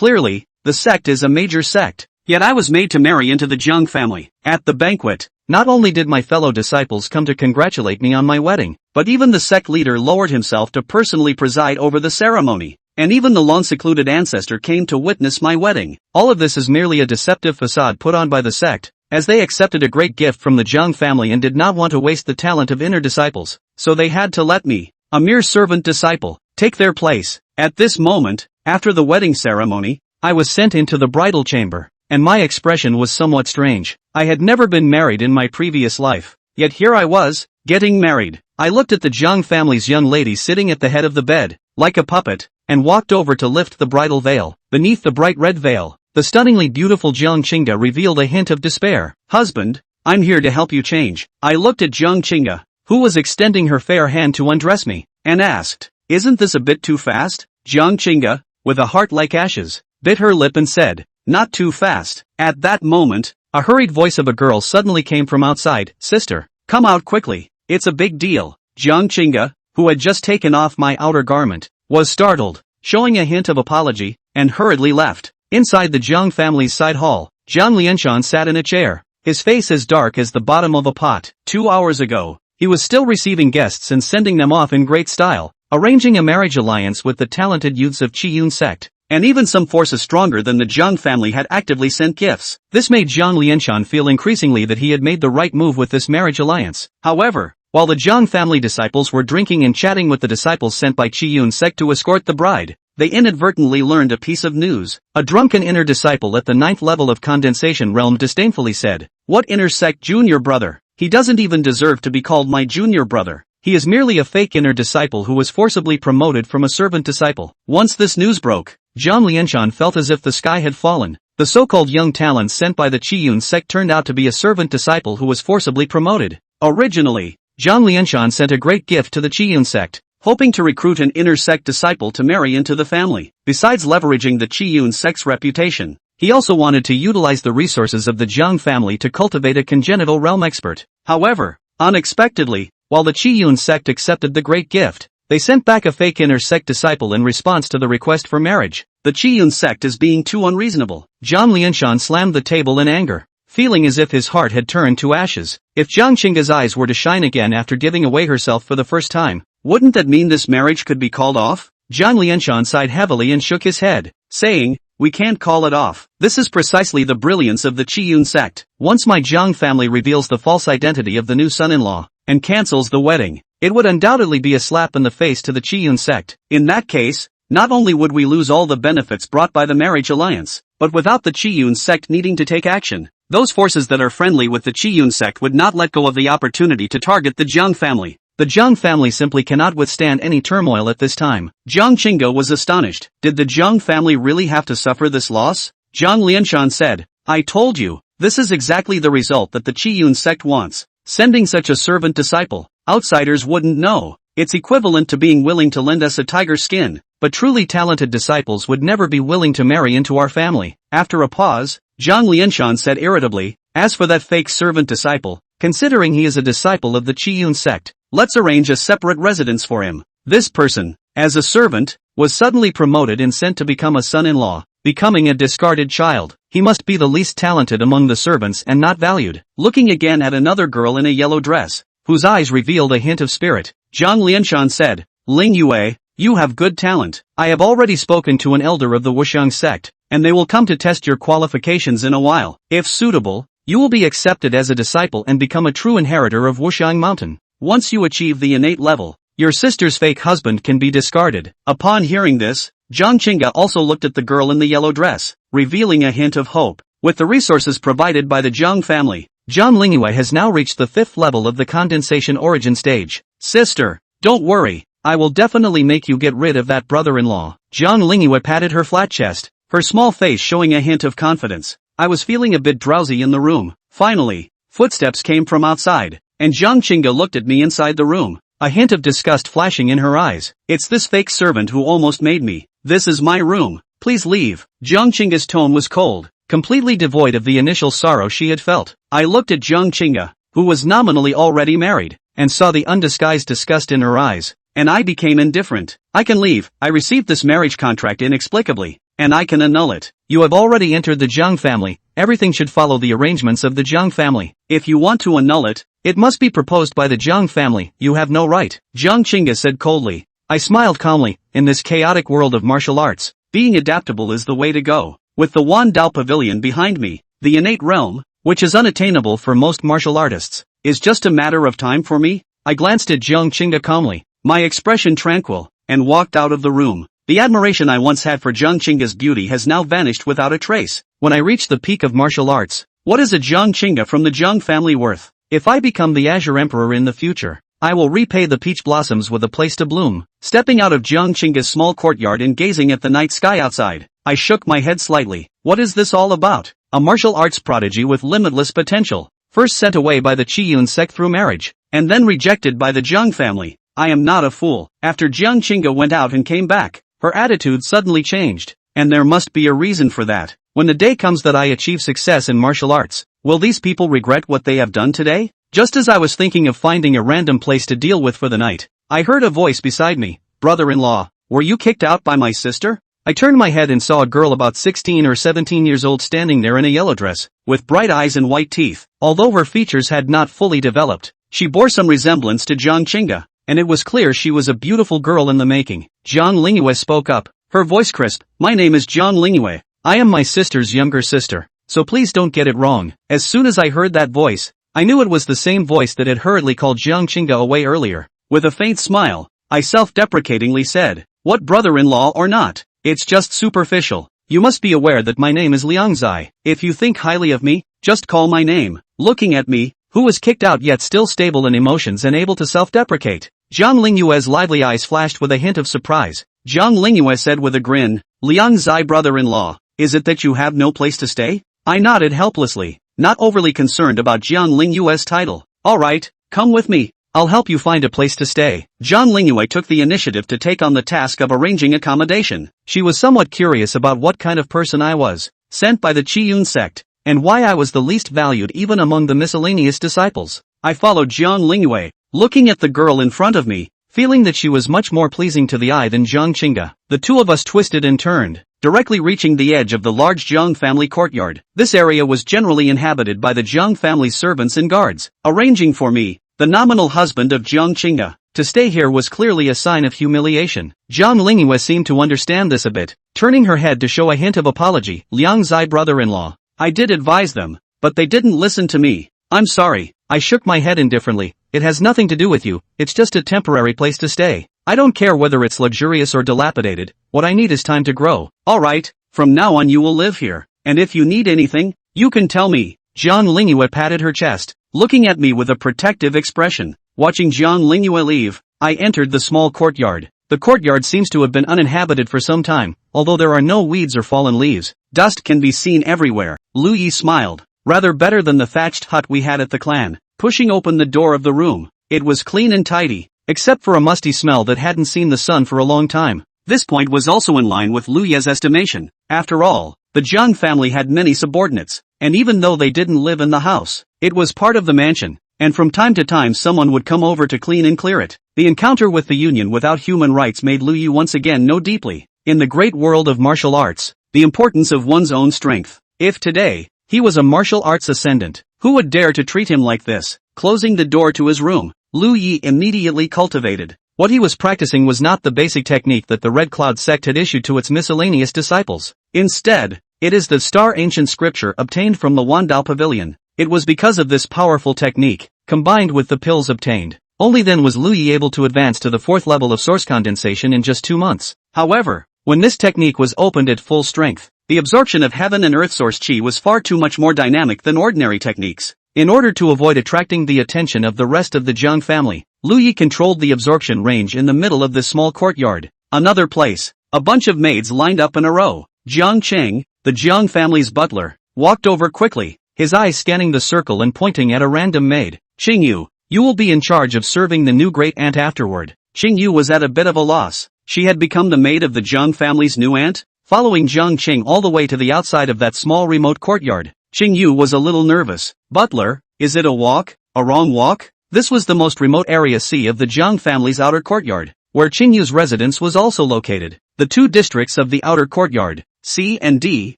Clearly, the sect is a major sect. Yet I was made to marry into the Jiang family. At the banquet, not only did my fellow disciples come to congratulate me on my wedding, but even the sect leader lowered himself to personally preside over the ceremony. And even the long-secluded ancestor came to witness my wedding. All of this is merely a deceptive facade put on by the sect, as they accepted a great gift from the Jiang family and did not want to waste the talent of inner disciples, so they had to let me, a mere servant disciple, take their place. At this moment, after the wedding ceremony, I was sent into the bridal chamber, and my expression was somewhat strange. I had never been married in my previous life, yet here I was, getting married. I looked at the Jiang family's young lady sitting at the head of the bed, like a puppet, and walked over to lift the bridal veil. Beneath the bright red veil, the stunningly beautiful Jiang Qingge revealed a hint of despair. Husband, I'm here to help you change. I looked at Jiang Qingge, who was extending her fair hand to undress me, and asked, isn't this a bit too fast? Jiang Qingge, with a heart like ashes, bit her lip and said, not too fast. At that moment, a hurried voice of a girl suddenly came from outside. Sister, come out quickly, it's a big deal. Jiang Qingge, who had just taken off my outer garment, was startled, showing a hint of apology, and hurriedly left. Inside the Jiang family's side hall, Jiang Lianshan sat in a chair, his face as dark as the bottom of a pot. 2 hours ago, he was still receiving guests and sending them off in great style, arranging a marriage alliance with the talented youths of Qiyun sect. And even some forces stronger than the Jiang family had actively sent gifts. This made Jiang Lianshan feel increasingly that he had made the right move with this marriage alliance. However, while the Jiang family disciples were drinking and chatting with the disciples sent by Qiyun sect to escort the bride, they inadvertently learned a piece of news. A drunken inner disciple at the 9th level of condensation realm disdainfully said, what inner sect junior brother? He doesn't even deserve to be called my junior brother. He is merely a fake inner disciple who was forcibly promoted from a servant disciple. Once this news broke, Jiang Lianshan felt as if the sky had fallen. The so-called young talents sent by the Qiyun sect turned out to be a servant disciple who was forcibly promoted. Originally, Jiang Lianshan sent a great gift to the Qiyun sect, hoping to recruit an inner sect disciple to marry into the family. Besides leveraging the Qiyun sect's reputation, he also wanted to utilize the resources of the Jiang family to cultivate a congenital realm expert. However, unexpectedly, while the Qiyun sect accepted the great gift, they sent back a fake inner sect disciple in response to the request for marriage. The Qiyun sect is being too unreasonable. Jiang Lianshan slammed the table in anger, feeling as if his heart had turned to ashes. If Jiang Qingge's eyes were to shine again after giving away herself for the first time, wouldn't that mean this marriage could be called off? Jiang Lianshan sighed heavily and shook his head, saying, we can't call it off. This is precisely the brilliance of the Qiyun sect. Once my Jiang family reveals the false identity of the new son-in-law, and cancels the wedding, it would undoubtedly be a slap in the face to the Qiyun sect. In that case, not only would we lose all the benefits brought by the marriage alliance, but without the Qiyun sect needing to take action, those forces that are friendly with the Qiyun sect would not let go of the opportunity to target the Jiang family. The Jiang family simply cannot withstand any turmoil at this time. Jiang Qingge was astonished. Did the Jiang family really have to suffer this loss? Jiang Lianshan said, I told you, this is exactly the result that the Qiyun sect wants. Sending such a servant disciple, outsiders wouldn't know. It's equivalent to being willing to lend us a tiger skin, but truly talented disciples would never be willing to marry into our family. After a pause, Jiang Lianshan said irritably, as for that fake servant disciple, considering he is a disciple of the Qiyun sect, let's arrange a separate residence for him. This person, as a servant, was suddenly promoted and sent to become a son-in-law, becoming a discarded child. He must be the least talented among the servants and not valued. Looking again at another girl in a yellow dress, whose eyes revealed a hint of spirit, Jiang Lianshan said, Lingyue, you have good talent. I have already spoken to an elder of the Wuxiang sect, and they will come to test your qualifications in a while. If suitable, you will be accepted as a disciple and become a true inheritor of Wuxiang Mountain. Once you achieve the innate level, your sister's fake husband can be discarded. Upon hearing this, Jiang Qingge also looked at the girl in the yellow dress, revealing a hint of hope. With the resources provided by the Jiang family, Jiang Lingyue has now reached the 5th level of the condensation origin stage. Sister, don't worry, I will definitely make you get rid of that brother-in-law. Jiang Lingyue patted her flat chest, her small face showing a hint of confidence. I was feeling a bit drowsy in the room. Finally, footsteps came from outside, and Jiang Qingge looked at me inside the room, a hint of disgust flashing in her eyes. It's this fake servant who almost made me. This is my room. Please leave. Jiang Qingge's tone was cold, completely devoid of the initial sorrow she had felt. I looked at Jiang Qingge, who was nominally already married, and saw the undisguised disgust in her eyes, and I became indifferent. I can leave. I received this marriage contract inexplicably, and I can annul it. You have already entered the Jiang family, everything should follow the arrangements of the Jiang family. If you want to annul it, it must be proposed by the Jiang family, you have no right, Jiang Qingge said coldly. I smiled calmly, in this chaotic world of martial arts, being adaptable is the way to go. With the Wan Dao Pavilion behind me, the innate realm, which is unattainable for most martial artists, is just a matter of time for me. I glanced at Jiang Qingge calmly, my expression tranquil, and walked out of the room. The admiration I once had for Jiang Qingge's beauty has now vanished without a trace. When I reach the peak of martial arts, what is a Jiang Qingge from the Jiang family worth? If I become the Azure Emperor in the future, I will repay the peach blossoms with a place to bloom. Stepping out of Jiang Qingge's small courtyard and gazing at the night sky outside, I shook my head slightly. What is this all about? A martial arts prodigy with limitless potential, first sent away by the Qiyun sect through marriage, and then rejected by the Jiang family. I am not a fool. After Jiang Qingge went out and came back, her attitude suddenly changed, and there must be a reason for that. When the day comes that I achieve success in martial arts, will these people regret what they have done today? Just as I was thinking of finding a random place to deal with for the night, I heard a voice beside me. Brother-in-law, were you kicked out by my sister? I turned my head and saw a girl about 16 or 17 years old standing there in a yellow dress, with bright eyes and white teeth. Although her features had not fully developed, she bore some resemblance to Jiang Qingge, and it was clear she was a beautiful girl in the making. Jiang Lingyue spoke up, her voice crisp. My name is Jiang Lingyue. I am my sister's younger sister, so please don't get it wrong. As soon as I heard that voice, I knew it was the same voice that had hurriedly called Jiang Qingge away earlier. With a faint smile, I self-deprecatingly said, what brother-in-law or not? It's just superficial. You must be aware that my name is Liang Zai. If you think highly of me, just call my name. Looking at me, who was kicked out yet still stable in emotions and able to self-deprecate, Jiang Lingyue's lively eyes flashed with a hint of surprise. Jiang Lingyue said with a grin, Liang Zai brother-in-law, is it that you have no place to stay? I nodded helplessly, not overly concerned about Jiang Lingyue's title. Alright, come with me. I'll help you find a place to stay. Jiang Lingyue took the initiative to take on the task of arranging accommodation. She was somewhat curious about what kind of person I was, sent by the Qiyun sect, and why I was the least valued even among the miscellaneous disciples. I followed Jiang Lingyue, looking at the girl in front of me, feeling that she was much more pleasing to the eye than Jiang Qingge. The two of us twisted and turned, directly reaching the edge of the large Jiang family courtyard. This area was generally inhabited by the Jiang family's servants and guards, arranging for me, the nominal husband of Jiang Qingge, to stay here was clearly a sign of humiliation. Jiang Lingyue seemed to understand this a bit, turning her head to show a hint of apology. Liang Zai brother-in-law, I did advise them, but they didn't listen to me. I'm sorry. I shook my head indifferently. It has nothing to do with you, it's just a temporary place to stay. I don't care whether it's luxurious or dilapidated, what I need is time to grow. Alright, from now on you will live here, and if you need anything, you can tell me. Jiang Lingyue patted her chest, looking at me with a protective expression. Watching Jiang Lingyue leave, I entered the small courtyard. The courtyard seems to have been uninhabited for some time, although there are no weeds or fallen leaves. Dust can be seen everywhere. Lu Yi smiled. Rather better than the thatched hut we had at the clan. Pushing open the door of the room, it was clean and tidy, except for a musty smell that hadn't seen the sun for a long time. This point was also in line with Lu Ye's estimation. After all, the Jiang family had many subordinates, and even though they didn't live in the house, it was part of the mansion, and from time to time someone would come over to clean and clear it. The encounter with the Union without human rights made Lu Yi once again know deeply, in the great world of martial arts, the importance of one's own strength. If today, he was a martial arts ascendant, who would dare to treat him like this? Closing the door to his room, Lu Yi immediately cultivated. What he was practicing was not the basic technique that the Red Cloud sect had issued to its miscellaneous disciples. Instead, it is the star ancient scripture obtained from the Wandao Pavilion. It was because of this powerful technique, combined with the pills obtained, only then was Lu Yi able to advance to the 4th level of source condensation in just 2 months. However, when this technique was opened at full strength, the absorption of heaven and earth source qi was far too much more dynamic than ordinary techniques. In order to avoid attracting the attention of the rest of the Jiang family, Lu Yi controlled the absorption range in the middle of this small courtyard. Another place, a bunch of maids lined up in a row. Jiang Qingge, the Jiang family's butler, walked over quickly, his eyes scanning the circle and pointing at a random maid. Qingyu, you will be in charge of serving the new great aunt afterward. Qingyu was at a bit of a loss. She had become the maid of the Jiang family's new aunt, following Jiang Qingge all the way to the outside of that small remote courtyard. Qingyu was a little nervous. Butler, is it a walk? A wrong walk? This was the most remote area C of the Jiang family's outer courtyard, where Qingyu's residence was also located. The two districts of the outer courtyard, C, and D,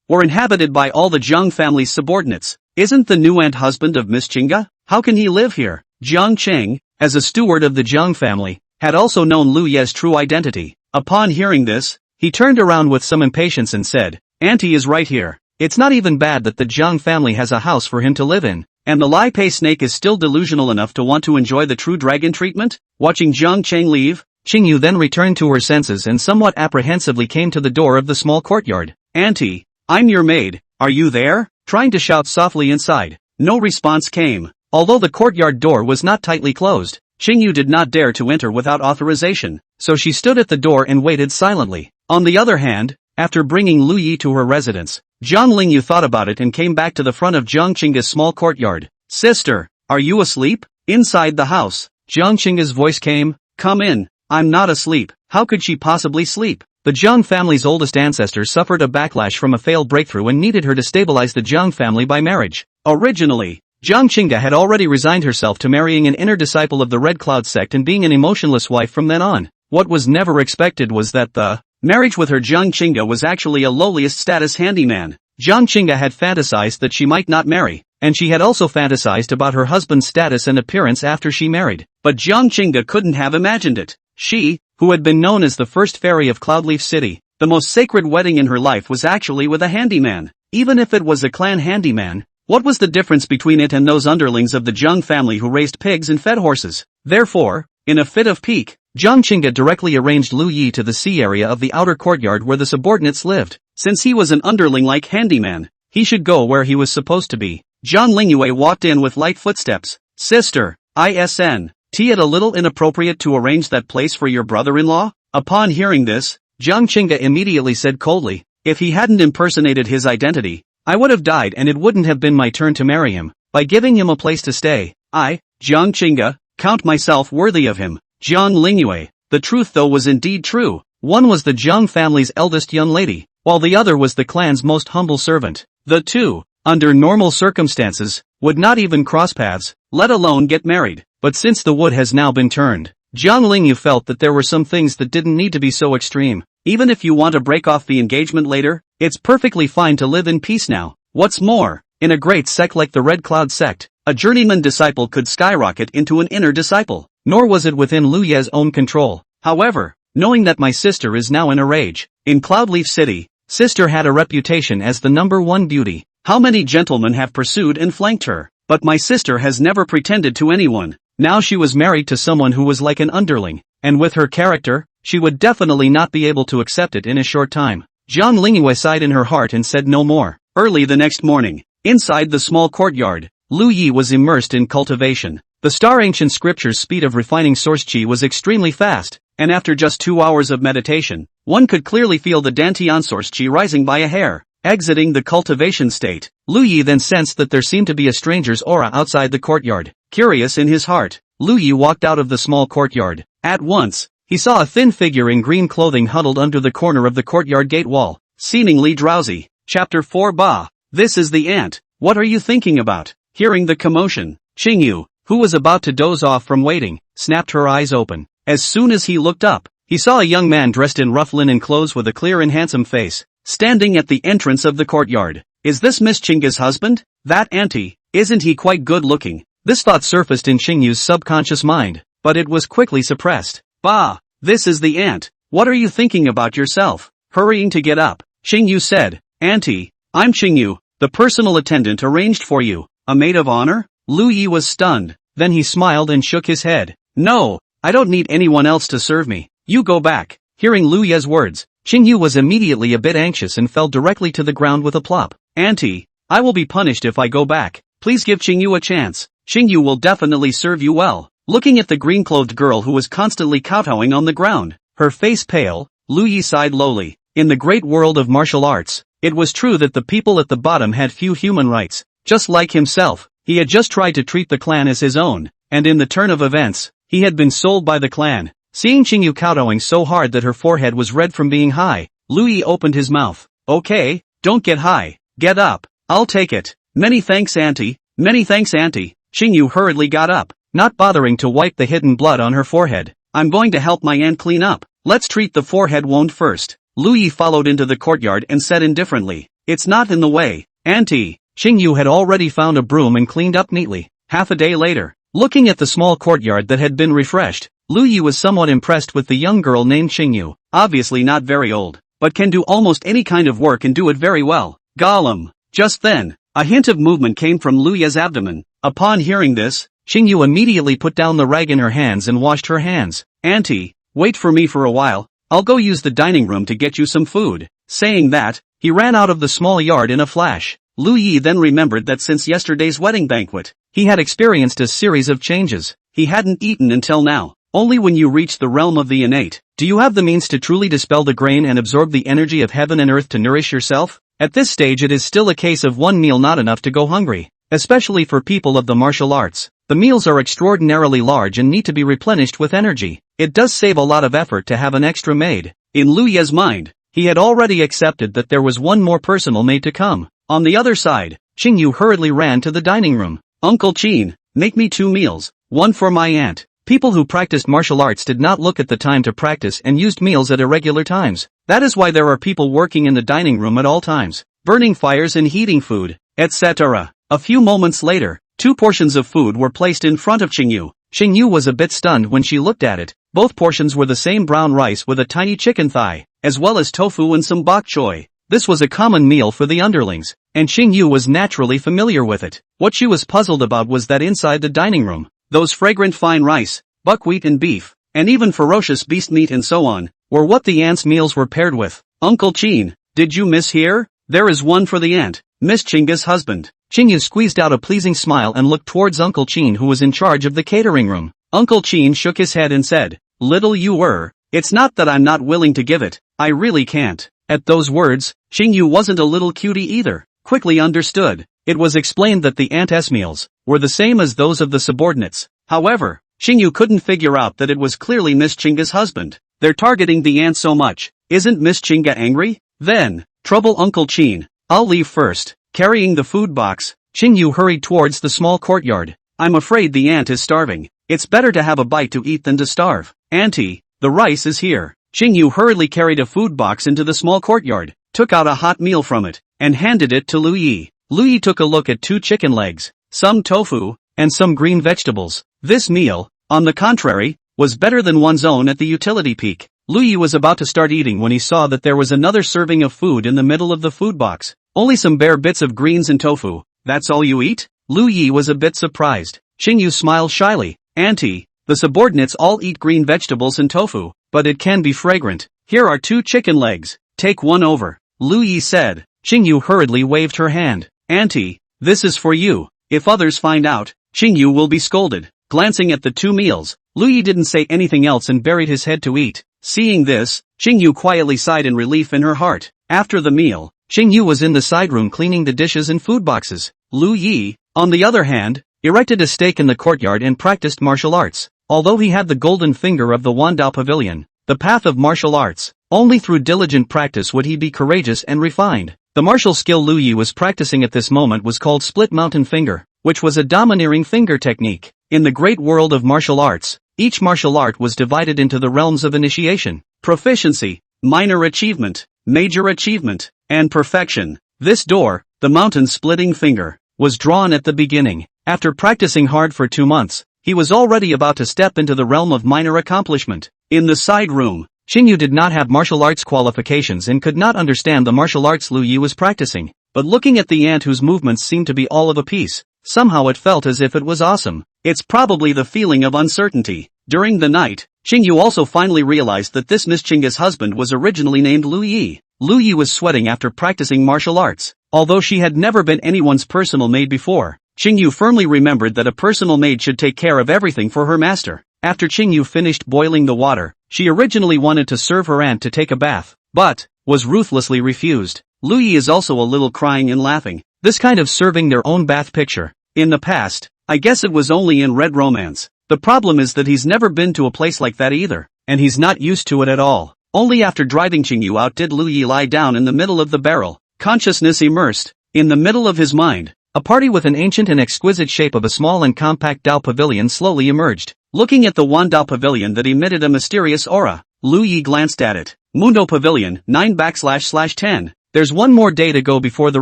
were inhabited by all the Jiang family's subordinates. Isn't the new aunt husband of Miss Qingge? How can he live here? Jiang Qingge, as a steward of the Jiang family, had also known Liu Ye's true identity. Upon hearing this, he turned around with some impatience and said, Auntie is right here. It's not even bad that the Jiang family has a house for him to live in, and the Lai Pei snake is still delusional enough to want to enjoy the true dragon treatment? Watching Jiang Qingge leave, Qingyu then returned to her senses and somewhat apprehensively came to the door of the small courtyard. Auntie, I'm your maid, are you there? Trying to shout softly inside. No response came. Although the courtyard door was not tightly closed, Qingyu did not dare to enter without authorization, so she stood at the door and waited silently. On the other hand, after bringing Liu Yi to her residence, Jiang Lingyue thought about it and came back to the front of Jiang Qingge's small courtyard. Sister, are you asleep? Inside the house, Jiang Qingge's voice came, come in, I'm not asleep. How could she possibly sleep? The Jiang family's oldest ancestor suffered a backlash from a failed breakthrough and needed her to stabilize the Jiang family by marriage. Originally, Jiang Qingge had already resigned herself to marrying an inner disciple of the Red Cloud sect and being an emotionless wife from then on. What was never expected was that the marriage with her Jiang Qingge was actually a lowliest status handyman. Jiang Qingge had fantasized that she might not marry, and she had also fantasized about her husband's status and appearance after she married. But Jiang Qingge couldn't have imagined it. She, who had been known as the first fairy of Cloudleaf City, the most sacred wedding in her life was actually with a handyman. Even if it was a clan handyman, what was the difference between it and those underlings of the Jiang family who raised pigs and fed horses? Therefore, in a fit of pique, Jiang Qingge directly arranged Liu Yi to the sea area of the outer courtyard where the subordinates lived. Since he was an underling-like handyman, he should go where he was supposed to be. Jiang Lingyue walked in with light footsteps. Sister, isn't it a little inappropriate to arrange that place for your brother-in-law? Upon hearing this, Jiang Qingge immediately said coldly, if he hadn't impersonated his identity, I would have died and it wouldn't have been my turn to marry him. By giving him a place to stay, I, Jiang Qingge, count myself worthy of him. Jiang Lingyue. The truth though was indeed true. One was the Jiang family's eldest young lady, while the other was the clan's most humble servant. The two, under normal circumstances, would not even cross paths, let alone get married. But since the wood has now been turned, Jiang Lingyue felt that there were some things that didn't need to be so extreme. Even if you want to break off the engagement later, it's perfectly fine to live in peace now. What's more, in a great sect like the Red Cloud sect, a journeyman disciple could skyrocket into an inner disciple. Nor was it within Liu Ye's own control. However, knowing that my sister is now in a rage, in Cloudleaf City, sister had a reputation as the #1 beauty. How many gentlemen have pursued and flanked her? But my sister has never pretended to anyone. Now she was married to someone who was like an underling, and with her character, she would definitely not be able to accept it in a short time. Jiang Lingyue sighed in her heart and said no more. Early the next morning, inside the small courtyard, Liu Yi was immersed in cultivation. The Star Ancient Scripture's speed of refining source qi was extremely fast, and after just 2 hours of meditation, one could clearly feel the Dantian source qi rising by a hair. Exiting the cultivation state, Liu Yi then sensed that there seemed to be a stranger's aura outside the courtyard. Curious in his heart, Liu Yi walked out of the small courtyard. At once, he saw a thin figure in green clothing huddled under the corner of the courtyard gate wall, seemingly drowsy. Chapter 4 Ba. This is the ant. What are you thinking about? Hearing the commotion, Qingyu, who was about to doze off from waiting, snapped her eyes open. As soon as he looked up, he saw a young man dressed in rough linen clothes with a clear and handsome face, standing at the entrance of the courtyard. Is this Miss Qingge's husband? That auntie, isn't he quite good looking? This thought surfaced in Qingyu's subconscious mind, but it was quickly suppressed. Bah, this is the ant. What are you thinking about yourself? Hurrying to get up, Qingyu said, Auntie, I'm Qingyu, the personal attendant arranged for you. A maid of honor? Liu Yi was stunned, then he smiled and shook his head. No, I don't need anyone else to serve me. You go back. Hearing Liu Ye's words, Qingyu was immediately a bit anxious and fell directly to the ground with a plop. Auntie, I will be punished if I go back. Please give Qingyu a chance. Qingyu will definitely serve you well. Looking at the green-clothed girl who was constantly kowtowing on the ground, her face pale, Liu Yi sighed lowly. In the great world of martial arts, it was true that the people at the bottom had few human rights. Just like himself, he had just tried to treat the clan as his own, and in the turn of events, he had been sold by the clan. Seeing Qingyu kowtowing so hard that her forehead was red from being high, Liu Yi opened his mouth. Okay, don't get high. Get up. I'll take it. Many thanks, auntie. Many thanks, auntie. Qingyu hurriedly got up, not bothering to wipe the hidden blood on her forehead. I'm going to help my aunt clean up. Let's treat the forehead wound first. Lu Yi followed into the courtyard and said indifferently, "It's not in the way, Auntie." Qingyu had already found a broom and cleaned up neatly. Half a day later, looking at the small courtyard that had been refreshed, Lu Yi was somewhat impressed with the young girl named Qingyu, obviously not very old, but can do almost any kind of work and do it very well. Gollum. Just then, a hint of movement came from Lu Yi's abdomen. Upon hearing this, Qingyu immediately put down the rag in her hands and washed her hands. "Auntie, wait for me for a while, I'll go use the dining room to get you some food." Saying that, he ran out of the small yard in a flash. Lu Yi then remembered that since yesterday's wedding banquet, he had experienced a series of changes. He hadn't eaten until now. Only when you reach the realm of the innate, do you have the means to truly dispel the grain and absorb the energy of heaven and earth to nourish yourself. At this stage it is still a case of one meal not enough to go hungry, especially for people of the martial arts. The meals are extraordinarily large and need to be replenished with energy. It does save a lot of effort to have an extra maid. In Lu Yi's mind, he had already accepted that there was one more personal maid to come. On the other side, Qingyu hurriedly ran to the dining room. "Uncle Qin, make me 2 meals, one for my aunt." People who practiced martial arts did not look at the time to practice and used meals at irregular times. That is why there are people working in the dining room at all times, burning fires and heating food, etc. A few moments later, 2 portions of food were placed in front of Qingyu. Qingyu was a bit stunned when she looked at it. Both portions were the same brown rice with a tiny chicken thigh, as well as tofu and some bok choy. This was a common meal for the underlings, and Qingyu was naturally familiar with it. What she was puzzled about was that inside the dining room, those fragrant fine rice, buckwheat and beef, and even ferocious beast meat and so on, were what the aunt's meals were paired with. "Uncle Qin, did you miss here? There is one for the aunt, Miss Qingge's husband." Qingyu squeezed out a pleasing smile and looked towards Uncle Qin who was in charge of the catering room. Uncle Qin shook his head and said, "Little you were, it's not that I'm not willing to give it, I really can't." At those words, Qingyu wasn't a little cutie either, quickly understood. It was explained that the aunt's meals were the same as those of the subordinates. However, Qingyu couldn't figure out that it was clearly Miss Qingge's husband. They're targeting the aunt so much. Isn't Miss Qingge angry? Then, trouble Uncle Qin. I'll leave first. Carrying the food box, Qingyu hurried towards the small courtyard. "I'm afraid the aunt is starving. It's better to have a bite to eat than to starve. Auntie, the rice is here." Qingyu hurriedly carried a food box into the small courtyard, took out a hot meal from it, and handed it to Lu Yi. Lu Yi took a look at 2 chicken legs, some tofu, and some green vegetables. This meal, on the contrary, was better than one's own at the utility peak. Lu Yi was about to start eating when he saw that there was another serving of food in the middle of the food box. "Only some bare bits of greens and tofu, that's all you eat?" Lu Yi was a bit surprised. Qingyu smiled shyly. "Auntie, the subordinates all eat green vegetables and tofu, but it can be fragrant. Here are 2 chicken legs, take one over," Lu Yi said. Qingyu hurriedly waved her hand. "Auntie, this is for you. If others find out, Qingyu will be scolded." Glancing at the 2 meals, Lu Yi didn't say anything else and buried his head to eat. Seeing this, Qingyu quietly sighed in relief in her heart. After the meal, Qingyu was in the side room cleaning the dishes and food boxes. Lu Yi, on the other hand, erected a stake in the courtyard and practiced martial arts. Although he had the golden finger of the Wandao Pavilion, the path of martial arts, only through diligent practice would he be courageous and refined. The martial skill Lu Yi was practicing at this moment was called split mountain finger, which was a domineering finger technique. In the great world of martial arts, each martial art was divided into the realms of initiation, proficiency, minor achievement, major achievement, and perfection. This door, the mountain splitting finger, was drawn at the beginning. After practicing hard for 2 months, he was already about to step into the realm of minor accomplishment. In the side room, Qingyu did not have martial arts qualifications and could not understand the martial arts Lu Yi was practicing, but looking at the aunt whose movements seemed to be all of a piece, somehow it felt as if it was awesome. It's probably the feeling of uncertainty. During the night, Qingyu also finally realized that this Miss Qingge's husband was originally named Lu Yi. Lu Yi was sweating after practicing martial arts. Although she had never been anyone's personal maid before, Qingyu firmly remembered that a personal maid should take care of everything for her master. After Qingyu finished boiling the water, she originally wanted to serve her aunt to take a bath, but was ruthlessly refused. Lu Yi is also a little crying and laughing. This kind of serving their own bath picture. In the past, I guess it was only in Red Romance. The problem is that he's never been to a place like that either, and he's not used to it at all. Only after driving Qingyu out did Lu Yi lie down in the middle of the barrel, consciousness immersed. In the middle of his mind, a party with an ancient and exquisite shape of a small and compact Dao pavilion slowly emerged. Looking at the Wandao pavilion that emitted a mysterious aura, Lu Yi glanced at it. Mundo Pavilion, 9/10. There's one more day to go before the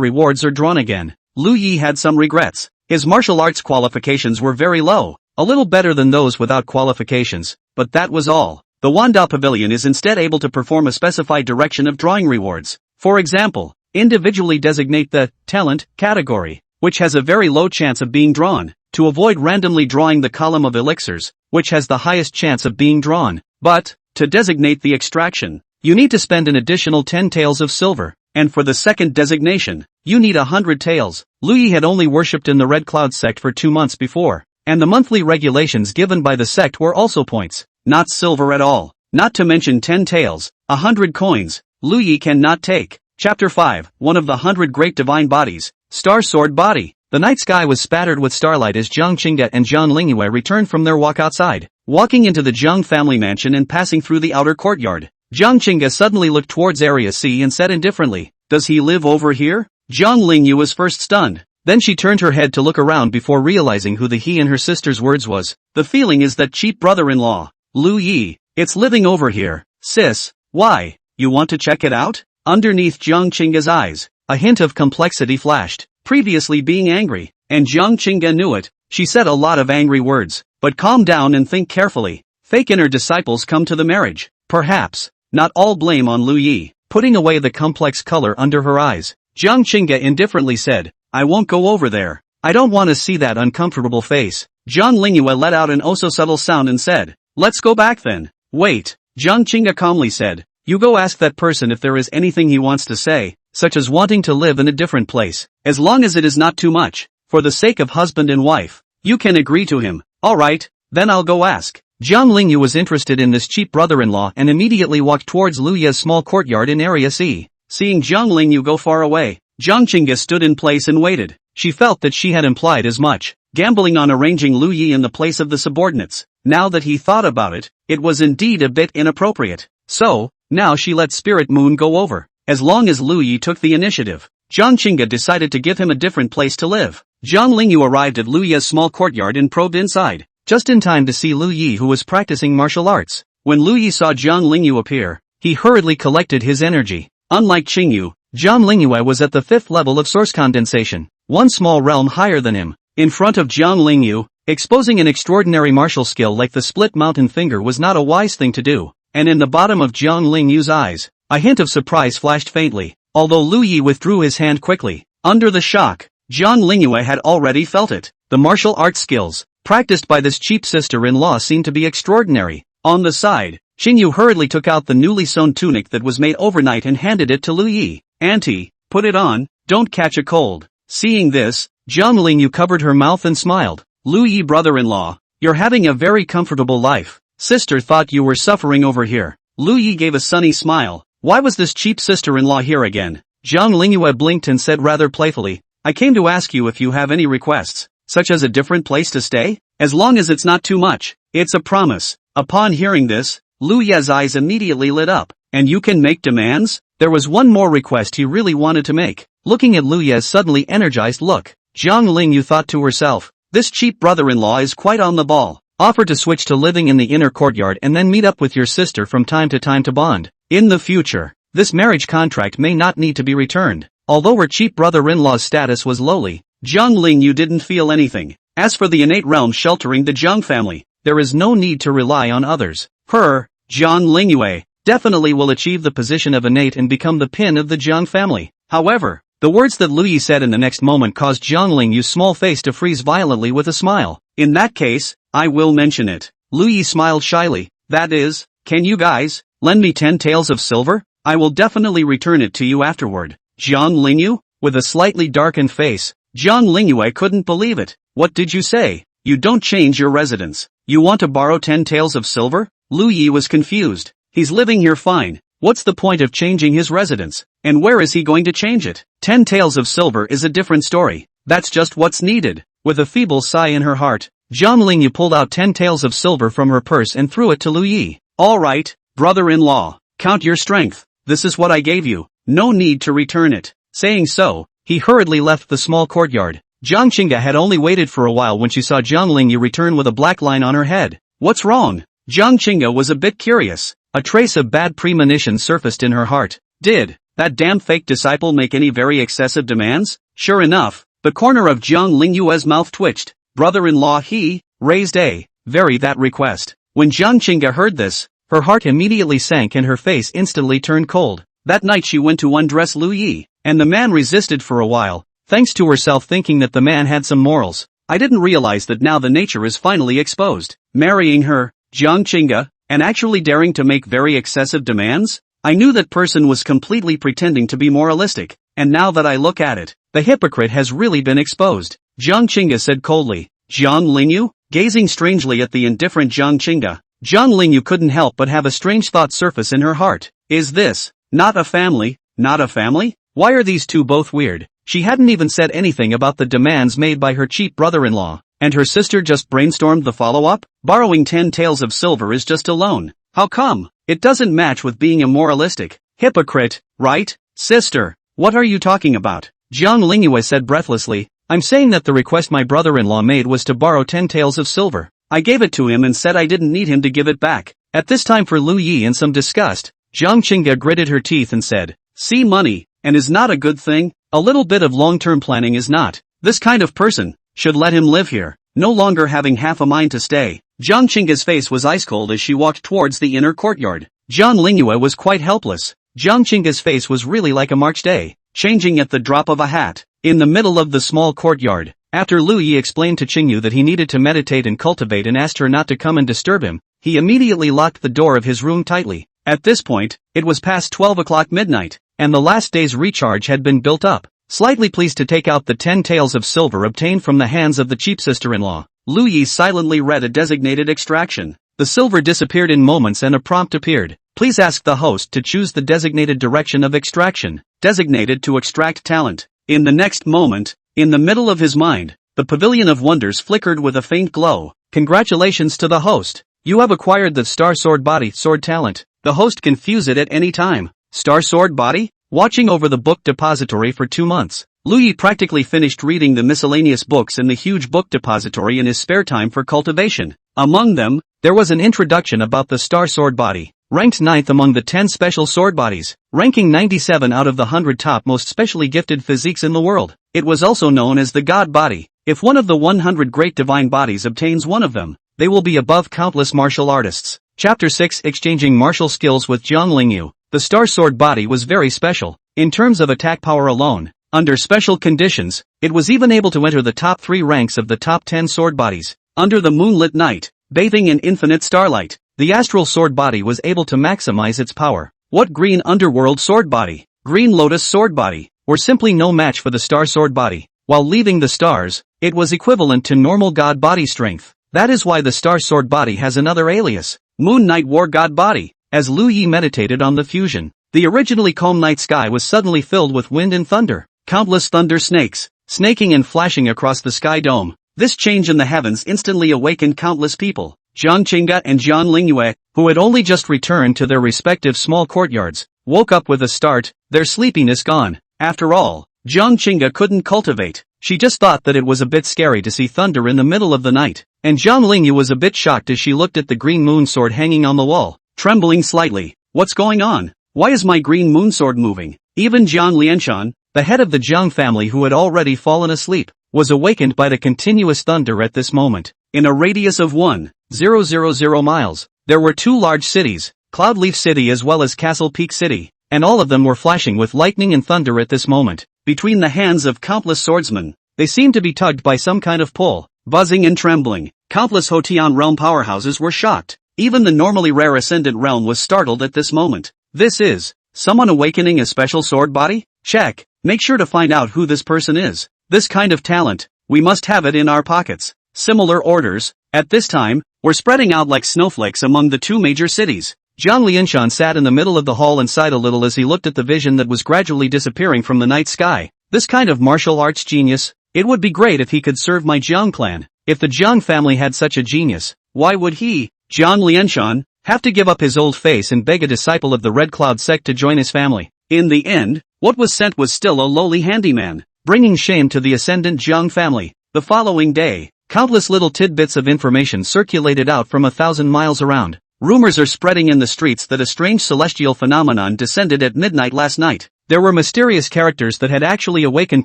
rewards are drawn again. Lu Yi had some regrets. His martial arts qualifications were very low, a little better than those without qualifications, but that was all. The Wanda Pavilion is instead able to perform a specified direction of drawing rewards. For example, individually designate the talent category, which has a very low chance of being drawn, to avoid randomly drawing the column of elixirs, which has the highest chance of being drawn. But, to designate the extraction, you need to spend an additional 10 taels of silver, and for the second designation, you need 100 taels. Lu Yi had only worshipped in the Red Cloud sect for 2 months before, and the monthly regulations given by the sect were also points, not silver at all. Not to mention 10 taels, 100 coins, Lu Yi cannot take. Chapter 5, One of the 100 Great Divine Bodies, Star Sword Body. The night sky was spattered with starlight as Jiang Qingge and Lingyue returned from their walk outside, walking into the Jiang family mansion and passing through the outer courtyard. Jiang Qingge suddenly looked towards Area C and said indifferently, "Does he live over here?" Lingyue was first stunned. Then she turned her head to look around before realizing who the he in her sister's words was. The feeling is that cheap brother-in-law, Lu Yi, it's living over here. Sis, why? You want to check it out? Underneath Jiang Qingge's eyes, a hint of complexity flashed. Previously being angry, and Jiang Qingge knew it, she said a lot of angry words. But calm down and think carefully. Fake inner disciples come to the marriage. Perhaps, not all blame on Lu Yi. Putting away the complex color under her eyes, Jiang Qingge indifferently said, "I won't go over there. I don't want to see that uncomfortable face." Lingyue let out an oh so subtle sound and said, "Let's go back then." "Wait," Jiang Qingge calmly said. "You go ask that person if there is anything he wants to say, such as wanting to live in a different place, as long as it is not too much, for the sake of husband and wife. You can agree to him." "Alright, then I'll go ask." Lingyue was interested in this cheap brother-in-law and immediately walked towards Lu Yi's small courtyard in Area C. Seeing Lingyue go far away, Jiang Qingge stood in place and waited. She felt that she had implied as much, gambling on arranging Lu Yi in the place of the subordinates. Now that he thought about it, it was indeed a bit inappropriate. So, now she let Spirit Moon go over. As long as Lu Yi took the initiative, Jiang Qingge decided to give him a different place to live. Lingyue arrived at Lu Yi's small courtyard and probed inside, just in time to see Lu Yi, who was practicing martial arts. When Lu Yi saw Lingyue appear, he hurriedly collected his energy. Unlike Qingyu, Lingyue was at the 5th level of source condensation, one small realm higher than him. In front of Lingyue, exposing an extraordinary martial skill like the split mountain finger was not a wise thing to do, and in the bottom of Lingyue's eyes, a hint of surprise flashed faintly, although Lu Yi withdrew his hand quickly. Under the shock, Lingyue had already felt it. The martial arts skills practiced by this cheap sister-in-law seemed to be extraordinary. On the side, Qingyu hurriedly took out the newly sewn tunic that was made overnight and handed it to Lu Yi. "Auntie, put it on, don't catch a cold." Seeing this, Lingyue covered her mouth and smiled. "Lu Yi brother-in-law, you're having a very comfortable life. Sister thought you were suffering over here." Lu Yi gave a sunny smile. Why was this cheap sister-in-law here again? Lingyue blinked and said rather playfully, "I came to ask you if you have any requests, such as a different place to stay? As long as it's not too much, it's a promise." Upon hearing this, Lu Yi's eyes immediately lit up. "And you can make demands?" There was one more request he really wanted to make. Looking at Lu Yi's suddenly energized look, Lingyue thought to herself, "This cheap brother-in-law is quite on the ball. Offer to switch to living in the inner courtyard and then meet up with your sister from time to bond. In the future, this marriage contract may not need to be returned." Although her cheap brother-in-law's status was lowly, Lingyue didn't feel anything. As for the innate realm sheltering the Jiang family, there is no need to rely on others. Lingyue, definitely will achieve the position of innate and become the pin of the Jiang family. However, the words that Lu Yi said in the next moment caused Lingyue's small face to freeze violently with a smile. "In that case, I will mention it." Lu Yi smiled shyly. "That is, can you guys lend me 10 taels of silver? I will definitely return it to you afterward." Lingyue? With a slightly darkened face, Lingyue couldn't believe it. "What did you say? You don't change your residence. You want to borrow 10 taels of silver?" Lu Yi was confused. He's living here fine. What's the point of changing his residence? And where is he going to change it? 10 taels of silver is a different story. That's just what's needed. With a feeble sigh in her heart, Lingyue pulled out 10 taels of silver from her purse and threw it to Lu Yi. "Alright, brother-in-law, count your strength. This is what I gave you. No need to return it." Saying so, he hurriedly left the small courtyard. Jiang Qingge had only waited for a while when she saw Lingyue return with a black line on her head. "What's wrong?" Jiang Qingge was a bit curious. A trace of bad premonition surfaced in her heart. Did that damn fake disciple make any very excessive demands? Sure enough, the corner of Jiang Lingyue's mouth twitched. Brother-in-law, he raised a that request. When Jiang Qingge heard this, her heart immediately sank and her face instantly turned cold. That night she went to undress Lu Yi, and the man resisted for a while, thanks to herself thinking that the man had some morals. I didn't realize that now the nature is finally exposed. Marrying her, Jiang Qingge, and actually daring to make very excessive demands? I knew that person was completely pretending to be moralistic, and now that I look at it, the hypocrite has really been exposed. Jiang Qingge said coldly. Jiang Lingyue? Gazing strangely at the indifferent Jiang Qingge, Jiang Lingyue couldn't help but have a strange thought surface in her heart. Is this not a family? Not a family? Why are these two both weird? She hadn't even said anything about the demands made by her cheap brother-in-law, and her sister just brainstormed the follow-up? Borrowing 10 taels of silver is just a loan. How come? It doesn't match with being a moralistic hypocrite, right? Sister, what are you talking about? Jiang Lingyue said breathlessly. I'm saying that the request my brother-in-law made was to borrow 10 taels of silver. I gave it to him and said I didn't need him to give it back. At this time for Lu Yi in some disgust, Jiang Qingge gritted her teeth and said, see money, and is not a good thing? A little bit of long-term planning is not. This kind of person should let him live here, no longer having half a mind to stay. Jiang Qingge's face was ice-cold as she walked towards the inner courtyard. Jiang Lingyue was quite helpless. Jiang Qingge's face was really like a March day, changing at the drop of a hat. In the middle of the small courtyard, after Lu Yi explained to Qingyu that he needed to meditate and cultivate and asked her not to come and disturb him, he immediately locked the door of his room tightly. At this point, it was past 12 o'clock midnight, and the last day's recharge had been built up. Slightly pleased to take out the 10 taels of silver obtained from the hands of the cheap sister-in-law, Lu Yi silently read a designated extraction. The silver disappeared in moments and a prompt appeared. Please ask the host to choose the designated direction of extraction, designated to extract talent. In the next moment, in the middle of his mind, the pavilion of wonders flickered with a faint glow. Congratulations to the host. You have acquired the Star Sword Body Sword talent. The host can fuse it at any time. Star Sword Body? Watching over the book depository for 2 months, Lu Yi practically finished reading the miscellaneous books in the huge book depository in his spare time for cultivation. Among them, there was an introduction about the Star Sword Body, ranked 9th among the 10 special sword bodies, ranking 97 out of the 100 top most specially gifted physiques in the world. It was also known as the God Body. If one of the 100 great divine bodies obtains one of them, they will be above countless martial artists. Chapter 6 Exchanging Martial Skills with Jiang Lingyue. The Star Sword Body was very special. In terms of attack power alone, under special conditions, it was even able to enter the top 3 ranks of the top 10 sword bodies. Under the moonlit night, bathing in infinite starlight, the astral sword body was able to maximize its power. What green underworld sword body, green lotus sword body, were simply no match for the Star Sword Body. While leaving the stars, it was equivalent to normal god body strength. That is why the Star Sword Body has another alias, Moon Night War God Body. As Lu Yi meditated on the fusion, the originally calm night sky was suddenly filled with wind and thunder. Countless thunder snakes, snaking and flashing across the sky dome. This change in the heavens instantly awakened countless people. Jiang Qingge and Jiang Lingyue, who had only just returned to their respective small courtyards, woke up with a start, their sleepiness gone. After all, Jiang Qingge couldn't cultivate. She just thought that it was a bit scary to see thunder in the middle of the night. And Jiang Lingyue was a bit shocked as she looked at the green moon sword hanging on the wall, trembling slightly. What's going on? Why is my green moon sword moving? Even Jiang Lianshan, the head of the Jiang family who had already fallen asleep, was awakened by the continuous thunder at this moment. In a radius of 1,000 miles, there were 2 large cities, Cloudleaf City as well as Castle Peak City, and all of them were flashing with lightning and thunder at this moment. Between the hands of countless swordsmen, they seemed to be tugged by some kind of pull, buzzing and trembling. Countless Hotian realm powerhouses were shocked. Even the normally rare Ascendant realm was startled at this moment. This is someone awakening a special sword body? Check. Make sure to find out who this person is. This kind of talent, we must have it in our pockets. Similar orders, at this time, were spreading out like snowflakes among the 2 major cities. Jiang Lianshan sat in the middle of the hall and sighed a little as he looked at the vision that was gradually disappearing from the night sky. This kind of martial arts genius, it would be great if he could serve my Jiang clan. If the Jiang family had such a genius, why would he, Jiang Lianshan, have to give up his old face and beg a disciple of the Red Cloud sect to join his family? In the end, what was sent was still a lowly handyman, bringing shame to the ascendant Jiang family. The following day, countless little tidbits of information circulated out from 1,000 miles around. Rumors are spreading in the streets that a strange celestial phenomenon descended at midnight last night. There were mysterious characters that had actually awakened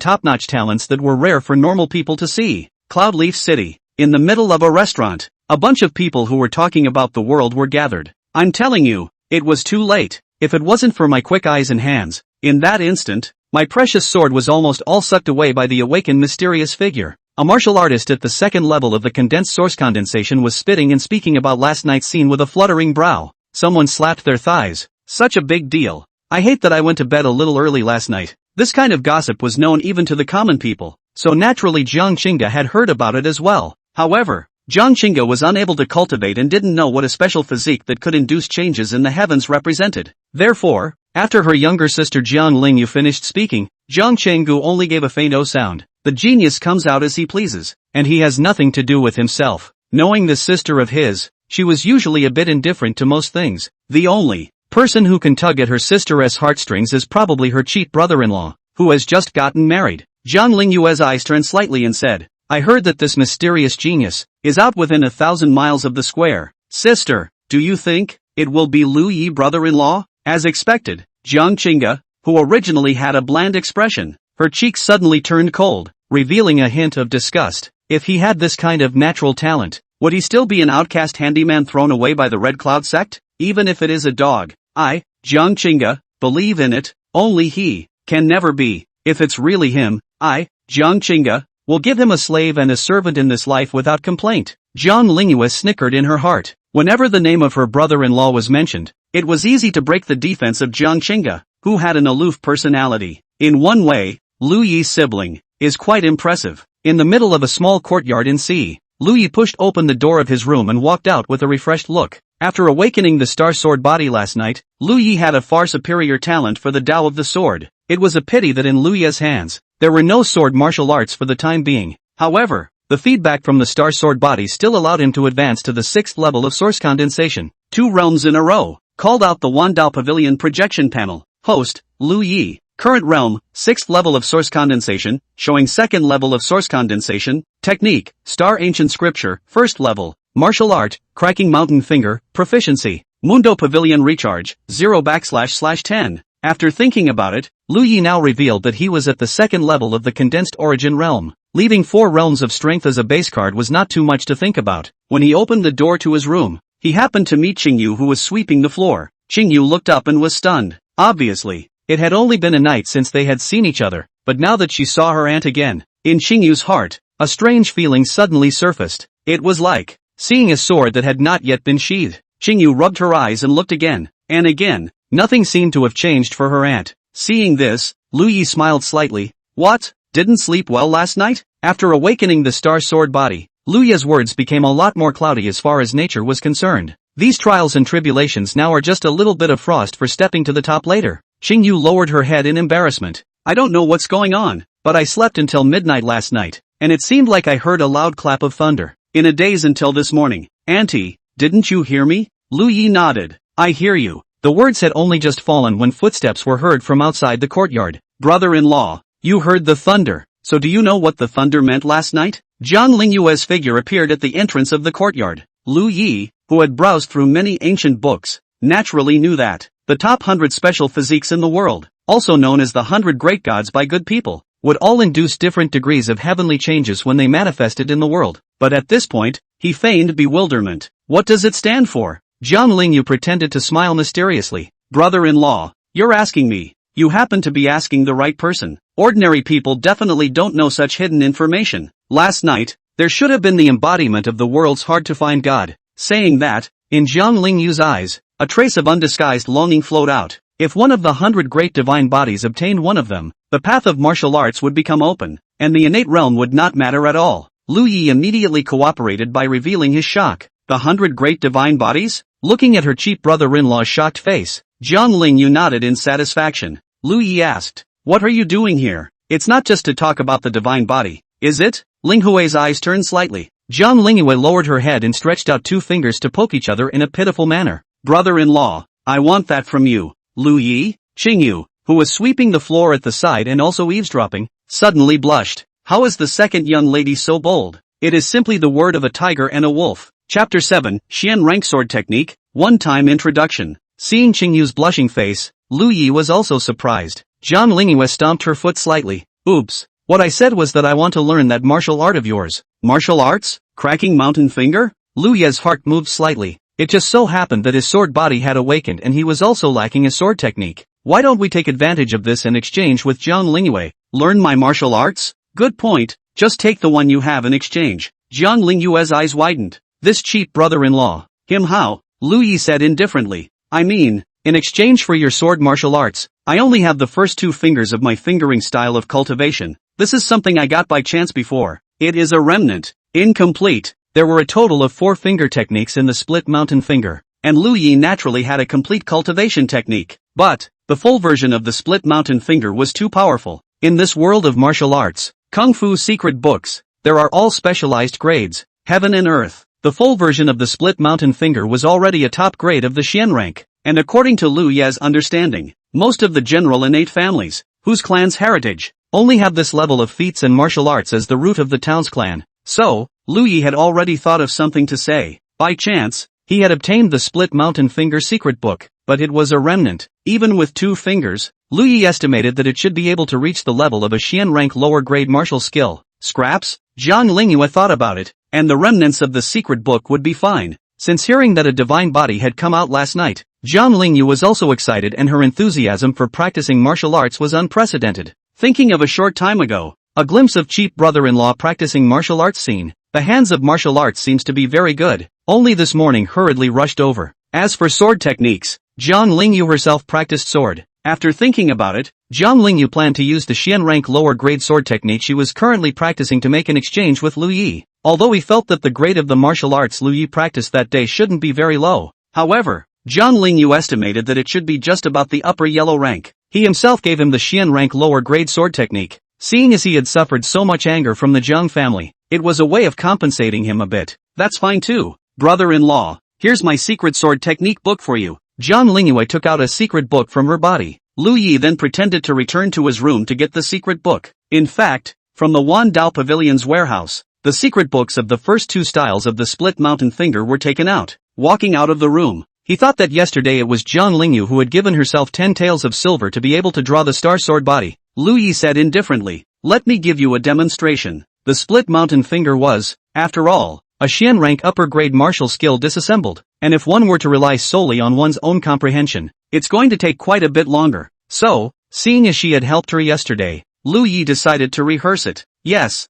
top-notch talents that were rare for normal people to see. Cloudleaf City. In the middle of a restaurant, a bunch of people who were talking about the world were gathered. I'm telling you, it was too late. If it wasn't for my quick eyes and hands, in that instant, my precious sword was almost all sucked away by the awakened mysterious figure. A martial artist at the second level of the condensed source condensation was spitting and speaking about last night's scene with a fluttering brow. Someone slapped their thighs. Such a big deal. I hate that I went to bed a little early last night. This kind of gossip was known even to the common people, so naturally Jiang Qingge had heard about it as well. However, Jiang Qingge was unable to cultivate and didn't know what a special physique that could induce changes in the heavens represented. Therefore, after her younger sister Jiang Lingyue finished speaking, Jiang Qingge only gave a faint "oh" sound. The genius comes out as he pleases, and he has nothing to do with himself. Knowing this sister of his, she was usually a bit indifferent to most things. The only person who can tug at her sister's heartstrings is probably her cheap brother-in-law, who has just gotten married. Jiang Lingyue's eyes turned slightly and said, I heard that this mysterious genius is out within 1,000 miles of the square. Sister, do you think it will be Lu Yi brother-in-law? As expected, Jiang Qingge, who originally had a bland expression, her cheeks suddenly turned cold, revealing a hint of disgust. If he had this kind of natural talent, would he still be an outcast handyman thrown away by the Red Cloud sect? Even if it is a dog, I, Jiang Qingge, believe in it. Only he can never be. If it's really him, I, Jiang Qingge, will give him a slave and a servant in this life without complaint. Jiang Lingyue snickered in her heart. Whenever the name of her brother-in-law was mentioned, it was easy to break the defense of Jiang Qingge, who had an aloof personality. In one way, Lu Yi's sibling is quite impressive. In the middle of a small courtyard in C, Lu Yi pushed open the door of his room and walked out with a refreshed look. After awakening the star sword body last night, Lu Yi had a far superior talent for the Tao of the sword. It was a pity that in Lu Yi's hands, there were no sword martial arts for the time being. However, the feedback from the star sword body still allowed him to advance to the 6th level of source condensation. 2 realms in a row. Called out the Wandao Pavilion projection panel. Host, Lu Yi. Current realm, 6th level of source condensation, showing 2nd level of source condensation. Technique, Star Ancient Scripture, 1st level. Martial art, Cracking Mountain Finger, Proficiency. Mundo Pavilion Recharge, 0//10. After thinking about it, Lu Yi now revealed that he was at the 2nd level of the condensed origin realm. Leaving 4 realms of strength as a base card was not too much to think about. When he opened the door to his room, he happened to meet Qingyu, who was sweeping the floor. Qingyu looked up and was stunned. Obviously, it had only been a night since they had seen each other, but now that she saw her aunt again, in Qingyu's heart, a strange feeling suddenly surfaced. It was like seeing a sword that had not yet been sheathed. Qingyu rubbed her eyes and looked again, and again. Nothing seemed to have changed for her aunt. Seeing this, Lu Yi smiled slightly. What? Didn't sleep well last night? After awakening the star sword body, Lu Yi's words became a lot more cloudy as far as nature was concerned. These trials and tribulations now are just a little bit of frost for stepping to the top later. Qingyu lowered her head in embarrassment. I don't know what's going on, but I slept until midnight last night, and it seemed like I heard a loud clap of thunder. In a daze until this morning. Auntie, didn't you hear me? Lu Yi nodded. I hear you. The words had only just fallen when footsteps were heard from outside the courtyard. Brother-in-law, you heard the thunder, so do you know what the thunder meant last night? Jiang Lingyue's figure appeared at the entrance of the courtyard. Lu Yi, who had browsed through many ancient books, naturally knew that the top 100 special physiques in the world, also known as the 100 great gods by good people, would all induce different degrees of heavenly changes when they manifested in the world. But at this point, he feigned bewilderment. What does it stand for? Jiang Lingyue pretended to smile mysteriously. Brother-in-law, you're asking me. You happen to be asking the right person. Ordinary people definitely don't know such hidden information. Last night, there should have been the embodiment of the world's hard-to-find God. Saying that, in Jiang Lingyue's eyes, a trace of undisguised longing flowed out. If one of the 100 great divine bodies obtained one of them, the path of martial arts would become open, and the innate realm would not matter at all. Lu Yi immediately cooperated by revealing his shock. The 100 great divine bodies? Looking at her cheap brother-in-law's shocked face, Jiang Lingyue nodded in satisfaction. Lu Yi asked, what are you doing here? It's not just to talk about the divine body, is it? Linghue's eyes turned slightly. Jiang Lingyue lowered her head and stretched out 2 fingers to poke each other in a pitiful manner. Brother-in-law, I want that from you. Lu Yi? Qingyu, who was sweeping the floor at the side and also eavesdropping, suddenly blushed. How is the second young lady so bold? It is simply the word of a tiger and a wolf. Chapter 7, Xian Rank Sword Technique, One-time introduction. Seeing Qingyu's blushing face, Lu Yi was also surprised. Jiang Lingyue stomped her foot slightly. Oops. What I said was that I want to learn that martial art of yours. Martial arts? Cracking mountain finger? Lu Ye's heart moved slightly. It just so happened that his sword body had awakened and he was also lacking a sword technique. Why don't we take advantage of this and exchange with Jiang Lingyue? Learn my martial arts? Good point. Just take the one you have in exchange. Jiang Lingyue's eyes widened. This cheap brother-in-law. Him how? Lu Yi said indifferently. I mean, in exchange for your sword martial arts, I only have the first 2 fingers of my fingering style of cultivation. This is something I got by chance before. It is a remnant. Incomplete. There were a total of 4 finger techniques in the split mountain finger, and Lu Yi naturally had a complete cultivation technique. But, the full version of the split mountain finger was too powerful. In this world of martial arts, Kung Fu secret books, there are all specialized grades, heaven and earth. The full version of the split mountain finger was already a top grade of the Xian rank, and according to Lu Ye's understanding, most of the general innate families, whose clan's heritage, only have this level of feats and martial arts as the root of the town's clan. So, Lu Yi had already thought of something to say. By chance, he had obtained the split mountain finger secret book, but it was a remnant. Even with 2 fingers, Lu Yi estimated that it should be able to reach the level of a Xian rank lower grade martial skill. Scraps? Jiang Lingyue thought about it, and the remnants of the secret book would be fine. Since hearing that a divine body had come out last night, Jiang Lingyue was also excited and her enthusiasm for practicing martial arts was unprecedented. Thinking of a short time ago, a glimpse of cheap brother-in-law practicing martial arts scene. The hands of martial arts seems to be very good. Only this morning hurriedly rushed over. As for sword techniques, Jiang Lingyue herself practiced sword. After thinking about it, Jiang Lingyue planned to use the Xian rank lower grade sword technique she was currently practicing to make an exchange with Lu Yi. Although he felt that the grade of the martial arts Lu Yi practiced that day shouldn't be very low. However, Jiang Lingyue estimated that it should be just about the upper yellow rank. He himself gave him the Xian rank lower grade sword technique. Seeing as he had suffered so much anger from the Jiang family, it was a way of compensating him a bit. That's fine too, brother-in-law. Here's my secret sword technique book for you. Jiang Lingyue took out a secret book from her body. Lu Yi then pretended to return to his room to get the secret book. In fact, from the Wan Dao Pavilion's warehouse, the secret books of the first 2 styles of the split mountain finger were taken out. Walking out of the room, he thought that yesterday it was Jiang Lingyue who had given herself 10 taels of silver to be able to draw the star sword body. Lu Yi said indifferently, "Let me give you a demonstration." The split mountain finger was, after all, a Xian rank upper grade martial skill disassembled, and if one were to rely solely on one's own comprehension, it's going to take quite a bit longer. So, seeing as she had helped her yesterday, Lu Yi decided to rehearse it. Yes,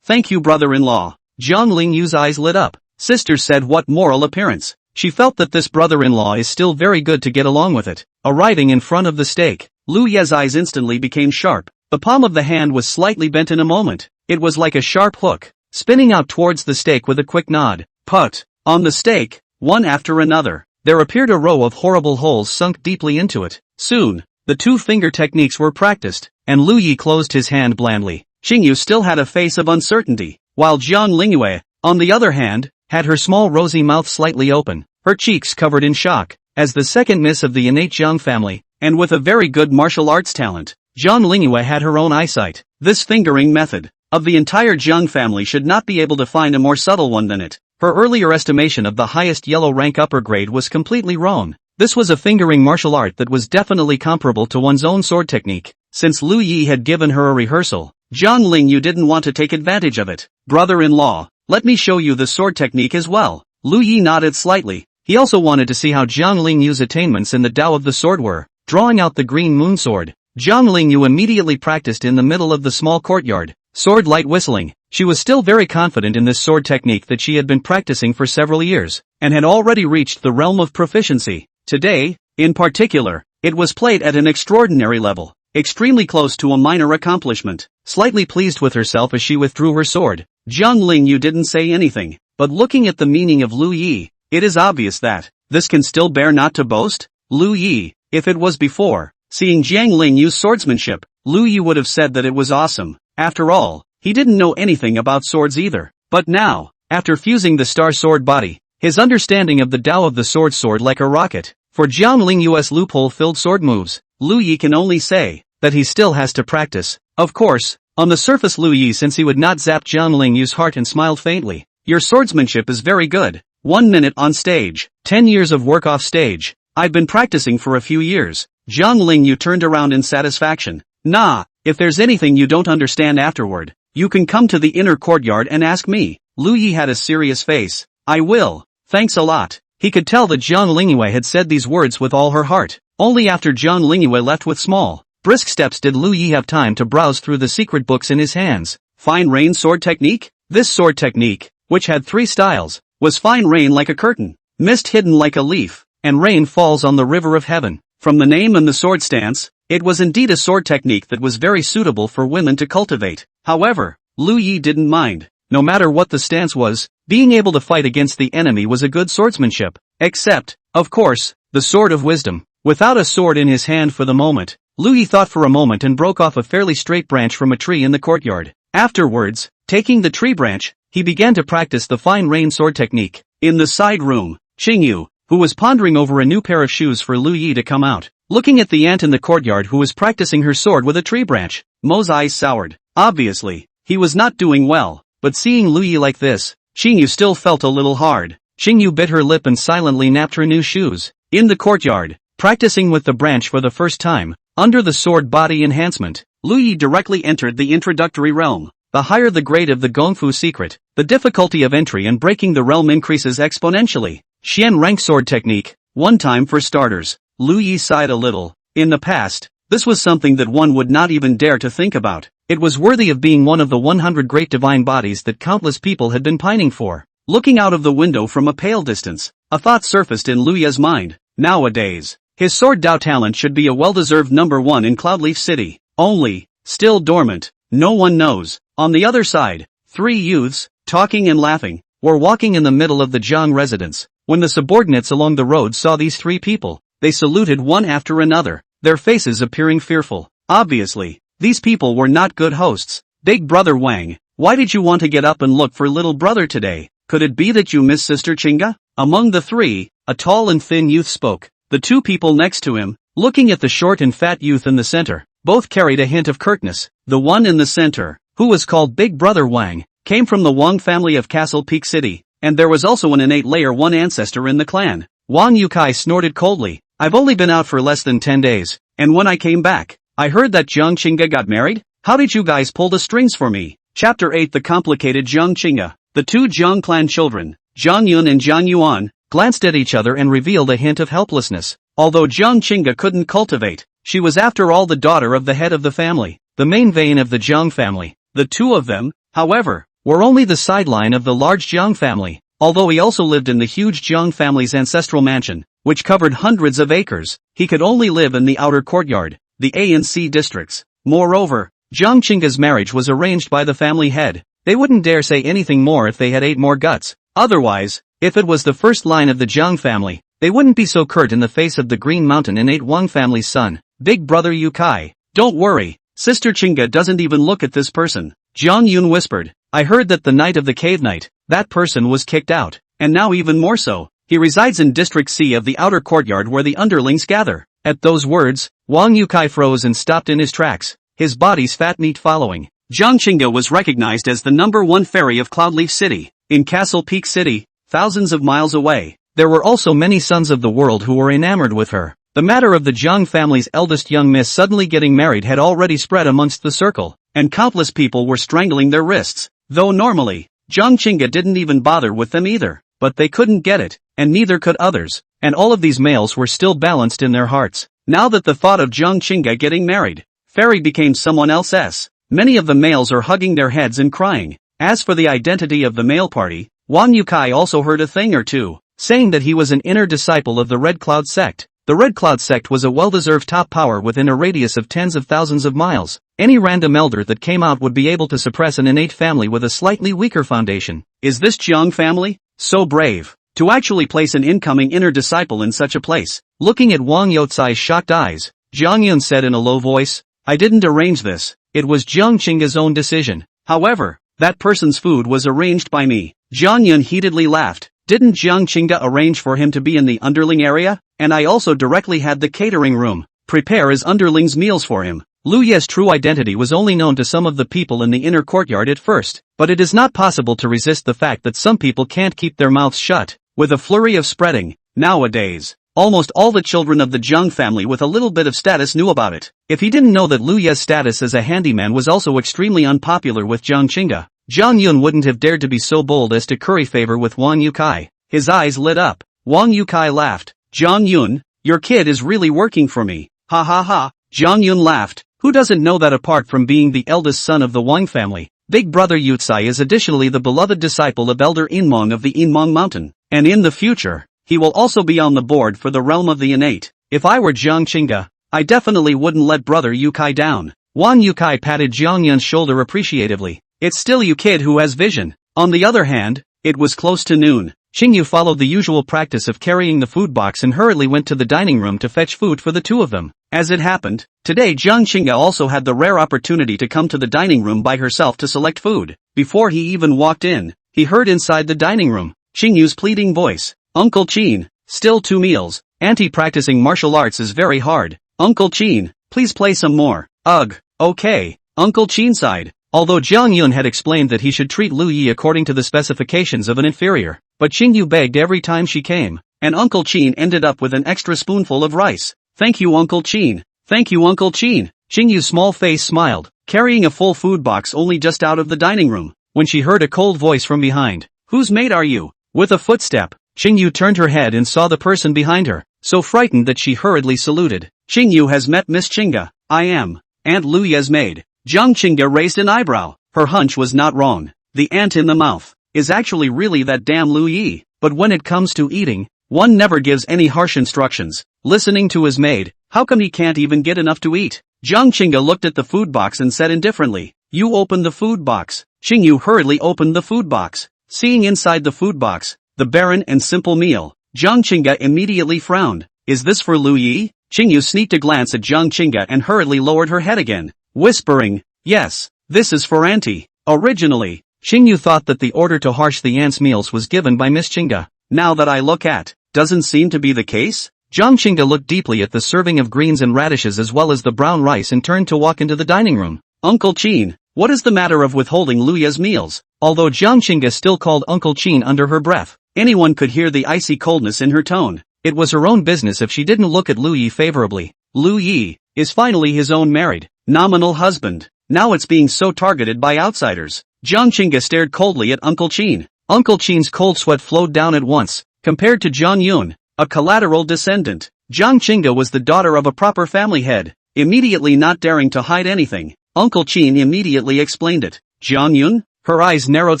thank you brother-in-law. Jiang Lingyue's eyes lit up. Sisters said what moral appearance. She felt that this brother-in-law is still very good to get along with it. Arriving in front of the stake, Lu Ye's eyes instantly became sharp. The palm of the hand was slightly bent in a moment. It was like a sharp hook, spinning out towards the stake with a quick nod. Put. On the stake, one after another, there appeared a row of horrible holes sunk deeply into it. Soon, the 2 finger techniques were practiced, and Lu Yi closed his hand blandly. Qingyu still had a face of uncertainty, while Jiang Lingyue, on the other hand, had her small rosy mouth slightly open, her cheeks covered in shock. As the second miss of the innate Jiang family, and with a very good martial arts talent, Jiang Lingyue had her own eyesight. This fingering method of the entire Jiang family should not be able to find a more subtle one than it. Her earlier estimation of the highest yellow rank upper grade was completely wrong. This was a fingering martial art that was definitely comparable to one's own sword technique. Since Lu Yi had given her a rehearsal, Jiang Lingyue didn't want to take advantage of it. Brother-in-law, let me show you the sword technique as well. Lu Yi nodded slightly. He also wanted to see how Jiang Lingyue's attainments in the Tao of the sword were. Drawing out the green moon sword, Jiang Lingyue immediately practiced in the middle of the small courtyard. Sword light whistling. She was still very confident in this sword technique that she had been practicing for several years, and had already reached the realm of proficiency. Today, in particular, it was played at an extraordinary level, extremely close to a minor accomplishment. Slightly pleased with herself as she withdrew her sword, Jiang Lingyue didn't say anything, but looking at the meaning of Lu Yi, it is obvious that this can still bear not to boast. Lu Yi, if it was before, seeing Jiang Lingyue's swordsmanship, Lu Yi would have said that it was awesome. After all, he didn't know anything about swords either. But now, after fusing the star sword body, his understanding of the Tao of the sword soared like a rocket. For Jiang Lingyue's loophole-filled sword moves, Lu Yi can only say that he still has to practice. Of course, on the surface Lu Yi, since he would not zap Jiang Lingyue's heart, and smiled faintly. Your swordsmanship is very good. 1 minute on stage, 10 years of work off stage. I've been practicing for a few years. Zhang Lingyue turned around in satisfaction. Nah, if there's anything you don't understand afterward, you can come to the inner courtyard and ask me. Lu Yi had a serious face. I will. Thanks a lot. He could tell that Zhang Lingyue had said these words with all her heart. Only after Zhang Lingyue left with small, brisk steps did Lu Yi have time to browse through the secret books in his hands. Fine rain sword technique? This sword technique, which had 3 styles, was fine rain like a curtain, mist hidden like a leaf, and rain falls on the river of heaven. From the name and the sword stance, it was indeed a sword technique that was very suitable for women to cultivate. However, Lu Yi didn't mind. No matter what the stance was, being able to fight against the enemy was a good swordsmanship. Except, of course, the sword of wisdom. Without a sword in his hand for the moment, Lu Yi thought for a moment and broke off a fairly straight branch from a tree in the courtyard. Afterwards, taking the tree branch, he began to practice the fine rain sword technique. In the side room, Qingyu, who was pondering over a new pair of shoes for Lu Yi to come out, looking at the ant in the courtyard who was practicing her sword with a tree branch. Mo's eyes soured. Obviously, he was not doing well, but seeing Lu Yi like this, Qingyu still felt a little hard. Qingyu bit her lip and silently napped her new shoes. In the courtyard, practicing with the branch for the first time, under the sword body enhancement, Lu Yi directly entered the introductory realm. The higher the grade of the Gongfu secret, the difficulty of entry and breaking the realm increases exponentially. Xian rank sword technique, 1 time for starters. Lu Yi sighed a little. In the past, this was something that one would not even dare to think about. It was worthy of being one of the 100 great divine bodies that countless people had been pining for. Looking out of the window from a pale distance, a thought surfaced in Lu Yi's mind. Nowadays, his sword Dao talent should be a well-deserved number 1 in Cloudleaf City. Only, still dormant, no one knows. On the other side, 3 youths, talking and laughing, were walking in the middle of the Jiang residence. When the subordinates along the road saw these 3 people, they saluted one after another, their faces appearing fearful. Obviously, these people were not good hosts. Big brother Wang, why did you want to get up and look for little brother today? Could it be that you miss Sister Qingge? Among the 3, a tall and thin youth spoke. The 2 people next to him, looking at the short and fat youth in the center, both carried a hint of curtness. The one in the center, who was called Big Brother Wang, came from the Wang family of Castle Peak City, and there was also an innate layer 1 ancestor in the clan. Wang Yukai snorted coldly. I've only been out for less than 10 days, and when I came back, I heard that Jiang Qingge got married? How did you guys pull the strings for me? Chapter 8 The Complicated Jiang Qingge. The 2 Jiang clan children, Jiang Yun and Jiang Yuan, glanced at each other and revealed a hint of helplessness. Although Jiang Qingge couldn't cultivate, she was after all the daughter of the head of the family, the main vein of the Jiang family. The 2 of them, however, were only the sideline of the large Jiang family, although he also lived in the huge Jiang family's ancestral mansion, which covered hundreds of acres. He could only live in the outer courtyard, the A and C districts. Moreover, Jiang Qingge's marriage was arranged by the family head. They wouldn't dare say anything more if they had 8 more guts. Otherwise, if it was the first line of the Jiang family, they wouldn't be so curt in the face of the Green Mountain innate Wang family's son, Big Brother Yukai. Don't worry, Sister Qingge doesn't even look at this person. Jiang Yun whispered. I heard that the night of the cave night, that person was kicked out, and now even more so, he resides in District C of the outer courtyard where the underlings gather. At those words, Wang Yukai froze and stopped in his tracks, his body's fat meat following. Jiang Qingge was recognized as the number 1 fairy of Cloudleaf City. In Castle Peak City, thousands of miles away, there were also many sons of the world who were enamored with her. The matter of the Jiang family's eldest young miss suddenly getting married had already spread amongst the circle, and countless people were strangling their wrists. Though normally, Jiang Qingge didn't even bother with them either, but they couldn't get it, and neither could others, and all of these males were still balanced in their hearts. Now that the thought of Jiang Qingge getting married, fairy became someone else's. Many of the males are hugging their heads and crying. As for the identity of the male party, Wang Yukai also heard a thing or two, saying that he was an inner disciple of the Red Cloud sect. The Red Cloud sect was a well-deserved top power within a radius of tens of thousands of miles. Any random elder that came out would be able to suppress an innate family with a slightly weaker foundation. Is this Jiang family so brave to actually place an incoming inner disciple in such a place? Looking at Wang Youcai's shocked eyes, Jiang Yun said in a low voice, I didn't arrange this. It was Jiang Qingge's own decision. However, that person's food was arranged by me. Jiang Yun heatedly laughed. Didn't Jiang Qingge arrange for him to be in the underling area? And I also directly had the catering room prepare his underlings' meals for him. Lu Ye's true identity was only known to some of the people in the inner courtyard at first, but it is not possible to resist the fact that some people can't keep their mouths shut. with a flurry of spreading. Nowadays, almost all the children of the Jiang family with a little bit of status knew about it. If he didn't know that Lu Ye's status as a handyman was also extremely unpopular with Jiang Qingge, Jiang Yun wouldn't have dared to be so bold as to curry favor with Wang Yukai. His eyes lit up. Wang Yukai laughed. Jiang Yun, your kid is really working for me. Ha ha ha. Jiang Yun laughed. Who doesn't know that apart from being the eldest son of the Wang family, Big Brother Yucai is additionally the beloved disciple of Elder Inmong of the Inmong Mountain, and in the future, he will also be on the board for the realm of the innate. If I were Jiang Qingge, I definitely wouldn't let Brother Yukai down. Wang Yukai patted Jiang Yun's shoulder appreciatively. It's still you kid who has vision. On the other hand, it was close to noon. Qingyu followed the usual practice of carrying the food box and hurriedly went to the dining room to fetch food for the two of them. As it happened, today Jiang Qingge also had the rare opportunity to come to the dining room by herself to select food. Before he even walked in, he heard inside the dining room Qingyu's pleading voice. Uncle Qin, still 2 meals. Auntie, practicing martial arts is very hard. Uncle Qin, please play some more. Ugh, okay. Uncle Qin sighed. Although Jiang Yun had explained that he should treat Lu Yi according to the specifications of an inferior, but Qingyu begged every time she came, and Uncle Qin ended up with an extra spoonful of rice. Thank you Uncle Qin. Thank you Uncle Qin. Qingyu's small face smiled, carrying a full food box only just out of the dining room, when she heard a cold voice from behind. Whose maid are you? With a footstep, Qingyu turned her head and saw the person behind her, so frightened that she hurriedly saluted. Qingyu has met Miss Qingge. I am Aunt Lu Ye's maid. Jiang Qingge raised an eyebrow. Her hunch was not wrong. The ant in the mouth is actually really that damn Lu Yi. But when it comes to eating, one never gives any harsh instructions. Listening to his maid, how come he can't even get enough to eat? Jiang Qingge looked at the food box and said indifferently, you open the food box. Qingyu hurriedly opened the food box. Seeing inside the food box, the barren and simple meal, Jiang Qingge immediately frowned. Is this for Lu Yi? Qingyu sneaked a glance at Jiang Qingge and hurriedly lowered her head again, whispering, yes, this is for Auntie. Originally, Qingyu thought that the order to harsh the aunt's meals was given by Miss Qingge. Now that I look at, doesn't seem to be the case. Jiang Qingge looked deeply at the serving of greens and radishes as well as the brown rice and turned to walk into the dining room. Uncle Qin, what is the matter of withholding Lu Ye's meals? Although Jiang Qingge still called Uncle Qin under her breath, anyone could hear the icy coldness in her tone. It was her own business if she didn't look at Lu Yi favorably. Lu Yi is finally his own married, nominal husband. Now it's being so targeted by outsiders. Jiang Qingge stared coldly at Uncle Qin. Uncle Qin's cold sweat flowed down at once. Compared to Jiang Yun, a collateral descendant, Jiang Qingge was the daughter of a proper family head. Immediately not daring to hide anything, Uncle Qin immediately explained it. Jiang Yun? Her eyes narrowed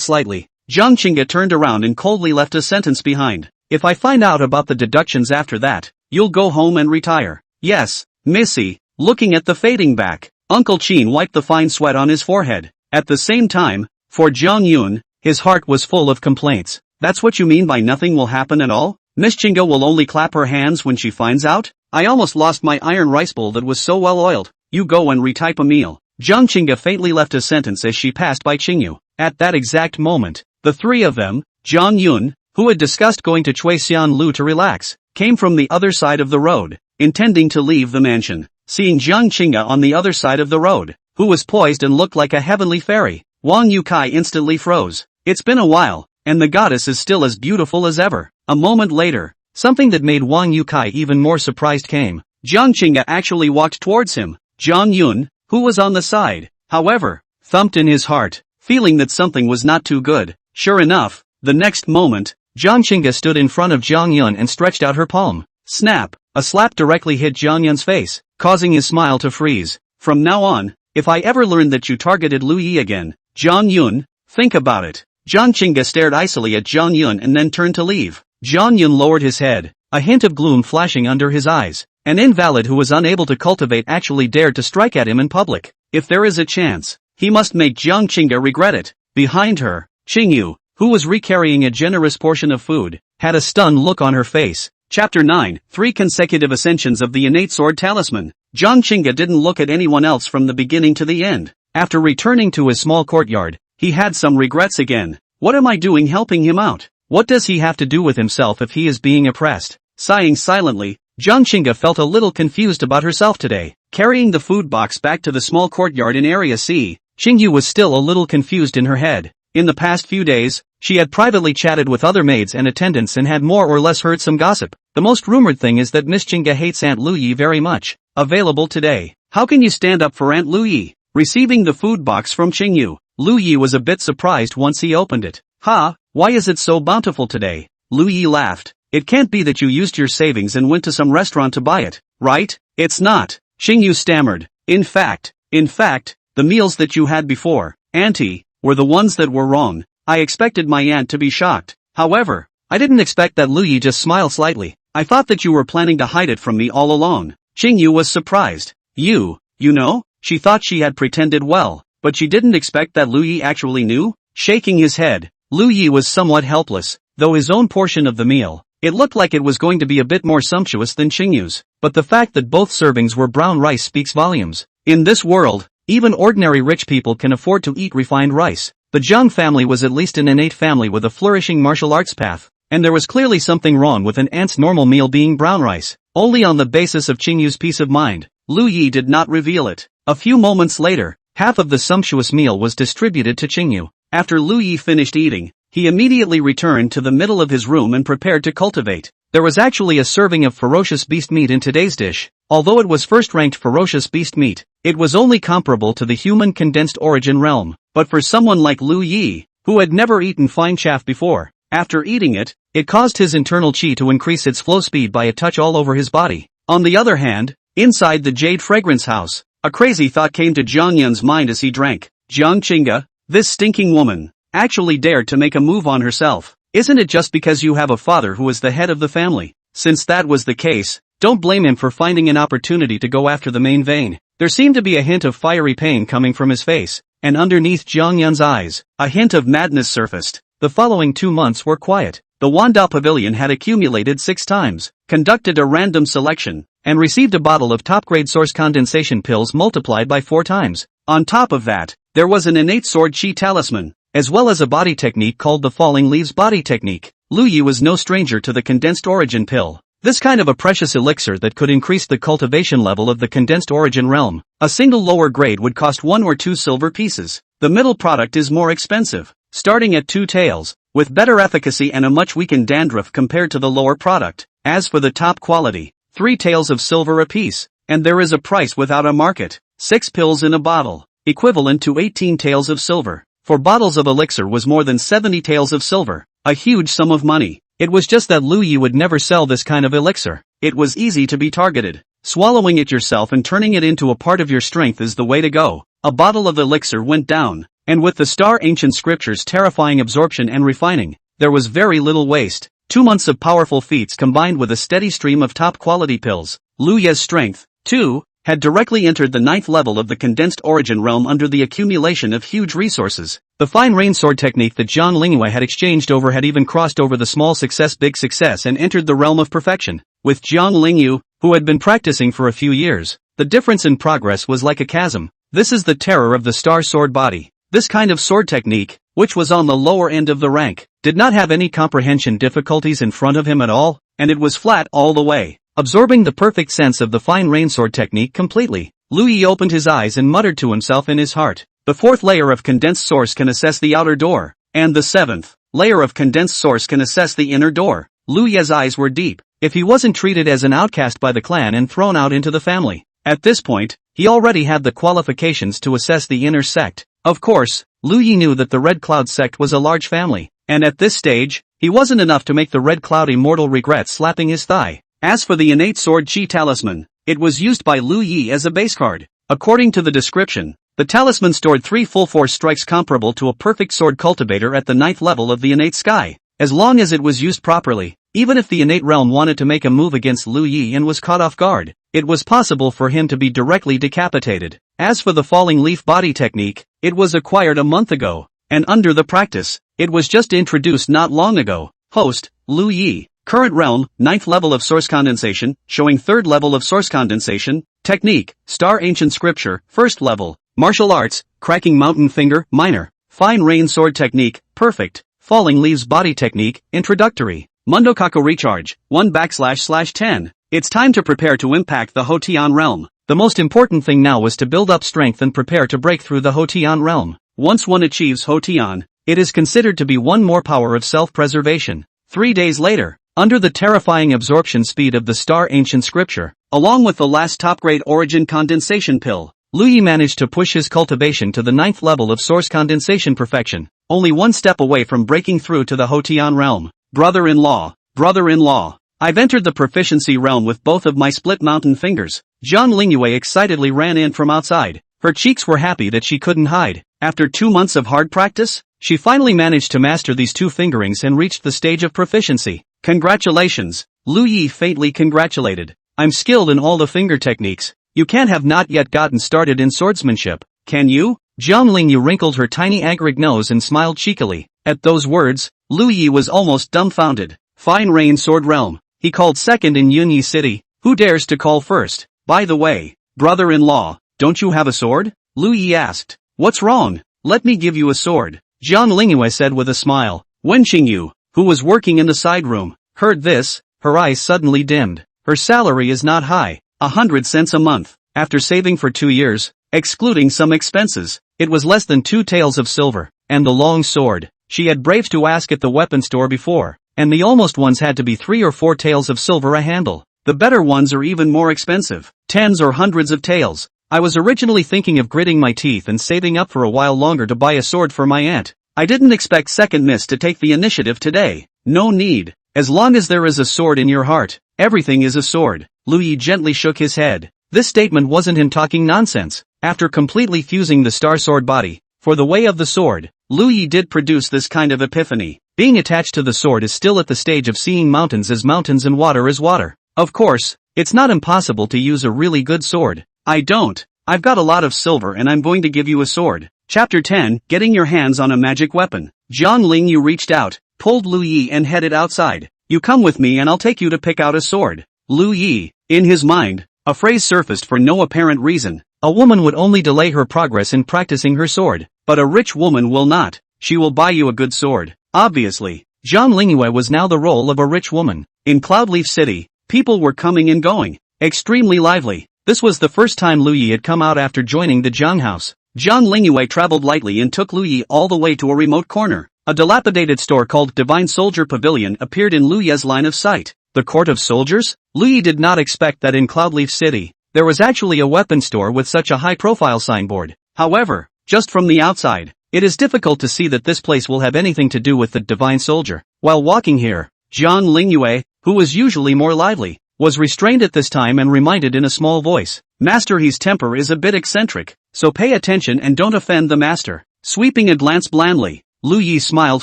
slightly. Jiang Qingge turned around and coldly left a sentence behind. If I find out about the deductions after that, you'll go home and retire. Yes, Missy. Looking at the fading back, Uncle Qin wiped the fine sweat on his forehead. At the same time, for Jiang Yun, his heart was full of complaints. That's what you mean by nothing will happen at all? Miss Qingge will only clap her hands when she finds out? I almost lost my iron rice bowl that was so well oiled. You go and retype a meal. Jiang Qingge faintly left a sentence as she passed by Qingyu. At that exact moment, the three of them, Jiang Yun, who had discussed going to Chui Xian Lu to relax, came from the other side of the road, intending to leave the mansion. Seeing Jiang Qingge on the other side of the road, who was poised and looked like a heavenly fairy, Wang Yukai instantly froze. It's been a while, and the goddess is still as beautiful as ever. A moment later, something that made Wang Yukai even more surprised came. Jiang Qingge actually walked towards him. Jiang Yun, who was on the side, however, thumped in his heart, feeling that something was not too good. Sure enough, the next moment, Jiang Qingge stood in front of Jiang Yun and stretched out her palm. Snap! A slap directly hit Jiang Yun's face, causing his smile to freeze. From now on, if I ever learn that you targeted Lu Yi again, Jiang Yun, think about it. Jiang Qingge stared icily at Jiang Yun and then turned to leave. Jiang Yun lowered his head, a hint of gloom flashing under his eyes. An invalid who was unable to cultivate actually dared to strike at him in public. If there is a chance, he must make Jiang Qingge regret it. Behind her, Qingyu, who was recarrying a generous portion of food, had a stunned look on her face. Chapter 9, 3 Consecutive Ascensions of the Innate Sword Talisman. Jiang Qingge didn't look at anyone else from the beginning to the end. After returning to his small courtyard, he had some regrets again. What am I doing helping him out? What does he have to do with himself if he is being oppressed? Sighing silently, Jiang Qingge felt a little confused about herself today. Carrying the food box back to the small courtyard in Area C, Qingyu was still a little confused in her head. In the past few days, she had privately chatted with other maids and attendants and had more or less heard some gossip. The most rumored thing is that Miss Qingge hates Aunt Luyi very much. Available today. How can you stand up for Aunt Luyi? Receiving the food box from Qingyu, Luyi was a bit surprised once he opened it. Ha, why is it so bountiful today? Luyi laughed. It can't be that you used your savings and went to some restaurant to buy it, right? It's not. Qingyu stammered. In fact, the meals that you had before, Auntie, were the ones that were wrong. I expected my aunt to be shocked. However, I didn't expect that. Luyi just smiled slightly. I thought that you were planning to hide it from me all along. Qingyu was surprised. You know? She thought she had pretended well, but she didn't expect that Luyi actually knew? Shaking his head, Luyi was somewhat helpless, though his own portion of the meal, it looked like it was going to be a bit more sumptuous than Qingyu's, but the fact that both servings were brown rice speaks volumes. In this world, even ordinary rich people can afford to eat refined rice. The Jiang family was at least an innate family with a flourishing martial arts path, and there was clearly something wrong with an aunt's normal meal being brown rice. Only on the basis of Qingyu's peace of mind, Luyi did not reveal it. A few moments later, half of the sumptuous meal was distributed to Qingyu. After Luyi finished eating, he immediately returned to the middle of his room and prepared to cultivate. There was actually a serving of ferocious beast meat in today's dish. Although it was first-ranked ferocious beast meat, it was only comparable to the human condensed origin realm. But for someone like Lu Yi, who had never eaten fine chaff before, after eating it, it caused his internal qi to increase its flow speed by a touch all over his body. On the other hand, inside the Jade Fragrance House, a crazy thought came to Jiang Yun's mind as he drank. Jiang Qingge, this stinking woman, actually dared to make a move on herself. Isn't it just because you have a father who is the head of the family? Since that was the case, don't blame him for finding an opportunity to go after the main vein. There seemed to be a hint of fiery pain coming from his face, and underneath Jiang Yun's eyes, a hint of madness surfaced. The following 2 months were quiet. The Wandao Pavilion had accumulated 6 times, conducted a random selection, and received a bottle of top-grade source condensation pills multiplied by 4 times. On top of that, there was an innate sword chi talisman, as well as a body technique called the Falling Leaves Body Technique. Lu Yi was no stranger to the condensed origin pill. This kind of a precious elixir that could increase the cultivation level of the condensed origin realm. A single lower grade would cost 1 or 2 silver pieces. The middle product is more expensive, starting at 2 taels, with better efficacy and a much weakened dandruff compared to the lower product. As for the top quality, 3 taels of silver apiece, and there is a price without a market. 6 pills in a bottle, equivalent to 18 taels of silver. For bottles of elixir was more than 70 taels of silver, a huge sum of money. It was just that Lu Yi would never sell this kind of elixir. It was easy to be targeted. Swallowing it yourself and turning it into a part of your strength is the way to go. A bottle of elixir went down, and with the star ancient scriptures terrifying absorption and refining, there was very little waste. 2 months of powerful feats combined with a steady stream of top quality pills. Lu Yi's strength, too, had directly entered the 9th level of the condensed origin realm under the accumulation of huge resources. The fine rain sword technique that Zhang Lingyue had exchanged over had even crossed over the small success big success and entered the realm of perfection. With Jiang Lingyue, who had been practicing for a few years, the difference in progress was like a chasm. This is the terror of the star sword body. This kind of sword technique, which was on the lower end of the rank, did not have any comprehension difficulties in front of him at all, and it was flat all the way, absorbing the perfect sense of the fine rain sword technique completely. Lu Yi opened his eyes and muttered to himself in his heart. The 4th layer of condensed source can assess the outer door, and the 7th layer of condensed source can assess the inner door. Lu Yi's eyes were deep. If he wasn't treated as an outcast by the clan and thrown out into the family, at this point, he already had the qualifications to assess the inner sect. Of course, Lu Yi knew that the Red Cloud sect was a large family, and at this stage, he wasn't enough to make the Red Cloud immortal regret slapping his thigh. As for the innate sword chi talisman, it was used by Lu Yi as a base card. According to the description, the talisman stored 3 full force strikes comparable to a perfect sword cultivator at the 9th level of the innate sky. As long as it was used properly, even if the innate realm wanted to make a move against Lu Yi and was caught off guard, it was possible for him to be directly decapitated. As for the falling leaf body technique, it was acquired a month ago, and under the practice, it was just introduced not long ago. Host, Lu Yi. Current realm, 9th level of source condensation, showing 3rd level of source condensation. Technique, star ancient scripture, 1st level. Martial arts, cracking mountain finger, minor. Fine rain sword technique, perfect. Falling leaves body technique, introductory. Mundokaku recharge, 1/10. It's time to prepare to impact the Hotian realm. The most important thing now was to build up strength and prepare to break through the Hotian realm. Once one achieves Hotian, It is considered to be one more power of self-preservation. 3 days later, under the terrifying absorption speed of the star ancient scripture, along with the last top-grade origin condensation pill, Lingyue managed to push his cultivation to the 9th level of source condensation perfection, only one step away from breaking through to the Hotian realm. Brother-in-law, brother-in-law. I've entered the proficiency realm with both of my split mountain fingers. Jiang Lingyue excitedly ran in from outside. Her cheeks were happy that she couldn't hide. After 2 months of hard practice, she finally managed to master these 2 fingerings and reached the stage of proficiency. Congratulations, Lingyue faintly congratulated. I'm skilled in all the finger techniques. You can't have not yet gotten started in swordsmanship, can you? Jiang Lingyue wrinkled her tiny agaric nose and smiled cheekily. At those words, Lingyue was almost dumbfounded. Fine Rain Sword Realm. He called second in Yunyi City. Who dares to call first? By the way, brother-in-law, don't you have a sword? Lingyue asked. What's wrong? Let me give you a sword, Jiang Lingyue said with a smile. When Qingyu, who was working in the side room, heard this, her eyes suddenly dimmed. Her salary is not high. 100 cents a month. After saving for 2 years, excluding some expenses, it was less than 2 taels of silver. And the long sword, she had braved to ask at the weapon store before, and the almost ones had to be 3 or 4 taels of silver a handle. The better ones are even more expensive, tens or hundreds of taels. I was originally thinking of gritting my teeth and saving up for a while longer to buy a sword for my aunt. I didn't expect Second Miss to take the initiative today. No need. As long as there is a sword in your heart, everything is a sword. Lingyue gently shook his head. This statement wasn't him talking nonsense. After completely fusing the star sword body, for the way of the sword, Lingyue did produce this kind of epiphany. Being attached to the sword is still at the stage of seeing mountains as mountains and water as water. Of course, it's not impossible to use a really good sword. I've got a lot of silver and I'm going to give you a sword. Chapter 10, Getting Your Hands on a Magic Weapon. Jiang Lingyue reached out, pulled Lingyue and headed outside. You come with me and I'll take you to pick out a sword. Lingyue, in his mind, a phrase surfaced for no apparent reason. A woman would only delay her progress in practicing her sword, but a rich woman will not. She will buy you a good sword. Obviously, Jiang Lingyue was now the role of a rich woman. In Cloudleaf City, people were coming and going, extremely lively. This was the first time Lingyue had come out after joining the Jiang house. Jiang Lingyue traveled lightly and took Lingyue all the way to a remote corner. A dilapidated store called Divine Soldier Pavilion appeared in Liyue's line of sight. The Court of Soldiers? Lingyue did not expect that in Cloudleaf City, there was actually a weapon store with such a high-profile signboard. However, just from the outside, it is difficult to see that this place will have anything to do with the Divine Soldier. While walking here, Jiang Lingyue, who was usually more lively, was restrained at this time and reminded in a small voice, Master, his temper is a bit eccentric, so pay attention and don't offend the master. Sweeping a glance blandly, Lingyue smiled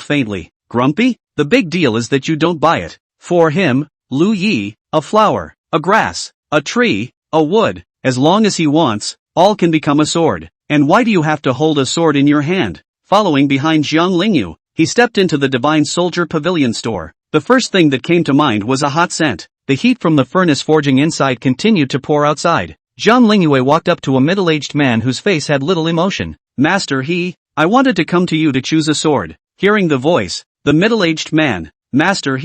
faintly. Grumpy? The big deal is that you don't buy it. For him, Lingyue, a flower, a grass, a tree, a wood, as long as he wants, all can become a sword. And why do you have to hold a sword in your hand? Following behind Jiang Lingyue, he stepped into the Divine Soldier Pavilion store. The first thing that came to mind was a hot scent. The heat from the furnace forging inside continued to pour outside. Jiang Lingyue walked up to a middle-aged man whose face had little emotion. Master, I wanted to come to you to choose a sword. Hearing the voice, the middle-aged man, Master,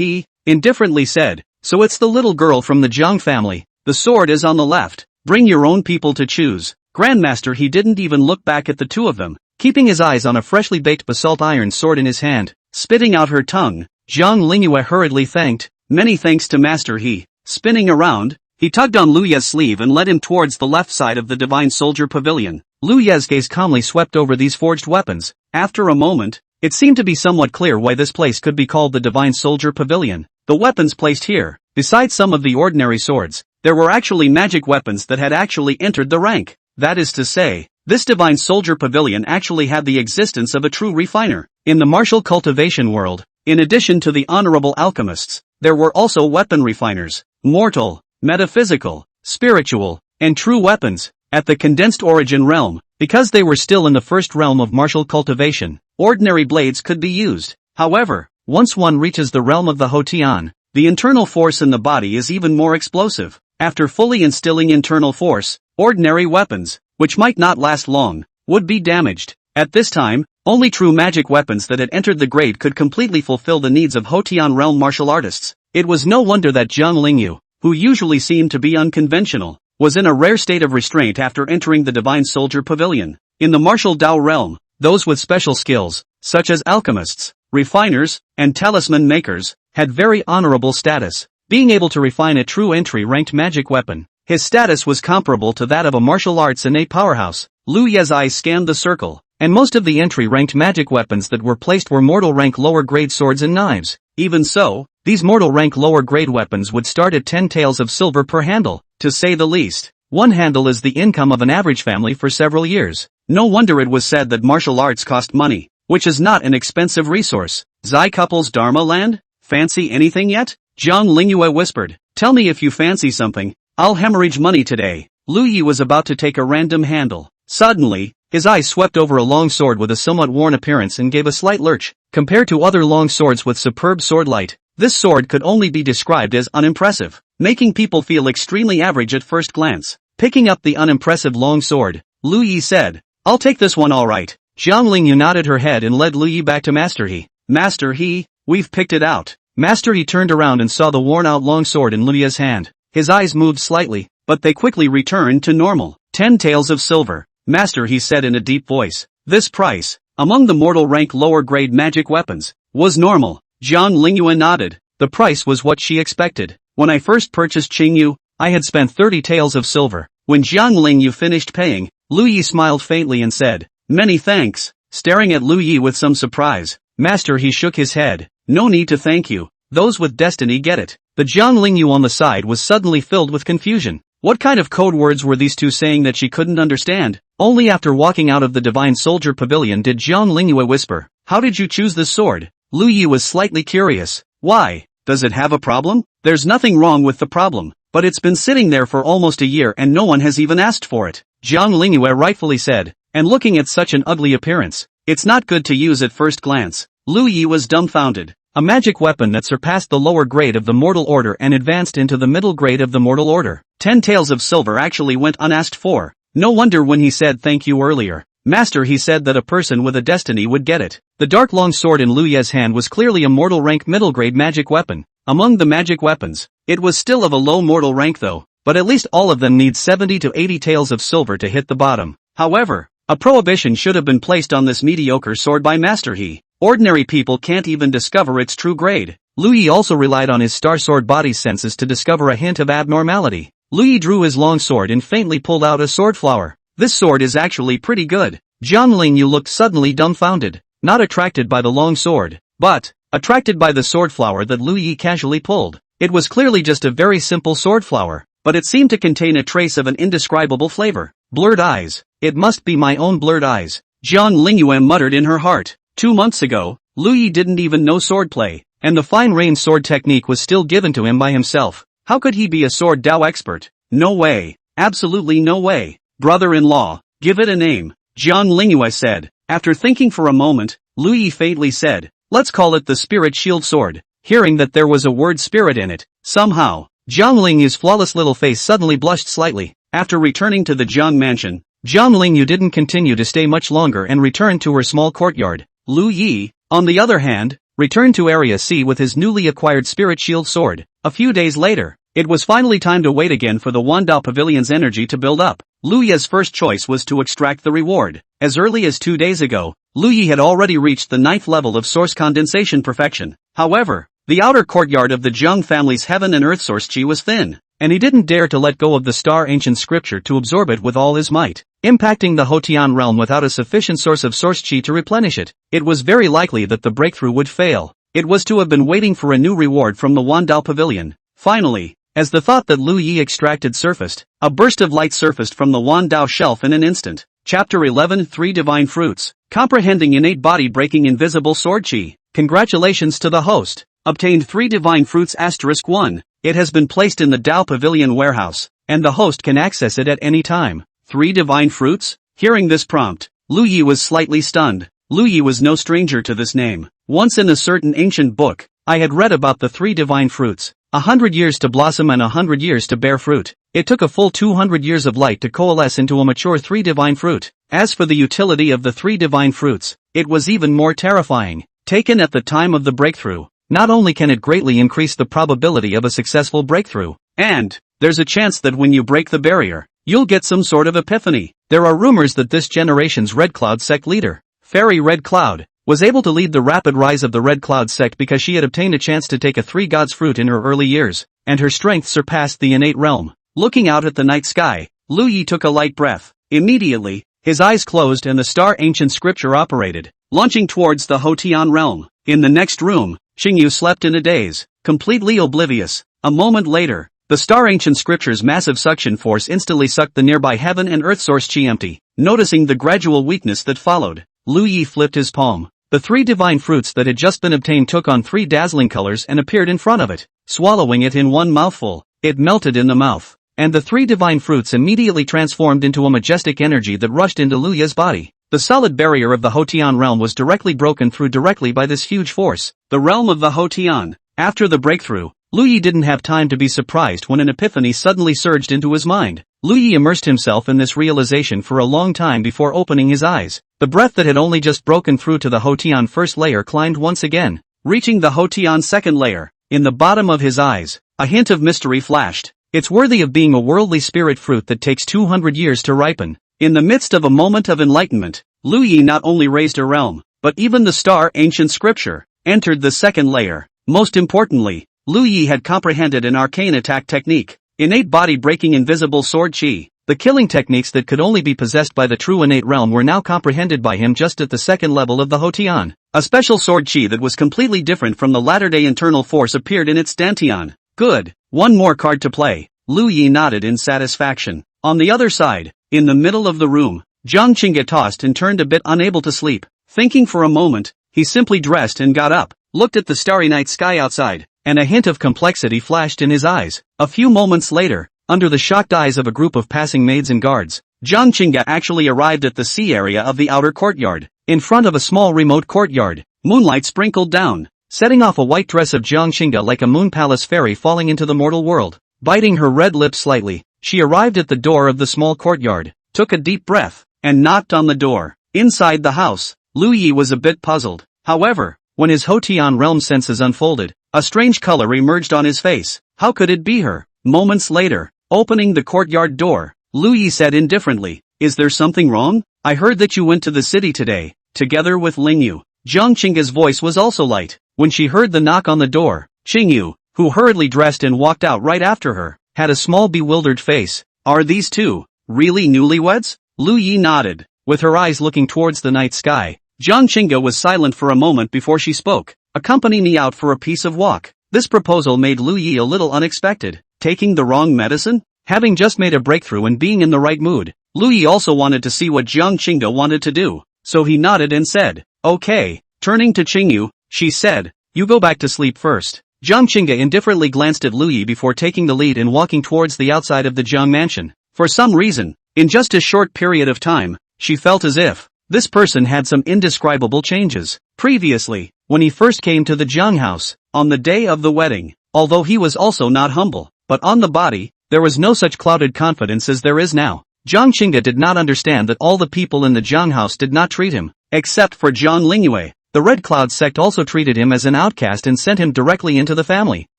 indifferently said, so it's the little girl from the Jiang family. The sword is on the left. Bring your own people to choose. Grandmaster, he didn't even look back at the two of them, keeping his eyes on a freshly baked basalt iron sword in his hand. Spitting out her tongue, Jiang Lingyue hurriedly thanked. Many thanks to Master. Spinning around, he tugged on Liyue's sleeve and led him towards the left side of the Divine Soldier Pavilion. Liyue's gaze calmly swept over these forged weapons. After a moment, it seemed to be somewhat clear why this place could be called the Divine Soldier Pavilion. The weapons placed here, besides some of the ordinary swords, there were actually magic weapons that had actually entered the rank. That is to say, this Divine Soldier Pavilion actually had the existence of a true refiner. In the martial cultivation world, in addition to the honorable alchemists, there were also weapon refiners, mortal, metaphysical, spiritual, and true weapons. At the condensed origin realm, because they were still in the first realm of martial cultivation, ordinary blades could be used. However, once one reaches the realm of the Hotian, the internal force in the body is even more explosive. After fully instilling internal force, ordinary weapons, which might not last long, would be damaged. At this time, only true magic weapons that had entered the grade could completely fulfill the needs of Hotian realm martial artists. It was no wonder that Jiang Lingyue, who usually seemed to be unconventional, was in a rare state of restraint after entering the Divine Soldier Pavilion. In the martial Dao realm, those with special skills, such as alchemists, refiners, and talisman makers, had very honorable status, being able to refine a true entry-ranked magic weapon. His status was comparable to that of a martial arts innate powerhouse. Liu Ye's eyes scanned the circle, and most of the entry-ranked magic weapons that were placed were mortal-rank lower-grade swords and knives. Even so, these mortal-rank lower-grade weapons would start at 10 taels of silver per handle, to say the least. One handle is the income of an average family for several years. No wonder it was said that martial arts cost money, which is not an expensive resource. Zai couple's Dharma land? Fancy anything yet? Jiang Lingyue whispered. Tell me if you fancy something. I'll hemorrhage money today. Liu Yi was about to take a random handle. Suddenly, his eyes swept over a long sword with a somewhat worn appearance and gave a slight lurch. Compared to other long swords with superb sword light, this sword could only be described as unimpressive, making people feel extremely average at first glance. Picking up the unimpressive long sword, Liu Yi said, I'll take this one alright. Jiang Lingyue nodded her head and led Liu Yi back to Master He. Master He, we've picked it out. Master He turned around and saw the worn-out long sword in Liu Yi's hand. His eyes moved slightly, but they quickly returned to normal. 10 taels of silver. Master He said in a deep voice. This price, among the mortal rank lower grade magic weapons, was normal. Jiang Lingyue nodded. The price was what she expected. When I first purchased Qingyu, I had spent 30 taels of silver. When Jiang Lingyue finished paying, Liu Yi smiled faintly and said, Many thanks. Staring at Liu Yi with some surprise, Master He shook his head. No need to thank you. Those with destiny get it. The Jiang Lingyue on the side was suddenly filled with confusion. What kind of code words were these two saying that she couldn't understand? Only after walking out of the Divine Soldier Pavilion did Jiang Lingyue whisper, How did you choose this sword? Liu Yi was slightly curious. Why? Does it have a problem? There's nothing wrong with the problem, but it's been sitting there for almost a year and no one has even asked for it. Jiang Lingyue rightfully said, and looking at such an ugly appearance, it's not good to use at first glance. Liu Yi was dumbfounded. A magic weapon that surpassed the lower grade of the mortal order and advanced into the middle grade of the mortal order. 10 taels of silver actually went unasked for. No wonder when he said thank you earlier. Master, he said that a person with a destiny would get it. The dark long sword in Liu Ye's hand was clearly a mortal rank middle grade magic weapon. Among the magic weapons, it was still of a low mortal rank though, but at least all of them need 70 to 80 taels of silver to hit the bottom. However, a prohibition should have been placed on this mediocre sword by Master He. Ordinary people can't even discover its true grade. Liu Yi also relied on his star sword body's senses to discover a hint of abnormality. Liu Yi drew his long sword and faintly pulled out a sword flower. This sword is actually pretty good. Jiang Lingyue looked suddenly dumbfounded, not attracted by the long sword, but attracted by the sword flower that Liu Yi casually pulled. It was clearly just a very simple sword flower, but it seemed to contain a trace of an indescribable flavor. Blurred eyes. It must be my own blurred eyes. Jiang Lingyue muttered in her heart. 2 months ago, Liu Yi didn't even know swordplay, and the fine-range sword technique was still given to him by himself. How could he be a sword Dao expert? No way. Absolutely no way. Brother-in-law, give it a name, Jiang Lingyue said. After thinking for a moment, Liu Yi faintly said, let's call it the Spirit Shield Sword. Hearing that there was a word spirit in it, somehow, Jiang Lingyue's flawless little face suddenly blushed slightly. After returning to the Jiang mansion, Jiang Lingyue didn't continue to stay much longer and returned to her small courtyard. Liu Yi, on the other hand, returned to Area C with his newly acquired Spirit Shield Sword. A few days later, it was finally time to wait again for the Wandao Pavilion's energy to build up. Liu Yi's first choice was to extract the reward. As early as 2 days ago, Liu Yi had already reached the 9th level of source condensation perfection. However, the outer courtyard of the Jiang family's heaven and earth source qi was thin, and he didn't dare to let go of the star ancient scripture to absorb it with all his might, impacting the Hotian realm without a sufficient source of source qi to replenish it. It was very likely that the breakthrough would fail. It was to have been waiting for a new reward from the Wandao Pavilion. Finally, as the thought that Liu Yi extracted surfaced, a burst of light surfaced from the Wandao shelf in an instant. Chapter 11 3 Divine Fruits. Comprehending innate body breaking invisible sword qi. Congratulations to the host. Obtained 3 divine fruits *1. It has been placed in the Dao Pavilion warehouse, and the host can access it at any time. 3 divine fruits? Hearing this prompt, Liu Yi was slightly stunned. Liu Yi was no stranger to this name. Once in a certain ancient book, I had read about the 3 divine fruits. 100 years to blossom and 100 years to bear fruit. It took a full 200 years of light to coalesce into a mature 3 divine fruit. As for the utility of the 3 divine fruits, it was even more terrifying. Taken at the time of the breakthrough, not only can it greatly increase the probability of a successful breakthrough, and there's a chance that when you break the barrier, you'll get some sort of epiphany. There are rumors that this generation's Red Cloud sect leader, Fairy Red Cloud, was able to lead the rapid rise of the Red Cloud sect because she had obtained a chance to take a three gods fruit in her early years, and her strength surpassed the innate realm. Looking out at the night sky, Lu Yi took a light breath. Immediately, his eyes closed and the star ancient scripture operated, launching towards the Hotian realm. In the next room, Qingyu slept in a daze, completely oblivious. A moment later, the star ancient scripture's massive suction force instantly sucked the nearby heaven and earth source Qi empty. Noticing the gradual weakness that followed, Lu Yi flipped his palm. The three divine fruits that had just been obtained took on three dazzling colors and appeared in front of it. Swallowing it in one mouthful, it melted in the mouth, and the three divine fruits immediately transformed into a majestic energy that rushed into Lu Yi's body. The solid barrier of the Hotian realm was directly broken through directly by this huge force. The realm of the Hotian. After the breakthrough, Lu Yi didn't have time to be surprised when an epiphany suddenly surged into his mind. Lu Yi immersed himself in this realization for a long time before opening his eyes. The breath that had only just broken through to the Hotian first layer climbed once again, reaching the Hotian second layer. In the bottom of his eyes, a hint of mystery flashed. It's worthy of being a worldly spirit fruit that takes 200 years to ripen. In the midst of a moment of enlightenment, Lu Yi not only raised her realm, but even the star ancient scripture entered the second layer. Most importantly, Lu Yi had comprehended an arcane attack technique, innate body-breaking invisible sword chi. The killing techniques that could only be possessed by the true innate realm were now comprehended by him just at the second level of the Hotian. A special sword chi that was completely different from the latter-day internal force appeared in its dantian. Good. One more card to play. Lu Yi nodded in satisfaction. On the other side, in the middle of the room, Jiang Qingge tossed and turned a bit unable to sleep. Thinking for a moment, he simply dressed and got up, looked at the starry night sky outside, and a hint of complexity flashed in his eyes. A few moments later, under the shocked eyes of a group of passing maids and guards, Jiang Qingge actually arrived at the sea area of the outer courtyard. In front of a small remote courtyard, moonlight sprinkled down, setting off a white dress of Jiang Qingge like a moon palace fairy falling into the mortal world. Biting her red lips slightly, she arrived at the door of the small courtyard, took a deep breath, and knocked on the door. Inside the house, Lu Yi was a bit puzzled. However, when his Hotian realm senses unfolded, a strange color emerged on his face. How could it be her? Moments later, opening the courtyard door, Lu Yi said indifferently, "Is there something wrong? I heard that you went to the city today, together with Lingyue." Jiang Qingge's voice was also light. When she heard the knock on the door, Qingyu, who hurriedly dressed and walked out right after her, had a small bewildered face. "Are these two really newlyweds?" Lu Yi nodded, with her eyes looking towards the night sky. Jiang Qingge was silent for a moment before she spoke. "Accompany me out for a piece of walk." This proposal made Lu Yi a little unexpected. Taking the wrong medicine? Having just made a breakthrough and being in the right mood, Lu Yi also wanted to see what Jiang Qingge wanted to do, so he nodded and said, "Okay." Turning to Qingyu, she said, "You go back to sleep first." Jiang Qingge indifferently glanced at Lu Yi before taking the lead and walking towards the outside of the Jiang mansion. For some reason, in just a short period of time, she felt as if this person had some indescribable changes. Previously, when he first came to the Jiang house, on the day of the wedding, although he was also not humble, but on the body, there was no such clouded confidence as there is now. Jiang Qingge did not understand that all the people in the Jiang house did not treat him, except for Jiang Lingyue. The Red Cloud sect also treated him as an outcast and sent him directly into the family,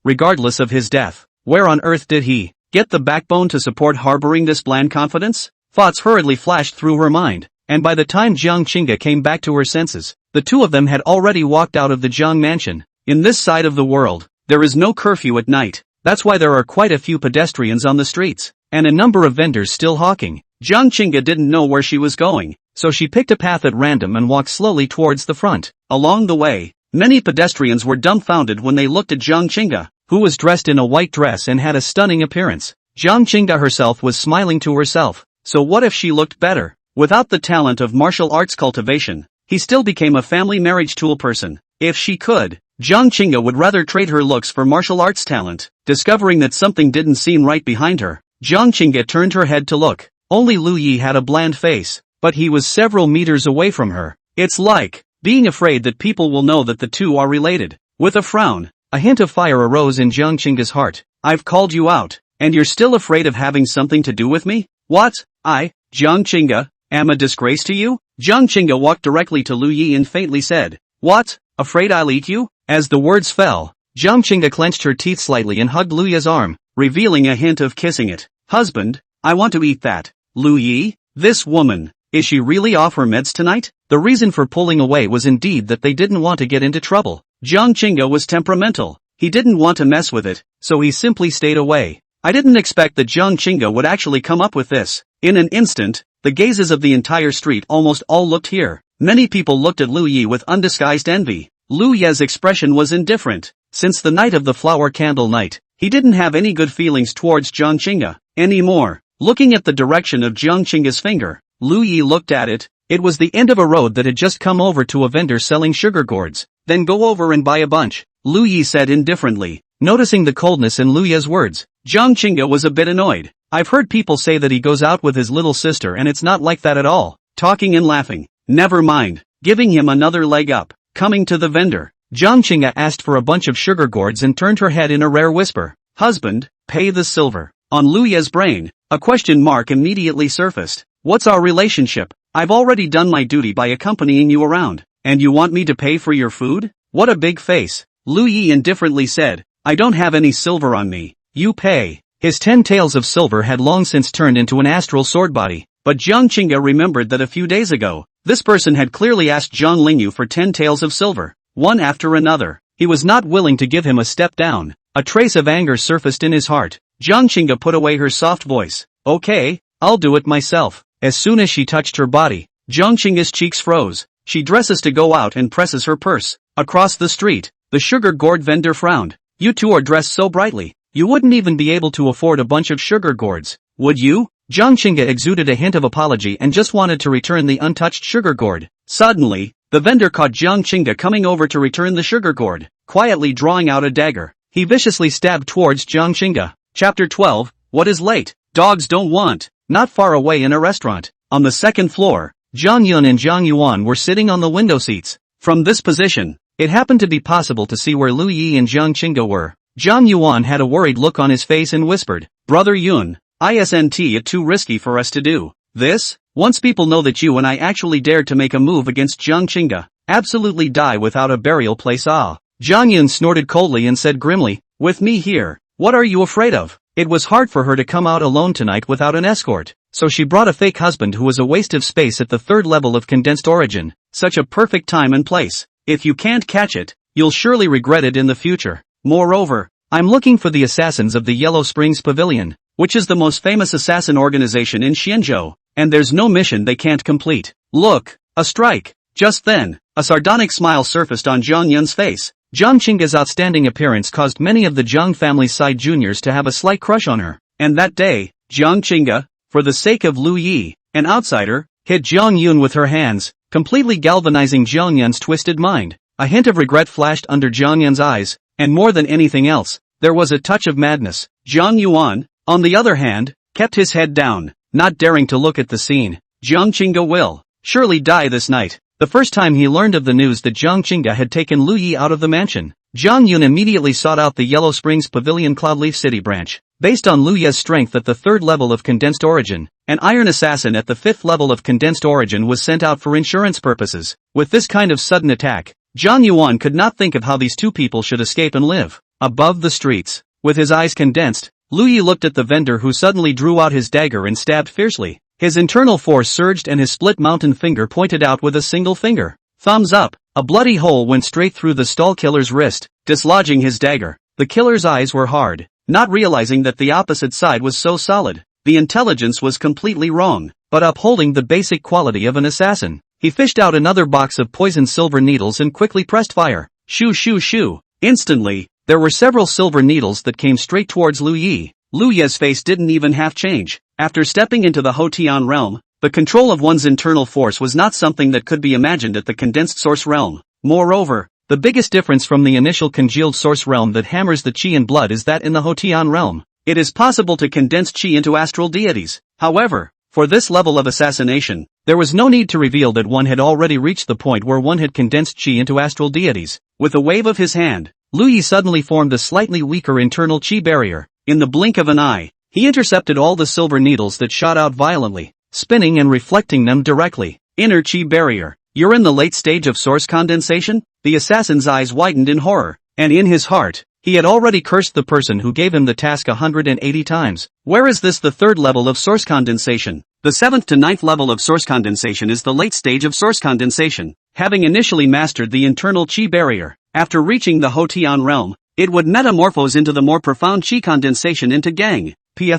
regardless of his death. Where on earth did he get the backbone to support harboring this bland confidence? Thoughts hurriedly flashed through her mind, and by the time Jiang Qingge came back to her senses, the two of them had already walked out of the Jiang mansion. In this side of the world, there is no curfew at night. That's why there are quite a few pedestrians on the streets, and a number of vendors still hawking. Jiang Qingge didn't know where she was going, so she picked a path at random and walked slowly towards the front. Along the way, many pedestrians were dumbfounded when they looked at Jiang Qingge, who was dressed in a white dress and had a stunning appearance. Jiang Qingge herself was smiling to herself, so what if she looked better? Without the talent of martial arts cultivation, he still became a family marriage tool person. If she could, Jiang Qingge would rather trade her looks for martial arts talent. Discovering that something didn't seem right behind her, Jiang Qingge turned her head to look. Only Lu Yi had a bland face, but he was several meters away from her. It's like being afraid that people will know that the two are related. With a frown, a hint of fire arose in Jiang Qingge's heart. "I've called you out, and you're still afraid of having something to do with me? What? I, Jiang Qingge, am a disgrace to you?" Jiang Qingge walked directly to Lu Yi and faintly said, "What? Afraid I'll eat you?" As the words fell, Jiang Qingge clenched her teeth slightly and hugged Lu Yi's arm, revealing a hint of kissing it. "Husband, I want to eat that." Lu Yi? This woman, Is she really off her meds tonight? The reason for pulling away was indeed that they didn't want to get into trouble. Jiang Qingge was temperamental. He didn't want to mess with it, so he simply stayed away. I didn't expect that Jiang Qingge would actually come up with this. In an instant, the gazes of the entire street almost all looked here. Many people looked at Liu Yi with undisguised envy. Liu Ye's expression was indifferent. Since the night of the flower candle night, he didn't have any good feelings towards Jiang Qingge anymore. Looking at the direction of Jiang Qingge's finger, Liu Yi looked at it. It was the end of a road that had just come over to a vendor selling sugar gourds. Then go over and buy a bunch, Liu Yi said indifferently, noticing the coldness in Liu Ye's words. Jiang Qingge was a bit annoyed. I've heard people say that he goes out with his little sister and it's not like that at all. Talking and laughing. Never mind. Giving him another leg up. Coming to the vendor, Jiang Qingge asked for a bunch of sugar gourds and turned her head in a rare whisper. Husband, pay the silver. On Liu Ye's brain, a question mark immediately surfaced. What's our relationship? I've already done my duty by accompanying you around. And you want me to pay for your food? What a big face. Liu Yi indifferently said. I don't have any silver on me. You pay. His 10 taels of silver had long since turned into an astral sword body. But Jiang Qingge remembered that a few days ago, this person had clearly asked Zhang Lingyue for 10 taels of silver, one after another. He was not willing to give him a step down. A trace of anger surfaced in his heart. Jiang Qingge put away her soft voice. Okay, I'll do it myself. As soon as she touched her body, Jiang Qingge's cheeks froze. She dresses to go out and presses her purse. Across the street, the sugar gourd vendor frowned. You two are dressed so brightly. You wouldn't even be able to afford a bunch of sugar gourds, would you? Jiang Qingge exuded a hint of apology and just wanted to return the untouched sugar gourd. Suddenly, the vendor caught Jiang Qingge coming over to return the sugar gourd, quietly drawing out a dagger. He viciously stabbed towards Jiang Qingge. Chapter 12, What is late? Dogs don't want. Not far away in a restaurant, on the second floor, Zhang Yun and Zhang Yuan were sitting on the window seats. From this position, it happened to be possible to see where Liu Yi and Jiang Qingge were. Zhang Yuan had a worried look on his face and whispered, Brother Yun, isn't it too risky for us to do this? Once people know that you and I actually dared to make a move against Jiang Qingge, absolutely die without a burial place. Zhang Yun snorted coldly and said grimly, with me here, what are you afraid of? It was hard for her to come out alone tonight without an escort, so she brought a fake husband who was a waste of space at the third level of condensed origin. Such a perfect time and place. If you can't catch it, you'll surely regret it in the future. Moreover, I'm looking for the assassins of the Yellow Springs Pavilion, which is the most famous assassin organization in Xianzhou, and there's no mission they can't complete. Look, a strike. Just then, a sardonic smile surfaced on Zhang Yun's face. Jiang Qingge's outstanding appearance caused many of the Jiang family's side juniors to have a slight crush on her. And that day, Jiang Qingge, for the sake of Liu Yi, an outsider, hit Zhang Yun with her hands, completely galvanizing Zhang Yun's twisted mind. A hint of regret flashed under Zhang Yun's eyes, and more than anything else, there was a touch of madness. Zhang Yuan, on the other hand, kept his head down, not daring to look at the scene. Jiang Qingge will surely die this night. The first time he learned of the news that Jiang Qingge had taken Liu Yi out of the mansion, Zhang Yun immediately sought out the Yellow Springs Pavilion Cloudleaf City branch. Based on Liu Yi's strength at the third level of condensed origin, an iron assassin at the fifth level of condensed origin was sent out for insurance purposes. With this kind of sudden attack, Zhang Yuan could not think of how these two people should escape and live. Above the streets, with his eyes condensed, Liu Yi looked at the vendor who suddenly drew out his dagger and stabbed fiercely. His internal force surged and his split mountain finger pointed out with a single finger. Thumbs up. A bloody hole went straight through the stall killer's wrist, dislodging his dagger. The killer's eyes were hard, not realizing that the opposite side was so solid. The intelligence was completely wrong, but upholding the basic quality of an assassin. He fished out another box of poisoned silver needles and quickly pressed fire. Shoo shoo shoo. Instantly, there were several silver needles that came straight towards Liu Yi. Liu Yi's face didn't even half change. After stepping into the Hotian realm, the control of one's internal force was not something that could be imagined at the condensed source realm. Moreover, the biggest difference from the initial congealed source realm that hammers the chi and blood is that in the Hotian realm, it is possible to condense chi into astral deities. However, for this level of assassination, there was no need to reveal that one had already reached the point where one had condensed chi into astral deities. With a wave of his hand, Liu Yi suddenly formed a slightly weaker internal chi barrier. In the blink of an eye, he intercepted all the silver needles that shot out violently, spinning and reflecting them directly. Inner chi barrier. You're in the late stage of source condensation? The assassin's eyes widened in horror, and in his heart, he had already cursed the person who gave him the task 180 times. Where is this the third level of source condensation? The 7th to 9th level of source condensation is the late stage of source condensation. Having initially mastered the internal qi barrier, after reaching the Hotian realm, it would metamorphose into the more profound qi condensation into gang. The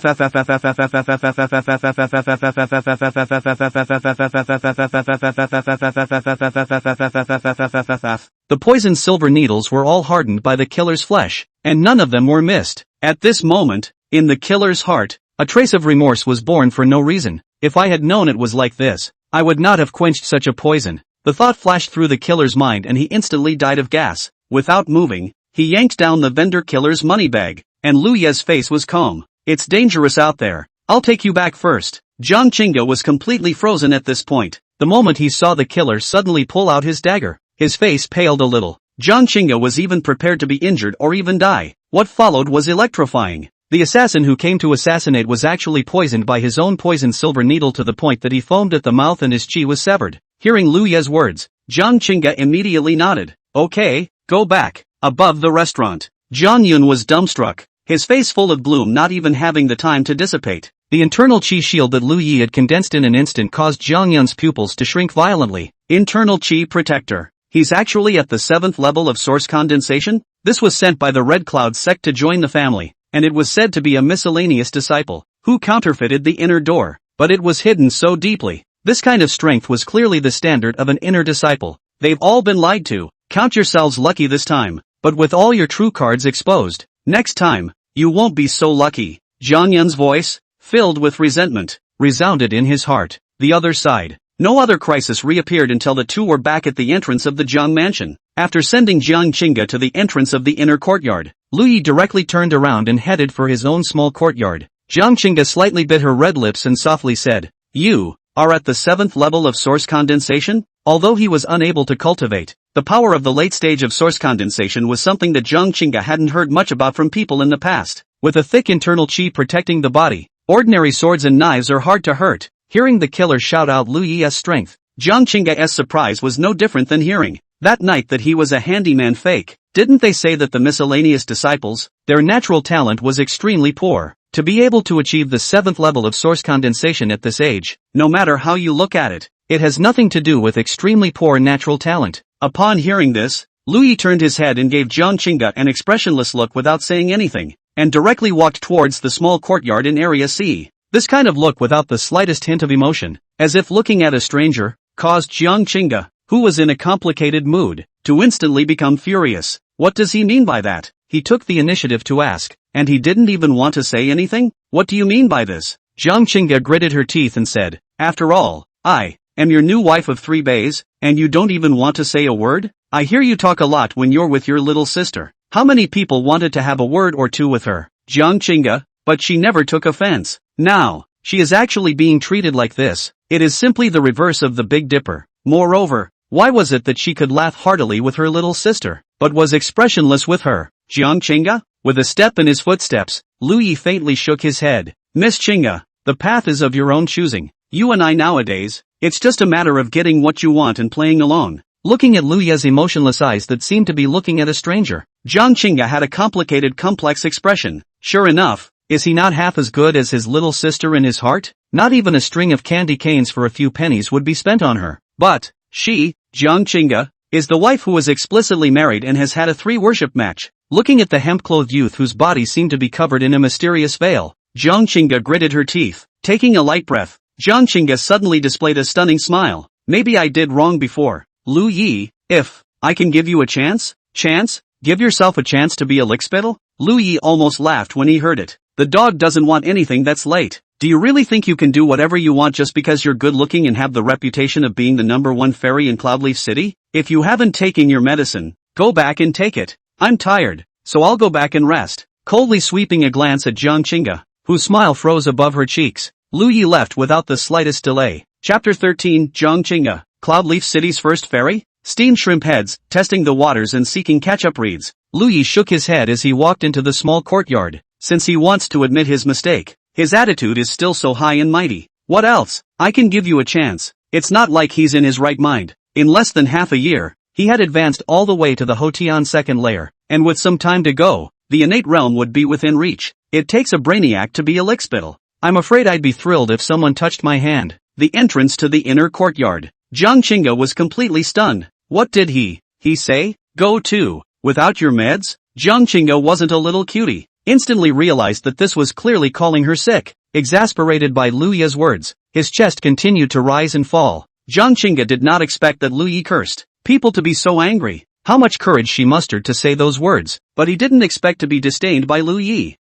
poisoned silver needles were all hardened by the killer's flesh, and none of them were missed. At this moment, in the killer's heart, a trace of remorse was born for no reason. If I had known it was like this, I would not have quenched such a poison. The thought flashed through the killer's mind and he instantly died of gas. Without moving, he yanked down the vendor killer's money bag, and Lu Ye's face was calm. It's dangerous out there. I'll take you back first. Jiang Qingge was completely frozen at this point. The moment he saw the killer suddenly pull out his dagger, his face paled a little. Jiang Qingge was even prepared to be injured or even die. What followed was electrifying. The assassin who came to assassinate was actually poisoned by his own poisoned silver needle to the point that he foamed at the mouth and his qi was severed. Hearing Lu Ye's words, Jiang Qingge immediately nodded. Okay, go back. Above the restaurant, Jiang Yun was dumbstruck, his face full of gloom not even having the time to dissipate. The internal qi shield that Lu Yi had condensed in an instant caused Jiang Yun's pupils to shrink violently. Internal qi protector. He's actually at the 7th level of source condensation? This was sent by the Red Cloud sect to join the family, and it was said to be a miscellaneous disciple, who counterfeited the inner door, but it was hidden so deeply. This kind of strength was clearly the standard of an inner disciple. They've all been lied to. Count yourselves lucky this time, but with all your true cards exposed. Next time, you won't be so lucky. Jiang Yun's voice, filled with resentment, resounded in his heart. The other side. No other crisis reappeared until the two were back at the entrance of the Jiang mansion. After sending Jiang Qingge to the entrance of the inner courtyard, Lu Yi directly turned around and headed for his own small courtyard. Jiang Qingge slightly bit her red lips and softly said, "You are at the 7th level of source condensation?" Although he was unable to cultivate, the power of the late stage of source condensation was something that Jiang Qingge hadn't heard much about from people in the past. With a thick internal qi protecting the body, ordinary swords and knives are hard to hurt. Hearing the killer shout out Lu Yi's strength, Jiang Qingge's surprise was no different than hearing that night that he was a handyman fake. Didn't they say that the miscellaneous disciples, their natural talent was extremely poor? To be able to achieve the 7th level of source condensation at this age, no matter how you look at it, it has nothing to do with extremely poor natural talent. Upon hearing this, Lu Yi turned his head and gave Jiang Qingge an expressionless look without saying anything, and directly walked towards the small courtyard in Area C. This kind of look without the slightest hint of emotion, as if looking at a stranger, caused Jiang Qingge, who was in a complicated mood, to instantly become furious. What does he mean by that? He took the initiative to ask, and he didn't even want to say anything? What do you mean by this? Jiang Qingge gritted her teeth and said, "After all, I am your new wife of 3 bays, and you don't even want to say a word? I hear you talk a lot when you're with your little sister. How many people wanted to have a word or two with her, Jiang Qingge, but she never took offense. Now, she is actually being treated like this. It is simply the reverse of the Big Dipper. Moreover, why was it that she could laugh heartily with her little sister, but was expressionless with her? Jiang Qingge?" With a step in his footsteps, Lu Yi faintly shook his head. "Miss Qingge, the path is of your own choosing. You and I nowadays, it's just a matter of getting what you want and playing along." Looking at Lu Yi's emotionless eyes that seemed to be looking at a stranger, Jiang Qingge had a complicated complex expression. Sure enough, is he not half as good as his little sister in his heart? Not even a string of candy canes for a few pennies would be spent on her. But, she, Jiang Qingge, is the wife who is explicitly married and has had a 3-worship match. Looking at the hemp-clothed youth whose body seemed to be covered in a mysterious veil, Jiang Qingge gritted her teeth. Taking a light breath, Jiang Qingge suddenly displayed a stunning smile. "Maybe I did wrong before. Lu Yi, if I can give you a chance? Chance? Give yourself a chance to be a lickspittle?" Lu Yi almost laughed when he heard it. "The dog doesn't want anything that's late. Do you really think you can do whatever you want just because you're good looking and have the reputation of being the #1 fairy in Cloudleaf City? If you haven't taken your medicine, go back and take it. I'm tired, so I'll go back and rest." Coldly sweeping a glance at Jiang Qingge, whose smile froze above her cheeks, Lu Yi left without the slightest delay. Chapter 13, Jiang Qingge, Cloudleaf City's first fairy? Steamed shrimp heads, testing the waters and seeking catch-up reeds. Lu Yi shook his head as he walked into the small courtyard. Since he wants to admit his mistake, his attitude is still so high and mighty. "What else? I can give you a chance." It's not like he's in his right mind. In less than half a year, he had advanced all the way to the Hotian second layer, and with some time to go, the innate realm would be within reach. It takes a brainiac to be a lickspittle. I'm afraid I'd be thrilled if someone touched my hand. The entrance to the inner courtyard. Jiang Qingge was completely stunned. What did he say? Go to, without your meds? Jiang Qingge wasn't a little cutie. Instantly realized that this was clearly calling her sick. Exasperated by Lu Yi's words, his chest continued to rise and fall. Jiang Qingge did not expect that Lu Yi cursed people to be so angry. How much courage she mustered to say those words, but he didn't expect to be disdained by Lu Yi.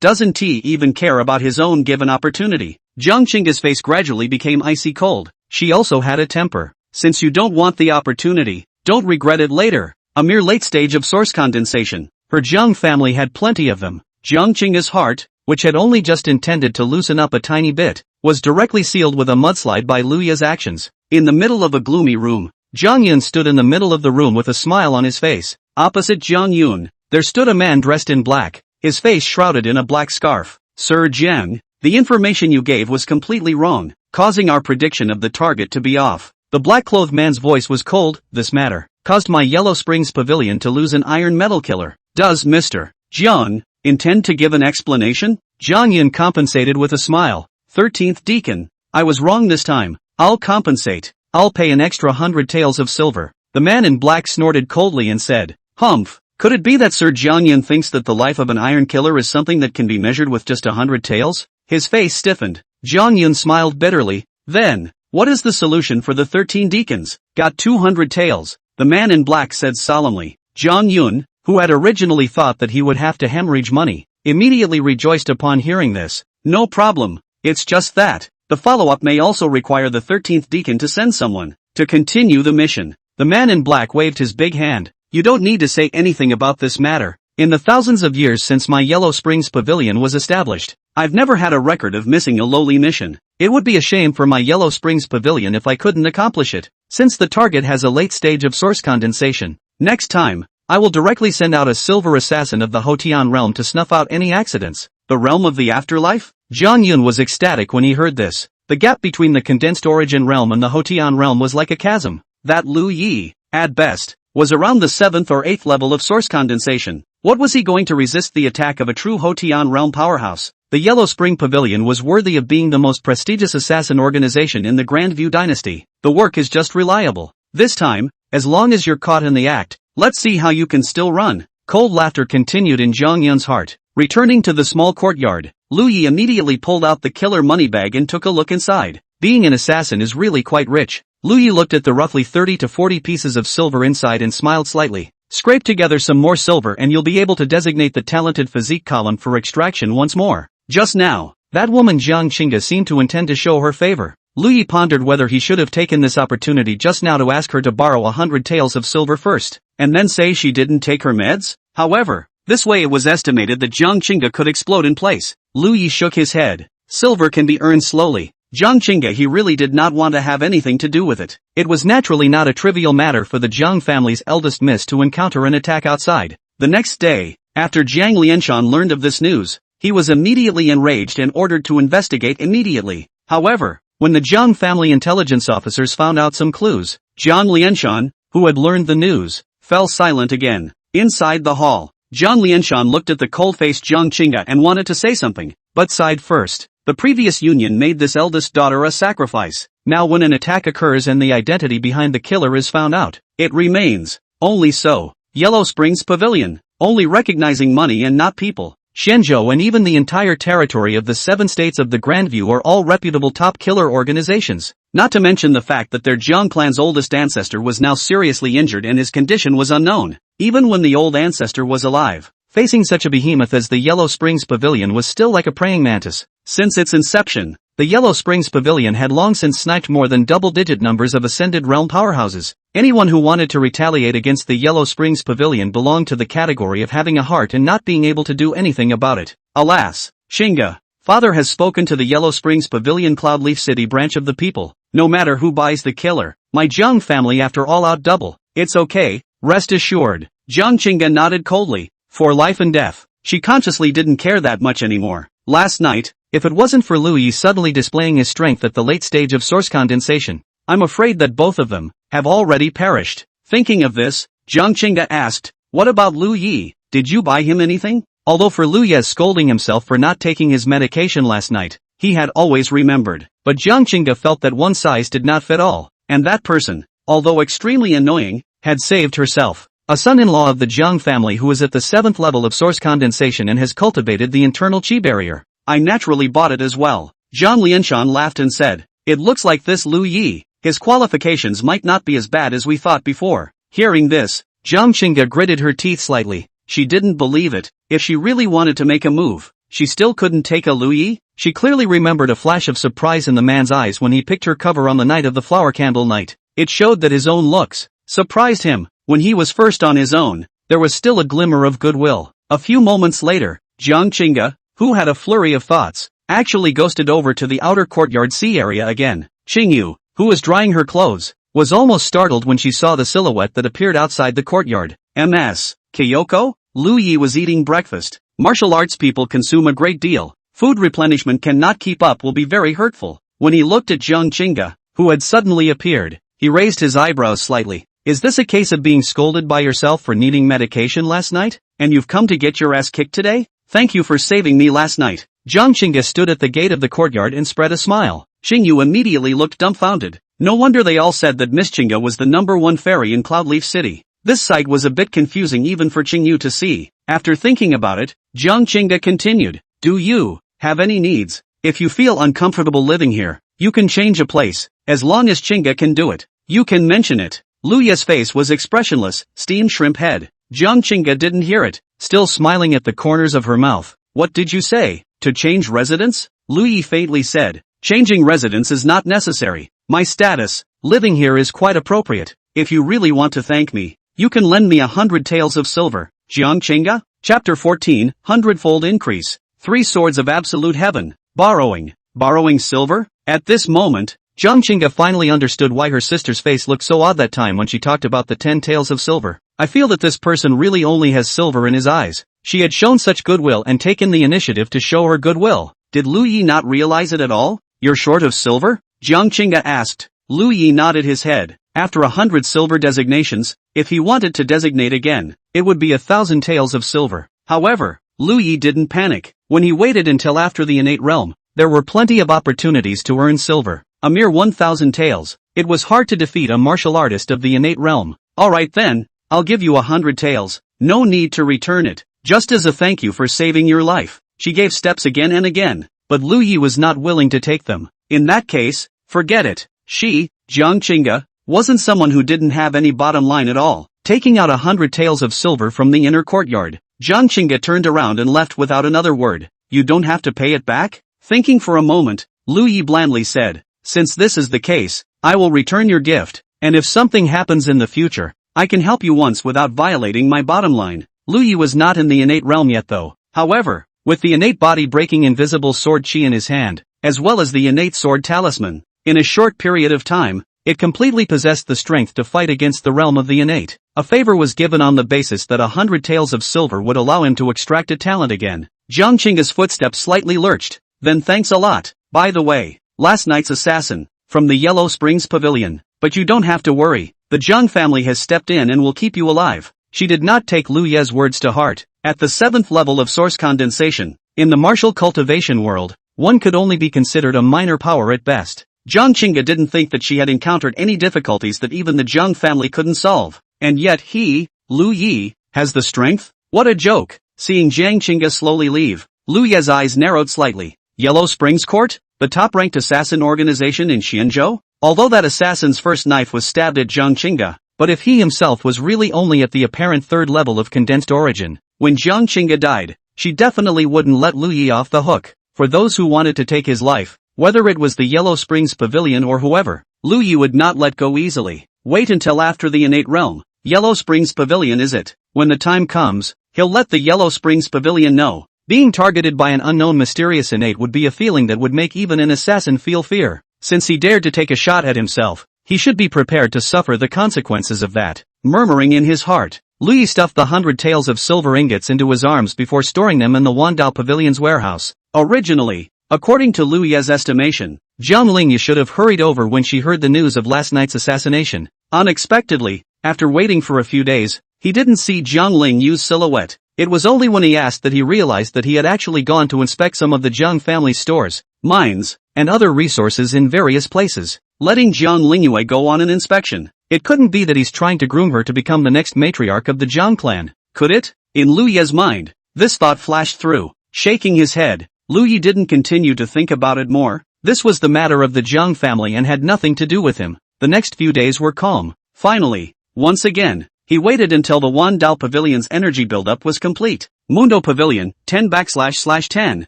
Doesn't he even care about his own given opportunity? Jiang Qingge's face gradually became icy cold. She also had a temper. Since you don't want the opportunity, don't regret it later. A mere late stage of source condensation. Her Jiang family had plenty of them. Jiang Qingge's heart, which had only just intended to loosen up a tiny bit, was directly sealed with a mudslide by Lu Yi's actions. In the middle of a gloomy room, Jiang Yun stood in the middle of the room with a smile on his face. Opposite Jiang Yun, there stood a man dressed in black, his face shrouded in a black scarf. Sir Jiang, the information you gave was completely wrong, causing our prediction of the target to be off. The black-clothed man's voice was cold. This matter caused my Yellow Springs Pavilion to lose an iron metal killer. Does Mr. Jiang intend to give an explanation? Jiang Yun compensated with a smile. 13th Deacon, I was wrong this time. I'll compensate. I'll pay an extra 100 taels of silver. The man in black snorted coldly and said, Humph, could it be that Sir Jiang Yun thinks that the life of an iron killer is something that can be measured with just 100 taels? His face stiffened. Jiang Yun smiled bitterly. Then, what is the solution for the 13 deacons? Got 200 taels, the man in black said solemnly. Jiang Yun, who had originally thought that he would have to hemorrhage money, immediately rejoiced upon hearing this. No problem, it's just that. The follow-up may also require the 13th deacon to send someone to continue the mission. The man in black waved his big hand. You don't need to say anything about this matter. In the thousands of years since my Yellow Springs Pavilion was established, I've never had a record of missing a lowly mission. It would be a shame for my Yellow Springs Pavilion if I couldn't accomplish it, since the target has a late stage of source condensation. Next time, I will directly send out a silver assassin of the Hotian realm to snuff out any accidents. The realm of the afterlife? Jiang Yun was ecstatic when he heard this. The gap between the condensed origin realm and the Hotian realm was like a chasm. That Lu Yi, at best, was around the 7th or 8th level of source condensation. What was he going to resist the attack of a true Hotian realm powerhouse? The Yellow Spring Pavilion was worthy of being the most prestigious assassin organization in the Grandview dynasty. The work is just reliable. This time, as long as you're caught in the act, let's see how you can still run. Cold laughter continued in Jiang Yun's heart. Returning to the small courtyard, Lu Yi immediately pulled out the killer money bag and took a look inside. Being an assassin is really quite rich. Lu Yi looked at the roughly 30 to 40 pieces of silver inside and smiled slightly. Scrape together some more silver and you'll be able to designate the talented physique column for extraction once more. Just now, that woman Jiang Qingge seemed to intend to show her favor. Lu Yi pondered whether he should have taken this opportunity just now to ask her to borrow 100 taels of silver first, and then say she didn't take her meds. However, this way it was estimated that Jiang Qingge could explode in place. Lu Yi shook his head. Silver can be earned slowly. Jiang Qingge he really did not want to have anything to do with it. It was naturally not a trivial matter for the Jiang family's eldest miss to encounter an attack outside. The next day, after Jiang Lianshan learned of this news, he was immediately enraged and ordered to investigate immediately. However, when the Jiang family intelligence officers found out some clues, Jiang Lianshan, who had learned the news, fell silent again. Inside the hall, Jiang Lianshan looked at the cold-faced Jiang Qingge and wanted to say something, but sighed first. The previous union made this eldest daughter a sacrifice. Now when an attack occurs and the identity behind the killer is found out, it remains only so. Yellow Springs Pavilion, only recognizing money and not people. Shenzhou and even the entire territory of the 7 states of the Grandview are all reputable top killer organizations. Not to mention the fact that their Jiang clan's oldest ancestor was now seriously injured and his condition was unknown, even when the old ancestor was alive. Facing such a behemoth as the Yellow Springs Pavilion was still like a praying mantis. Since its inception, the Yellow Springs Pavilion had long since sniped more than double-digit numbers of ascended realm powerhouses. Anyone who wanted to retaliate against the Yellow Springs Pavilion belonged to the category of having a heart and not being able to do anything about it. Alas, Qingge, father has spoken to the Yellow Springs Pavilion Cloudleaf City branch of the people. No matter who buys the killer, my Jiang family after all out double. It's okay, rest assured. Jiang Qingge nodded coldly. For life and death, she consciously didn't care that much anymore. Last night, if it wasn't for Lu Yi suddenly displaying his strength at the late stage of source condensation, I'm afraid that both of them have already perished. Thinking of this, Jiang Qingge asked, what about Lu Yi? Did you buy him anything? Although for Luyes scolding himself for not taking his medication last night, he had always remembered. But Jiang Qingge felt that one size did not fit all, and that person, although extremely annoying, had saved herself. A son-in-law of the Jiang family who is at the 7th level of source condensation and has cultivated the internal qi barrier. I naturally bought it as well. Zhang Lianshan laughed and said, it looks like this Lu Yi, his qualifications might not be as bad as we thought before. Hearing this, Jiang Qingge gritted her teeth slightly. She didn't believe it. If she really wanted to make a move, she still couldn't take a Lu Yi? She clearly remembered a flash of surprise in the man's eyes when he picked her cover on the night of the flower candle night. It showed that his own looks surprised him. When he was first on his own, there was still a glimmer of goodwill. A few moments later, Jiang Qingge, who had a flurry of thoughts, actually ghosted over to the outer courtyard sea area again. Qingyu, who was drying her clothes, was almost startled when she saw the silhouette that appeared outside the courtyard. Ms. Kyoko? Lu Yi was eating breakfast. Martial arts people consume a great deal. Food replenishment cannot keep up will be very hurtful. When he looked at Jiang Qingge, who had suddenly appeared, he raised his eyebrows slightly. Is this a case of being scolded by yourself for needing medication last night, and you've come to get your ass kicked today? Thank you for saving me last night. Jiang Qingge stood at the gate of the courtyard and spread a smile. Qingyu immediately looked dumbfounded. No wonder they all said that Miss Qingge was the #1 fairy in Cloudleaf City. This sight was a bit confusing even for Qingyu to see. After thinking about it, Jiang Qingge continued, do you have any needs? If you feel uncomfortable living here, you can change a place, as long as Qingge can do it. You can mention it. Luya's face was expressionless, steamed shrimp head. Jiang Qingge didn't hear it, still smiling at the corners of her mouth. What did you say? To change residence? Lu Yi faintly said. Changing residence is not necessary. My status, living here is quite appropriate. If you really want to thank me, you can lend me 100 taels of silver. Jiang Qingge? Chapter 14, Hundredfold Increase. 3 Swords of Absolute Heaven. Borrowing. Borrowing silver? At this moment, Jiang Qingge finally understood why her sister's face looked so odd that time when she talked about the 10 taels of silver. I feel that this person really only has silver in his eyes. She had shown such goodwill and taken the initiative to show her goodwill. Did Lu Yi not realize it at all? You're short of silver? Jiang Qingge asked. Lu Yi nodded his head. After 100 silver designations, if he wanted to designate again, it would be 1,000 taels of silver. However, Lu Yi didn't panic. When he waited until after the innate realm, there were plenty of opportunities to earn silver. A mere 1,000 taels. It was hard to defeat a martial artist of the innate realm. Alright then, I'll give you 100 taels. No need to return it. Just as a thank you for saving your life. She gave steps again and again, but Lu Yi was not willing to take them. In that case, forget it. She, Jiang Qingge, wasn't someone who didn't have any bottom line at all. Taking out 100 taels of silver from the inner courtyard, Jiang Qingge turned around and left without another word. You don't have to pay it back? Thinking for a moment, Lu Yi blandly said, since this is the case, I will return your gift, and if something happens in the future, I can help you once without violating my bottom line. Lu Yi was not in the innate realm yet though. However, with the innate body-breaking invisible sword chi in his hand, as well as the innate sword talisman, in a short period of time, it completely possessed the strength to fight against the realm of the innate. A favor was given on the basis that 100 taels of silver would allow him to extract a talent again. Jiang Qingge's footsteps slightly lurched. Then thanks a lot. By the way, last night's assassin, from the Yellow Springs Pavilion. But you don't have to worry, the Jiang family has stepped in and will keep you alive. She did not take Lu Ye's words to heart. At the 7th level of source condensation, in the martial cultivation world, one could only be considered a minor power at best. Jiang Qingge didn't think that she had encountered any difficulties that even the Jiang family couldn't solve. And yet he, Lu Yi, has the strength? What a joke. Seeing Jiang Qingge slowly leave, Lu Ye's eyes narrowed slightly. Yellow Springs Court? The top-ranked assassin organization in Xianzhou? Although that assassin's first knife was stabbed at Jiang Qingge, but if he himself was really only at the apparent 3rd level of condensed origin, when Jiang Qingge died, she definitely wouldn't let Lu Yi off the hook. For those who wanted to take his life, whether it was the Yellow Springs Pavilion or whoever, Lu Yi would not let go easily. Wait until after the innate realm. Yellow Springs Pavilion is it. When the time comes, he'll let the Yellow Springs Pavilion know. Being targeted by an unknown mysterious innate would be a feeling that would make even an assassin feel fear. Since he dared to take a shot at himself, he should be prepared to suffer the consequences of that. Murmuring in his heart, Lu Yi stuffed the 100 taels of silver ingots into his arms before storing them in the Wandao Pavilion's warehouse. Originally, according to Lu Ye's estimation, Jiang Lingyue should have hurried over when she heard the news of last night's assassination. Unexpectedly, after waiting for a few days, he didn't see Jiang Lingyue's silhouette. It was only when he asked that he realized that he had actually gone to inspect some of the Jiang family's stores, mines, and other resources in various places, letting Jiang Lingyue go on an inspection. It couldn't be that he's trying to groom her to become the next matriarch of the Jiang clan, could it? In Liu Ye's mind, this thought flashed through. Shaking his head, Liu Ye didn't continue to think about it more. This was the matter of the Jiang family and had nothing to do with him. The next few days were calm. Finally, once again, he waited until the Wandao Pavilion's energy buildup was complete. Mundo Pavilion, 10/10.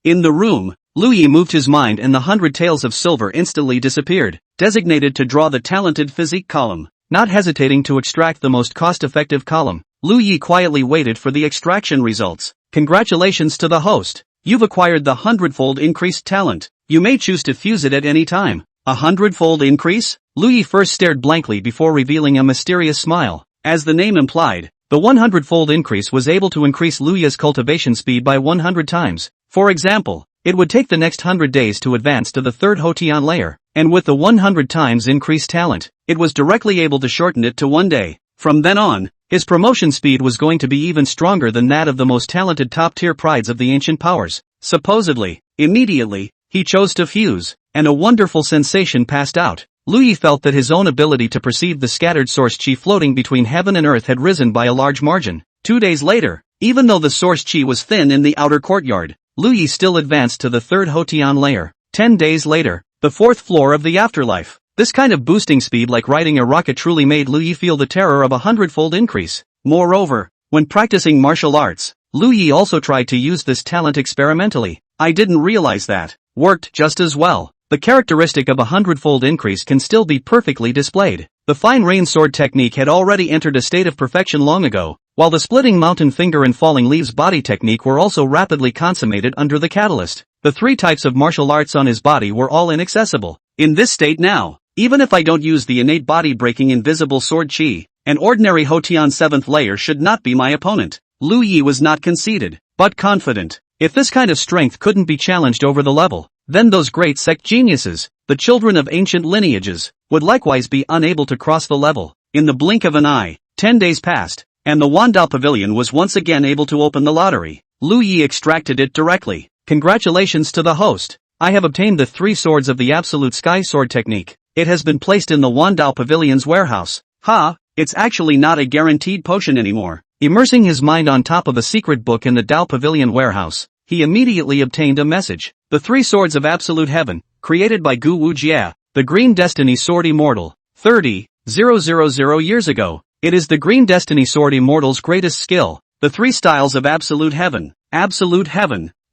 In the room, Liu Ye moved his mind and the 100 taels of silver instantly disappeared, designated to draw the talented physique column. Not hesitating to extract the most cost-effective column, Liu Ye quietly waited for the extraction results. Congratulations to the host. You've acquired the 100-fold increased talent. You may choose to fuse it at any time. 100-fold increase? Liu Ye first stared blankly before revealing a mysterious smile. As the name implied, the 100-fold increase was able to increase Liu Ye's cultivation speed by 100 times. For example, it would take the next 100 days to advance to the third Hotian layer, and with the 100 times increased talent, it was directly able to shorten it to 1 day. From then on, his promotion speed was going to be even stronger than that of the most talented top-tier prides of the ancient powers. Supposedly, immediately, he chose to fuse, and a wonderful sensation passed out. Liu Ye felt that his own ability to perceive the scattered source qi floating between heaven and earth had risen by a large margin. 2 days later, even though the source qi was thin in the outer courtyard, Liu Ye still advanced to the third Hotian layer. 10 days later, the fourth floor of the afterlife. This kind of boosting speed like riding a rocket truly made Liu Ye feel the terror of a 100-fold increase. Moreover, when practicing martial arts, Liu Ye also tried to use this talent experimentally. I didn't realize that. Worked just as well. The characteristic of a 100-fold increase can still be perfectly displayed. The fine rain sword technique had already entered a state of perfection long ago, while the splitting mountain finger and falling leaves body technique were also rapidly consummated under the catalyst. The 3 types of martial arts on his body were all inaccessible. In this state now, even if I don't use the innate body-breaking invisible sword qi, an ordinary Hotian 7th layer should not be my opponent. Liu Ye was not conceited, but confident. If this kind of strength couldn't be challenged over the level, then those great sect geniuses, the children of ancient lineages, would likewise be unable to cross the level. In the blink of an eye, 10 days passed, and the Wandao Pavilion was once again able to open the lottery. Liu Ye extracted it directly. Congratulations to the host. I have obtained the 3 swords of the Absolute Sky Sword technique. It has been placed in the Wandao Pavilion's warehouse. It's actually not a guaranteed potion anymore. Immersing his mind on top of a secret book in the Dao Pavilion warehouse, he immediately obtained a message. The 3 swords of absolute heaven, created by Gu Wujia, the Green Destiny Sword Immortal, 30,000 years ago. It is the Green Destiny Sword Immortal's greatest skill. The 3 styles of absolute heaven,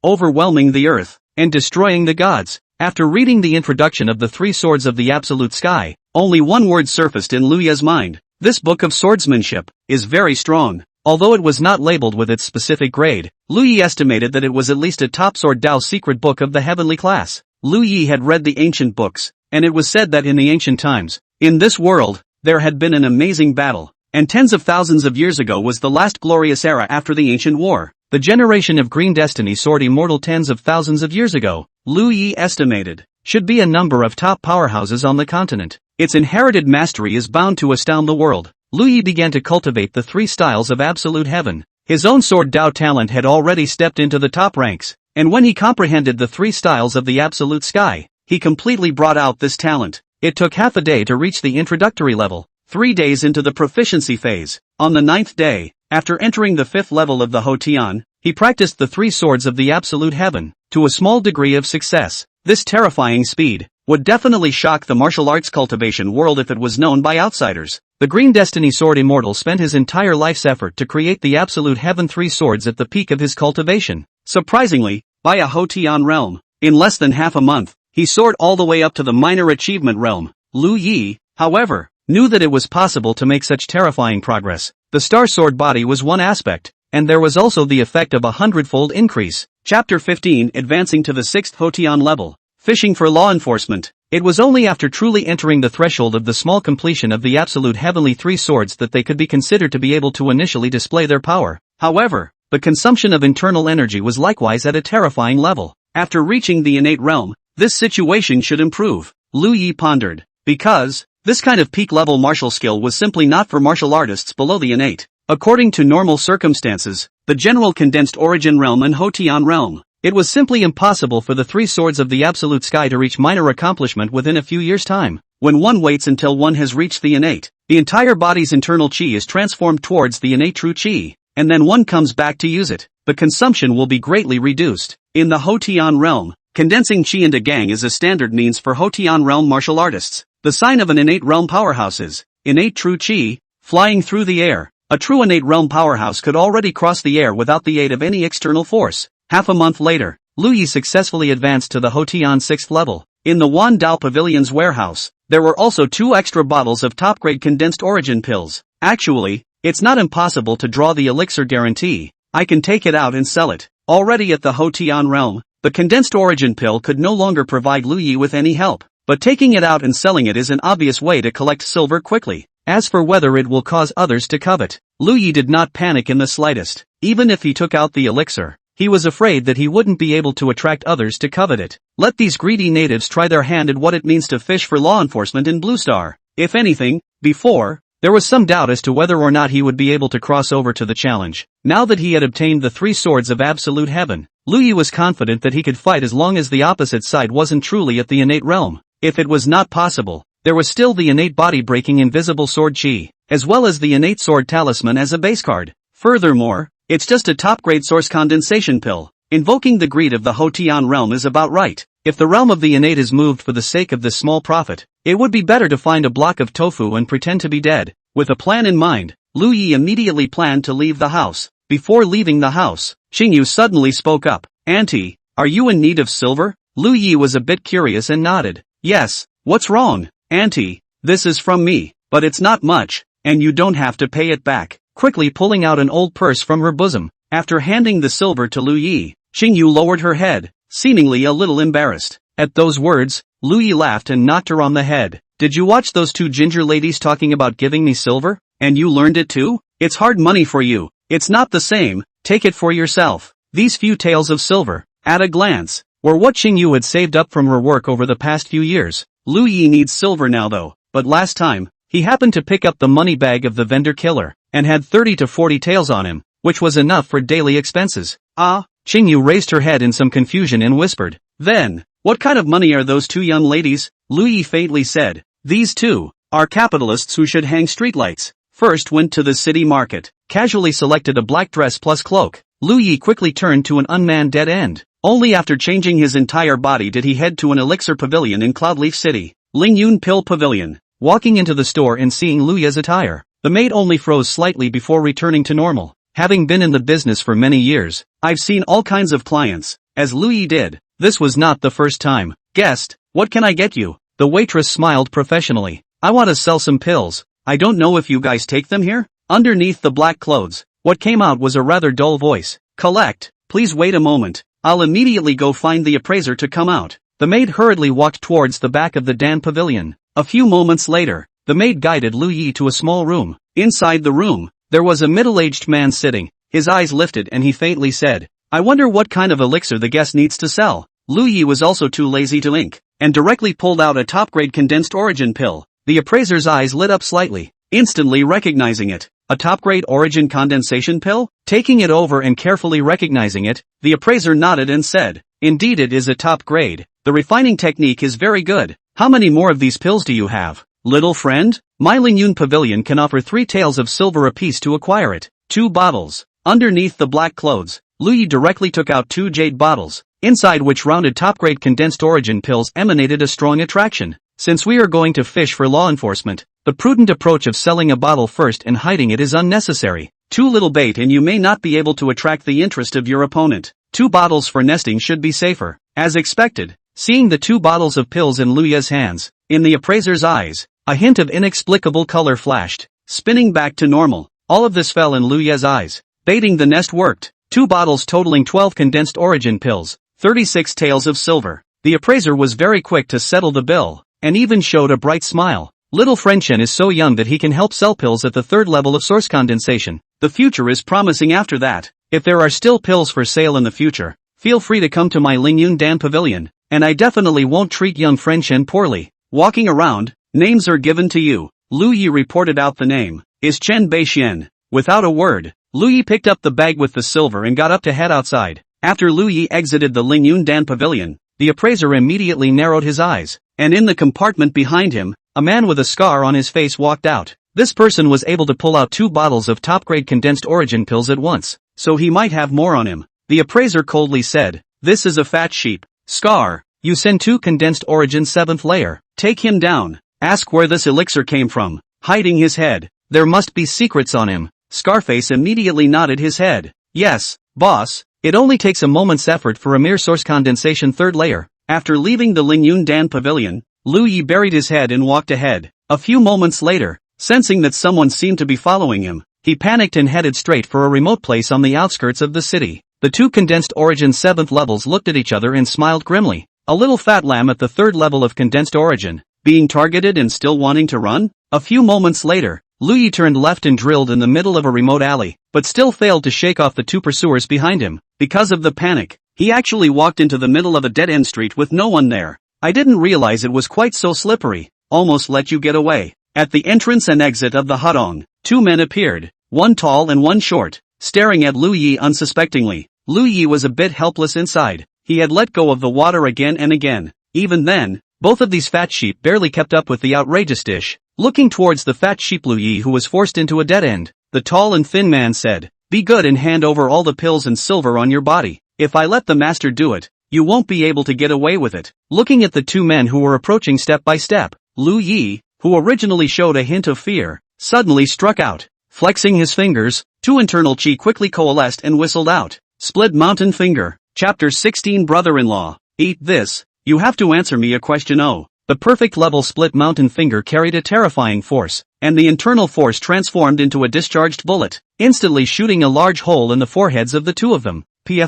overwhelming the earth, and destroying the gods. After reading the introduction of the 3 swords of the absolute sky, only one word surfaced in Liu Ye's mind. This book of swordsmanship is very strong. Although it was not labeled with its specific grade, Liu Ye estimated that it was at least a top sword Dao secret book of the heavenly class. Liu Ye had read the ancient books, and it was said that in the ancient times, in this world, there had been an amazing battle, and tens of thousands of years ago was the last glorious era after the ancient war. The generation of Green Destiny Sword Immortal tens of thousands of years ago, Liu Ye estimated, should be a number of top powerhouses on the continent. Its inherited mastery is bound to astound the world. Liu Ye began to cultivate the 3 styles of absolute heaven. His own sword Dao talent had already stepped into the top ranks, and when he comprehended the 3 styles of the absolute sky, he completely brought out this talent. It took half a day to reach the introductory level, 3 days into the proficiency phase. On the 9th day, after entering the 5th level of the Hotian, he practiced the 3 swords of the absolute heaven, to a small degree of success. This terrifying speed would definitely shock the martial arts cultivation world if it was known by outsiders. The Green Destiny Sword Immortal spent his entire life's effort to create the Absolute Heaven 3 swords at the peak of his cultivation. Surprisingly, by a Hotian realm, in less than half a month, he soared all the way up to the minor achievement realm. Liu Ye, however, knew that it was possible to make such terrifying progress. The Star Sword body was one aspect, and there was also the effect of a 100-fold increase. Chapter 15 Advancing to the 6th Hotian level. Fishing for law enforcement. It was only after truly entering the threshold of the small completion of the absolute heavenly 3 swords that they could be considered to be able to initially display their power. However, the consumption of internal energy was likewise at a terrifying level. After reaching the innate realm, this situation should improve. Liu Ye pondered. Because, this kind of peak-level martial skill was simply not for martial artists below the innate. According to normal circumstances, the general condensed origin realm and Hotian realm, it was simply impossible for the three swords of the absolute sky to reach minor accomplishment within a few years' time. When one waits until one has reached the innate, the entire body's internal qi is transformed towards the innate true qi, and then one comes back to use it, the consumption will be greatly reduced. In the Hotian realm, condensing qi into gang is a standard means for Hotian realm martial artists. The sign of an innate realm powerhouse is innate true qi, flying through the air. A true innate realm powerhouse could already cross the air without the aid of any external force. Half a month later, Lingyue successfully advanced to the Hotian 6th level. In the Wan Dao Pavilion's warehouse, there were also 2 extra bottles of top-grade condensed origin pills. Actually, it's not impossible to draw the elixir guarantee. I can take it out and sell it. Already at the Hotian realm, the condensed origin pill could no longer provide Lingyue with any help, but taking it out and selling it is an obvious way to collect silver quickly. As for whether it will cause others to covet, Lingyue did not panic in the slightest. Even if he took out the elixir, he was afraid that he wouldn't be able to attract others to covet it. Let these greedy natives try their hand at what it means to fish for law enforcement in Blue Star. If anything, before, there was some doubt as to whether or not he would be able to cross over to the challenge. Now that he had obtained the 3 swords of absolute heaven, Lingyue was confident that he could fight as long as the opposite side wasn't truly at the innate realm. If it was not possible, there was still the innate body-breaking invisible sword qi, as well as the innate sword talisman as a base card. Furthermore, it's just a top-grade source condensation pill. Invoking the greed of the Hotian realm is about right. If the realm of the innate is moved for the sake of this small profit, it would be better to find a block of tofu and pretend to be dead. With a plan in mind, Lingyue immediately planned to leave the house. Before leaving the house, Qingyu suddenly spoke up. "Auntie, are you in need of silver?" Lingyue was a bit curious and nodded. "Yes, what's wrong?" "Auntie, this is from me, but it's not much, and you don't have to pay it back." Quickly pulling out an old purse from her bosom, after handing the silver to Lingyue, Qingyu lowered her head, seemingly a little embarrassed. At those words, Lingyue laughed and knocked her on the head. "Did you watch those 2 ginger ladies talking about giving me silver? And you learned it too? It's hard money for you. It's not the same, take it for yourself." These few taels of silver, at a glance, were what Qingyu had saved up from her work over the past few years. Lingyue needs silver now though, but last time, he happened to pick up the money bag of the vendor killer, and had 30 to 40 taels on him, which was enough for daily expenses. "Ah," Qingyu raised her head in some confusion and whispered. "Then, what kind of money are those 2 young ladies?" Lingyue faintly said. "These 2 are capitalists who should hang streetlights." First went to the city market, casually selected a black dress plus cloak. Lingyue quickly turned to an unmanned dead end. Only after changing his entire body did he head to an elixir pavilion in Cloudleaf City. Lingyue Pill Pavilion. Walking into the store and seeing Luyue's attire, the maid only froze slightly before returning to normal. "Having been in the business for many years, I've seen all kinds of clients." As Lingyue did, this was not the first time. "Guest, what can I get you?" The waitress smiled professionally. "I want to sell some pills. I don't know if you guys take them here?" Underneath the black clothes, what came out was a rather dull voice. "Collect, please wait a moment. I'll immediately go find the appraiser to come out." The maid hurriedly walked towards the back of the Dan Pavilion. A few moments later, the maid guided Lingyue to a small room. Inside the room, there was a middle-aged man sitting, his eyes lifted and he faintly said, "I wonder what kind of elixir the guest needs to sell." Lingyue was also too lazy to ink, and directly pulled out a top-grade condensed origin pill. The appraiser's eyes lit up slightly, instantly recognizing it. A top-grade origin condensation pill? Taking it over and carefully recognizing it, the appraiser nodded and said, "Indeed it is a top grade. The refining technique is very good. How many more of these pills do you have, little friend?" My Lingyue Pavilion can offer 3 taels of silver apiece to acquire it. 2 bottles. Underneath the black clothes, Lingyue directly took out 2 jade bottles, inside which rounded top-grade condensed origin pills emanated a strong attraction. "Since we are going to fish for law enforcement, the prudent approach of selling a bottle first and hiding it is unnecessary. Too little bait and you may not be able to attract the interest of your opponent. 2 bottles for nesting should be safer." As expected, seeing the 2 bottles of pills in Luyue's hands, in the appraiser's eyes, a hint of inexplicable color flashed. Spinning back to normal, all of this fell in Luyue's eyes. Baiting the nest worked. 2 bottles totaling 12 condensed origin pills, 36 taels of silver. The appraiser was very quick to settle the bill, and even showed a bright smile. Little Frenchen is so young that he can help sell pills at the 3rd level of source condensation. The future is promising after that. If there are still pills for sale in the future, feel free to come to my Lingyue Dan Pavilion, and I definitely won't treat young Frenchen poorly. Walking around, names are given to you. Lingyue reported out the name, is Chen Beixian. Without a word, Lu Yi picked up the bag with the silver and got up to head outside. After Lu Yi exited the Lingyue Dan pavilion, the appraiser immediately narrowed his eyes, and in the compartment behind him, a man with a scar on his face walked out. This person was able to pull out 2 bottles of top-grade condensed origin pills at once, so he might have more on him. The appraiser coldly said, "This is a fat sheep. Scar, you send 2 condensed origin 7th layer. Take him down. Ask where this elixir came from. Hiding his head. There must be secrets on him." Scarface immediately nodded his head. "Yes, boss. It only takes a moment's effort for a mere source condensation 3rd layer." After leaving the Lingyue Dan pavilion, Lu Yi buried his head and walked ahead. A few moments later, sensing that someone seemed to be following him, he panicked and headed straight for a remote place on the outskirts of the city. The 2 condensed origin 7th levels looked at each other and smiled grimly. A little fat lamb at the 3rd level of condensed origin, being targeted and still wanting to run? A few moments later, Lu Yi turned left and drilled in the middle of a remote alley, but still failed to shake off the 2 pursuers behind him. Because of the panic, he actually walked into the middle of a dead-end street with no one there. "I didn't realize it was quite so slippery. Almost let you get away." At the entrance and exit of the Hudong, 2 men appeared, one tall and one short, staring at Lu Yi unsuspectingly. Lu Yi was a bit helpless inside. He had let go of the water again and again. Even then, both of these fat sheep barely kept up with the outrageous dish. Looking towards the fat sheep Lu Yi, who was forced into a dead end, the tall and thin man said, "Be good and hand over all the pills and silver on your body. If I let the master do it, you won't be able to get away with it." Looking at the 2 men who were approaching step by step, Lu Yi, who originally showed a hint of fear, suddenly struck out. Flexing his fingers, 2 internal chi quickly coalesced and whistled out. Split Mountain Finger. Chapter 16 Brother-in-law. Eat this. You have to answer me a question. Oh. The perfect level split mountain finger carried a terrifying force, and the internal force transformed into a discharged bullet, instantly shooting a large hole in the foreheads of the 2 of them. The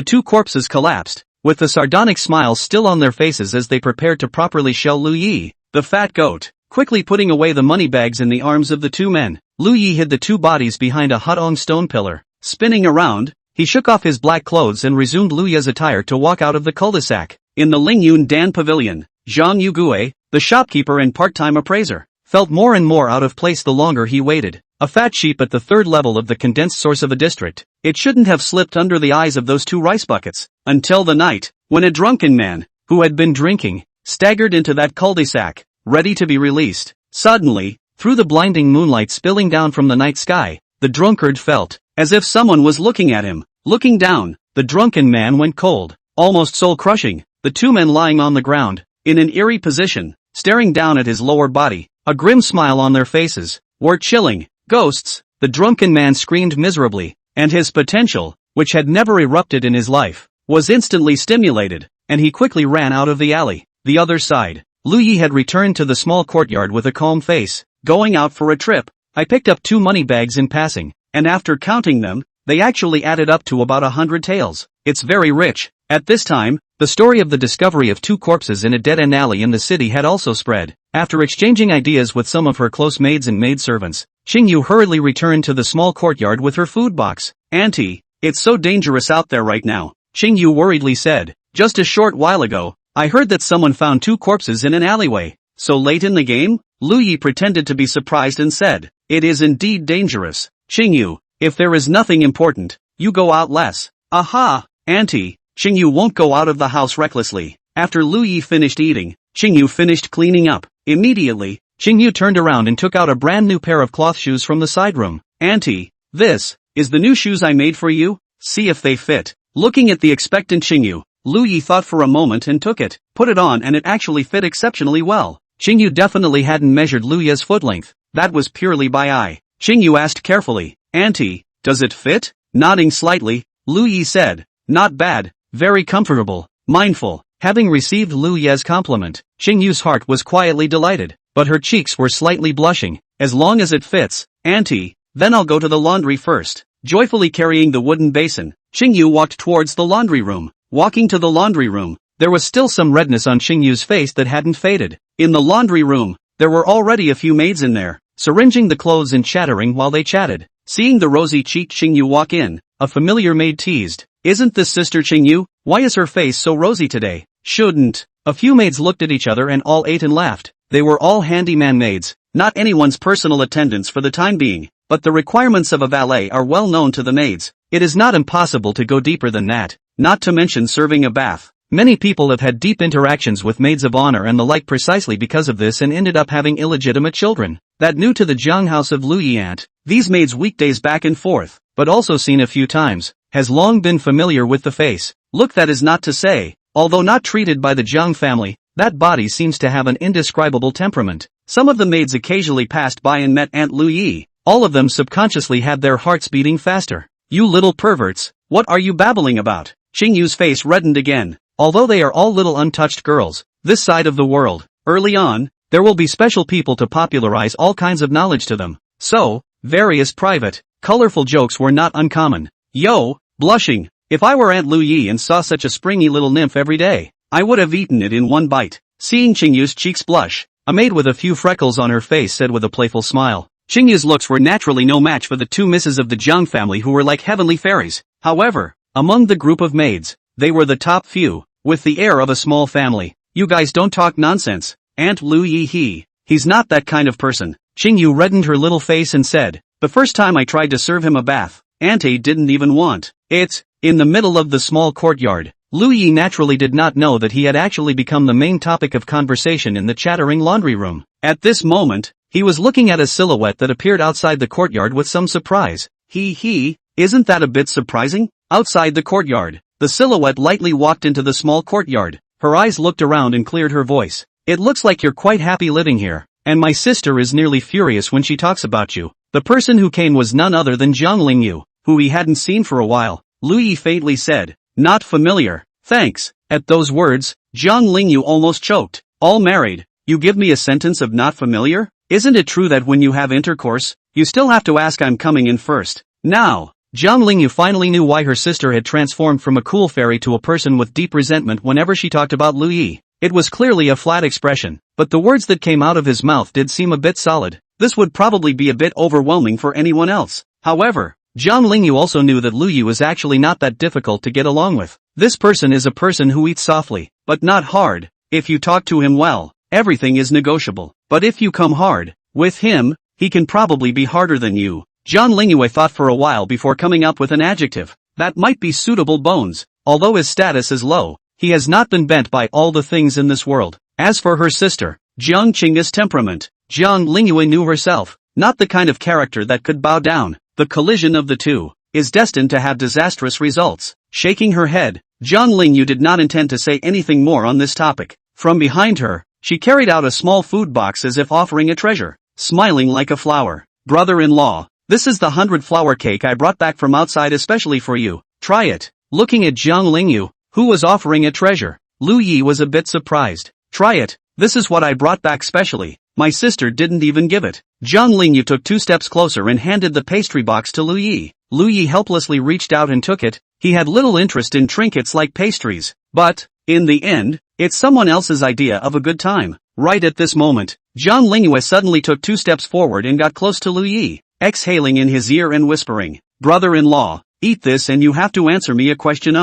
2 corpses collapsed, with the sardonic smiles still on their faces as they prepared to properly shell Lu Yi, the fat goat. Quickly putting away the money bags in the arms of the 2 men, Lu Yi hid the 2 bodies behind a Hudong stone pillar. Spinning around, he shook off his black clothes and resumed Lu Yi's attire to walk out of the cul-de-sac. In the Lingyue Dan pavilion, Jiang Qingge, the shopkeeper and part-time appraiser, felt more and more out of place the longer he waited. A fat sheep at the 3rd level of the condensed source of a district. It shouldn't have slipped under the eyes of those 2 rice buckets, until the night, when a drunken man, who had been drinking, staggered into that cul-de-sac, ready to be released. Suddenly, through the blinding moonlight spilling down from the night sky, the drunkard felt as if someone was looking at him. Looking down, the drunken man went cold, almost soul-crushing. The 2 men lying on the ground, in an eerie position, staring down at his lower body, a grim smile on their faces, were chilling. Ghosts. The drunken man screamed miserably, and his potential, which had never erupted in his life, was instantly stimulated, and he quickly ran out of the alley. The other side, Lu Yi had returned to the small courtyard with a calm face. "Going out for a trip. I picked up 2 money bags in passing, and after counting them, they actually added up to about 100 taels. It's very rich." At this time, the story of the discovery of 2 corpses in a dead-end alley in the city had also spread. After exchanging ideas with some of her close maids and maidservants, Qingyu hurriedly returned to the small courtyard with her food box. "Auntie, it's so dangerous out there right now," Qingyu worriedly said. "Just a short while ago, I heard that someone found 2 corpses in an alleyway." "So late in the game?" Lu Yi pretended to be surprised and said, "It is indeed dangerous. Qingyu, if there is nothing important, you go out less." "Aha, auntie." Qingyu won't go out of the house recklessly. After Lu Yi finished eating, Qingyu finished cleaning up. Immediately, Qingyu turned around and took out a brand new pair of cloth shoes from the side room. "Auntie, this is the new shoes I made for you. See if they fit." Looking at the expectant Qingyu, Lu Yi thought for a moment and took it, put it on, and it actually fit exceptionally well. Qingyu definitely hadn't measured Lu Yi's foot length. That was purely by eye. Qingyu asked carefully, "Auntie, does it fit?" Nodding slightly, Lu Yi said, "Not bad, very comfortable." Mindful, having received Lu Yi's compliment, Qingyu's heart was quietly delighted, but her cheeks were slightly blushing. "As long as it fits, auntie, then I'll go to the laundry first." Joyfully carrying the wooden basin, Qingyu walked towards the laundry room. Walking to the laundry room, there was still some redness on Qingyu's face that hadn't faded. In the laundry room, there were already a few maids in there, syringing the clothes and chattering while they chatted. Seeing the rosy-cheeked Qingyu walk in, a familiar maid teased, "Isn't this Sister Qingyu? Why is her face so rosy today?" Shouldn't. A few maids looked at each other and all ate and laughed. They were all handyman maids, not anyone's personal attendants for the time being, but the requirements of a valet are well known to the maids. It is not impossible to go deeper than that, not to mention serving a bath. Many people have had deep interactions with maids of honor and the like precisely because of this and ended up having illegitimate children. That new to the Jiang house of Lingyue aunt, these maids weekdays back and forth, but also seen a few times, has long been familiar with the face. Look, that is not to say, although not treated by the Jiang family, that body seems to have an indescribable temperament. Some of the maids occasionally passed by and met Aunt Lingyue. All of them subconsciously had their hearts beating faster. You little perverts, what are you babbling about? Qingyu's face reddened again. Although they are all little untouched girls, this side of the world, early on, there will be special people to popularize all kinds of knowledge to them. So, various private, colorful jokes were not uncommon. Yo, blushing, if I were Aunt Lingyue and saw such a springy little nymph every day, I would have eaten it in one bite. Seeing Qingyu's cheeks blush, a maid with a few freckles on her face said with a playful smile. Qingyu's looks were naturally no match for the two misses of the Jiang family who were like heavenly fairies. However, among the group of maids, they were the top few, with the air of a small family. You guys don't talk nonsense, Aunt Lingyue. He's not that kind of person. Qingyu reddened her little face and said, the first time I tried to serve him a bath, Auntie didn't even want it. In the middle of the small courtyard, Lingyue naturally did not know that he had actually become the main topic of conversation in the chattering laundry room. At this moment, he was looking at a silhouette that appeared outside the courtyard with some surprise. Isn't that a bit surprising? Outside the courtyard, the silhouette lightly walked into the small courtyard. Her eyes looked around and cleared her voice. It looks like you're quite happy living here, and my sister is nearly furious when she talks about you. The person who came was none other than Jiang Lingyue, who he hadn't seen for a while. Lingyue faintly said, not familiar, thanks. At those words, Jiang Lingyue almost choked. All married, you give me a sentence of not familiar? Isn't it true that when you have intercourse, you still have to ask I'm coming in first? Now, Jiang Lingyue finally knew why her sister had transformed from a cool fairy to a person with deep resentment whenever she talked about Lingyue. It was clearly a flat expression, but the words that came out of his mouth did seem a bit solid. This would probably be a bit overwhelming for anyone else. However, Jiang Lingyue also knew that Lingyue is actually not that difficult to get along with. This person is a person who eats softly, but not hard. If you talk to him well, everything is negotiable. But if you come hard with him, he can probably be harder than you. Jiang Lingyue thought for a while before coming up with an adjective that might be suitable. Bones. Although his status is low, he has not been bent by all the things in this world. As for her sister, Jiang Qingge's temperament, Jiang Lingyue knew herself, not the kind of character that could bow down. The collision of the two is destined to have disastrous results. Shaking her head, Jiang Lingyue did not intend to say anything more on this topic. From behind her, she carried out a small food box as if offering a treasure, smiling like a flower. Brother-in-law, this is the 100-flower cake I brought back from outside especially for you. Try it. Looking at Jiang Lingyue, who was offering a treasure, Lingyue was a bit surprised. Try it. This is what I brought back specially. My sister didn't even give it. Jiang Lingyue took 2 steps closer and handed the pastry box to Lingyue. Lingyue helplessly reached out and took it. He had little interest in trinkets like pastries, but, in the end, it's someone else's idea of a good time. Right at this moment, Jiang Lingyue suddenly took 2 steps forward and got close to Lingyue, exhaling in his ear and whispering, brother-in-law, eat this and you have to answer me a question.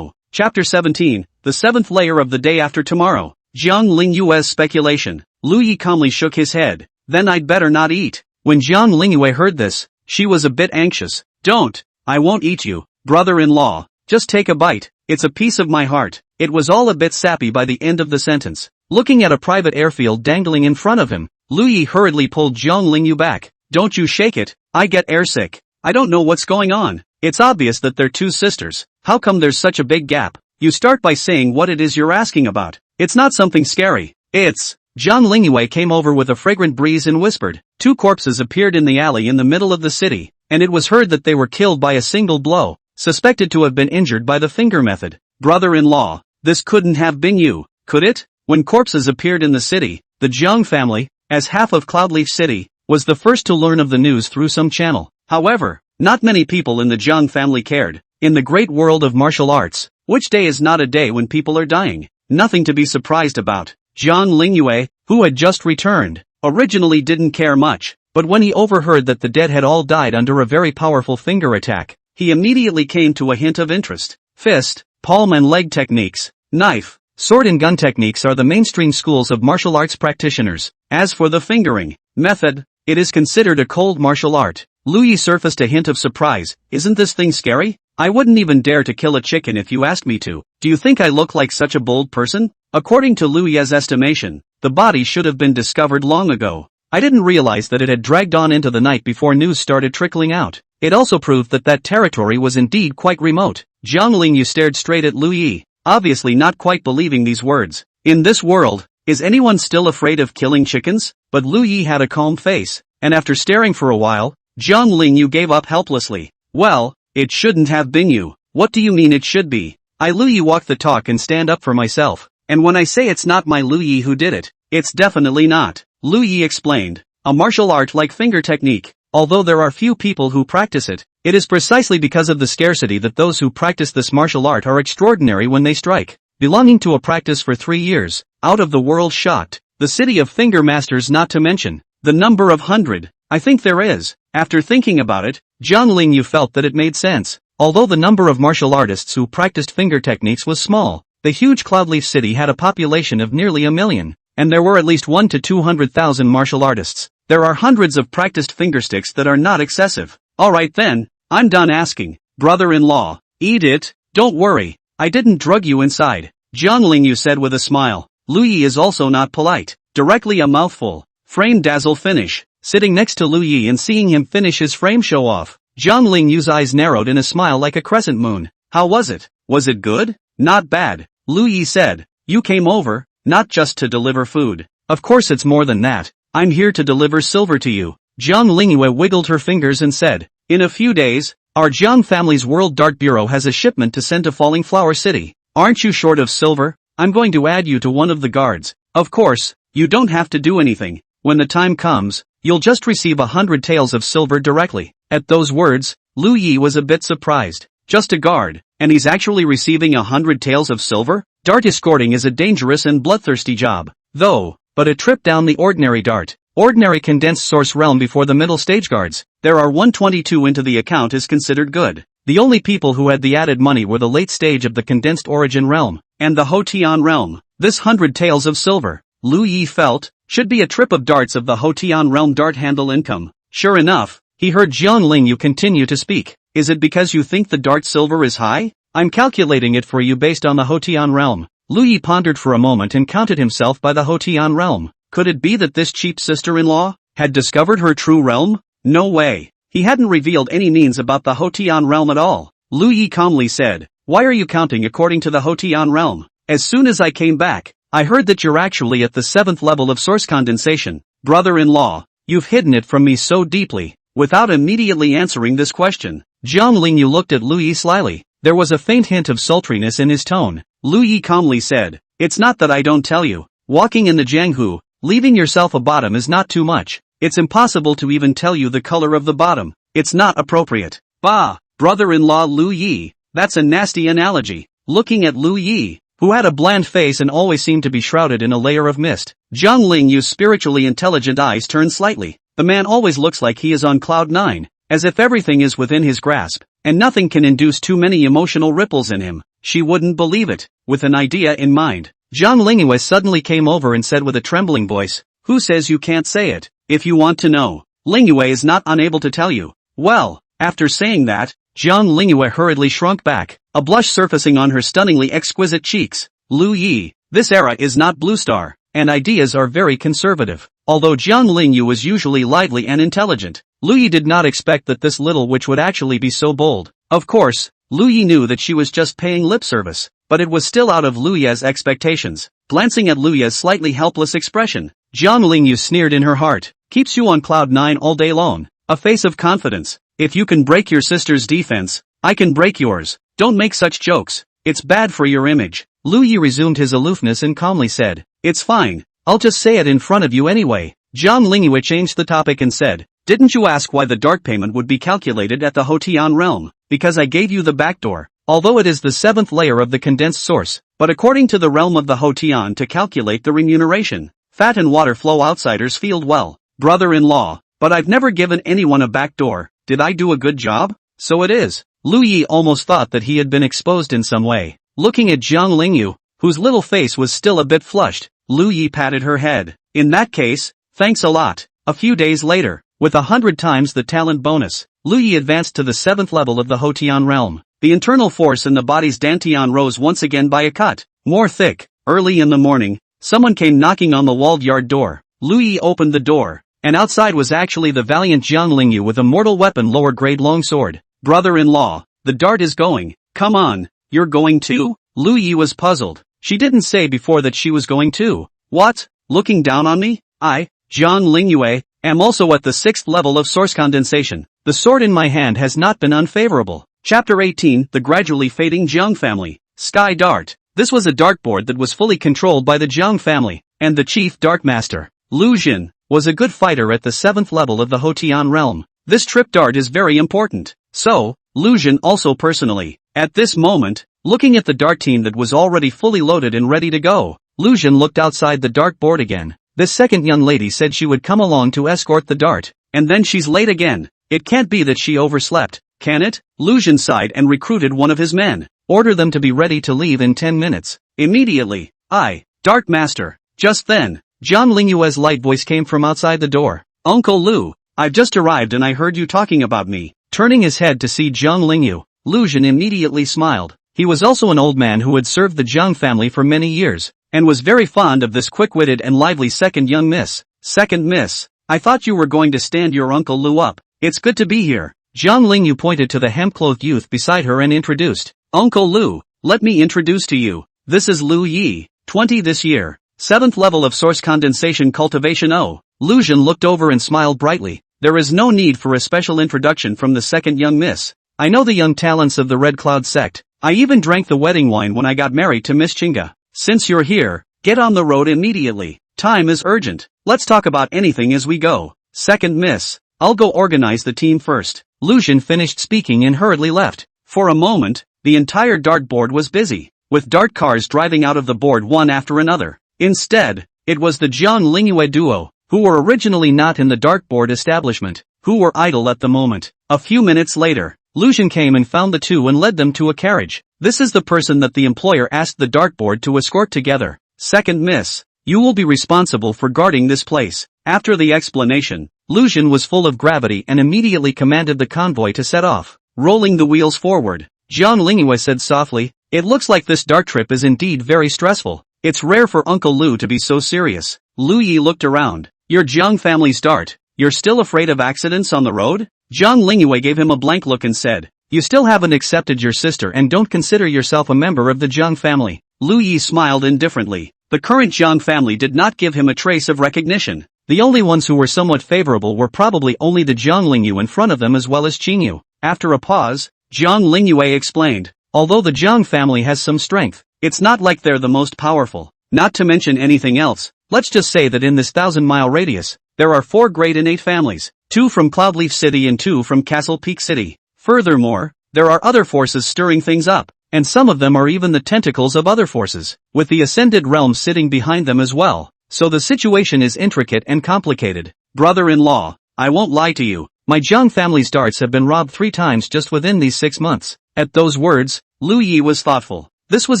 Chapter 17, the 7th layer of the day after tomorrow. Jiang Lingyue's speculation. Lingyue calmly shook his head. Then I'd better not eat. When Jiang Lingyue heard this, she was a bit anxious. Don't. I won't eat you, brother-in-law. Just take a bite. It's a piece of my heart. It was all a bit sappy by the end of the sentence. Looking at a private airfield dangling in front of him, Lingyue hurriedly pulled Jiang Lingyue back. Don't you shake it. I get airsick. I don't know what's going on. It's obvious that they're 2 sisters. How come there's such a big gap? You start by saying what it is you're asking about. It's not something scary. It's... Jiang Lingyue came over with a fragrant breeze and whispered. 2 corpses appeared in the alley in the middle of the city, and it was heard that they were killed by a single blow, suspected to have been injured by the finger method. Brother-in-law, this couldn't have been you, could it? When corpses appeared in the city, the Jiang family, as half of Cloudleaf City, was the first to learn of the news through some channel. However, not many people in the Jiang family cared. In the great world of martial arts, which day is not a day when people are dying? Nothing to be surprised about. Jiang Lingyue, who had just returned, originally didn't care much, but when he overheard that the dead had all died under a very powerful finger attack, he immediately came to a hint of interest. Fist, palm and leg techniques, knife, Sword and gun techniques are the mainstream schools of martial arts practitioners. As for the fingering method, it is considered a cold martial art. Lu Yi surfaced a hint of surprise. Isn't this thing scary? I wouldn't even dare to kill a chicken if you asked me to. Do you think I look like such a bold person? According to Lu Yi's estimation, the body should have been discovered long ago. I didn't realize that it had dragged on into the night before news started trickling out. It also proved that territory was indeed quite remote. Jiang Lingyue stared straight at Lu Yi, obviously not quite believing these words. In this world, is anyone still afraid of killing chickens? But Lu Yi had a calm face, and after staring for a while, Jiang Lingyue gave up helplessly. Well, it shouldn't have been you. What do you mean it should be? I Lu Yi walk the talk and stand up for myself. And when I say it's not my Lu Yi who did it, it's definitely not. Lu Yi explained. A martial art like finger technique. Although there are few people who practice it, it is precisely because of the scarcity that those who practice this martial art are extraordinary when they strike. Belonging to a practice for 3 years, out of the world shocked. The city of finger masters, not to mention the number of 100. I think there is. After thinking about it, Jiang Lingyue felt that it made sense. Although the number of martial artists who practiced finger techniques was small, the huge Cloudleaf city had a population of nearly 1 million, and there were at least 1 to 200,000 martial artists. There are hundreds of practiced fingersticks that are not excessive. Alright then, I'm done asking. Brother-in-law, eat it, don't worry, I didn't drug you inside. Jiang Lingyue said with a smile. Lu Yi is also not polite. Directly a mouthful. Frame dazzle finish. Sitting next to Lu Yi and seeing him finish his frame show off, Jiang Lingyue's eyes narrowed in a smile like a crescent moon. How was it? Was it good? Not bad. Lu Yi said. You came over, not just to deliver food. Of course it's more than that. I'm here to deliver silver to you. Jiang Lingyue wiggled her fingers and said. In a few days, our Jiang family's World Dart Bureau has a shipment to send to Falling Flower City. Aren't you short of silver? I'm going to add you to one of the guards. Of course, you don't have to do anything. When the time comes, you'll just receive 100 taels of silver directly. At those words, Lu Yi was a bit surprised. Just a guard, and he's actually receiving 100 taels of silver? Dart escorting is a dangerous and bloodthirsty job, though, but a trip down the ordinary dart, ordinary condensed source realm before the middle stage guards, there are 122 into the account is considered good. The only people who had the added money were the late stage of the condensed origin realm, and the Hotian realm. This 100 taels of silver, Lu Yi felt, should be a trip of darts of the Hotian realm dart handle income. Sure enough, he heard Jiang Lingyue continue to speak. Is it because you think the dart silver is high? I'm calculating it for you based on the Hotian realm. Lu Yi pondered for a moment and counted himself by the Hotian realm. Could it be that this cheap sister-in-law had discovered her true realm? No way. He hadn't revealed any means about the Hotian realm at all. Lu Yi calmly said, why are you counting according to the Hotian realm? As soon as I came back, I heard that you're actually at the 7th level of source condensation. Brother-in-law, you've hidden it from me so deeply. Without immediately answering this question, Jiang Lingyue looked at Lu Yi slyly. There was a faint hint of sultriness in his tone. Lu Yi calmly said, it's not that I don't tell you. Walking in the Jianghu, leaving yourself a bottom is not too much. It's impossible to even tell you the color of the bottom. It's not appropriate. Bah, brother-in-law Lu Yi, that's a nasty analogy. Looking at Lu Yi, who had a bland face and always seemed to be shrouded in a layer of mist, Jiang Lingyue's spiritually intelligent eyes turned slightly. The man always looks like he is on cloud 9, as if everything is within his grasp, and nothing can induce too many emotional ripples in him. She wouldn't believe it. With an idea in mind, Jiang Lingyue suddenly came over and said with a trembling voice, who says you can't say it? If you want to know, Lingyue is not unable to tell you. Well, after saying that, Jiang Lingyue hurriedly shrunk back, a blush surfacing on her stunningly exquisite cheeks. Lu Yi, this era is not Blue Star, and ideas are very conservative. Although Jiang Lingyue was usually lively and intelligent, Lu Yi did not expect that this little witch would actually be so bold. Of course, Lu Yi knew that she was just paying lip service, but it was still out of Lu Yi's expectations. Glancing at Lu Yi's slightly helpless expression, Jiang Lingyue sneered in her heart, keeps you on cloud 9 all day long. A face of confidence. If you can break your sister's defense, I can break yours. Don't make such jokes. It's bad for your image. Lu Yi resumed his aloofness and calmly said, it's fine. I'll just say it in front of you anyway. Jiang Lingyue changed the topic and said, didn't you ask why the dart payment would be calculated at the Hotian realm? Because I gave you the back door. Although it is the 7th layer of the condensed source, but according to the realm of the Hotian to calculate the remuneration, fat and water flow outsiders field well. Brother-in-law, but I've never given anyone a back door. Did I do a good job? So it is. Lu Yi almost thought that he had been exposed in some way. Looking at Jiang Lingyue, whose little face was still a bit flushed. Lu Yi patted her head. In that case, thanks a lot. A few days later, with 100 times the talent bonus, Lu Yi advanced to the 7th level of the Hotian realm. The internal force in the body's dantian rose once again by a cut. More thick. Early in the morning, someone came knocking on the walled yard door. Lu Yi opened the door, and outside was actually the valiant Jiang Lingyue with a mortal weapon lower grade longsword. Brother-in-law, the dart is going. Come on, you're going too? Lu Yi was puzzled. She didn't say before that she was going too. What? Looking down on me? I, Jiang Lingyue, am also at the 6th level of source condensation. The sword in my hand has not been unfavorable. Chapter 18, The Gradually Fading Jiang Family. Sky Dart. This was a dartboard that was fully controlled by the Jiang family, and the chief dart master, Lu Jin, was a good fighter at the 7th level of the Hotian realm. This trip dart is very important. So, Lu Jin also personally, at this moment, looking at the dart team that was already fully loaded and ready to go, Lu Jin looked outside the dartboard again. This second young lady said she would come along to escort the dart, and then she's late again. It can't be that she overslept, can it? Lu Jin sighed and recruited one of his men. Order them to be ready to leave in 10 minutes. Immediately. Dart Master. Just then, Jiang Lingyue's light voice came from outside the door. Uncle Lu, I've just arrived and I heard you talking about me. Turning his head to see Jiang Lingyue, Lu Jin immediately smiled. He was also an old man who had served the Jiang family for many years, and was very fond of this quick-witted and lively second young miss. Second miss, I thought you were going to stand your Uncle Lu up. It's good to be here. Jiang Lingyue pointed to the hemp-clothed youth beside her and introduced. Uncle Lu, let me introduce to you. This is Lu Yi, 20 this year. 7th level of source condensation cultivation. Oh. Lu Jin looked over and smiled brightly. There is no need for a special introduction from the second young miss. I know the young talents of the Red Cloud sect. I even drank the wedding wine when I got married to Miss Qingge. Since you're here, get on the road immediately. Time is urgent. Let's talk about anything as we go. Second miss, I'll go organize the team first. Lu Jin finished speaking and hurriedly left. For a moment, the entire dartboard was busy, with dart cars driving out of the board one after another. Instead, it was the Jiang Lingyue duo, who were originally not in the dartboard establishment, who were idle at the moment. A few minutes later, Lu Jin came and found the two and led them to a carriage. This is the person that the employer asked the dartboard to escort together. Second miss, you will be responsible for guarding this place. After the explanation, Lu Jin was full of gravity and immediately commanded the convoy to set off. Rolling the wheels forward, Jiang Lingyue said softly, it looks like this dart trip is indeed very stressful. It's rare for Uncle Lu to be so serious. Lu Yi looked around. Your Jiang family's dart. You're still afraid of accidents on the road? Jiang Lingyue gave him a blank look and said, you still haven't accepted your sister and don't consider yourself a member of the Jiang family. Lu Yi smiled indifferently. The current Jiang family did not give him a trace of recognition. The only ones who were somewhat favorable were probably only the Jiang Lingyue in front of them as well as Qingyu. After a pause, Jiang Lingyue explained, although the Jiang family has some strength, it's not like they're the most powerful. Not to mention anything else, let's just say that in this 1,000-mile radius, there are 4 great innate families, 2 from Cloudleaf City and 2 from Castle Peak City. Furthermore, there are other forces stirring things up, and some of them are even the tentacles of other forces, with the Ascended Realm sitting behind them as well. So the situation is intricate and complicated. Brother-in-law, I won't lie to you, my Jiang family's darts have been robbed 3 times just within these 6 months. At those words, Lu Yi was thoughtful. This was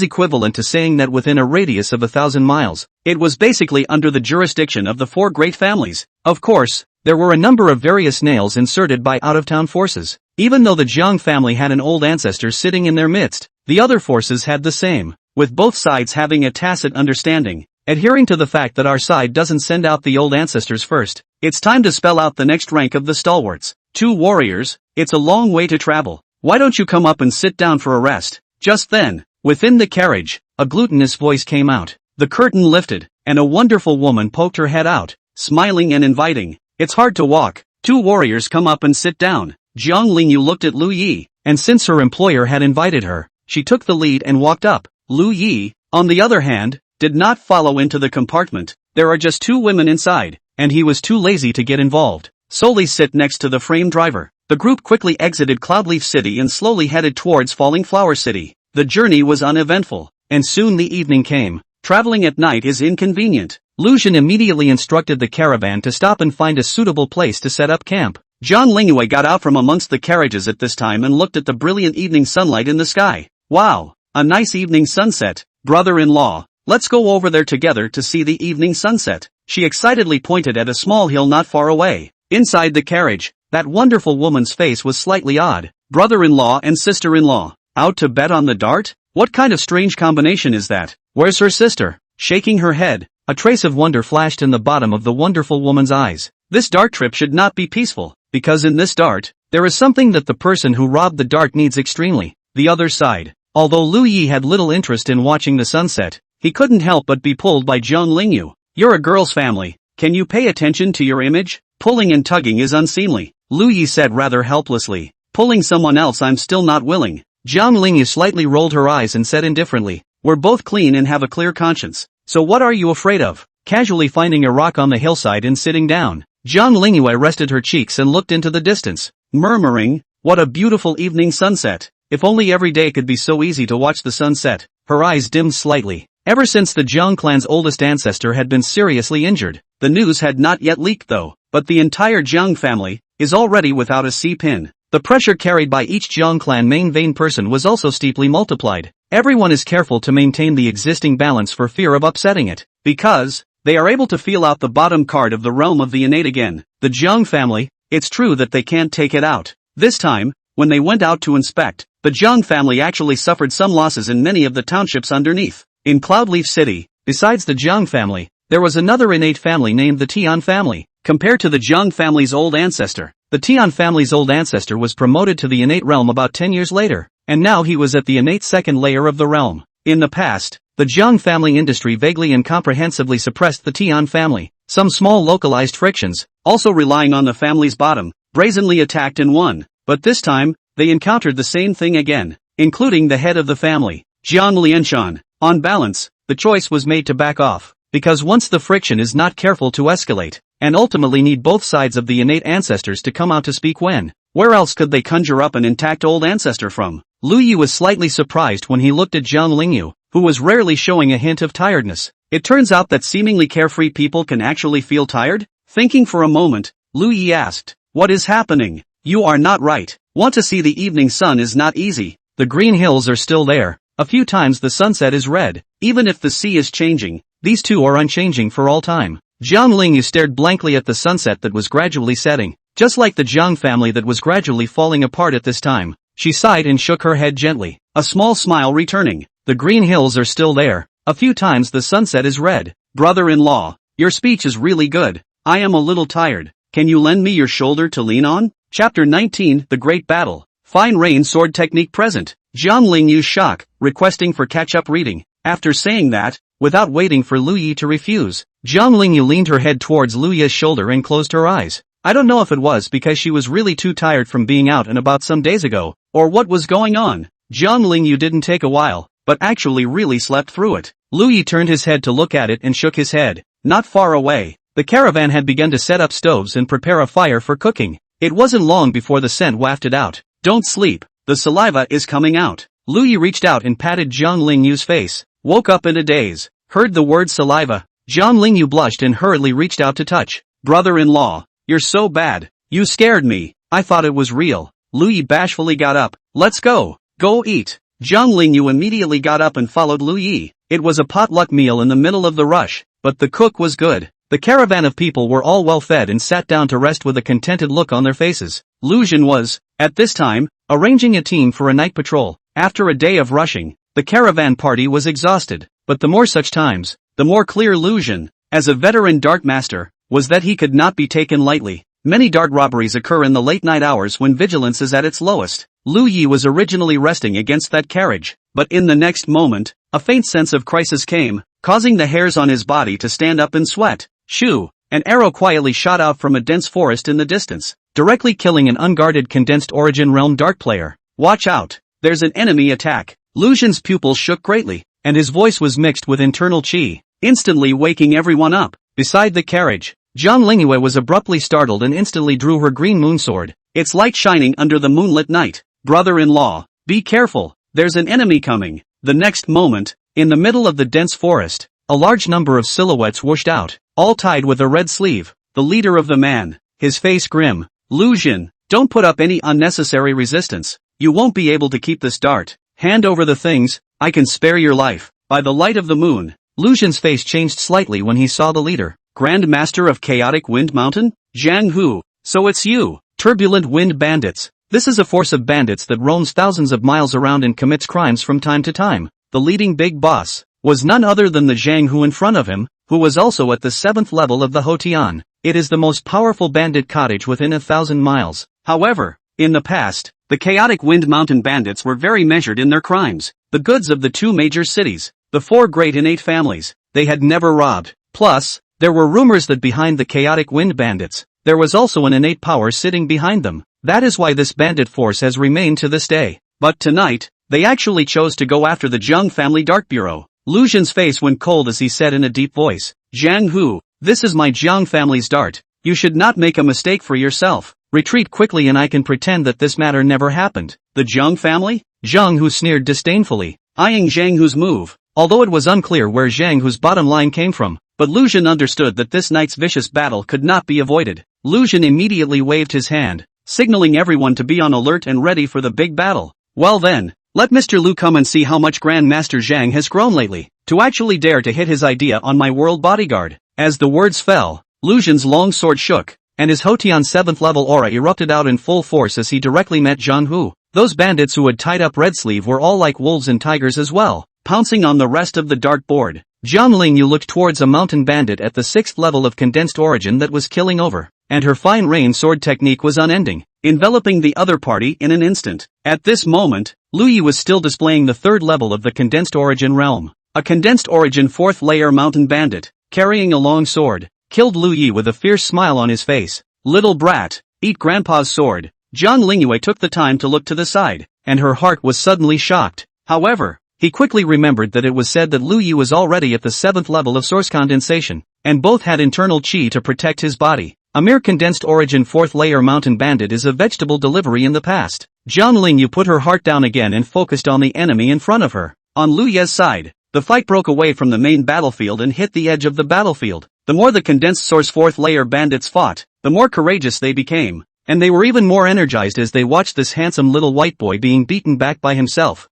equivalent to saying that within a radius of 1,000 miles, it was basically under the jurisdiction of the 4 great families. Of course, there were a number of various nails inserted by out-of-town forces. Even though the Jiang family had an old ancestor sitting in their midst, the other forces had the same, with both sides having a tacit understanding, adhering to the fact that our side doesn't send out the old ancestors first. It's time to spell out the next rank of the stalwarts. 2 warriors, it's a long way to travel. Why don't you come up and sit down for a rest? Just then, within the carriage, a glutinous voice came out. The curtain lifted, and a wonderful woman poked her head out, smiling and inviting. It's hard to walk. 2 warriors come up and sit down. Jiang Lingyue looked at Lu Yi, and since her employer had invited her, she took the lead and walked up. Lu Yi, on the other hand, did not follow into the compartment. There are just 2 women inside, and he was too lazy to get involved. Solely sit next to the frame driver. The group quickly exited Cloudleaf City and slowly headed towards Falling Flower City. The journey was uneventful, and soon the evening came. Traveling at night is inconvenient. Lu Jin immediately instructed the caravan to stop and find a suitable place to set up camp. Jiang Lingyue got out from amongst the carriages at this time and looked at the brilliant evening sunlight in the sky. Wow, a nice evening sunset. Brother-in-law, let's go over there together to see the evening sunset. She excitedly pointed at a small hill not far away. Inside the carriage, that wonderful woman's face was slightly odd. Brother-in-law and sister-in-law, out to bet on the dart? What kind of strange combination is that? Where's her sister? Shaking her head, a trace of wonder flashed in the bottom of the wonderful woman's eyes. This dart trip should not be peaceful, because in this dart, there is something that the person who robbed the dart needs extremely. The other side. Although Lu Yi had little interest in watching the sunset, he couldn't help but be pulled by Jiang Lingyue. You're a girl's family, can you pay attention to your image? Pulling and tugging is unseemly, Lu Yi said rather helplessly. Pulling someone else I'm still not willing. Jiang Lingyue slightly rolled her eyes and said indifferently, we're both clean and have a clear conscience, so what are you afraid of? Casually finding a rock on the hillside and sitting down, Jiang Lingyue rested her cheeks and looked into the distance, murmuring, what a beautiful evening sunset. If only every day could be so easy to watch the sunset. Her eyes dimmed slightly. Ever since the Jiang clan's oldest ancestor had been seriously injured, the news had not yet leaked though, but the entire Jiang family is already without a C-pin. The pressure carried by each Jiang clan main vein person was also steeply multiplied. Everyone is careful to maintain the existing balance for fear of upsetting it, because they are able to feel out the bottom card of the realm of the innate again. The Jiang family, it's true that they can't take it out. This time, when they went out to inspect, the Jiang family actually suffered some losses in many of the townships underneath. In Cloudleaf City, besides the Jiang family, there was another innate family named the Tian family. Compared to the Jiang family's old ancestor, the Tian family's old ancestor was promoted to the innate realm about 10 years later, and now he was at the innate second layer of the realm. In the past, the Jiang family industry vaguely and comprehensively suppressed the Tian family. Some small localized frictions, also relying on the family's bottom, brazenly attacked and won, but this time, they encountered the same thing again, including the head of the family, Jiang Lianshan. On balance, the choice was made to back off, because once the friction is not careful to escalate, and ultimately need both sides of the innate ancestors to come out to speak when. Where else could they conjure up an intact old ancestor from? Lu Yi was slightly surprised when he looked at Jiang Lingyue, who was rarely showing a hint of tiredness. It turns out that seemingly carefree people can actually feel tired? Thinking for a moment, Lu Yi asked, what is happening? You are not right. Want to see the evening sun is not easy. The green hills are still there. A few times the sunset is red. Even if the sea is changing, these two are unchanging for all time. Jiang Lingyue stared blankly at the sunset that was gradually setting, just like the Jiang family that was gradually falling apart at this time. She sighed and shook her head gently, a small smile returning. The green hills are still there. A few times the sunset is red. Brother-in-law, your speech is really good. I am a little tired. Can you lend me your shoulder to lean on? Chapter 19, The Great Battle. Fine rain sword technique present. Jiang Lingyue's shock, requesting for catch-up reading. After saying that, without waiting for Lu Yi to refuse, Jiang Lingyue leaned her head towards Lu Yi's shoulder and closed her eyes. I don't know if it was because she was really too tired from being out and about some days ago, or what was going on. Jiang Lingyue didn't take a while, but actually really slept through it. Lu Yi turned his head to look at it and shook his head. Not far away, the caravan had begun to set up stoves and prepare a fire for cooking. It wasn't long before the scent wafted out. Don't sleep, the saliva is coming out. Lu Yi reached out and patted Jiang Lingyue's face. Woke up in a daze. Heard the word saliva. Jiang Lingyue blushed and hurriedly reached out to touch. Brother-in-law, you're so bad. You scared me. I thought it was real. Lu Yi bashfully got up. Let's go. Go eat. Jiang Lingyue immediately got up and followed Lu Yi. It was a potluck meal in the middle of the rush, but the cook was good. The caravan of people were all well fed and sat down to rest with a contented look on their faces. Lu Jin was, at this time, arranging a team for a night patrol. After a day of rushing, the caravan party was exhausted, but the more such times, the more clear Lu Jin, as a veteran dart master, was that he could not be taken lightly. Many dart robberies occur in the late night hours when vigilance is at its lowest. Lu Yi was originally resting against that carriage, but in the next moment, a faint sense of crisis came, causing the hairs on his body to stand up and sweat. Shoo! An arrow quietly shot out from a dense forest in the distance, directly killing an unguarded condensed origin realm dart player. Watch out! There's an enemy attack. Lu Jin's pupils shook greatly, and his voice was mixed with internal chi, instantly waking everyone up. Beside the carriage, Jiang Lingyue was abruptly startled and instantly drew her green moon sword, its light shining under the moonlit night. Brother-in-law, be careful, there's an enemy coming. The next moment, in the middle of the dense forest, a large number of silhouettes whooshed out, all tied with a red sleeve. The leader of the man, his face grim. Lu Jin, don't put up any unnecessary resistance. You won't be able to keep this dart. Hand over the things. I can spare your life. By the light of the moon, Lu Xun's face changed slightly when he saw the leader. Grand Master of Chaotic Wind Mountain? Jiang Hu. So it's you. Turbulent Wind Bandits. This is a force of bandits that roams thousands of miles around and commits crimes from time to time. The leading big boss was none other than the Jiang Hu in front of him, who was also at the 7th level of the Hotian. It is the most powerful bandit cottage within 1,000 miles. However, in the past, the Chaotic Wind Mountain bandits were very measured in their crimes. The goods of the 2 major cities, the 4 great innate families, they had never robbed. Plus, there were rumors that behind the Chaotic Wind bandits, there was also an innate power sitting behind them. That is why this bandit force has remained to this day. But tonight, they actually chose to go after the Jiang family Dark Bureau. Lu Xun's face went cold as he said in a deep voice, Jiang Hu, this is my Jiang family's dart. You should not make a mistake for yourself. Retreat quickly and I can pretend that this matter never happened. The Jiang family? Jiang Hu sneered disdainfully, eyeing Jiang Hu's move. Although it was unclear where Jiang Hu's bottom line came from, but Lu Xun understood that this night's vicious battle could not be avoided. Lu Xun immediately waved his hand, signaling everyone to be on alert and ready for the big battle. Well then, let Mr. Lu come and see how much Grand Master Jiang has grown lately, to actually dare to hit his idea on my world bodyguard. As the words fell, Lu Xun's long sword shook, and his Hotian 7th level aura erupted out in full force as he directly met Jiang Hu. Those bandits who had tied up Red Sleeve were all like wolves and tigers as well, pouncing on the rest of the dartboard. Jiang Lingyue looked towards a mountain bandit at the 6th level of condensed origin that was killing over, and her fine rain sword technique was unending, enveloping the other party in an instant. At this moment, Lu Yi was still displaying the 3rd level of the condensed origin realm. A condensed origin 4th layer mountain bandit, carrying a long sword, killed Lu Yi with a fierce smile on his face. Little brat, eat grandpa's sword. Jiang Lingyue took the time to look to the side, and her heart was suddenly shocked. However, he quickly remembered that it was said that Lu Yi was already at the 7th level of source condensation, and both had internal chi to protect his body. A mere condensed origin 4th layer mountain bandit is a vegetable delivery in the past. Jiang Lingyue put her heart down again and focused on the enemy in front of her. On Lu Ye's side, the fight broke away from the main battlefield and hit the edge of the battlefield. The more the condensed source 4th layer bandits fought, the more courageous they became, and they were even more energized as they watched this handsome little white boy being beaten back by himself.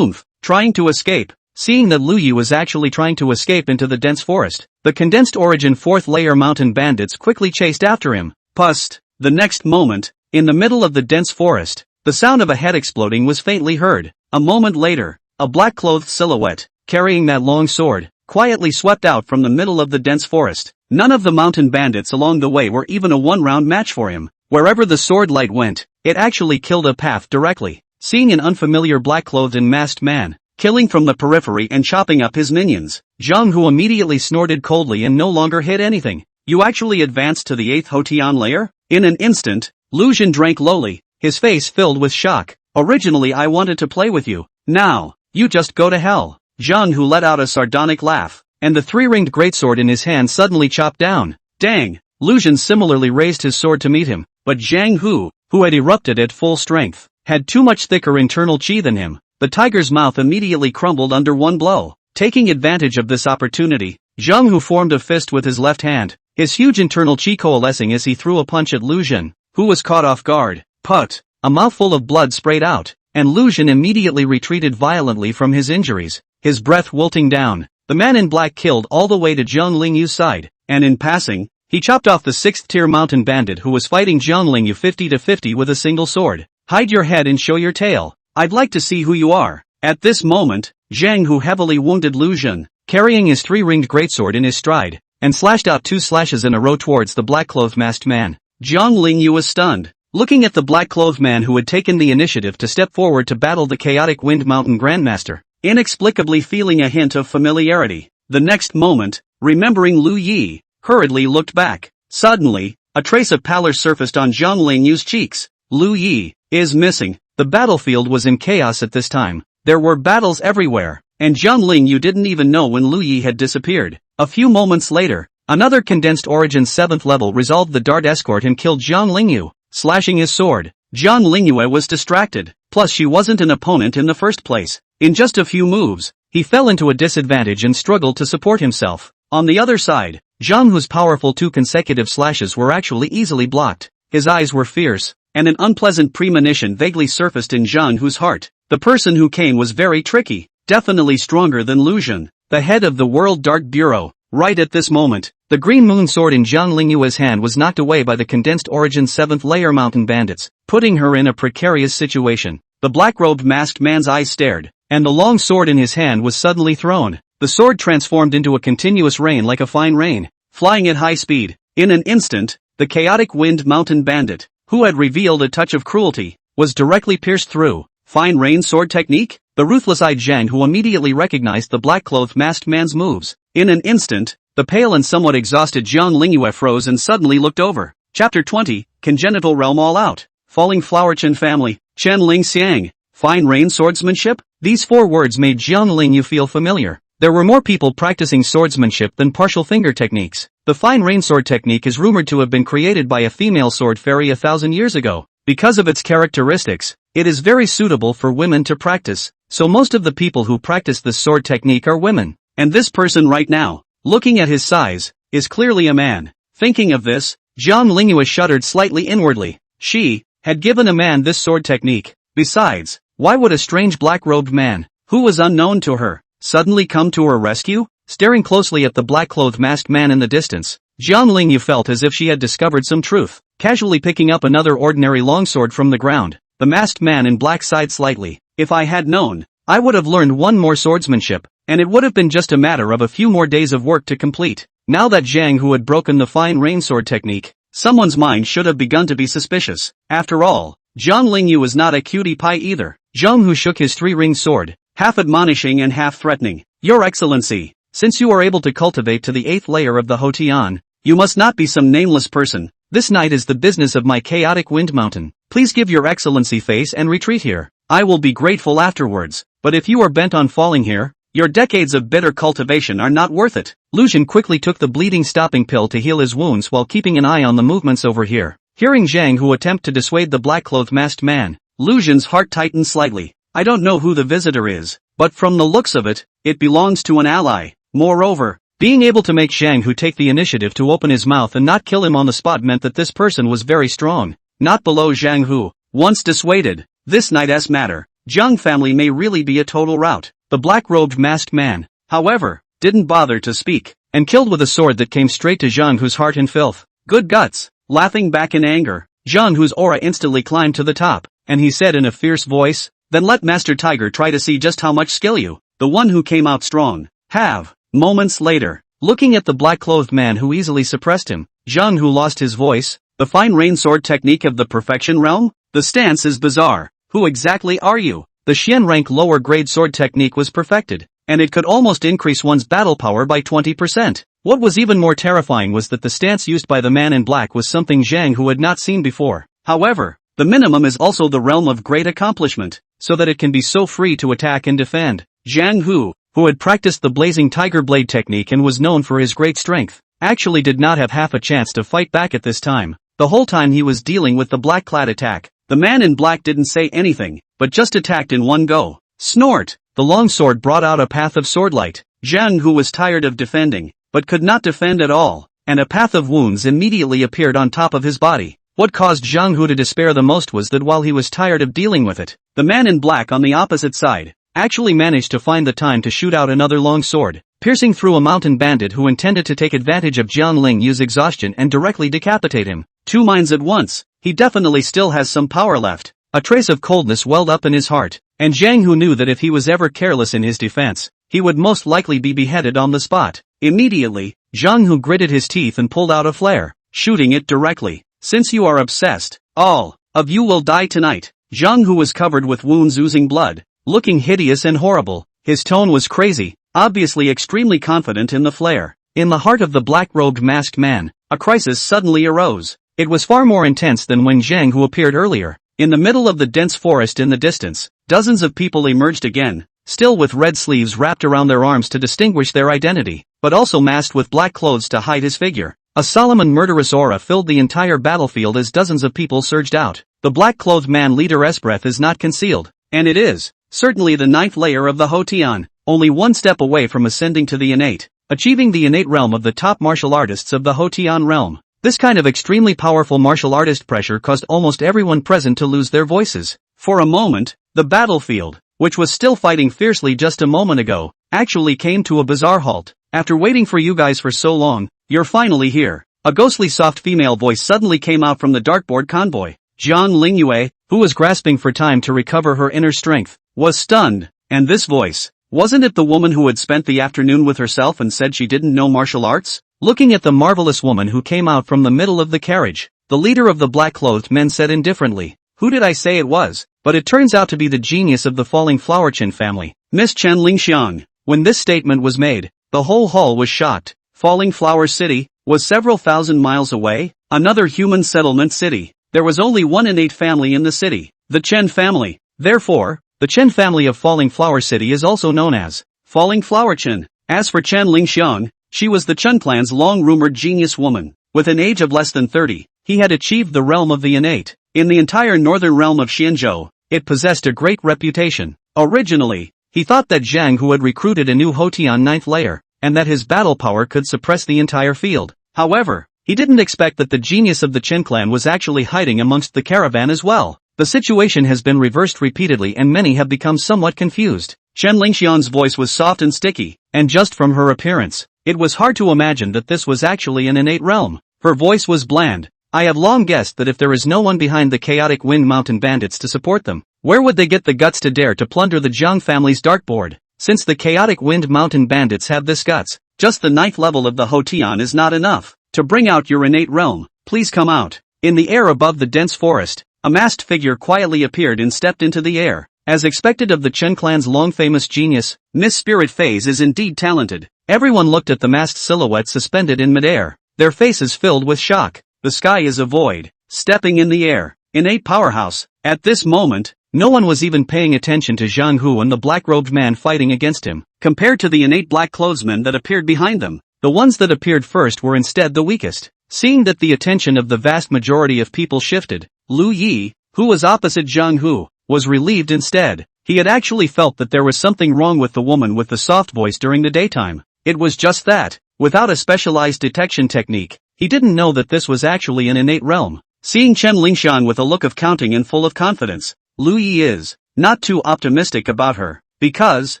Trying to escape. Seeing that Lu Yi was actually trying to escape into the dense forest, the condensed origin 4th layer mountain bandits quickly chased after him. Pust. The next moment, in the middle of the dense forest, the sound of a head exploding was faintly heard. A moment later, a black-clothed silhouette, carrying that long sword, quietly swept out from the middle of the dense forest. None of the mountain bandits along the way were even a one-round match for him. Wherever the sword light went, it actually killed a path directly. Seeing an unfamiliar black-clothed and masked man, killing from the periphery and chopping up his minions, Jiang Hu immediately snorted coldly and no longer hit anything. You actually advanced to the 8th Hotian layer? In an instant, Lu Xun drank lowly, his face filled with shock. Originally I wanted to play with you. Now, you just go to hell. Jiang Hu let out a sardonic laugh, and the 3-ringed greatsword in his hand suddenly chopped down. Dang! Lu Xun similarly raised his sword to meet him, but Jiang Hu, who had erupted at full strength, had too much thicker internal chi than him. The tiger's mouth immediately crumbled under one blow. Taking advantage of this opportunity, Jiang Hu formed a fist with his left hand, his huge internal chi coalescing as he threw a punch at Lu Xun, who was caught off guard. Put! A mouthful of blood sprayed out, and Lu Xun immediately retreated violently from his injuries, his breath wilting down. The man in black killed all the way to Jiang Lingyue's side, and in passing, he chopped off the 6th-tier mountain bandit who was fighting Jiang Lingyue 50-50 with a single sword. Hide your head and show your tail. I'd like to see who you are. At this moment, Jiang Hu heavily wounded Lu Xun, carrying his 3-ringed greatsword in his stride, and slashed out 2 slashes in a row towards the black-clothed masked man. Jiang Lingyue was stunned, looking at the black-clothed man who had taken the initiative to step forward to battle the Chaotic Wind Mountain Grandmaster, inexplicably feeling a hint of familiarity. The next moment, remembering Lu Yi, hurriedly looked back. Suddenly, a trace of pallor surfaced on Jiang Lingyue's cheeks. Lu Yi is missing. The battlefield was in chaos at this time. There were battles everywhere, and Jiang Lingyue didn't even know when Lu Yi had disappeared. A few moments later, another condensed origin 7th level resolved the dart escort and killed Jiang Lingyue, slashing his sword. Jiang Lingyue was distracted, plus she wasn't an opponent in the first place. In just a few moves, he fell into a disadvantage and struggled to support himself. On the other side, Jiang Hu's powerful 2 consecutive slashes were actually easily blocked. His eyes were fierce, and an unpleasant premonition vaguely surfaced in Jiang Hu's heart. The person who came was very tricky. definitely stronger than Lucian, the head of the World Dark Bureau. Right at this moment, the green moon sword in Jiang Lingyue's hand was knocked away by the condensed origin 7th layer mountain bandits, putting her in a precarious situation. The black-robed masked man's eyes stared, and the long sword in his hand was suddenly thrown. The sword transformed into a continuous rain like a fine rain, flying at high speed. In an instant, the chaotic wind mountain bandit, who had revealed a touch of cruelty, was directly pierced through. Fine rain sword technique? The ruthless-eyed Zhang who immediately recognized the black-clothed masked man's moves. In an instant, the pale and somewhat exhausted Jiang Lingyue froze and suddenly looked over. Chapter 20, Congenital Realm All Out. Falling Flower Chen Family, Chen Ling Xiang. Fine rain swordsmanship? These 4 words made Jiang Lingyue feel familiar. There were more people practicing swordsmanship than partial finger techniques. The fine rain sword technique is rumored to have been created by a female sword fairy 1,000 years ago. Because of its characteristics, it is very suitable for women to practice, so most of the people who practice this sword technique are women. And this person right now, looking at his size, is clearly a man. Thinking of this, Jiang Lingyue shuddered slightly inwardly. She had given a man this sword technique. Besides, why would a strange black-robed man, who was unknown to her, suddenly come to her rescue? Staring closely at the black-clothed masked man in the distance, Jiang Lingyue felt as if she had discovered some truth. Casually picking up another ordinary longsword from the ground, the masked man in black sighed slightly. If I had known, I would have learned one more swordsmanship, and it would have been just a matter of a few more days of work to complete. Now that Zhang who had broken the fine rain sword technique, someone's mind should have begun to be suspicious. After all, Jiang Lingyue was not a cutie pie either. Zhang who shook his 3-ringed sword, half admonishing and half threatening. Your Excellency, since you are able to cultivate to the 8th layer of the Hotian, you must not be some nameless person. This night is the business of my chaotic wind mountain. Please give your Excellency face and retreat here. I will be grateful afterwards, but if you are bent on falling here, your decades of bitter cultivation are not worth it. Lucian quickly took the bleeding stopping pill to heal his wounds while keeping an eye on the movements over here. Hearing Zhang who attempt to dissuade the black-clothed masked man, Lucian's heart tightened slightly. I don't know who the visitor is, but from the looks of it, it belongs to an ally. Moreover, being able to make Zhang who take the initiative to open his mouth and not kill him on the spot meant that this person was very strong. Not below Zhang who, once dissuaded, this night's matter, Jiang family may really be a total rout. The black-robed masked man, however, didn't bother to speak, and killed with a sword that came straight to Zhang who's heart in filth. Good guts. Laughing back in anger, Zhang whose aura instantly climbed to the top, and he said in a fierce voice, then let Master Tiger try to see just how much skill you, the one who came out strong, have. Moments later, looking at the black-clothed man who easily suppressed him, Zhang who lost his voice. The fine rain sword technique of the perfection realm? The stance is bizarre. Who exactly are you? The Xian rank lower grade sword technique was perfected, and it could almost increase one's battle power by 20%. What was even more terrifying was that the stance used by the man in black was something Zhang who had not seen before. However, the minimum is also the realm of great accomplishment, so that it can be so free to attack and defend. Zhang who had practiced the blazing tiger blade technique and was known for his great strength, actually did not have half a chance to fight back at this time. The whole time he was dealing with the black-clad attack, the man in black didn't say anything, but just attacked in one go. Snort! The long sword brought out a path of swordlight. Zhang who was tired of defending, but could not defend at all, and a path of wounds immediately appeared on top of his body. What caused Zhang who to despair the most was that while he was tired of dealing with it, the man in black on the opposite side actually managed to find the time to shoot out another long sword, piercing through a mountain bandit who intended to take advantage of Jiang Lingyue's exhaustion and directly decapitate him. Two minds at once. He definitely still has some power left. A trace of coldness welled up in his heart, and Zhang who knew that if he was ever careless in his defense, he would most likely be beheaded on the spot. Immediately, Zhang who gritted his teeth and pulled out a flare, shooting it directly. Since you are obsessed, all of you will die tonight. Zhang who was covered with wounds oozing blood, looking hideous and horrible. His tone was crazy, obviously extremely confident in the flare. In the heart of the black-robed masked man, a crisis suddenly arose. It was far more intense than when Zhang who appeared earlier. In the middle of the dense forest in the distance, dozens of people emerged again, still with red sleeves wrapped around their arms to distinguish their identity, but also masked with black clothes to hide his figure. A solemn and murderous aura filled the entire battlefield as dozens of people surged out. The black-clothed man leader's breath is not concealed, and it is certainly the 9th layer of the Hotian, only one step away from ascending to the innate, achieving the innate realm of the top martial artists of the Hotian realm. This kind of extremely powerful martial artist pressure caused almost everyone present to lose their voices. For a moment, the battlefield which was still fighting fiercely just a moment ago, actually came to a bizarre halt. After waiting for you guys for so long, you're finally here. A ghostly soft female voice suddenly came out from the dartboard convoy. Jiang Lingyue, who was grasping for time to recover her inner strength, was stunned. And this voice, wasn't it the woman who had spent the afternoon with herself and said she didn't know martial arts? Looking at the marvelous woman who came out from the middle of the carriage, the leader of the black-clothed men said indifferently, "Who did I say it was?" But it turns out to be the genius of the falling flower Qin family, Miss Chen Lingxiang. When this statement was made, the whole hall was shocked. Falling Flower City was several thousand miles away, another human settlement city. There was only one innate family in the city, the Chen family. Therefore, the Chen family of Falling Flower City is also known as Falling Flower Chen. As for Chen Lingxiang, she was the Chen clan's long-rumored genius woman. With an age of less than 30, he had achieved the realm of the innate. In the entire northern realm of Xianzhou, it possessed a great reputation. Originally, he thought that Zhang Hu had recruited a new Hotian 9th layer, and that his battle power could suppress the entire field. However, he didn't expect that the genius of the Chen clan was actually hiding amongst the caravan as well. The situation has been reversed repeatedly and many have become somewhat confused. Chen Lingxian's voice was soft and sticky, and just from her appearance, it was hard to imagine that this was actually an innate realm. Her voice was bland. I have long guessed that if there is no one behind the chaotic Wind Mountain bandits to support them, where would they get the guts to dare to plunder the Jiang family's dartboard? Since the chaotic Wind Mountain bandits have this guts, just the 9th level of the Hotian is not enough. To bring out your innate realm, please come out. In the air above the dense forest, a masked figure quietly appeared and stepped into the air. As expected of the Chen clan's long-famous genius, Miss Spirit Phase is indeed talented. Everyone looked at the masked silhouette suspended in midair, their faces filled with shock. The sky is a void. Stepping in the air, innate powerhouse. At this moment, no one was even paying attention to Zhang Hu and the black-robed man fighting against him. Compared to the innate black-clothesmen that appeared behind them, the ones that appeared first were instead the weakest. Seeing that the attention of the vast majority of people shifted, Lu Yi, who was opposite Zhang Hu, was relieved instead. He had actually felt that there was something wrong with the woman with the soft voice during the daytime. It was just that, without a specialized detection technique, he didn't know that this was actually an innate realm. Seeing Chen Lingxian with a look of counting and full of confidence, Lu Yi is not too optimistic about her, because,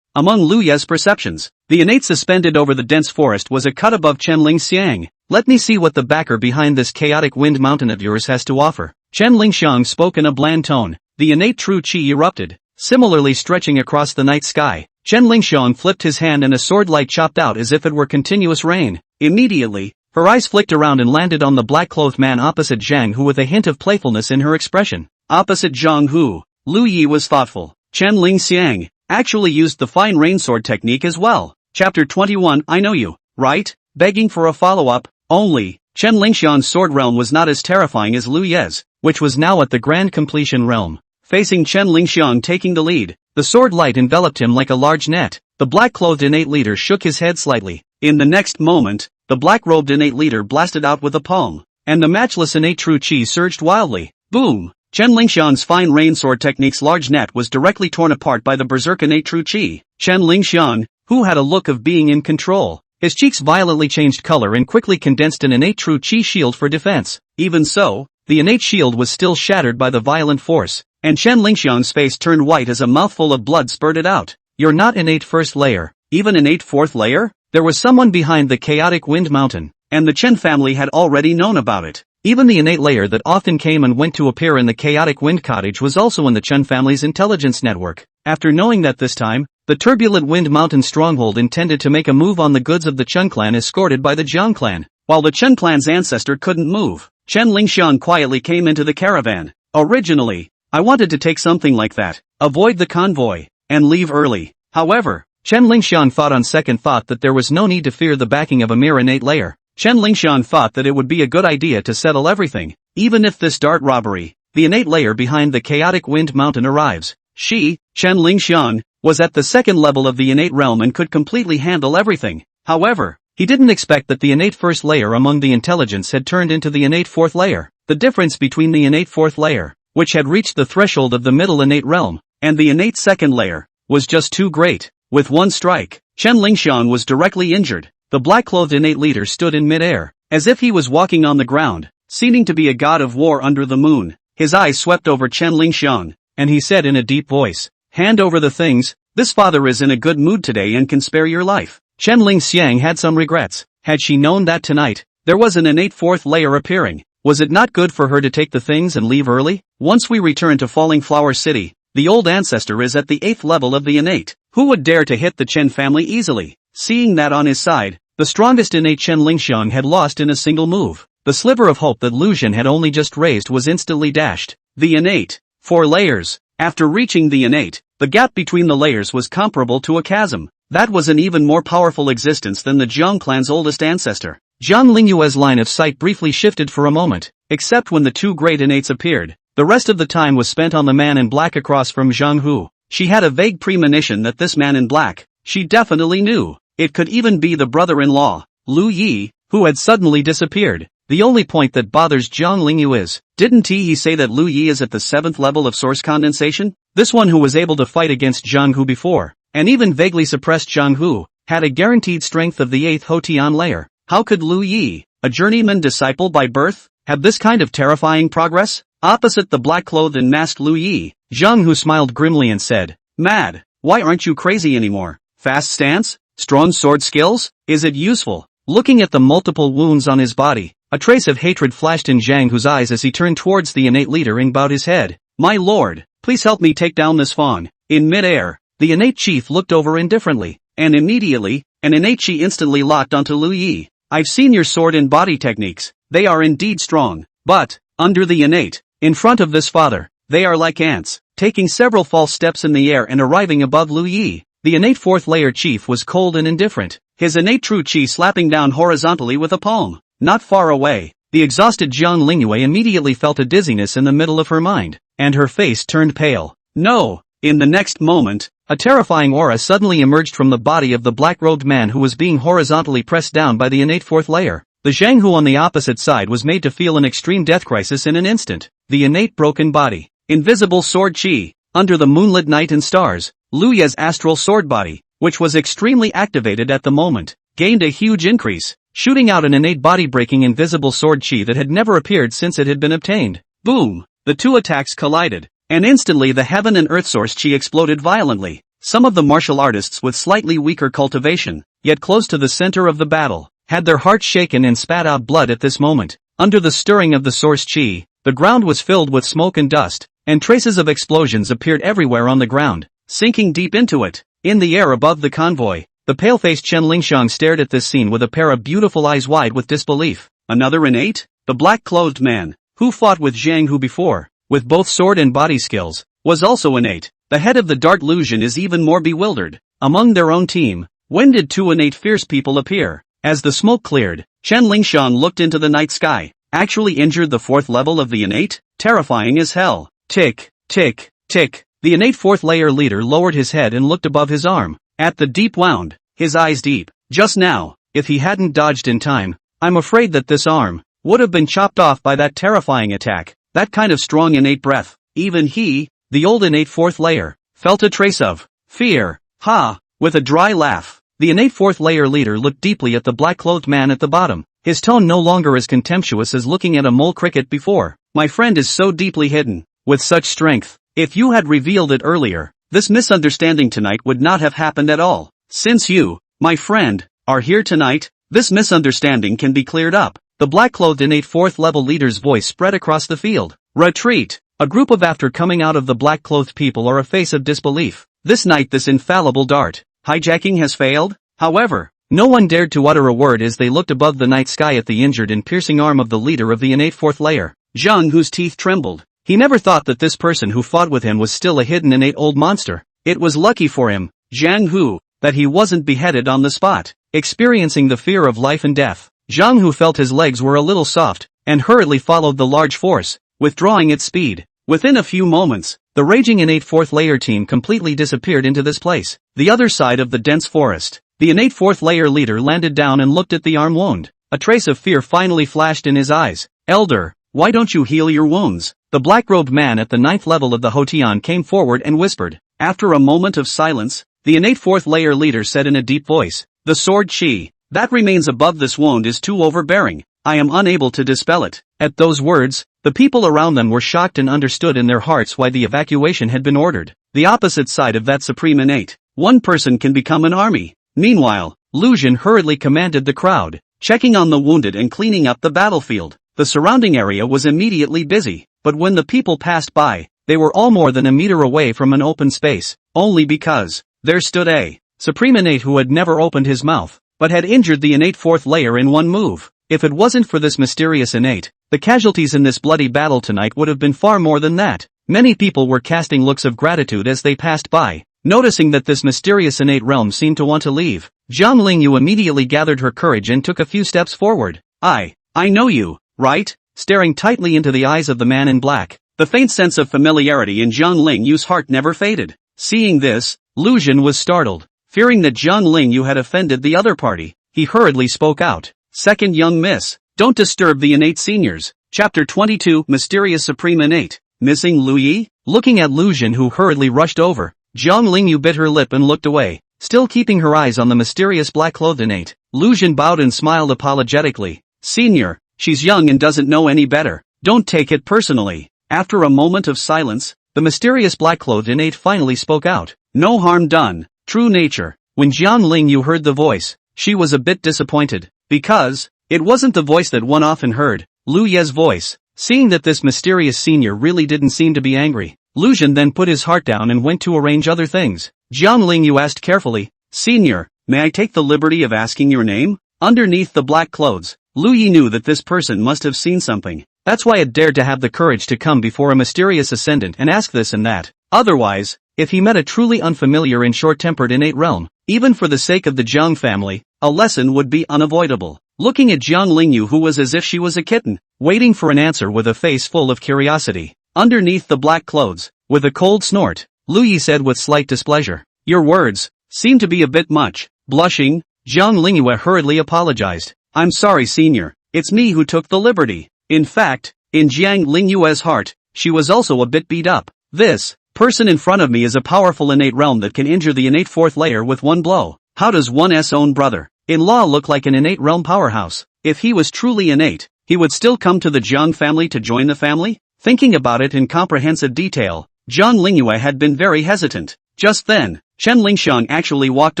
among Lu Ye's perceptions, the innate suspended over the dense forest was a cut above Chen Lingxiang. Let me see what the backer behind this chaotic wind mountain of yours has to offer. Chen Lingxiang spoke in a bland tone. The innate true qi erupted, similarly stretching across the night sky. Chen Lingxiang flipped his hand and a sword light chopped out as if it were continuous rain. Immediately, her eyes flicked around and landed on the black-clothed man opposite Zhang Hu with a hint of playfulness in her expression. Opposite Zhang Hu, Lu Yi was thoughtful. Chen Lingxiang actually used the fine rain sword technique as well. Chapter 21. I know you, right? Begging for a follow-up. Only, Chen Lingxian's sword realm was not as terrifying as Lu Ye's, which was now at the grand completion realm. Facing Chen Lingxiang taking the lead, the sword light enveloped him like a large net. The black-clothed innate leader shook his head slightly. In the next moment, the black-robed innate leader blasted out with a palm, and the matchless innate true qi surged wildly. Boom! Chen Lingxiang's fine rain sword technique's large net was directly torn apart by the berserk innate true qi. Chen Lingxiang, who had a look of being in control, his cheeks violently changed color and quickly condensed an innate true qi shield for defense. Even so, the innate shield was still shattered by the violent force, and Chen Lingxiang's face turned white as a mouthful of blood spurted out. You're not innate first layer, even innate fourth layer? There was someone behind the chaotic wind mountain, and the Chen family had already known about it. Even the innate layer that often came and went to appear in the chaotic wind cottage was also in the Chen family's intelligence network. After knowing that this time, the turbulent wind mountain stronghold intended to make a move on the goods of the Chen clan escorted by the Jiang clan. While the Chen clan's ancestor couldn't move, Chen Lingxiang quietly came into the caravan. Originally, I wanted to take something like that, avoid the convoy, and leave early. However, Chen Lingxiang thought on second thought that there was no need to fear the backing of a mere innate layer. Chen Lingxiang thought that it would be a good idea to settle everything, even if this dart robbery, the innate layer behind the chaotic wind mountain arrives. She, Chen Lingxiang, was at the second level of the innate realm and could completely handle everything. However, he didn't expect that the innate first layer among the intelligence had turned into the innate fourth layer. The difference between the innate fourth layer, which had reached the threshold of the middle innate realm, and the innate second layer, was just too great. With one strike, Chen Lingxiang was directly injured. The black-clothed innate leader stood in mid-air, as if he was walking on the ground, seeming to be a god of war under the moon. His eyes swept over Chen Lingxiang, and he said in a deep voice, hand over the things, this father is in a good mood today and can spare your life. Chen Lingxiang had some regrets. Had she known that tonight, there was an innate fourth layer appearing, was it not good for her to take the things and leave early? Once we return to Falling Flower City, the old ancestor is at the 8th level of the innate. Who would dare to hit the Chen family easily? Seeing that on his side, the strongest innate Chen Lingxiang had lost in a single move. The sliver of hope that Lu Zhen had only just raised was instantly dashed. The innate. 4 layers. After reaching the innate, the gap between the layers was comparable to a chasm. That was an even more powerful existence than the Jiang clan's oldest ancestor. Jiang Lingyue's line of sight briefly shifted for a moment, except when the 2 great innates appeared. The rest of the time was spent on the man in black across from Zhang Hu. She had a vague premonition that this man in black, she definitely knew. It could even be the brother-in-law, Lu Yi, who had suddenly disappeared. The only point that bothers Jiang Lingyue is, didn't he say that Lu Yi is at the 7th level of source condensation? This one who was able to fight against Zhang Hu before, and even vaguely suppressed Zhang Hu, had a guaranteed strength of the 8th Hotian layer. How could Lu Yi, a journeyman disciple by birth, have this kind of terrifying progress? Opposite the black-clothed and masked Lu Yi, Zhang Hu smiled grimly and said, "Mad, why aren't you crazy anymore? Fast stance? Strong sword skills? Is it useful?" Looking at the multiple wounds on his body, a trace of hatred flashed in Zhang Hu's eyes as he turned towards the innate leader and bowed his head. "My lord, please help me take down this Fang." In mid-air, the innate chief looked over indifferently, and immediately, an innate chi instantly locked onto Lu Yi. "I've seen your sword and body techniques, they are indeed strong, but, under the innate, in front of this father, they are like ants." Taking several false steps in the air and arriving above Lu Yi, the innate 4th layer chief was cold and indifferent, his innate true chi slapping down horizontally with a palm. Not far away, the exhausted Jiang Lingyue immediately felt a dizziness in the middle of her mind, and her face turned pale. No! In the next moment, a terrifying aura suddenly emerged from the body of the black-robed man who was being horizontally pressed down by the innate 4th layer. The Zhang Hu on the opposite side was made to feel an extreme death crisis in an instant. The innate broken body. Invisible sword chi. Under the moonlit night and stars, Lu Ye's astral sword body, which was extremely activated at the moment, gained a huge increase, shooting out an innate body-breaking invisible sword chi that had never appeared since it had been obtained. Boom! The 2 attacks collided, and instantly the heaven and earth source chi exploded violently. Some of the martial artists with slightly weaker cultivation, yet close to the center of the battle, had their hearts shaken and spat out blood at this moment. Under the stirring of the source chi, the ground was filled with smoke and dust, and traces of explosions appeared everywhere on the ground. Sinking deep into it, in the air above the convoy, the pale-faced Chen Lingxiang stared at this scene with a pair of beautiful eyes wide with disbelief. Another innate? The black-clothed man, who fought with Zhang Hu before, with both sword and body skills, was also innate. The head of the Dart Lucian is even more bewildered. Among their own team, when did 2 innate fierce people appear? As the smoke cleared, Chen Lingxiang looked into the night sky. Actually injured the 4th level of the innate? Terrifying as hell. Tick, tick, tick. The innate 4th layer leader lowered his head and looked above his arm, at the deep wound, his eyes deep. Just now, if he hadn't dodged in time, I'm afraid that this arm would have been chopped off by that terrifying attack. That kind of strong innate breath. Even he, the old innate 4th layer, felt a trace of fear. Ha! With a dry laugh, the innate 4th layer leader looked deeply at the black-clothed man at the bottom, his tone no longer as contemptuous as looking at a mole cricket before. My friend is so deeply hidden, with such strength. If you had revealed it earlier, this misunderstanding tonight would not have happened at all. Since you, my friend, are here tonight, this misunderstanding can be cleared up. The black-clothed innate 4th level leader's voice spread across the field. Retreat! A group of after coming out of the black-clothed people are a face of disbelief. This night this infallible dart hijacking has failed? However, no one dared to utter a word as they looked above the night sky at the injured and piercing arm of the leader of the innate 4th layer. Zhang Hu's teeth trembled. He never thought that this person who fought with him was still a hidden innate old monster. It was lucky for him, Zhang Hu, that he wasn't beheaded on the spot. Experiencing the fear of life and death, Zhang Hu felt his legs were a little soft, and hurriedly followed the large force, withdrawing its speed. Within a few moments, the raging innate 4th layer team completely disappeared into this place. The other side of the dense forest, the innate 4th layer leader landed down and looked at the arm wound. A trace of fear finally flashed in his eyes. Elder, why don't you heal your wounds? The black-robed man at the 9th level of the Hotian came forward and whispered. After a moment of silence, the innate 4th layer leader said in a deep voice, the sword chi that remains above this wound is too overbearing. I am unable to dispel it. At those words, the people around them were shocked and understood in their hearts why the evacuation had been ordered. the opposite side of that supreme innate. One person can become an army. Meanwhile, Lu Xun hurriedly commanded the crowd, checking on the wounded and cleaning up the battlefield. The surrounding area was immediately busy, but when the people passed by, they were all more than a meter away from an open space, only because there stood a supreme innate who had never opened his mouth, but had injured the innate fourth layer in one move. If it wasn't for this mysterious innate, the casualties in this bloody battle tonight would have been far more than that. Many people were casting looks of gratitude as they passed by, noticing that this mysterious innate realm seemed to want to leave. Jiang Lingyue immediately gathered her courage and took a few steps forward. I know you, right? Staring tightly into the eyes of the man in black, the faint sense of familiarity in Jiang Lingyue's heart never faded. Seeing this, Lu Xun was startled. Fearing that Jiang Lingyue had offended the other party, he hurriedly spoke out. Second young miss, don't disturb the innate seniors. Chapter 22 Mysterious Supreme Innate. Missing Lu Yi? Looking at Lu Xun who hurriedly rushed over, Jiang Lingyue bit her lip and looked away, still keeping her eyes on the mysterious black-clothed innate. Lu Xun bowed and smiled apologetically. Senior, she's young and doesn't know any better. Don't take it personally. After a moment of silence, the mysterious black-clothed innate finally spoke out. No harm done. True nature. When Jiang Lingyue heard the voice, she was a bit disappointed, because it wasn't the voice that one often heard, Lu Ye's voice. Seeing that this mysterious senior really didn't seem to be angry, Lu Xun then put his heart down and went to arrange other things. Jiang Lingyue asked carefully, Senior, may I take the liberty of asking your name? Underneath the black clothes, Lu Yi knew that this person must have seen something. That's why it dared to have the courage to come before a mysterious ascendant and ask this and that. Otherwise, if he met a truly unfamiliar and short-tempered innate realm, even for the sake of the Jiang family, a lesson would be unavoidable. Looking at Jiang Lingyue who was as if she was a kitten, waiting for an answer with a face full of curiosity. Underneath the black clothes, with a cold snort, Lu Yi said with slight displeasure, Your words seem to be a bit much. Blushing, Jiang Lingyue hurriedly apologized. I'm sorry senior, it's me who took the liberty. In fact, in Jiang Lingyue's heart, she was also a bit beat up. This person in front of me is a powerful innate realm that can injure the innate fourth layer with one blow. How does one's own brother-in-law look like an innate realm powerhouse? If he was truly innate, he would still come to the Jiang family to join the family? Thinking about it in comprehensive detail, Jiang Lingyue had been very hesitant. Just then, Chen Lingxiang actually walked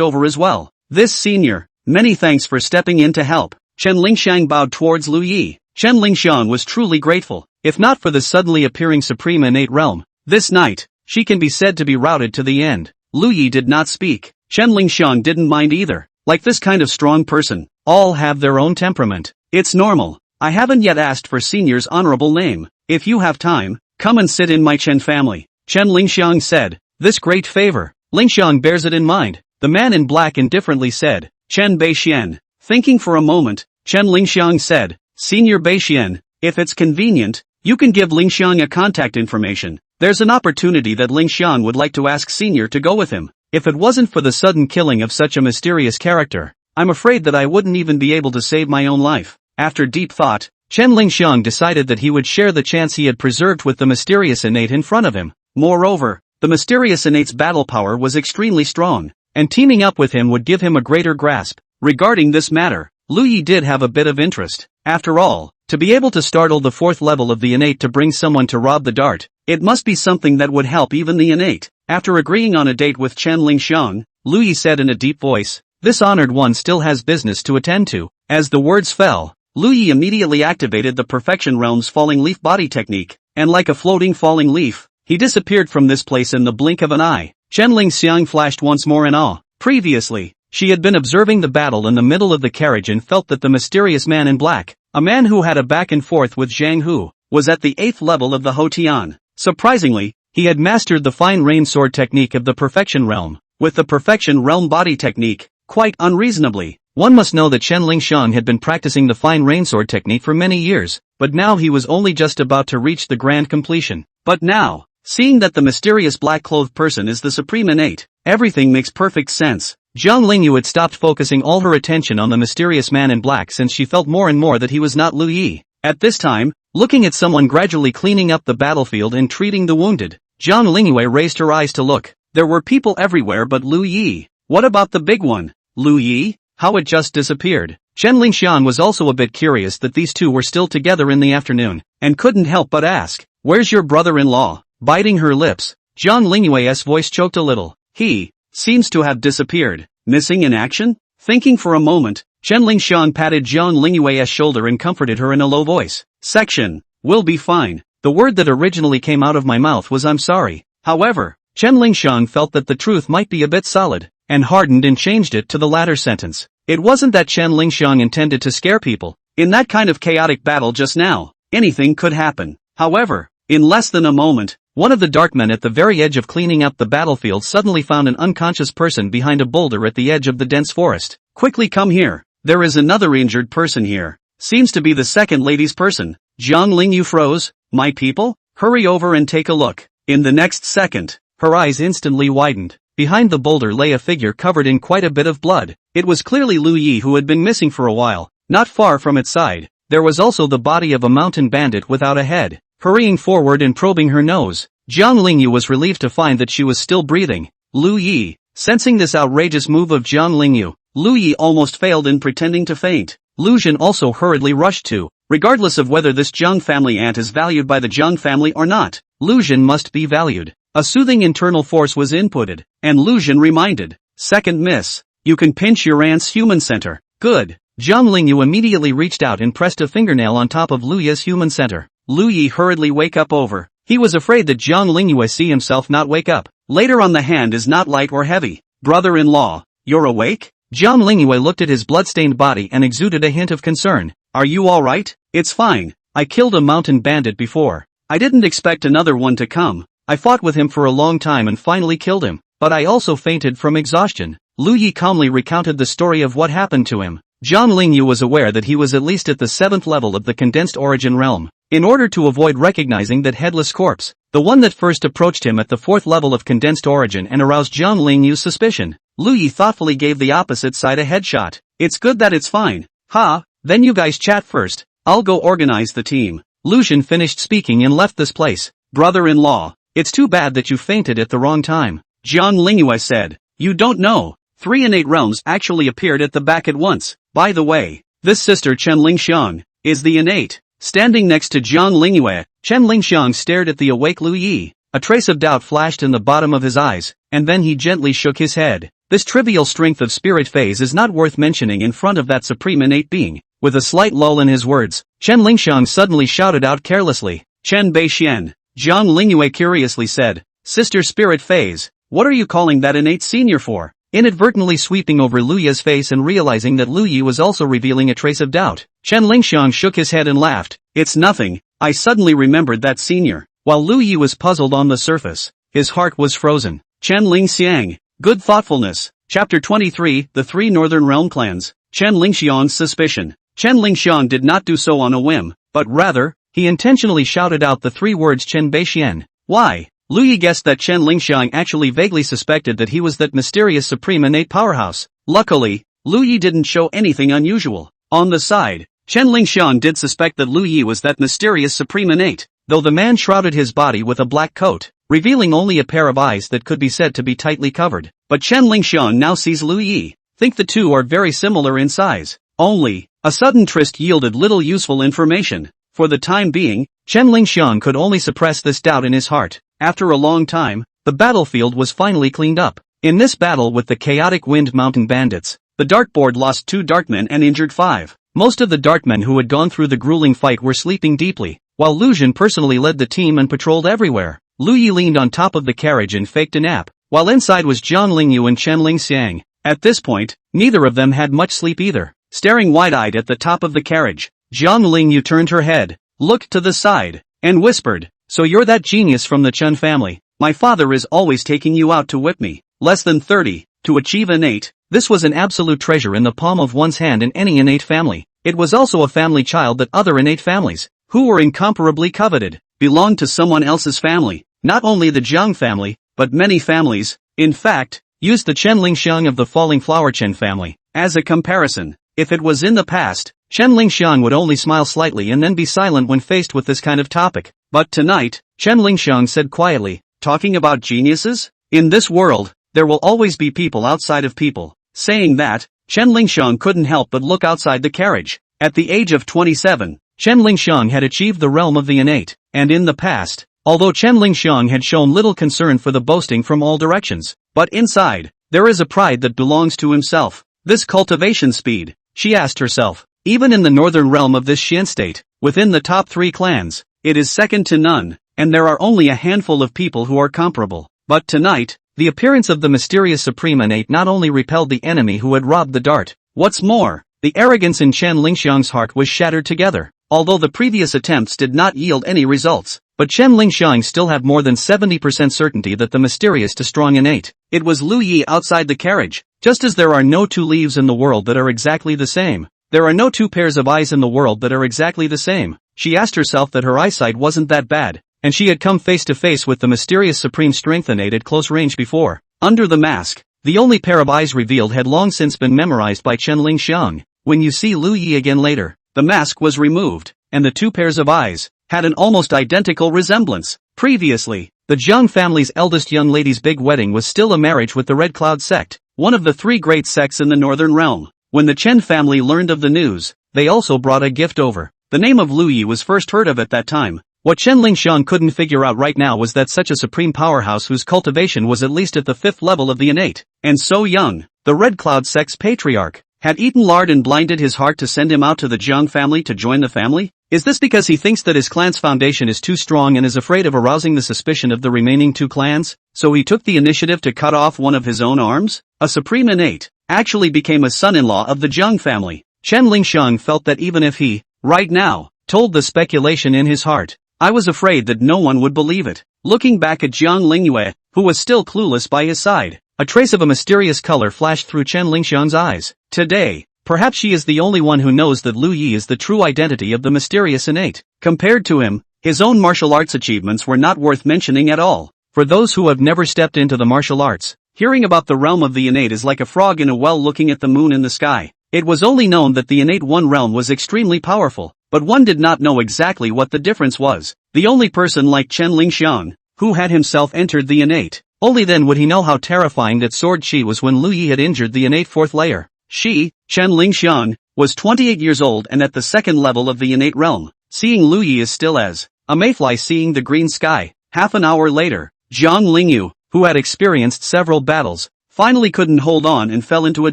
over as well. This senior, many thanks for stepping in to help. Chen Lingxiang bowed towards Lu Yi. Chen Lingxiang was truly grateful, if not for the suddenly appearing supreme innate realm. This night, she can be said to be routed to the end. Lu Yi did not speak. Chen Lingxiang didn't mind either. Like this kind of strong person, all have their own temperament. It's normal. I haven't yet asked for senior's honorable name. If you have time, come and sit in my Chen family. Chen Lingxiang said. This great favor, Lingxiang bears it in mind. The man in black indifferently said. Chen Beixian. Thinking for a moment, Chen Lingxiang said. Senior Beixian, if it's convenient, you can give Lingxiang a contact information. There's an opportunity that Lingxiang would like to ask senior to go with him. If it wasn't for the sudden killing of such a mysterious character, I'm afraid that I wouldn't even be able to save my own life. After deep thought, Chen Lingxiang decided that he would share the chance he had preserved with the mysterious innate in front of him. Moreover, the mysterious innate's battle power was extremely strong, and teaming up with him would give him a greater grasp. Regarding this matter, Lu Yi did have a bit of interest. After all, to be able to startle the fourth level of the innate to bring someone to rob the dart, it must be something that would help even the innate. After agreeing on a date with Chen Lingxiang, Lu Yi said in a deep voice, This honored one still has business to attend to. As the words fell, Lu Yi immediately activated the Perfection Realm's falling leaf body technique, and like a floating falling leaf, he disappeared from this place in the blink of an eye. Chen Lingxiang flashed once more in awe. Previously, she had been observing the battle in the middle of the carriage and felt that the mysterious man in black, a man who had a back and forth with Zhang Hu, was at the 8th level of the Hotian. Surprisingly, he had mastered the fine rain sword technique of the Perfection Realm. With the Perfection Realm body technique, quite unreasonably, one must know that Chen Lingxiang had been practicing the fine rain sword technique for many years, but now he was only just about to reach the grand completion. But now, seeing that the mysterious black-clothed person is the supreme innate, everything makes perfect sense. Jiang Lingyue had stopped focusing all her attention on the mysterious man in black since she felt more and more that he was not Lu Yi. At this time, looking at someone gradually cleaning up the battlefield and treating the wounded, Jiang Lingyue raised her eyes to look. There were people everywhere but Lu Yi. What about the big one? Lu Yi? How it just disappeared. Chen Lingxiang was also a bit curious that these two were still together in the afternoon, and couldn't help but ask, Where's your brother-in-law? Biting her lips, Jiang Lingyue's voice choked a little. He seems to have disappeared. Missing in action? Thinking for a moment, Chen Lingxiang patted Jiang Lingyue's shoulder and comforted her in a low voice. Section. We'll be fine. The word that originally came out of my mouth was I'm sorry. However, Chen Lingxiang felt that the truth might be a bit solid, and hardened and changed it to the latter sentence. It wasn't that Chen Lingxiang intended to scare people. In that kind of chaotic battle just now, anything could happen. However, in less than a moment, one of the dark men at the very edge of cleaning up the battlefield suddenly found an unconscious person behind a boulder at the edge of the dense forest. Quickly come here. There is another injured person here. Seems to be the second lady's person. Jiang Lingyue froze. My people? Hurry over and take a look. In the next second, her eyes instantly widened. Behind the boulder lay a figure covered in quite a bit of blood. It was clearly Lu Yi, who had been missing for a while. Not far from its side, there was also the body of a mountain bandit without a head. Hurrying forward and probing her nose, Jiang Lingyue was relieved to find that she was still breathing. Lu Yi. Sensing this outrageous move of Jiang Lingyue, Lu Yi almost failed in pretending to faint. Lu Zhen also hurriedly rushed to. Regardless of whether this Jiang family aunt is valued by the Jiang family or not, Lu Zhen must be valued. A soothing internal force was inputted, and Lu Zhen reminded. Second miss. You can pinch your aunt's human center. Good. Jiang Lingyue immediately reached out and pressed a fingernail on top of Lu Yi's human center. Lu Yi hurriedly wake up over. He was afraid that Jiang Lingyue see himself not wake up. Later on, the hand is not light or heavy. Brother-in-law, you're awake? Jiang Lingyue looked at his blood-stained body and exuded a hint of concern. Are you alright? It's fine. I killed a mountain bandit before. I didn't expect another one to come. I fought with him for a long time and finally killed him, but I also fainted from exhaustion. Lu Yi calmly recounted the story of what happened to him. Jiang Lingyue was aware that he was at least at the 7th level of the condensed origin realm. In order to avoid recognizing that headless corpse, the one that first approached him at the 4th level of condensed origin and aroused Jiang Lingyue's suspicion, Lu Yi thoughtfully gave the opposite side a headshot. It's good that it's fine. Ha, then you guys chat first. I'll go organize the team. Lu Zhen finished speaking and left this place. Brother-in-law, it's too bad that you fainted at the wrong time. Jiang Lingyue said. You don't know. 3 innate realms actually appeared at the back at once. By the way, this sister Chen Lingxiang is the innate. Standing next to Jiang Lingyue, Chen Lingxiang stared at the awake Lu Yi. A trace of doubt flashed in the bottom of his eyes, and then he gently shook his head. This trivial strength of spirit phase is not worth mentioning in front of that supreme innate being. With a slight lull in his words, Chen Lingxiang suddenly shouted out carelessly. Chen Beixian. Jiang Lingyue curiously said. Sister spirit phase, what are you calling that innate senior for? Inadvertently sweeping over Lu Yi's face and realizing that Lu Yi was also revealing a trace of doubt, Chen Lingxiang shook his head and laughed. It's nothing. I suddenly remembered that senior. While Lu Yi was puzzled on the surface, his heart was frozen. Chen Lingxiang. Good thoughtfulness. Chapter 23, The 3 Northern Realm Clans. Chen Lingxiang's suspicion. Chen Lingxiang did not do so on a whim, but rather, he intentionally shouted out the 3 words Chen Beixian. Why? Lu Yi guessed that Chen Lingxiang actually vaguely suspected that he was that mysterious supreme innate powerhouse. Luckily, Lu Yi didn't show anything unusual. On the side, Chen Lingxiang did suspect that Lu Yi was that mysterious supreme innate, though the man shrouded his body with a black coat, revealing only a pair of eyes that could be said to be tightly covered. But Chen Lingxiang now sees Lu Yi. Think the two are very similar in size. Only, a sudden tryst yielded little useful information. For the time being, Chen Lingxiang could only suppress this doubt in his heart. After a long time, the battlefield was finally cleaned up. In this battle with the chaotic wind mountain bandits, the darkboard lost 2 darkmen and injured 5. Most of the darkmen who had gone through the grueling fight were sleeping deeply, while Lu Zhen personally led the team and patrolled everywhere. Lu Yi leaned on top of the carriage and faked a nap, while inside was Jiang Lingyue and Chen Lingxiang. At this point, neither of them had much sleep either. Staring wide-eyed at the top of the carriage, Jiang Lingyue turned her head, looked to the side, and whispered, So you're that genius from the Chen family. My father is always taking you out to whip me. Less than 30, to achieve innate. This was an absolute treasure in the palm of one's hand in any innate family. It was also a family child that other innate families, who were incomparably coveted, belonged to someone else's family. Not only the Jiang family, but many families, in fact, used the Chen Lingxiang of the Falling Flower Chen family. As a comparison, if it was in the past, Chen Lingxiang would only smile slightly and then be silent when faced with this kind of topic. But tonight, Chen Lingxiang said quietly, talking about geniuses? In this world, there will always be people outside of people. Saying that, Chen Lingxiang couldn't help but look outside the carriage. At the age of 27, Chen Lingxiang had achieved the realm of the innate, and in the past, although Chen Lingxiang had shown little concern for the boasting from all directions. But inside, there is a pride that belongs to himself. This cultivation speed, she asked herself, even in the northern realm of this Xian state, within the top 3 clans, it is second to none, and there are only a handful of people who are comparable. But tonight, the appearance of the mysterious Supreme Innate not only repelled the enemy who had robbed the dart. What's more, the arrogance in Chen Lingxiang's heart was shattered together. Although the previous attempts did not yield any results, but Chen Lingxiang still had more than 70% certainty that the mysterious to strong innate. It was Lu Yi outside the carriage. Just as there are no 2 leaves in the world that are exactly the same, there are no 2 pairs of eyes in the world that are exactly the same. She asked herself that her eyesight wasn't that bad, and she had come face to face with the mysterious supreme strength innate at close range before. Under the mask, the only pair of eyes revealed had long since been memorized by Chen Lingxiang. When you see Lu Yi again later, the mask was removed, and the 2 pairs of eyes had an almost identical resemblance. Previously, the Jiang family's eldest young lady's big wedding was still a marriage with the Red Cloud sect, one of the 3 great sects in the northern realm. When the Chen family learned of the news, they also brought a gift over. The name of Lu Yi was first heard of at that time. What Chen Lingxiang couldn't figure out right now was that such a supreme powerhouse whose cultivation was at least at the 5th level of the innate, and so young, the Red Cloud sect's patriarch, had eaten lard and blinded his heart to send him out to the Jiang family to join the family? Is this because he thinks that his clan's foundation is too strong and is afraid of arousing the suspicion of the remaining 2 clans, so he took the initiative to cut off one of his own arms? A supreme innate actually became a son-in-law of the Jiang family. Chen Lingxiang felt that even if he, right now, told the speculation in his heart, I was afraid that no one would believe it. Looking back at Jiang Lingyue, who was still clueless by his side, a trace of a mysterious color flashed through Chen Lingxiang's eyes. Today, perhaps she is the only one who knows that Lu Yi is the true identity of the mysterious innate. Compared to him, his own martial arts achievements were not worth mentioning at all. For those who have never stepped into the martial arts, hearing about the realm of the innate is like a frog in a well looking at the moon in the sky. It was only known that the innate one realm was extremely powerful, but one did not know exactly what the difference was. The only person like Chen Lingxiang, who had himself entered the innate, only then would he know how terrifying that sword chi was when Lu Yi had injured the innate 4th layer. She, Chen Lingxiang, was 28 years old and at the 2nd level of the innate realm. Seeing Lu Yi is still as a mayfly seeing the green sky. Half an hour later, Jiang Lingyue, who had experienced several battles, finally couldn't hold on and fell into a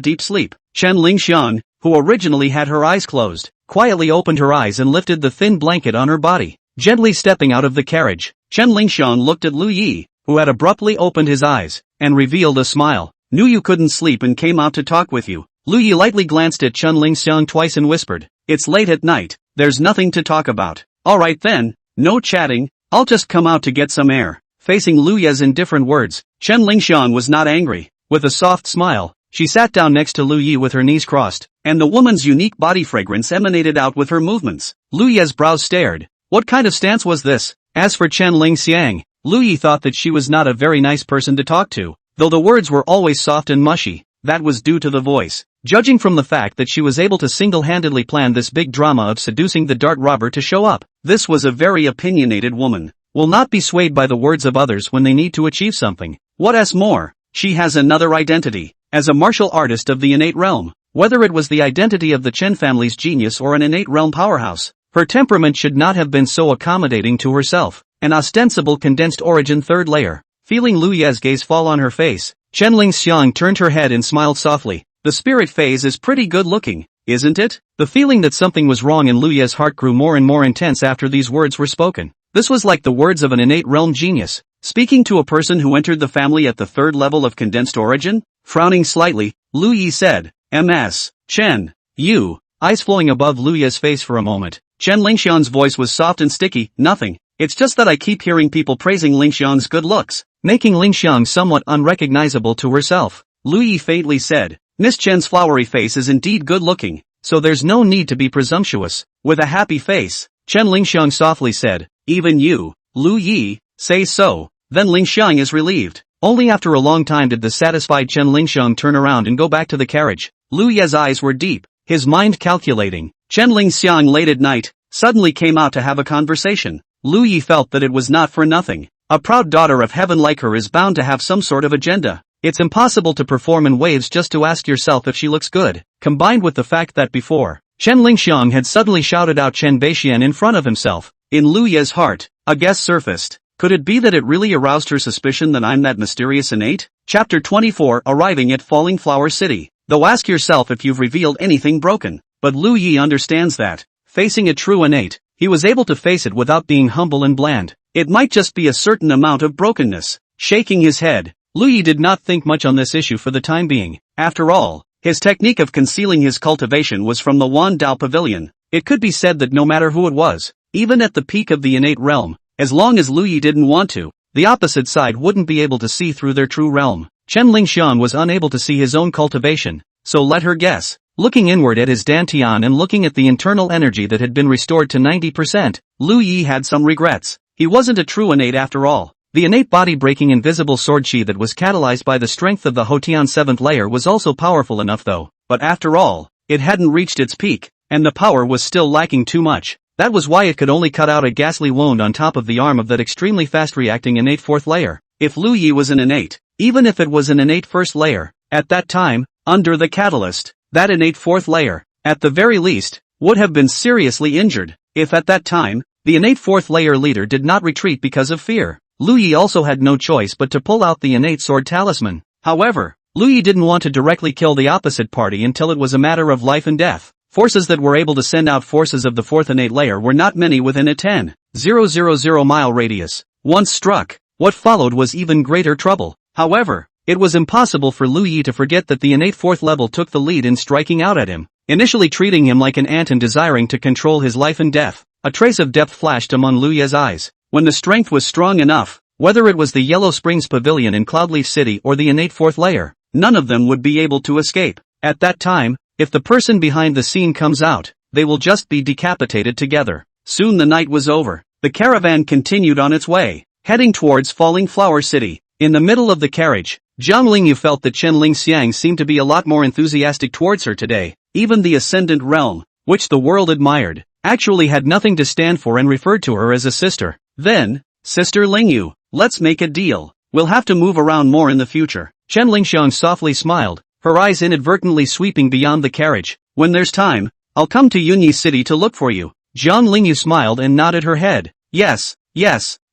deep sleep. Chen Lingxiang, who originally had her eyes closed, quietly opened her eyes and lifted the thin blanket on her body. Gently stepping out of the carriage, Chen Lingxiang looked at Lu Yi, who had abruptly opened his eyes, and revealed a smile. Knew you couldn't sleep and came out to talk with you. Lu Yi lightly glanced at Chen Lingxiang twice and whispered, it's late at night, there's nothing to talk about. Alright then, no chatting, I'll just come out to get some air. Facing Lu Yi's indifferent words, Chen Lingxiang was not angry. With a soft smile, she sat down next to Lu Yi with her knees crossed, and the woman's unique body fragrance emanated out with her movements. Lu Yi's brows stared. What kind of stance was this? As for Chen Lingxiang, Lu Yi thought that she was not a very nice person to talk to, though the words were always soft and mushy. That was due to the voice. Judging from the fact that she was able to single-handedly plan this big drama of seducing the dart robber to show up, this was a very opinionated woman. Will not be swayed by the words of others when they need to achieve something. What's more, she has another identity. As a martial artist of the innate realm, whether it was the identity of the Chen family's genius or an innate realm powerhouse, her temperament should not have been so accommodating to herself. An ostensible condensed origin 3rd layer. Feeling Lu Yi's gaze fall on her face, Chen Lingxiang turned her head and smiled softly. The spirit phase is pretty good looking, isn't it? The feeling that something was wrong in Lu Yi's heart grew more and more intense after these words were spoken. This was like the words of an innate realm genius, speaking to a person who entered the family at the 3rd level of condensed origin. Frowning slightly, Lu Yi said, Ms. Chen, you, eyes flowing above Lu Yi's face for a moment. Chen Lingxiang's voice was soft and sticky. Nothing. It's just that I keep hearing people praising Lingxiang's good looks, making Lingxiang somewhat unrecognizable to herself. Lu Yi faintly said, Miss Chen's flowery face is indeed good looking, so there's no need to be presumptuous. With a happy face, Chen Lingxiang softly said, even you, Lu Yi, say so. Then Lingxiang is relieved. Only after a long time did the satisfied Chen Lingxiang turn around and go back to the carriage. Lu Yi's eyes were deep, his mind calculating. Chen Lingxiang late at night, suddenly came out to have a conversation. Lu Yi felt that it was not for nothing. A proud daughter of heaven like her is bound to have some sort of agenda. It's impossible to perform in waves just to ask yourself if she looks good, combined with the fact that before, Chen Lingxiang had suddenly shouted out Chen Beixian in front of himself. In Lu Yi's heart, a guess surfaced. Could it be that it really aroused her suspicion that I'm that mysterious innate? Chapter 24 Arriving at Falling Flower City. Though ask yourself if you've revealed anything broken. But Lu Yi understands that, facing a true innate, he was able to face it without being humble and bland. It might just be a certain amount of brokenness. Shaking his head, Lu Yi did not think much on this issue for the time being. After all, his technique of concealing his cultivation was from the Wan Dao Pavilion. It could be said that no matter who it was, even at the peak of the innate realm, as long as Lu Yi didn't want to, the opposite side wouldn't be able to see through their true realm. Chen Lingxian was unable to see his own cultivation, so let her guess. Looking inward at his dantian and looking at the internal energy that had been restored to 90%, Lu Yi had some regrets. He wasn't a true innate after all. The innate body-breaking invisible sword chi that was catalyzed by the strength of the Hotian 7th layer was also powerful enough though, but after all, it hadn't reached its peak, and the power was still lacking too much. That was why it could only cut out a ghastly wound on top of the arm of that extremely fast-reacting innate 4th layer. If Lu Yi was an innate, even if it was an innate 1st layer, at that time, under the catalyst, that innate 4th layer, at the very least, would have been seriously injured. If at that time, the innate 4th layer leader did not retreat because of fear, Lu Yi also had no choice but to pull out the innate sword talisman. However, Lu Yi didn't want to directly kill the opposite party until it was a matter of life and death. Forces that were able to send out forces of the 4th innate layer were not many within a 10,000 mile radius. Once struck, what followed was even greater trouble. However, it was impossible for Lu Yi to forget that the innate 4th level took the lead in striking out at him, initially treating him like an ant and desiring to control his life and death. A trace of depth flashed among Lu Yi's eyes. When the strength was strong enough, whether it was the Yellow Springs Pavilion in Cloudleaf City or the innate 4th layer, none of them would be able to escape. At that time, if the person behind the scene comes out, they will just be decapitated together. Soon the night was over. The caravan continued on its way, heading towards Falling Flower City. In the middle of the carriage, Jiang Lingyue felt that Chen Lingxiang seemed to be a lot more enthusiastic towards her today. Even the Ascendant Realm, which the world admired, actually had nothing to stand for and referred to her as a sister. Then, Sister Lingyue, let's make a deal. We'll have to move around more in the future. Chen Lingxiang softly smiled, her eyes inadvertently sweeping beyond the carriage. When there's time, I'll come to Yunyi City to look for you. Jiang Lingyue smiled and nodded her head. Yes,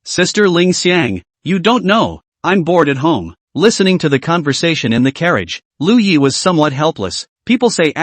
Sister Lingxiang, you don't know, I'm bored at home. Listening to the conversation in the carriage, Lu Yi was somewhat helpless. People say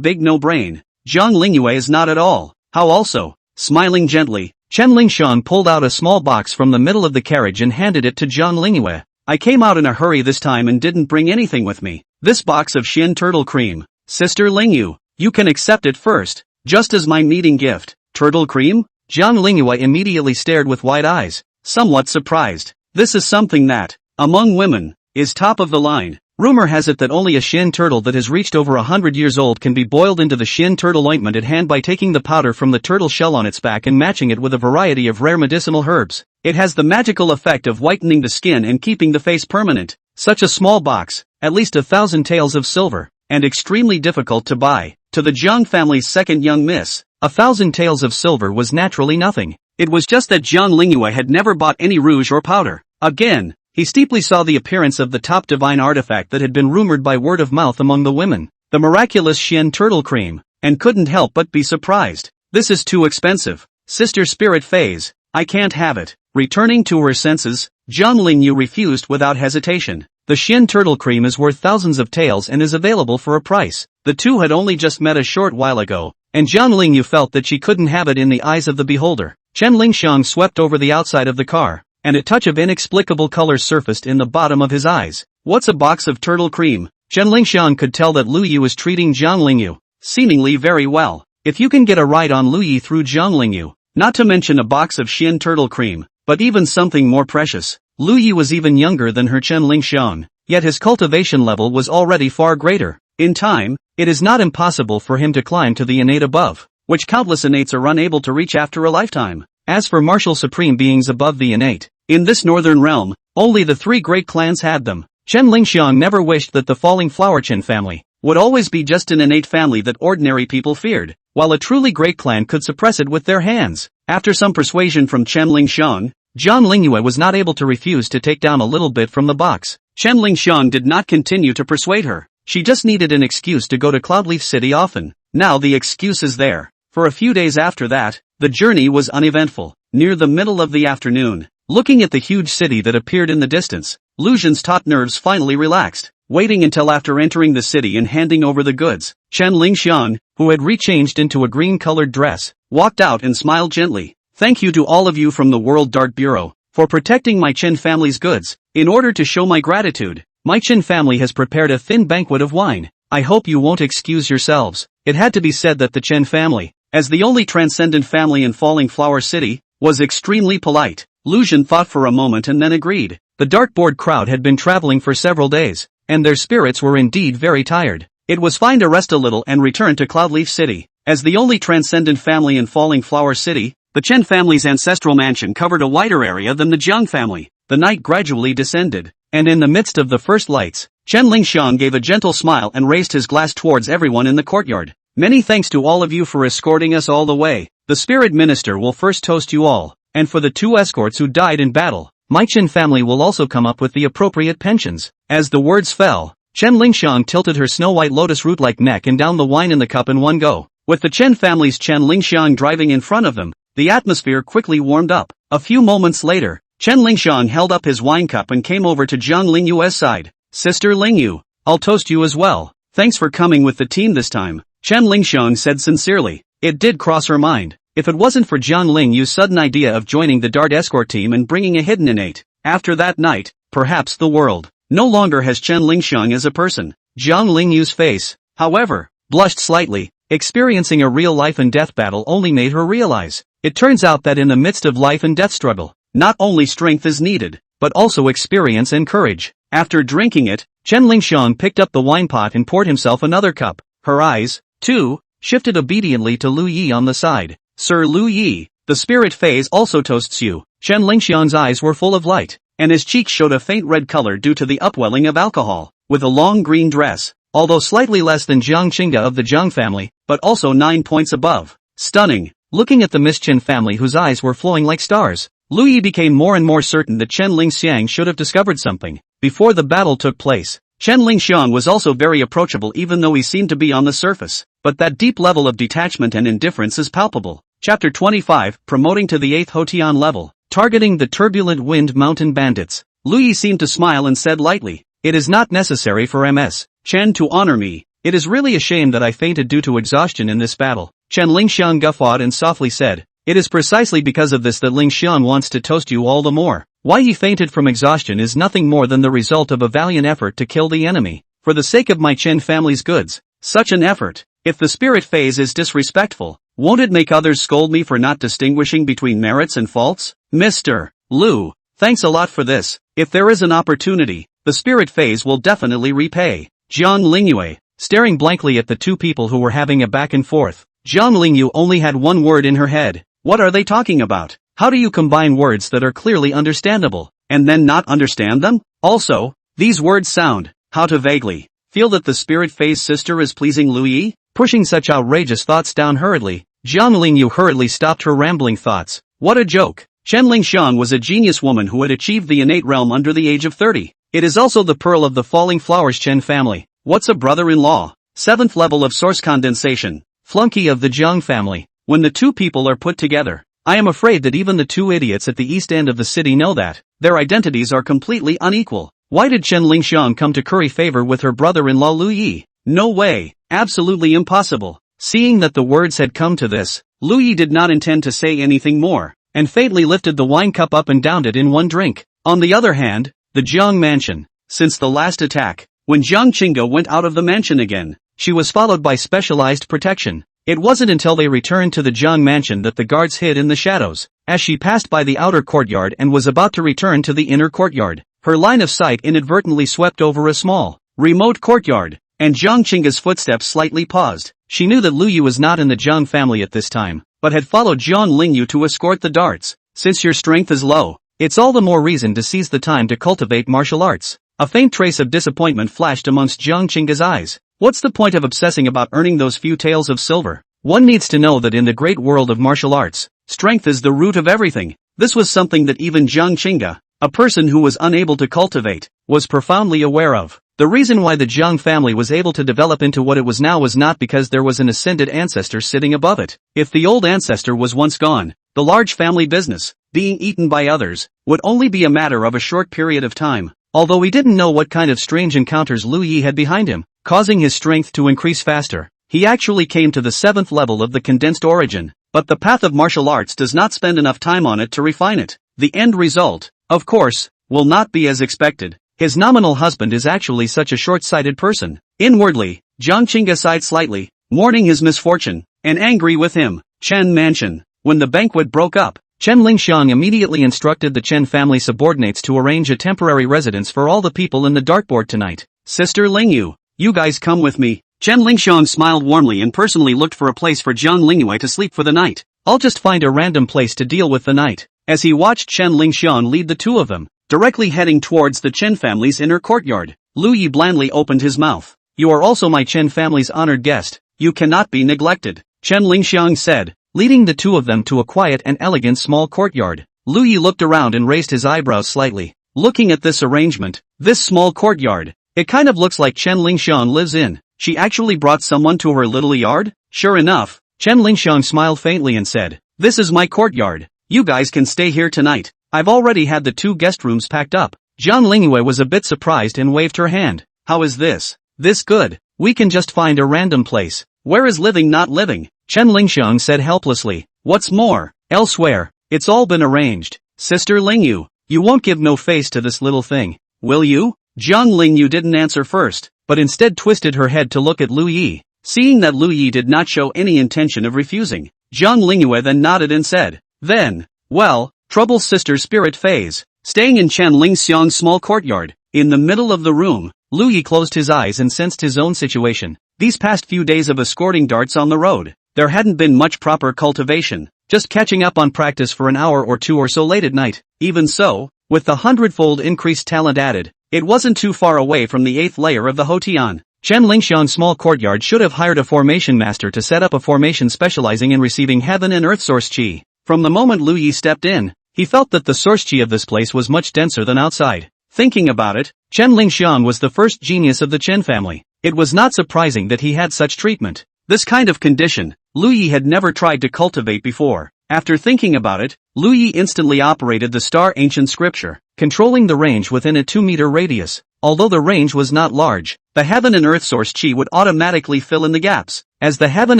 big no brain. Jiang Lingyue is not at all. How also? Smiling gently, Chen Lingxiang pulled out a small box from the middle of the carriage and handed it to Jiang Lingyue. I came out in a hurry this time and didn't bring anything with me. This box of Xin turtle cream. Sister Lingyue, you can accept it first, just as my meeting gift. Turtle cream? Jiang Lingyue immediately stared with wide eyes, somewhat surprised. This is something that, among women, is top of the line. Rumor has it that only a Xin turtle that has reached over 100 years old can be boiled into the Xin turtle ointment at hand by taking the powder from the turtle shell on its back and matching it with a variety of rare medicinal herbs. It has the magical effect of whitening the skin and keeping the face permanent. Such a small box, at least 1,000 taels of silver, and extremely difficult to buy. To the Jiang family's second young miss, 1,000 taels of silver was naturally nothing. It was just that Jiang Lingyue had never bought any rouge or powder. Again, he steeply saw the appearance of the top divine artifact that had been rumored by word of mouth among the women, the miraculous Xin turtle cream, and couldn't help but be surprised. This is too expensive. Sister Spirit Phase, I can't have it. Returning to her senses, Jiang Lingyue refused without hesitation. The Xin turtle cream is worth thousands of taels and is available for a price. The two had only just met a short while ago, and Jiang Lingyue felt that she couldn't have it in the eyes of the beholder. Chen Lingxiang swept over the outside of the car, and a touch of inexplicable color surfaced in the bottom of his eyes. What's a box of turtle cream? Chen Lingxiang could tell that Lu Yi was treating Jiang Lingyue seemingly very well. If you can get a ride on Lu Yi through Jiang Lingyue, not to mention a box of Xin turtle cream, but even something more precious. Lu Yi was even younger than her Chen Lingxiang, yet his cultivation level was already far greater. In time, it is not impossible for him to climb to the innate above, which countless innates are unable to reach after a lifetime. As for martial supreme beings above the innate, in this northern realm, only the 3 great clans had them. Chen Lingxiang never wished that the Falling Flower Chen family would always be just an innate family that ordinary people feared, while a truly great clan could suppress it with their hands. After some persuasion from Chen Lingxiang, Jiang Lingyue was not able to refuse to take down a little bit from the box. Chen Lingxiang did not continue to persuade her. She just needed an excuse to go to Cloudleaf City often. Now the excuse is there. For a few days after that, the journey was uneventful. Near the middle of the afternoon, Looking at the huge city that appeared in the distance, Lu Xun's taut nerves finally relaxed. Waiting until after entering the city and handing over the goods, Chen Lingxiang, who had rechanged into a green-colored dress, walked out and smiled gently. Thank you to all of you from the World Dart Bureau for protecting my Chen family's goods. In order to show my gratitude, my Chen family has prepared a thin banquet of wine. I hope you won't excuse yourselves. It had to be said that the Chen family, as the only transcendent family in Falling Flower City, was extremely polite. Lu Xun thought for a moment and then agreed. The dartboard crowd had been traveling for several days, and their spirits were indeed very tired. It was fine to rest a little and return to Cloudleaf City. As the only transcendent family in Falling Flower City, the Chen family's ancestral mansion covered a wider area than the Jiang family. The night gradually descended, and in the midst of the first lights, Chen Lingxiang gave a gentle smile and raised his glass towards everyone in the courtyard. Many thanks to all of you for escorting us all the way. The spirit minister will first toast you all, and for the 2 escorts who died in battle, my Chen family will also come up with the appropriate pensions. As the words fell, Chen Lingxiang tilted her snow-white lotus root-like neck and downed the wine in the cup in one go. With the Chen family's Chen Lingxiang driving in front of them, the atmosphere quickly warmed up. A few moments later, Chen Lingxiang held up his wine cup and came over to Jiang Lingyue's side. Sister Lingyue, I'll toast you as well. Thanks for coming with the team this time, Chen Lingxiang said sincerely. It did cross her mind. If it wasn't for Jiang Lingyue's sudden idea of joining the Dart escort team and bringing a hidden innate, after that night, perhaps the world no longer has Chen Lingxiang as a person. Jiang Lingyue's face, however, blushed slightly. Experiencing a real life and death battle only made her realize. It turns out that in the midst of life and death struggle, not only strength is needed, but also experience and courage. After drinking it, Chen Lingxiang picked up the wine pot and poured himself another cup. Her eyes, too, shifted obediently to Lu Yi on the side. Sir Lu Yi, the spirit phase also toasts you. Chen Lingxiang's eyes were full of light, and his cheeks showed a faint red color due to the upwelling of alcohol. With a long green dress, although slightly less than Jiang Qingge of the Jiang family, but also 9 points above. Stunning. Looking at the Miss Chen family whose eyes were flowing like stars, Lu Yi became more and more certain that Chen Lingxiang should have discovered something. Before the battle took place, Chen Lingxiang was also very approachable even though he seemed to be on the surface, but that deep level of detachment and indifference is palpable. Chapter 25, Promoting to the 8th Hotian level. Targeting the turbulent wind mountain bandits. Lu Yi seemed to smile and said lightly, it is not necessary for Ms. Chen to honor me. It is really a shame that I fainted due to exhaustion in this battle. Chen Lingxiang guffawed and softly said, it is precisely because of this that Lingxiang wants to toast you all the more. Why he fainted from exhaustion is nothing more than the result of a valiant effort to kill the enemy. For the sake of my Chen family's goods, such an effort, if the spirit phase is disrespectful, won't it make others scold me for not distinguishing between merits and faults? Mr. Lu, thanks a lot for this. If there is an opportunity, the spirit phase will definitely repay. Jiang Lingyue, staring blankly at the 2 people who were having a back and forth. Jiang Lingyue only had one word in her head. What are they talking about? How do you combine words that are clearly understandable, and then not understand them? Also, these words sound, how to vaguely feel that the spirit phase sister is pleasing Lu Yi? Pushing such outrageous thoughts down hurriedly, Jiang Lingyue hurriedly stopped her rambling thoughts. What a joke! Chen Lingxiang was a genius woman who had achieved the innate realm under the age of 30. It is also the pearl of the Falling Flowers Chen family. What's a brother-in-law? 7th level of source condensation. Flunky of the Jiang family. When the 2 people are put together, I am afraid that even the 2 idiots at the east end of the city know that their identities are completely unequal. Why did Chen Lingxiang come to curry favor with her brother-in-law Lu Yi? No way. Absolutely impossible. Seeing that the words had come to this, Lu Yi did not intend to say anything more, and faintly lifted the wine cup up and downed it in one drink. On the other hand, the Jiang mansion. Since the last attack, when Jiang Qingge went out of the mansion again, she was followed by specialized protection. It wasn't until they returned to the Jiang mansion that the guards hid in the shadows. As she passed by the outer courtyard and was about to return to the inner courtyard, her line of sight inadvertently swept over a small, remote courtyard, and Jiang Qingge's footsteps slightly paused. She knew that Lu Yu was not in the Jiang family at this time, but had followed Jiang Lingyue to escort the darts. Since your strength is low, it's all the more reason to seize the time to cultivate martial arts. A faint trace of disappointment flashed amongst Jiang Qingge's eyes. What's the point of obsessing about earning those few taels of silver? One needs to know that in the great world of martial arts, strength is the root of everything. This was something that even Jiang Qingge, a person who was unable to cultivate, was profoundly aware of. The reason why the Jiang family was able to develop into what it was now was not because there was an ascended ancestor sitting above it. If the old ancestor was once gone, the large family business, being eaten by others, would only be a matter of a short period of time. Although he didn't know what kind of strange encounters Lu Yi had behind him, causing his strength to increase faster, he actually came to the 7th level of the condensed origin. But the path of martial arts does not spend enough time on it to refine it. The end result, of course, will not be as expected. His nominal husband is actually such a short-sighted person. Inwardly, Jiang Qingge sighed slightly, mourning his misfortune, and angry with him. Chen Mansion. When the banquet broke up, Chen Lingxiang immediately instructed the Chen family subordinates to arrange a temporary residence for all the people in the dartboard tonight. Sister Lingyue, you guys come with me. Chen Lingxiang smiled warmly and personally looked for a place for Jiang Lingyue to sleep for the night. I'll just find a random place to deal with the night. As he watched Chen Lingxiang lead the two of them, directly heading towards the Chen family's inner courtyard, Lu Yi blandly opened his mouth. You are also my Chen family's honored guest. You cannot be neglected, Chen Lingxiang said, leading the two of them to a quiet and elegant small courtyard. Lu Yi looked around and raised his eyebrows slightly. Looking at this arrangement, this small courtyard, it kind of looks like Chen Lingxiang lives in. She actually brought someone to her little yard? Sure enough, Chen Lingxiang smiled faintly and said, this is my courtyard. You guys can stay here tonight. I've already had the 2 guest rooms packed up. Jiang Lingyue was a bit surprised and waved her hand. How is this? This good. We can just find a random place. Where is living not living? Chen Lingxiang said helplessly. What's more, elsewhere, it's all been arranged. Sister Lingyue, you won't give no face to this little thing, will you? Jiang Lingyue didn't answer first, but instead twisted her head to look at Lu Yi. Seeing that Lu Yi did not show any intention of refusing, Jiang Lingyue then nodded and said, then, well, trouble's sister spirit phase. Staying in Chen Lingxiang's small courtyard, in the middle of the room, Lu Yi closed his eyes and sensed his own situation. These past few days of escorting darts on the road, there hadn't been much proper cultivation, just catching up on practice for an hour or 2 or so late at night. Even so, with the 100-fold increased talent added, it wasn't too far away from the 8th layer of the Hotian. Chen Lingxiang's small courtyard should have hired a formation master to set up a formation specializing in receiving heaven and earth source qi. From the moment Lu Yi stepped in, he felt that the source qi of this place was much denser than outside. Thinking about it, Chen Lingxiang was the first genius of the Chen family. It was not surprising that he had such treatment. This kind of condition, Lu Yi had never tried to cultivate before. After thinking about it, Lu Yi instantly operated the star ancient scripture, controlling the range within a 2-meter radius. Although the range was not large, the heaven and earth source qi would automatically fill in the gaps. As the heaven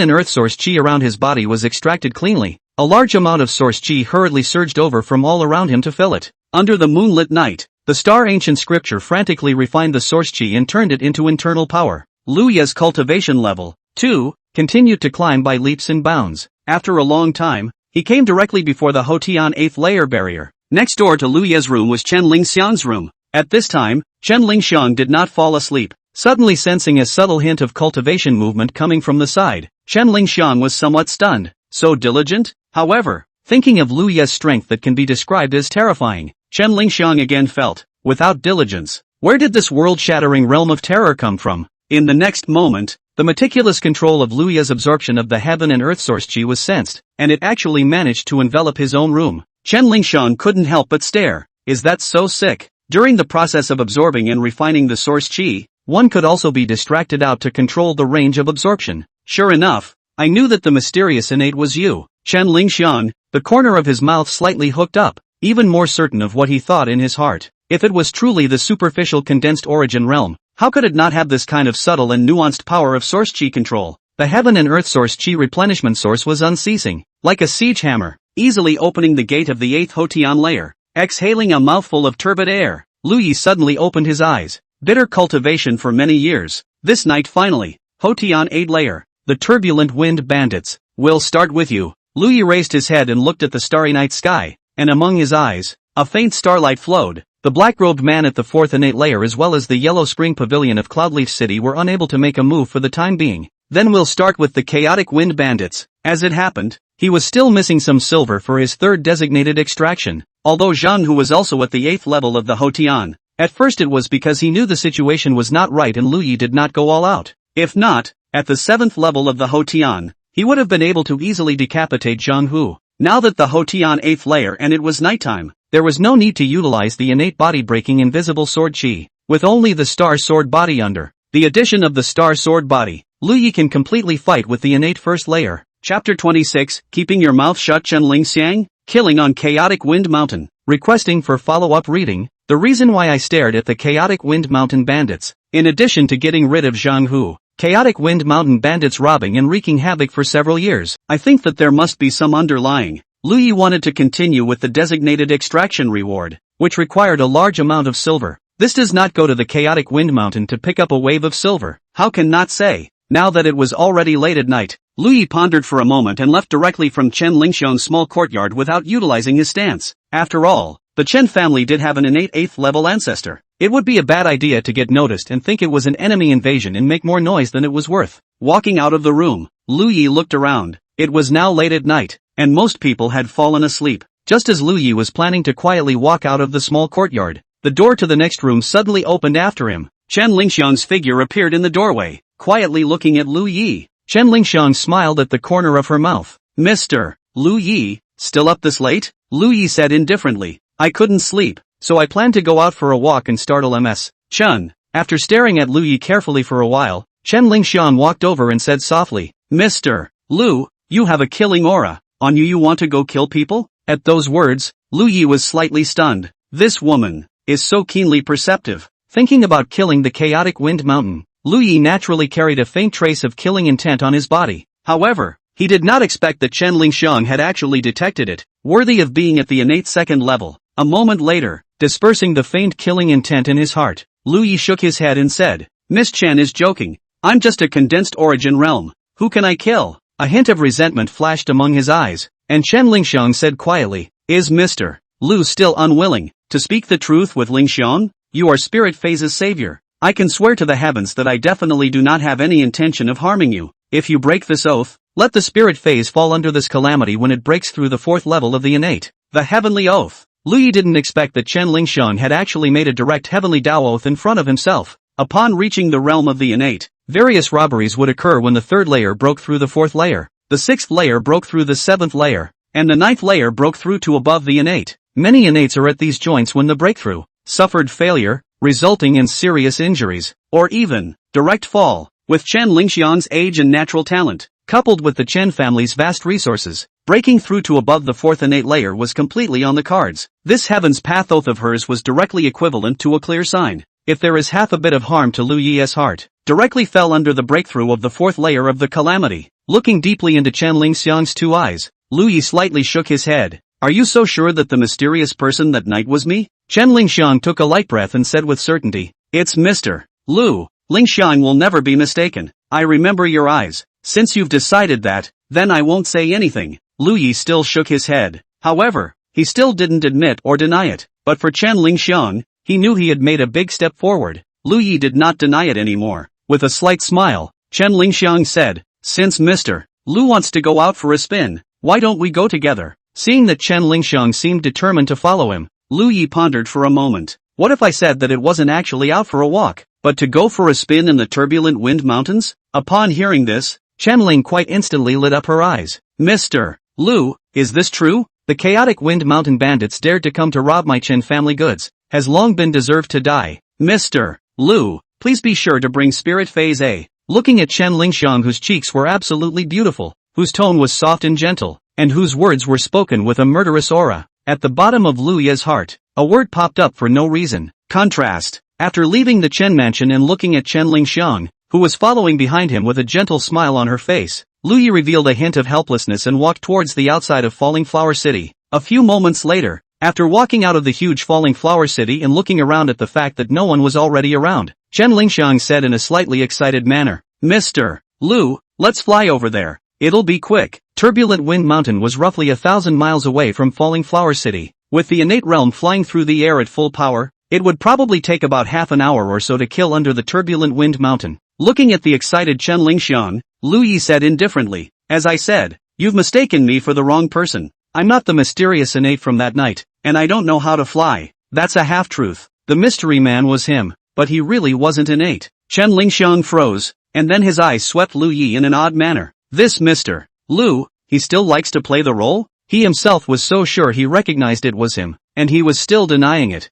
and earth source qi around his body was extracted cleanly, a large amount of source qi hurriedly surged over from all around him to fill it. Under the moonlit night, the star ancient scripture frantically refined the source qi and turned it into internal power. Lu Yi's cultivation level, too, continued to climb by leaps and bounds. After a long time, he came directly before the Hotian 8th layer barrier. Next door to Lu Yi's room was Chen Lingxiang's room. At this time, Chen Lingxiang did not fall asleep. Suddenly sensing a subtle hint of cultivation movement coming from the side, Chen Lingxiang was somewhat stunned. So diligent? However, thinking of Lu Yi's strength that can be described as terrifying, Chen Lingxiang again felt, without diligence, where did this world-shattering realm of terror come from? In the next moment, the meticulous control of Lu Yi's absorption of the heaven and earth source qi was sensed, and it actually managed to envelop his own room. Chen Lingxiang couldn't help but stare. Is that so sick? During the process of absorbing and refining the source qi, one could also be distracted out to control the range of absorption. Sure enough, I knew that the mysterious innate was you. Chen Lingxiang, the corner of his mouth slightly hooked up, even more certain of what he thought in his heart. If it was truly the superficial condensed origin realm, how could it not have this kind of subtle and nuanced power of source qi control? The heaven and earth source qi replenishment source was unceasing, like a siege hammer, easily opening the gate of the 8th Hotian layer. Exhaling a mouthful of turbid air, Lu Yi suddenly opened his eyes. Bitter cultivation for many years. This night finally, Hotian 8 layer, the turbulent wind bandits, will start with you. Lu Yi raised his head and looked at the starry night sky, and among his eyes, a faint starlight flowed. The black-robed man at the 4th innate layer as well as the yellow spring pavilion of Cloudleaf City were unable to make a move for the time being. Then we'll start with the chaotic wind bandits. As it happened, he was still missing some silver for his 3rd designated extraction. Although Zhang Hu was also at the 8th level of the Hotian, at first it was because he knew the situation was not right and Lu Yi did not go all out. If not, at the 7th level of the Hotian, he would have been able to easily decapitate Zhang Hu. Now that the Hotian 8th layer and it was nighttime, there was no need to utilize the innate body-breaking invisible sword qi. With only the star sword body under the addition of the star sword body, Lu Yi can completely fight with the innate 1st layer. Chapter 26, Keeping Your Mouth Shut. Chen Lingxiang, Killing on Chaotic Wind Mountain. Requesting for follow-up reading, the reason why I stared at the Chaotic Wind Mountain bandits, in addition to getting rid of Zhang Hu, Chaotic Wind Mountain bandits robbing and wreaking havoc for several years, I think that there must be some underlying. Lingyue wanted to continue with the designated extraction reward, which required a large amount of silver. This does not go to the Chaotic Wind Mountain to pick up a wave of silver. How can not say? Now that it was already late at night, Lingyue pondered for a moment and left directly from Chen Lingxiang's small courtyard without utilizing his stance. After all, the Chen family did have an innate 8th level ancestor. It would be a bad idea to get noticed and think it was an enemy invasion and make more noise than it was worth. Walking out of the room, Lingyue looked around. It was now late at night, and most people had fallen asleep. Just as Lingyue was planning to quietly walk out of the small courtyard, the door to the next room suddenly opened after him. Chen Lingxiang's figure appeared in the doorway, quietly looking at Lingyue. Chen Lingxiang smiled at the corner of her mouth. Mr. Lingyue, still up this late? Lingyue said indifferently. I couldn't sleep, so I planned to go out for a walk and startle Ms. Chen. After staring at Lingyue carefully for a while, Chen Lingxiang walked over and said softly, Mr. Lu, you have a killing aura. On you want to go kill people? At those words, Lingyue was slightly stunned. This woman is so keenly perceptive. Thinking about killing the Chaotic Wind Mountain, Lingyue naturally carried a faint trace of killing intent on his body. However, he did not expect that Chen Lingxiang had actually detected it, worthy of being at the innate 2nd level. A moment later, dispersing the faint killing intent in his heart, Lingyue shook his head and said, Miss Chen is joking. I'm just a condensed origin realm. Who can I kill? A hint of resentment flashed among his eyes, and Chen Lingxiang said quietly, Is Mr. Lu still unwilling to speak the truth with Lingxiang? You are Spirit Phase's savior. I can swear to the heavens that I definitely do not have any intention of harming you. If you break this oath, let the Spirit Phase fall under this calamity when it breaks through the 4th level of the innate. The heavenly oath. Lingyue didn't expect that Chen Lingxiang had actually made a direct heavenly Tao oath in front of himself. Upon reaching the realm of the innate, various robberies would occur when the 3rd layer broke through the 4th layer, the 6th layer broke through the 7th layer, and the 9th layer broke through to above the innate. Many innates are at these joints when the breakthrough suffered failure, resulting in serious injuries, or even direct fall. With Chen Lingxiang's age and natural talent, coupled with the Chen family's vast resources, breaking through to above the 4th innate layer was completely on the cards. This Heaven's Path oath of hers was directly equivalent to a clear sign. If there is half a bit of harm to Lingye's heart, directly fell under the breakthrough of the 4th layer of the calamity. Looking deeply into Chen Lingxiang's 2 eyes, Lingyue slightly shook his head. Are you so sure that the mysterious person that night was me? Chen Lingxiang took a light breath and said with certainty, It's Mr. Lu. Lingxiang will never be mistaken. I remember your eyes. Since you've decided that, then I won't say anything. Lingyue still shook his head. However, he still didn't admit or deny it. But for Chen Lingxiang, he knew he had made a big step forward. Lingyue did not deny it anymore. With a slight smile, Chen Lingxiang said, Since Mr. Lu wants to go out for a spin, why don't we go together? Seeing that Chen Lingxiang seemed determined to follow him, Lingyue pondered for a moment. What if I said that it wasn't actually out for a walk, but to go for a spin in the turbulent wind mountains? Upon hearing this, Chen Ling quite instantly lit up her eyes. Mr. Lu, is this true? The Chaotic Wind Mountain bandits dared to come to rob my Chen family goods, has long been deserved to die. Mr. Lu, please be sure to bring Spirit Phase A. Looking at Chen Lingxiang, whose cheeks were absolutely beautiful, whose tone was soft and gentle, and whose words were spoken with a murderous aura, at the bottom of Lu Ye's heart, a word popped up for no reason. Contrast. After leaving the Chen mansion and looking at Chen Lingxiang, who was following behind him with a gentle smile on her face, Lingyue revealed a hint of helplessness and walked towards the outside of Falling Flower City. A few moments later, after walking out of the huge Falling Flower City and looking around at the fact that no one was already around, Chen Lingxiang said in a slightly excited manner, Mr. Lu, let's fly over there. It'll be quick. Turbulent Wind Mountain was roughly 1,000 miles away from Falling Flower City. With the innate realm flying through the air at full power, it would probably take about half an hour or so to kill under the Turbulent Wind Mountain. Looking at the excited Chen Lingxiang, Lingyue said indifferently, As I said, you've mistaken me for the wrong person. I'm not the mysterious innate from that night, and I don't know how to fly. That's a half-truth. The mystery man was him, but he really wasn't innate. Chen Lingxiang froze, and then his eyes swept Lingyue in an odd manner. This Mr. Lu, he still likes to play the role? He himself was so sure he recognized it was him, and he was still denying it.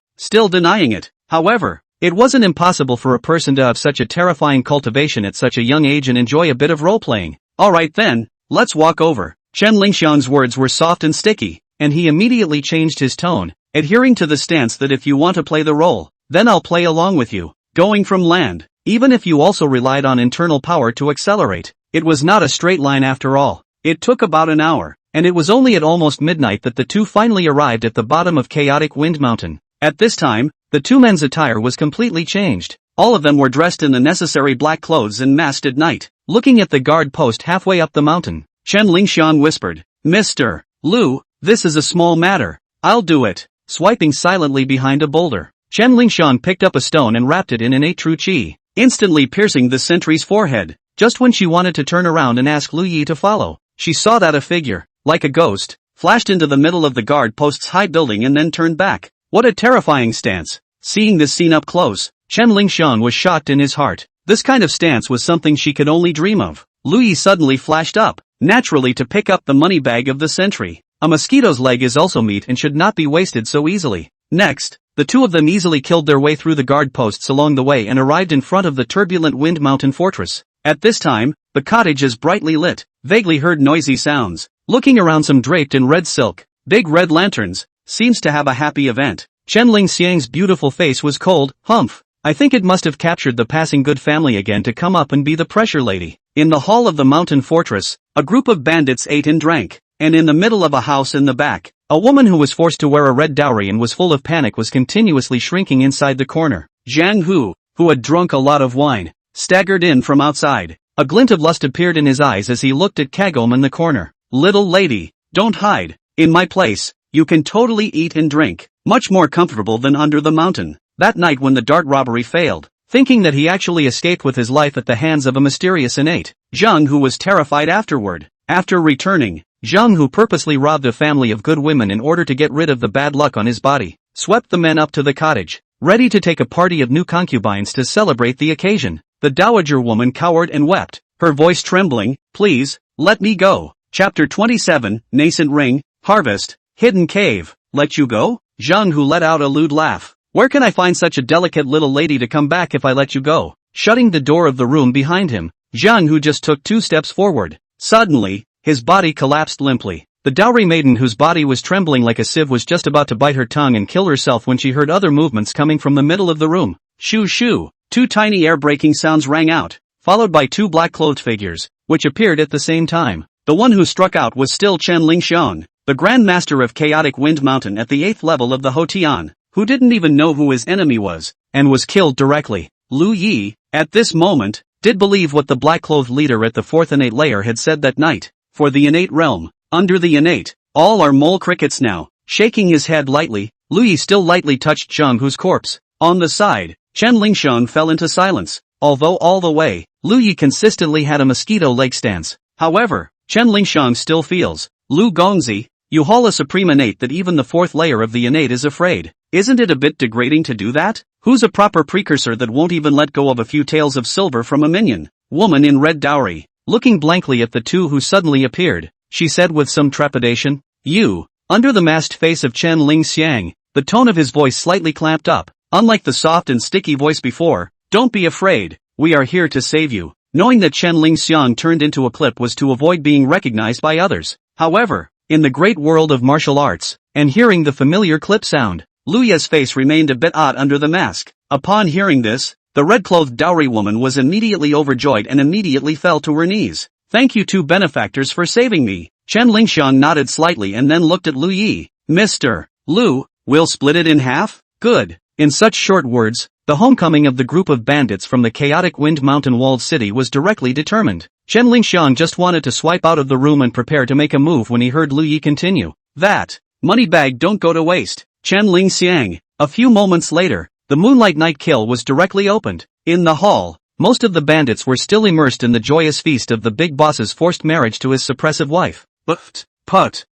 However, it wasn't impossible for a person to have such a terrifying cultivation at such a young age and enjoy a bit of role-playing. Alright then, let's walk over. Chen Lingxiang's words were soft and sticky, and he immediately changed his tone, adhering to the stance that if you want to play the role, then I'll play along with you. Going from land, even if you also relied on internal power to accelerate, it was not a straight line after all. It took about an hour, and it was only at almost midnight that the two finally arrived at the bottom of Chaotic Wind Mountain. At this time, the two men's attire was completely changed. All of them were dressed in the necessary black clothes and masked at night. Looking at the guard post halfway up the mountain, Chen Lingxiang whispered, Mr. Lu, this is a small matter. I'll do it. Swiping silently behind a boulder, Chen Lingxiang picked up a stone and wrapped it in innate true qi, instantly piercing the sentry's forehead. Just when she wanted to turn around and ask Lu Yi to follow, she saw that a figure, like a ghost, flashed into the middle of the guard post's high building and then turned back. What a terrifying stance. Seeing this scene up close, Chen Lingxiang was shocked in his heart. This kind of stance was something she could only dream of. Lu Yi suddenly flashed up, naturally to pick up the money bag of the sentry. A mosquito's leg is also meat and should not be wasted so easily. Next, the two of them easily killed their way through the guard posts along the way and arrived in front of the turbulent Wind Mountain Fortress. At this time, the cottage is brightly lit, vaguely heard noisy sounds. Looking around, some draped in red silk, big red lanterns, seems to have a happy event. Chen Lingxiang's beautiful face was cold. Humph. I think it must have captured the passing good family again to come up and be the pressure lady. In the hall of the mountain fortress, a group of bandits ate and drank, and in the middle of a house in the back, a woman who was forced to wear a red dowry and was full of panic was continuously shrinking inside the corner. Jiang Hu, who had drunk a lot of wine, staggered in from outside. A glint of lust appeared in his eyes as he looked at Kagome in the corner. Little lady, don't hide. In my place, you can totally eat and drink, much more comfortable than under the mountain. That night when the dart robbery failed, thinking that he actually escaped with his life at the hands of a mysterious innate, Jiang Hu was terrified afterward. After returning, Jiang Hu purposely robbed a family of good women in order to get rid of the bad luck on his body, swept the men up to the cottage, ready to take a party of new concubines to celebrate the occasion. The dowager woman cowered and wept, her voice trembling, please, let me go. Chapter 27, Nascent Ring, Harvest, Hidden Cave, let you go? Jiang Hu let out a lewd laugh. Where can I find such a delicate little lady to come back if I let you go? Shutting the door of the room behind him, Jiang Hu just took 2 steps forward. Suddenly, his body collapsed limply. The dowry maiden, whose body was trembling like a sieve, was just about to bite her tongue and kill herself when she heard other movements coming from the middle of the room. Shoo shoo! 2 tiny air-breaking sounds rang out, followed by 2 black-clothed figures, which appeared at the same time. The one who struck out was still Chen Lingxiang, the Grand Master of Chaotic Wind Mountain at the 8th level of the Hotian, who didn't even know who his enemy was, and was killed directly. Lu Yi, at this moment, did believe what the black-clothed leader at the 4th innate layer had said that night. For the innate realm, under the innate, all are mole crickets now. Shaking his head lightly, Lu Yi still lightly touched Jiang Hu's corpse. On the side, Chen Lingxiang fell into silence. Although all the way, Lu Yi consistently had a mosquito leg stance. However, Chen Lingxiang still feels, Lu Gongzi, you haul a supreme innate that even the 4th layer of the innate is afraid. Isn't it a bit degrading to do that? Who's a proper precursor that won't even let go of a few taels of silver from a minion? Woman in red dowry, looking blankly at the two who suddenly appeared, she said with some trepidation, you. Under the masked face of Chen Lingxiang, the tone of his voice slightly clamped up. Unlike the soft and sticky voice before, don't be afraid, we are here to save you. Knowing that Chen Lingxiang turned into a clip was to avoid being recognized by others. However, in the great world of martial arts, and hearing the familiar clip sound, Lu Yi's face remained a bit odd under the mask. Upon hearing this, the red-clothed dowry woman was immediately overjoyed and immediately fell to her knees. Thank you 2 benefactors for saving me. Chen Lingxiang nodded slightly and then looked at Lu Yi. Mr. Lu, we'll split it in half? Good. In such short words, the homecoming of the group of bandits from the Chaotic Wind Mountain walled city was directly determined. Chen Lingxiang just wanted to swipe out of the room and prepare to make a move when he heard Lu Yi continue. That money bag don't go to waste. Chen Lingxiang. A few moments later, the Moonlight Night Kill was directly opened. In the hall, most of the bandits were still immersed in the joyous feast of the big boss's forced marriage to his suppressive wife. But,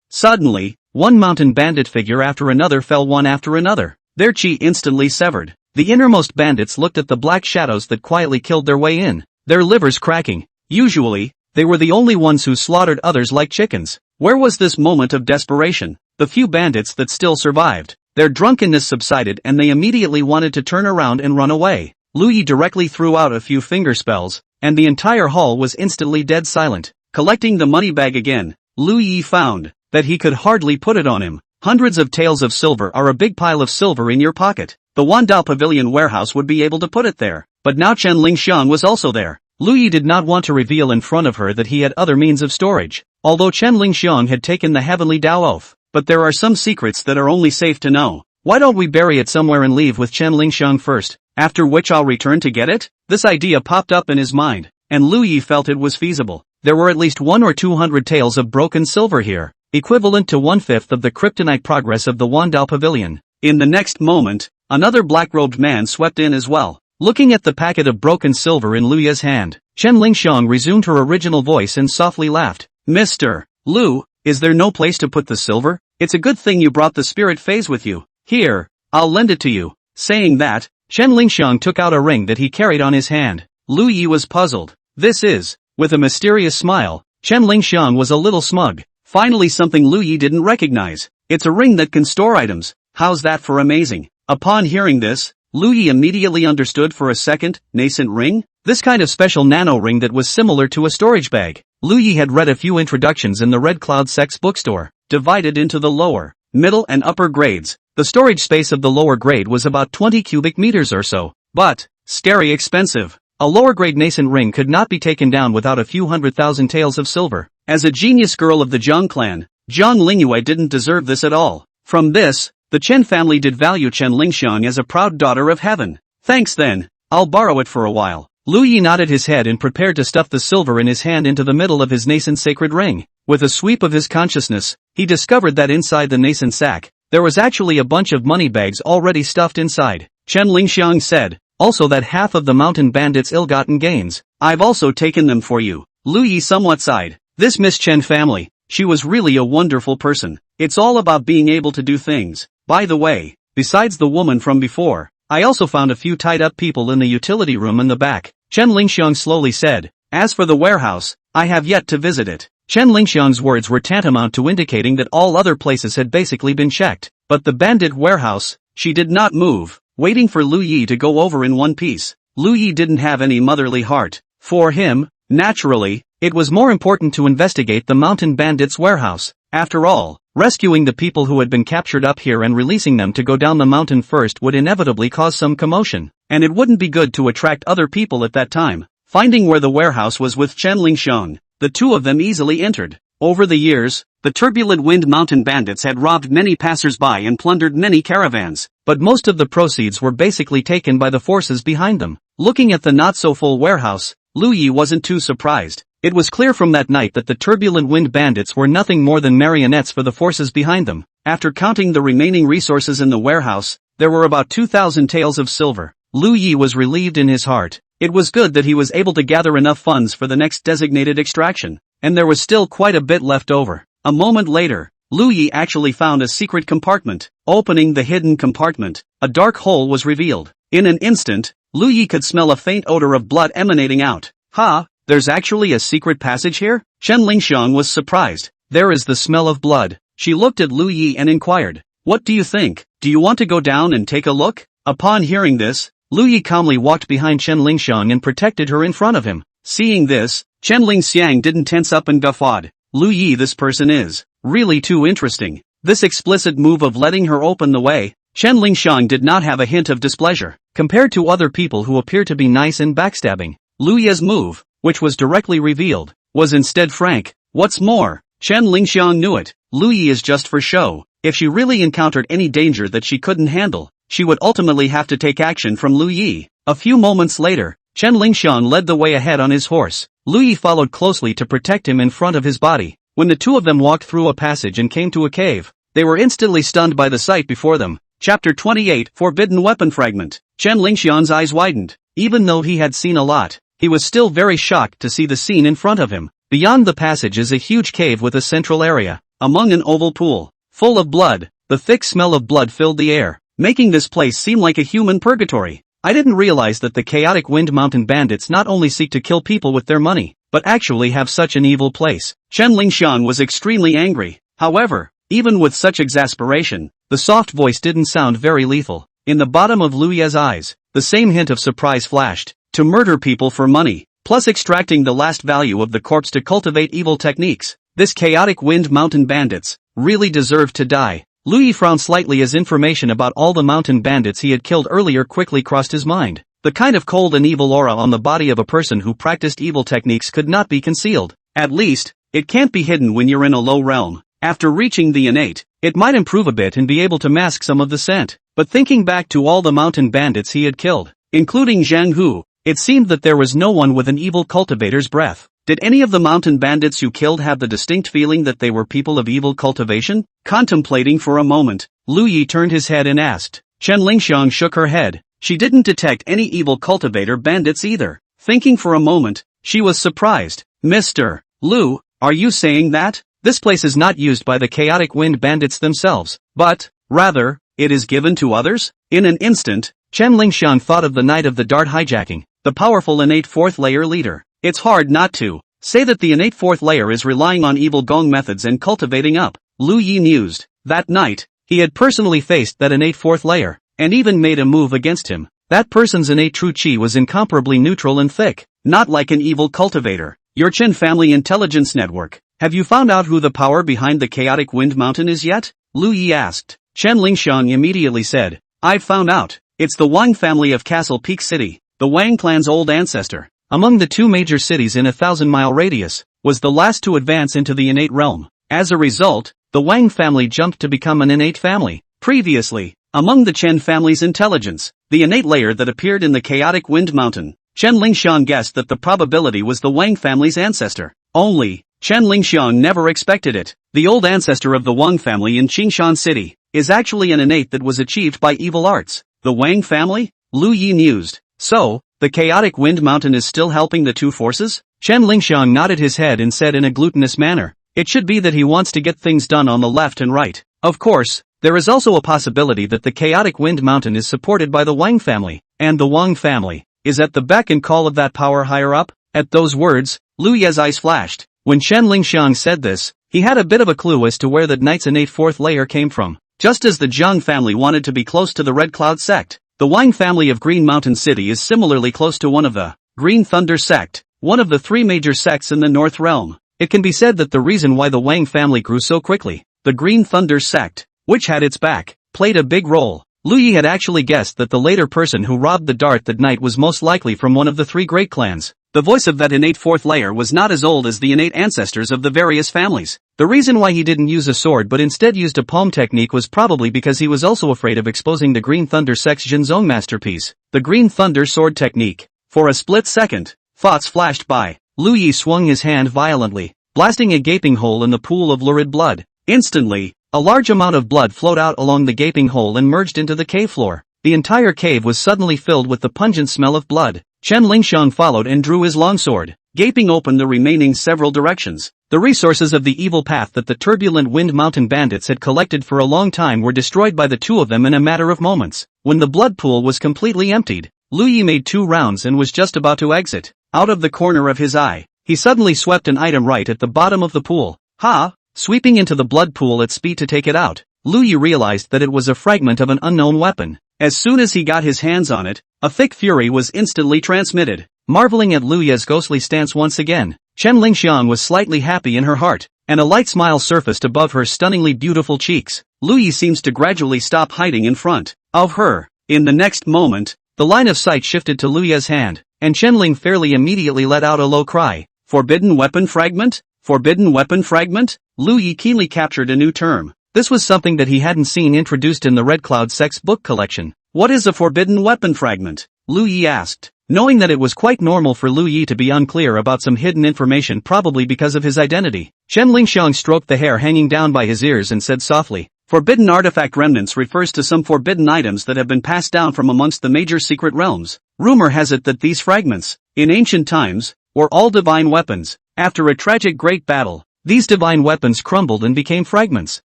suddenly, one mountain bandit figure after another fell one after another. Their chi instantly severed. The innermost bandits looked at the black shadows that quietly killed their way in, their livers cracking. Usually, they were the only ones who slaughtered others like chickens. Where was this moment of desperation? The few bandits that still survived, their drunkenness subsided and they immediately wanted to turn around and run away. Lu Yi directly threw out a few finger spells, and the entire hall was instantly dead silent. Collecting the money bag again, Lu Yi found that he could hardly put it on him. Hundreds of taels of silver are a big pile of silver in your pocket. The Wandao Pavilion warehouse would be able to put it there. But now Chen Lingxiang was also there. Lu Yi did not want to reveal in front of her that he had other means of storage. Although Chen Lingxiang had taken the heavenly Dao oath. But there are some secrets that are only safe to know. Why don't we bury it somewhere and leave with Chen Lingxiang first, after which I'll return to get it? This idea popped up in his mind, and Lu Yi felt it was feasible. There were at least 100 or 200 taels of broken silver here, equivalent to 1/5 of the kryptonite progress of the Wandao Pavilion. In the next moment, another black-robed man swept in as well. Looking at the packet of broken silver in Lu Yi's hand, Chen Lingxiang resumed her original voice and softly laughed. Mr. Lu, is there no place to put the silver? It's a good thing you brought the spirit phase with you. Here, I'll lend it to you. Saying that, Chen Lingxiang took out a ring that he carried on his hand. Lu Yi was puzzled. This is, with a mysterious smile, Chen Lingxiang was a little smug. Finally something Lu Yi didn't recognize. It's a ring that can store items. How's that for amazing? Upon hearing this, Lu Yi immediately understood for a second, nascent ring? This kind of special nano ring that was similar to a storage bag. Lu Yi had read a few introductions in the Red Cloud Sect's bookstore, divided into the lower, middle and upper grades. The storage space of the lower grade was about 20 cubic meters or so, but, scary expensive. A lower grade nascent ring could not be taken down without a few 100,000 taels of silver. As a genius girl of the Jiang clan, Jiang Lingyue didn't deserve this at all. From this, the Chen family did value Chen Lingxiang as a proud daughter of heaven. Thanks then, I'll borrow it for a while. Lu Yi nodded his head and prepared to stuff the silver in his hand into the middle of his nascent sacred ring. With a sweep of his consciousness, he discovered that inside the nascent sack, there was actually a bunch of money bags already stuffed inside. Chen Lingxiang said, also that half of the mountain bandits' ill-gotten gains, I've also taken them for you. Lu Yi somewhat sighed. This Miss Chen family, she was really a wonderful person. It's all about being able to do things. By the way, besides the woman from before, I also found a few tied-up people in the utility room in the back. Chen Lingxiang slowly said. As for the warehouse, I have yet to visit it. Chen Lingxiang's words were tantamount to indicating that all other places had basically been checked. But the bandit warehouse, she did not move, waiting for Lu Yi to go over in one piece. Lu Yi didn't have any motherly heart. For him, naturally, it was more important to investigate the mountain bandits' warehouse. After all, rescuing the people who had been captured up here and releasing them to go down the mountain first would inevitably cause some commotion, and it wouldn't be good to attract other people at that time. Finding where the warehouse was with Chen Lingxiang, the two of them easily entered. Over the years, the turbulent wind mountain bandits had robbed many passers-by and plundered many caravans, but most of the proceeds were basically taken by the forces behind them. Looking at the not-so-full warehouse, Lu Yi wasn't too surprised. It was clear from that night that the turbulent wind bandits were nothing more than marionettes for the forces behind them. After counting the remaining resources in the warehouse, there were about 2,000 taels of silver. Lu Yi was relieved in his heart. It was good that he was able to gather enough funds for the next designated extraction, and there was still quite a bit left over. A moment later, Lu Yi actually found a secret compartment. Opening the hidden compartment, a dark hole was revealed. In an instant, Lu Yi could smell a faint odor of blood emanating out. Ha! There's actually a secret passage here? Chen Lingxiang was surprised. There is the smell of blood. She looked at Lu Yi and inquired, what do you think? Do you want to go down and take a look? Upon hearing this, Lu Yi calmly walked behind Chen Lingxiang and protected her in front of him. Seeing this, Chen Lingxiang didn't tense up and guffawed. Lu Yi, this person is really too interesting. This explicit move of letting her open the way, Chen Lingxiang did not have a hint of displeasure. Compared to other people who appear to be nice and backstabbing, Lu Yi's move, which was directly revealed, was instead frank. What's more, Chen Lingxiang knew it. Lu Yi is just for show. If she really encountered any danger that she couldn't handle, she would ultimately have to take action from Lu Yi. A few moments later, Chen Lingxiang led the way ahead on his horse. Lu Yi followed closely to protect him in front of his body. When the two of them walked through a passage and came to a cave, they were instantly stunned by the sight before them. Chapter 28, Forbidden Weapon Fragment. Chen Lingxiang's eyes widened. Even though he had seen a lot, he was still very shocked to see the scene in front of him. Beyond the passage is a huge cave with a central area, among an oval pool, full of blood. The thick smell of blood filled the air, making this place seem like a human purgatory. I didn't realize that the chaotic wind mountain bandits not only seek to kill people with their money, but actually have such an evil place. Chen Lingxiang was extremely angry. However, even with such exasperation, the soft voice didn't sound very lethal. In the bottom of Lu Yi's eyes, the same hint of surprise flashed. To murder people for money, plus extracting the last value of the corpse to cultivate evil techniques. This chaotic wind mountain bandits really deserved to die. Liu frowned slightly as information about all the mountain bandits he had killed earlier quickly crossed his mind. The kind of cold and evil aura on the body of a person who practiced evil techniques could not be concealed. At least, it can't be hidden when you're in a low realm. After reaching the innate, it might improve a bit and be able to mask some of the scent. But thinking back to all the mountain bandits he had killed, including Zhang Hu, it seemed that there was no one with an evil cultivator's breath. Did any of the mountain bandits you killed have the distinct feeling that they were people of evil cultivation? Contemplating for a moment, Liu Yi turned his head and asked. Chen Lingxiang shook her head. She didn't detect any evil cultivator bandits either. Thinking for a moment, she was surprised. Mr. Liu, are you saying that? This place is not used by the chaotic wind bandits themselves, but, rather, it is given to others? In an instant, Chen Lingxiang thought of the Knight of the Dart hijacking, the powerful innate fourth layer leader. It's hard not to say that the innate fourth layer is relying on evil gong methods and cultivating up. Liu Yi mused. That night, he had personally faced that innate fourth layer, and even made a move against him. That person's innate true chi was incomparably neutral and thick, not like an evil cultivator. Your Chen family intelligence network. Have you found out who the power behind the chaotic wind mountain is yet? Liu Yi asked. Chen Lingxiang immediately said. I've found out. It's the Wang family of Castle Peak City, the Wang clan's old ancestor. Among the two major cities in a 1,000-mile radius, was the last to advance into the innate realm. As a result, the Wang family jumped to become an innate family. Previously, among the Chen family's intelligence, the innate layer that appeared in the chaotic wind mountain, Chen Lingxiang guessed that the probability was the Wang family's ancestor. Only, Chen Lingxiang never expected it. The old ancestor of the Wang family in Qingshan City is actually an innate that was achieved by evil arts. The Wang family? Liu Yi mused. So, the chaotic wind mountain is still helping the two forces? Chen Lingxiang nodded his head and said in a glutinous manner. It should be that he wants to get things done on the left and right. Of course, there is also a possibility that the chaotic wind mountain is supported by the Wang family, and the Wang family is at the beck and call of that power higher up. At those words, Liu Yi's eyes flashed. When Chen Lingxiang said this, he had a bit of a clue as to where the knight's innate fourth layer came from. Just as the Jiang family wanted to be close to the Red Cloud sect, the Wang family of Green Mountain City is similarly close to one of the Green Thunder sect, one of the three major sects in the North Realm. It can be said that the reason why the Wang family grew so quickly, the Green Thunder sect, which had its back, played a big role. Liu Yi had actually guessed that the later person who robbed the dart that night was most likely from one of the three great clans. The voice of that innate fourth layer was not as old as the innate ancestors of the various families. The reason why he didn't use a sword but instead used a palm technique was probably because he was also afraid of exposing the Green Thunder sect's Jinzong masterpiece, the Green Thunder sword technique. For a split second, thoughts flashed by. Liu Yi swung his hand violently, blasting a gaping hole in the pool of lurid blood. Instantly, a large amount of blood flowed out along the gaping hole and merged into the cave floor. The entire cave was suddenly filled with the pungent smell of blood. Chen Lingxiang followed and drew his longsword, gaping open the remaining several directions. The resources of the evil path that the turbulent wind mountain bandits had collected for a long time were destroyed by the two of them in a matter of moments. When the blood pool was completely emptied, Liu Yi made 2 rounds and was just about to exit. Out of the corner of his eye, he suddenly swept an item right at the bottom of the pool. Ha! Sweeping into the blood pool at speed to take it out, Liu Yi realized that it was a fragment of an unknown weapon. As soon as he got his hands on it, a thick fury was instantly transmitted. Marveling at Liu Yi's ghostly stance once again, Chen Lingxiang was slightly happy in her heart, and a light smile surfaced above her stunningly beautiful cheeks. Liu Yi seems to gradually stop hiding in front of her. In the next moment, the line of sight shifted to Liu Yi's hand, and Chen Ling fairly immediately let out a low cry. Forbidden weapon fragment? Forbidden weapon fragment? Liu Yi keenly captured a new term. This was something that he hadn't seen introduced in the Red Cloud sect's book collection. What is a forbidden weapon fragment? Liu Yi asked, knowing that it was quite normal for Liu Yi to be unclear about some hidden information probably because of his identity. Chen Lingxiang stroked the hair hanging down by his ears and said softly, forbidden artifact remnants refers to some forbidden items that have been passed down from amongst the major secret realms. Rumor has it that these fragments, in ancient times, were all divine weapons. After a tragic great battle, these divine weapons crumbled and became fragments,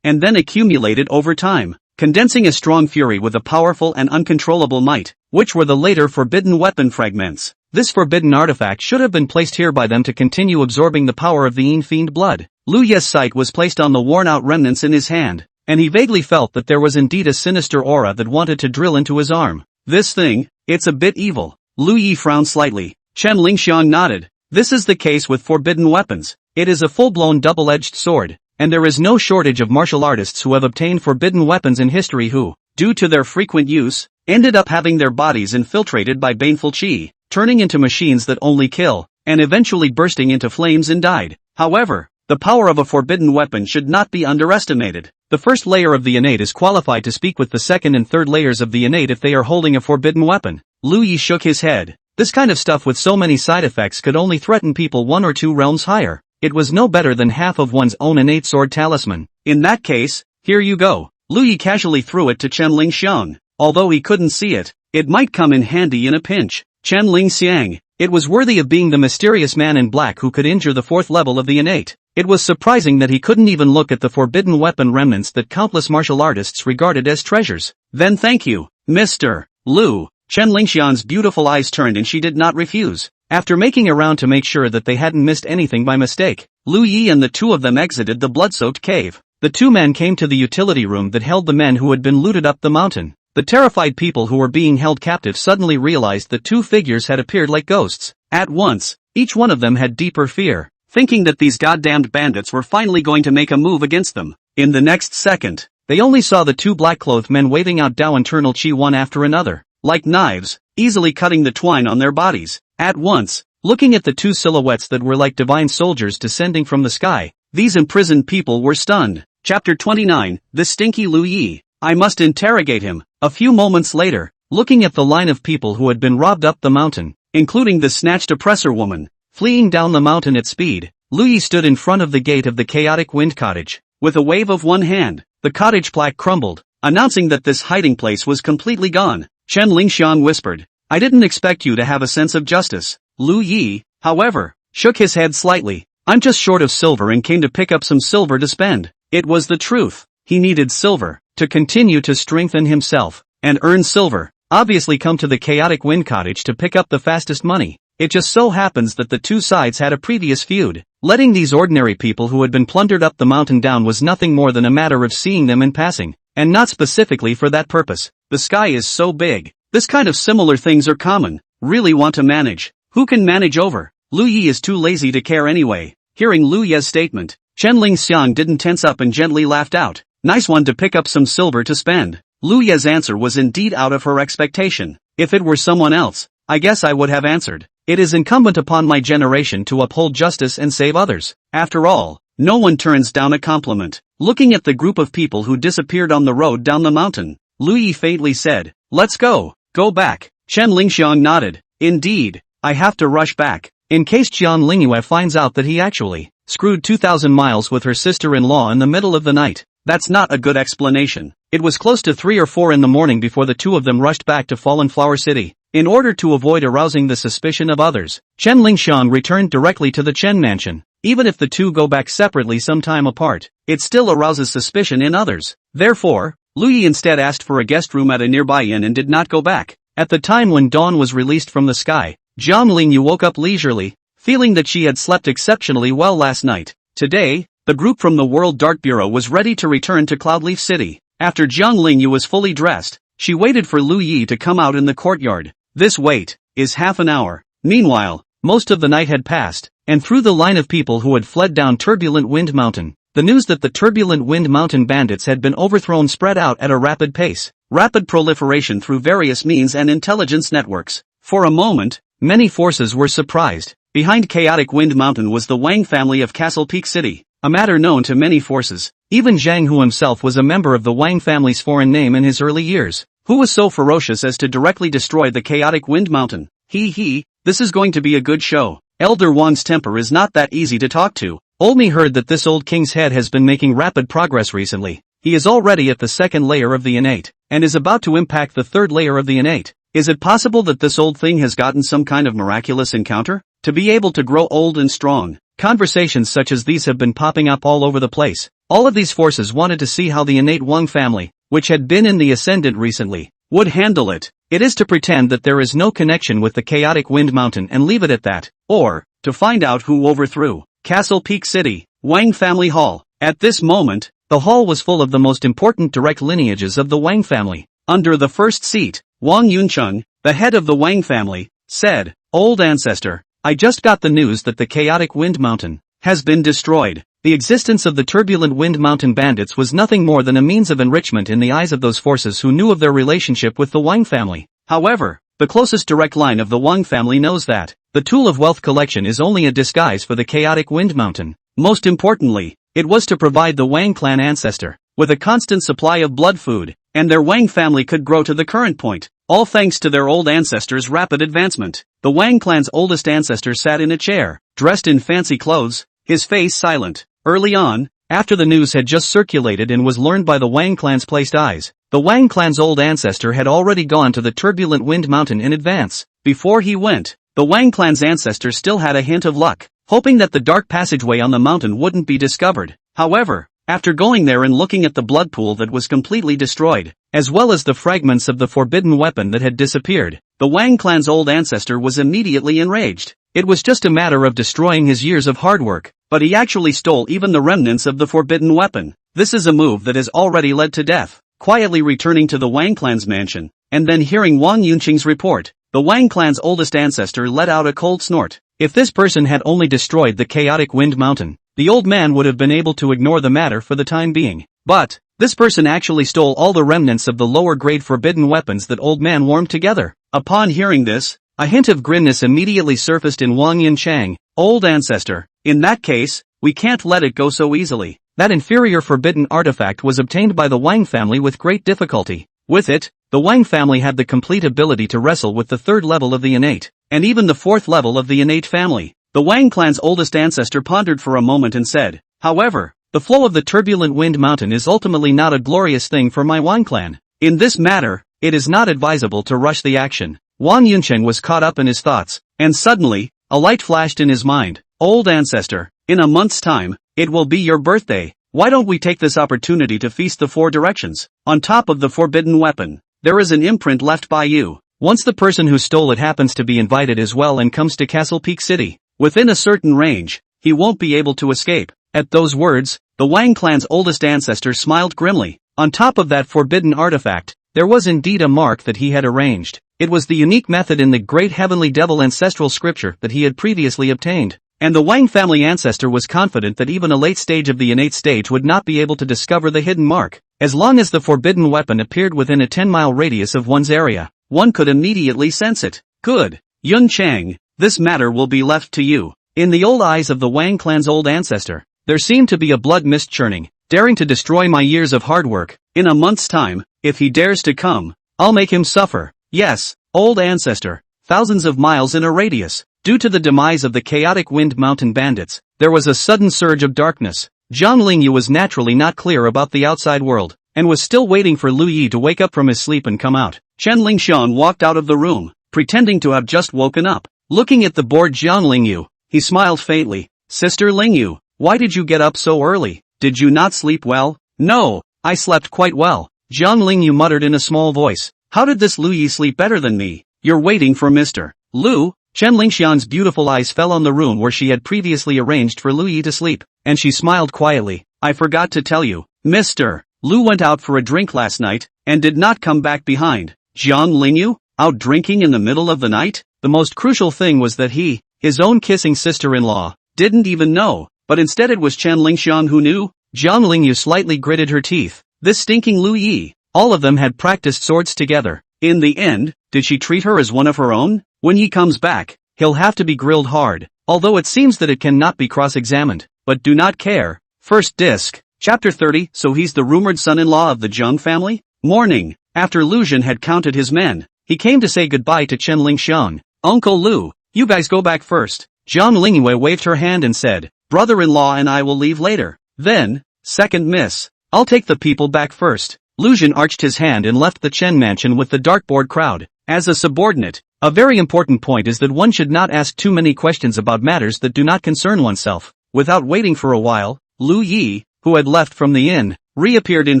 and then accumulated over time, condensing a strong fury with a powerful and uncontrollable might, which were the later forbidden weapon fragments. This forbidden artifact should have been placed here by them to continue absorbing the power of the Yin Fiend blood. Liu Yi's sight was placed on the worn-out remnants in his hand, and he vaguely felt that there was indeed a sinister aura that wanted to drill into his arm. This thing, it's a bit evil. Liu Yi frowned slightly. Chen Lingxiang nodded. This is the case with forbidden weapons. It is a full-blown double-edged sword, and there is no shortage of martial artists who have obtained forbidden weapons in history who, due to their frequent use, ended up having their bodies infiltrated by baneful qi, turning into machines that only kill, and eventually bursting into flames and died. However, the power of a forbidden weapon should not be underestimated. The first layer of the innate is qualified to speak with the second and third layers of the innate if they are holding a forbidden weapon. Lu Yi shook his head. This kind of stuff with so many side effects could only threaten people 1 or 2 realms higher. It was no better than half of one's own innate sword talisman. In that case, here you go. Lu Yi casually threw it to Chen Lingxiang. Although he couldn't see it, it might come in handy in a pinch. Chen Lingxiang. It was worthy of being the mysterious man in black who could injure the 4th level of the innate. It was surprising that he couldn't even look at the forbidden weapon remnants that countless martial artists regarded as treasures. Then thank you, Mr. Lu. Chen Lingxiang's beautiful eyes turned and she did not refuse. After making around to make sure that they hadn't missed anything by mistake, Lu Yi and the two of them exited the blood-soaked cave. The two men came to the utility room that held the men who had been looted up the mountain. The terrified people who were being held captive suddenly realized that 2 figures had appeared like ghosts. At once, each one of them had deeper fear, thinking that these goddamned bandits were finally going to make a move against them. In the next second, they only saw the 2 black-clothed men waving out Dao internal chi one after another, like knives, easily cutting the twine on their bodies. At once, looking at the 2 silhouettes that were like divine soldiers descending from the sky, these imprisoned people were stunned. Chapter 29, The Stinky Lu Yi. I must interrogate him. A few moments later, looking at the line of people who had been robbed up the mountain, including the snatched oppressor woman, fleeing down the mountain at speed, Lu Yi stood in front of the gate of the chaotic wind cottage. With a wave of one hand, the cottage plaque crumbled, announcing that this hiding place was completely gone. Chen Lingxiang whispered, I didn't expect you to have a sense of justice. Lu Yi, however, shook his head slightly. I'm just short of silver and came to pick up some silver to spend. It was the truth. He needed silver to continue to strengthen himself and earn silver. Obviously come to the chaotic wind cottage to pick up the fastest money. It just so happens that the 2 sides had a previous feud. Letting these ordinary people who had been plundered up the mountain down was nothing more than a matter of seeing them in passing, and not specifically for that purpose. The sky is so big. This kind of similar things are common. Really want to manage. Who can manage over? Lu Yi is too lazy to care anyway. Hearing Lu Ye's statement, Chen Lingxiang didn't tense up and gently laughed out. Nice one to pick up some silver to spend. Lu Ye's answer was indeed out of her expectation. If it were someone else, I guess I would have answered. It is incumbent upon my generation to uphold justice and save others. After all, no one turns down a compliment. Looking at the group of people who disappeared on the road down the mountain, Lu Yi faintly said, Let's go. Go back. Chen Lingxiang nodded. Indeed, I have to rush back. In case Jiang Lingyue finds out that he actually screwed 2,000 miles with her sister-in-law in the middle of the night. That's not a good explanation. It was close to 3 or 4 in the morning before the 2 of them rushed back to Fallen Flower City. In order to avoid arousing the suspicion of others, Chen Lingxiang returned directly to the Chen mansion. Even if the 2 go back separately some time apart, it still arouses suspicion in others. Therefore, Lu Yi instead asked for a guest room at a nearby inn and did not go back. At the time when dawn was released from the sky, Jiang Lingyue woke up leisurely, feeling that she had slept exceptionally well last night. Today, the group from the World Dart Bureau was ready to return to Cloudleaf City. After Jiang Lingyue was fully dressed, she waited for Lu Yi to come out in the courtyard. This wait is half an hour. Meanwhile, most of the night had passed, and through the line of people who had fled down Turbulent Wind Mountain, the news that the Turbulent Wind Mountain bandits had been overthrown spread out at a rapid pace. Rapid proliferation through various means and intelligence networks. For a moment, many forces were surprised. Behind Chaotic Wind Mountain was the Wang family of Castle Peak City, a matter known to many forces. Even Zhang Hu himself was a member of the Wang family's foreign name in his early years. Who was so ferocious as to directly destroy the Chaotic Wind Mountain? This is going to be a good show. Elder Wang's temper is not that easy to talk to. Olmi heard that this old king's head has been making rapid progress recently. He is already at the 2nd layer of the innate, and is about to impact the 3rd layer of the innate. Is it possible that this old thing has gotten some kind of miraculous encounter? To be able to grow old and strong. Conversations such as these have been popping up all over the place. All of these forces wanted to see how the innate Wang family, which had been in the ascendant recently, would handle it. It is to pretend that there is no connection with the Chaotic Wind Mountain and leave it at that, or to find out who overthrew Castle Peak City, Wang Family Hall. At this moment, the hall was full of the most important direct lineages of the Wang family. Under the first seat, Wang Yuncheng, the head of the Wang family, said, Old ancestor, I just got the news that the chaotic wind mountain has been destroyed. The existence of the turbulent wind mountain bandits was nothing more than a means of enrichment in the eyes of those forces who knew of their relationship with the Wang family. However, the closest direct line of the Wang family knows that the tool of wealth collection is only a disguise for the chaotic wind mountain. Most importantly, it was to provide the Wang clan ancestor with a constant supply of blood food, and their Wang family could grow to the current point, all thanks to their old ancestor's rapid advancement. The Wang clan's oldest ancestor sat in a chair, dressed in fancy clothes, his face silent. Early on, after the news had just circulated and was learned by the Wang clan's placed eyes, the Wang clan's old ancestor had already gone to the turbulent wind mountain in advance. Before he went, the Wang clan's ancestor still had a hint of luck, hoping that the dark passageway on the mountain wouldn't be discovered. However, after going there and looking at the blood pool that was completely destroyed, as well as the fragments of the forbidden weapon that had disappeared, the Wang clan's old ancestor was immediately enraged. It was just a matter of destroying his years of hard work, but he actually stole even the remnants of the forbidden weapon. This is a move that has already led to death. Quietly returning to the Wang clan's mansion, and then hearing Wang Yunqing's report, the Wang clan's oldest ancestor let out a cold snort. If this person had only destroyed the chaotic wind mountain, the old man would have been able to ignore the matter for the time being. But this person actually stole all the remnants of the lower-grade forbidden weapons that old man warmed together. Upon hearing this, a hint of grimness immediately surfaced in Wang Yunchang. Old ancestor, in that case, we can't let it go so easily. That inferior forbidden artifact was obtained by the Wang family with great difficulty. With it, the Wang family had the complete ability to wrestle with the third level of the innate, and even the fourth level of the innate family. The Wang clan's oldest ancestor pondered for a moment and said, however, the flow of the turbulent wind mountain is ultimately not a glorious thing for my Wang clan. In this matter, it is not advisable to rush the action. Wang Yuncheng was caught up in his thoughts, and suddenly, a light flashed in his mind. Old ancestor, in a month's time, it will be your birthday. Why don't we take this opportunity to feast the four directions? On top of the forbidden weapon, there is an imprint left by you. Once the person who stole it happens to be invited as well and comes to Castle Peak City, within a certain range, he won't be able to escape. At those words, the Wang clan's oldest ancestor smiled grimly. On top of that forbidden artifact, there was indeed a mark that he had arranged. It was the unique method in the great heavenly devil ancestral scripture that he had previously obtained. And the Wang family ancestor was confident that even a late stage of the innate stage would not be able to discover the hidden mark. As long as the forbidden weapon appeared within a 10-mile radius of one's area, one could immediately sense it. Good. Yun Chang, this matter will be left to you. In the old eyes of the Wang clan's old ancestor, there seemed to be a blood mist churning, daring to destroy my years of hard work. In a month's time, if he dares to come, I'll make him suffer. Yes, old ancestor, thousands of miles in a radius. Due to the demise of the chaotic wind mountain bandits, there was a sudden surge of darkness. Zhang Lingyue was naturally not clear about the outside world, and was still waiting for Lu Yi to wake up from his sleep and come out. Chen Lingxian walked out of the room, pretending to have just woken up. Looking at the bored Zhang Lingyue, he smiled faintly. Sister Lingyue, why did you get up so early? Did you not sleep well? No, I slept quite well. Zhang Lingyue muttered in a small voice. How did this Lu Yi sleep better than me? You're waiting for Mr. Lu? Chen Lingxian's beautiful eyes fell on the room where she had previously arranged for Lu Yi to sleep, and she smiled quietly. I forgot to tell you, Mr. Lu went out for a drink last night, and did not come back behind. Zhang Lingyue, out drinking in the middle of the night? The most crucial thing was that he, his own kissing sister-in-law, didn't even know, but instead it was Chen Lingxian who knew. Zhang Lingyue slightly gritted her teeth. This stinking Lu Yi, all of them had practiced swords together. In the end, did she treat her as one of her own? When he comes back, he'll have to be grilled hard, although it seems that it cannot be cross-examined, but do not care. First disc, Chapter 30. So he's the rumored son-in-law of the Jiang family? Morning, after Lu Zhen had counted his men, he came to say goodbye to Chen Lingxian. Uncle Lu, you guys go back first. Zhang Lingyue waved her hand and said, brother-in-law and I will leave later. Then, second miss, I'll take the people back first. Lu Zhen arched his hand and left the Chen mansion with the dartboard crowd. As a subordinate, a very important point is that one should not ask too many questions about matters that do not concern oneself. Without waiting for a while, Lu Yi, who had left from the inn, reappeared in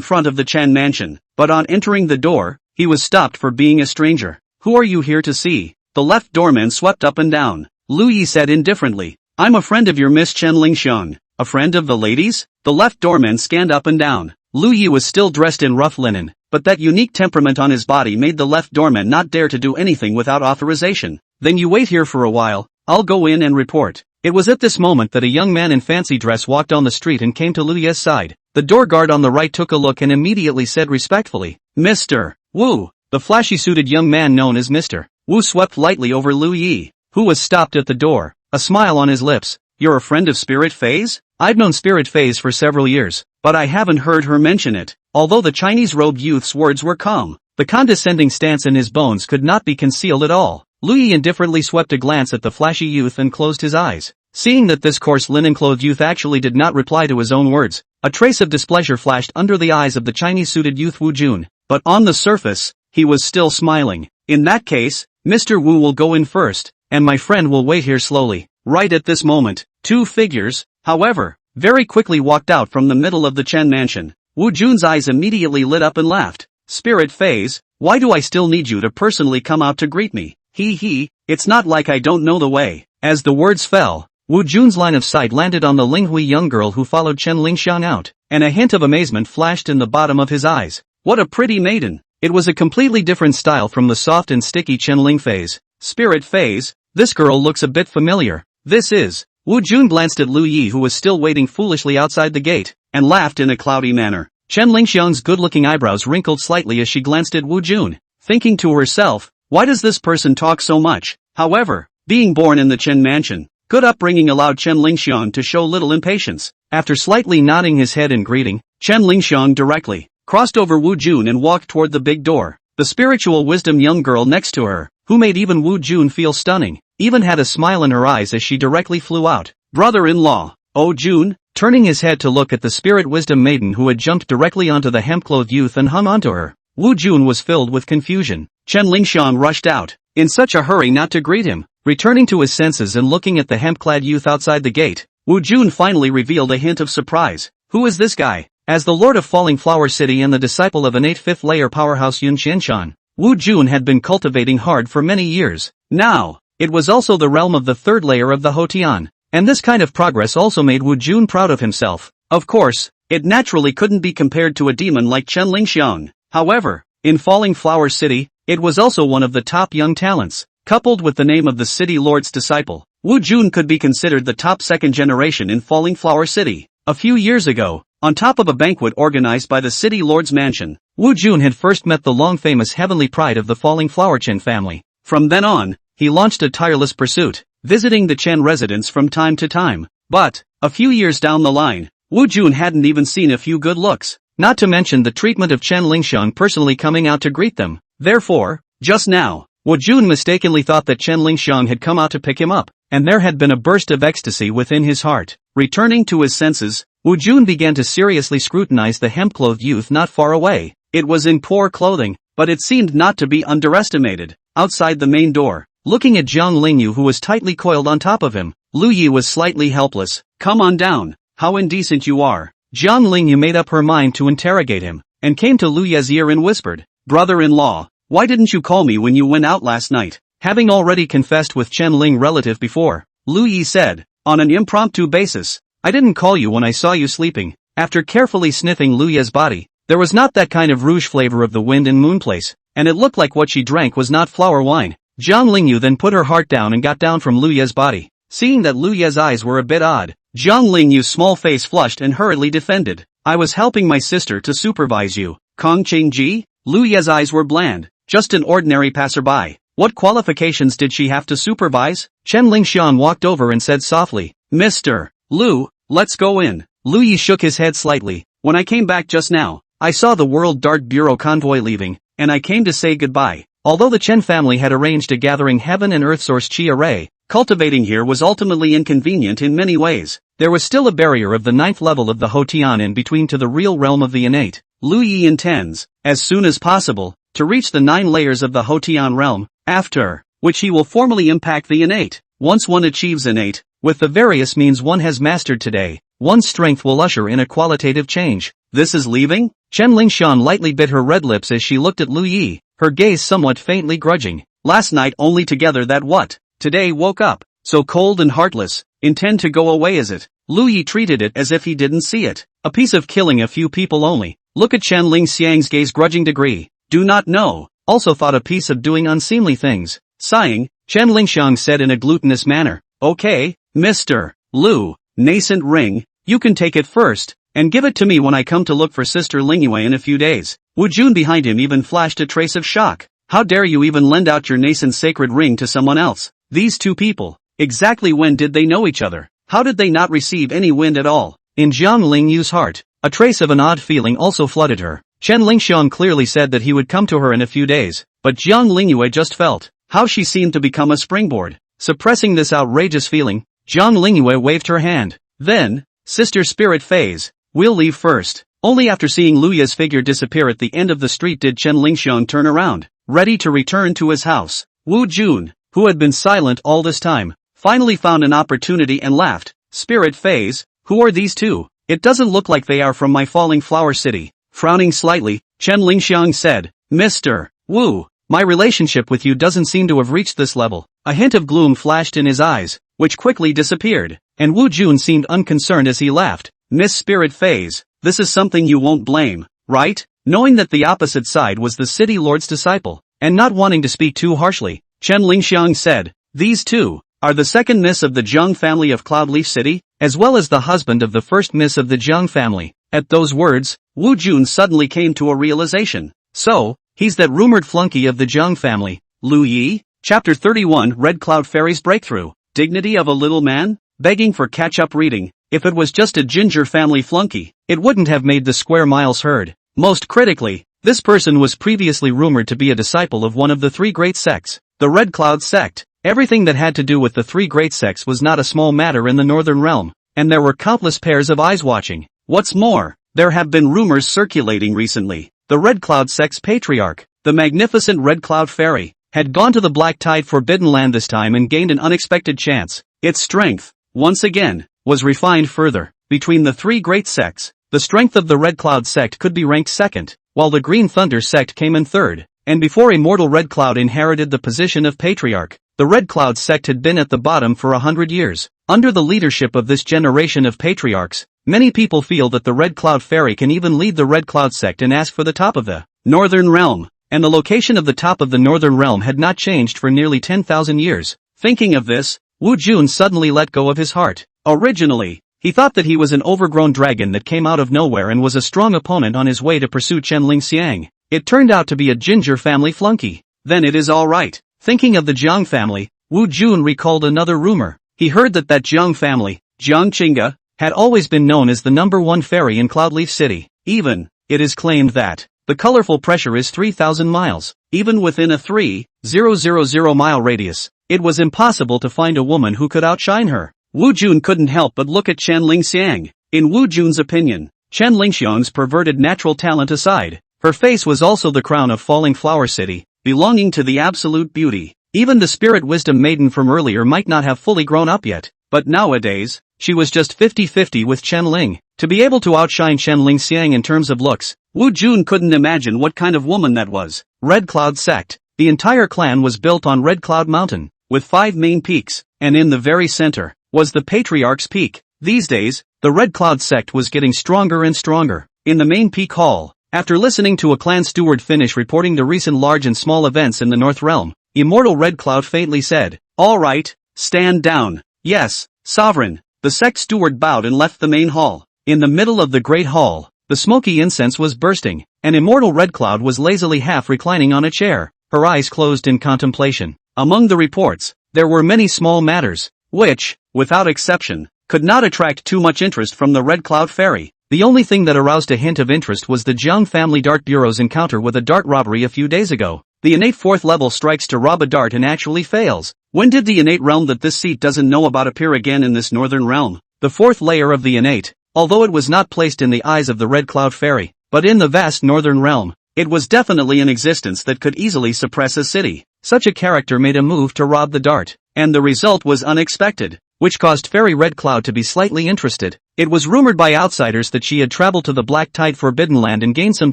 front of the Chen mansion, but on entering the door, he was stopped for being a stranger. Who are you here to see? The left doorman swept up and down. Lu Yi said indifferently, I'm a friend of your Miss Chen Lingxiang. A friend of the ladies? The left doorman scanned up and down. Lu Yi was still dressed in rough linen, but that unique temperament on his body made the left doorman not dare to do anything without authorization. Then you wait here for a while, I'll go in and report. It was at this moment that a young man in fancy dress walked on the street and came to Liyue's side. The door guard on the right took a look and immediately said respectfully, Mr. Wu. The flashy-suited young man known as Mr. Wu swept lightly over Liyue, who was stopped at the door, a smile on his lips. You're a friend of Spirit Phase? I've known Spirit Phase for several years, but I haven't heard her mention it. Although the Chinese-robed youth's words were calm, the condescending stance in his bones could not be concealed at all. Liyue indifferently swept a glance at the flashy youth and closed his eyes. Seeing that this coarse linen-clothed youth actually did not reply to his own words, a trace of displeasure flashed under the eyes of the Chinese-suited youth Wu Jun. But on the surface, he was still smiling. In that case, Mr. Wu will go in first, and my friend will wait here slowly. Right at this moment, two figures, however, very quickly walked out from the middle of the Chen mansion. Wu Jun's eyes immediately lit up and laughed. Spirit Phase, why do I still need you to personally come out to greet me? He, it's not like I don't know the way. As the words fell, Wu Jun's line of sight landed on the Lingyue young girl who followed Chen Lingxiang out, and a hint of amazement flashed in the bottom of his eyes. What a pretty maiden! It was a completely different style from the soft and sticky Chen Ling Phase. Spirit Phase, this girl looks a bit familiar. This is. Wu Jun glanced at Liyue who was still waiting foolishly outside the gate, and laughed in a cloudy manner. Chen Lingxiang's good-looking eyebrows wrinkled slightly as she glanced at Wu Jun, thinking to herself, why does this person talk so much? However, being born in the Chen mansion, good upbringing allowed Chen Lingxiang to show little impatience. After slightly nodding his head in greeting, Chen Lingxiang directly crossed over Wu Jun and walked toward the big door. The spiritual wisdom young girl next to her, who made even Wu Jun feel stunning, even had a smile in her eyes as she directly flew out. Brother-in-law, Oh Jun, turning his head to look at the spirit wisdom maiden who had jumped directly onto the hemp-clothed youth and hung onto her. Wu Jun was filled with confusion. Chen Lingxiang rushed out, in such a hurry not to greet him. Returning to his senses and looking at the hemp-clad youth outside the gate, Wu Jun finally revealed a hint of surprise. Who is this guy? As the Lord of Falling Flower City and the disciple of innate fifth-layer powerhouse Yun Xianshan, Wu Jun had been cultivating hard for many years. Now, it was also the realm of the third layer of the Hotian, and this kind of progress also made Wu Jun proud of himself. Of course, it naturally couldn't be compared to a demon like Chen Lingxiang. However, in Falling Flower City, it was also one of the top young talents. Coupled with the name of the city lord's disciple, Wu Jun could be considered the top second generation in Falling Flower City. A few years ago, on top of a banquet organized by the city lord's mansion, Wu Jun had first met the long-famous heavenly pride of the Falling Flower Chen family. From then on, he launched a tireless pursuit, visiting the Chen residence from time to time. But, a few years down the line, Wu Jun hadn't even seen a few good looks, not to mention the treatment of Chen Lingxiang personally coming out to greet them. Therefore, just now, Wu Jun mistakenly thought that Chen Lingxiang had come out to pick him up, and there had been a burst of ecstasy within his heart. Returning to his senses, Wu Jun began to seriously scrutinize the hemp-clothed youth not far away. It was in poor clothing, but it seemed not to be underestimated. Outside the main door, looking at Jiang Lingyue who was tightly coiled on top of him, Liyue was slightly helpless. Come on down, how indecent you are. Jiang Lingyue made up her mind to interrogate him, and came to Liyue's ear and whispered, Brother-in-law, why didn't you call me when you went out last night? Having already confessed with Chen Ling relative before, Liyue said, on an impromptu basis, I didn't call you when I saw you sleeping. After carefully sniffing Liyue's body, there was not that kind of rouge flavor of the wind and moon place, and it looked like what she drank was not flower wine. Jiang Lingyue then put her heart down and got down from Liyue's body. Seeing that Liyue's eyes were a bit odd, Jiang Lingyue's small face flushed and hurriedly defended. I was helping my sister to supervise you. Kong Qingge? Liyue's eyes were bland. Just an ordinary passerby. What qualifications did she have to supervise? Chen Lingxiang walked over and said softly, Mr. Lu, let's go in. Liyue shook his head slightly. When I came back just now, I saw the World Dart Bureau convoy leaving, and I came to say goodbye. Although the Chen family had arranged a gathering heaven and earth source chi array, cultivating here was ultimately inconvenient in many ways. There was still a barrier of the 9th level of the Hotian in between to the real realm of the innate. Liyue intends, as soon as possible, to reach the 9 layers of the Hotian realm, after which he will formally impact the innate. Once one achieves innate, with the various means one has mastered today, one's strength will usher in a qualitative change. This is leaving? Chen Lingxiang lightly bit her red lips as she looked at Liyue, her gaze somewhat faintly grudging. Last night only together that what? Today woke up, so cold and heartless, intend to go away is it? Liyue treated it as if he didn't see it. A piece of killing a few people only. Look at Chen Lingxiang's gaze grudging degree. Do not know. Also thought a piece of doing unseemly things. Sighing, Chen Lingxiang said in a glutinous manner. Okay, Mr. Lu, nascent ring, you can take it first, and give it to me when I come to look for Sister Lingyue in a few days. Wu Jun behind him even flashed a trace of shock. How dare you even lend out your nascent sacred ring to someone else? These two people, exactly when did they know each other? How did they not receive any wind at all? In Jiang Lingyue's heart, a trace of an odd feeling also flooded her. Chen Lingxiang clearly said that he would come to her in a few days, but Jiang Lingyue just felt how she seemed to become a springboard. Suppressing this outrageous feeling, Jiang Lingyue waved her hand. Then, Sister Spirit Phase, we'll leave first. Only after seeing Luya's figure disappear at the end of the street did Chen Lingxiang turn around, ready to return to his house. Wu Jun, who had been silent all this time, finally found an opportunity and laughed. Spirit Phase, who are these two? It doesn't look like they are from my falling flower city. Frowning slightly, Chen Lingxiang said, Mr. Wu, my relationship with you doesn't seem to have reached this level. A hint of gloom flashed in his eyes, which quickly disappeared, and Wu Jun seemed unconcerned as he laughed. Miss Spirit Phase, this is something you won't blame, right? Knowing that the opposite side was the city lord's disciple, and not wanting to speak too harshly, Chen Lingxiang said, these two are the second miss of the Jiang family of Cloudleaf City, as well as the husband of the first miss of the Jiang family. At those words, Wu Jun suddenly came to a realization. So, he's that rumored flunky of the Jiang family, Lu Yi? Chapter 31 Red Cloud Fairy's Breakthrough. Dignity of a little man? Begging for catch-up reading. If it was just a ginger family flunky, it wouldn't have made the square miles heard. Most critically, this person was previously rumored to be a disciple of one of the three great sects, the Red Cloud sect. Everything that had to do with the three great sects was not a small matter in the Northern Realm, and there were countless pairs of eyes watching. What's more, there have been rumors circulating recently. The Red Cloud sect's patriarch, the magnificent Red Cloud Fairy, had gone to the Black Tide Forbidden Land this time and gained an unexpected chance. Its strength, once again, was refined further. Between the three great sects, the strength of the Red Cloud sect could be ranked second, while the Green Thunder sect came in third. And before Immortal Red Cloud inherited the position of patriarch, the Red Cloud sect had been at the bottom for 100 years. Under the leadership of this generation of patriarchs, many people feel that the Red Cloud Fairy can even lead the Red Cloud sect and ask for the top of the Northern Realm. And the location of the top of the Northern Realm had not changed for nearly 10,000 years. Thinking of this, Wu Jun suddenly let go of his heart. Originally, he thought that he was an overgrown dragon that came out of nowhere and was a strong opponent on his way to pursue Chen Lingxiang. It turned out to be a ginger family flunky. Then it is alright. Thinking of the Jiang family, Wu Jun recalled another rumor. He heard that Jiang family, Jiang Qingge, had always been known as the #1 fairy in Cloudleaf City. Even, it is claimed that the colorful pressure is 3,000 miles. Even within a 3,000 mile radius, it was impossible to find a woman who could outshine her. Wu Jun couldn't help but look at Chen Lingxiang. In Wu Jun's opinion, Chen Lingxiang's perverted natural talent aside, her face was also the crown of Falling Flower City, belonging to the absolute beauty. Even the spirit wisdom maiden from earlier might not have fully grown up yet, but nowadays, she was just 50-50 with Chen Ling. To be able to outshine Chen Lingxiang in terms of looks, Wu Jun couldn't imagine what kind of woman that was. Red Cloud sect. The entire clan was built on Red Cloud Mountain, with 5 main peaks, and in the very center was the Patriarch's Peak. These days, the Red Cloud sect was getting stronger and stronger. In the main peak hall, after listening to a clan steward finish reporting the recent large and small events in the North Realm, Immortal Red Cloud faintly said, "All right, stand down." "Yes, Sovereign." The sect steward bowed and left the main hall. In the middle of the great hall, the smoky incense was bursting, and Immortal Red Cloud was lazily half reclining on a chair, her eyes closed in contemplation. Among the reports, there were many small matters, which, without exception, could not attract too much interest from the Red Cloud Fairy. The only thing that aroused a hint of interest was the Jiang family Dart Bureau's encounter with a dart robbery a few days ago. The innate 4th level strikes to rob a dart and actually fails. When did the innate realm that this seat doesn't know about appear again in this Northern Realm? The 4th layer of the innate, although it was not placed in the eyes of the Red Cloud Fairy, but in the vast Northern Realm, it was definitely an existence that could easily suppress a city. Such a character made a move to rob the dart, and the result was unexpected, which caused Fairy Red Cloud to be slightly interested. It was rumored by outsiders that she had traveled to the Black Tide Forbidden Land and gained some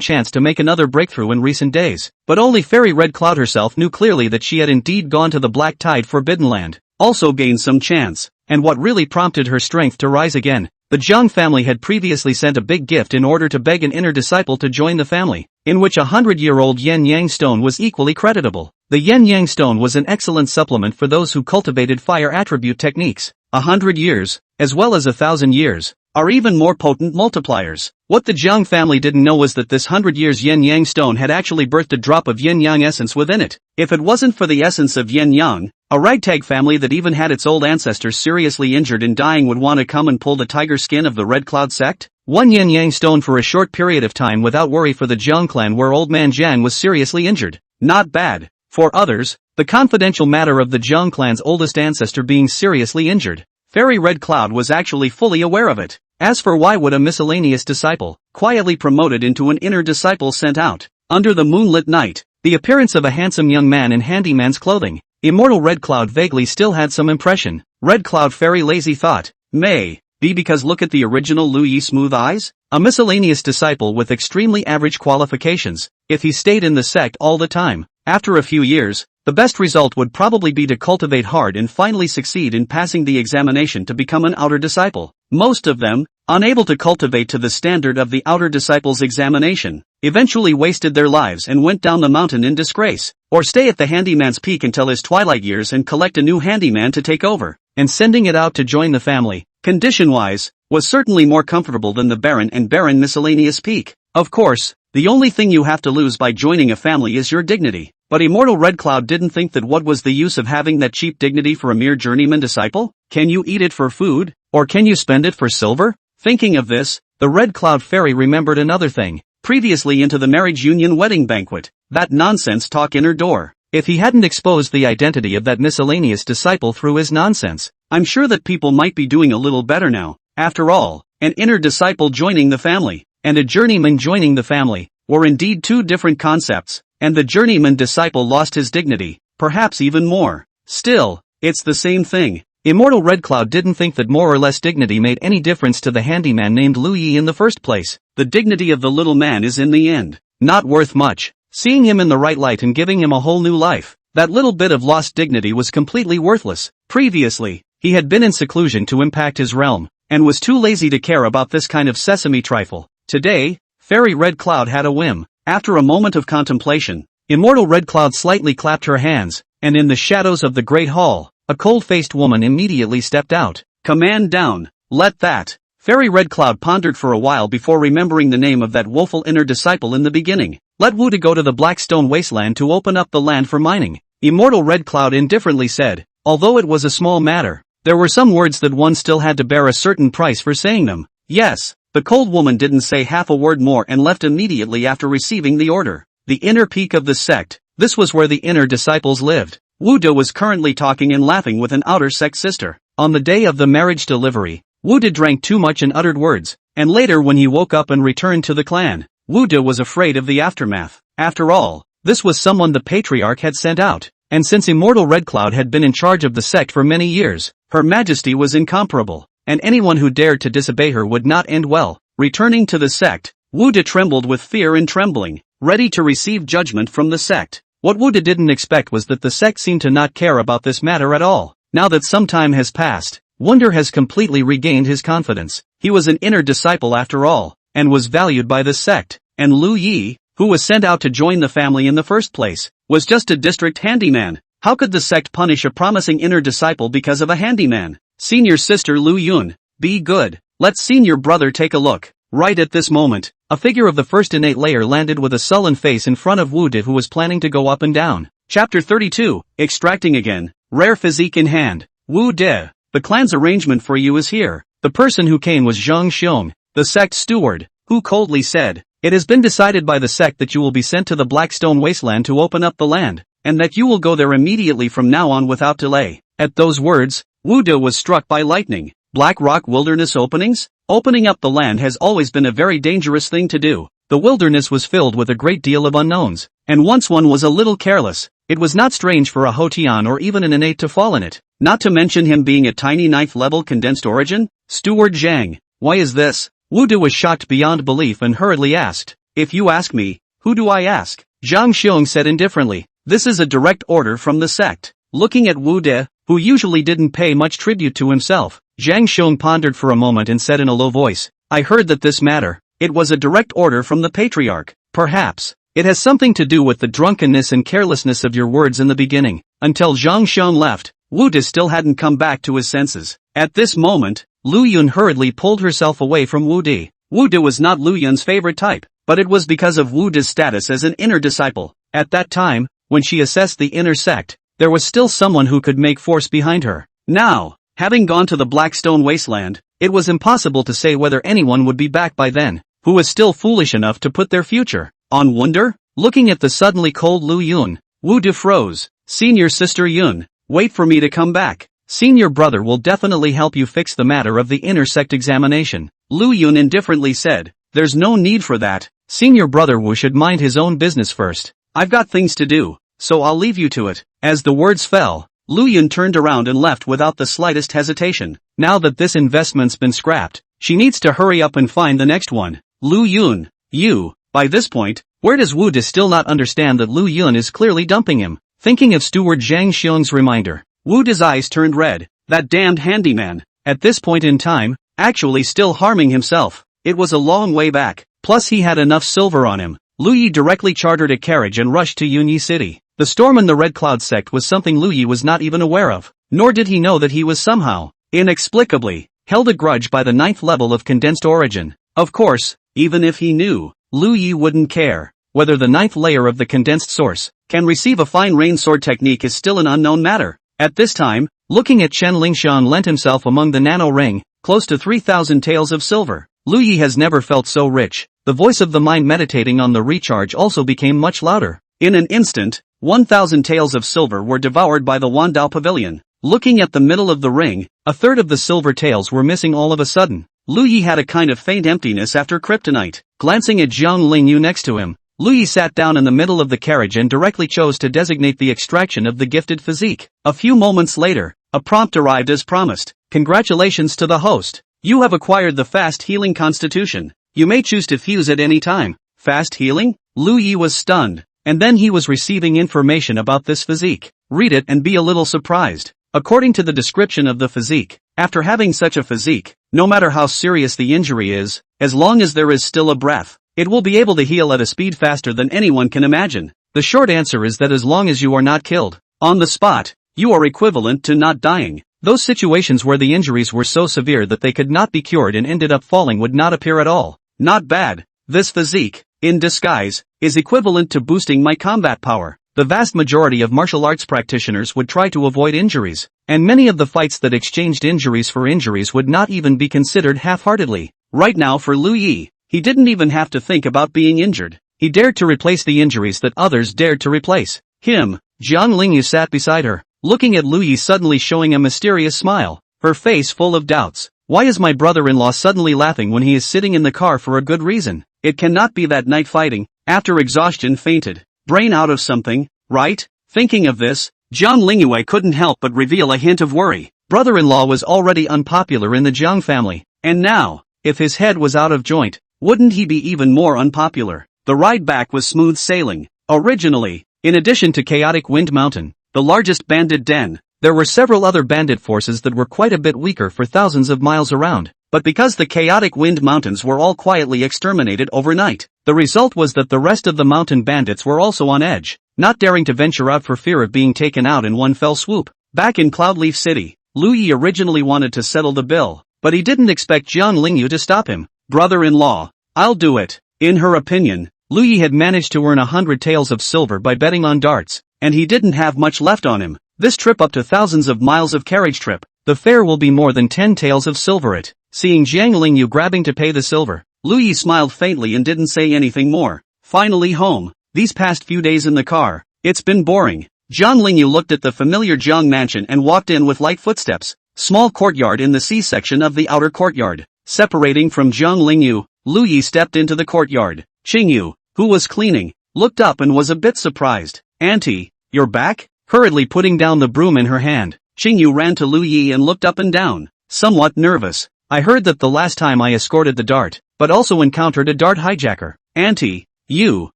chance to make another breakthrough in recent days. But only Fairy Red Cloud herself knew clearly that she had indeed gone to the Black Tide Forbidden Land, also gained some chance, and what really prompted her strength to rise again. The Jiang family had previously sent a big gift in order to beg an inner disciple to join the family, in which a 100-year-old yin-yang stone was equally creditable. The yin-yang stone was an excellent supplement for those who cultivated fire attribute techniques. 100 years, as well as 1,000 years, are even more potent multipliers. What the Jiang family didn't know was that this 100 years yin-yang stone had actually birthed a drop of yin-yang essence within it. If it wasn't for the essence of yin-yang, a ragtag family that even had its old ancestors seriously injured and dying would want to come and pull the tiger skin of the Red Cloud sect? One yin-yang stone for a short period of time without worry for the Jiang clan where old man Jiang was seriously injured. Not bad. For others, the confidential matter of the Jiang clan's oldest ancestor being seriously injured. Fairy Red Cloud was actually fully aware of it. As for why would a miscellaneous disciple, quietly promoted into an inner disciple sent out, under the moonlit night, the appearance of a handsome young man in handyman's clothing, immortal Red Cloud vaguely still had some impression. Red Cloud Fairy lazy thought, may be because look at the original Lingyue smooth eyes? A miscellaneous disciple with extremely average qualifications, if he stayed in the sect all the time. After a few years, the best result would probably be to cultivate hard and finally succeed in passing the examination to become an outer disciple. Most of them, unable to cultivate to the standard of the outer disciple's examination, eventually wasted their lives and went down the mountain in disgrace, or stay at the handyman's peak until his twilight years and collect a new handyman to take over, and sending it out to join the family, condition-wise, was certainly more comfortable than the barren and barren miscellaneous peak. Of course, the only thing you have to lose by joining a family is your dignity. But immortal Red Cloud didn't think that what was the use of having that cheap dignity for a mere journeyman disciple? Can you eat it for food, or can you spend it for silver? Thinking of this, the Red Cloud Fairy remembered another thing. Previously into the marriage union wedding banquet, that nonsense talk inner door. If he hadn't exposed the identity of that miscellaneous disciple through his nonsense, I'm sure that people might be doing a little better now. After all, an inner disciple joining the family, and a journeyman joining the family, were indeed two different concepts, and the journeyman disciple lost his dignity, perhaps even more. Still, it's the same thing. Immortal Red Cloud didn't think that more or less dignity made any difference to the handyman named Lingyue in the first place. The dignity of the little man is in the end not worth much. Seeing him in the right light and giving him a whole new life, that little bit of lost dignity was completely worthless. Previously, he had been in seclusion to impact his realm, and was too lazy to care about this kind of sesame trifle. Today, Fairy Red Cloud had a whim. After a moment of contemplation, immortal Red Cloud slightly clapped her hands, and in the shadows of the great hall, a cold-faced woman immediately stepped out. Command down, let that. Fairy Red Cloud pondered for a while before remembering the name of that woeful inner disciple in the beginning. Let Wu to go to the Blackstone Wasteland to open up the land for mining. Immortal Red Cloud indifferently said, although it was a small matter, there were some words that one still had to bear a certain price for saying them. Yes. The cold woman didn't say half a word more and left immediately after receiving the order. The inner peak of the sect, this was where the inner disciples lived. Wu De was currently talking and laughing with an outer sect sister. On the day of the marriage delivery, Wu De drank too much and uttered words, and later when he woke up and returned to the clan, Wu De was afraid of the aftermath. After all, this was someone the patriarch had sent out, and since immortal Red Cloud had been in charge of the sect for many years, Her Majesty was incomparable, and anyone who dared to disobey her would not end well. Returning to the sect, Wu De trembled with fear and trembling, ready to receive judgment from the sect. What Wu De didn't expect was that the sect seemed to not care about this matter at all. Now that some time has passed, Wunder has completely regained his confidence. He was an inner disciple after all, and was valued by the sect. And Lu Yi, who was sent out to join the family in the first place, was just a district handyman. How could the sect punish a promising inner disciple because of a handyman? Senior sister Lu Yun, be good. Let's senior brother take a look. Right at this moment, a figure of the first innate layer landed with a sullen face in front of Wu De, who was planning to go up and down. Chapter 32, Extracting again. Rare physique in hand. Wu De, the clan's arrangement for you is here. The person who came was Jiang Qingge, the sect steward, who coldly said, it has been decided by the sect that you will be sent to the Blackstone Wasteland to open up the land, and that you will go there immediately from now on without delay. At those words, Wu De was struck by lightning. Black Rock Wilderness openings? Opening up the land has always been a very dangerous thing to do. The wilderness was filled with a great deal of unknowns, and once one was a little careless, it was not strange for a Hotian or even an innate to fall in it, not to mention him being a tiny knife-level condensed origin. Steward Jiang, why is this? Wu De was shocked beyond belief and hurriedly asked, if you ask me, who do I ask? Jiang Qingge said indifferently, this is a direct order from the sect. Looking at Wu De, who usually didn't pay much tribute to himself, Jiang Qingge pondered for a moment and said in a low voice, I heard that this matter, it was a direct order from the patriarch. Perhaps, It has something to do with the drunkenness and carelessness of your words in the beginning. Until Zhang Xiong left, Wu De still hadn't come back to his senses. At this moment, Lu Yun hurriedly pulled herself away from Wu De. Wu De was not Lu Yun's favorite type, but it was because of Wu De's status as an inner disciple. At that time, when she assessed the inner sect, there was still someone who could make force behind her. Now, having gone to the Blackstone Wasteland, it was impossible to say whether anyone would be back by then, who was still foolish enough to put their future on wonder. Looking at the suddenly cold Lu Yun, Wu De froze. Senior sister Yun, wait for me to come back. Senior brother will definitely help you fix the matter of the inner sect examination. Lu Yun indifferently said, there's no need for that. Senior brother Wu should mind his own business first. I've got things to do, so I'll leave you to it. As the words fell, Lu Yun turned around and left without the slightest hesitation. Now that this investment's been scrapped, she needs to hurry up and find the next one. Lu Yun, you. By this point, where does Wu De still not understand that Lu Yun is clearly dumping him? Thinking of Steward Zhang Xiong's reminder, Wu De's eyes turned red. That damned handyman, at this point in time, actually still harming himself. It was a long way back, plus he had enough silver on him. Lu Yi directly chartered a carriage and rushed to Yunyi City. The storm in the Red Cloud sect was something Lu Yi was not even aware of, nor did he know that he was somehow, inexplicably, held a grudge by the 9th level of condensed origin. Of course, even if he knew, Lu Yi wouldn't care. Whether the 9th layer of the condensed source can receive a fine rain sword technique is still an unknown matter. At this time, looking at Chen Lingshan lent himself among the nano ring, close to 3,000 taels of silver. Lu Yi has never felt so rich. The voice of the mind meditating on the recharge also became much louder. In an instant, 1,000 taels of silver were devoured by the Wandao Pavilion. Looking at the middle of the ring, a third of the silver taels were missing all of a sudden. Lu Yi had a kind of faint emptiness after kryptonite. Glancing at Jiang Lingyue next to him, Lu Yi sat down in the middle of the carriage and directly chose to designate the extraction of the gifted physique. A few moments later, a prompt arrived as promised. Congratulations to the host. You have acquired the fast healing constitution. You may choose to fuse at any time. Fast healing? Lu Yi was stunned, and then he was receiving information about this physique. Read it and be a little surprised. According to the description of the physique, after having such a physique, no matter how serious the injury is, as long as there is still a breath, it will be able to heal at a speed faster than anyone can imagine. The short answer is that as long as you are not killed on the spot, you are equivalent to not dying. Those situations where the injuries were so severe that they could not be cured and ended up falling would not appear at all. Not bad. This physique, in disguise, is equivalent to boosting my combat power. The vast majority of martial arts practitioners would try to avoid injuries, and many of the fights that exchanged injuries for injuries would not even be considered half-heartedly. Right now for Lu Yi, he didn't even have to think about being injured. He dared to replace the injuries that others dared to replace him. Jiang Lingyue sat beside her, looking at Lu Yi, suddenly showing a mysterious smile, her face full of doubts. Why is my brother-in-law suddenly laughing when he is sitting in the car for a good reason? It cannot be that night fighting, after exhaustion fainted. Brain out of something, right? Thinking of this, Jiang Lingyue couldn't help but reveal a hint of worry. Brother-in-law was already unpopular in the Jiang family, and now, if his head was out of joint, wouldn't he be even more unpopular? The ride back was smooth sailing. Originally, in addition to Chaotic Wind Mountain, the largest bandit den, there were several other bandit forces that were quite a bit weaker for thousands of miles around. But because the Chaotic Wind Mountains were all quietly exterminated overnight, the result was that the rest of the mountain bandits were also on edge, not daring to venture out for fear of being taken out in one fell swoop. Back in Cloudleaf City, Lu Yi originally wanted to settle the bill, but he didn't expect Jiang Lingyue to stop him. Brother-in-law, I'll do it. In her opinion, Lu Yi had managed to earn 100 taels of silver by betting on darts, and he didn't have much left on him. This trip up to thousands of miles of carriage trip, the fare will be more than 10 taels of silver it. Seeing Jiang Lingyue grabbing to pay the silver, Lu Yi smiled faintly and didn't say anything more. Finally home. These past few days in the car, it's been boring. Jiang Lingyue looked at the familiar Jiang mansion and walked in with light footsteps. Small courtyard in the C-section of the outer courtyard. Separating from Jiang Lingyue, Lu Yi stepped into the courtyard. Qingyu, who was cleaning, looked up and was a bit surprised. Auntie, you're back? Hurriedly putting down the broom in her hand, Qingyu ran to Lu Yi and looked up and down, somewhat nervous. I heard that the last time I escorted the dart, but also encountered a dart hijacker. Auntie, you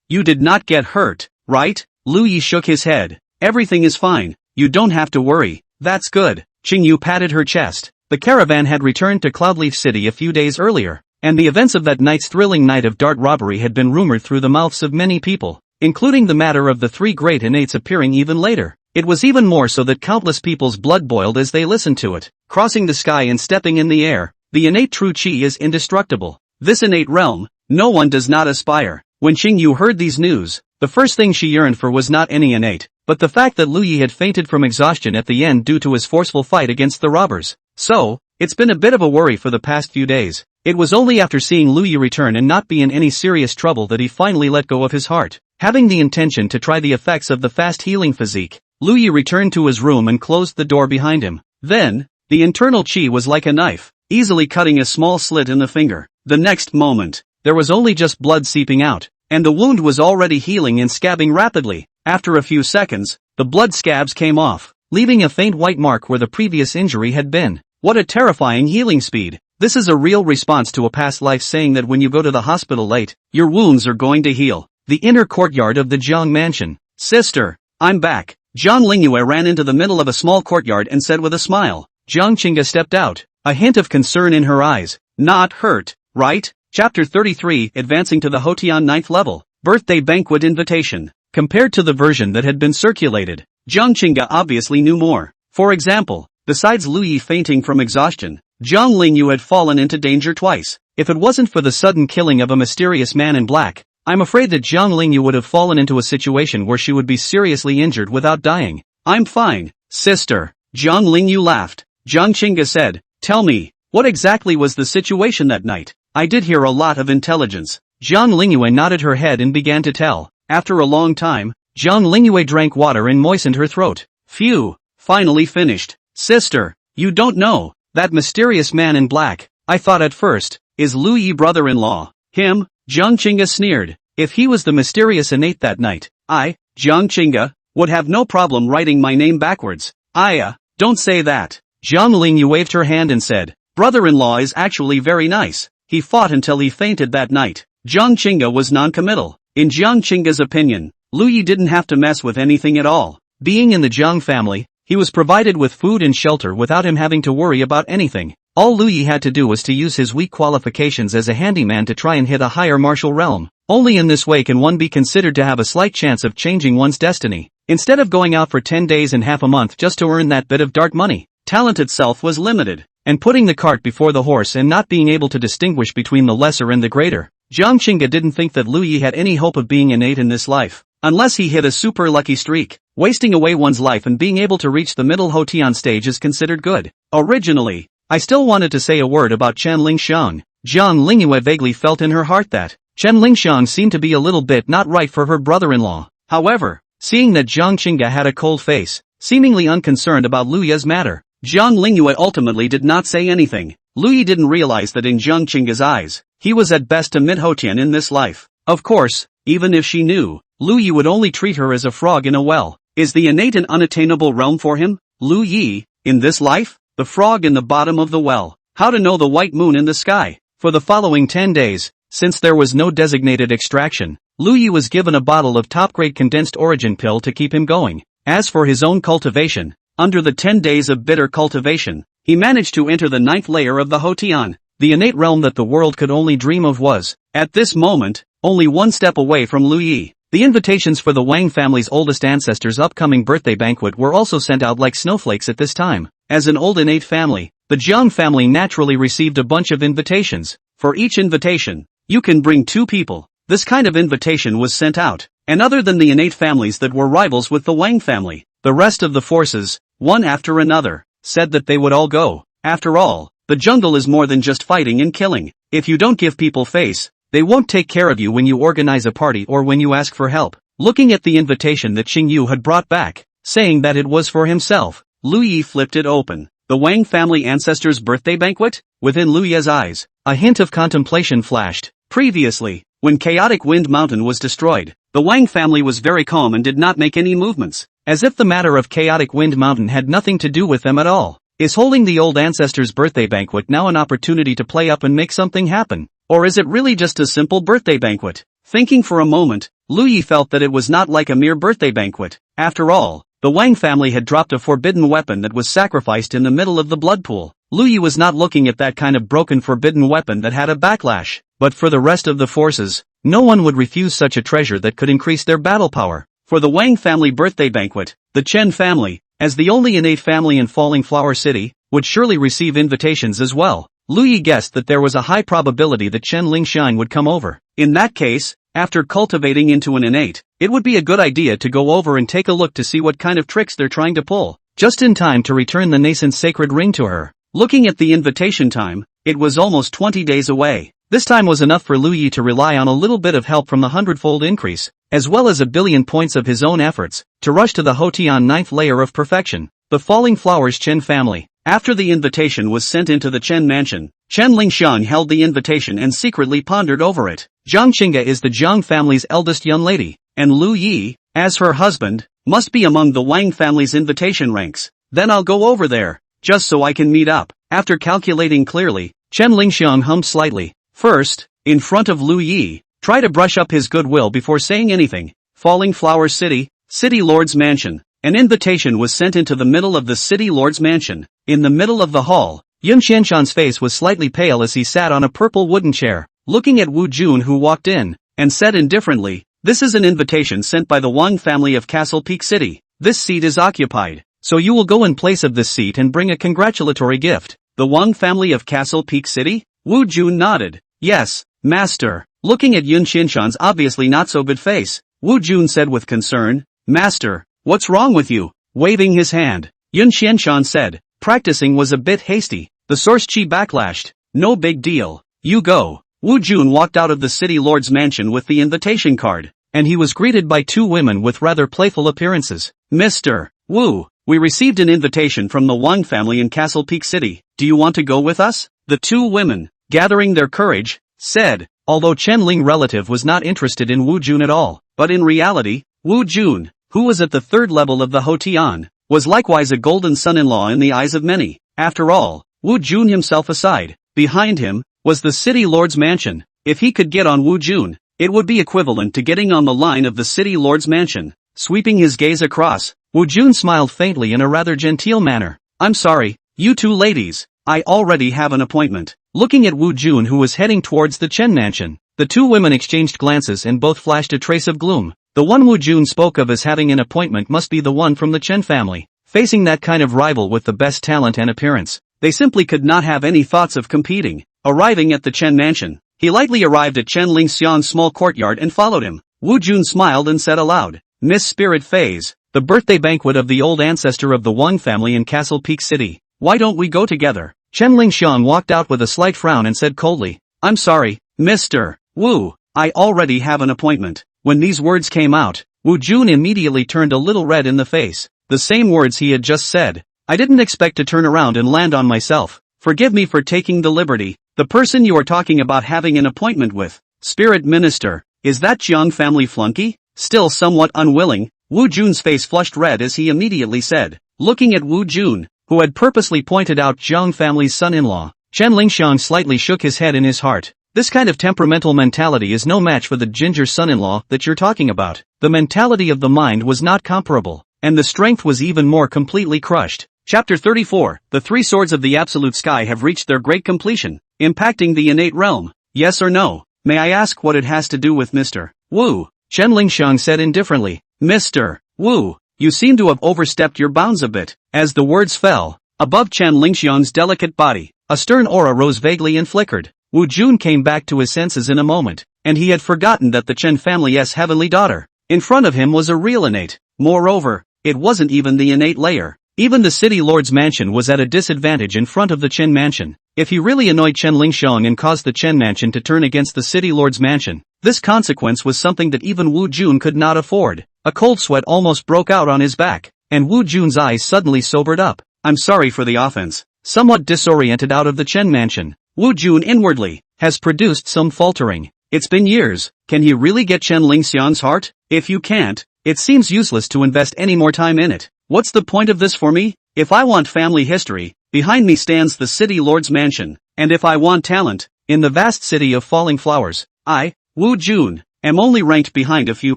did not get hurt, right? Lu Yi shook his head. Everything is fine, you don't have to worry. That's good. Qingyu patted her chest. The caravan had returned to Cloudleaf City a few days earlier. and the events of that night's thrilling night of dart robbery had been rumored through the mouths of many people, including the matter of the three great innates appearing even later. It was even more so that countless people's blood boiled as they listened to it. Crossing the sky and stepping in the air, the innate true Qi is indestructible. This innate realm, no one does not aspire. When Qingyu heard these news, the first thing she yearned for was not any innate, but the fact that Lu Yi had fainted from exhaustion at the end due to his forceful fight against the robbers. So, it's been a bit of a worry for the past few days. It was only after seeing Lu Yi return and not be in any serious trouble that he finally let go of his heart. Having the intention to try the effects of the fast healing physique, Lu Yi returned to his room and closed the door behind him. Then, the internal Qi was like a knife, easily cutting a small slit in the finger. The next moment, there was only just blood seeping out, and the wound was already healing and scabbing rapidly. After a few seconds, the blood scabs came off, leaving a faint white mark where the previous injury had been. What a terrifying healing speed. This is a real response to a past life saying that when you go to the hospital late, your wounds are going to heal. The inner courtyard of the Jiang mansion. Sister, I'm back. Jiang Lingyue ran into the middle of a small courtyard and said with a smile. Jiang Qingge stepped out, a hint of concern in her eyes. Not hurt, right? Chapter 33, advancing to the Hotian 9th level. Birthday banquet invitation. Compared to the version that had been circulated, Jiang Qingge obviously knew more. For example, besides Lu Yi fainting from exhaustion, Jiang Lingyue had fallen into danger twice. If it wasn't for the sudden killing of a mysterious man in black, I'm afraid that Jiang Lingyue would have fallen into a situation where she would be seriously injured without dying. I'm fine, sister. Jiang Lingyue laughed. Jiang Qingge said, tell me, what exactly was the situation that night? I did hear a lot of intelligence. Jiang Lingyue nodded her head and began to tell. After a long time, Jiang Lingyue drank water and moistened her throat. Phew, finally finished. Sister, you don't know, that mysterious man in black, I thought at first, is Lu Yi brother-in-law. Him? Jiang Qingge sneered. If he was the mysterious innate that night, I, Jiang Qingge, would have no problem writing my name backwards. Don't say that. Jiang Lingyue waved her hand and said, brother-in-law is actually very nice. He fought until he fainted that night. Jiang Qingge was non-committal. In Jiang Qingge's opinion, Lu Yi didn't have to mess with anything at all. Being in the Jiang family, he was provided with food and shelter without him having to worry about anything. All Lu Yi had to do was to use his weak qualifications as a handyman to try and hit a higher martial realm. Only in this way can one be considered to have a slight chance of changing one's destiny. Instead of going out for 10 days and half a month just to earn that bit of dart money, talent itself was limited. And putting the cart before the horse and not being able to distinguish between the lesser and the greater, Jiang Qingge didn't think that Lu Yi had any hope of being innate in this life. Unless he hit a super lucky streak, wasting away one's life and being able to reach the middle Hotian stage is considered good. Originally, I still wanted to say a word about Chen Lingxiang. Jiang Lingyue vaguely felt in her heart that Chen Lingxiang seemed to be a little bit not right for her brother-in-law. However, seeing that Jiang Qingge had a cold face, seemingly unconcerned about Lu Yi's matter, Jiang Lingyue ultimately did not say anything. Lu Yi didn't realize that in Jiang Qingge's eyes, he was at best a mid-Hotian in this life. Of course, even if she knew, Lu Yi would only treat her as a frog in a well. Is the innate an unattainable realm for him? Lu Yi, in this life? The frog in the bottom of the well. How to know the white moon in the sky? For the following 10 days, since there was no designated extraction, Lu Yi was given a bottle of top-grade condensed origin pill to keep him going. As for his own cultivation, under the 10 days of bitter cultivation, he managed to enter the 9th layer of the Hotian. The innate realm that the world could only dream of was, at this moment, only one step away from Lu Yi. The invitations for the Wang family's oldest ancestor's upcoming birthday banquet were also sent out like snowflakes at this time. As an old innate family, the Jiang family naturally received a bunch of invitations. For each invitation, you can bring 2 people. This kind of invitation was sent out, and other than the innate families that were rivals with the Wang family, the rest of the forces, one after another, said that they would all go. After all, the jungle is more than just fighting and killing. If you don't give people face, they won't take care of you when you organize a party or when you ask for help. Looking at the invitation that Qingyu had brought back, saying that it was for himself, Lu Yi flipped it open. The Wang family ancestor's birthday banquet? Within Lu Yi's eyes, a hint of contemplation flashed. Previously, when Chaotic Wind Mountain was destroyed, the Wang family was very calm and did not make any movements, as if the matter of Chaotic Wind Mountain had nothing to do with them at all. Is holding the old ancestor's birthday banquet now an opportunity to play up and make something happen? Or is it really just a simple birthday banquet? Thinking for a moment, Lu Yi felt that it was not like a mere birthday banquet. After all, the Wang family had dropped a forbidden weapon that was sacrificed in the middle of the blood pool. Liu Yi was not looking at that kind of broken forbidden weapon that had a backlash. But for the rest of the forces, no one would refuse such a treasure that could increase their battle power. For the Wang family birthday banquet, the Chen family, as the only innate family in Falling Flower City, would surely receive invitations as well. Liu Yi guessed that there was a high probability that Chen Lingxian would come over. In that case, after cultivating into an innate, it would be a good idea to go over and take a look to see what kind of tricks they're trying to pull, just in time to return the nascent sacred ring to her. Looking at the invitation time, it was almost 20 days away. This time was enough for Liu Yi to rely on a little bit of help from the 100-fold increase, as well as a billion points of his own efforts, to rush to the Hotian 9th layer of perfection, the Falling Flowers Chen family. After the invitation was sent into the Chen mansion, Chen Lingxian held the invitation and secretly pondered over it. Jiang Qingge is the Jiang family's eldest young lady, and Liu Yi, as her husband, must be among the Wang family's invitation ranks. Then I'll go over there, just so I can meet up. After calculating clearly, Chen Lingxian hummed slightly. First, in front of Liu Yi, try to brush up his goodwill before saying anything. Falling Flower City, City Lord's Mansion. An invitation was sent into the middle of the City Lord's Mansion. In the middle of the hall, Yun Qianshan's face was slightly pale as he sat on a purple wooden chair, looking at Wu Jun who walked in, and said indifferently, "This is an invitation sent by the Wang family of Castle Peak City. This seat is occupied, so you will go in place of this seat and bring a congratulatory gift." The Wang family of Castle Peak City? Wu Jun nodded. "Yes, master." Looking at Yun Qianshan's obviously not so good face, Wu Jun said with concern, "Master, what's wrong with you?" Waving his hand, Yun Qianshan said, "Practicing was a bit hasty." The source chi backlashed. "No big deal. You go." Wu Jun walked out of the City Lord's mansion with the invitation card, and he was greeted by two women with rather playful appearances. "Mr. Wu, we received an invitation from the Wang family in Castle Peak City. Do you want to go with us?" The two women, gathering their courage, said, although Chen Ling relative was not interested in Wu Jun at all, but in reality, Wu Jun, who was at the third level of the Hotian, was likewise a golden son-in-law in the eyes of many. After all, Wu Jun himself aside, behind him, was the City Lord's mansion. If he could get on Wu Jun, it would be equivalent to getting on the line of the City Lord's mansion. Sweeping his gaze across, Wu Jun smiled faintly in a rather genteel manner. "I'm sorry, you two ladies, I already have an appointment." Looking at Wu Jun who was heading towards the Chen mansion, the two women exchanged glances and both flashed a trace of gloom. The one Wu Jun spoke of as having an appointment must be the one from the Chen family. Facing that kind of rival with the best talent and appearance, they simply could not have any thoughts of competing. Arriving at the Chen mansion, he lightly arrived at Chen Lingxian's small courtyard and followed him. Wu Jun smiled and said aloud, "Miss Spirit Phase, the birthday banquet of the old ancestor of the Wang family in Castle Peak City. Why don't we go together?" Chen Lingxian walked out with a slight frown and said coldly, "I'm sorry, Mr. Wu, I already have an appointment." When these words came out, Wu Jun immediately turned a little red in the face. The same words he had just said. "I didn't expect to turn around and land on myself. Forgive me for taking the liberty." "The person you are talking about having an appointment with, Spirit Minister, is that Jiang family flunky?" Still somewhat unwilling, Wu Jun's face flushed red as he immediately said, looking at Wu Jun, who had purposely pointed out Jiang family's son-in-law. Chen Lingxiang slightly shook his head in his heart. This kind of temperamental mentality is no match for the ginger son-in-law that you're talking about. The mentality of the mind was not comparable, and the strength was even more completely crushed. Chapter 34, The Three Swords of the Absolute Sky have reached their great completion, impacting the innate realm. Yes or no? May I ask what it has to do with Mr. Wu? Chen Lingxiang said indifferently. "Mr. Wu, you seem to have overstepped your bounds a bit." As the words fell, above Chen Lingxiang's delicate body, a stern aura rose vaguely and flickered. Wu Jun came back to his senses in a moment, and he had forgotten that the Chen family's heavenly daughter, in front of him was a real innate. Moreover, it wasn't even the innate layer. Even the City Lord's mansion was at a disadvantage in front of the Chen mansion. If he really annoyed Chen Lingxiang and caused the Chen mansion to turn against the City Lord's mansion, this consequence was something that even Wu Jun could not afford. A cold sweat almost broke out on his back, and Wu Jun's eyes suddenly sobered up. "I'm sorry for the offense." Somewhat disoriented out of the Chen mansion, Wu Jun inwardly has produced some faltering. It's been years. Can he really get Chen Lingxiang's heart? If you can't, it seems useless to invest any more time in it. What's the point of this for me? If I want family history, behind me stands the City Lord's mansion, and if I want talent, in the vast city of falling flowers, I, Wu Jun, am only ranked behind a few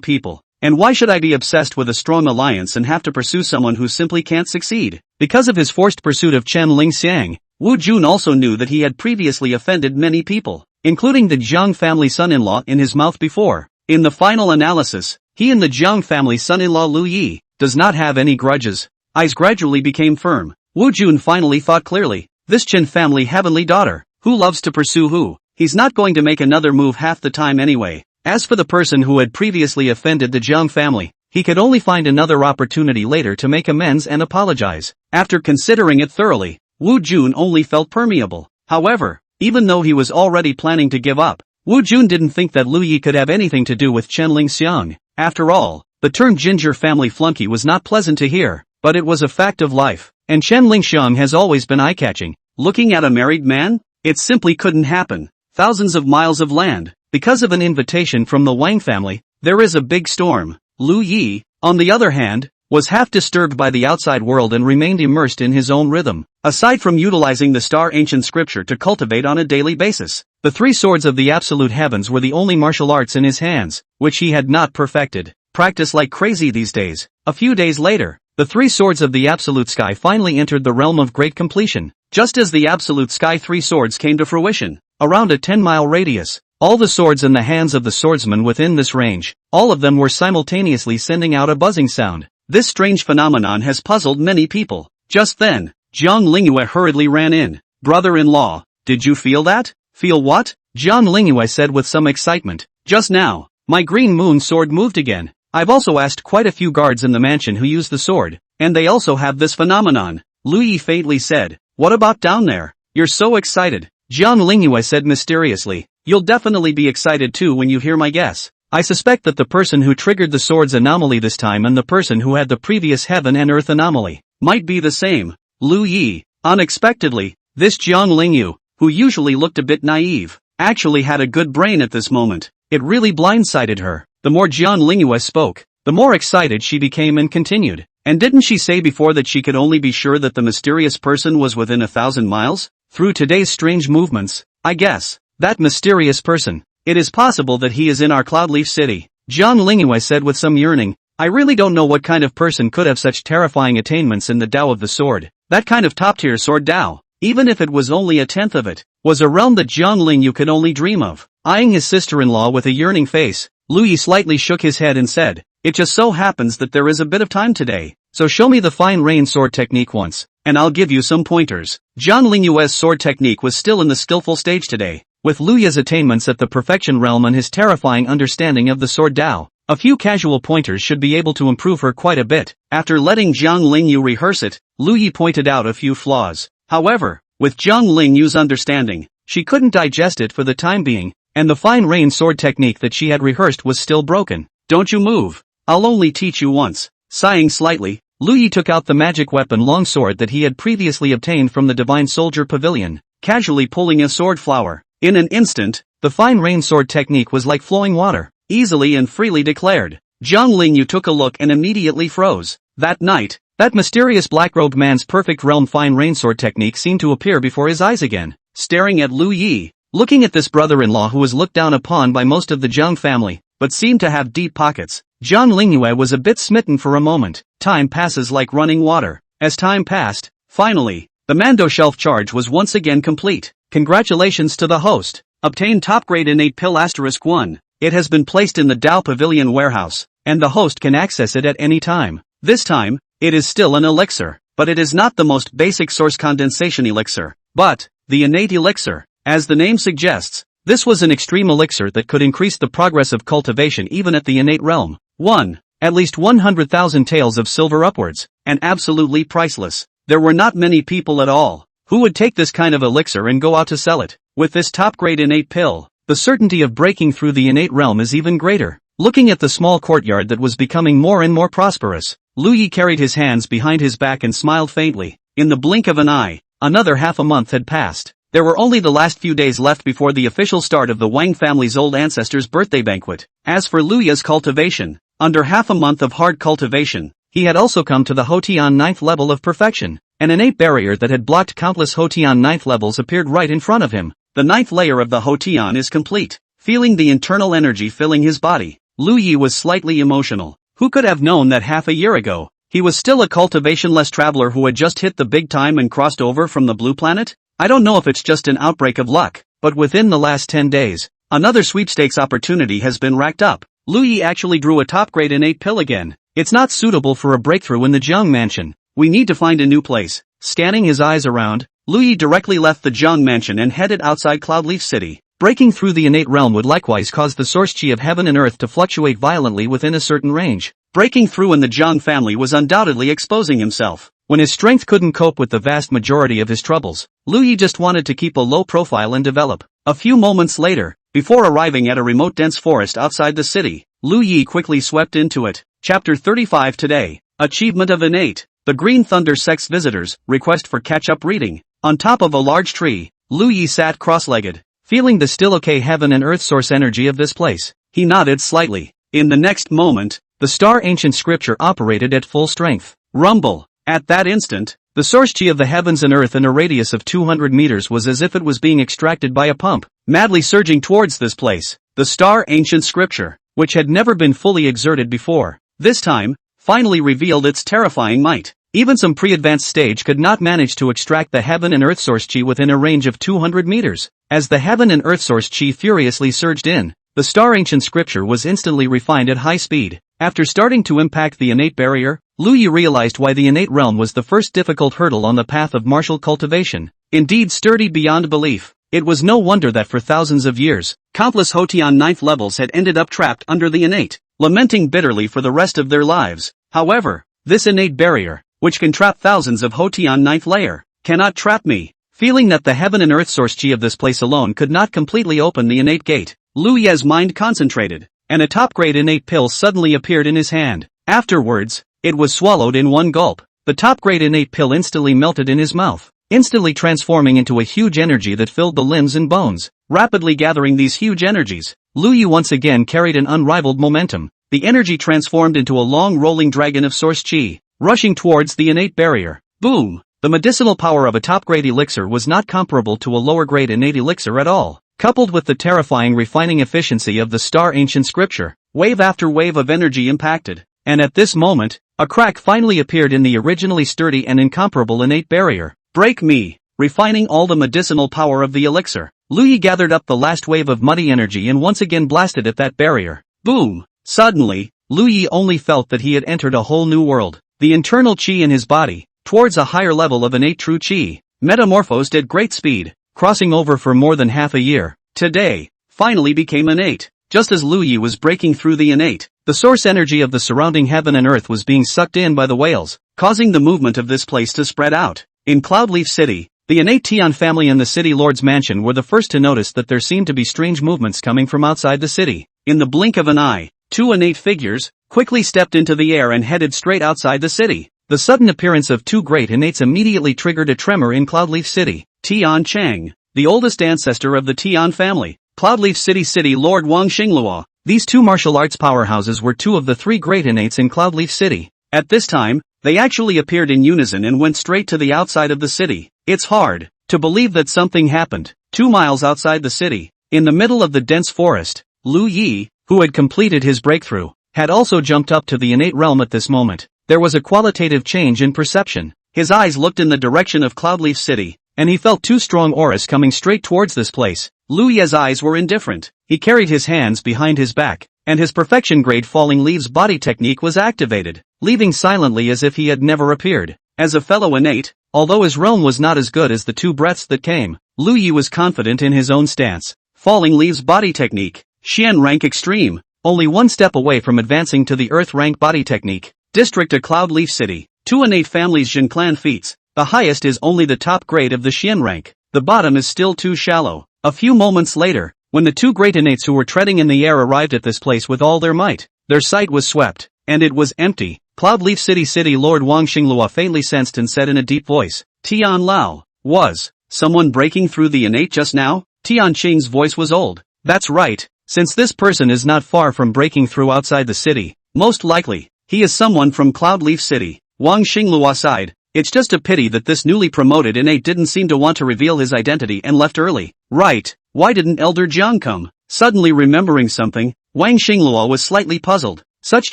people. And why should I be obsessed with a strong alliance and have to pursue someone who simply can't succeed? Because of his forced pursuit of Chen Lingxiang, Wu Jun also knew that he had previously offended many people, including the Jiang family son-in-law in his mouth before. In the final analysis, he and the Jiang family son-in-law Lu Yi does not have any grudges. Eyes gradually became firm. Wu Jun finally thought clearly. This Qin family heavenly daughter, who loves to pursue who? He's not going to make another move half the time anyway. As for the person who had previously offended the Jiang family, he could only find another opportunity later to make amends and apologize. After considering it thoroughly, Wu Jun only felt permeable. However, even though he was already planning to give up, Wu Jun didn't think that Lu Yi could have anything to do with Chen Lingxiang. After all, the term ginger family flunky was not pleasant to hear, but it was a fact of life, and Chen Lingxiang has always been eye-catching. Looking at a married man? It simply couldn't happen. Thousands of miles of land, because of an invitation from the Wang family, there is a big storm. Lu Yi, on the other hand, was half disturbed by the outside world and remained immersed in his own rhythm. Aside from utilizing the star ancient scripture to cultivate on a daily basis, the three swords of the absolute heavens were the only martial arts in his hands, which he had not perfected. Practice like crazy these days. A few days later, the three swords of the absolute sky finally entered the realm of great completion. Just as the absolute sky three swords came to fruition, around a 10-mile radius, all the swords in the hands of the swordsman within this range, all of them were simultaneously sending out a buzzing sound. This strange phenomenon has puzzled many people. Just then, Jiang Lingyue hurriedly ran in. Brother-in-law, did you feel that? Feel what? Jiang Lingyue said with some excitement. Just now, my green moon sword moved again. I've also asked quite a few guards in the mansion who use the sword, and they also have this phenomenon. Lu Yi faintly said. What about down there? You're so excited. Jiang Lingyue said mysteriously. You'll definitely be excited too when you hear my guess. I suspect that the person who triggered the sword's anomaly this time and the person who had the previous heaven and earth anomaly might be the same. Lu Yi, unexpectedly, this Jiang Lingyue, who usually looked a bit naive, actually had a good brain at this moment. It really blindsided her. The more Jiang Lingyue spoke, the more excited she became and continued. And didn't she say before that she could only be sure that the mysterious person was within 1,000 miles? Through today's strange movements, I guess, that mysterious person, it is possible that he is in our Cloudleaf City. Jiang Lingyue said with some yearning. I really don't know what kind of person could have such terrifying attainments in the Tao of the sword. That kind of top-tier sword Tao, even if it was only a tenth of it, was a realm that Jiang Lingyue could only dream of. Eyeing his sister-in-law with a yearning face, Lu Yi slightly shook his head and said, it just so happens that there is a bit of time today, so show me the fine rain sword technique once, and I'll give you some pointers. Jiang Lingyue's sword technique was still in the skillful stage today, with Lu Yi's attainments at the perfection realm and his terrifying understanding of the sword Tao. A few casual pointers should be able to improve her quite a bit. After letting Jiang Lingyue rehearse it, Lu Yi pointed out a few flaws. However, with Jiang Lingyue's understanding, she couldn't digest it for the time being, and the fine rain sword technique that she had rehearsed was still broken. Don't you move. I'll only teach you once. Sighing slightly, Lu Yi took out the magic weapon longsword that he had previously obtained from the Divine Soldier Pavilion, casually pulling a sword flower. In an instant, the fine rain sword technique was like flowing water, easily and freely declared. Jiang Lingyue took a look and immediately froze. That night, that mysterious black-robed man's perfect realm fine rain sword technique seemed to appear before his eyes again. Staring at Lu Yi, looking at this brother-in-law who was looked down upon by most of the Jiang family, but seemed to have deep pockets, Jiang Lingyue was a bit smitten for a moment. Time passes like running water. As time passed, finally, the Mando shelf charge was once again complete. Congratulations to the host. Obtained top grade innate pill *1. It has been placed in the Dao Pavilion warehouse, and the host can access it at any time. This time, it is still an elixir, but it is not the most basic source condensation elixir, but the innate elixir. As the name suggests, this was an extreme elixir that could increase the progress of cultivation even at the innate realm. 1. At least 100,000 taels of silver upwards, and absolutely priceless. There were not many people at all who would take this kind of elixir and go out to sell it. With this top-grade innate pill, the certainty of breaking through the innate realm is even greater. Looking at the small courtyard that was becoming more and more prosperous, Lu Yi carried his hands behind his back and smiled faintly. In the blink of an eye, another half a month had passed. There were only the last few days left before the official start of the Wang family's old ancestors' birthday banquet. As for Lu Yi's cultivation, under half a month of hard cultivation, he had also come to the Hotian 9th level of perfection. An innate barrier that had blocked countless Hotian 9th levels appeared right in front of him. The 9th layer of the Hotian is complete. Feeling the internal energy filling his body, Lu Yi was slightly emotional. Who could have known that half a year ago, he was still a cultivation-less traveler who had just hit the big time and crossed over from the blue planet? I don't know if it's just an outbreak of luck, but within the last 10 days, another sweepstakes opportunity has been racked up. Lingyue actually drew a top-grade innate pill again. It's not suitable for a breakthrough in the Jiang mansion. We need to find a new place. Scanning his eyes around, Lingyue directly left the Jiang mansion and headed outside Cloudleaf City. Breaking through the innate realm would likewise cause the source chi of heaven and earth to fluctuate violently within a certain range. Breaking through in the Jiang family was undoubtedly exposing himself. When his strength couldn't cope with the vast majority of his troubles, Lingyue just wanted to keep a low profile and develop. A few moments later, before arriving at a remote dense forest outside the city, Lingyue quickly swept into it. Chapter 35 Today. Achievement of Innate. The Green Thunder Sect's visitors, request for catch-up reading. On top of a large tree, Lingyue sat cross-legged, feeling the still okay heaven and earth source energy of this place. He nodded slightly. In the next moment, the star ancient scripture operated at full strength. Rumble. At that instant, the source chi of the heavens and earth in a radius of 200 meters was as if it was being extracted by a pump, madly surging towards this place. The star ancient scripture, which had never been fully exerted before, this time, finally revealed its terrifying might. Even some pre-advanced stage could not manage to extract the heaven and earth source chi within a range of 200 meters. As the heaven and earth source chi furiously surged in, the star ancient scripture was instantly refined at high speed. After starting to impact the innate barrier, Lingyue realized why the innate realm was the first difficult hurdle on the path of martial cultivation. Indeed sturdy beyond belief. It was no wonder that for thousands of years, countless Hotian ninth levels had ended up trapped under the innate, lamenting bitterly for the rest of their lives. However, this innate barrier, which can trap thousands of Hotian ninth layer, cannot trap me. Feeling that the heaven and earth source chi of this place alone could not completely open the innate gate, Linyue's mind concentrated, and a top-grade innate pill suddenly appeared in his hand. Afterwards, it was swallowed in one gulp. The top-grade innate pill instantly melted in his mouth, instantly transforming into a huge energy that filled the limbs and bones. Rapidly gathering these huge energies, Lingyue once again carried an unrivaled momentum. The energy transformed into a long rolling dragon of source chi, rushing towards the innate barrier. Boom! The medicinal power of a top-grade elixir was not comparable to a lower-grade innate elixir at all. Coupled with the terrifying refining efficiency of the star ancient scripture, wave after wave of energy impacted. And at this moment, a crack finally appeared in the originally sturdy and incomparable innate barrier. Break me! Refining all the medicinal power of the elixir, Lingyue gathered up the last wave of muddy energy and once again blasted at that barrier. Boom! Suddenly, Lingyue only felt that he had entered a whole new world. The internal chi in his body, towards a higher level of innate true chi, metamorphosed at great speed, crossing over for more than half a year. Today, finally became innate. Just as Lingyue was breaking through the innate, the source energy of the surrounding heaven and earth was being sucked in by the whales, causing the movement of this place to spread out. In Cloudleaf City, the innate Tian family and the city lord's mansion were the first to notice that there seemed to be strange movements coming from outside the city. In the blink of an eye, two innate figures quickly stepped into the air and headed straight outside the city. The sudden appearance of two great innates immediately triggered a tremor in Cloudleaf City. Tian Chang, the oldest ancestor of the Tian family, Cloudleaf City Lord Wang Xingluo. These two martial arts powerhouses were two of the three great innates in Cloudleaf City. At this time, they actually appeared in unison and went straight to the outside of the city. It's hard to believe that something happened. 2 miles outside the city, in the middle of the dense forest, Lingyue, who had completed his breakthrough, had also jumped up to the innate realm at this moment. There was a qualitative change in perception. His eyes looked in the direction of Cloudleaf City, and he felt two strong auras coming straight towards this place. Linyue's eyes were indifferent. He carried his hands behind his back, and his perfection-grade falling leaves body technique was activated, leaving silently as if he had never appeared. As a fellow innate, although his realm was not as good as the two breaths that came, Lingyue was confident in his own stance. Falling leaves body technique, Xian rank extreme, only one step away from advancing to the earth rank body technique. District of Cloudleaf City, two innate families Jin clan feats. The highest is only the top grade of the Xian rank. The bottom is still too shallow. A few moments later, when the two great innates who were treading in the air arrived at this place with all their might, their sight was swept, and it was empty. Cloudleaf City Lord Wang Xingluo faintly sensed and said in a deep voice, Tian Lao, was someone breaking through the innate just now? Tian Qing's voice was old. That's right, since this person is not far from breaking through outside the city, most likely, he is someone from Cloudleaf City. Wang Xingluo sighed. It's just a pity that this newly promoted innate didn't seem to want to reveal his identity and left early. Right, why didn't Elder Jiang come? Suddenly remembering something, Wang Xingluo was slightly puzzled. Such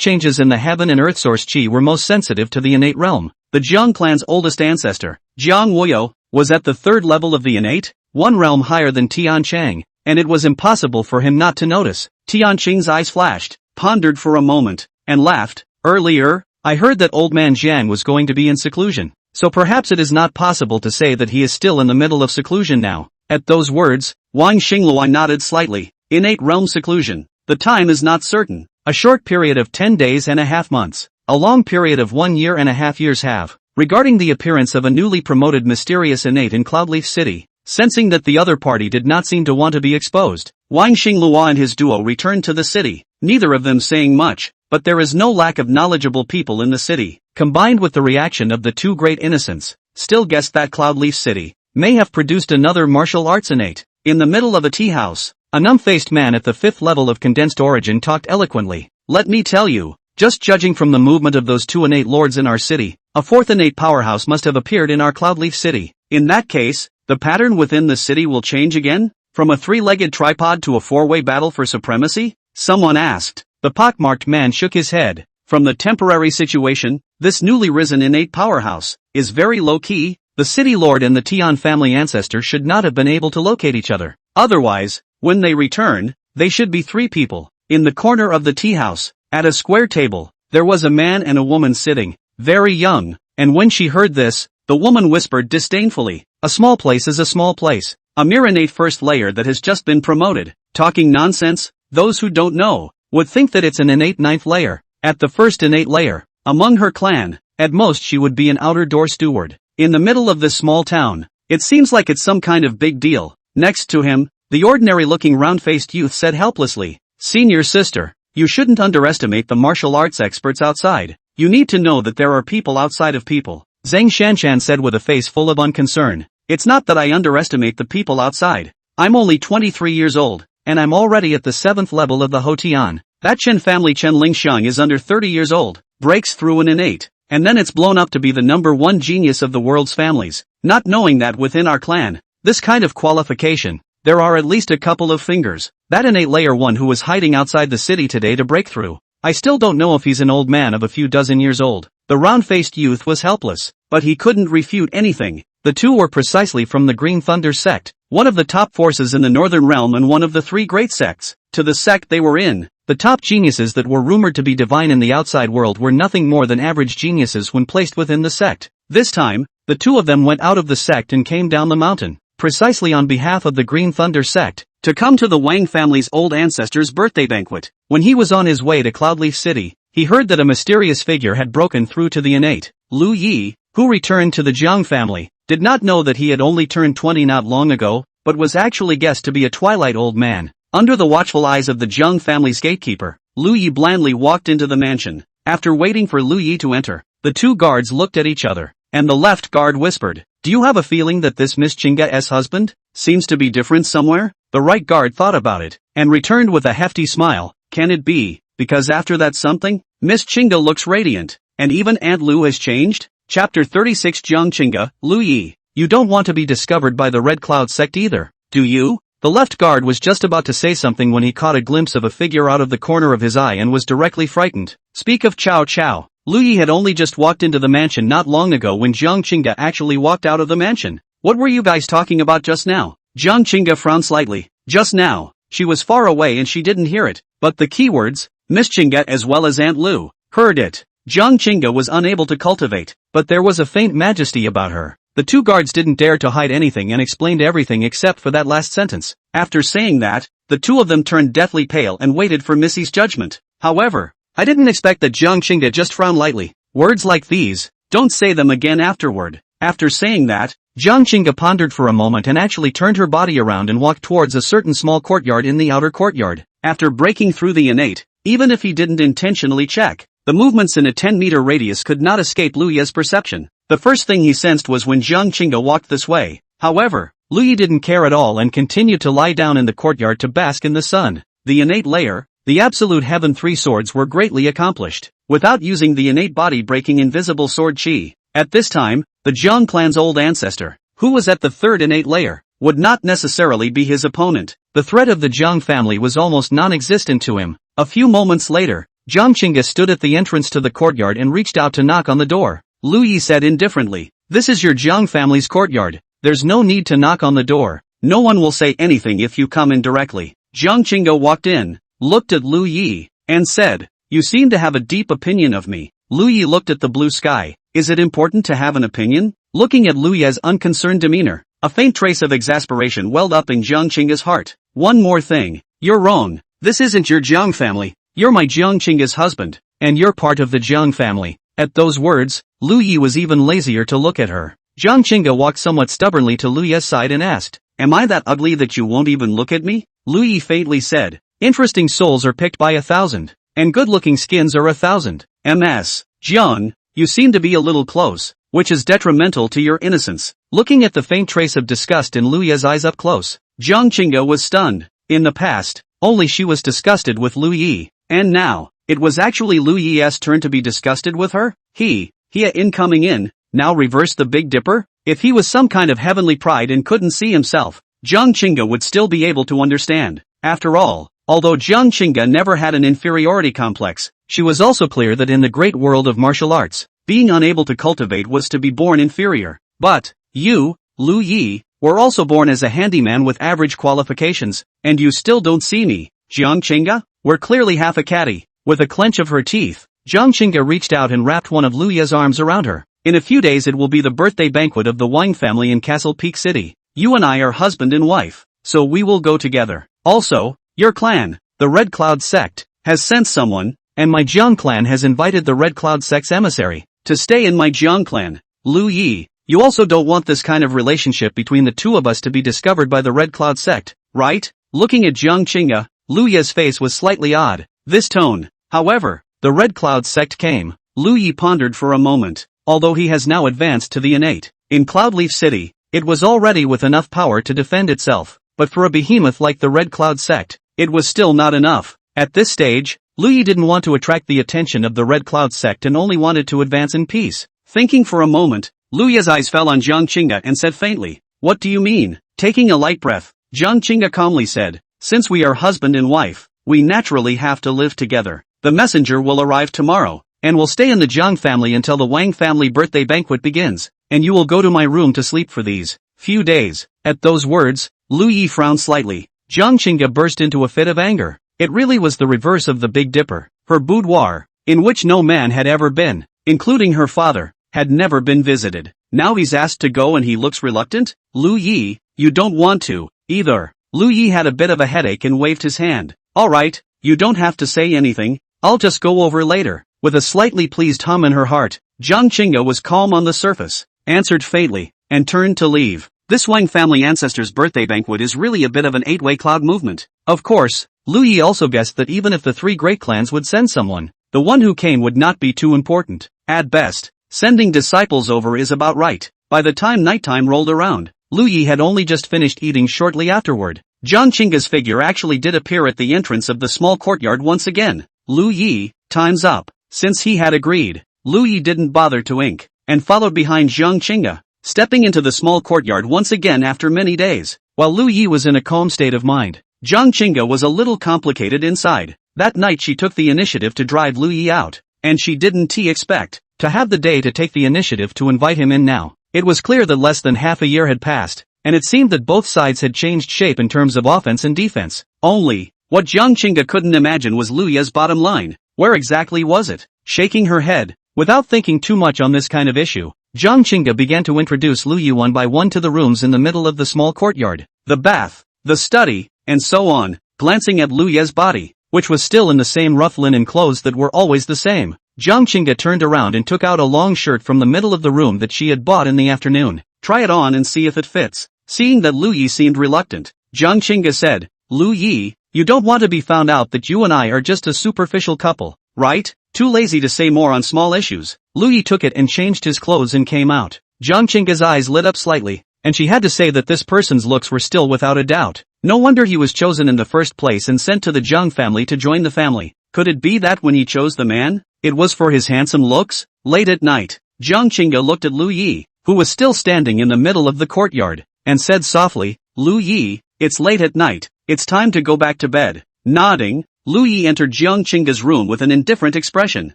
changes in the heaven and earth source chi were most sensitive to the innate realm. The Jiang clan's oldest ancestor, Jiang Wuyo, was at the third level of the innate, one realm higher than Tiancheng, and it was impossible for him not to notice. Tiancheng's eyes flashed, pondered for a moment, and laughed. Earlier, I heard that old man Jiang was going to be in seclusion, so perhaps it is not possible to say that he is still in the middle of seclusion now. At those words, Wang Xinglue nodded slightly. Innate realm seclusion. The time is not certain. A short period of 10 days and a half months. A long period of 1 year and a half years have. Regarding the appearance of a newly promoted mysterious innate in Cloudleaf City, sensing that the other party did not seem to want to be exposed, Wang Xinglue and his duo returned to the city, neither of them saying much, but there is no lack of knowledgeable people in the city, combined with the reaction of the two great innocents, still guessed that Cloudleaf City may have produced another martial arts innate. In the middle of a tea house, a numb-faced man at the 5th level of condensed origin talked eloquently. Let me tell you, just judging from the movement of those two innate lords in our city, a fourth innate powerhouse must have appeared in our Cloudleaf City. In that case, the pattern within the city will change again? From a three-legged tripod to a four-way battle for supremacy? Someone asked. The pockmarked man shook his head. From the temporary situation, this newly risen innate powerhouse is very low-key. The city lord and the Tian family ancestor should not have been able to locate each other. Otherwise, when they return, they should be three people. In the corner of the tea house, at a square table, there was a man and a woman sitting, very young, and when she heard this, the woman whispered disdainfully, a small place is a small place, a mere innate first layer that has just been promoted, talking nonsense. Those who don't know would think that it's an innate ninth layer. At the first innate layer, among her clan, at most she would be an outer door steward. In the middle of this small town, it seems like it's some kind of big deal. Next to him, the ordinary-looking round-faced youth said helplessly, Senior sister, you shouldn't underestimate the martial arts experts outside. You need to know that there are people outside of people. Zhang Shanshan said with a face full of unconcern. It's not that I underestimate the people outside. I'm only 23 years old, and I'm already at the 7th level of the Hotian. That Chen family Chen Lingxiang is under 30 years old, breaks through an innate, and then it's blown up to be the number one genius of the world's families. Not knowing that within our clan, this kind of qualification, there are at least a couple of fingers. That innate layer 1 who was hiding outside the city today to break through. I still don't know if he's an old man of a few dozen years old. The round-faced youth was helpless, but he couldn't refute anything. The two were precisely from the Green Thunder sect, one of the top forces in the Northern Realm and one of the three great sects. To the sect they were in, the top geniuses that were rumored to be divine in the outside world were nothing more than average geniuses when placed within the sect. This time, the two of them went out of the sect and came down the mountain, precisely on behalf of the Green Thunder sect, to come to the Wang family's old ancestor's birthday banquet. When he was on his way to Cloudleaf City, he heard that a mysterious figure had broken through to the innate. Lu Yi, who returned to the Jiang family, did not know that he had only turned 20 not long ago, but was actually guessed to be a twilight old man. Under the watchful eyes of the Jiang family's gatekeeper, Lu Yi blandly walked into the mansion. After waiting for Lu Yi to enter, the two guards looked at each other, and the left guard whispered, Do you have a feeling that this Miss Qingge's husband seems to be different somewhere? The right guard thought about it, and returned with a hefty smile. Can it be, because after that something? Miss Qingge looks radiant, and even Aunt Lu has changed? Chapter 36 Jiang Qingge, Lu Yi. You don't want to be discovered by the Red Cloud sect either, do you? The left guard was just about to say something when he caught a glimpse of a figure out of the corner of his eye and was directly frightened. Speak of Chow Chow. Lu Yi had only just walked into the mansion not long ago when Jiang Qingge actually walked out of the mansion. What were you guys talking about just now? Jiang Qingge frowned slightly. Just now. She was far away and she didn't hear it, but the keywords, Miss Qingge as well as Aunt Lu, heard it. Jiang Qingge was unable to cultivate, but there was a faint majesty about her. The two guards didn't dare to hide anything and explained everything except for that last sentence. After saying that, the two of them turned deathly pale and waited for Missy's judgment. However, I didn't expect that Jiang Qingge just frowned lightly. Words like these, don't say them again afterward. After saying that, Jiang Qingge pondered for a moment and actually turned her body around and walked towards a certain small courtyard in the outer courtyard. After breaking through the innate, even if he didn't intentionally check, the movements in a 10-meter radius could not escape Lu Yi's perception. The first thing he sensed was when Jiang Qingge walked this way. However, Lu Yi didn't care at all and continued to lie down in the courtyard to bask in the sun. The innate layer, the absolute heaven three swords were greatly accomplished, without using the innate body-breaking invisible sword chi. At this time, the Jiang clan's old ancestor, who was at the third innate layer, would not necessarily be his opponent. The threat of the Jiang family was almost non-existent to him. A few moments later, Jiang Qingge stood at the entrance to the courtyard and reached out to knock on the door. Lu Yi said indifferently, This is your Jiang family's courtyard. there's no need to knock on the door. No one will say anything if you come in directly. Jiang Qingge walked in, looked at Lu Yi, and said, "You seem to have a deep opinion of me." Lu Yi looked at the blue sky. "Is it important to have an opinion?" Looking at Lu Yi's unconcerned demeanor, a faint trace of exasperation welled up in Jiang Qingge's heart. "One more thing. You're wrong. This isn't your Jiang family. You're my Jiang Qingge's husband, and you're part of the Jiang family." At those words, Lu Yi was even lazier to look at her. Jiang Qingge walked somewhat stubbornly to Lu Yi's side and asked, "Am I that ugly that you won't even look at me?" Lu Yi faintly said, "Interesting souls are picked by 1,000, and good-looking skins are 1,000. Ms. Jiang, you seem to be a little close, which is detrimental to your innocence." Looking at the faint trace of disgust in Lu Yi's eyes up close, Jiang Qingge was stunned. In the past, only she was disgusted with Lu Yi, and now, it was actually Lu Yi's turn to be disgusted with her? He incoming in, now reversed the Big Dipper? If he was some kind of heavenly pride and couldn't see himself, Jiang Qingge would still be able to understand. After all, although Jiang Qingge never had an inferiority complex, she was also clear that in the great world of martial arts, being unable to cultivate was to be born inferior. But, you, Lu Yi, were also born as a handyman with average qualifications, and you still don't see me, Jiang Qingge? We're clearly half a catty. With a clench of her teeth, Jiang Qingge reached out and wrapped one of Lu Yi's arms around her. "In a few days it will be the birthday banquet of the Wang family in Castle Peak City. You and I are husband and wife, so we will go together. Also, your clan, the Red Cloud sect, has sent someone, and my Jiang clan has invited the Red Cloud sect's emissary to stay in my Jiang clan. Lu Yi, you also don't want this kind of relationship between the two of us to be discovered by the Red Cloud sect, right?" Looking at Jiang Qingge, Lu Yi's face was slightly odd. This tone, however, the Red Cloud sect came. Lu Yi pondered for a moment. Although he has now advanced to the innate, in Cloudleaf City, it was already with enough power to defend itself, but for a behemoth like the Red Cloud sect, it was still not enough. At this stage, Lu Yi didn't want to attract the attention of the Red Cloud sect and only wanted to advance in peace. Thinking for a moment, Lu Yi's eyes fell on Jiang Qingge and said faintly, "What do you mean?" Taking a light breath, Jiang Qingge calmly said, "Since we are husband and wife, we naturally have to live together. The messenger will arrive tomorrow, and will stay in the Jiang family until the Wang family birthday banquet begins, and you will go to my room to sleep for these few days." At those words, Lu Yi frowned slightly. Jiang Qingge burst into a fit of anger. It really was the reverse of the Big Dipper. Her boudoir, in which no man had ever been, including her father, had never been visited. Now he's asked to go and he looks reluctant? Lu Yi, you don't want to, either. Lu Yi had a bit of a headache and waved his hand. "Alright, you don't have to say anything, I'll just go over later." With a slightly pleased hum in her heart, Jiang Qingge was calm on the surface, answered faintly, and turned to leave. This Wang family ancestor's birthday banquet is really a bit of an eight-way cloud movement. Of course, Lu Yi also guessed that even if the three great clans would send someone, the one who came would not be too important. At best, sending disciples over is about right. By the time nighttime rolled around, Lu Yi had only just finished eating shortly afterward. Jiang Qingge's figure actually did appear at the entrance of the small courtyard once again. "Lu Yi, time's up." Since he had agreed, Lu Yi didn't bother to ink, and followed behind Jiang Qingge, stepping into the small courtyard once again after many days. While Lu Yi was in a calm state of mind, Jiang Qingge was a little complicated inside. That night she took the initiative to drive Lu Yi out, and she didn't expect to have the day to take the initiative to invite him in now. It was clear that less than half a year had passed, and it seemed that both sides had changed shape in terms of offense and defense. Only, what Jiang Qingge couldn't imagine was Lu Yi's bottom line. Where exactly was it? Shaking her head, without thinking too much on this kind of issue, Jiang Qingge began to introduce Lu Yi one by one to the rooms in the middle of the small courtyard, the bath, the study, and so on, glancing at Lu Yi's body, which was still in the same rough linen clothes that were always the same. Jiang Qingge turned around and took out a long shirt from the middle of the room that she had bought in the afternoon. "Try it on and see if it fits." Seeing that Lu Yi seemed reluctant, Jiang Qingge said, "Lu Yi, you don't want to be found out that you and I are just a superficial couple, right? Too lazy to say more on small issues." Lu Yi took it and changed his clothes and came out. Jiang Qingge's eyes lit up slightly, and she had to say that this person's looks were still without a doubt. No wonder he was chosen in the first place and sent to the Jiang family to join the family. Could it be that when he chose the man, it was for his handsome looks? Late at night, Jiang Qingge looked at Lu Yi, who was still standing in the middle of the courtyard, and said softly, "Lu Yi, it's late at night, it's time to go back to bed." Nodding, Lu Yi entered Jiang Qingge's room with an indifferent expression.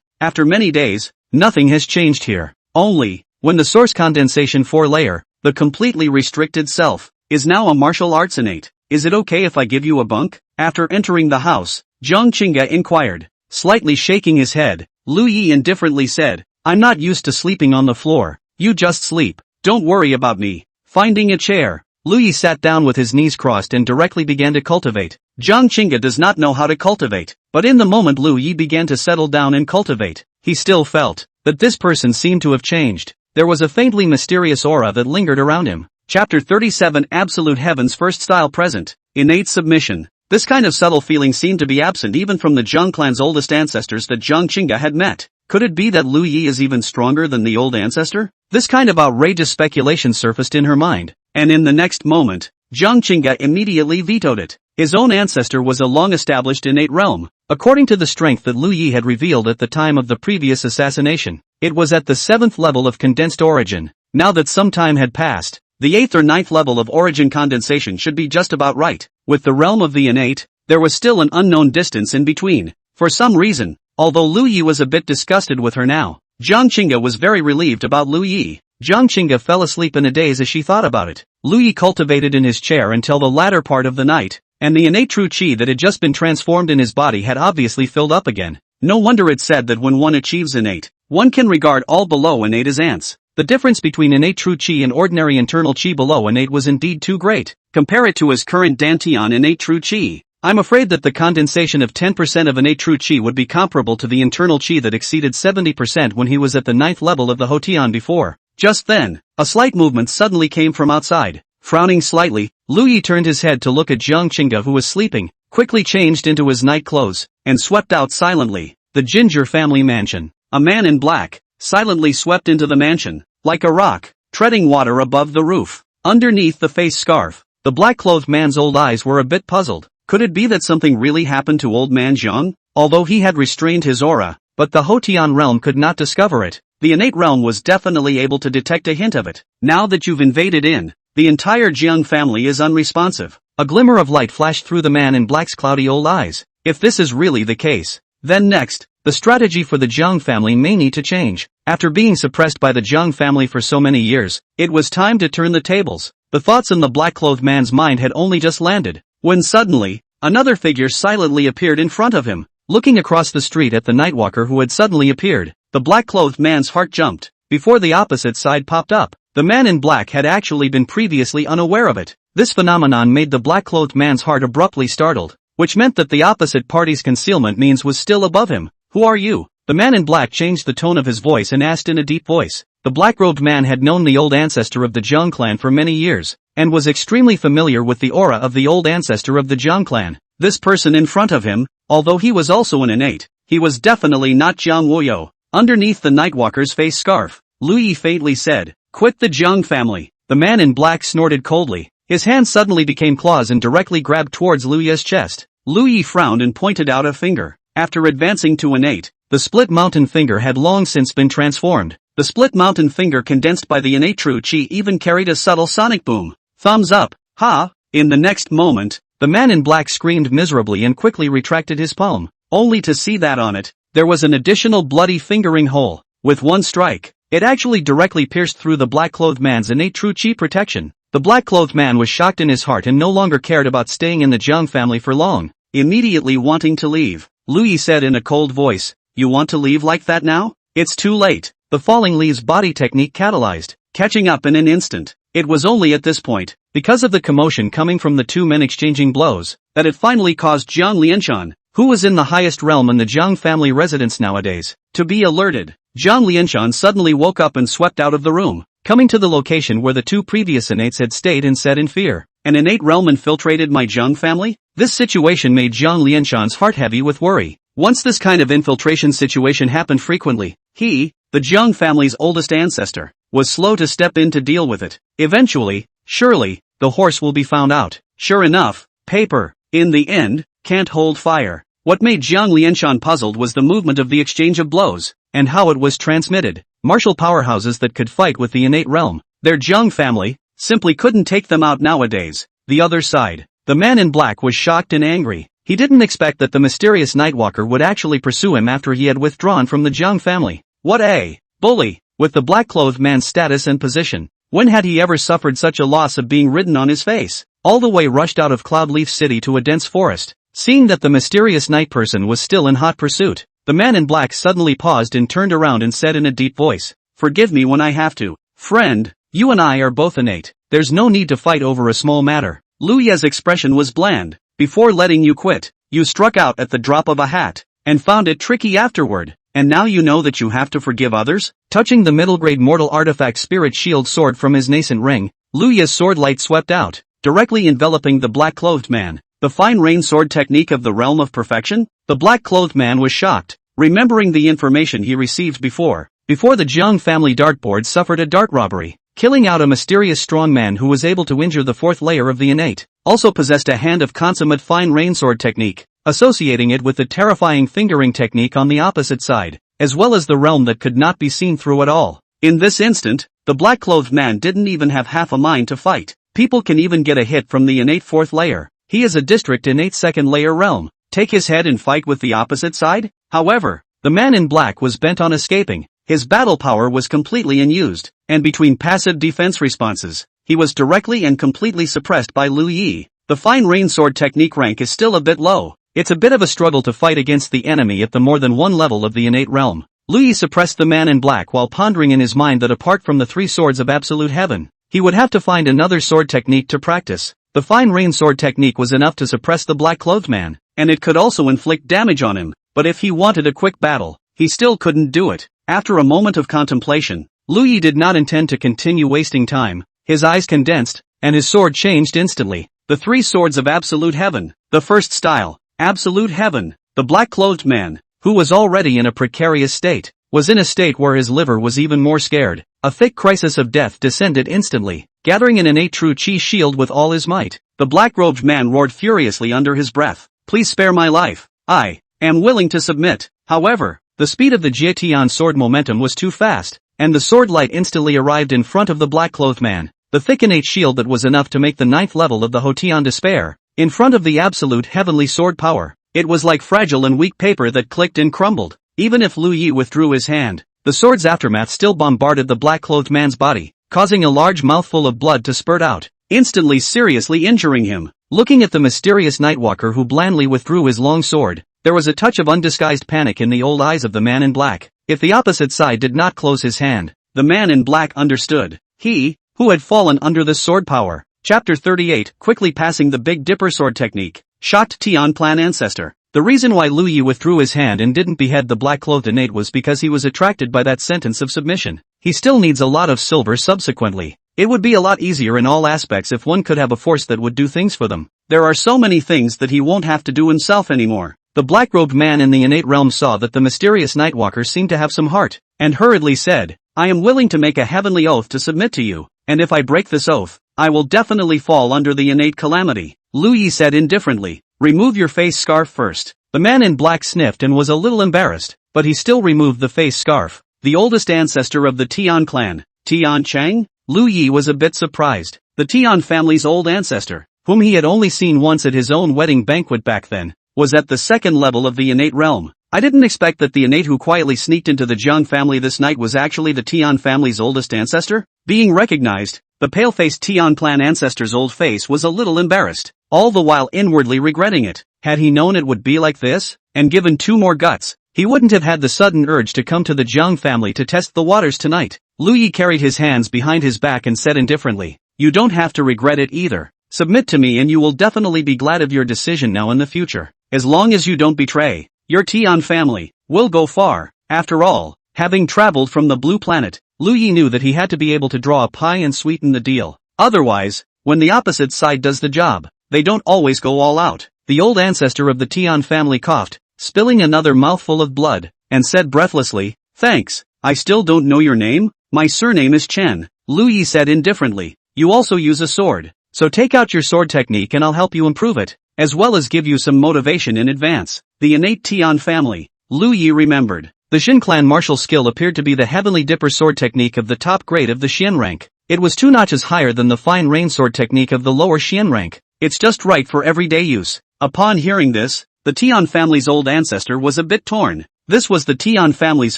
After many days, nothing has changed here. Only, when the source condensation 4 layer, the completely restricted self, is now a martial arts innate. Is it okay if I give you a bunk? After entering the house, Jiang Qingge inquired. Slightly shaking his head, Lu Yi indifferently said, I'm not used to sleeping on the floor. You just sleep. Don't worry about me. Finding a chair, Lu Yi sat down with his knees crossed and directly began to cultivate. Jiang Qingge does not know how to cultivate, but in the moment Lu Yi began to settle down and cultivate, he still felt that this person seemed to have changed. There was a faintly mysterious aura that lingered around him. Chapter 37 Absolute Heaven's First Style Present. Innate Submission. This kind of subtle feeling seemed to be absent even from the Jiang clan's oldest ancestors that Jiang Qingge had met. Could it be that Lu Yi is even stronger than the old ancestor? This kind of outrageous speculation surfaced in her mind, and in the next moment, Jiang Qingge immediately vetoed it. His own ancestor was a long-established innate realm. According to the strength that Lu Yi had revealed at the time of the previous assassination, it was at the 7th level of condensed origin. Now that some time had passed, the 8th or 9th level of origin condensation should be just about right. With the realm of the innate, there was still an unknown distance in between. For some reason, although Lu Yi was a bit disgusted with her now, Jiang Qingge was very relieved about Lu Yi. Jiang Qingge fell asleep in a daze as she thought about it. Lu Yi cultivated in his chair until the latter part of the night, and the innate true qi that had just been transformed in his body had obviously filled up again. No wonder it said that when one achieves innate, one can regard all below innate as ants. The difference between innate true qi and ordinary internal qi below innate was indeed too great. Compare it to his current Dantian innate true qi. I'm afraid that the condensation of 10% of innate true qi would be comparable to the internal qi that exceeded 70% when he was at the 9th level of the Hotian before. Just then, a slight movement suddenly came from outside. Frowning slightly, Lu Yi turned his head to look at Jiang Qingge, who was sleeping, quickly changed into his night clothes, and swept out silently. The Ginger family mansion. A man in black silently swept into the mansion, like a rock, treading water above the roof. Underneath the face scarf, the black-clothed man's old eyes were a bit puzzled. Could it be that something really happened to old man Jiang? Although he had restrained his aura, but the Hotian realm could not discover it. The innate realm was definitely able to detect a hint of it. Now that you've invaded in, the entire Jiang family is unresponsive. A glimmer of light flashed through the man in black's cloudy old eyes. If this is really the case, then next, the strategy for the Jiang family may need to change. After being suppressed by the Jiang family for so many years, it was time to turn the tables. The thoughts in the black-clothed man's mind had only just landed, when suddenly, another figure silently appeared in front of him. Looking across the street at the nightwalker who had suddenly appeared, the black-clothed man's heart jumped. Before the opposite side popped up, the man in black had actually been previously unaware of it. This phenomenon made the black-clothed man's heart abruptly startled, which meant that the opposite party's concealment means was still above him. Who are you? The man in black changed the tone of his voice and asked in a deep voice. The black-robed man had known the old ancestor of the Jiang clan for many years, and was extremely familiar with the aura of the old ancestor of the Jiang clan. This person in front of him, although he was also an innate, he was definitely not Jiang Woyo. Underneath the nightwalker's face scarf, Lu Yi faintly said, "Quit the Jiang family." The man in black snorted coldly. His hand suddenly became claws and directly grabbed towards Lu Yi's chest. Lu Yi frowned and pointed out a finger. After advancing to innate, the split mountain finger had long since been transformed. The split mountain finger condensed by the innate true qi even carried a subtle sonic boom. Thumbs up, ha! In the next moment, the man in black screamed miserably and quickly retracted his palm, only to see that on it, there was an additional bloody fingering hole. With one strike, it actually directly pierced through the black-clothed man's innate true qi protection. The black-clothed man was shocked in his heart and no longer cared about staying in the Jiang family for long. Immediately wanting to leave, Lu Yi said in a cold voice, "You want to leave like that now? It's too late." The falling leaves body technique catalyzed, catching up in an instant. It was only at this point, because of the commotion coming from the two men exchanging blows, that it finally caused Jiang Lianshan, who was in the highest realm in the Jiang family residence nowadays, to be alerted. Jiang Lianshan suddenly woke up and swept out of the room, coming to the location where the two previous innates had stayed and said in fear, "An innate realm infiltrated my Jiang family?" This situation made Jiang Lianshan's heart heavy with worry. Once this kind of infiltration situation happened frequently, he, the Jiang family's oldest ancestor, was slow to step in to deal with it. Eventually, surely, the horse will be found out. Sure enough, paper, in the end, can't hold fire. What made Jiang Lianshan puzzled was the movement of the exchange of blows, and how it was transmitted. Martial powerhouses that could fight with the innate realm, their Jiang family, simply couldn't take them out nowadays. The other side, the man in black was shocked and angry. He didn't expect that the mysterious Nightwalker would actually pursue him after he had withdrawn from the Jiang family. What a bully! With the black-clothed man's status and position, When had he ever suffered such a loss of being written on his face? All the way rushed out of Cloudleaf City to a dense forest. Seeing that the mysterious night person was still in hot pursuit, the man in black suddenly paused and turned around and said in a deep voice, "Forgive me when I have to. Friend, you and I are both innate. There's no need to fight over a small matter." Liu Ye's expression was bland. "Before letting you quit, you struck out at the drop of a hat, and found it tricky afterward, and now you know that you have to forgive others?" Touching the middle-grade mortal artifact spirit shield sword from his nascent ring, Liu Ye's sword light swept out, directly enveloping the black-clothed man. The fine rain sword technique of the realm of perfection? The black-clothed man was shocked, remembering the information he received before the Jiang family dartboard suffered a dart robbery, killing out a mysterious strong man who was able to injure the fourth layer of the innate, also possessed a hand of consummate fine rain sword technique, associating it with the terrifying fingering technique on the opposite side, as well as the realm that could not be seen through at all. In this instant, the black-clothed man didn't even have half a mind to fight. People can even get a hit from the innate fourth layer. He is a district innate second layer realm. Take his head and fight with the opposite side? However, the man in black was bent on escaping. His battle power was completely unused, and between passive defense responses, he was directly and completely suppressed by Liu Ye. The fine rain sword technique rank is still a bit low. It's a bit of a struggle to fight against the enemy at the more than one level of the innate realm. Liu Ye suppressed the man in black while pondering in his mind that apart from the three swords of absolute heaven, he would have to find another sword technique to practice. The fine rain sword technique was enough to suppress the black-clothed man, and it could also inflict damage on him, but if he wanted a quick battle, he still couldn't do it. After a moment of contemplation, Liu Ye did not intend to continue wasting time. His eyes condensed, and his sword changed instantly. The three swords of absolute heaven. The first style, absolute heaven. The black-clothed man, who was already in a precarious state, was in a state where his liver was even more scared. A thick crisis of death descended instantly, gathering an innate true chi shield with all his might. The black-robed man roared furiously under his breath, "Please spare my life. I am willing to submit." However, the speed of the Jietian sword momentum was too fast, and the sword light instantly arrived in front of the black-clothed man. The thick innate shield that was enough to make the ninth level of the Hotian despair, in front of the absolute heavenly sword power. It was like fragile and weak paper that clicked and crumbled. Even if Liu Ye withdrew his hand, the sword's aftermath still bombarded the black-clothed man's body, causing a large mouthful of blood to spurt out, instantly seriously injuring him. Looking at the mysterious Nightwalker who blandly withdrew his long sword, there was a touch of undisguised panic in the old eyes of the man in black. If the opposite side did not close his hand, the man in black understood. He, who had fallen under this sword power. Chapter 38, quickly passing the Big Dipper sword technique. Shocked Tian clan ancestor. The reason why Liu Ye withdrew his hand and didn't behead the black-clothed innate was because he was attracted by that sentence of submission. He still needs a lot of silver subsequently. It would be a lot easier in all aspects if one could have a force that would do things for them. There are so many things that he won't have to do himself anymore. The black-robed man in the innate realm saw that the mysterious Nightwalker seemed to have some heart, and hurriedly said, "I am willing to make a heavenly oath to submit to you, and if I break this oath, I will definitely fall under the innate calamity." Liu Ye said indifferently, "Remove your face scarf first." The man in black sniffed and was a little embarrassed, but he still removed the face scarf. The oldest ancestor of the Tian clan, Tian Chang? Liu Ye was a bit surprised. The Tian family's old ancestor, whom he had only seen once at his own wedding banquet back then, was at the second level of the innate realm. I didn't expect that the innate who quietly sneaked into the Jiang family this night was actually the Tian family's oldest ancestor. Being recognized, the pale-faced Tian clan ancestor's old face was a little embarrassed, all the while inwardly regretting it. Had he known it would be like this, and given 2 more guts, he wouldn't have had the sudden urge to come to the Jiang family to test the waters tonight. Liu Ye carried his hands behind his back and said indifferently, "You don't have to regret it either. Submit to me and you will definitely be glad of your decision now in the future. As long as you don't betray, your Tian family will go far." After all, having traveled from the blue planet, Liu Ye knew that he had to be able to draw a pie and sweeten the deal. Otherwise, when the opposite side does the job, they don't always go all out. The old ancestor of the Tian family coughed, spilling another mouthful of blood, and said breathlessly, "Thanks, I still don't know your name." "My surname is Chen," Liu Ye said indifferently. "You also use a sword, so take out your sword technique and I'll help you improve it, as well as give you some motivation in advance." The innate Tian family, Liu Ye remembered. The Xin clan martial skill appeared to be the heavenly dipper sword technique of the top grade of the Xian rank. It was 2 notches higher than the fine rain sword technique of the lower Xian rank. It's just right for everyday use. Upon hearing this, the Tian family's old ancestor was a bit torn. This was the Tian family's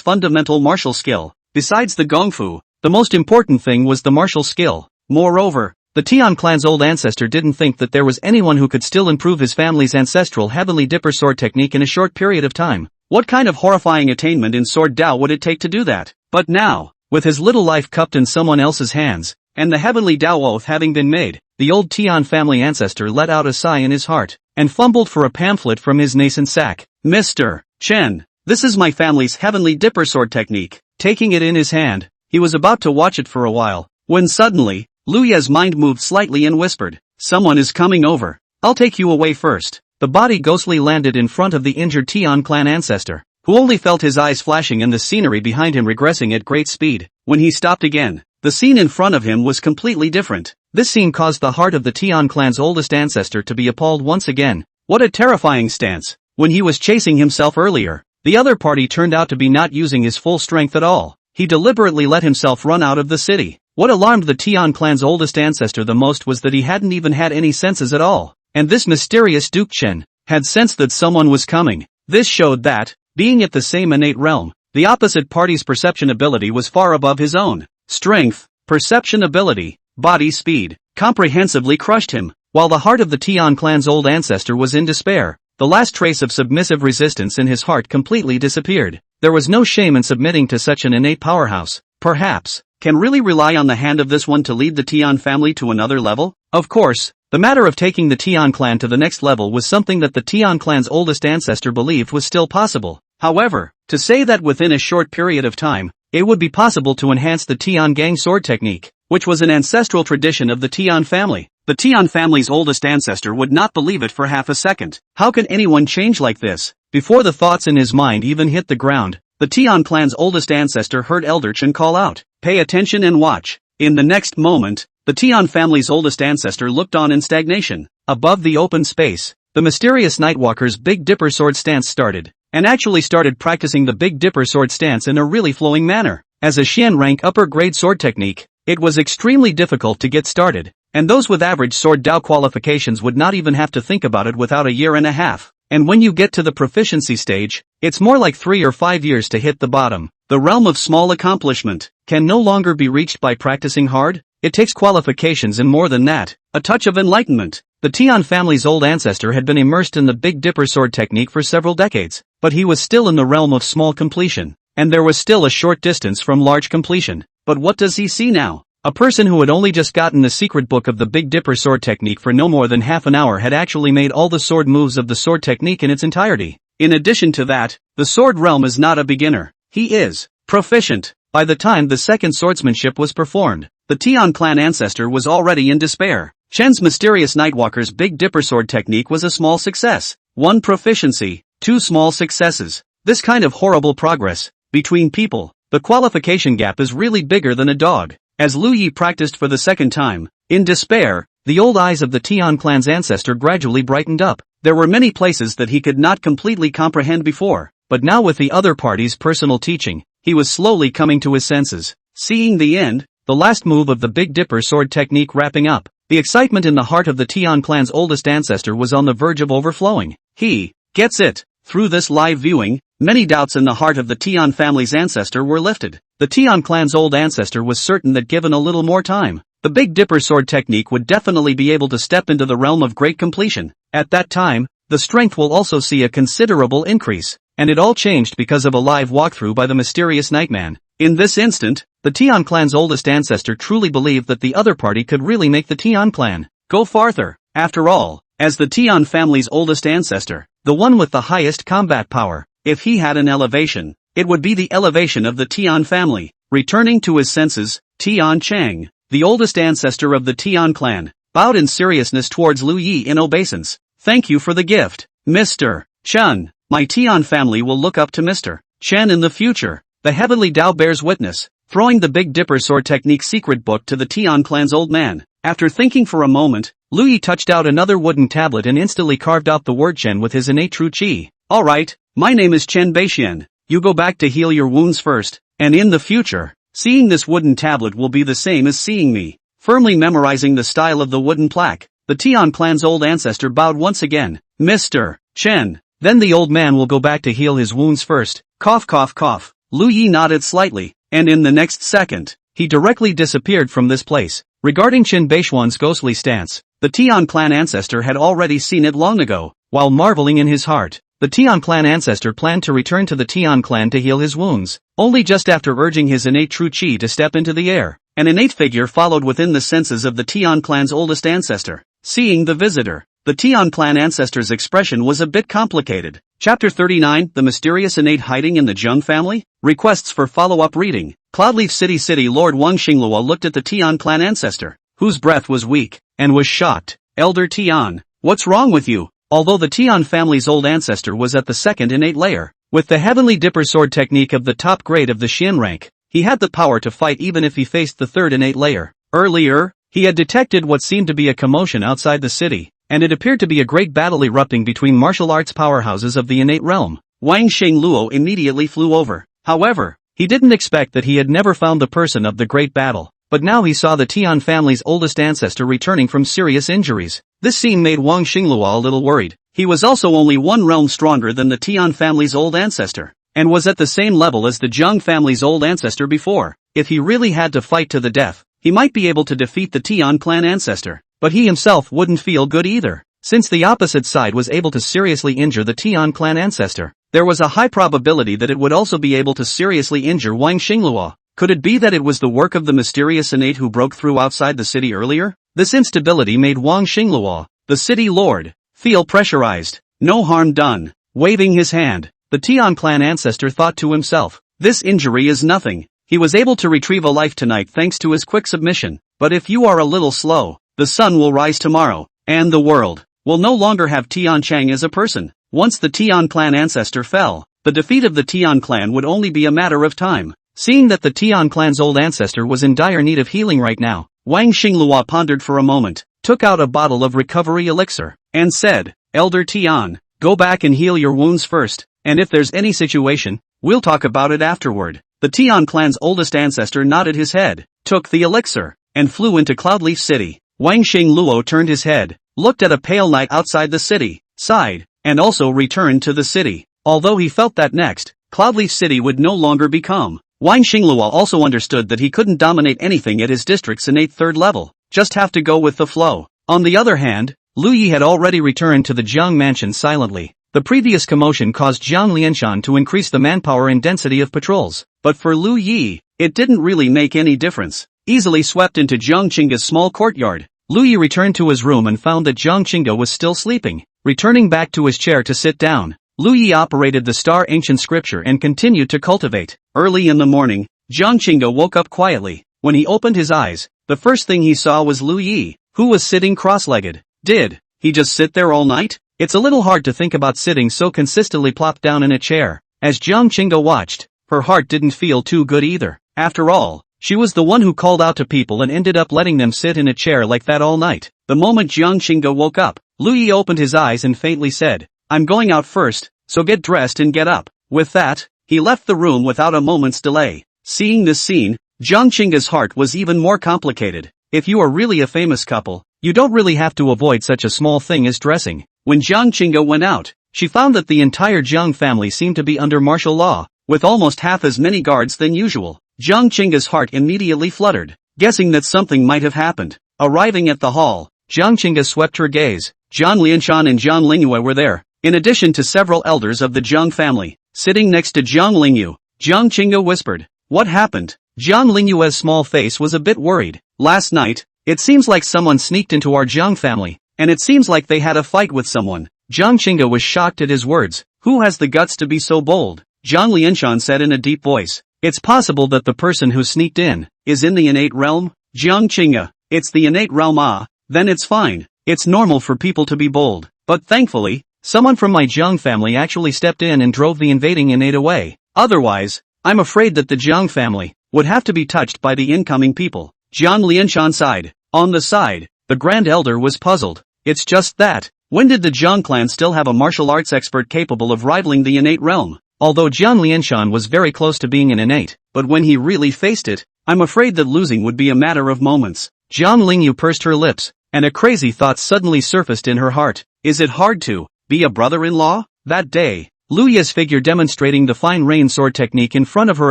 fundamental martial skill. Besides the gongfu, The most important thing was the martial skill. Moreover, the Tian clan's old ancestor didn't think that there was anyone who could still improve his family's ancestral heavenly dipper sword technique in a short period of time. What kind of horrifying attainment in sword Dao would it take to do that? But now, with his little life cupped in someone else's hands, and the heavenly Dao oath having been made, the old Tian family ancestor let out a sigh in his heart, and fumbled for a pamphlet from his nascent sack. Mr. Chen, this is my family's heavenly dipper sword technique. Taking it in his hand, he was about to watch it for a while, when suddenly, Lu Ye's mind moved slightly and whispered, "Someone is coming over. I'll take you away first." The body ghostly landed in front of the injured Tian clan ancestor, who only felt his eyes flashing and the scenery behind him regressing at great speed. When he stopped again, the scene in front of him was completely different. This scene caused the heart of the Tian clan's oldest ancestor to be appalled once again. What a terrifying stance! When he was chasing himself earlier, the other party turned out to be not using his full strength at all. He deliberately let himself run out of the city. What alarmed the Tian clan's oldest ancestor the most was that he hadn't even had any senses at all, and this mysterious Duke Chen had sensed that someone was coming. This showed that, being at the same innate realm, the opposite party's perception ability was far above his own. Strength, perception ability, body speed, comprehensively crushed him, while the heart of the Tian clan's old ancestor was in despair. The last trace of submissive resistance in his heart completely disappeared. There was no shame in submitting to such an innate powerhouse. Perhaps, can really rely on the hand of this one to lead the Tian family to another level? Of course, the matter of taking the Tian clan to the next level was something that the Tian clan's oldest ancestor believed was still possible. However, to say that within a short period of time, it would be possible to enhance the Tian gang sword technique, which was an ancestral tradition of the Tian family, the Tian family's oldest ancestor would not believe it for half a second. How could anyone change like this? Before the thoughts in his mind even hit the ground, the Tian clan's oldest ancestor heard Elder Chen call out, "Pay attention and watch." In the next moment, the Tian family's oldest ancestor looked on in stagnation. Above the open space, the mysterious Nightwalker's Big Dipper sword stance started, and actually started practicing the Big Dipper sword stance in a really flowing manner. As a Xian rank upper grade sword technique, it was extremely difficult to get started, and those with average sword Dao qualifications would not even have to think about it without a year and a half. And when you get to the proficiency stage, it's more like 3 or 5 years to hit the bottom. The realm of small accomplishment can no longer be reached by practicing hard. It takes qualifications and more than that, a touch of enlightenment. The Tian family's old ancestor had been immersed in the Big Dipper sword technique for several decades, but he was still in the realm of small completion, and there was still a short distance from large completion. But what does he see now? A person who had only just gotten the secret book of the Big Dipper sword technique for no more than half an hour had actually made all the sword moves of the sword technique in its entirety. In addition to that, the sword realm is not a beginner. He is proficient. By the time the second swordsmanship was performed, the Tian clan ancestor was already in despair. Chen's mysterious Nightwalker's Big Dipper sword technique was a small success. 1 proficiency, 2 small successes. This kind of horrible progress, between people, the qualification gap is really bigger than a dog. As Lu Yi practiced for the second time, in despair, the old eyes of the Tian clan's ancestor gradually brightened up. There were many places that he could not completely comprehend before, but now with the other party's personal teaching, he was slowly coming to his senses. Seeing the end, the last move of the Big Dipper sword technique wrapping up, the excitement in the heart of the Tian clan's oldest ancestor was on the verge of overflowing. He gets it. Through this live viewing, many doubts in the heart of the Tian family's ancestor were lifted. The Tian clan's old ancestor was certain that given a little more time, the Big Dipper sword technique would definitely be able to step into the realm of great completion. At that time, the strength will also see a considerable increase, and it all changed because of a live walkthrough by the mysterious Nightman. In this instant, the Tian clan's oldest ancestor truly believed that the other party could really make the Tian clan go farther. After all, as the Tian family's oldest ancestor, the one with the highest combat power, if he had an elevation, it would be the elevation of the Tian family. Returning to his senses, Tian Chang, the oldest ancestor of the Tian clan, bowed in seriousness towards Lu Yi in obeisance. "Thank you for the gift, Mr. Chen. My Tian family will look up to Mr. Chen in the future." The heavenly Dao bears witness, throwing the Big Dipper sword technique secret book to the Tian clan's old man. After thinking for a moment, Lu Yi touched out another wooden tablet and instantly carved out the word Chen with his innate true qi. "Alright, my name is Chen Beixian. You go back to heal your wounds first, and in the future, seeing this wooden tablet will be the same as seeing me." Firmly memorizing the style of the wooden plaque, the Tian clan's old ancestor bowed once again. "Mr. Chen, then the old man will go back to heal his wounds first." Cough cough cough. Lu Yi nodded slightly, and in the next second, he directly disappeared from this place. Regarding Qin Beishuan's ghostly stance, the Tian clan ancestor had already seen it long ago. While marveling in his heart, the Tian clan ancestor planned to return to the Tian clan to heal his wounds, only just after urging his innate true qi to step into the air. An innate figure followed within the senses of the Tian clan's oldest ancestor. Seeing the visitor, the Tian clan ancestor's expression was a bit complicated. Chapter 39, The Mysterious Innate Hiding in the Jiang Family? Requests for follow-up reading. Cloudleaf City Lord Wang Xinglue looked at the Tian clan ancestor, whose breath was weak, and was shocked. Elder Tian, what's wrong with you? Although the Tian family's old ancestor was at the second innate layer, with the Heavenly Dipper sword technique of the top grade of the Xian rank, he had the power to fight even if he faced the third innate layer. Earlier, he had detected what seemed to be a commotion outside the city, and it appeared to be a great battle erupting between martial arts powerhouses of the innate realm. Wang Xinglue immediately flew over. However, he didn't expect that he had never found the person of the great battle, but now he saw the Tian family's oldest ancestor returning from serious injuries. This scene made Wang Xinglue a little worried. He was also only one realm stronger than the Tian family's old ancestor, and was at the same level as the Jiang family's old ancestor before. If he really had to fight to the death, he might be able to defeat the Tian clan ancestor, but he himself wouldn't feel good either. Since the opposite side was able to seriously injure the Tian clan ancestor, there was a high probability that it would also be able to seriously injure Wang Xinglue. Could it be that it was the work of the mysterious innate who broke through outside the city earlier? This instability made Wang Xinglue, the city lord, feel pressurized. No harm done. Waving his hand, the Tian clan ancestor thought to himself, this injury is nothing. He was able to retrieve a life tonight thanks to his quick submission. But if you are a little slow, the sun will rise tomorrow, and the world will no longer have Tian Chang as a person. Once the Tian clan ancestor fell, the defeat of the Tian clan would only be a matter of time. Seeing that the Tian clan's old ancestor was in dire need of healing right now, Wang Xinglue pondered for a moment, took out a bottle of recovery elixir, and said, Elder Tian, go back and heal your wounds first, and if there's any situation, we'll talk about it afterward. The Tian clan's oldest ancestor nodded his head, took the elixir, and flew into Cloudleaf City. Wang Xinglue turned his head, looked at a pale night outside the city, sighed, and also returned to the city. Although he felt that next, Cloudleaf City would no longer be calm. Wang Xinglue also understood that he couldn't dominate anything at his district's innate third level, just have to go with the flow. On the other hand, Lu Yi had already returned to the Jiang mansion silently. The previous commotion caused Jiang Lianshan to increase the manpower and density of patrols, but for Lu Yi, it didn't really make any difference. Easily swept into Jiang Qingge's small courtyard, Lu Yi returned to his room and found that Jiang Qingge was still sleeping. Returning back to his chair to sit down, Lu Yi operated the star ancient scripture and continued to cultivate. Early in the morning, Jiang Qingge woke up quietly. When he opened his eyes, the first thing he saw was Lu Yi, who was sitting cross-legged. Did he just sit there all night? It's a little hard to think about sitting so consistently plopped down in a chair. As Jiang Qingge watched, her heart didn't feel too good either. After all, she was the one who called out to people and ended up letting them sit in a chair like that all night. The moment Jiang Qingge woke up, Lu Yi opened his eyes and faintly said, I'm going out first, so get dressed and get up. With that, he left the room without a moment's delay. Seeing this scene, Jiang Qingge's heart was even more complicated. If you are really a famous couple, you don't really have to avoid such a small thing as dressing. When Jiang Qingge went out, she found that the entire Jiang family seemed to be under martial law, with almost half as many guards than usual. Jiang Qingge's heart immediately fluttered, guessing that something might have happened. Arriving at the hall, Jiang Qingge swept her gaze. Jiang Lianshan and Jiang Lingyue were there, in addition to several elders of the Jiang family. Sitting next to Jiang Lingyue, Jiang Qingge whispered, what happened? Jiang Lingyue's small face was a bit worried. Last night, it seems like someone sneaked into our Jiang family, and it seems like they had a fight with someone. Jiang Qingge was shocked at his words. Who has the guts to be so bold? Jiang Lianshan said in a deep voice. It's possible that the person who sneaked in is in the innate realm? Jiang Qingge, it's the innate realm. Then it's fine. It's normal for people to be bold. But thankfully, someone from my Jiang family actually stepped in and drove the invading innate away. Otherwise, I'm afraid that the Jiang family would have to be touched by the incoming people. Jiang Lianshan sighed. On the side, the Grand Elder was puzzled. It's just that, when did the Jiang clan still have a martial arts expert capable of rivaling the innate realm? Although Jiang Lianshan was very close to being an innate, but when he really faced it, I'm afraid that losing would be a matter of moments. Jiang Lingyue pursed her lips, and a crazy thought suddenly surfaced in her heart. Is it hard to be a brother-in-law? That day, Lu Yi's figure demonstrating the fine rain sword technique in front of her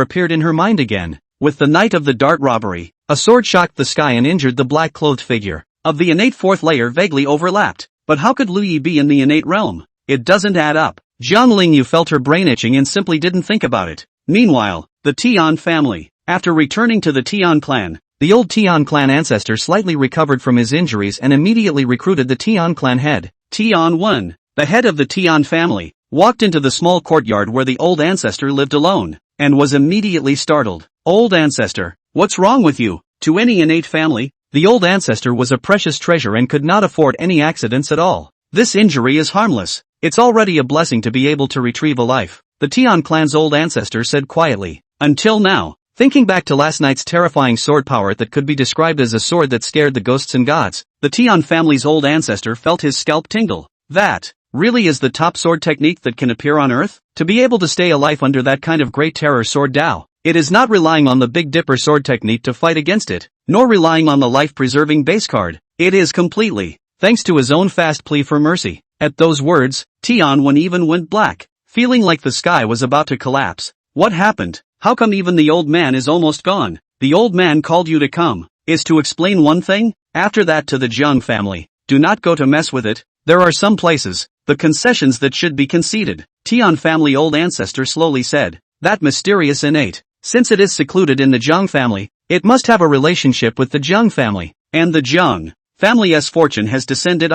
appeared in her mind again. With the night of the dart robbery, a sword shocked the sky and injured the black-clothed figure of the innate fourth layer vaguely overlapped. But how could Lingyue be in the innate realm? It doesn't add up. Jiang Lingyue felt her brain itching and simply didn't think about it. Meanwhile, the Tian family. After returning to the Tian clan, the old Tian clan ancestor slightly recovered from his injuries and immediately recruited the Tian clan head. Tian 1, the head of the Tian family, walked into the small courtyard where the old ancestor lived alone, and was immediately startled. Old ancestor, what's wrong with you? To any innate family, the old ancestor was a precious treasure and could not afford any accidents at all. This injury is harmless. It's already a blessing to be able to retrieve a life, the Tian clan's old ancestor said quietly. Until now, thinking back to last night's terrifying sword power that could be described as a sword that scared the ghosts and gods, the Tian family's old ancestor felt his scalp tingle. That really is the top sword technique that can appear on Earth? To be able to stay alive under that kind of great terror sword Dao. It is not relying on the Big Dipper sword technique to fight against it, nor relying on the life-preserving base card. It is completely, thanks to his own fast plea for mercy. At those words, Tian 1 even went black, feeling like the sky was about to collapse. What happened? How come even the old man is almost gone? The old man called you to come, is to explain one thing? After that to the Jiang family, do not go to mess with it. There are some places, the concessions that should be conceded. Tian family old ancestor slowly said, that mysterious innate. Since it is secluded in the Jiang family, it must have a relationship with the Jiang family. And the Jiang family's fortune has descended.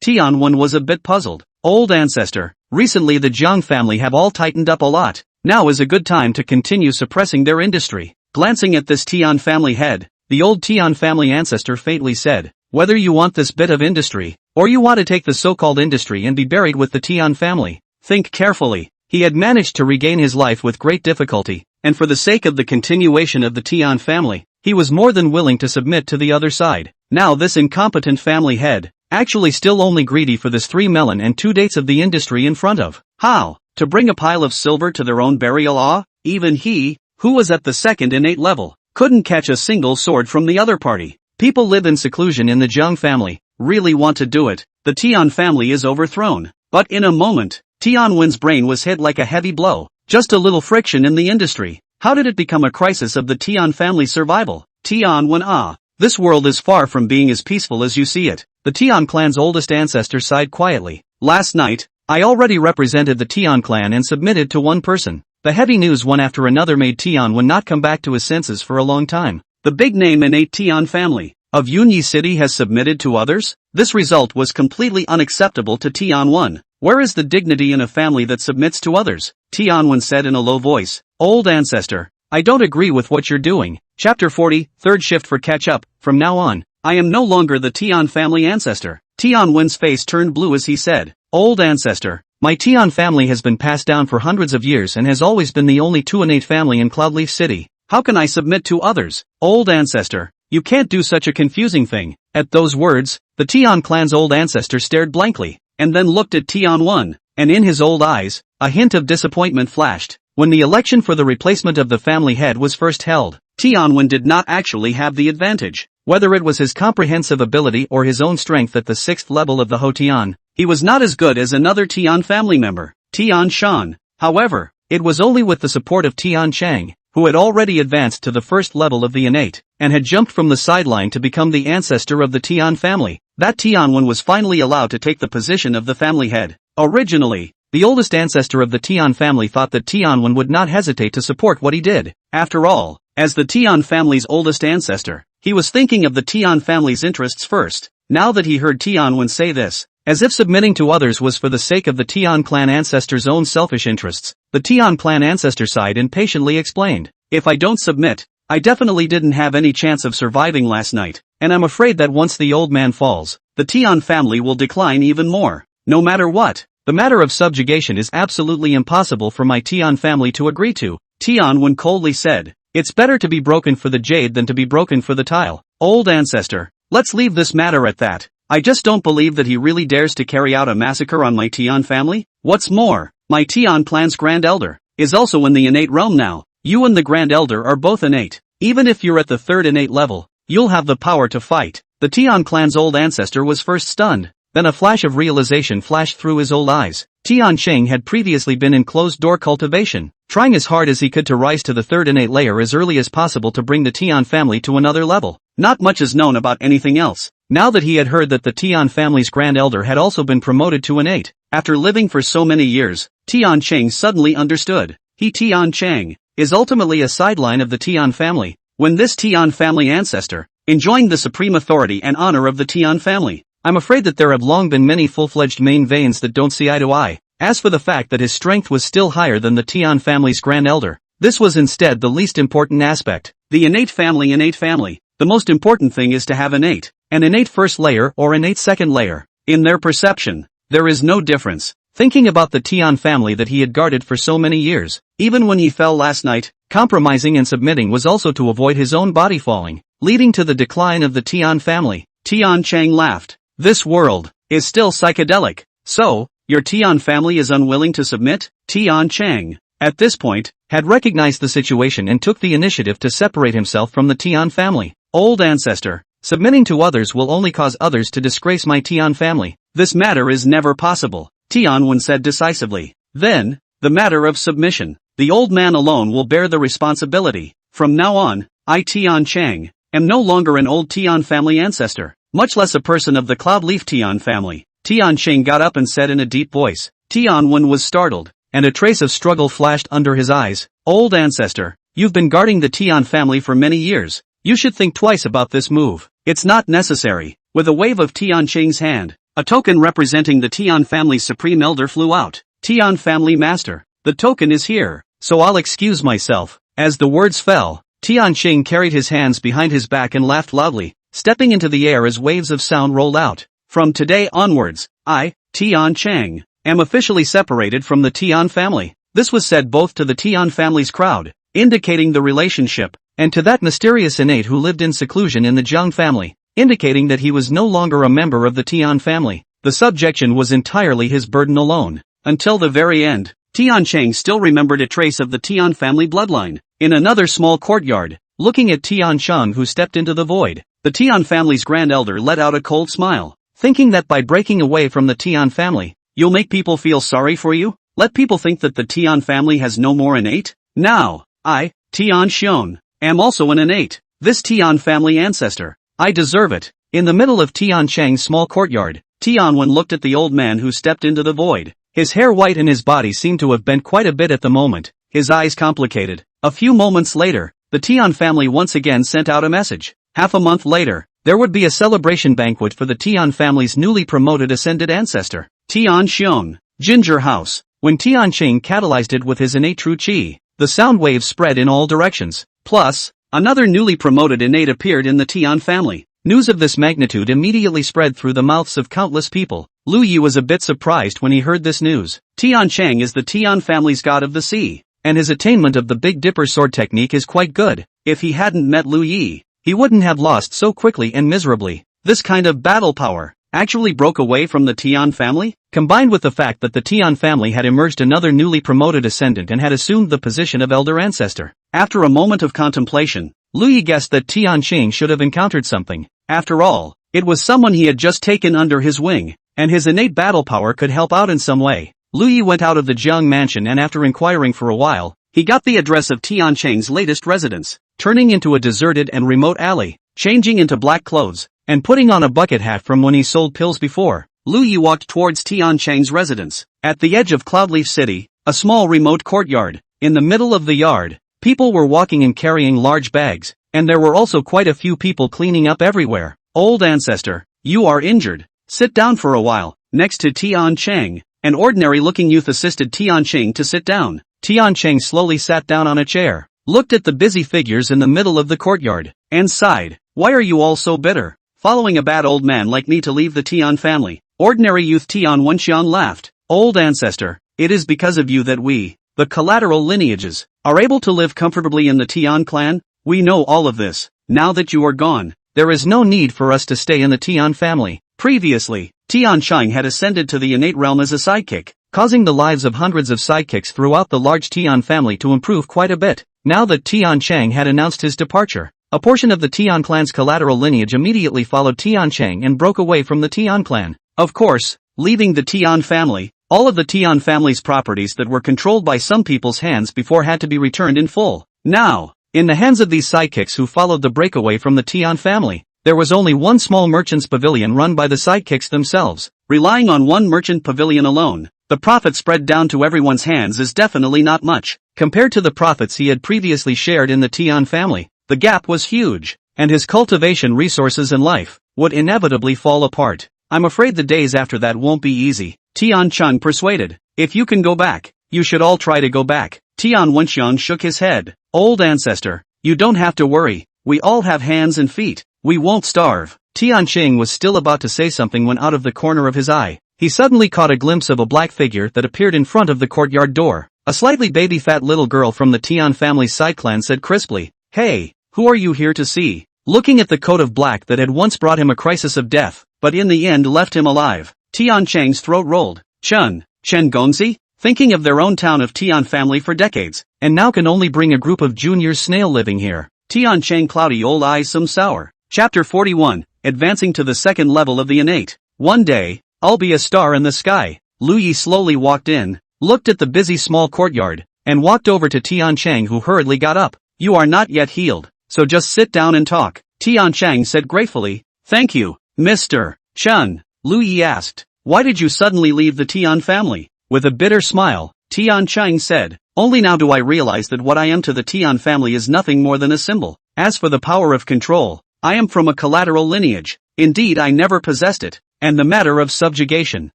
Tian 1 was a bit puzzled. Old ancestor, recently the Jiang family have all tightened up a lot. Now is a good time to continue suppressing their industry. Glancing at this Tian family head, the old Tian family ancestor faintly said, whether you want this bit of industry, or you want to take the so-called industry and be buried with the Tian family, think carefully. He had managed to regain his life with great difficulty, and for the sake of the continuation of the Tian family, he was more than willing to submit to the other side. Now this incompetent family head, actually still only greedy for this 3 melon and 2 dates of the industry in front of. How? To bring a pile of silver to their own burial? Even he, who was at the second innate level, couldn't catch a single sword from the other party. People live in seclusion in the Jiang family, really want to do it. The Tian family is overthrown. But in a moment, Tian Wen's brain was hit like a heavy blow. Just a little friction in the industry. How did it become a crisis of the Tian family's survival? Tian Wen. This world is far from being as peaceful as you see it. The Tian clan's oldest ancestor sighed quietly. Last night, I already represented the Tian clan and submitted to one person. The heavy news one after another made Tian Wen not come back to his senses for a long time. The big name innate Tian family of Yunyi City has submitted to others? This result was completely unacceptable to Tian 1. Where is the dignity in a family that submits to others? Tian 1 said in a low voice. Old ancestor, I don't agree with what you're doing. Chapter 40, third shift for catch up. From now on, I am no longer the Tian family ancestor. Tian Wen's face turned blue as he said, old ancestor, my Tian family has been passed down for hundreds of years and has always been the only 2 innate family in Cloudleaf City. How can I submit to others? Old ancestor, you can't do such a confusing thing. At those words, the Tian clan's old ancestor stared blankly, and then looked at Tian 1, and in his old eyes, a hint of disappointment flashed. When the election for the replacement of the family head was first held, Tian 1 did not actually have the advantage. Whether it was his comprehensive ability or his own strength at the 6th level of the Hotian, he was not as good as another Tian family member, Tian Shan. However, it was only with the support of Tian Chang, who had already advanced to the 1st level of the innate, and had jumped from the sideline to become the ancestor of the Tian family, that Tian 1 was finally allowed to take the position of the family head. Originally, the oldest ancestor of the Tian family thought that Tian 1 would not hesitate to support what he did. After all, as the Tian family's oldest ancestor, he was thinking of the Tian family's interests first. Now that he heard Tian 1 say this, as if submitting to others was for the sake of the Tian clan ancestor's own selfish interests, the Tian clan ancestor sighed and patiently explained, if I don't submit, I definitely didn't have any chance of surviving last night, and I'm afraid that once the old man falls, the Tian family will decline even more. No matter what, the matter of subjugation is absolutely impossible for my Tian family to agree to. Tian 1 coldly said, it's better to be broken for the jade than to be broken for the tile. Old ancestor, let's leave this matter at that. I just don't believe that he really dares to carry out a massacre on my Tian family. What's more, my Tian clan's Grand Elder is also in the innate realm now. You and the Grand Elder are both innate. Even if you're at the 3rd innate level, you'll have the power to fight. The Tian clan's old ancestor was first stunned, Then a flash of realization flashed through his old eyes. Jiang Qingge had previously been in closed-door cultivation, trying as hard as he could to rise to the third innate layer as early as possible to bring the Tian family to another level. Not much is known about anything else. Now that he had heard that the Tian family's grand elder had also been promoted to innate, after living for so many years, Jiang Qingge suddenly understood. Jiang Qingge is ultimately a sideline of the Tian family. When this Tian family ancestor, enjoying the supreme authority and honor of the Tian family, I'm afraid that there have long been many full-fledged main veins that don't see eye to eye. As for the fact that his strength was still higher than the Tian family's grand elder, this was instead the least important aspect. The innate family. The most important thing is to have innate, an innate first layer or innate second layer. In their perception, there is no difference. Thinking about the Tian family that he had guarded for so many years, even when he fell last night, compromising and submitting was also to avoid his own body falling, leading to the decline of the Tian family. Jiang Qingge laughed. This world is still psychedelic. So, your Tian family is unwilling to submit? Jiang Qingge, at this point, had recognized the situation and took the initiative to separate himself from the Tian family. Old ancestor, submitting to others will only cause others to disgrace my Tian family. This matter is never possible, Tianwen said decisively. Then, the matter of submission. The old man alone will bear the responsibility. From now on, I Jiang Qingge am no longer an old Tian family ancestor, much less a person of the Cloudleaf Tian family. Jiang Qingge got up and said in a deep voice. Tianwen was startled, and a trace of struggle flashed under his eyes. Old ancestor, you've been guarding the Tian family for many years. You should think twice about this move. It's not necessary. With a wave of Jiang Qingge's hand, a token representing the Tian family's supreme elder flew out. Tian family master, the token is here, so I'll excuse myself. As the words fell, Jiang Qingge carried his hands behind his back and laughed loudly, stepping into the air as waves of sound rolled out. From today onwards, I, Jiang Qingge, am officially separated from the Tian family. This was said both to the Tian family's crowd, indicating the relationship, and to that mysterious innate who lived in seclusion in the Jiang family, indicating that he was no longer a member of the Tian family. The subjection was entirely his burden alone. Until the very end, Jiang Qingge still remembered a trace of the Tian family bloodline. In another small courtyard, looking at Tian Sheng who stepped into the void, the Tian family's grand elder let out a cold smile, thinking that by breaking away from the Tian family, you'll make people feel sorry for you? Let people think that the Tian family has no more innate? Now, I, Tian Sheng, am also an innate. This Tian family ancestor. I deserve it. In the middle of Tian Cheng's small courtyard, Tianwen looked at the old man who stepped into the void. His hair white and his body seemed to have bent quite a bit at the moment, his eyes complicated. A few moments later, the Tian family once again sent out a message. Half a month later, there would be a celebration banquet for the Tian family's newly promoted ascended ancestor. Tian Sheng, Ginger House. When Tian Qingge catalyzed it with his innate true qi, the sound waves spread in all directions. Plus, another newly promoted innate appeared in the Tian family. News of this magnitude immediately spread through the mouths of countless people. Lingyue was a bit surprised when he heard this news. Tian Qingge is the Tian family's god of the sea, and his attainment of the Big Dipper sword technique is quite good. If he hadn't met Lingyue, he wouldn't have lost so quickly and miserably. This kind of battle power actually broke away from the Tian family, combined with the fact that the Tian family had emerged another newly promoted ascendant and had assumed the position of elder ancestor. After a moment of contemplation, Lingyue guessed that Tian Qingge should have encountered something. After all, it was someone he had just taken under his wing, and his innate battle power could help out in some way. Lingyue went out of the Jiang mansion and after inquiring for a while, he got the address of Tian Cheng's latest residence. Turning into a deserted and remote alley, changing into black clothes, and putting on a bucket hat from when he sold pills before, Lingyue walked towards Tian Cheng's residence. At the edge of Cloudleaf City, a small remote courtyard. In the middle of the yard, people were walking and carrying large bags, and there were also quite a few people cleaning up everywhere. Old ancestor, you are injured. Sit down for a while. Next to Tian Qingge, an ordinary-looking youth assisted Tian Qingge to sit down. Tian Qingge slowly sat down on a chair, looked at the busy figures in the middle of the courtyard, and sighed. Why are you all so bitter? Following a bad old man like me to leave the Tian family? Ordinary youth Tian Wenxian laughed. Old ancestor, it is because of you that we, the collateral lineages, are able to live comfortably in the Tian clan. We know all of this. Now that you are gone, there is no need for us to stay in the Tian family. Previously, Tian Qingge had ascended to the innate realm as a sidekick, causing the lives of hundreds of sidekicks throughout the large Tian family to improve quite a bit. Now that Tian Qingge had announced his departure, a portion of the Tian clan's collateral lineage immediately followed Tian Qingge and broke away from the Tian clan. Of course, leaving the Tian family, all of the Tian family's properties that were controlled by some people's hands before had to be returned in full. Now, in the hands of these sidekicks who followed the breakaway from the Tian family, there was only one small merchant's pavilion run by the sidekicks themselves. Relying on one merchant pavilion alone, the profit spread down to everyone's hands is definitely not much. Compared to the profits he had previously shared in the Tian family, the gap was huge, and his cultivation resources and life would inevitably fall apart. I'm afraid the days after that won't be easy, Tian Cheng persuaded. If you can go back, you should all try to go back. Tian Wenxiang shook his head. Old ancestor, you don't have to worry, we all have hands and feet, we won't starve. Tian Qing was still about to say something when out of the corner of his eye, he suddenly caught a glimpse of a black figure that appeared in front of the courtyard door. A slightly baby-fat little girl from the Tian family's side clan said crisply, "Hey, who are you here to see?" Looking at the coat of black that had once brought him a crisis of death, but in the end left him alive, Tian Cheng's throat rolled. Chen Gongzi? Thinking of their own town of Tian family for decades, and now can only bring a group of juniors snail living here. Tian Cheng cloudy old eyes some sour. Chapter 41, Advancing to the second level of the innate. One day, I'll be a star in the sky. Lu Yi slowly walked in, looked at the busy small courtyard, and walked over to Tian Cheng who hurriedly got up. You are not yet healed, so just sit down and talk. Tian Cheng said gratefully. Thank you, Mr. Chen. Lu Yi asked, why did you suddenly leave the Tian family? With a bitter smile, Tian Cheng said, only now do I realize that what I am to the Tian family is nothing more than a symbol. As for the power of control, I am from a collateral lineage. Indeed I never possessed it. And the matter of subjugation,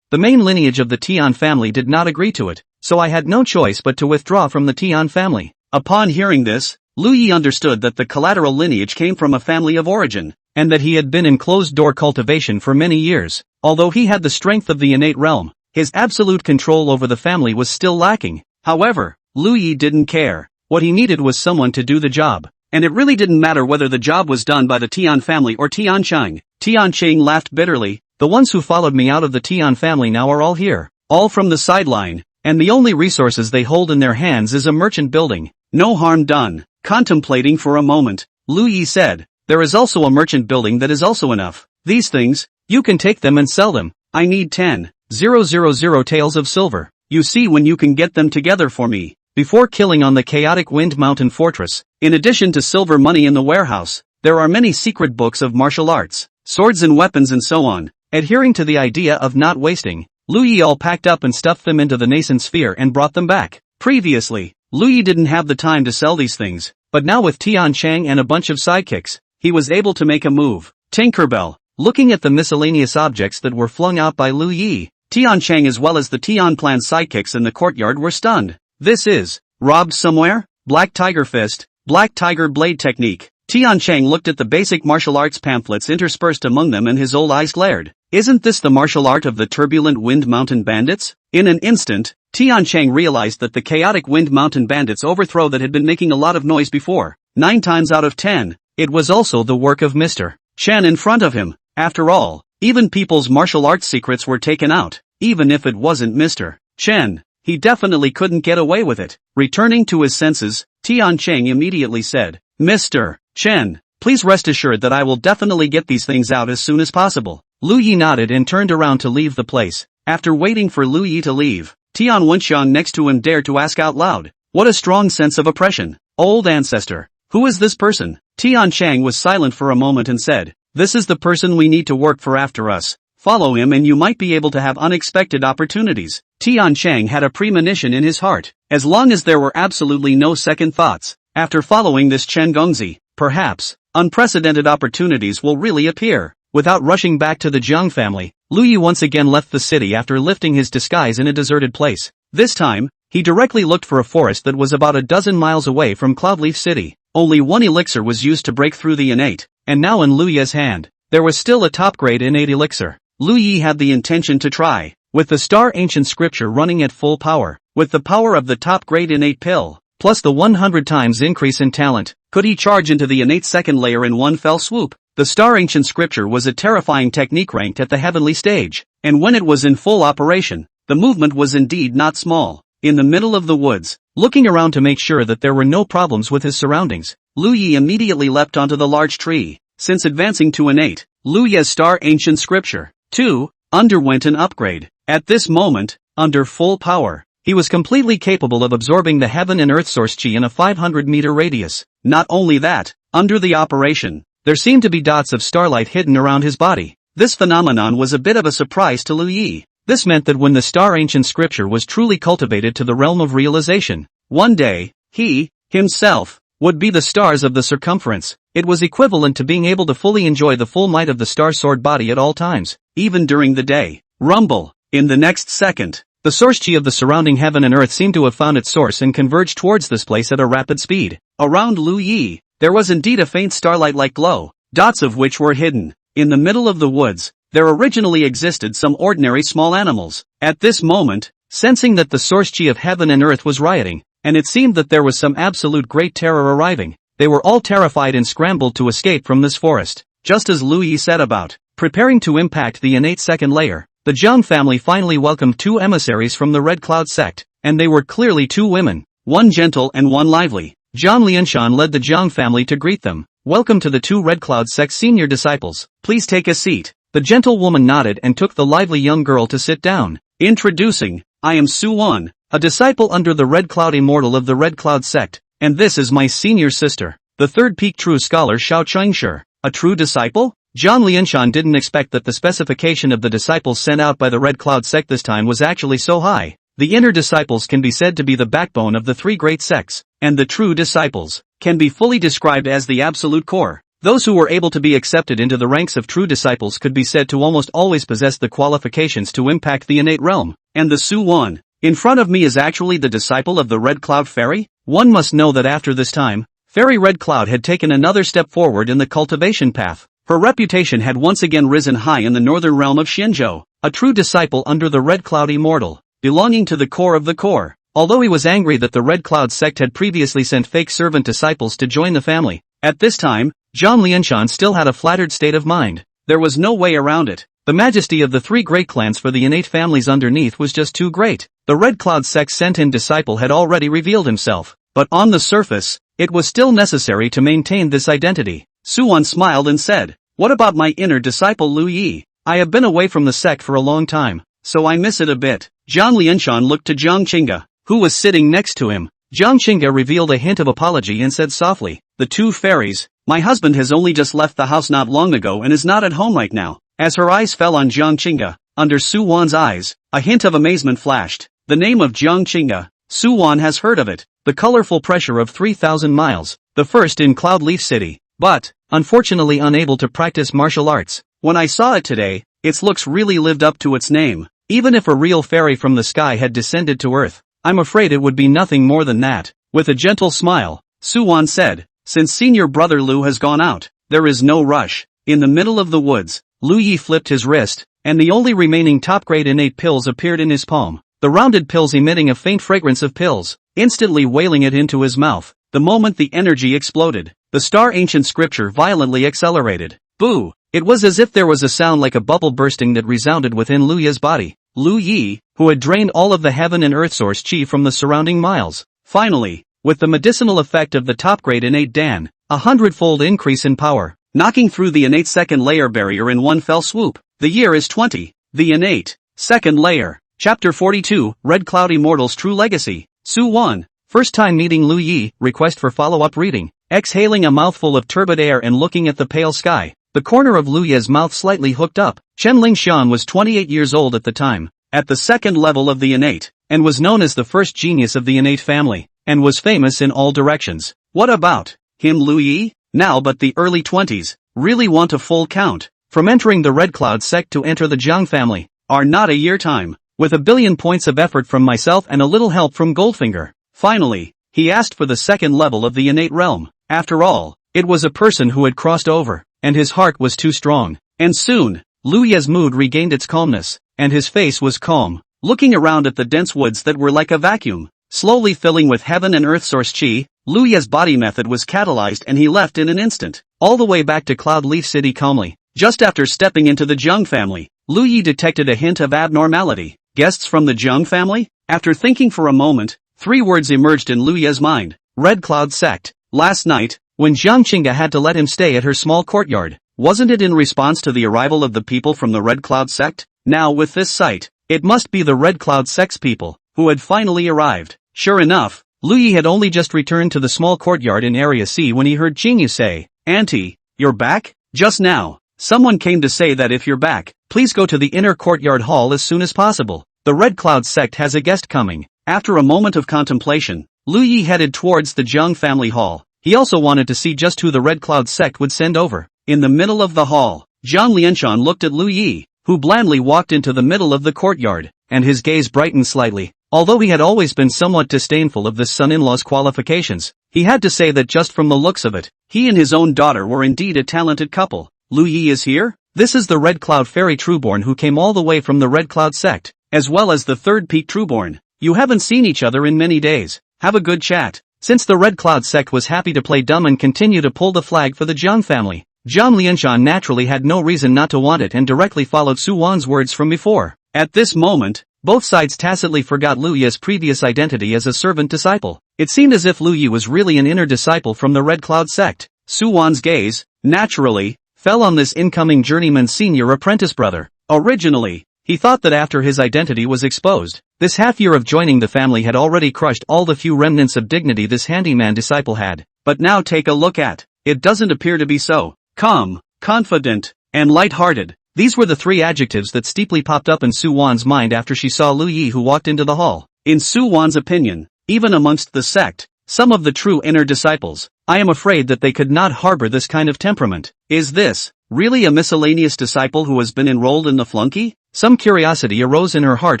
the main lineage of the Tian family did not agree to it, so I had no choice but to withdraw from the Tian family. Upon hearing this, Lu Yi understood that the collateral lineage came from a family of origin, and that he had been in closed-door cultivation for many years. Although he had the strength of the innate realm, his absolute control over the family was still lacking. However, Lu Yi didn't care. What he needed was someone to do the job. And it really didn't matter whether the job was done by the Tian family or Tian Cheng. Tian Cheng laughed bitterly. The ones who followed me out of the Tian family now are all here. All from the sideline. And the only resources they hold in their hands is a merchant building. No harm done. Contemplating for a moment, Lu Yi said, there is also a merchant building that is also enough. These things, you can take them and sell them. I need 10,000 taels of silver. You see when you can get them together for me, before killing on the chaotic Wind Mountain Fortress. In addition to silver money in the warehouse, there are many secret books of martial arts, swords and weapons and so on. Adhering to the idea of not wasting, Lu Yi all packed up and stuffed them into the nascent sphere and brought them back. Previously, Lu Yi didn't have the time to sell these things, but now with Tian Cheng and a bunch of sidekicks, he was able to make a move. Tinkerbell, looking at the miscellaneous objects that were flung out by Lu Yi, Tian Cheng as well as the Tian clan sidekicks in the courtyard were stunned. This is, robbed somewhere? Black Tiger Fist, Black Tiger Blade Technique. Tian Cheng looked at the basic martial arts pamphlets interspersed among them and his old eyes glared. Isn't this the martial art of the turbulent Wind Mountain Bandits? In an instant, Tian Cheng realized that the chaotic Wind Mountain Bandits' overthrow that had been making a lot of noise before, 9 times out of 10, it was also the work of Mr. Chen in front of him. After all, even people's martial arts secrets were taken out. Even if it wasn't Mr. Chen, he definitely couldn't get away with it. Returning to his senses, Tian Cheng immediately said, Mr. Chen, please rest assured that I will definitely get these things out as soon as possible. Lu Yi nodded and turned around to leave the place. After waiting for Lu Yi to leave, Tian Wenxiang next to him dared to ask out loud, what a strong sense of oppression. Old ancestor, who is this person? Tian Cheng was silent for a moment and said, this is the person we need to work for after us. Follow him and you might be able to have unexpected opportunities. Tian Cheng had a premonition in his heart, as long as there were absolutely no second thoughts. After following this Chen Gongzi, perhaps, unprecedented opportunities will really appear. Without rushing back to the Jiang family, Lu Yi once again left the city after lifting his disguise in a deserted place. This time, he directly looked for a forest that was about a dozen miles away from Cloudleaf City. Only one elixir was used to break through the innate, and now in Lu Yi's hand, there was still a top-grade innate elixir. Lu Yi had the intention to try, with the star ancient scripture running at full power, with the power of the top-grade innate pill, plus the 100 times increase in talent, could he charge into the innate second layer in one fell swoop? The star ancient scripture was a terrifying technique ranked at the heavenly stage, and when it was in full operation, the movement was indeed not small. In the middle of the woods, looking around to make sure that there were no problems with his surroundings, Lu Yi immediately leapt onto the large tree. Since advancing to innate, Lu Yi's star ancient scripture, 2, underwent an upgrade. At this moment, under full power, he was completely capable of absorbing the heaven and earth source chi in a 500-meter radius. Not only that, under the operation, there seemed to be dots of starlight hidden around his body. This phenomenon was a bit of a surprise to Lingyue. This meant that when the star ancient scripture was truly cultivated to the realm of realization, one day, he, himself, would be the stars of the circumference. It was equivalent to being able to fully enjoy the full might of the star sword body at all times, even during the day. Rumble. In the next second, the source chi of the surrounding heaven and earth seemed to have found its source and converged towards this place at a rapid speed. Around Lingyue, there was indeed a faint starlight-like glow, dots of which were hidden. In the middle of the woods, there originally existed some ordinary small animals. At this moment, sensing that the source chi of heaven and earth was rioting, and it seemed that there was some absolute great terror arriving, they were all terrified and scrambled to escape from this forest. Just as Lingyue set about preparing to impact the innate second layer, the Jiang family finally welcomed two emissaries from the Red Cloud sect, and they were clearly two women, one gentle and one lively. Zhang Lianshan led the Jiang family to greet them. Welcome to the two Red Cloud sect senior disciples. Please take a seat. The gentle woman nodded and took the lively young girl to sit down. Introducing, I am Suwan, a disciple under the Red Cloud Immortal of the Red Cloud sect, and this is my senior sister, the third peak true scholar Xiao Qingge. A true disciple? Zhang Lianshan didn't expect that the specification of the disciples sent out by the Red Cloud sect this time was actually so high. The inner disciples can be said to be the backbone of the three great sects, and the true disciples can be fully described as the absolute core. Those who were able to be accepted into the ranks of true disciples could be said to almost always possess the qualifications to impact the innate realm, and the Suwan in front of me is actually the disciple of the Red Cloud Fairy? One must know that after this time, Fairy Red Cloud had taken another step forward in the cultivation path. Her reputation had once again risen high in the northern realm of Qingyu, a true disciple under the Red Cloud Immortal, belonging to the core of the core. Although he was angry that the Red Cloud sect had previously sent fake servant disciples to join the family, at this time, Zhang Lianshan still had a flattered state of mind. There was no way around it. The majesty of the three great clans for the innate families underneath was just too great. The Red Cloud sect's sent-in disciple had already revealed himself, but on the surface, it was still necessary to maintain this identity. Suwan smiled and said, "What about my inner disciple Lingyue? I have been away from the sect for a long time, so I miss it a bit." Zhang Lianshan looked to Jiang Qingge, who was sitting next to him. Jiang Qingge revealed a hint of apology and said softly, "The two fairies, my husband has only just left the house not long ago and is not at home right now." As her eyes fell on Jiang Qingge, under Suwan's eyes, a hint of amazement flashed. The name of Jiang Qingge, Suwan has heard of it. The colorful pressure of 3,000 miles, the first in Cloud Leaf City, but, unfortunately unable to practice martial arts. When I saw it today, its looks really lived up to its name. Even if a real fairy from the sky had descended to earth, I'm afraid it would be nothing more than that. With a gentle smile, Suwan said, "Since senior brother Lu has gone out, there is no rush." In the middle of the woods, Lingyue flipped his wrist, and the only remaining top-grade innate pills appeared in his palm. The rounded pills emitting a faint fragrance of pills, instantly wailing it into his mouth. The moment the energy exploded, the star ancient scripture violently accelerated. Boo! It was as if there was a sound like a bubble bursting that resounded within Liyue's body. Lingyue, who had drained all of the heaven and earth source chi from the surrounding miles. Finally, with the medicinal effect of the top-grade innate Dan, 100-fold increase in power, knocking through the innate second layer barrier in one fell swoop. The year is 20. The innate second layer. Chapter 42, Red Cloud Immortal's True Legacy. Suwan, first time meeting Lingyue, request for follow-up reading. Exhaling a mouthful of turbid air and looking at the pale sky, the corner of Liyue's mouth slightly hooked up. Chen Lingshan was 28 years old at the time, at the second level of the innate, and was known as the first genius of the innate family, and was famous in all directions. What about him Lingyue? Now but the early 20s, really want a full count. From entering the Red Cloud sect to enter the Jiang family, are not a year time. With 1 billion points of effort from myself and a little help from Goldfinger. Finally, he asked for the second level of the innate realm. After all, it was a person who had crossed over, and his heart was too strong. And soon, Liyue's mood regained its calmness, and his face was calm, looking around at the dense woods that were like a vacuum, slowly filling with heaven and earth source chi. Liyue's body method was catalyzed and he left in an instant, all the way back to Cloud Leaf City calmly. Just after stepping into the Jiang family, Lingyue detected a hint of abnormality. Guests from the Jiang family? After thinking for a moment, 3 words emerged in Liyue's mind. Red Cloud sect. Last night, when Jiang Qingge had to let him stay at her small courtyard, wasn't it in response to the arrival of the people from the Red Cloud sect? Now with this sight, it must be the Red Cloud sect's people, who had finally arrived. Sure enough, Lingyue had only just returned to the small courtyard in Area C when he heard Qingyu say, "Auntie, you're back? Just now, someone came to say that if you're back, please go to the inner courtyard hall as soon as possible. The Red Cloud sect has a guest coming." After a moment of contemplation, Lingyue headed towards the Jiang family hall. He also wanted to see just who the Red Cloud sect would send over. In the middle of the hall, Jiang Lianshan looked at Lingyue, who blandly walked into the middle of the courtyard, and his gaze brightened slightly. Although he had always been somewhat disdainful of this son-in-law's qualifications, he had to say that just from the looks of it, he and his own daughter were indeed a talented couple. Lingyue is here? This is the Red Cloud Fairy Trueborn who came all the way from the Red Cloud sect, as well as the Third Peak Trueborn. You haven't seen each other in many days. Have a good chat. Since the Red Cloud sect was happy to play dumb and continue to pull the flag for the Jiang family, Jiang Lianshan naturally had no reason not to want it and directly followed Su Wan's words from before. At this moment, both sides tacitly forgot Liuye's previous identity as a servant disciple. It seemed as if Lingyue was really an inner disciple from the Red Cloud sect. Su Wan's gaze, naturally, fell on this incoming journeyman's senior apprentice brother. Originally, he thought that after his identity was exposed, this half-year of joining the family had already crushed all the few remnants of dignity this handyman disciple had. But now take a look at, it doesn't appear to be so. Calm, confident, and light-hearted. These were the three adjectives that steeply popped up in Su Wan's mind after she saw Lingyue who walked into the hall. In Su Wan's opinion, even amongst the sect, some of the true inner disciples, I am afraid that they could not harbor this kind of temperament. Is this really a miscellaneous disciple who has been enrolled in the flunky? Some curiosity arose in her heart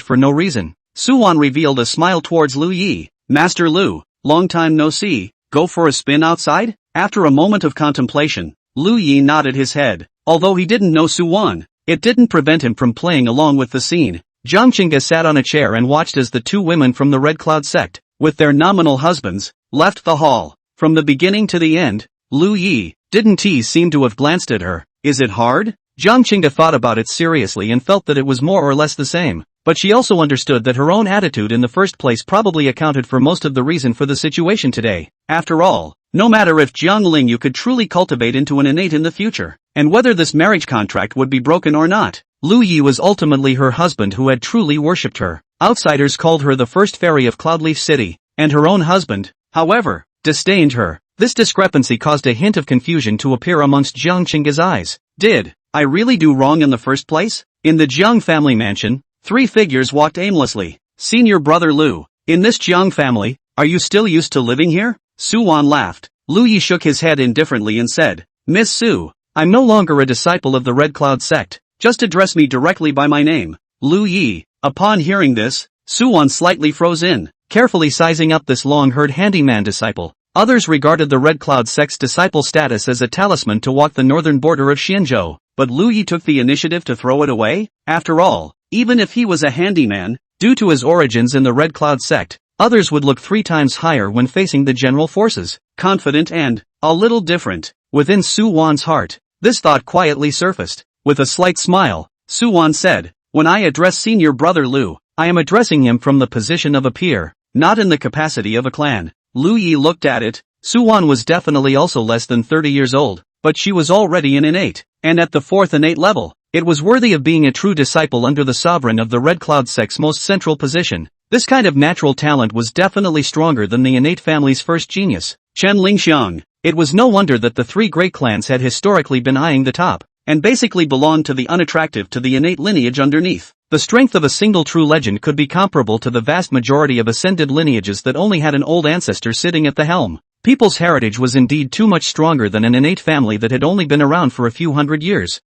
for no reason. Su Wan revealed a smile towards Lingyue. Master Lu, long time no see, go for a spin outside? After a moment of contemplation, Lingyue nodded his head. Although he didn't know Su Wan, it didn't prevent him from playing along with the scene. Jiang Qingge sat on a chair and watched as the two women from the Red Cloud sect, with their nominal husbands, left the hall. From the beginning to the end, Lingyue didn't seem to have glanced at her. Is it hard? Jiang Qingge thought about it seriously and felt that it was more or less the same. But she also understood that her own attitude in the first place probably accounted for most of the reason for the situation today. After all, no matter if Jiang Lingyue could truly cultivate into an innate in the future, and whether this marriage contract would be broken or not, Lingyue was ultimately her husband who had truly worshipped her. Outsiders called her the first fairy of Cloudleaf City, and her own husband, however, disdained her. This discrepancy caused a hint of confusion to appear amongst Jiang Qingge's eyes. Did I really do wrong in the first place? In the Jiang family mansion, three figures walked aimlessly. Senior brother Lu, in this Jiang family, are you still used to living here? Su Wan laughed. Lingyue shook his head indifferently and said, Miss Su, I'm no longer a disciple of the Red Cloud sect, just address me directly by my name. Lingyue. Upon hearing this, Su Wan slightly froze in, carefully sizing up this long-haired handyman disciple. Others regarded the Red Cloud sect's disciple status as a talisman to walk the northern border of Xianzhou, but Lingyue took the initiative to throw it away. After all, even if he was a handyman, due to his origins in the Red Cloud sect, others would look 3 times higher when facing the general forces. Confident and a little different. Within Su Wan's heart, this thought quietly surfaced. With a slight smile, Su Wan said, when I address senior brother Lu, I am addressing him from the position of a peer, not in the capacity of a clan. Lingyue looked at it. Su Wan was definitely also less than 30 years old, but she was already an innate, and at the 4th innate level. It was worthy of being a true disciple under the sovereign of the Red Cloud sect's most central position. This kind of natural talent was definitely stronger than the innate family's first genius, Chen Lingxiang. It was no wonder that the 3 great clans had historically been eyeing the top, and basically belonged to the unattractive to the innate lineage underneath. The strength of a single true legend could be comparable to the vast majority of ascended lineages that only had an old ancestor sitting at the helm. People's heritage was indeed too much stronger than an innate family that had only been around for a few hundred years.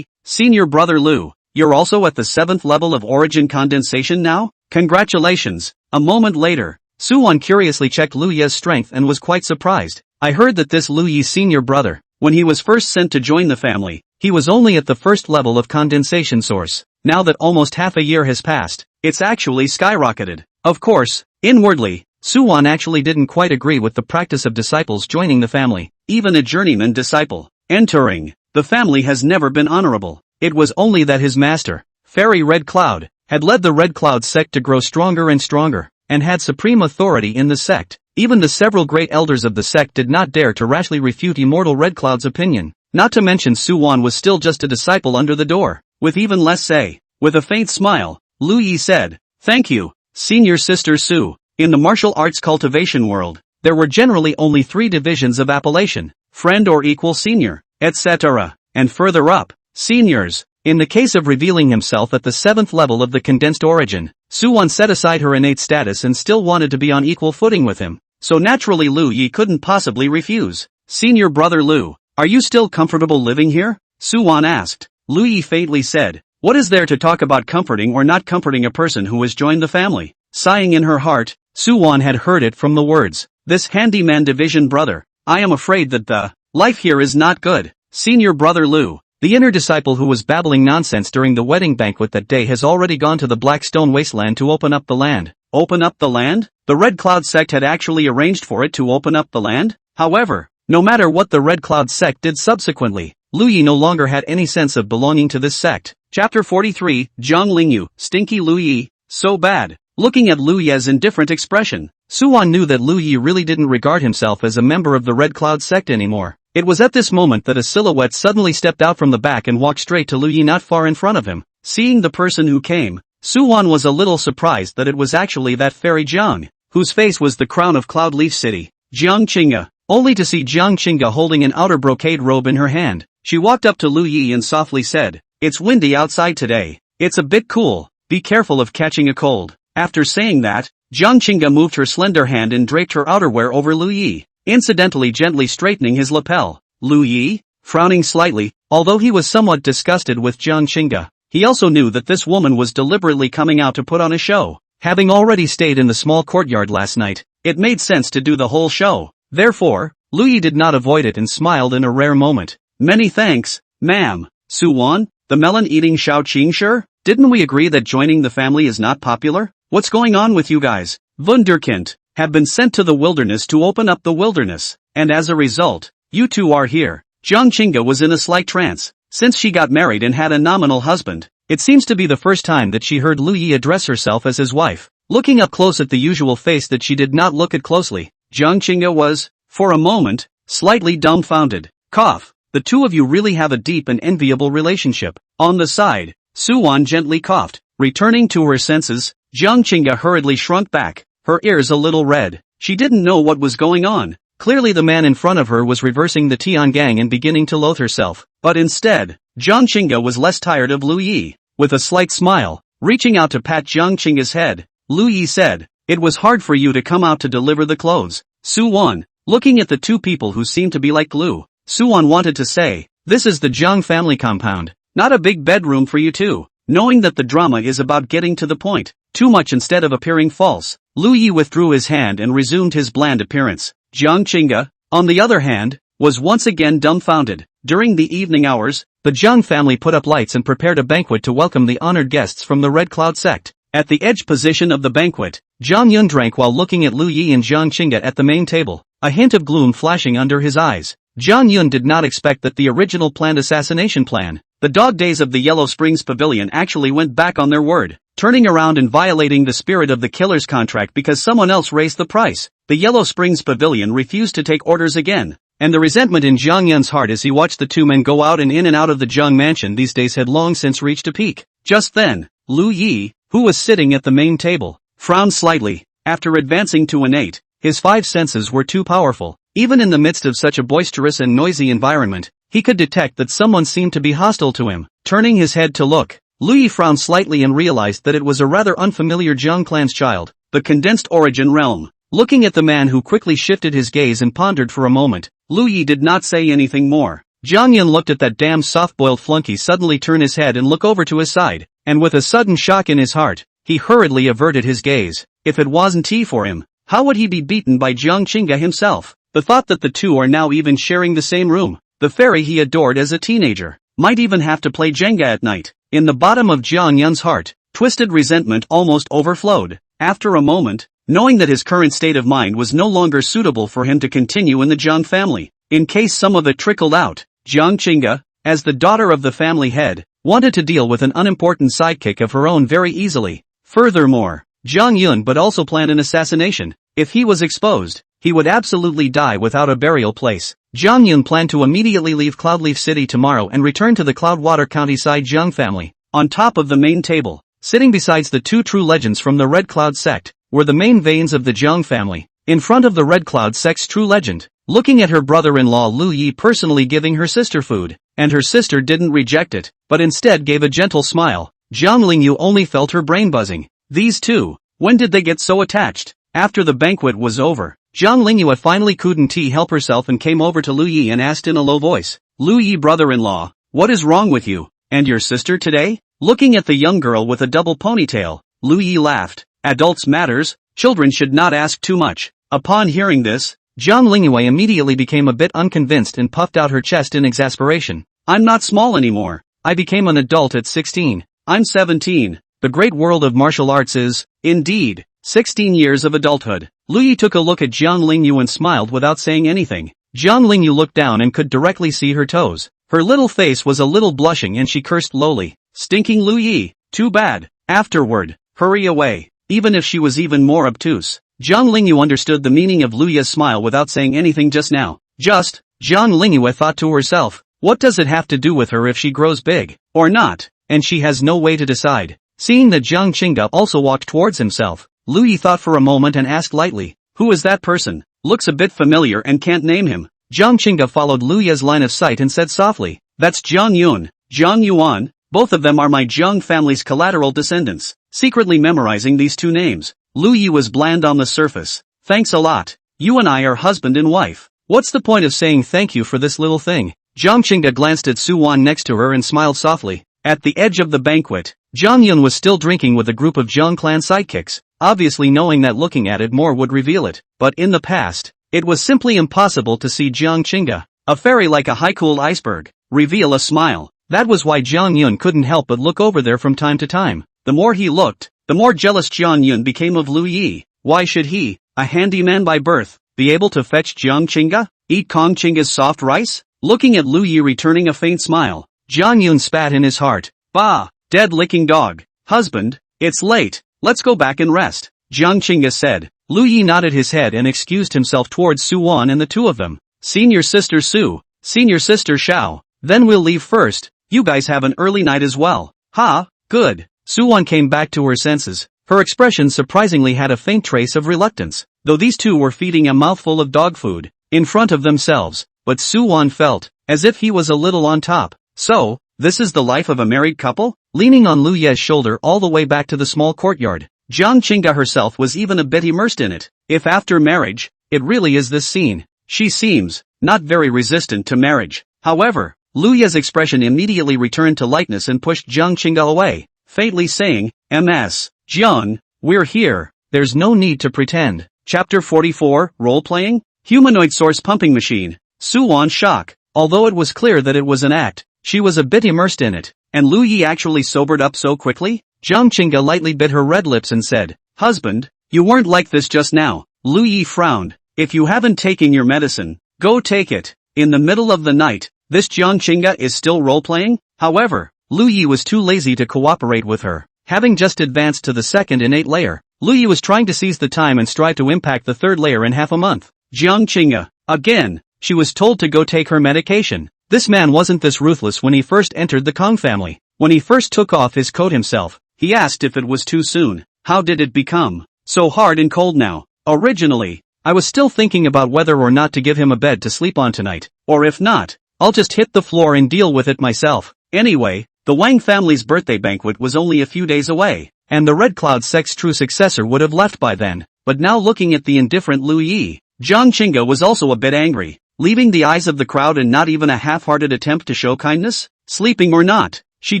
Senior brother Lu, you're also at the 7th level of origin condensation now? Congratulations. A moment later, Su Wan curiously checked Lingyue's strength and was quite surprised. I heard that this Lingyue's senior brother, when he was first sent to join the family, he was only at the 1st level of condensation source. Now that almost half a year has passed, it's actually skyrocketed. Of course, inwardly, Su Wan actually didn't quite agree with the practice of disciples joining the family. Even a journeyman disciple entering the family has never been honorable. It was only that his master, Fairy Red Cloud, had led the Red Cloud sect to grow stronger and stronger, and had supreme authority in the sect. Even the several great elders of the sect did not dare to rashly refute immortal Red Cloud's opinion. Not to mention Su Wan was still just a disciple under the door, with even less say. With a faint smile, Lu Yi said, "Thank you, senior sister Su." In the martial arts cultivation world, there were generally only 3 divisions of appellation: friend or equal senior, etc., and further up, seniors. In the case of revealing himself at the 7th level of the condensed origin, Su-won set aside her innate status and still wanted to be on equal footing with him, so naturally Lu Yi couldn't possibly refuse. "Senior brother Lu, are you still comfortable living here?" Su-won asked. Lu Yi faintly said, "What is there to talk about comforting or not comforting a person who has joined the family?" Sighing in her heart, Su-won had heard it from the words, "This handyman division brother, I am afraid that the life here is not good." Senior brother Lu, the inner disciple who was babbling nonsense during the wedding banquet that day, has already gone to the Black Stone Wasteland to open up the land. Open up the land? The Red Cloud sect had actually arranged for it to open up the land? However, no matter what the Red Cloud sect did subsequently, Lu Yi no longer had any sense of belonging to this sect. Chapter 43, Jiang Lingyue, Stinky Lu Yi, so bad. Looking at Lu Yi's indifferent expression, Su-won knew that Lu Yi really didn't regard himself as a member of the Red Cloud sect anymore. It was at this moment that a silhouette suddenly stepped out from the back and walked straight to Lu Yi not far in front of him. Seeing the person who came, Su-won was a little surprised that it was actually that fairy Jiang, whose face was the crown of Cloud Leaf City, Jiang Qingge. Only to see Jiang Qingge holding an outer brocade robe in her hand, she walked up to Lu Yi and softly said, "It's windy outside today. It's a bit cool. Be careful of catching a cold." After saying that, Jiang Qingge moved her slender hand and draped her outerwear over Lu Yi, incidentally gently straightening his lapel. Lu Yi, frowning slightly, although he was somewhat disgusted with Jiang Qingge, he also knew that this woman was deliberately coming out to put on a show. Having already stayed in the small courtyard last night, it made sense to do the whole show. Therefore, Lu Yi did not avoid it and smiled in a rare moment. "Many thanks, ma'am." "Su-won, the melon-eating Shao Qingshi? Didn't we agree that joining the family is not popular? What's going on with you guys?" "Wunderkind, have been sent to the wilderness to open up the wilderness, and as a result, you two are here." Jiang Qingge was in a slight trance. Since she got married and had a nominal husband, it seems to be the first time that she heard Lu Yi address herself as his wife. Looking up close at the usual face that she did not look at closely, Jiang Qingge was, for a moment, slightly dumbfounded. Cough. "The two of you really have a deep and enviable relationship." On the side, Su-won gently coughed. Returning to her senses, Jiang Qingge hurriedly shrunk back, her ears a little red. She didn't know what was going on. Clearly the man in front of her was reversing the Tiangang and beginning to loathe herself. But instead, Jiang Qingge was less tired of Lu Yi. With a slight smile, reaching out to pat Jiang Qingge's head, Lu Yi said, "It was hard for you to come out to deliver the clothes." Su-won, looking at the two people who seemed to be like glue, Su-won wanted to say, "This is the Jiang family compound, not a big bedroom for you two." Knowing that the drama is about getting to the point, too much instead of appearing false, Lu Yi withdrew his hand and resumed his bland appearance. Jiang Qingge, on the other hand, was once again dumbfounded. During the evening hours, the Jiang family put up lights and prepared a banquet to welcome the honored guests from the Red Cloud sect. At the edge position of the banquet, Jiang Yun drank while looking at Lu Yi and Jiang Qingge at the main table, a hint of gloom flashing under his eyes. Jiang Yun did not expect that the original planned assassination plan, the Dog Days of the Yellow Springs Pavilion, actually went back on their word, turning around and violating the spirit of the killer's contract because someone else raised the price. The Yellow Springs Pavilion refused to take orders again, and the resentment in Jiang Yun's heart as he watched the two men go out and in and out of the Jiang mansion these days had long since reached a peak. Just then, Lu Yi, who was sitting at the main table, frowned slightly. After advancing to an 8, his 5 senses were too powerful. Even in the midst of such a boisterous and noisy environment, he could detect that someone seemed to be hostile to him. Turning his head to look, Lu Yi frowned slightly and realized that it was a rather unfamiliar Jiang clan's child, the condensed origin realm. Looking at the man who quickly shifted his gaze and pondered for a moment, Lu Yi did not say anything more. Jiang Yun looked at that damn soft-boiled flunky suddenly turn his head and look over to his side, and with a sudden shock in his heart, he hurriedly averted his gaze. If it wasn't tea for him, how would he be beaten by Jiang Qingge himself? The thought that the two are now even sharing the same room, the fairy he adored as a teenager, might even have to play Jenga at night. In the bottom of Jiang Yun's heart, twisted resentment almost overflowed. After a moment, knowing that his current state of mind was no longer suitable for him to continue in the Jiang family, in case some of it trickled out, Jiang Qingge, as the daughter of the family head, wanted to deal with an unimportant sidekick of her own very easily. Furthermore, Jiang Yun but also planned an assassination. If he was exposed, he would absolutely die without a burial place. Jiang Yun planned to immediately leave Cloudleaf City tomorrow and return to the Cloudwater County-side Jiang family. On top of the main table, sitting beside the two true legends from the Red Cloud sect, were the main veins of the Jiang family. In front of the Red Cloud sect's true legend, looking at her brother-in-law Lu Yi personally giving her sister food, and her sister didn't reject it, but instead gave a gentle smile. Jiang Lingyue only felt her brain buzzing. These two, when did they get so attached? After the banquet was over, Jiang Lingyue finally couldn't help herself and came over to Lu Yi and asked in a low voice, Lu Yi brother-in-law, what is wrong with you, and your sister today? Looking at the young girl with a double ponytail, Lu Yi laughed. Adults matters, children should not ask too much. Upon hearing this, Jiang Lingyue immediately became a bit unconvinced and puffed out her chest in exasperation. I'm not small anymore. I became an adult at 16. I'm 17. The great world of martial arts is, indeed, 16 years of adulthood. Lu Yi took a look at Jiang Lingyue and smiled without saying anything. Jiang Lingyue looked down and could directly see her toes. Her little face was a little blushing and she cursed lowly. Stinking Lu Yi, too bad. Afterward, hurry away. Even if she was even more obtuse, Jiang Lingyue understood the meaning of Lu Yi's smile without saying anything just now. Jiang Lingyue thought to herself, what does it have to do with her if she grows big, or not, and she has no way to decide. Seeing that Jiang Qingge also walked towards himself, Lu Yi thought for a moment and asked lightly, who is that person? Looks a bit familiar and can't name him. Jiang Qingge followed Lu Yi's line of sight and said softly, that's Jiang Yun, Jiang Yuan, both of them are my Jiang family's collateral descendants. Secretly memorizing these two names, Lu Yi was bland on the surface. Thanks a lot. You and I are husband and wife. What's the point of saying thank you for this little thing? Jiang Qingge glanced at Su Wan next to her and smiled softly. At the edge of the banquet, Jiang Yun was still drinking with a group of Jiang clan sidekicks, obviously knowing that looking at it more would reveal it. But in the past, it was simply impossible to see Jiang Qingge, a fairy like a high-cooled iceberg, reveal a smile. That was why Jiang Yun couldn't help but look over there from time to time. The more he looked, the more jealous Jiang Yun became of Lu Yi. Why should he, a handyman by birth, be able to fetch Jiang Qingge, eat Kong Qingge's soft rice? Looking at Lu Yi returning a faint smile, Jiang Yun spat in his heart. Bah, dead-licking dog. Husband, it's late, let's go back and rest, Jiang Qingge said. Lu Yi nodded his head and excused himself towards Su Wan and the two of them. Senior sister Su, senior sister Xiao, then we'll leave first, you guys have an early night as well. Ha, good. Su Wan came back to her senses. Her expression surprisingly had a faint trace of reluctance, though these two were feeding a mouthful of dog food in front of themselves, but Su Wan felt as if he was a little on top. So, this is the life of a married couple? Leaning on Lu Ye's shoulder all the way back to the small courtyard, Jiang Qingge herself was even a bit immersed in it. If after marriage, it really is this scene. She seems not very resistant to marriage. However, Lu Ye's expression immediately returned to lightness and pushed Jiang Qingge away, faintly saying, Ms. Jiang, we're here, there's no need to pretend. Chapter 44, Role-Playing? Humanoid Source Pumping Machine. Su Wan's shock. Although it was clear that it was an act, she was a bit immersed in it, and Lu Yi actually sobered up so quickly? Jiang Qingge lightly bit her red lips and said, husband, you weren't like this just now. Lu Yi frowned. If you haven't taken your medicine, go take it. In the middle of the night, this Jiang Qingge is still role-playing? However, Lu Yi was too lazy to cooperate with her. Having just advanced to the second innate layer, Lu Yi was trying to seize the time and strive to impact the third layer in half a month. Jiang Qingge, again, she was told to go take her medication. This man wasn't this ruthless when he first entered the Kong family. When he first took off his coat himself, he asked if it was too soon. How did it become so hard and cold now? Originally, I was still thinking about whether or not to give him a bed to sleep on tonight, or if not, I'll just hit the floor and deal with it myself. Anyway, the Wang family's birthday banquet was only a few days away, and the Red Cloud sect's true successor would have left by then. But now looking at the indifferent Lu Yi, Jiang Qingge was also a bit angry. Leaving the eyes of the crowd and not even a half-hearted attempt to show kindness? Sleeping or not, she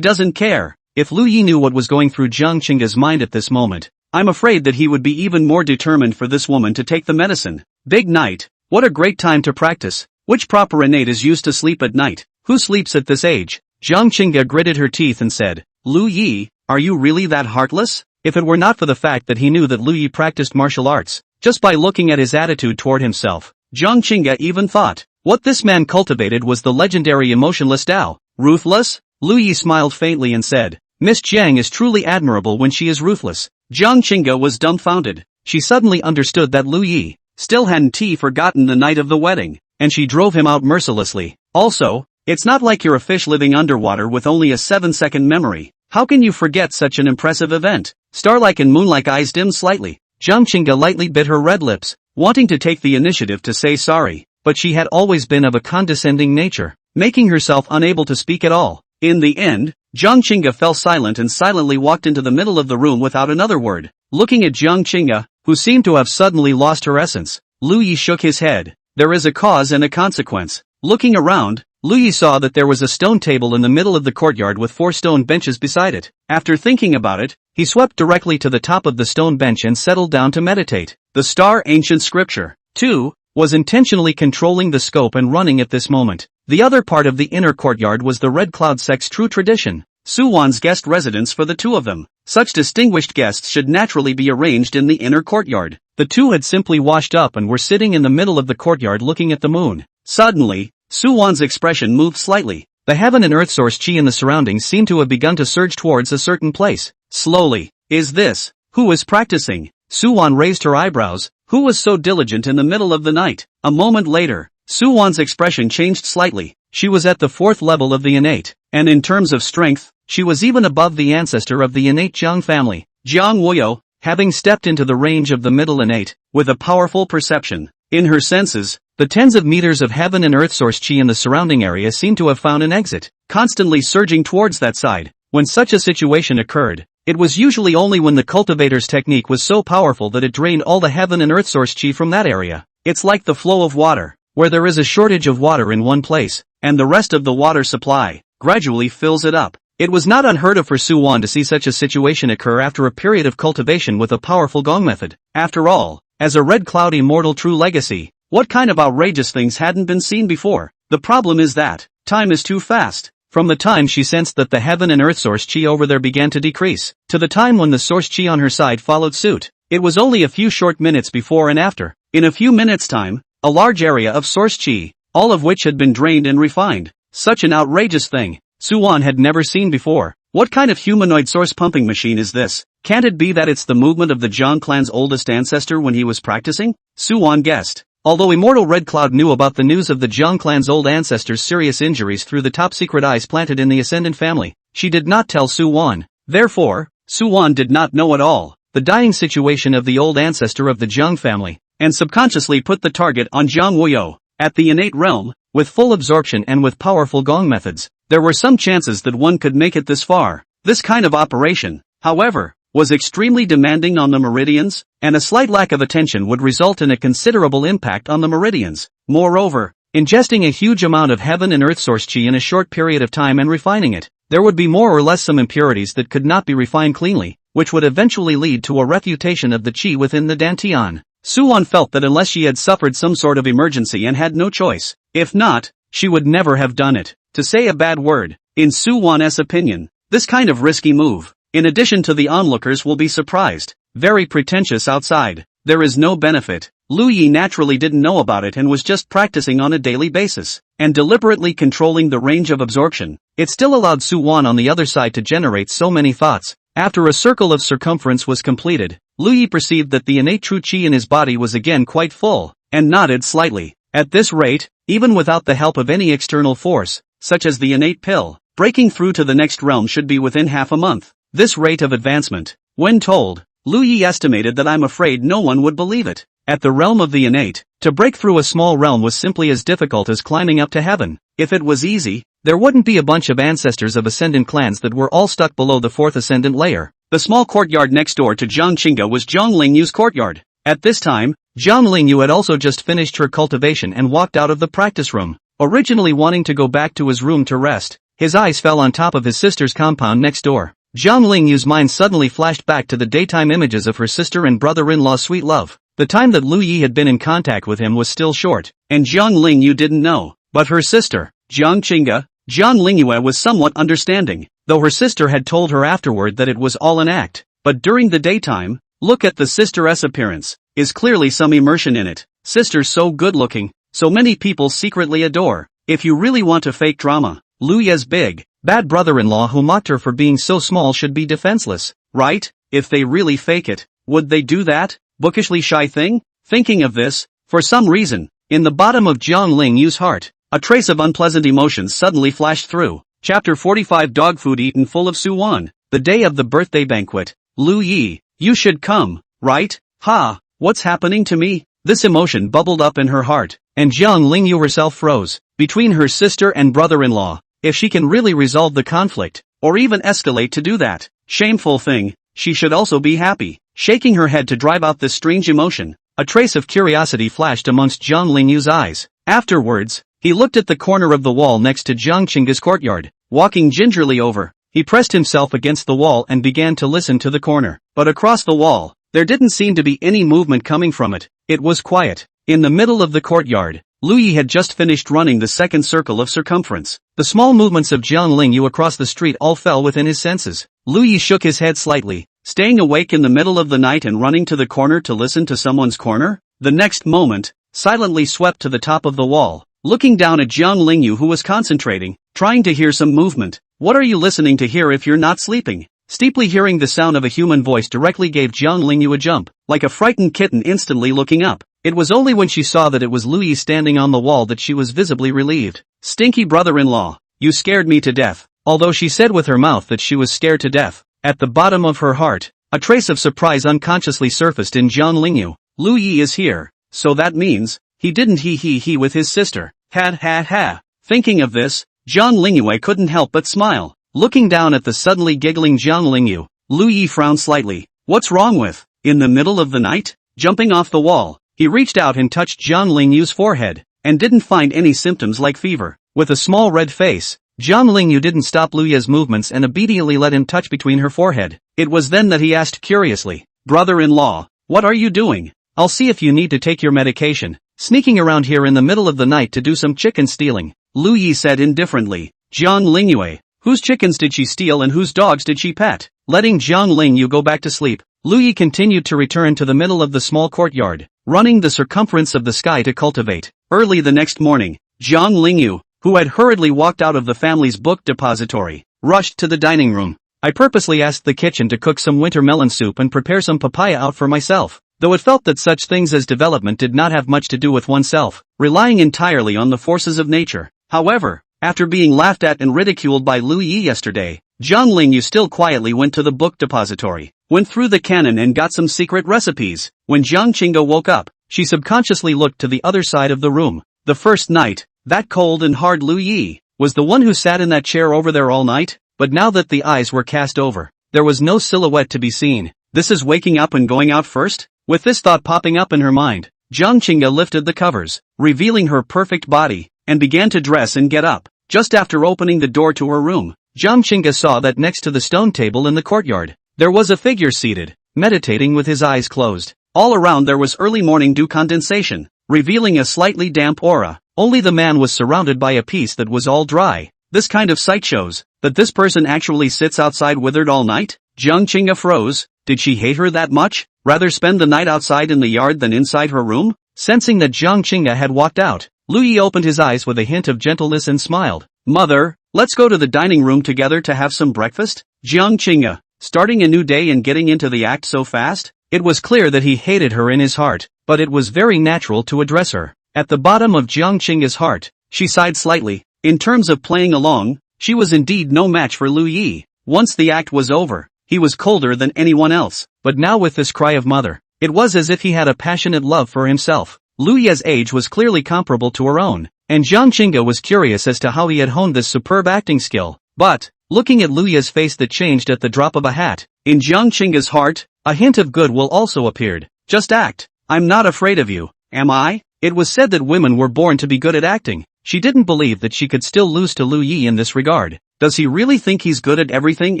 doesn't care. If Lu Yi knew what was going through Jiang Qingge's mind at this moment, I'm afraid that he would be even more determined for this woman to take the medicine. Big night. What a great time to practice. Which proper innate is used to sleep at night? Who sleeps at this age? Jiang Qingge gritted her teeth and said, Lu Yi, are you really that heartless? If it were not for the fact that he knew that Lu Yi practiced martial arts, just by looking at his attitude toward himself, Jiang Qingge even thought, what this man cultivated was the legendary emotionless Tao. Ruthless? Lu Yi smiled faintly and said, Miss Jiang is truly admirable when she is ruthless. Jiang Qingge was dumbfounded. She suddenly understood that Lu Yi still hadn't forgotten the night of the wedding, and she drove him out mercilessly. Also, it's not like you're a fish living underwater with only a 7-second memory. How can you forget such an impressive event? Starlike and moonlike eyes dimmed slightly. Jiang Qingge lightly bit her red lips, wanting to take the initiative to say sorry, but she had always been of a condescending nature, making herself unable to speak at all. In the end, Jiang Qingge fell silent and silently walked into the middle of the room without another word. Looking at Jiang Qingge, who seemed to have suddenly lost her essence, Lu Yi shook his head. There is a cause and a consequence. Looking around, Lu Yi saw that there was a stone table in the middle of the courtyard with 4 stone benches beside it. After thinking about it, he swept directly to the top of the stone bench and settled down to meditate. The star ancient scripture, too, was intentionally controlling the scope and running at this moment. The other part of the inner courtyard was the Red Cloud sect's true tradition, Suwan's guest residence for the two of them. Such distinguished guests should naturally be arranged in the inner courtyard. The two had simply washed up and were sitting in the middle of the courtyard looking at the moon. Suddenly, Suwan's expression moved slightly. The heaven and earth source chi in the surroundings seemed to have begun to surge towards a certain place. Slowly. Is this? Who is practicing? Suwan raised her eyebrows. Who was so diligent in the middle of the night? A moment later, Suwan's expression changed slightly. She was at the 4th level of the innate, and in terms of strength, she was even above the ancestor of the innate Jiang family, Jiang Wuyo, having stepped into the range of the middle innate, with a powerful perception. In her senses, the tens of meters of heaven and earth source chi in the surrounding area seemed to have found an exit, constantly surging towards that side. When such a situation occurred, it was usually only when the cultivator's technique was so powerful that it drained all the heaven and earth source chi from that area. It's like the flow of water, where there is a shortage of water in one place, and the rest of the water supply gradually fills it up. It was not unheard of for Suwan to see such a situation occur after a period of cultivation with a powerful gong method. After all, as a red cloud immortal true legacy, what kind of outrageous things hadn't been seen before? The problem is that time is too fast. From the time she sensed that the heaven and earth source chi over there began to decrease, to the time when the source chi on her side followed suit, it was only a few short minutes before and after. In a few minutes' time, a large area of source chi, all of which had been drained and refined. Such an outrageous thing, Suwan had never seen before. What kind of humanoid source pumping machine is this? Can't it be that it's the movement of the Jiang clan's oldest ancestor when he was practicing? Suwan guessed. Although Immortal Red Cloud knew about the news of the Jiang clan's old ancestor's serious injuries through the top-secret eyes planted in the Ascendant family, she did not tell Suwan. Therefore, Suwan did not know at all the dying situation of the old ancestor of the Jiang family, and subconsciously put the target on Jiang Wuyo. At the innate realm, with full absorption and with powerful gong methods, there were some chances that one could make it this far. This kind of operation, however, was extremely demanding on the meridians, and a slight lack of attention would result in a considerable impact on the meridians. Moreover, ingesting a huge amount of heaven and earth source chi in a short period of time and refining it, there would be more or less some impurities that could not be refined cleanly, which would eventually lead to a refutation of the chi within the dantian. Suwan felt that unless she had suffered some sort of emergency and had no choice, if not, she would never have done it. To say a bad word, in Suwan's opinion, this kind of risky move, in addition to the onlookers will be surprised, very pretentious outside, there is no benefit. Lu Yi naturally didn't know about it and was just practicing on a daily basis, and deliberately controlling the range of absorption. It still allowed Suwan on the other side to generate so many thoughts. After a circle of circumference was completed, Lu Yi perceived that the innate true chi in his body was again quite full, and nodded slightly. At this rate, even without the help of any external force, such as the innate pill, breaking through to the next realm should be within half a month. This rate of advancement, when told, Lu Yi estimated that I'm afraid no one would believe it. At the realm of the innate, to break through a small realm was simply as difficult as climbing up to heaven. If it was easy, there wouldn't be a bunch of ancestors of ascendant clans that were all stuck below the 4th ascendant layer. The small courtyard next door to Jiang Qingge was Jiang Lingyue's courtyard. At this time, Jiang Lingyue had also just finished her cultivation and walked out of the practice room. Originally wanting to go back to his room to rest, his eyes fell on top of his sister's compound next door. Jiang Lingyue's mind suddenly flashed back to the daytime images of her sister and brother-in-law's sweet love. The time that Lu Yi had been in contact with him was still short, and Jiang Lingyue didn't know. But her sister, Jiang Qingge, Jiang Lingyue was somewhat understanding, though her sister had told her afterward that it was all an act. But during the daytime, look at the sister's appearance, is clearly some immersion in it. Sister so good-looking, so many people secretly adore. If you really want to fake drama, Lu Yi's big, bad brother-in-law who mocked her for being so small should be defenseless, right? If they really fake it, would they do that bookishly shy thing? Thinking of this, for some reason, in the bottom of Jiang Lingyue's heart, a trace of unpleasant emotions suddenly flashed through. Chapter 45 Dog food eaten full of Suwan. the day of the birthday banquet. Lu Yi, you should come, right? Ha, what's happening to me? This emotion bubbled up in her heart, and Jiang Lingyue herself froze, between her sister and brother-in-law. If she can really resolve the conflict, or even escalate to do that shameful thing, she should also be happy. Shaking her head to drive out this strange emotion, a trace of curiosity flashed amongst Jiang Lingyue's eyes. Afterwards, he looked at the corner of the wall next to Jiang Qingge's courtyard. Walking gingerly over, he pressed himself against the wall and began to listen to the corner. But across the wall, there didn't seem to be any movement coming from it. It was quiet. In the middle of the courtyard, Lu Yi had just finished running the second circle of circumference. The small movements of Jiang Lingyue across the street all fell within his senses. Lu Yi shook his head slightly, staying awake in the middle of the night and running to the corner to listen to someone's corner. The next moment, silently swept to the top of the wall, looking down at Jiang Lingyue, who was concentrating, trying to hear some movement. What are you listening to here if you're not sleeping? Steeply hearing the sound of a human voice directly gave Jiang Lingyue a jump, like a frightened kitten instantly looking up. It was only when she saw that it was Lu Yi standing on the wall that she was visibly relieved. Stinky brother-in-law, you scared me to death. Although she said with her mouth that she was scared to death, at the bottom of her heart, a trace of surprise unconsciously surfaced in Jiang Lingyue. Lu Yi is here, so that means, he didn't he with his sister. Ha. Thinking of this, Jiang Lingyue couldn't help but smile. Looking down at the suddenly giggling Jiang Lingyue, Lu Yi frowned slightly. What's wrong with? In the middle of the night? Jumping off the wall, he reached out and touched Jiang Lingyue's forehead, and didn't find any symptoms like fever. With a small red face, Jiang Lingyue didn't stop Lu Yi's movements and obediently let him touch between her forehead. It was then that he asked curiously, brother-in-law, what are you doing? I'll see if you need to take your medication. Sneaking around here in the middle of the night to do some chicken stealing, Lu Yi said indifferently. Jiang Lingyue, whose chickens did she steal and whose dogs did she pet? Letting Jiang Lingyue go back to sleep, Lu Yi continued to return to the middle of the small courtyard, running the circumference of the sky to cultivate. Early the next morning, Jiang Lingyue, who had hurriedly walked out of the family's book depository, rushed to the dining room. I purposely asked the kitchen to cook some winter melon soup and prepare some papaya out for myself, though it felt that such things as development did not have much to do with oneself, relying entirely on the forces of nature. However, after being laughed at and ridiculed by Lu Yi yesterday, Jiang Lingyue still quietly went to the book depository, went through the canon and got some secret recipes. When Jiang Qingge woke up, she subconsciously looked to the other side of the room. The first night, that cold and hard Lu Yi was the one who sat in that chair over there all night, but now that the eyes were cast over, there was no silhouette to be seen. This is waking up and going out first? With this thought popping up in her mind, Jiang Qingge lifted the covers, revealing her perfect body, and began to dress and get up. Just after opening the door to her room, Jiang Qingge saw that next to the stone table in the courtyard, there was a figure seated, meditating with his eyes closed. All around there was early morning dew condensation, revealing a slightly damp aura. Only the man was surrounded by a piece that was all dry. This kind of sight shows that this person actually sits outside withered all night. Jiang Qingge froze. Did she hate her that much? Rather spend the night outside in the yard than inside her room? Sensing that Jiang Qingge had walked out, Lu Yi opened his eyes with a hint of gentleness and smiled. Mother, let's go to the dining room together to have some breakfast? Jiang Qingge, starting a new day and getting into the act so fast? It was clear that he hated her in his heart, but it was very natural to address her. At the bottom of Jiang Qingge's heart, she sighed slightly. In terms of playing along, she was indeed no match for Lu Yi. Once the act was over, he was colder than anyone else, but now with this cry of mother, it was as if he had a passionate love for himself. Lu Yi's age was clearly comparable to her own, and Jiang Qingge was curious as to how he had honed this superb acting skill. But, looking at Lu Yi's face that changed at the drop of a hat, in Jiang Qingge's heart, a hint of goodwill also appeared. Just act. I'm not afraid of you, am I? It was said that women were born to be good at acting. She didn't believe that she could still lose to Lu Yi in this regard. Does he really think he's good at everything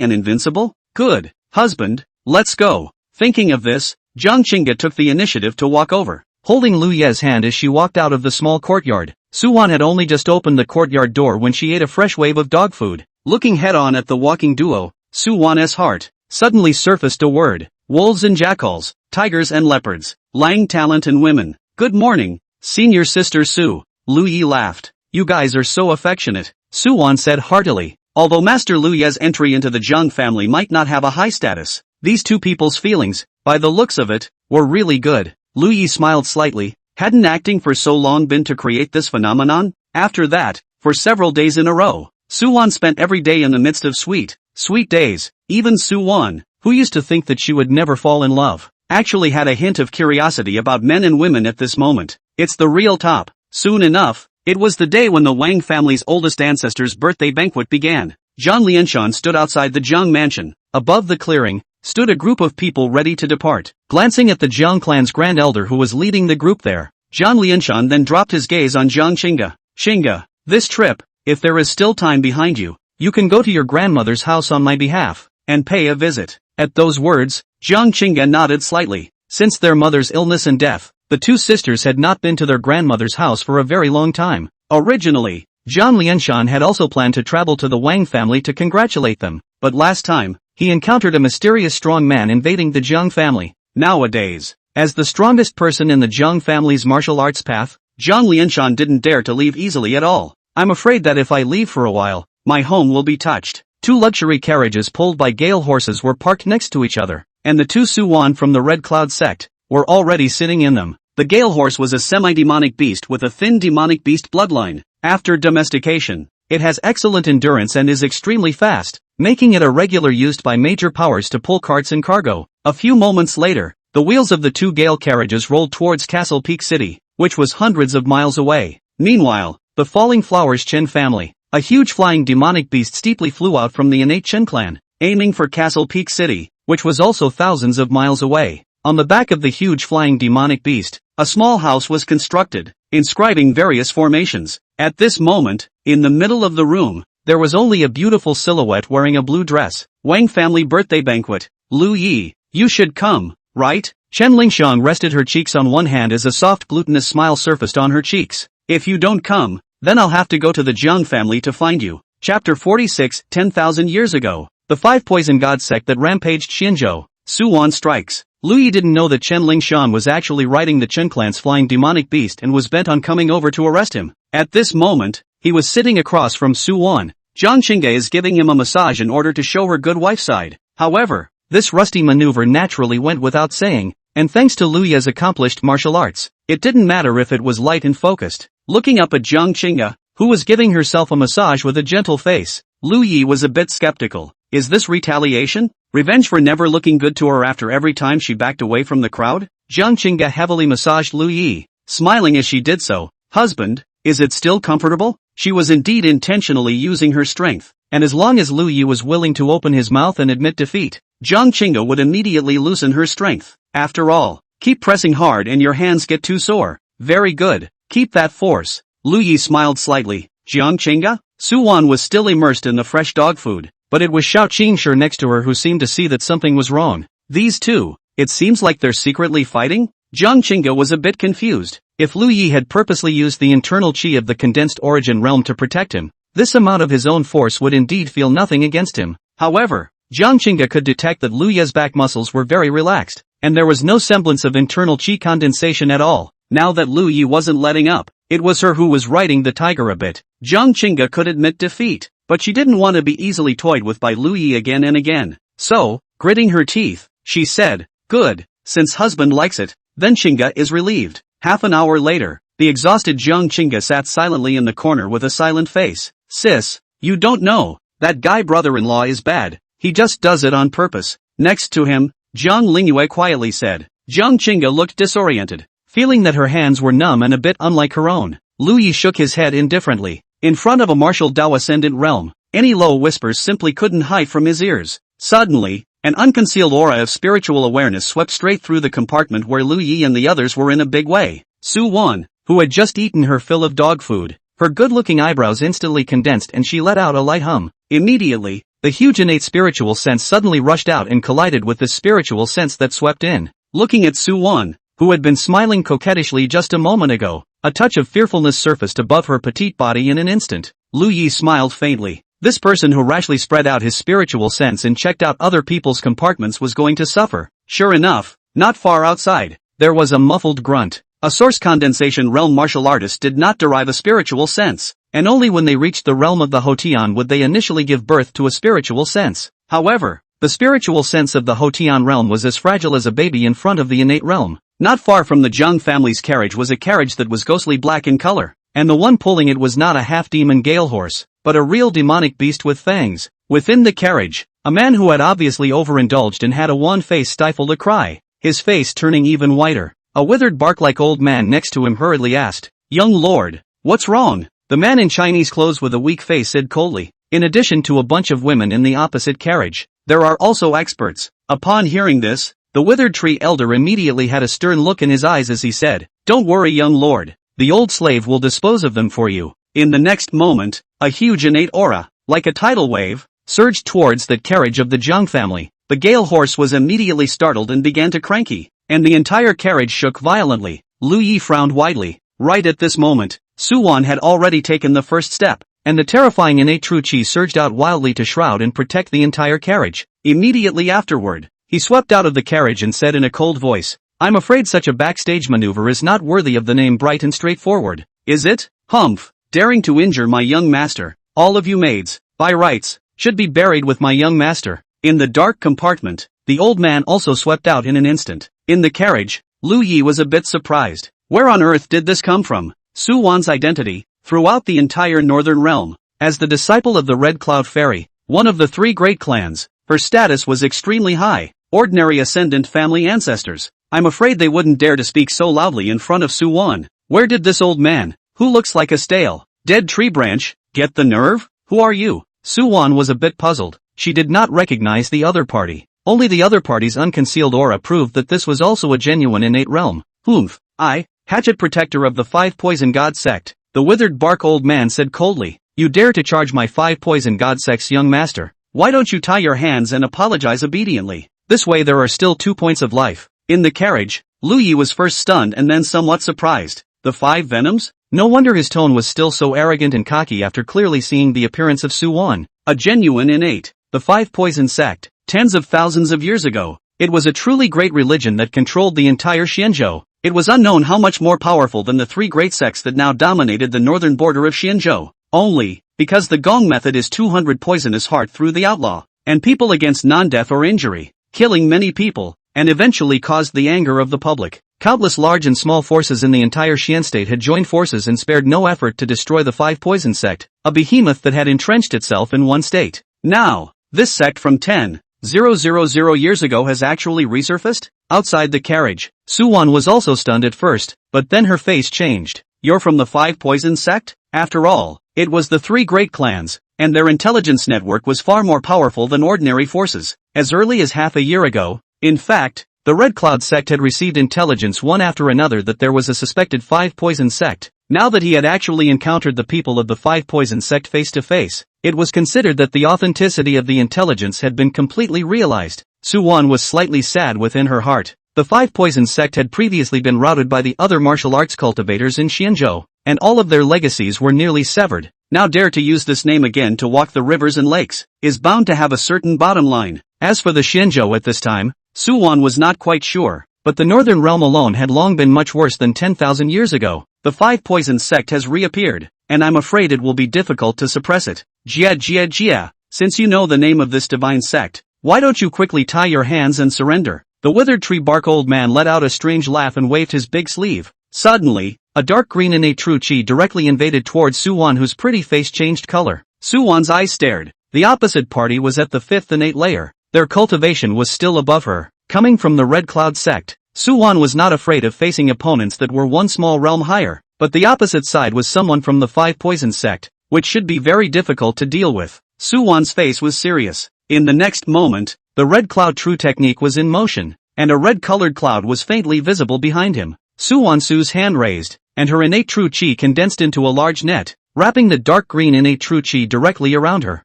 and invincible? Good. Husband, let's go. Thinking of this, Jiang Qingge took the initiative to walk over, holding Lu Yi's hand as she walked out of the small courtyard. Suwan had only just opened the courtyard door when she ate a fresh wave of dog food. Looking head-on at the walking duo, Suwan's heart suddenly surfaced a word. Wolves and jackals, tigers and leopards, lying talent and women. Good morning, senior sister Su. Lu Yi laughed. You guys are so affectionate, Suwan said heartily. Although Master Lu Yi's entry into the Jiang family might not have a high status, these two people's feelings, by the looks of it, were really good. Lu Yi smiled slightly. Hadn't acting for so long been to create this phenomenon? After that, for several days in a row, Suwan spent every day in the midst of sweet, Sweet days. Even Su-won, who used to think that she would never fall in love, actually had a hint of curiosity about men and women at this moment. It's the real top. Soon enough, it was the day when the Wang family's oldest ancestor's birthday banquet began. Zhang Lianshan stood outside the Jiang mansion. Above the clearing, stood a group of people ready to depart. Glancing at the Jiang clan's grand elder who was leading the group there, Zhang Lianshan then dropped his gaze on Jiang Qingge. Qingge, this trip, if there is still time behind you, you can go to your grandmother's house on my behalf, and pay a visit. At those words, Jiang Qingge nodded slightly. Since their mother's illness and death, the two sisters had not been to their grandmother's house for a very long time. Originally, Zhang Lianshan had also planned to travel to the Wang family to congratulate them, but last time, he encountered a mysterious strong man invading the Jiang family. Nowadays, as the strongest person in the Jiang family's martial arts path, Zhang Lianshan didn't dare to leave easily at all. I'm afraid that if I leave for a while, my home will be touched. Two luxury carriages pulled by gale horses were parked next to each other, and the two Su-won from the Red Cloud sect were already sitting in them. The gale horse was a semi-demonic beast with a thin demonic beast bloodline. After domestication, it has excellent endurance and is extremely fast, making it a regular used by major powers to pull carts and cargo. A few moments later, the wheels of the two gale carriages rolled towards Castle Peak City, which was hundreds of miles away. Meanwhile, the Falling Flowers Chen family, a huge flying demonic beast steeply flew out from the innate Chen clan, aiming for Castle Peak City, which was also thousands of miles away. On the back of the huge flying demonic beast, a small house was constructed, inscribing various formations. At this moment, in the middle of the room, there was only a beautiful silhouette wearing a blue dress. Wang family birthday banquet. Lu Yi, you should come, right? Chen Lingxiang rested her cheeks on one hand as a soft glutinous smile surfaced on her cheeks. If you don't come, then I'll have to go to the Jiang family to find you. Chapter 46, 10,000 years ago. The five poison god sect that rampaged Xinzhou. Su-won strikes. Lu Yi didn't know that Chen Lingshan was actually riding the Chen clan's flying demonic beast and was bent on coming over to arrest him. At this moment, he was sitting across from Su-won. Jiang Qingge is giving him a massage in order to show her good wife side. However, this rusty maneuver naturally went without saying, and thanks to Lu Yi's accomplished martial arts, it didn't matter if it was light and focused. Looking up at Jiang Qingge, who was giving herself a massage with a gentle face, Lu Yi was a bit skeptical. Is this retaliation? Revenge for never looking good to her after every time she backed away from the crowd? Jiang Qingge heavily massaged Lu Yi, smiling as she did so. Husband, is it still comfortable? She was indeed intentionally using her strength, and as long as Lu Yi was willing to open his mouth and admit defeat, Jiang Qingge would immediately loosen her strength. After all, keep pressing hard and your hands get too sore. Very good, keep that force. Lu Yi smiled slightly. Jiang Qingge? Su-won was still immersed in the fresh dog food, but it was Xiao Qingshi next to her who seemed to see that something was wrong. These two, it seems like they're secretly fighting? Jiang Qingge was a bit confused. If Lu Yi had purposely used the internal qi of the condensed origin realm to protect him, this amount of his own force would indeed feel nothing against him. However, Jiang Qingge could detect that Lu Yi's back muscles were very relaxed, and there was no semblance of internal qi condensation at all. Now that Lu Yi wasn't letting up, it was her who was riding the tiger a bit. Jiang Qingge could admit defeat, but she didn't want to be easily toyed with by Lu Yi again and again. So, gritting her teeth, she said, good, since husband likes it, then Qingge is relieved. Half an hour later, the exhausted Jiang Qingge sat silently in the corner with a silent face. Sis, you don't know, that guy brother-in-law is bad, he just does it on purpose. Next to him, Jiang Lingyue quietly said. Jiang Qingge looked disoriented, feeling that her hands were numb and a bit unlike her own. Lu Yi shook his head indifferently. In front of a martial Dao ascendant realm, any low whispers simply couldn't hide from his ears. Suddenly, an unconcealed aura of spiritual awareness swept straight through the compartment where Lu Yi and the others were in a big way. Su-won, who had just eaten her fill of dog food, her good-looking eyebrows instantly condensed and she let out a light hum. Immediately, the huge innate spiritual sense suddenly rushed out and collided with the spiritual sense that swept in. Looking at Su-won, who had been smiling coquettishly just a moment ago, a touch of fearfulness surfaced above her petite body in an instant. Lu Yi smiled faintly. This person who rashly spread out his spiritual sense and checked out other people's compartments was going to suffer. Sure enough, not far outside, there was a muffled grunt. A source condensation realm martial artist did not derive a spiritual sense, and only when they reached the realm of the Hotian would they initially give birth to a spiritual sense. However, the spiritual sense of the Hotian realm was as fragile as a baby in front of the innate realm. Not far from the Jiang family's carriage was a carriage that was ghostly black in color, and the one pulling it was not a half-demon gale horse, but a real demonic beast with fangs. Within the carriage, A man who had obviously overindulged and had a wan face stifled a cry, his face turning even whiter. A withered bark-like old man next to him hurriedly asked, "Young lord, what's wrong?" The man in Chinese clothes with a weak face said coldly, "In addition to a bunch of women in the opposite carriage, there are also experts." Upon hearing this, the withered tree elder immediately had a stern look in his eyes as he said, "Don't worry, young lord, the old slave will dispose of them for you." In the next moment, a huge innate aura, like a tidal wave, surged towards that carriage of the Jiang family. The gale horse was immediately startled and began to cranky, and the entire carriage shook violently. Lu Yi frowned widely. Right at this moment, Su Wan had already taken the first step, and the terrifying innate true qi surged out wildly to shroud and protect the entire carriage. Immediately afterward, he swept out of the carriage and said in a cold voice, "I'm afraid such a backstage maneuver is not worthy of the name Bright and Straightforward, is it? Humph, daring to injure my young master. All of you maids, by rights, should be buried with my young master." In the dark compartment, the old man also swept out in an instant. In the carriage, Lu Yi was a bit surprised. Where on earth did this come from? Su Wan's identity, throughout the entire northern realm, as the disciple of the Red Cloud Fairy, one of the three great clans, her status was extremely high, ordinary ascendant family ancestors. I'm afraid they wouldn't dare to speak so loudly in front of Su Wan. Where did this old man, who looks like a stale, dead tree branch, get the nerve? Who are you? Su Wan was a bit puzzled. She did not recognize the other party. Only the other party's unconcealed aura proved that this was also a genuine innate realm. Humph, I, Hatchet Protector of the Five Poison God Sect, the withered bark old man said coldly, "You dare to charge my Five Poison God Sect's young master? Why don't you tie your hands and apologize obediently? This way there are still 2 points of life." In the carriage, Lu Yi was first stunned and then somewhat surprised. The 5 venoms? No wonder his tone was still so arrogant and cocky after clearly seeing the appearance of Su Wan. A genuine innate. The Five Poison Sect, tens of thousands of years ago. It was a truly great religion that controlled the entire Xianzhou. It was unknown how much more powerful than the 3 great sects that now dominated the northern border of Xianzhou. Only, because the gong method is 200 poisonous heart through the outlaw, and people against non-death or injury, killing many people, and eventually caused the anger of the public. Countless large and small forces in the entire Xian state had joined forces and spared no effort to destroy the Five Poison Sect, a behemoth that had entrenched itself in one state. Now, this sect from 10,000 years ago has actually resurfaced? Outside the carriage, Su Wan was also stunned at first, but then her face changed. "You're from the Five Poison Sect?" After all, it was the 3 great clans, and their intelligence network was far more powerful than ordinary forces. As early as half a year ago, in fact, the Red Cloud sect had received intelligence one after another that there was a suspected Five Poison Sect. Now that he had actually encountered the people of the Five Poison Sect face to face, it was considered that the authenticity of the intelligence had been completely realized. Su Wan was slightly sad within her heart. The Five Poison Sect had previously been routed by the other martial arts cultivators in Xianzhou, and all of their legacies were nearly severed. Now dare to use this name again to walk the rivers and lakes, is bound to have a certain bottom line. As for the Xianzhou at this time, Su Wan was not quite sure, but the northern realm alone had long been much worse than 10,000 years ago. The Five Poison Sect has reappeared, and I'm afraid it will be difficult to suppress it. Jia, since you know the name of this divine sect, why don't you quickly tie your hands and surrender? The withered tree bark old man let out a strange laugh and waved his big sleeve. Suddenly, a dark green innate true qi directly invaded towards Su Wan, whose pretty face changed color. Su Wan's eyes stared. The opposite party was at the 5th innate layer. Their cultivation was still above her. Coming from the Red Cloud sect, Su Wan was not afraid of facing opponents that were one small realm higher, but the opposite side was someone from the Five Poison sect, which should be very difficult to deal with. Su Wan's face was serious. In the next moment, the Red Cloud True technique was in motion, and a red-colored cloud was faintly visible behind him. Su Wansu's hand raised, and her innate true qi condensed into a large net, wrapping the dark green innate true qi directly around her.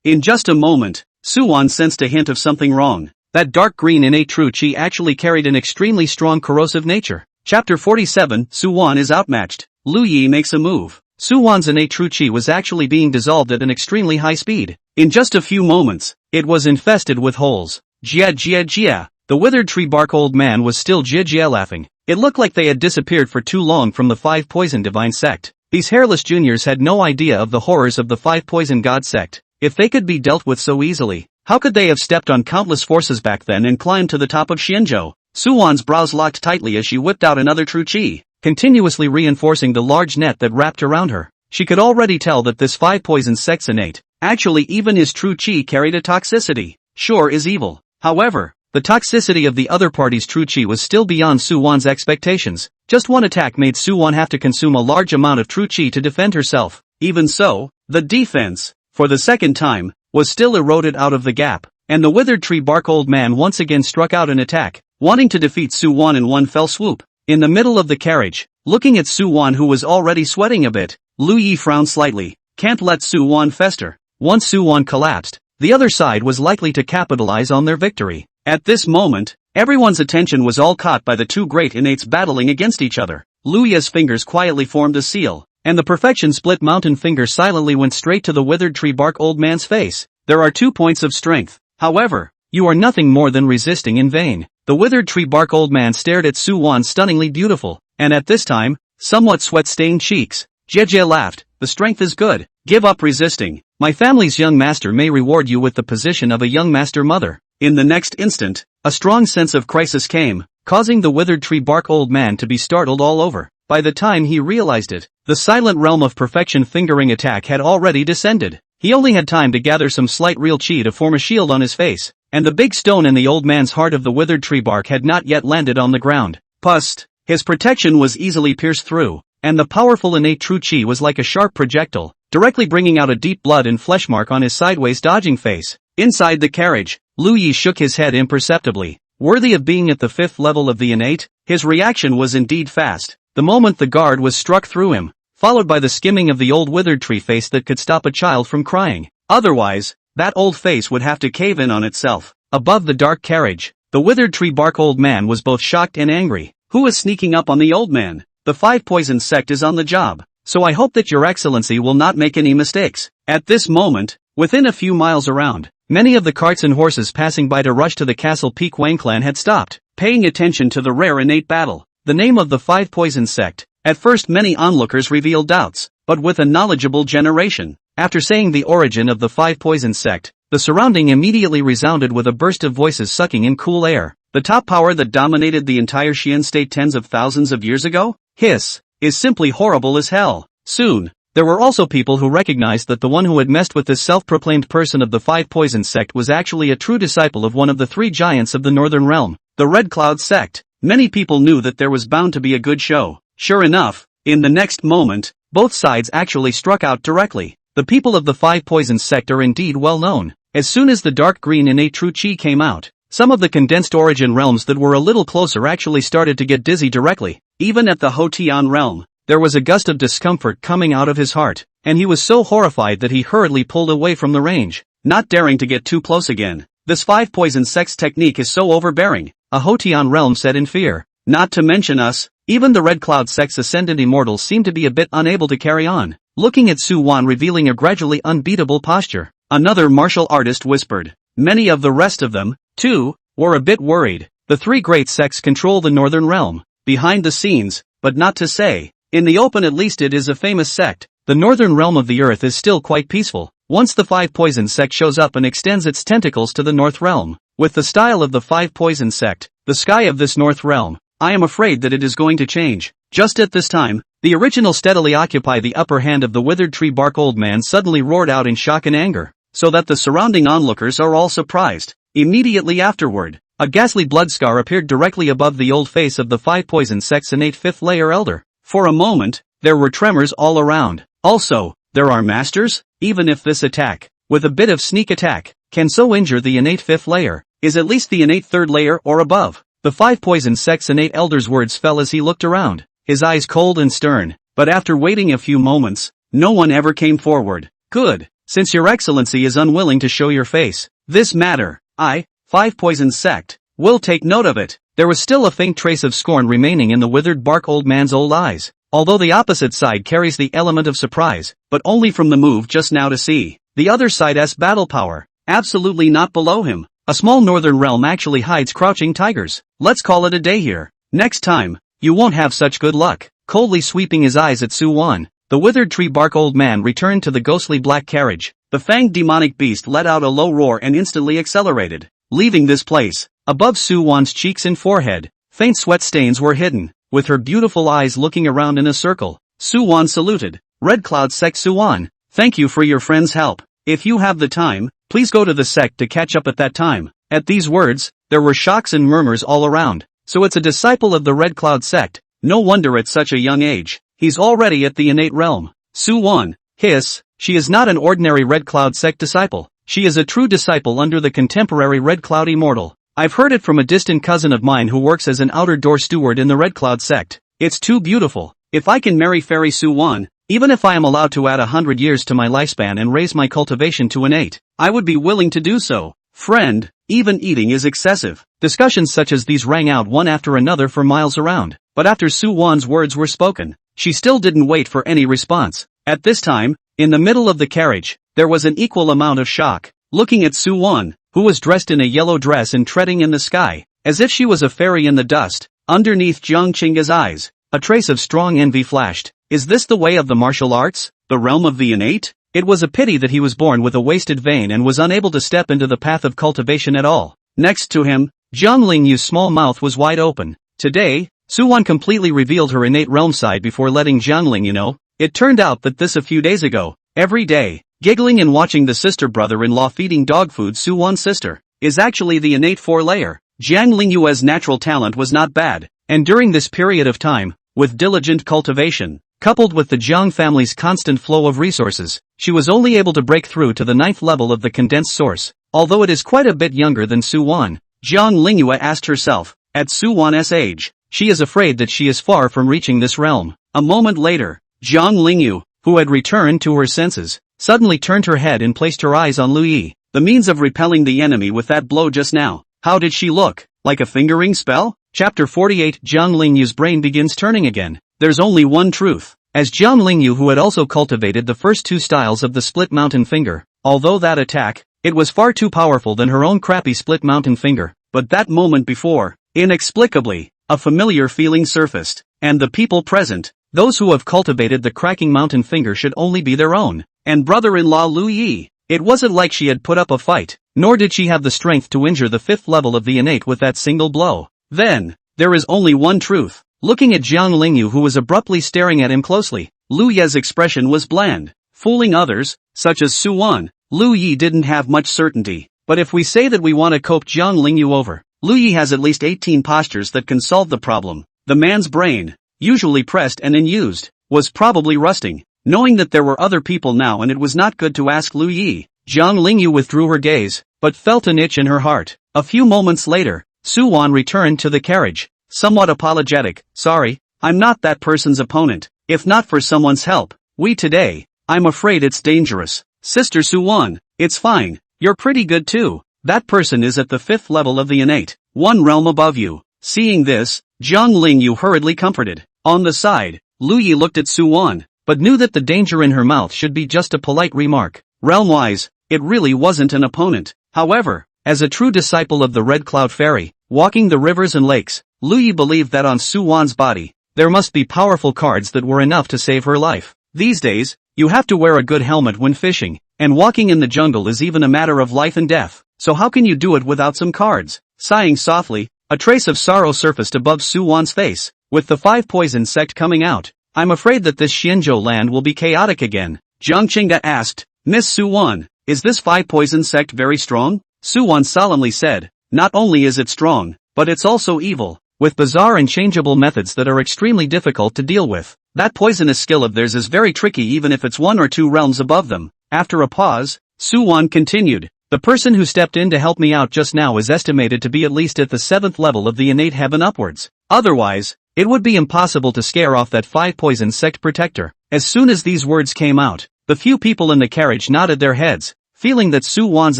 In just a moment, Su Wan sensed a hint of something wrong. That dark green innate true qi actually carried an extremely strong corrosive nature. Chapter 47, Su Wan is outmatched. Lu Yi makes a move. Su Wan's innate true qi was actually being dissolved at an extremely high speed. In just a few moments, it was infested with holes. Jia. The withered tree bark old man was still jia laughing. It looked like they had disappeared for too long from the Five Poison Divine Sect. These hairless juniors had no idea of the horrors of the Five Poison God Sect. If they could be dealt with so easily, how could they have stepped on countless forces back then and climbed to the top of Xianzhou? Su Wan's brows locked tightly as she whipped out another true qi, continuously reinforcing the large net that wrapped around her. She could already tell that this Five Poison Sect's innate, Actually, even his true chi carried a toxicity. Sure is evil. However, the toxicity of the other party's true chi was still beyond Su Wan's expectations. Just one attack made Su Wan have to consume a large amount of true chi to defend herself. Even so, the defense, for the second time, was still eroded out of the gap, and the withered tree bark old man once again struck out an attack, wanting to defeat Su Wan in one fell swoop. In the middle of the carriage, looking at Su Wan who was already sweating a bit, Lu Yi frowned slightly. Can't let Su Wan fester. Once Su Wan collapsed, the other side was likely to capitalize on their victory. At this moment, everyone's attention was all caught by the two great innates battling against each other. Lu Yi's fingers quietly formed a seal, and the perfection split mountain finger silently went straight to the withered tree bark old man's face. There are 2 points of strength. However, you are nothing more than resisting in vain. The withered tree bark old man stared at Su Wan's stunningly beautiful, and at this time, somewhat sweat-stained cheeks. Jie laughed. The strength is good. Give up resisting. My family's young master may reward you with the position of a young master mother. In the next instant, a strong sense of crisis came, causing the withered tree bark old man to be startled all over. By the time he realized it, the silent realm of perfection fingering attack had already descended. He only had time to gather some slight real chi to form a shield on his face, and the big stone in the old man's heart of the withered tree bark had not yet landed on the ground. Pust! His protection was easily pierced through, and the powerful innate true chi was like a sharp projectile, directly bringing out a deep blood and flesh mark on his sideways dodging face. Inside the carriage, Lu Yi shook his head imperceptibly. Worthy of being at the 5th level of the innate, his reaction was indeed fast. The moment the guard was struck through him, followed by the skimming of the old withered tree face that could stop a child from crying. Otherwise, that old face would have to cave in on itself. Above the dark carriage, the withered tree bark old man was both shocked and angry. Who is sneaking up on the old man? The 5 poison sect is on the job, so I hope that your excellency will not make any mistakes. At this moment, within a few miles around, many of the carts and horses passing by to rush to the castle Peak Wang clan had stopped, paying attention to the rare innate battle. The name of the 5 poison sect. At first many onlookers revealed doubts, but with a knowledgeable generation, after saying the origin of the 5 poison sect, the surrounding immediately resounded with a burst of voices sucking in cool air. The top power that dominated the entire Xian state tens of thousands of years ago? Hiss, is simply horrible as hell. Soon, there were also people who recognized that the one who had messed with this self-proclaimed person of the 5 poison sect was actually a true disciple of one of the 3 giants of the Northern Realm, the Red Cloud sect. Many people knew that there was bound to be a good show. Sure enough, in the next moment, both sides actually struck out directly. The people of the 5 poison sect are indeed well known. As soon as the dark green innate true chi came out, some of the condensed origin realms that were a little closer actually started to get dizzy directly. Even at the Hotian realm, there was a gust of discomfort coming out of his heart, and he was so horrified that he hurriedly pulled away from the range, not daring to get too close again. This 5 poison sect's technique is so overbearing, a Hotian realm said in fear. Not to mention us, even the Red Cloud sect's ascendant immortals seemed to be a bit unable to carry on, looking at Su Wan revealing a gradually unbeatable posture. Another martial artist whispered. Many of the rest of them, too, were a bit worried. The 3 great sects control the Northern Realm, behind the scenes, but not to say. In the open at least it is a famous sect. The Northern Realm of the Earth is still quite peaceful. Once the 5 poison sect shows up and extends its tentacles to the North Realm, with the style of the 5 poison sect, the sky of this North Realm, I am afraid that it is going to change. Just at this time, the original steadily occupy the upper hand of the withered tree bark old man suddenly roared out in shock and anger, so that the surrounding onlookers are all surprised. Immediately afterward, a ghastly blood scar appeared directly above the old face of the 5 poison sect's innate 5th layer elder. For a moment, there were tremors all around. Also, there are masters? Even if this attack, with a bit of sneak attack, can so injure the innate 5th layer, is at least the innate 3rd layer or above. The 5 poison sect's innate elder's words fell as he looked around, his eyes cold and stern, but after waiting a few moments, no one ever came forward. Good, since your excellency is unwilling to show your face, this matter, I, 5 poison sect, will take note of it. There was still a faint trace of scorn remaining in the withered bark old man's old eyes, although the opposite side carries the element of surprise, but only from the move just now to see. The other side's battle power, absolutely not below him. A small northern realm actually hides crouching tigers. Let's call it a day here. Next time, you won't have such good luck. Coldly sweeping his eyes at Su Wan, the withered tree bark old man returned to the ghostly black carriage. The fanged demonic beast let out a low roar and instantly accelerated, leaving this place. Above Su Wan's cheeks and forehead, faint sweat stains were hidden. With her beautiful eyes looking around in a circle, Su Wan saluted. Red Cloud Sect Su Wan, thank you for your friend's help. If you have the time, please go to the sect to catch up at that time. At these words, there were shocks and murmurs all around. So it's a disciple of the Red Cloud sect. No wonder at such a young age. He's already at the innate realm. Su-won, hiss, she is not an ordinary Red Cloud sect disciple. She is a true disciple under the contemporary Red Cloud immortal. I've heard it from a distant cousin of mine who works as an outer door steward in the Red Cloud sect. It's too beautiful. If I can marry Fairy Su-won, even if I am allowed to add 100 years to my lifespan and raise my cultivation to an 8, I would be willing to do so. Friend, even eating is excessive. Discussions such as these rang out one after another for miles around. But after Su-won's words were spoken, she still didn't wait for any response. At this time, in the middle of the carriage, there was an equal amount of shock. Looking at Su-won, who was dressed in a yellow dress and treading in the sky, as if she was a fairy in the dust, underneath Jiang Qingge's eyes, a trace of strong envy flashed. Is this the way of the martial arts? The realm of the innate? It was a pity that he was born with a wasted vein and was unable to step into the path of cultivation at all. Next to him, Jiang Lingyue's small mouth was wide open. Today, Su-won completely revealed her innate realm side before letting Jiang Lingyue know. It turned out that this a few days ago, every day, giggling and watching the sister-brother-in-law feeding dog food Su-won's sister, is actually the innate 4-layer. Jiang Lingyue's natural talent was not bad, and during this period of time, with diligent cultivation, coupled with the Jiang family's constant flow of resources, she was only able to break through to the 9th level of the condensed source. Although it is quite a bit younger than Su-won, Jiang Lingyue asked herself, at Su-won's age, she is afraid that she is far from reaching this realm. A moment later, Jiang Lingyue, who had returned to her senses, suddenly turned her head and placed her eyes on Liu Yi, the means of repelling the enemy with that blow just now. How did she look? Like a fingering spell? Chapter 48. Jiang Lingyue's brain begins turning again. There's only one truth. As Jiang Lingyue, who had also cultivated the first 2 styles of the split mountain finger, although that attack, it was far too powerful than her own crappy split mountain finger. But that moment before, inexplicably, a familiar feeling surfaced, and the people present, those who have cultivated the cracking mountain finger, should only be their own and brother-in-law Liu Yi. It wasn't like she had put up a fight, nor did she have the strength to injure the 5th level of the innate with that single blow. Then, there is only one truth. Looking at Jiang Lingyue, who was abruptly staring at him closely, Liu Yi's expression was bland. Fooling others, such as Su-won, Liu Yi didn't have much certainty. But if we say that we want to cope Jiang Lingyue over, Liu Yi has at least 18 postures that can solve the problem. The man's brain, usually pressed and unused, was probably rusting. Knowing that there were other people now and it was not good to ask Liu Yi, Jiang Lingyue withdrew her gaze, but felt an itch in her heart. A few moments later, Su-won returned to the carriage, somewhat apologetic. Sorry, I'm not that person's opponent. If not for someone's help, I'm afraid it's dangerous. Sister Su-won, it's fine, you're pretty good too. That person is at the 5th level of the innate, 1 realm above you. Seeing this, Jiang Lingyue hurriedly comforted. On the side, Liu Yi looked at Su-won, but knew that the danger in her mouth should be just a polite remark. Realm-wise, it really wasn't an opponent. However, as a true disciple of the Red Cloud Fairy, walking the rivers and lakes, Liu Yi believed that on Su-won's body, there must be powerful cards that were enough to save her life. These days, you have to wear a good helmet when fishing, and walking in the jungle is even a matter of life and death. So how can you do it without some cards? Sighing softly, a trace of sorrow surfaced above Su-won's face. With the 5 poison sect coming out, I'm afraid that this Xianzhou land will be chaotic again. Jiang Qingge asked, Miss Su-won, is this 5 poison sect very strong? Su-won solemnly said, not only is it strong, but it's also evil, with bizarre and changeable methods that are extremely difficult to deal with. That poisonous skill of theirs is very tricky even if it's 1 or 2 realms above them. After a pause, Su-won continued, the person who stepped in to help me out just now is estimated to be at least at the 7th level of the innate heaven upwards. Otherwise, it would be impossible to scare off that 5 poison sect protector. As soon as these words came out, the few people in the carriage nodded their heads, feeling that Su-won's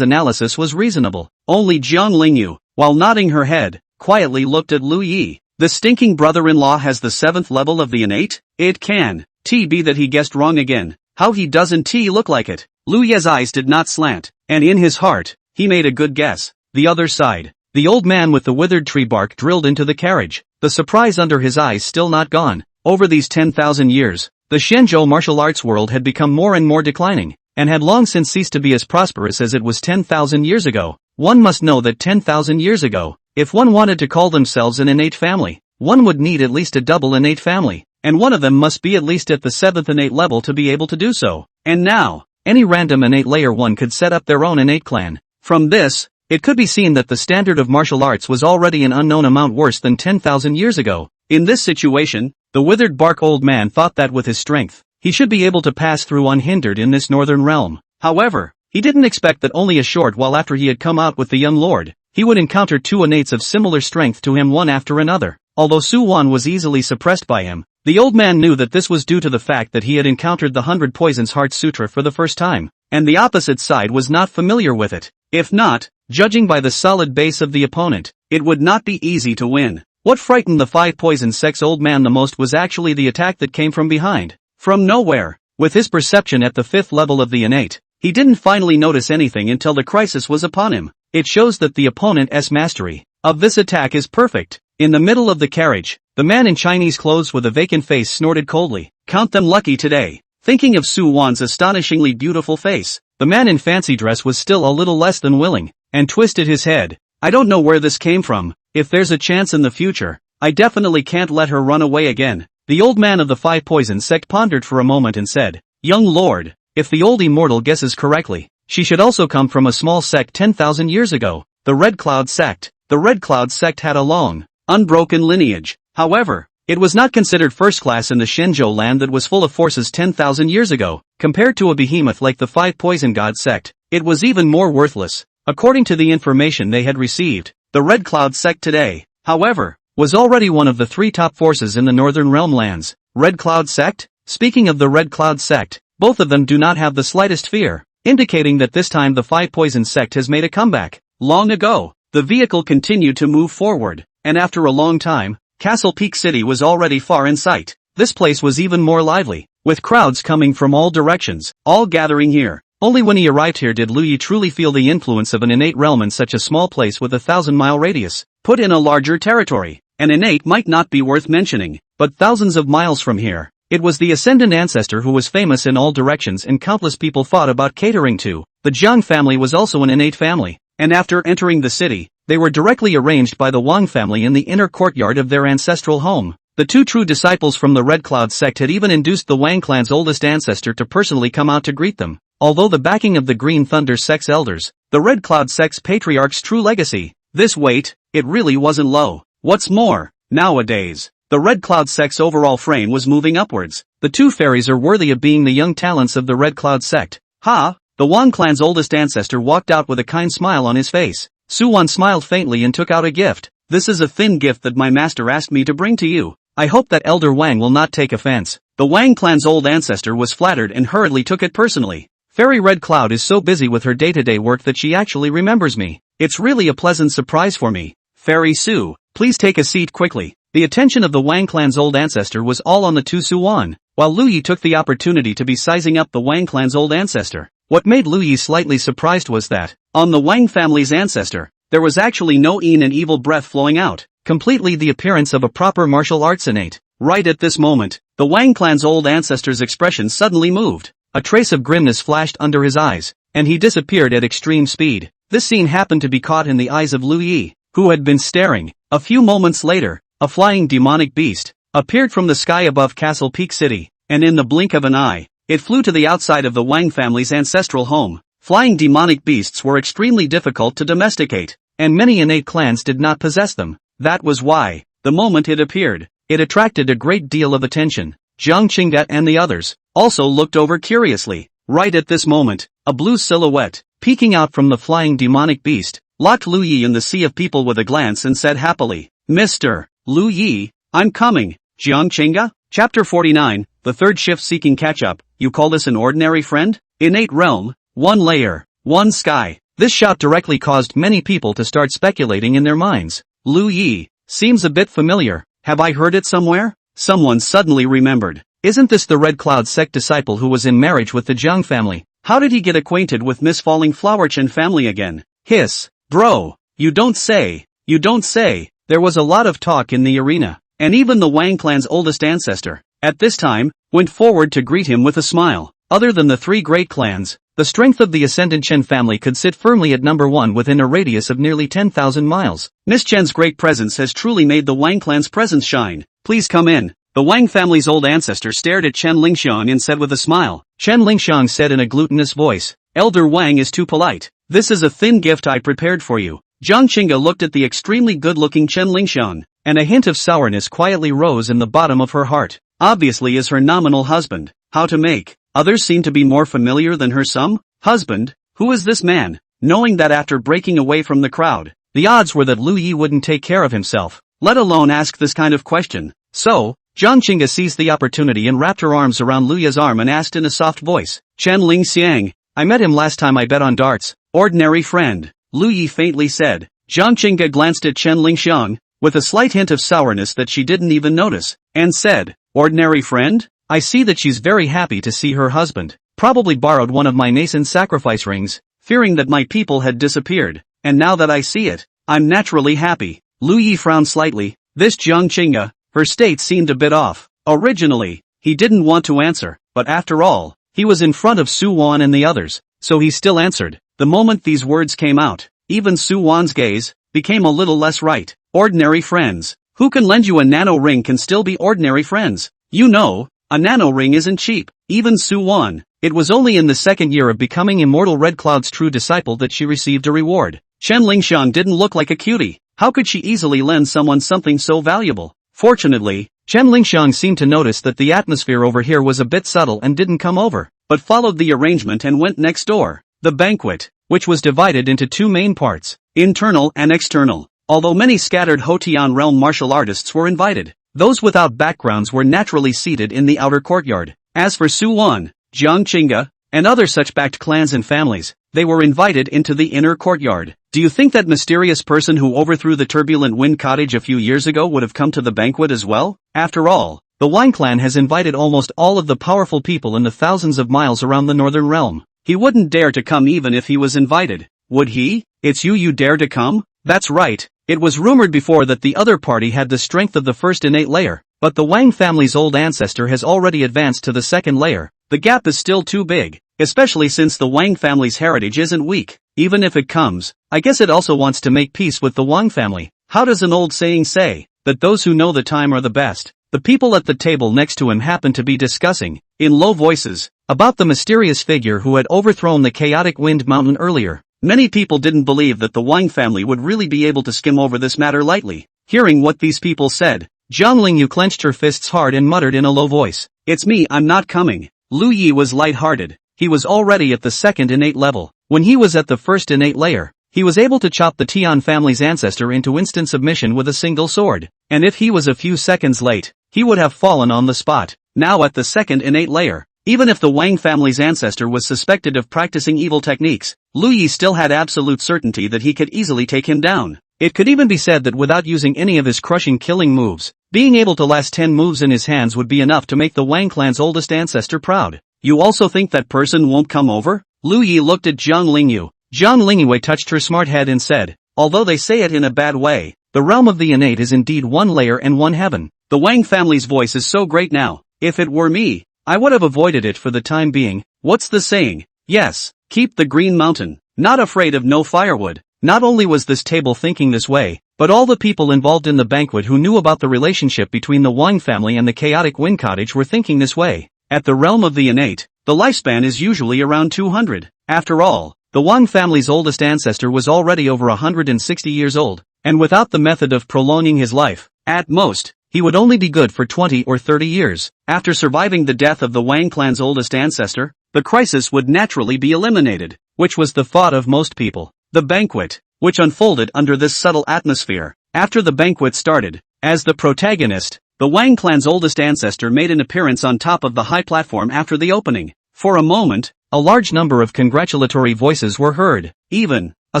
analysis was reasonable. Only Jiang Lingyue, while nodding her head, quietly looked at Liu Yi. The stinking brother-in-law has the 7th level of the innate? It can be that he guessed wrong again. How he doesn't look like it? Liu Yi's eyes did not slant, and in his heart, he made a good guess. The other side. The old man with the withered tree bark drilled into the carriage, the surprise under his eyes still not gone. Over these 10,000 years, the Shenzhou martial arts world had become more and more declining, and had long since ceased to be as prosperous as it was 10,000 years ago. One must know that 10,000 years ago, if one wanted to call themselves an innate family, one would need at least a double innate family, and one of them must be at least at the 7th innate level to be able to do so. And now, any random innate layer 1 could set up their own innate clan. From this, it could be seen that the standard of martial arts was already an unknown amount worse than 10,000 years ago. In this situation, the withered bark old man thought that with his strength, he should be able to pass through unhindered in this northern realm. However, he didn't expect that only a short while after he had come out with the young lord, he would encounter two innates of similar strength to him one after another. Although Su Wan was easily suppressed by him, the old man knew that this was due to the fact that he had encountered the 100 Poisons Heart Sutra for the first time, and the opposite side was not familiar with it. If not, judging by the solid base of the opponent, it would not be easy to win. What frightened the 5 Poison Sect's old man the most was actually the attack that came from behind. From nowhere, with his perception at the 5th level of the innate, he didn't finally notice anything until the crisis was upon him. It shows that the opponent's mastery of this attack is perfect. In the middle of the carriage, the man in Chinese clothes with a vacant face snorted coldly. Count them lucky today. Thinking of Su Wan's astonishingly beautiful face, the man in fancy dress was still a little less than willing, and twisted his head. I don't know where this came from. If there's a chance in the future, I definitely can't let her run away again. The old man of the 5 Poison Sect pondered for a moment and said, Young lord, if the old immortal guesses correctly, she should also come from a small sect 10,000 years ago, the Red Cloud Sect. The Red Cloud Sect had a long, unbroken lineage. However, it was not considered first class in the Shenzhou land that was full of forces 10,000 years ago. Compared to a behemoth like the 5 Poison God Sect, it was even more worthless. According to the information they had received, the Red Cloud Sect today, however, was already one of the 3 top forces in the Northern Realm lands. Red Cloud Sect? Speaking of the Red Cloud Sect, both of them do not have the slightest fear, indicating that this time the 5 Poison Sect has made a comeback. Long ago, the vehicle continued to move forward, and after a long time, Castle Peak City was already far in sight. This place was even more lively, with crowds coming from all directions, all gathering here. Only when he arrived here did Lingyue truly feel the influence of an innate realm in such a small place with a 1,000-mile radius. Put in a larger territory, an innate might not be worth mentioning, but thousands of miles from here, it was the ascendant ancestor who was famous in all directions and countless people thought about catering to. The Jiang family was also an innate family, and after entering the city, they were directly arranged by the Wang family in the inner courtyard of their ancestral home. The 2 true disciples from the Red Cloud Sect had even induced the Wang clan's oldest ancestor to personally come out to greet them. Although the backing of the Green Thunder Sect's elders, the Red Cloud Sect's patriarch's true legacy, this weight, it really wasn't low. What's more, nowadays, the Red Cloud Sect's overall frame was moving upwards. The 2 fairies are worthy of being the young talents of the Red Cloud Sect. Ha! The Wang clan's oldest ancestor walked out with a kind smile on his face. Su Wan smiled faintly and took out a gift. This is a thin gift that my master asked me to bring to you. I hope that Elder Wang will not take offense. The Wang clan's old ancestor was flattered and hurriedly took it personally. Fairy Red Cloud is so busy with her day-to-day work that she actually remembers me. It's really a pleasant surprise for me. Fairy Su, please take a seat quickly. The attention of the Wang clan's old ancestor was all on the 2 Su Wan, while Lingyue took the opportunity to be sizing up the Wang clan's old ancestor. What made Lingyue slightly surprised was that, on the Wang family's ancestor, there was actually no and evil breath flowing out, completely the appearance of a proper martial arts innate. Right at this moment, the Wang clan's old ancestor's expression suddenly moved. A trace of grimness flashed under his eyes, and he disappeared at extreme speed. This scene happened to be caught in the eyes of Lingyue, who had been staring. A few moments later, a flying demonic beast appeared from the sky above Castle Peak City, and in the blink of an eye, it flew to the outside of the Wang family's ancestral home. Flying demonic beasts were extremely difficult to domesticate, and many innate clans did not possess them. That was why, the moment it appeared, it attracted a great deal of attention. Jiang Qingge and the others also looked over curiously. Right at this moment, a blue silhouette, peeking out from the flying demonic beast, locked Lingyue in the sea of people with a glance and said happily, Mr. Lingyue, I'm coming. Jiang Qingge? Chapter 49, the third shift seeking catch-up. You call this an ordinary friend? Innate realm, 1 layer, 1 sky. This shot directly caused many people to start speculating in their minds. Lingyue, seems a bit familiar. Have I heard it somewhere? Someone suddenly remembered. Isn't this the Red Cloud Sect disciple who was in marriage with the Jiang family? How did he get acquainted with Miss Falling Flower Chen family again? Hiss. Bro, you don't say. You don't say. There was a lot of talk in the arena, and even the Wang clan's oldest ancestor, at this time, went forward to greet him with a smile. Other than the 3 great clans, the strength of the Ascendant Chen family could sit firmly at number 1 within a radius of nearly 10,000 miles. Miss Chen's great presence has truly made the Wang clan's presence shine. Please come in. The Wang family's old ancestor stared at Chen Lingxiang and said with a smile. Chen Lingxiang said in a glutinous voice, Elder Wang is too polite. This is a thin gift I prepared for you. Jiang Qingge looked at the extremely good-looking Chen Lingxiang, and a hint of sourness quietly rose in the bottom of her heart. Obviously is her nominal husband. How to make others seem to be more familiar than her some husband? Who is this man? Knowing that after breaking away from the crowd, the odds were that Lu Yi wouldn't take care of himself, let alone ask this kind of question. So, Jiang Qingge seized the opportunity and wrapped her arms around Lu Yi's arm and asked in a soft voice, Chen Lingxiang, I met him last time I bet on darts. Ordinary friend, Lu Yi faintly said. Jiang Qingge glanced at Chen Lingxiang, with a slight hint of sourness that she didn't even notice, and said, Ordinary friend? I see that she's very happy to see her husband. Probably borrowed one of my nascent sacrifice rings, fearing that my people had disappeared, and now that I see it, I'm naturally happy. Lu Yi frowned slightly. This Jiang Qingge, her state seemed a bit off. Originally, he didn't want to answer, but after all, he was in front of Su Wan and the others, so he still answered. The moment these words came out, even Su Wan's gaze became a little less right. Ordinary friends. Who can lend you a nano ring can still be ordinary friends. You know, a nano ring isn't cheap. Even Su Wan. It was only in the second year of becoming Immortal Red Cloud's true disciple that she received a reward. Chen Lingxiang didn't look like a cutie. How could she easily lend someone something so valuable? Fortunately, Chen Lingxiang seemed to notice that the atmosphere over here was a bit subtle and didn't come over, but followed the arrangement and went next door. The banquet, which was divided into two main parts, internal and external. Although many scattered Hotian realm martial artists were invited, those without backgrounds were naturally seated in the outer courtyard. As for Su Wan, Jiang Qingge, and other such backed clans and families, they were invited into the inner courtyard. Do you think that mysterious person who overthrew the turbulent wind cottage a few years ago would have come to the banquet as well? After all, the Wang clan has invited almost all of the powerful people in the thousands of miles around the northern realm. He wouldn't dare to come even if he was invited, would he? It's you dare to come? That's right. It was rumored before that the other party had the strength of the first innate layer, but the Wang family's old ancestor has already advanced to the second layer. The gap is still too big, especially since the Wang family's heritage isn't weak. Even if it comes, I guess it also wants to make peace with the Wang family. How does an old saying say, that those who know the time are the best? The people at the table next to him happened to be discussing, in low voices, about the mysterious figure who had overthrown the chaotic wind mountain earlier. Many people didn't believe that the Wang family would really be able to skim over this matter lightly. Hearing what these people said, Zhang Lingyue clenched her fists hard and muttered in a low voice, It's me, I'm not coming. Lu Yi was light-hearted. He was already at the second innate level. When he was at the first innate layer, he was able to chop the Tian family's ancestor into instant submission with a single sword. And if he was a few seconds late, he would have fallen on the spot. Now at the second innate layer, even if the Wang family's ancestor was suspected of practicing evil techniques, Lu Yi still had absolute certainty that he could easily take him down. It could even be said that without using any of his crushing killing moves, being able to last 10 moves in his hands would be enough to make the Wang clan's oldest ancestor proud. You also think that person won't come over? Lu Yi looked at Zhang Lingyue. Zhang Lingyue touched her smart head and said, Although they say it in a bad way, the realm of the innate is indeed one layer and one heaven. The Wang family's voice is so great now. If it were me, I would have avoided it for the time being. What's the saying? Yes, keep the green mountain. Not afraid of no firewood. Not only was this table thinking this way, but all the people involved in the banquet who knew about the relationship between the Wang family and the chaotic wind cottage were thinking this way. At the realm of the innate, the lifespan is usually around 200. After all, the Wang family's oldest ancestor was already over 160 years old, and without the method of prolonging his life, at most, he would only be good for 20 or 30 years. After surviving the death of the Wang clan's oldest ancestor, the crisis would naturally be eliminated, which was the thought of most people. The banquet, which unfolded under this subtle atmosphere. After the banquet started, as the protagonist, the Wang clan's oldest ancestor made an appearance on top of the high platform after the opening. For a moment, a large number of congratulatory voices were heard. Even a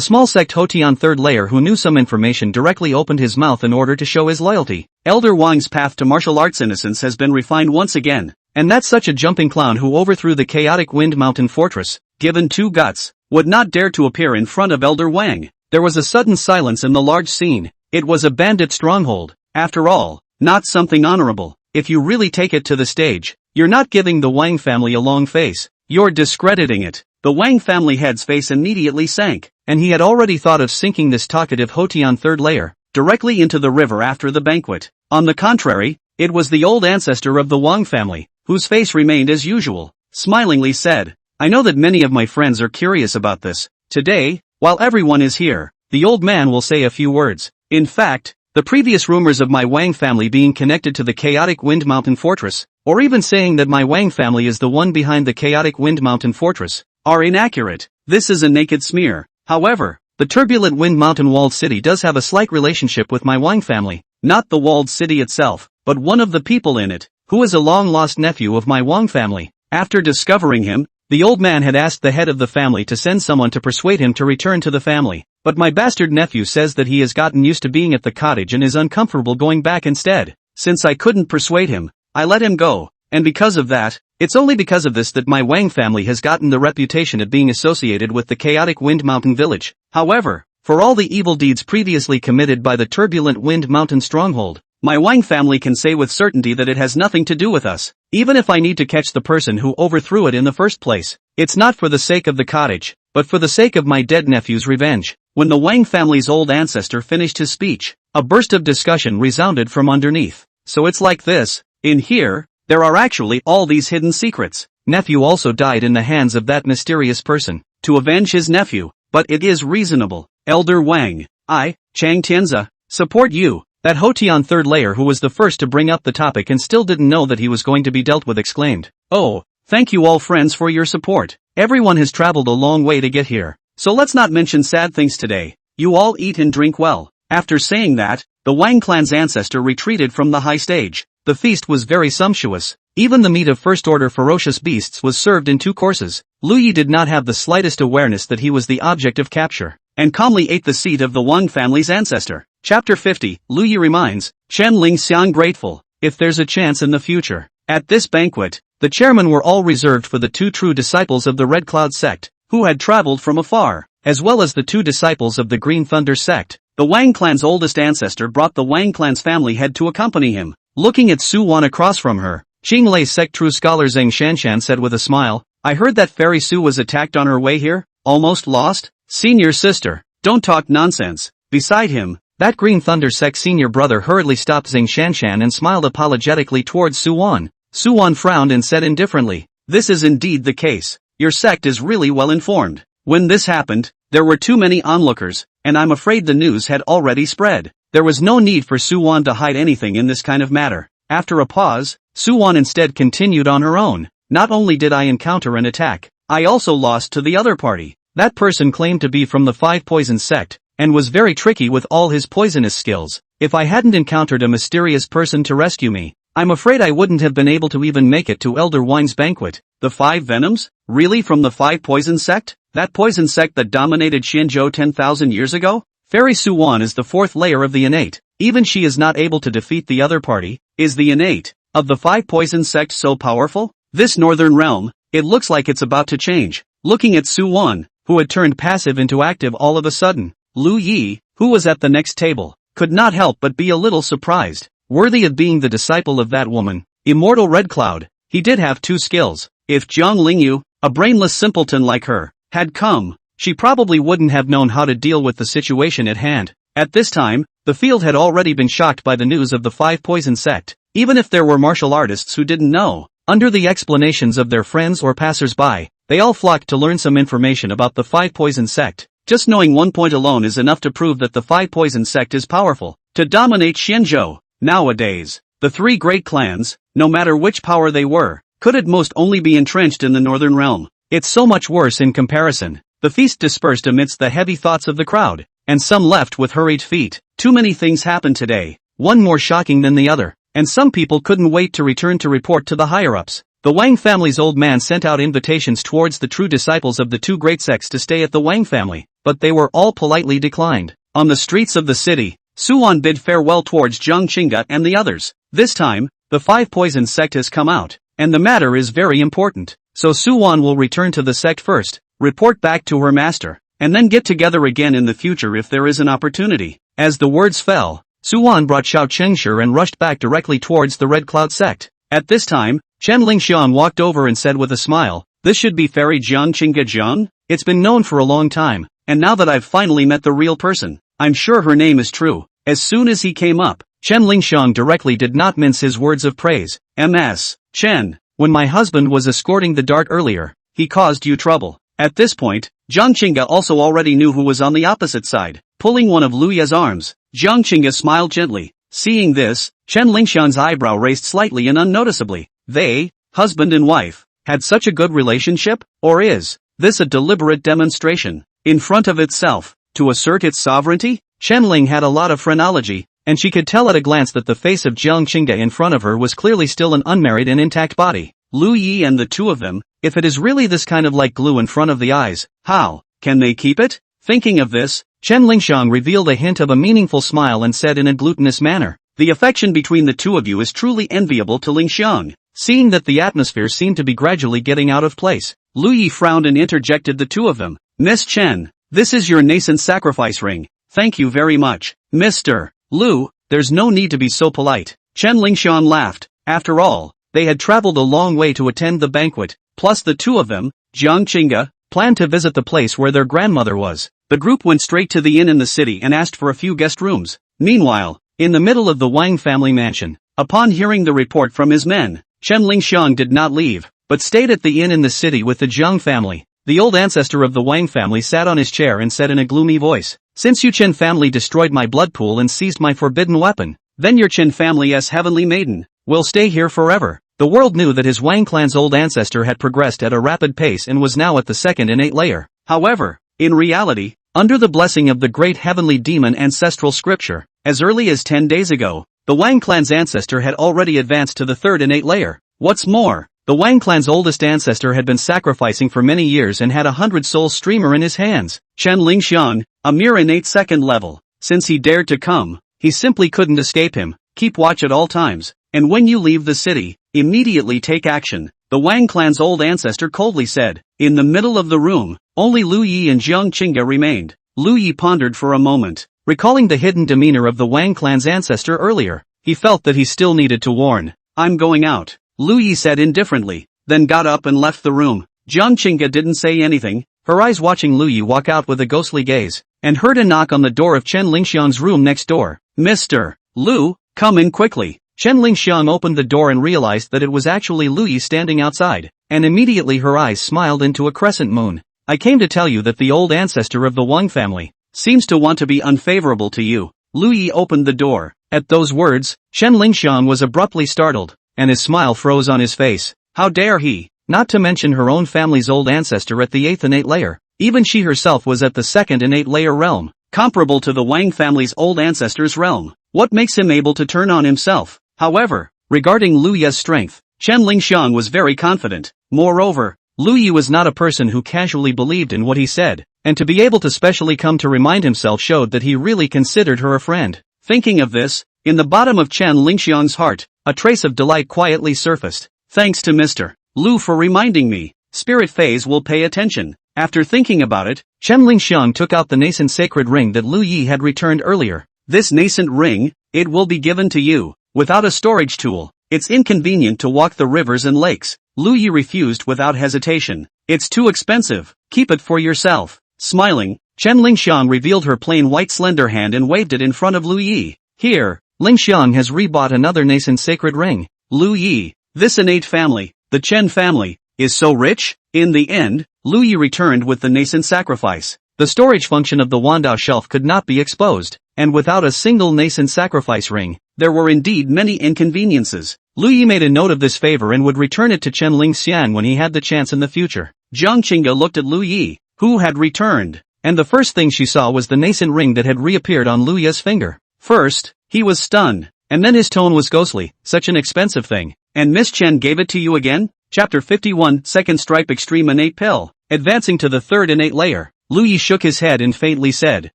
small sect Hotian third layer who knew some information directly opened his mouth in order to show his loyalty. Elder Wang's path to martial arts innocence has been refined once again, and that's such a jumping clown who overthrew the chaotic wind mountain fortress, given 2 guts, would not dare to appear in front of Elder Wang. There was a sudden silence in the large scene. It was a bandit stronghold. After all, not something honorable. If you really take it to the stage, you're not giving the Wang family a long face. You're discrediting it. The Wang family head's face immediately sank, and he had already thought of sinking this talkative Hotian third layer directly into the river after the banquet. On the contrary, It was the old ancestor of the Wang family, whose face remained as usual, smilingly said, "I know that many of my friends are curious about this. Today, while everyone is here, the old man will say a few words. In fact, the previous rumors of my Wang family being connected to the chaotic Wind Mountain Fortress, or even saying that my Wang family is the one behind the chaotic Wind Mountain Fortress, are inaccurate. This is a naked smear. However, the turbulent Wind Mountain walled city does have a slight relationship with my Wang family, not the walled city itself, but one of the people in it, who is a long-lost nephew of my Wang family." After discovering him, the old man had asked the head of the family to send someone to persuade him to return to the family, but my bastard nephew says that he has gotten used to being at the cottage and is uncomfortable going back instead. Since I couldn't persuade him, I let him go, and because of that, it's only because of this that my Wang family has gotten the reputation of being associated with the chaotic Wind Mountain village. However, for all the evil deeds previously committed by the turbulent Wind Mountain stronghold, my Wang family can say with certainty that it has nothing to do with us. Even if I need to catch the person who overthrew it in the first place, it's not for the sake of the cottage, but for the sake of my dead nephew's revenge. When the Wang family's old ancestor finished his speech, a burst of discussion resounded from underneath. "So it's like this. In here, there are actually all these hidden secrets. Nephew also died in the hands of that mysterious person, to avenge his nephew, but it is reasonable. Elder Wang, I, Jiang Qingge, support you." That Hotian third layer who was the first to bring up the topic and still didn't know that he was going to be dealt with exclaimed, "Oh, thank you all friends for your support. Everyone has traveled a long way to get here, so let's not mention sad things today. You all eat and drink well." After saying that, the Wang clan's ancestor retreated from the high stage. The feast was very sumptuous. Even the meat of first-order ferocious beasts was served in 2 courses. Lingyue did not have the slightest awareness that he was the object of capture, and calmly ate the seat of the Wang family's ancestor. Chapter 50, Lingyue reminds, Chen Lingxiang grateful, if there's a chance in the future. At this banquet, the chairmen were all reserved for the 2 true disciples of the Red Cloud sect, who had traveled from afar, as well as the 2 disciples of the Green Thunder sect. The Wang clan's oldest ancestor brought the Wang clan's family head to accompany him. Looking at Su Wan across from her, Qinglei's sect true scholar Zhang Shanshan said with a smile, "I heard that Fairy Su was attacked on her way here, almost lost? Senior sister, don't talk nonsense." Beside him, that Green Thunder sect senior brother hurriedly stopped Zhang Shanshan and smiled apologetically towards Su Wan. Su Wan frowned and said indifferently, "This is indeed the case. Your sect is really well informed. When this happened, there were too many onlookers, and I'm afraid the news had already spread. There was no need for Su Wan to hide anything in this kind of matter." After a pause, Su Wan instead continued on her own. "Not only did I encounter an attack, I also lost to the other party. That person claimed to be from the 5 Poison sect, and was very tricky with all his poisonous skills. If I hadn't encountered a mysterious person to rescue me, I'm afraid I wouldn't have been able to even make it to Elder Wang's banquet." The 5 Venoms? Really from the 5 Poison sect? That poison sect that dominated Qingyu 10,000 years ago? Fairy Su Wan is the 4th layer of the innate. Even she is not able to defeat the other party. Is the innate of the 5 Poison sect so powerful? This northern realm, it looks like it's about to change. Looking at Su Wan, who had turned passive into active all of a sudden, Lu Yi, who was at the next table, could not help but be a little surprised. Worthy of being the disciple of that woman, Immortal Red Cloud, he did have 2 skills. If Jiang Lingyue, a brainless simpleton like her, had come, she probably wouldn't have known how to deal with the situation at hand. At this time, the field had already been shocked by the news of the 5 Poison sect. Even if there were martial artists who didn't know, under the explanations of their friends or passers-by, they all flocked to learn some information about the 5 Poison sect. Just knowing one point alone is enough to prove that the 5 Poison sect is powerful to dominate Qingyu. Nowadays, the 3 great clans, no matter which power they were, could at most only be entrenched in the northern realm. It's so much worse in comparison. The feast dispersed amidst the heavy thoughts of the crowd, and some left with hurried feet. Too many things happened today, one more shocking than the other, and some people couldn't wait to return to report to the higher-ups. The Wang family's old man sent out invitations towards the true disciples of the 2 great sects to stay at the Wang family, but they were all politely declined. On the streets of the city, Su Wan bid farewell towards Jiang Qingge and the others. This time, the 5 Poison sect has come out, and the matter is very important. So Su Wan will return to the sect first, report back to her master, and then get together again in the future if there is an opportunity. As the words fell, Su Wan brought Xiao Chengshe and rushed back directly towards the Red Cloud sect. At this time, Chen Lingxian walked over and said with a smile, "This should be Fairy Jiang Qingge Jiang? It's been known for a long time, and now that I've finally met the real person, I'm sure her name is true." As soon as he came up, Chen Lingxiang directly did not mince his words of praise. Ms. Chen, when my husband was escorting the dart earlier, he caused you trouble. At this point, Jiang Qingge also already knew who was on the opposite side, pulling one of Luyu's arms. Jiang Qingge smiled gently. Seeing this, Chen Lingxiang's eyebrow raised slightly and unnoticeably. They, husband and wife, had such a good relationship? Or is this a deliberate demonstration, in front of itself, to assert its sovereignty? Chen Ling had a lot of phrenology, and she could tell at a glance that the face of Jiang Qingge in front of her was clearly still an unmarried and intact body. Lu Yi and the two of them, if it is really this kind of like glue in front of the eyes, how can they keep it? Thinking of this, Chen Lingxiang revealed a hint of a meaningful smile and said in a glutinous manner, the affection between the two of you is truly enviable to Lingxiang. Seeing that the atmosphere seemed to be gradually getting out of place, Lu Yi frowned and interjected the two of them. Miss Chen, this is your nascent sacrifice ring. Thank you very much. Mr. Lu, there's no need to be so polite. Chen Lingxiang laughed. After all, they had traveled a long way to attend the banquet, plus the two of them, Jiang Qingge, planned to visit the place where their grandmother was. The group went straight to the inn in the city and asked for a few guest rooms. Meanwhile, in the middle of the Wang family mansion, upon hearing the report from his men, Chen Lingxiang did not leave, but stayed at the inn in the city with the Jiang family. The old ancestor of the Wang family sat on his chair and said in a gloomy voice, since you Chen family destroyed my blood pool and seized my forbidden weapon, then your Chen family's heavenly maiden will stay here forever. The world knew that his Wang clan's old ancestor had progressed at a rapid pace and was now at the second innate layer. However, in reality, under the blessing of the great heavenly demon ancestral scripture, as early as 10 days ago, the Wang clan's ancestor had already advanced to the third innate layer. What's more, the Wang clan's oldest ancestor had been sacrificing for many years and had 100-soul streamer in his hands. Chen Lingxiang, a mere innate second level. Since he dared to come, he simply couldn't escape him. Keep watch at all times, and when you leave the city, immediately take action, the Wang clan's old ancestor coldly said. In the middle of the room, only Lu Yi and Jiang Qingge remained. Lu Yi pondered for a moment, recalling the hidden demeanor of the Wang clan's ancestor earlier. He felt that he still needed to warn. I'm going out, Lu Yi said indifferently, then got up and left the room. Jiang Qingge didn't say anything, her eyes watching Lu Yi walk out with a ghostly gaze, and heard a knock on the door of Chen Lingxiang's room next door. Mr. Lu, come in quickly. Chen Lingxiang opened the door and realized that it was actually Lu Yi standing outside, and immediately her eyes smiled into a crescent moon. I came to tell you that the old ancestor of the Wang family seems to want to be unfavorable to you. Lu Yi opened the door. At those words, Chen Lingxiang was abruptly startled, and his smile froze on his face. How dare he? Not to mention her own family's old ancestor at the 8th innate layer. Even she herself was at the 2nd innate layer realm, comparable to the Wang family's old ancestor's realm. What makes him able to turn on himself? However, regarding Lu Yi's strength, Chen Lingxiang was very confident. Moreover, Lu Yi was not a person who casually believed in what he said, and to be able to specially come to remind himself showed that he really considered her a friend. Thinking of this, in the bottom of Chen Lingxiang's heart, a trace of delight quietly surfaced. Thanks to Mr. Lu for reminding me. Spirit phase will pay attention. After thinking about it, Chen Lingxiang took out the nascent sacred ring that Lu Yi had returned earlier. This nascent ring, it will be given to you. Without a storage tool, it's inconvenient to walk the rivers and lakes. Lu Yi refused without hesitation. It's too expensive. Keep it for yourself. Smiling, Chen Lingxiang revealed her plain white slender hand and waved it in front of Lu Yi. Here, Lingxiang has rebought another nascent sacred ring. Lu Yi, this innate family, the Chen family, is so rich? In the end, Lu Yi returned with the nascent sacrifice. The storage function of the Wandao shelf could not be exposed, and without a single nascent sacrifice ring, there were indeed many inconveniences. Lu Yi made a note of this favor and would return it to Chen Lingxiang when he had the chance in the future. Jiang Qingge looked at Lu Yi, who had returned, and the first thing she saw was the nascent ring that had reappeared on Lu Yi's finger. First, he was stunned, and then his tone was ghostly. Such an expensive thing. And Miss Chen gave it to you again? Chapter 51, Second Stripe Extreme Innate Pill. Advancing to the third innate layer, Lu Yi shook his head and faintly said,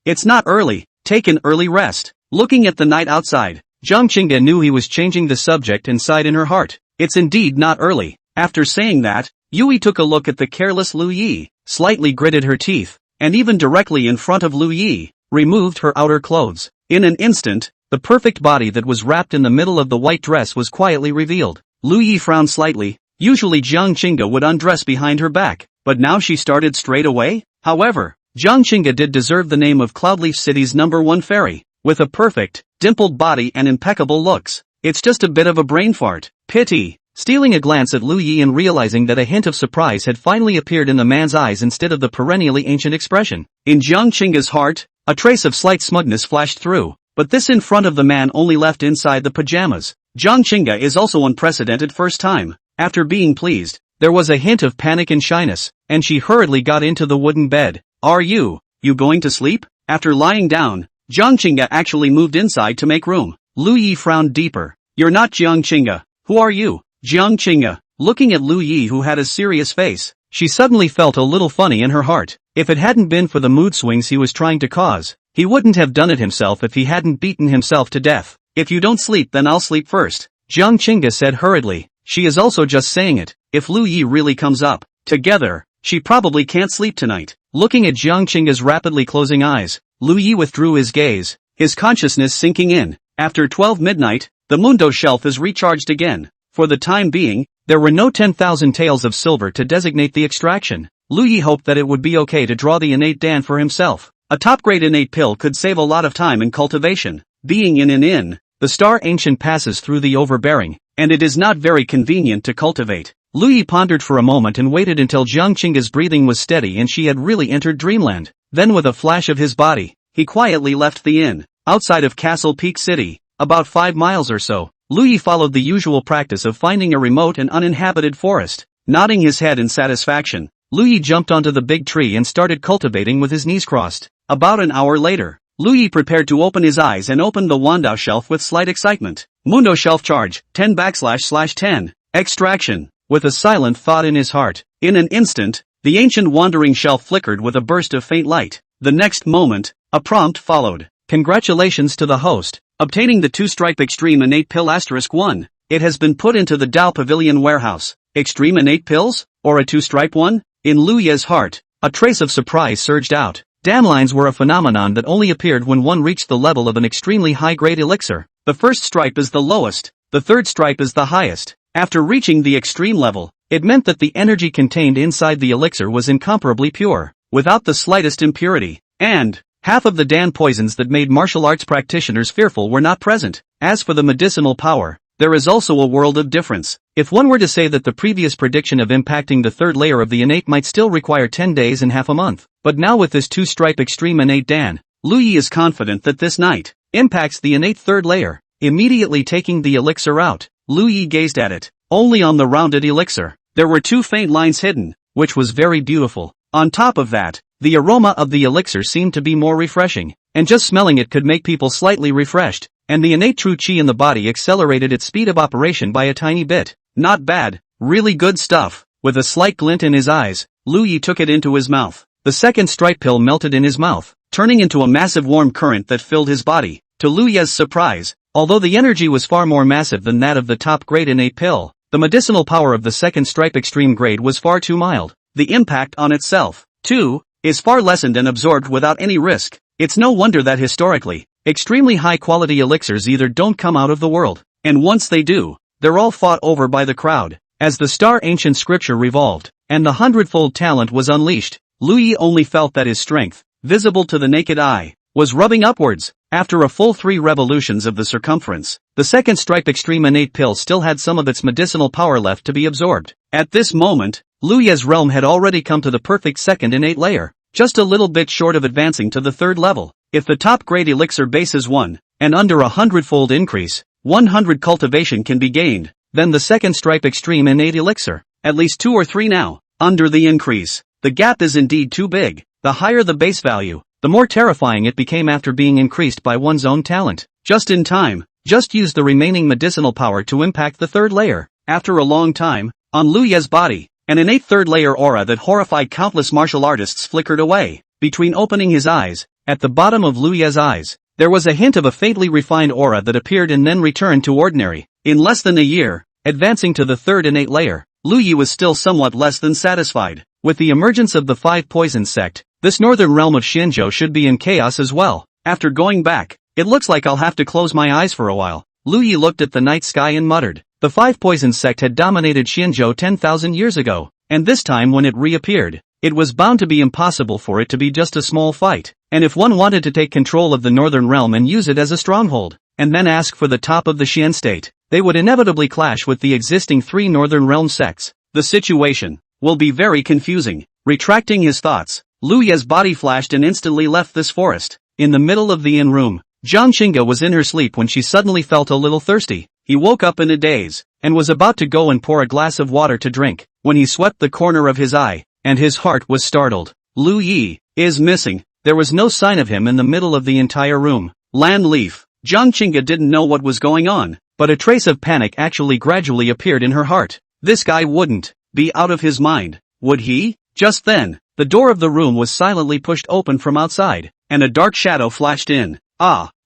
it's not early, take an early rest. Looking at the night outside, Jiang Qingge knew he was changing the subject and sighed in her heart. It's indeed not early. After saying that, Yui took a look at the careless Lu Yi, slightly gritted her teeth, and even directly in front of Lu Yi, removed her outer clothes. In an instant, the perfect body that was wrapped in the middle of the white dress was quietly revealed. Lu Yi frowned slightly. Usually Jiang Qingge would undress behind her back, but now she started straight away? However, Jiang Qingge did deserve the name of Cloudleaf City's #1 fairy. with a perfect, dimpled body and impeccable looks. It's just a bit of a brain fart. Pity. Stealing a glance at Lu Yi and realizing that a hint of surprise had finally appeared in the man's eyes instead of the perennially ancient expression. In Jiang Qingge's heart, a trace of slight smugness flashed through, but this in front of the man only left inside the pajamas. Jiang Qingge is also unprecedented first time. After being pleased, there was a hint of panic and shyness, and she hurriedly got into the wooden bed. Are you going to sleep? After lying down, Jiang Qingge actually moved inside to make room. Lu Yi frowned deeper. You're not Jiang Qingge. Who are you? Jiang Qingge. Looking at Lu Yi, who had a serious face, she suddenly felt a little funny in her heart. If it hadn't been for the mood swings he was trying to cause, he wouldn't have done it himself if he hadn't beaten himself to death. If you don't sleep, then I'll sleep first, Jiang Qingge said hurriedly. She is also just saying it. If Lu Yi really comes up, together, she probably can't sleep tonight. Looking at Jiang Qingge's rapidly closing eyes, Lu Yi withdrew his gaze, his consciousness sinking in. After 12 midnight, the Mundo shelf is recharged again. For the time being, there were no 10,000 taels of silver to designate the extraction. Lu Yi hoped that it would be okay to draw the innate dan for himself. A top-grade innate pill could save a lot of time in cultivation. Being in an inn, the star ancient passes through the overbearing, and it is not very convenient to cultivate. Lu Yi pondered for a moment and waited until Jiang Qingge's breathing was steady and she had really entered dreamland. Then with a flash of his body, he quietly left the inn. Outside of Castle Peak City, about 5 miles or so, Lu Yi followed the usual practice of finding a remote and uninhabited forest. Nodding his head in satisfaction, Lu Yi jumped onto the big tree and started cultivating with his knees crossed. About an hour later, Lu Yi prepared to open his eyes and opened the Wandao shelf with slight excitement. Mundo shelf charge, 10//10. Extraction. With a silent thought in his heart, in an instant, the ancient wandering shelf flickered with a burst of faint light. The next moment, a prompt followed. Congratulations to the host, obtaining the 2-stripe Extreme Innate Pill *1. It has been put into the Dao Pavilion warehouse. Extreme Innate Pills? Or a 2-stripe one? In Lu Ye's heart, a trace of surprise surged out. Danlines were a phenomenon that only appeared when one reached the level of an extremely high-grade elixir. The first stripe is the lowest, the third stripe is the highest. After reaching the extreme level, it meant that the energy contained inside the elixir was incomparably pure, without the slightest impurity, and half of the Dan poisons that made martial arts practitioners fearful were not present. As for the medicinal power, there is also a world of difference. If one were to say that the previous prediction of impacting the third layer of the innate might still require 10 days and half a month, but now with this 2-stripe Extreme Innate Dan, Lu Yi is confident that this night impacts the innate third layer. Immediately taking the elixir out, Lu Yi gazed at it. Only on the rounded elixir, there were 2 faint lines hidden, which was very beautiful. On top of that, the aroma of the elixir seemed to be more refreshing, and just smelling it could make people slightly refreshed, and the innate true qi in the body accelerated its speed of operation by a tiny bit. Not bad, really good stuff. With a slight glint in his eyes, Lu Yi took it into his mouth. The second stripe pill melted in his mouth, turning into a massive warm current that filled his body. To Lu Ye's surprise, although the energy was far more massive than that of the top-grade innate pill, the medicinal power of the second stripe extreme grade was far too mild. The impact on itself, too, is far lessened and absorbed without any risk. It's no wonder that historically, extremely high-quality elixirs either don't come out of the world, and once they do, they're all fought over by the crowd. As the star ancient scripture revolved, and the hundredfold talent was unleashed, Lu Yi only felt that his strength, visible to the naked eye, was rubbing upwards. After a full 3 revolutions of the circumference, the second stripe extreme innate pill still had some of its medicinal power left to be absorbed. At this moment, Lu Ye's realm had already come to the perfect second innate layer, just a little bit short of advancing to the third level. If the top grade elixir base is 1, and under a 100-fold increase, 100 cultivation can be gained, then the second stripe extreme innate elixir, at least 2 or 3 now, under the increase. The gap is indeed too big. The higher the base value, the more terrifying it became after being increased by one's own talent. Just in time, just use the remaining medicinal power to impact the third layer. After a long time, on Lu Ye's body, an innate third layer aura that horrified countless martial artists flickered away. Between opening his eyes, at the bottom of Lu Ye's eyes, there was a hint of a faintly refined aura that appeared and then returned to ordinary. In less than a year, advancing to the third innate layer, Lu Yi was still somewhat less than satisfied. With the emergence of the 5 poison sect, this northern realm of Qingyu should be in chaos as well. After going back, it looks like I'll have to close my eyes for a while. Lu Yi looked at the night sky and muttered. The 5 poison sect had dominated Qingyu 10,000 years ago, and this time when it reappeared, It was bound to be impossible for it to be just a small fight. And if one wanted to take control of the northern realm and use it as a stronghold, and then ask for the top of the Xian state, they would inevitably clash with the existing 3 northern realm sects. The situation will be very confusing. Retracting his thoughts, Liu Ye's body flashed and instantly left this forest. In the middle of the inn room, Jiang Qingge was in her sleep when she suddenly felt a little thirsty. He woke up in a daze, and was about to go and pour a glass of water to drink, when he swept the corner of his eye, and his heart was startled. Liu Yi is missing. There was no sign of him in the middle of the entire room. Land leaf. Jiang Qingge didn't know what was going on, but a trace of panic actually gradually appeared in her heart. This guy wouldn't be out of his mind, would he? Just then, the door of the room was silently pushed open from outside, and a dark shadow flashed in.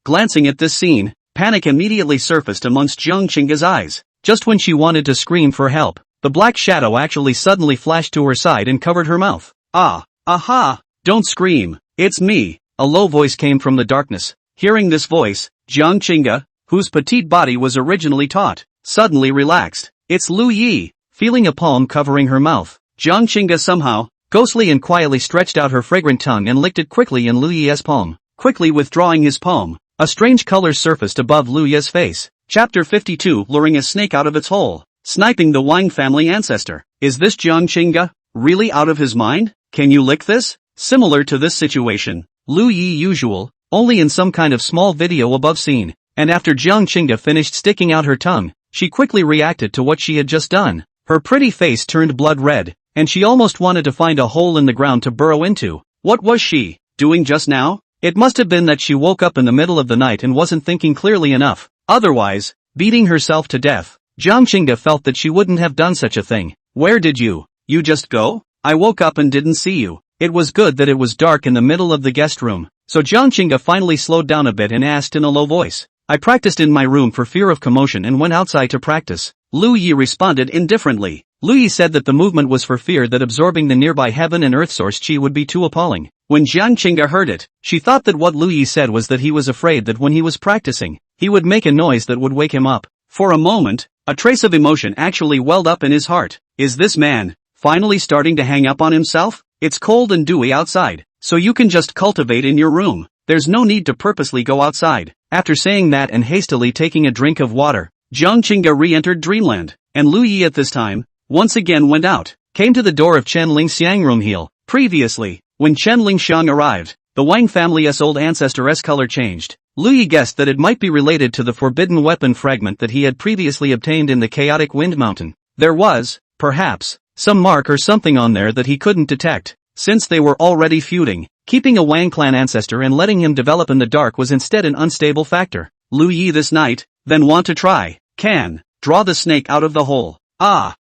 Glancing at this scene, panic immediately surfaced amongst Jiang Qingge's eyes. Just when she wanted to scream for help, the black shadow actually suddenly flashed to her side and covered her mouth. Aha! Don't scream, it's me. A low voice came from the darkness. Hearing this voice, Jiang Qingge, whose petite body was originally taut, suddenly relaxed. It's Liu Yi. Feeling a palm covering her mouth, Jiang Qingge somehow, ghostly and quietly stretched out her fragrant tongue and licked it quickly in Liu Yi's palm. Quickly withdrawing his palm, a strange color surfaced above Liu Yi's face. Chapter 52 Luring a snake out of its hole. Sniping the Wang family ancestor. Is this Jiang Qingge really out of his mind? Can you lick this? Similar to this situation, Liu Yi usual, only in some kind of small video above scene, and after Jiang Qingge finished sticking out her tongue, she quickly reacted to what she had just done. Her pretty face turned blood red, and she almost wanted to find a hole in the ground to burrow into. What was she doing just now? It must have been that she woke up in the middle of the night and wasn't thinking clearly enough. Otherwise, beating herself to death. Jiang Qingge felt that she wouldn't have done such a thing. Where did you just go? I woke up and didn't see you. It was good that it was dark in the middle of the guest room, so Jiang Qingge finally slowed down a bit and asked in a low voice. I practiced in my room for fear of commotion and went outside to practice. Liu Yi responded indifferently. Liu Yi said that the movement was for fear that absorbing the nearby heaven and earth source chi would be too appalling. When Jiang Qingge heard it, she thought that what Liu Yi said was that he was afraid that when he was practicing, he would make a noise that would wake him up. For a moment, a trace of emotion actually welled up in his heart. Is this man finally starting to hang up on himself? It's cold and dewy outside, so you can just cultivate in your room. There's no need to purposely go outside. After saying that and hastily taking a drink of water, Jiang Qingge re-entered dreamland, and Liu Yi at this time, once again went out, came to the door of Chen Lingxiang room heel. Previously, when Chen Lingxiang arrived, the Wang family's old ancestor's color changed. Liu Yi guessed that it might be related to the forbidden weapon fragment that he had previously obtained in the chaotic wind mountain. There was, perhaps, some mark or something on there that he couldn't detect, since they were already feuding. Keeping a Wang clan ancestor and letting him develop in the dark was instead an unstable factor. Liu Yi this night, then want to try. Draw the snake out of the hole.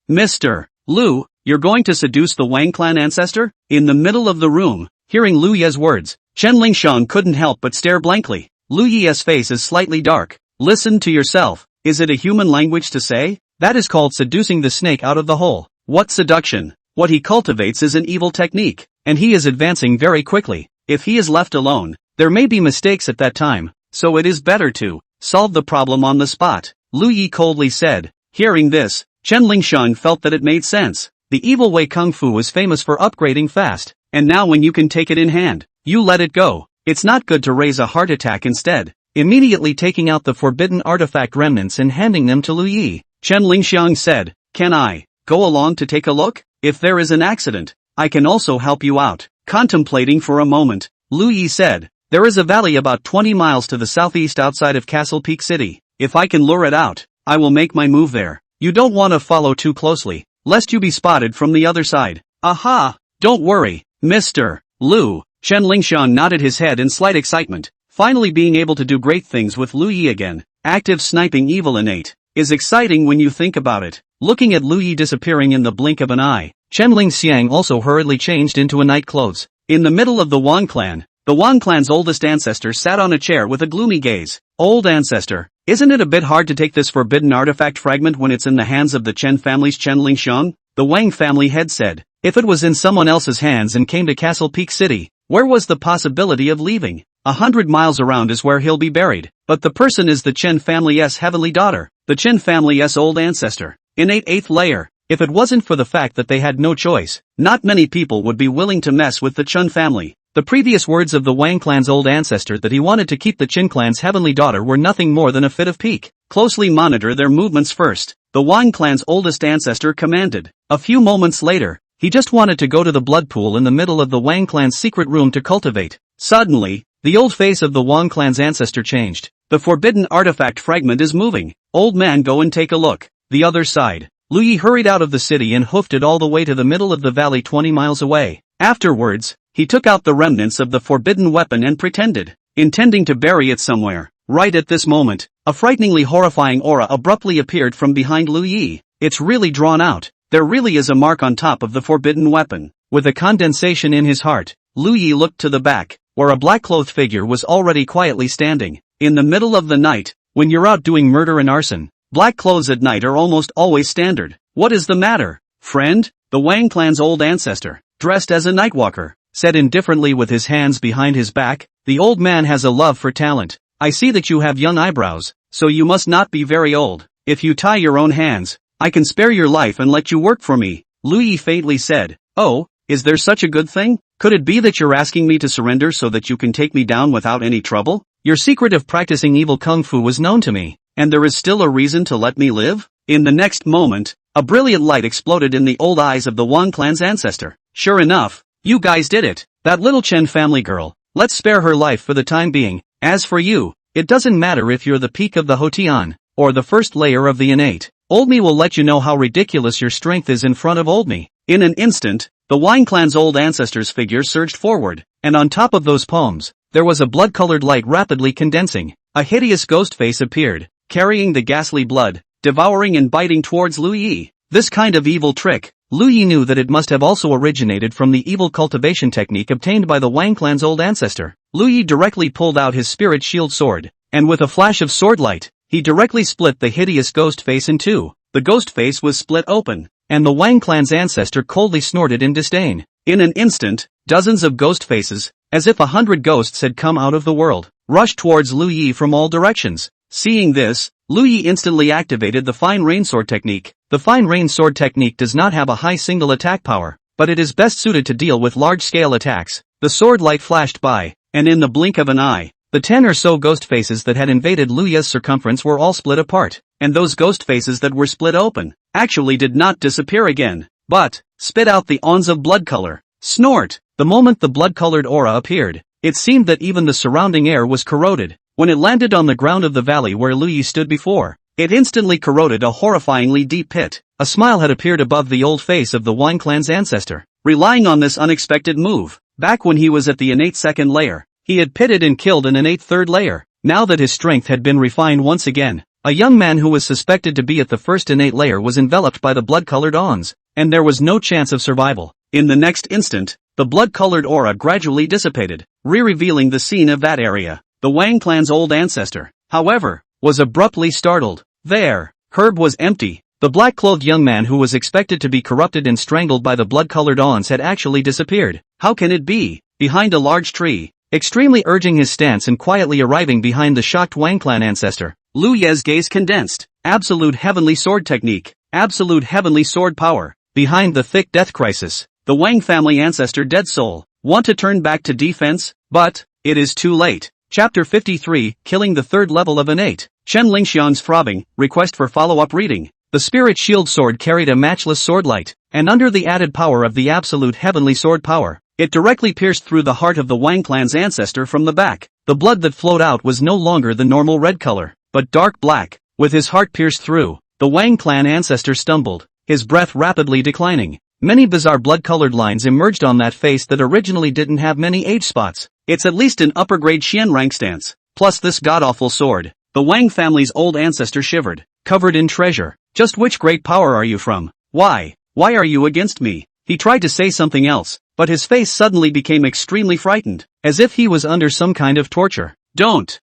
Mr. Liu, you're going to seduce the Wang clan ancestor? In the middle of the room, hearing Liu Yi's words, Chen Lingxiang couldn't help but stare blankly. Liu Yi's face is slightly dark. Listen to yourself. Is it a human language to say? That is called seducing the snake out of the hole. What seduction? What he cultivates is an evil technique, and he is advancing very quickly. If he is left alone, there may be mistakes at that time, so it is better to solve the problem on the spot, Liu Yi coldly said. Hearing this, Chen Lingxiang felt that it made sense. The evil way Kung Fu is famous for upgrading fast, and now when you can take it in hand, you let it go. It's not good to raise a heart attack instead. Immediately taking out the forbidden artifact remnants and handing them to Liu Yi, Chen Lingxiang said, Can I go along to take a look? If there is an accident, I can also help you out. Contemplating for a moment, Liu Yi said, There is a valley about 20 miles to the southeast outside of Castle Peak City. If I can lure it out, I will make my move there. You don't want to follow too closely, lest you be spotted from the other side. Aha! Don't worry, Mr. Liu. Chen Lingxiang nodded his head in slight excitement, finally being able to do great things with Liu Yi again. Active sniping evil innate is exciting when you think about it. Looking at Liu Yi disappearing in the blink of an eye, Chen Lingxiang also hurriedly changed into a night clothes. In the middle of the Wang clan, the Wang clan's oldest ancestor sat on a chair with a gloomy gaze. Old ancestor, isn't it a bit hard to take this forbidden artifact fragment when it's in the hands of the Chen family's Chen Lingxiang? The Wang family head said. If it was in someone else's hands and came to Castle Peak City, where was the possibility of leaving? 100 miles around is where he'll be buried. But the person is the Chen family's heavenly daughter, the Chen family's old ancestor. Innate 8th layer. If it wasn't for the fact that they had no choice, not many people would be willing to mess with the Chun family. The previous words of the Wang clan's old ancestor that he wanted to keep the Qin clan's heavenly daughter were nothing more than a fit of pique. Closely monitor their movements first, the Wang clan's oldest ancestor commanded. A few moments later, he just wanted to go to the blood pool in the middle of the Wang clan's secret room to cultivate. Suddenly, the old face of the Wang clan's ancestor changed. The forbidden artifact fragment is moving. Old man, go and take a look. The other side. Liu hurried out of the city and hoofed it all the way to the middle of the valley 20 miles away. Afterwards, he took out the remnants of the forbidden weapon and intending to bury it somewhere. Right at this moment, a frighteningly horrifying aura abruptly appeared from behind Liu. It's really drawn out. There really is a mark on top of the forbidden weapon. With a condensation in his heart, Liu looked to the back, where a black-clothed figure was already quietly standing. In the middle of the night, when you're out doing murder and arson, black clothes at night are almost always standard. What is the matter, friend? The Wang clan's old ancestor, dressed as a nightwalker, said indifferently with his hands behind his back. The old man has a love for talent. I see that you have young eyebrows, so you must not be very old. If you tie your own hands, I can spare your life and let you work for me. Liu faintly said. Oh, is there such a good thing? Could it be that you're asking me to surrender so that you can take me down without any trouble? Your secret of practicing evil kung fu was known to me, and there is still a reason to let me live? In the next moment, a brilliant light exploded in the old eyes of the Wang clan's ancestor. Sure enough, you guys did it. That little Chen family girl. Let's spare her life for the time being. As for you, it doesn't matter if you're the peak of the Hotian, or the first layer of the innate. Old me will let you know how ridiculous your strength is in front of old me. In an instant, the Wang clan's old ancestor's figure surged forward, and on top of those palms, there was a blood-colored light rapidly condensing. A hideous ghost face appeared, carrying the ghastly blood, devouring and biting towards Liu. This kind of evil trick, Liu knew that it must have also originated from the evil cultivation technique obtained by the Wang clan's old ancestor. Liu directly pulled out his spirit shield sword, and with a flash of sword light, he directly split the hideous ghost face in two. The ghost face was split open, and the Wang clan's ancestor coldly snorted in disdain. In an instant, dozens of ghost faces, as if 100 ghosts had come out of the world, rushed towards Liu from all directions. Seeing this, Liu instantly activated the fine rain sword technique. The fine rain sword technique does not have a high single attack power, but it is best suited to deal with large-scale attacks. The sword light flashed by, and in the blink of an eye, the 10 or so ghost faces that had invaded Liu's circumference were all split apart, and those ghost faces that were split open actually did not disappear again, but spit out the ons of blood color. Snort! The moment the blood-colored aura appeared, it seemed that even the surrounding air was corroded. When it landed on the ground of the valley where Liu stood before, it instantly corroded a horrifyingly deep pit. A smile had appeared above the old face of the Wang clan's ancestor. Relying on this unexpected move, back when he was at the innate second layer, he had pitted and killed an innate third layer. Now that his strength had been refined once again, a young man who was suspected to be at the first innate layer was enveloped by the blood-colored ons, and there was no chance of survival. In the next instant, the blood-colored aura gradually dissipated, revealing the scene of that area. The Wang clan's old ancestor, however, was abruptly startled. There, Herb was empty. The black-clothed young man who was expected to be corrupted and strangled by the blood-colored ons had actually disappeared. How can it be? Behind a large tree, extremely urging his stance and quietly arriving behind the shocked Wang clan ancestor, Liu Ye's gaze condensed. Absolute heavenly sword technique. Absolute heavenly sword power. Behind the thick death crisis, the Wang family ancestor dead soul. Want to turn back to defense? But it is too late. Chapter 53, Killing the Third Level of Innate. Chen Lingxian's throbbing, request for follow-up reading. The spirit shield sword carried a matchless sword light, and under the added power of the absolute heavenly sword power, it directly pierced through the heart of the Wang clan's ancestor from the back. The blood that flowed out was no longer the normal red color, but dark black. With his heart pierced through, the Wang clan ancestor stumbled, his breath rapidly declining. Many bizarre blood-colored lines emerged on that face that originally didn't have many age spots. It's at least an upper-grade Xian rank stance. Plus this god-awful sword. The Wang family's old ancestor shivered, covered in treasure. Just which great power are you from? Why are you against me? He tried to say something else, but his face suddenly became extremely frightened, as if he was under some kind of torture. Don't.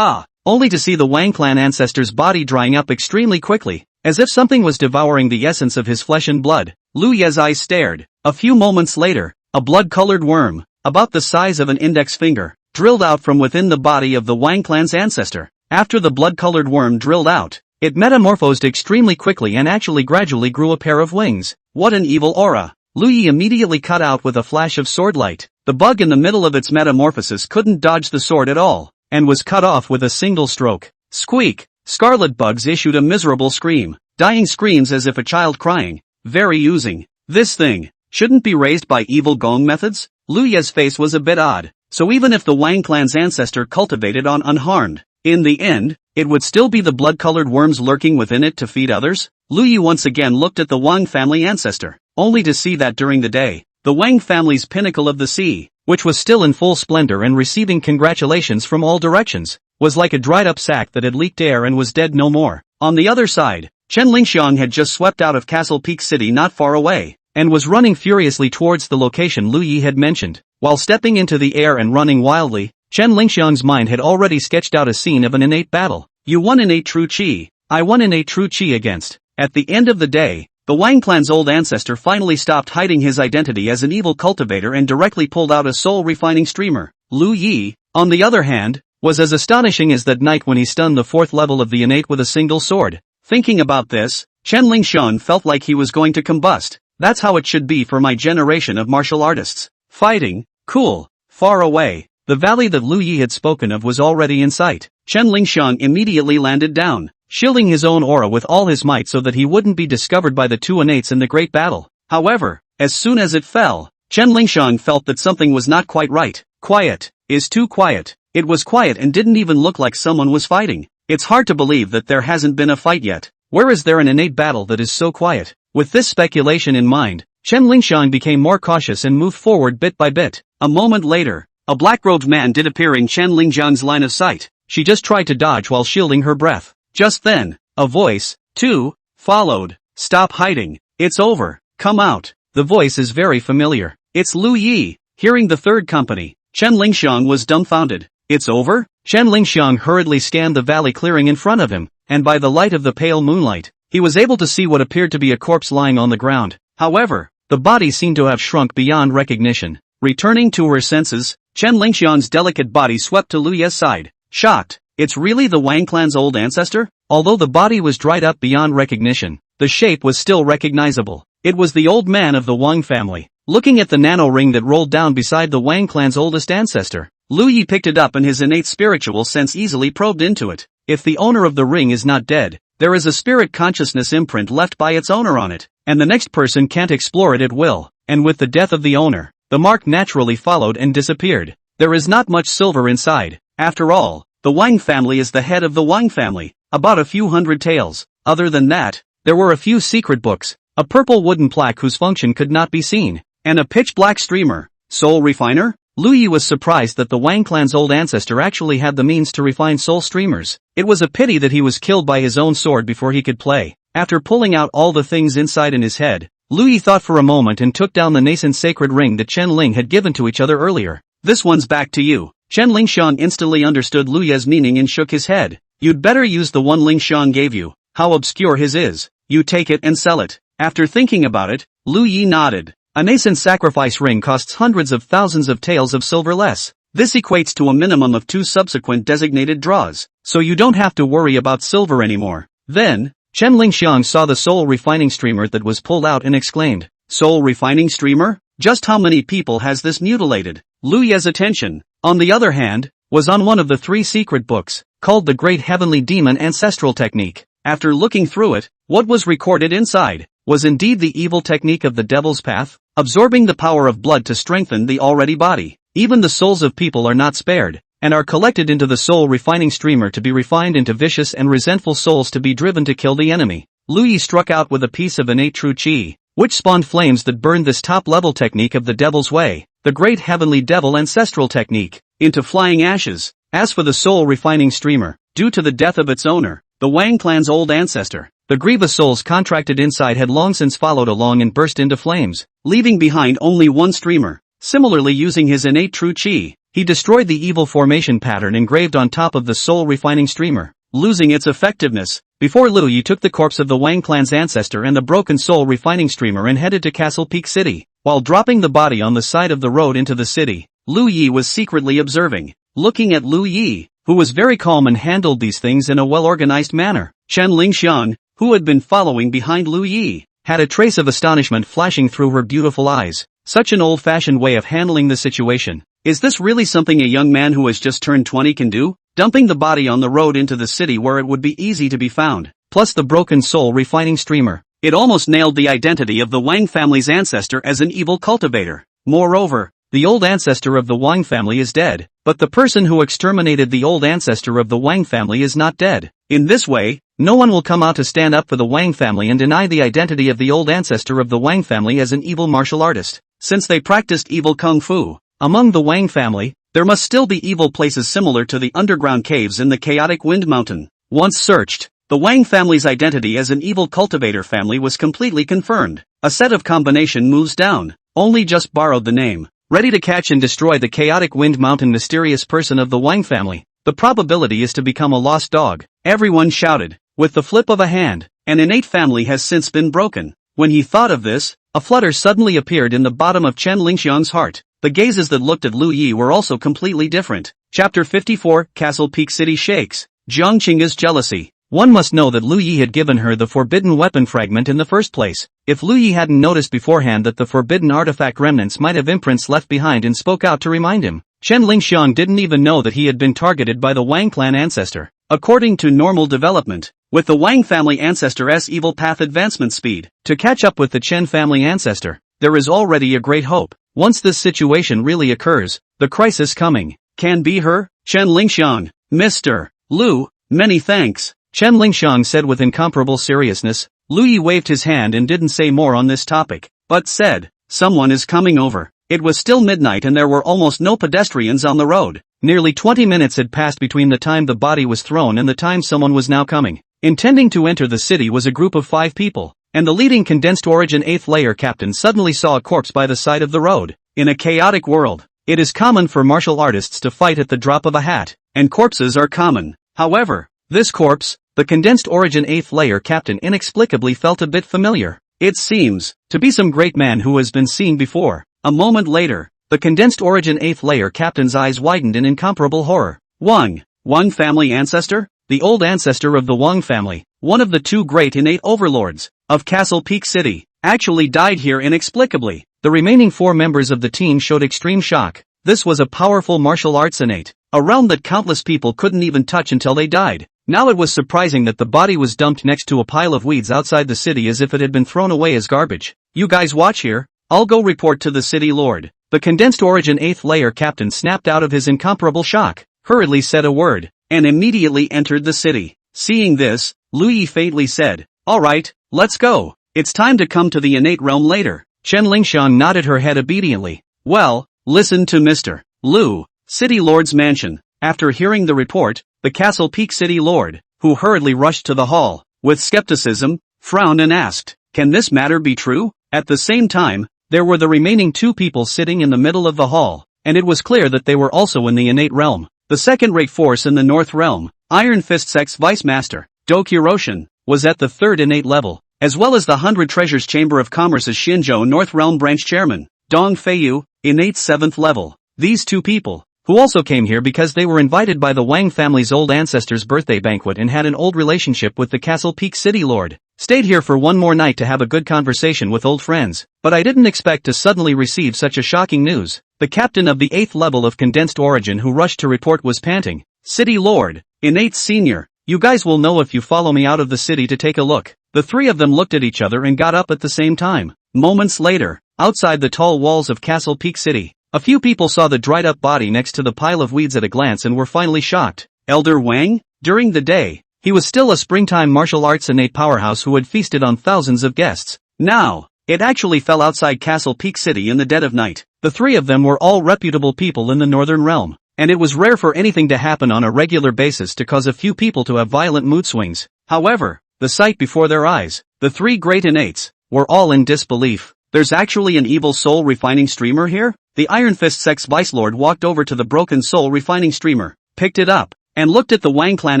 Only to see the Wang clan ancestor's body drying up extremely quickly, as if something was devouring the essence of his flesh and blood. Liu Ye's eyes stared. A few moments later, a blood-colored worm, about the size of an index finger, drilled out from within the body of the Wang clan's ancestor. After the blood-colored worm drilled out, It metamorphosed extremely quickly and actually gradually grew a pair of wings. What an evil aura! Lu Yi immediately cut out with a flash of sword light. The bug in the middle of its metamorphosis couldn't dodge the sword at all, and was cut off with a single stroke. Squeak! Scarlet bugs issued a miserable scream. Dying screams as if a child crying. Very using. This thing shouldn't be raised by evil gong methods? Lu Ye's face was a bit odd. So even if the Wang clan's ancestor cultivated on unharmed, in the end, it would still be the blood-colored worms lurking within it to feed others? Lu Yi once again looked at the Wang family ancestor, only to see that during the day, the Wang family's pinnacle of the sea, which was still in full splendor and receiving congratulations from all directions, was like a dried-up sack that had leaked air and was dead no more. On the other side, Chen Lingxiang had just swept out of Castle Peak City not far away, and was running furiously towards the location Lu Yi had mentioned. While stepping into the air and running wildly, Chen Lingxiang's mind had already sketched out a scene of an innate battle. You won innate true qi, I won innate true qi against. At the end of the day, the Wang clan's old ancestor finally stopped hiding his identity as an evil cultivator and directly pulled out a soul-refining streamer. Lu Yi, on the other hand, was as astonishing as that night when he stunned the 4th level of the innate with a single sword. Thinking about this, Chen Lingxiang felt like he was going to combust. That's how it should be for my generation of martial artists. Fighting, cool, far away. The valley that Lu Yi had spoken of was already in sight. Chen Lingxiang immediately landed down, shielding his own aura with all his might so that he wouldn't be discovered by the two innates in the great battle. However, as soon as it fell, Chen Lingxiang felt that something was not quite right. Quiet is too quiet. It was quiet and didn't even look like someone was fighting. It's hard to believe that there hasn't been a fight yet. Where is there an innate battle that is so quiet? With this speculation in mind, Chen Lingxiang became more cautious and moved forward bit by bit. A moment later, a black-robed man did appear in Chen Lingxiang's line of sight. She just tried to dodge while shielding her breath. Just then, a voice, too, followed. Stop hiding. It's over. Come out. The voice is very familiar. It's Lu Yi. Hearing the third company, Chen Lingxiang was dumbfounded. It's over? Chen Lingxiang hurriedly scanned the valley clearing in front of him, and by the light of the pale moonlight, he was able to see what appeared to be a corpse lying on the ground. However, the body seemed to have shrunk beyond recognition. Returning to her senses, Chen Lingxiang's delicate body swept to Lu Ye's side. Shocked. It's really the Wang clan's old ancestor? Although the body was dried up beyond recognition, the shape was still recognizable. It was the old man of the Wang family. Looking at the nano ring that rolled down beside the Wang clan's oldest ancestor, Lu Yi picked it up and his innate spiritual sense easily probed into it. If the owner of the ring is not dead, there is a spirit consciousness imprint left by its owner on it, and the next person can't explore it at will. And with the death of the owner, the mark naturally followed and disappeared. There is not much silver inside. After all, the Wang family is the head of the Wang family, about a few hundred taels. Other than that, there were a few secret books, a purple wooden plaque whose function could not be seen, and a pitch-black streamer. Soul refiner? Lu Yi was surprised that the Wang clan's old ancestor actually had the means to refine soul streamers. It was a pity that he was killed by his own sword before he could play. After pulling out all the things inside in his head, Lu Yi thought for a moment and took down the nascent sacred ring that Chen Ling had given to each other earlier. This one's back to you. Chen Lingxiang instantly understood Lu Ye's meaning and shook his head. You'd better use the one Lingxiang gave you. How obscure his is. You take it and sell it. After thinking about it, Lu Yi nodded. A nascent sacrifice ring costs hundreds of thousands of taels of silver less. This equates to a minimum of 2 subsequent designated draws, so you don't have to worry about silver anymore. Then, Chen Lingxiang saw the soul refining streamer that was pulled out and exclaimed, Soul refining streamer? Just how many people has this mutilated? Lu Ye's attention, on the other hand, was on one of the 3 secret books, called the Great Heavenly Demon Ancestral Technique. After looking through it, what was recorded inside was indeed the evil technique of the Devil's Path, absorbing the power of blood to strengthen the already body. Even the souls of people are not spared, and are collected into the soul refining streamer to be refined into vicious and resentful souls to be driven to kill the enemy. Lu Yi struck out with a piece of innate true qi, which spawned flames that burned this top-level technique of the Devil's Way, the Great Heavenly Devil Ancestral Technique, into flying ashes. As for the soul refining streamer, due to the death of its owner, the Wang clan's old ancestor, the grievous souls contracted inside had long since followed along and burst into flames, leaving behind only one streamer. Similarly, using his innate true qi, he destroyed the evil formation pattern engraved on top of the soul refining streamer, losing its effectiveness. Before Lu Yi took the corpse of the Wang clan's ancestor and the broken soul refining streamer and headed to Castle Peak City. While dropping the body on the side of the road into the city, Lu Yi was secretly observing. Looking at Lu Yi, who was very calm and handled these things in a well-organized manner, Chen Lingxiang, who had been following behind Lu Yi, had a trace of astonishment flashing through her beautiful eyes. Such an old-fashioned way of handling the situation. Is this really something a young man who has just turned 20 can do? Dumping the body on the road into the city where it would be easy to be found, plus the broken soul refining streamer. It almost nailed the identity of the Wang family's ancestor as an evil cultivator. Moreover, the old ancestor of the Wang family is dead, but the person who exterminated the old ancestor of the Wang family is not dead. In this way, no one will come out to stand up for the Wang family and deny the identity of the old ancestor of the Wang family as an evil martial artist. Since they practiced evil kung fu, among the Wang family, there must still be evil places similar to the underground caves in the chaotic Wind Mountain. Once searched, the Wang family's identity as an evil cultivator family was completely confirmed. A set of combination moves down, only just borrowed the name. Ready to catch and destroy the chaotic Wind Mountain mysterious person of the Wang family. The probability is to become a lost dog. Everyone shouted. With the flip of a hand, an innate family has since been broken. When he thought of this, a flutter suddenly appeared in the bottom of Chen Lingxiang's heart. The gazes that looked at Lu Yi were also completely different. Chapter 54, Castle Peak City Shakes. Jiang Qingge's jealousy. One must know that Lu Yi had given her the forbidden weapon fragment in the first place. If Lu Yi hadn't noticed beforehand that the forbidden artifact remnants might have imprints left behind and spoke out to remind him, Chen Lingxiang didn't even know that he had been targeted by the Wang clan ancestor. According to normal development, with the Wang family ancestor's evil path advancement speed, to catch up with the Chen family ancestor, there is already a great hope. Once this situation really occurs, the crisis coming can be her. Chen Lingxiang, Mr. Lu, many thanks. Chen Lingxiang said with incomparable seriousness. Lu Yi waved his hand and didn't say more on this topic, but said, someone is coming over. It was still midnight and there were almost no pedestrians on the road. Nearly 20 minutes had passed between the time the body was thrown and the time someone was now coming. Intending to enter the city was a group of 5 people, and the leading condensed origin 8th layer captain suddenly saw a corpse by the side of the road. In a chaotic world, it is common for martial artists to fight at the drop of a hat, and corpses are common. However, this corpse, the condensed origin 8th layer captain inexplicably felt a bit familiar. It seems to be some great man who has been seen before. A moment later, the condensed origin 8th layer captain's eyes widened in incomparable horror. Wang family ancestor? The old ancestor of the Wang family, one of the 2 great innate overlords of Castle Peak City, actually died here inexplicably. The remaining 4 members of the team showed extreme shock. This was a powerful martial arts innate, a realm that countless people couldn't even touch until they died. Now it was surprising that the body was dumped next to a pile of weeds outside the city as if it had been thrown away as garbage. You guys watch here, I'll go report to the city lord. The condensed origin 8th layer captain snapped out of his incomparable shock, hurriedly said a word, and immediately entered the city. Seeing this, Lu Yi faintly said, alright, let's go. It's time to come to the innate realm later. Chen Lingxiang nodded her head obediently. Well, listen to Mr. Lu, City Lord's mansion. After hearing the report, the Castle Peak City Lord, who hurriedly rushed to the hall, with skepticism, frowned and asked, can this matter be true? At the same time, there were the remaining 2 people sitting in the middle of the hall, and it was clear that they were also in the innate realm. The second-rate force in the North Realm, Iron Fist Sect's Vice Master, Do Kiroshin, was at the 3rd innate level, as well as the 100 Treasures Chamber of Commerce's Xinzhou North Realm Branch Chairman, Dong Feiyu, innate 7th level. These 2 people, who also came here because they were invited by the Wang family's old ancestor's birthday banquet and had an old relationship with the Castle Peak City Lord, stayed here for one more night to have a good conversation with old friends. But I didn't expect to suddenly receive such a shocking news. The captain of the 8th level of condensed origin who rushed to report was panting. City Lord, innate senior, you guys will know if you follow me out of the city to take a look. The 3 of them looked at each other and got up at the same time. Moments later, outside the tall walls of Castle Peak City, a few people saw the dried-up body next to the pile of weeds at a glance and were finally shocked. Elder Wang? During the day, he was still a springtime martial arts innate powerhouse who had feasted on thousands of guests. Now, it actually fell outside Castle Peak City in the dead of night. The 3 of them were all reputable people in the Northern Realm, and it was rare for anything to happen on a regular basis to cause a few people to have violent mood swings. However, the sight before their eyes, the 3 great innates, were all in disbelief. There's actually an evil soul refining streamer here? The Iron Fist Sect's Vice Lord walked over to the broken soul refining streamer, picked it up, and looked at the Wang clan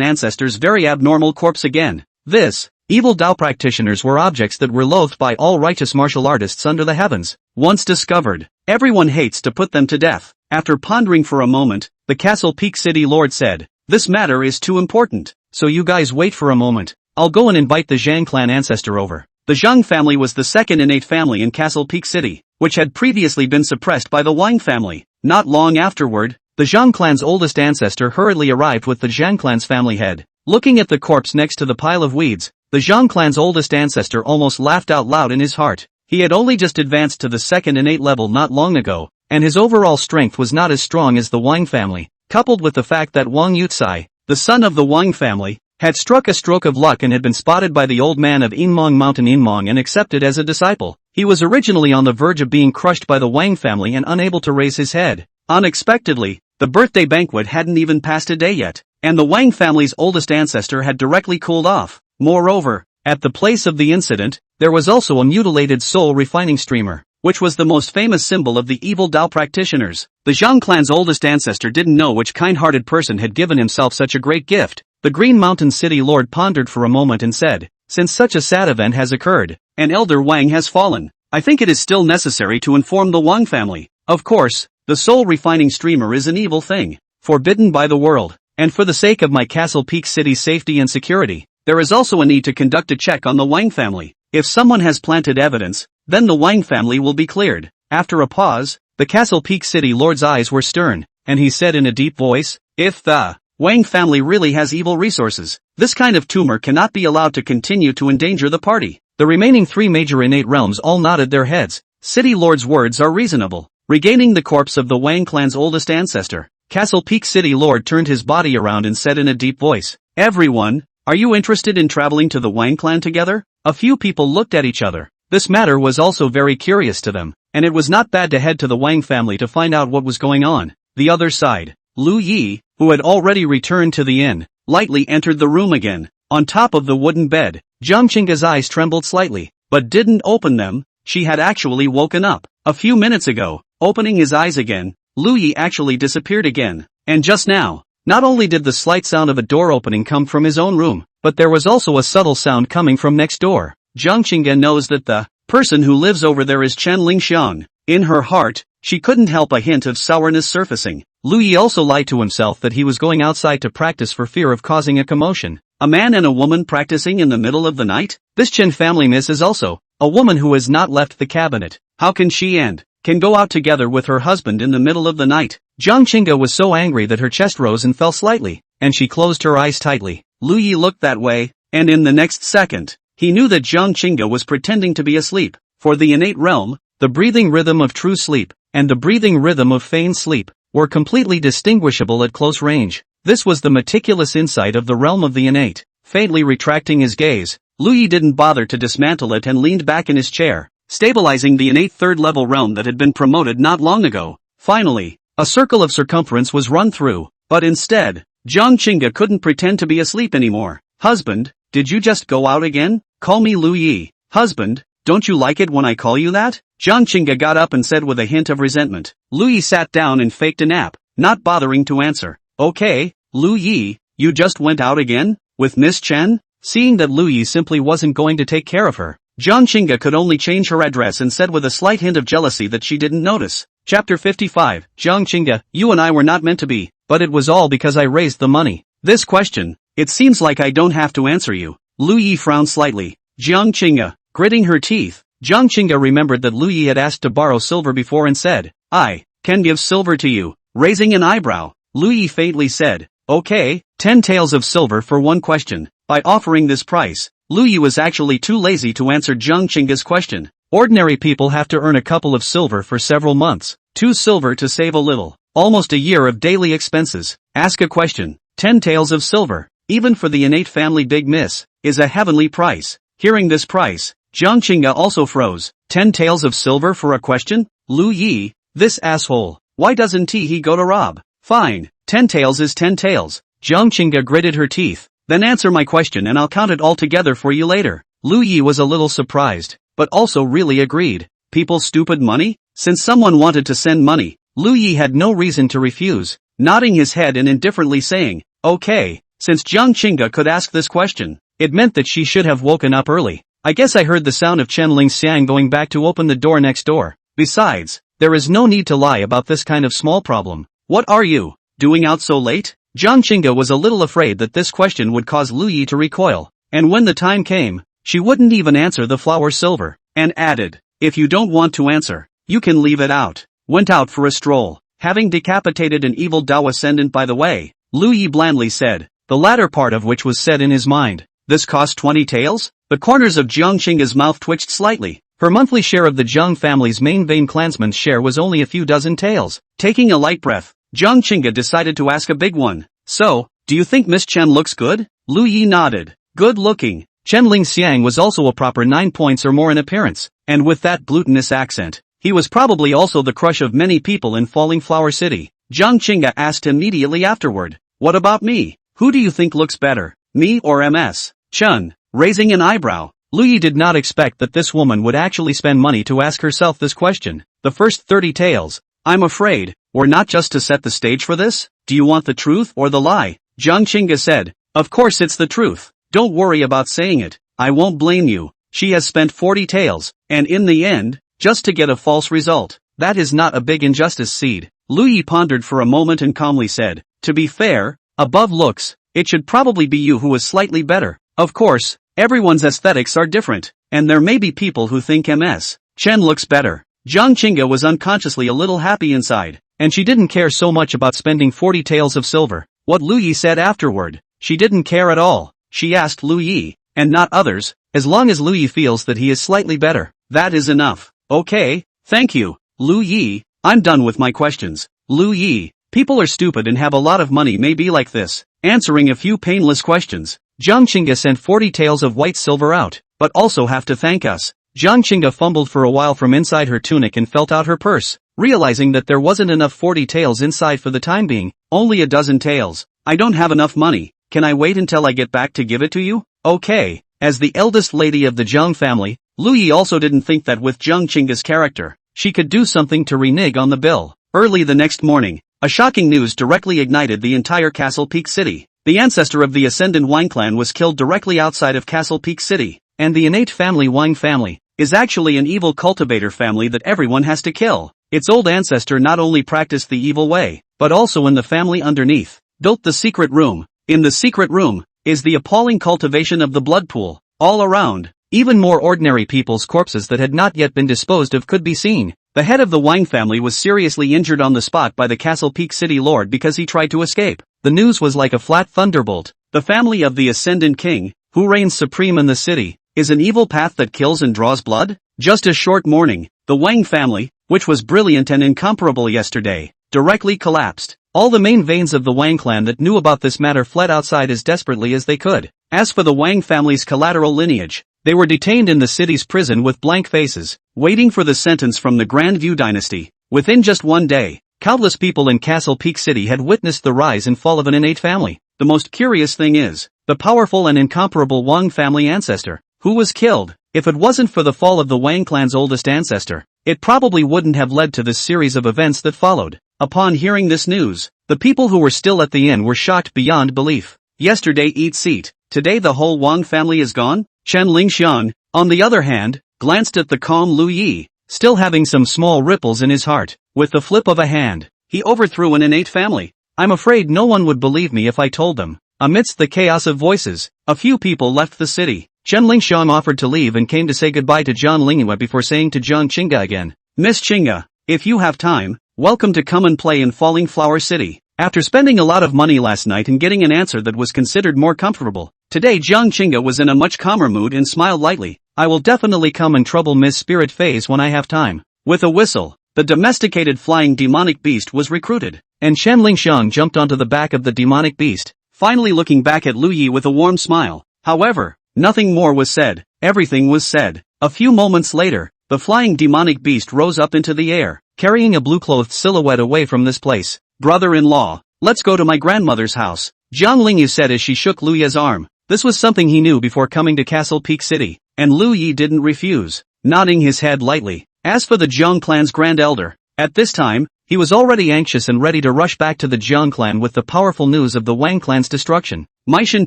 ancestor's very abnormal corpse again. This, evil Dao practitioners were objects that were loathed by all righteous martial artists under the heavens. Once discovered, everyone hates to put them to death. After pondering for a moment, the Castle Peak City Lord said, this matter is too important, so you guys wait for a moment. I'll go and invite the Jiang clan ancestor over. The Jiang family was the second innate family in Castle Peak City, which had previously been suppressed by the Wang family. Not long afterward, the Jiang clan's oldest ancestor hurriedly arrived with the Jiang clan's family head. Looking at the corpse next to the pile of weeds, the Jiang clan's oldest ancestor almost laughed out loud in his heart. He had only just advanced to the second innate level not long ago, and his overall strength was not as strong as the Wang family, coupled with the fact that Wang Yucai, the son of the Wang family, had struck a stroke of luck and had been spotted by the old man of Inmong Mountain Inmong and accepted as a disciple. He was originally on the verge of being crushed by the Wang family and unable to raise his head. Unexpectedly, the birthday banquet hadn't even passed a day yet, and the Wang family's oldest ancestor had directly cooled off. Moreover, at the place of the incident, there was also a mutilated soul refining streamer, which was the most famous symbol of the evil Dao practitioners. The Jiang clan's oldest ancestor didn't know which kind-hearted person had given himself such a great gift. The Green Mountain City Lord pondered for a moment and said, since such a sad event has occurred, and Elder Wang has fallen, I think it is still necessary to inform the Wang family. Of course, the soul refining streamer is an evil thing, forbidden by the world, and for the sake of my Castle Peak City's safety and security, there is also a need to conduct a check on the Wang family. If someone has planted evidence, then the Wang family will be cleared. After a pause, the Castle Peak City Lord's eyes were stern, and he said in a deep voice, if the Wang family really has evil resources, this kind of tumor cannot be allowed to continue to endanger the party. The remaining three major innate realms all nodded their heads. City Lord's words are reasonable. Regaining the corpse of the Wang clan's oldest ancestor, Castle Peak City Lord turned his body around and said in a deep voice, everyone, are you interested in traveling to the Wang clan together? A few people looked at each other. This matter was also very curious to them, and it was not bad to head to the Wang family to find out what was going on. The other side, Lu Yi, who had already returned to the inn, lightly entered the room again. On top of the wooden bed, Jiang Qingge's eyes trembled slightly, but didn't open them. She had actually woken up. A few minutes ago, opening his eyes again, Lu Yi actually disappeared again. And just now, not only did the slight sound of a door opening come from his own room, but there was also a subtle sound coming from next door. Jiang Qingge knows that the person who lives over there is Chen Lingxiang. In her heart, she couldn't help a hint of sourness surfacing. Lu Yi also lied to himself that he was going outside to practice for fear of causing a commotion. A man and a woman practicing in the middle of the night? This Chen family miss is also a woman who has not left the cabinet. How can she can go out together with her husband in the middle of the night? Jiang Qingge was so angry that her chest rose and fell slightly, and she closed her eyes tightly. Lu Yi looked that way, and in the next second, he knew that Jiang Qingge was pretending to be asleep. For the innate realm, the breathing rhythm of true sleep, and the breathing rhythm of feigned sleep, were completely distinguishable at close range. This was the meticulous insight of the realm of the innate. Faintly retracting his gaze, Lu Yi didn't bother to dismantle it and leaned back in his chair, stabilizing the innate third-level realm that had been promoted not long ago. Finally, a circle of circumference was run through, but instead, Jiang Qingge couldn't pretend to be asleep anymore. Husband, did you just go out again? Call me Lu Yi. Husband, don't you like it when I call you that? Jiang Qingge got up and said with a hint of resentment. Lu Yi sat down and faked a nap, not bothering to answer. Okay, Lu Yi, you just went out again? With Miss Chen? Seeing that Lu Yi simply wasn't going to take care of her, Jiang Qingge could only change her address and said with a slight hint of jealousy that she didn't notice. Chapter 55, Jiang Qingge, you and I were not meant to be, but it was all because I raised the money. This question, it seems like I don't have to answer you. Lu Yi frowned slightly. Jiang Qingge, gritting her teeth, Jiang Qingge remembered that Lu Yi had asked to borrow silver before and said, I can give silver to you. Raising an eyebrow, Lu Yi faintly said, okay, 10 taels of silver for one question. By offering this price, Lu Yi was actually too lazy to answer Jiang Qingge's question. Ordinary people have to earn a couple of silver for several months. 2 silver to save a little. Almost a year of daily expenses. Ask a question. 10 taels of silver, even for the innate family big miss, is a heavenly price. Hearing this price, Jiang Qingge also froze. 10 taels of silver for a question? Lu Yi, this asshole. Why doesn't he go to rob? Fine, 10 taels is 10 taels. Jiang Qingge gritted her teeth. Then answer my question and I'll count it all together for you later. Lu Yi was a little surprised, but also really agreed. People's stupid money? Since someone wanted to send money, Lu Yi had no reason to refuse, nodding his head and indifferently saying, okay, since Jiang Qingge could ask this question, it meant that she should have woken up early. I guess I heard the sound of Chen Lingxiang going back to open the door next door. Besides, there is no need to lie about this kind of small problem. What are you doing out so late? Jiang Qingge was a little afraid that this question would cause Lu Yi to recoil, and when the time came, she wouldn't even answer the flower silver, and added, "If you don't want to answer, you can leave it out." Went out for a stroll, having decapitated an evil Dao ascendant by the way, Lu Yi blandly said, the latter part of which was said in his mind. This cost 20 taels? The corners of Jiang Qingge's mouth twitched slightly. Her monthly share of the Jiang family's main vein clansman's share was only a few dozen taels. Taking a light breath, Jiang Qingge decided to ask a big one. So, do you think Miss Chen looks good? Lu Yi nodded. Good looking. Chen Lingxiang was also a proper 9 points or more in appearance, and with that glutinous accent, he was probably also the crush of many people in Falling Flower City. Jiang Qingge asked immediately afterward, what about me? Who do you think looks better, me or MS? Chen, raising an eyebrow. Lu Yi did not expect that this woman would actually spend money to ask herself this question. The first 30 taels, I'm afraid, were not just to set the stage for this. Do you want the truth or the lie? Jiang Qingge said, of course it's the truth. Don't worry about saying it, I won't blame you. She has spent 40 taels, and in the end, just to get a false result. That is not a big injustice, Seed. Lu Yi pondered for a moment and calmly said, to be fair, above looks, it should probably be you who is slightly better. Of course, everyone's aesthetics are different, and there may be people who think MS Chen looks better. Jiang Qingge was unconsciously a little happy inside, and she didn't care so much about spending 40 taels of silver. What Lu Yi said afterward, she didn't care at all. She asked Lu Yi, and not others, as long as Lu Yi feels that he is slightly better, that is enough. Okay, thank you, Lu Yi, I'm done with my questions. Lu Yi, people are stupid and have a lot of money may be like this, answering a few painless questions. Jiang Qingge sent 40 taels of white silver out, but also have to thank us. Jiang Qingge fumbled for a while from inside her tunic and felt out her purse, realizing that there wasn't enough 40 taels inside for the time being, only a dozen taels. I don't have enough money, can I wait until I get back to give it to you? Okay. As the eldest lady of the Jiang family, Lu Yi also didn't think that with Jiang Qingge's character, she could do something to renege on the bill. Early the next morning, a shocking news directly ignited the entire Castle Peak City. The ancestor of the Ascendant Wang clan was killed directly outside of Castle Peak City, and the innate family Wang family is actually an evil cultivator family that everyone has to kill. Its old ancestor not only practiced the evil way, but also in the family underneath, built the secret room. In the secret room is the appalling cultivation of the blood pool. All around, even more ordinary people's corpses that had not yet been disposed of could be seen. The head of the Wang family was seriously injured on the spot by the Castle Peak City Lord because he tried to escape. The news was like a flat thunderbolt. The family of the Ascendant King, who reigns supreme in the city, is an evil path that kills and draws blood? Just a short morning, the Wang family, which was brilliant and incomparable yesterday, directly collapsed. All the main veins of the Wang clan that knew about this matter fled outside as desperately as they could. As for the Wang family's collateral lineage, they were detained in the city's prison with blank faces, waiting for the sentence from the Grand View dynasty. Within just one day, countless people in Castle Peak City had witnessed the rise and fall of an innate family. The most curious thing is, the powerful and incomparable Wang family ancestor, who was killed. If it wasn't for the fall of the Wang clan's oldest ancestor, it probably wouldn't have led to this series of events that followed. Upon hearing this news, the people who were still at the inn were shocked beyond belief. Yesterday eat seat, today the whole Wang family is gone? Chen Lingxiang, on the other hand, glanced at the calm Lu Yi, still having some small ripples in his heart. With the flip of a hand, he overthrew an innate family. I'm afraid no one would believe me if I told them. Amidst the chaos of voices, a few people left the city. Chen Lingxiang offered to leave and came to say goodbye to John Lingyue before saying to Jiang Qingge again, Miss Qingge, if you have time, welcome to come and play in Falling Flower City. After spending a lot of money last night and getting an answer that was considered more comfortable, today Jiang Qingge was in a much calmer mood and smiled lightly. I will definitely come and trouble Miss Spirit Phase when I have time. With a whistle, the domesticated flying demonic beast was recruited, and Chen Lingxiang jumped onto the back of the demonic beast, finally looking back at Lu Yi with a warm smile. However, nothing more was said. Everything was said. A few moments later, the flying demonic beast rose up into the air, carrying a blue-clothed silhouette away from this place. Brother-in-law, let's go to my grandmother's house, Jiang Lingyue said as she shook Lu Yi's arm. This was something he knew before coming to Castle Peak City, and Lu Yi didn't refuse, nodding his head lightly. As for the Jiang clan's grand elder, at this time, he was already anxious and ready to rush back to the Jiang clan with the powerful news of the Wang clan's destruction. Meishan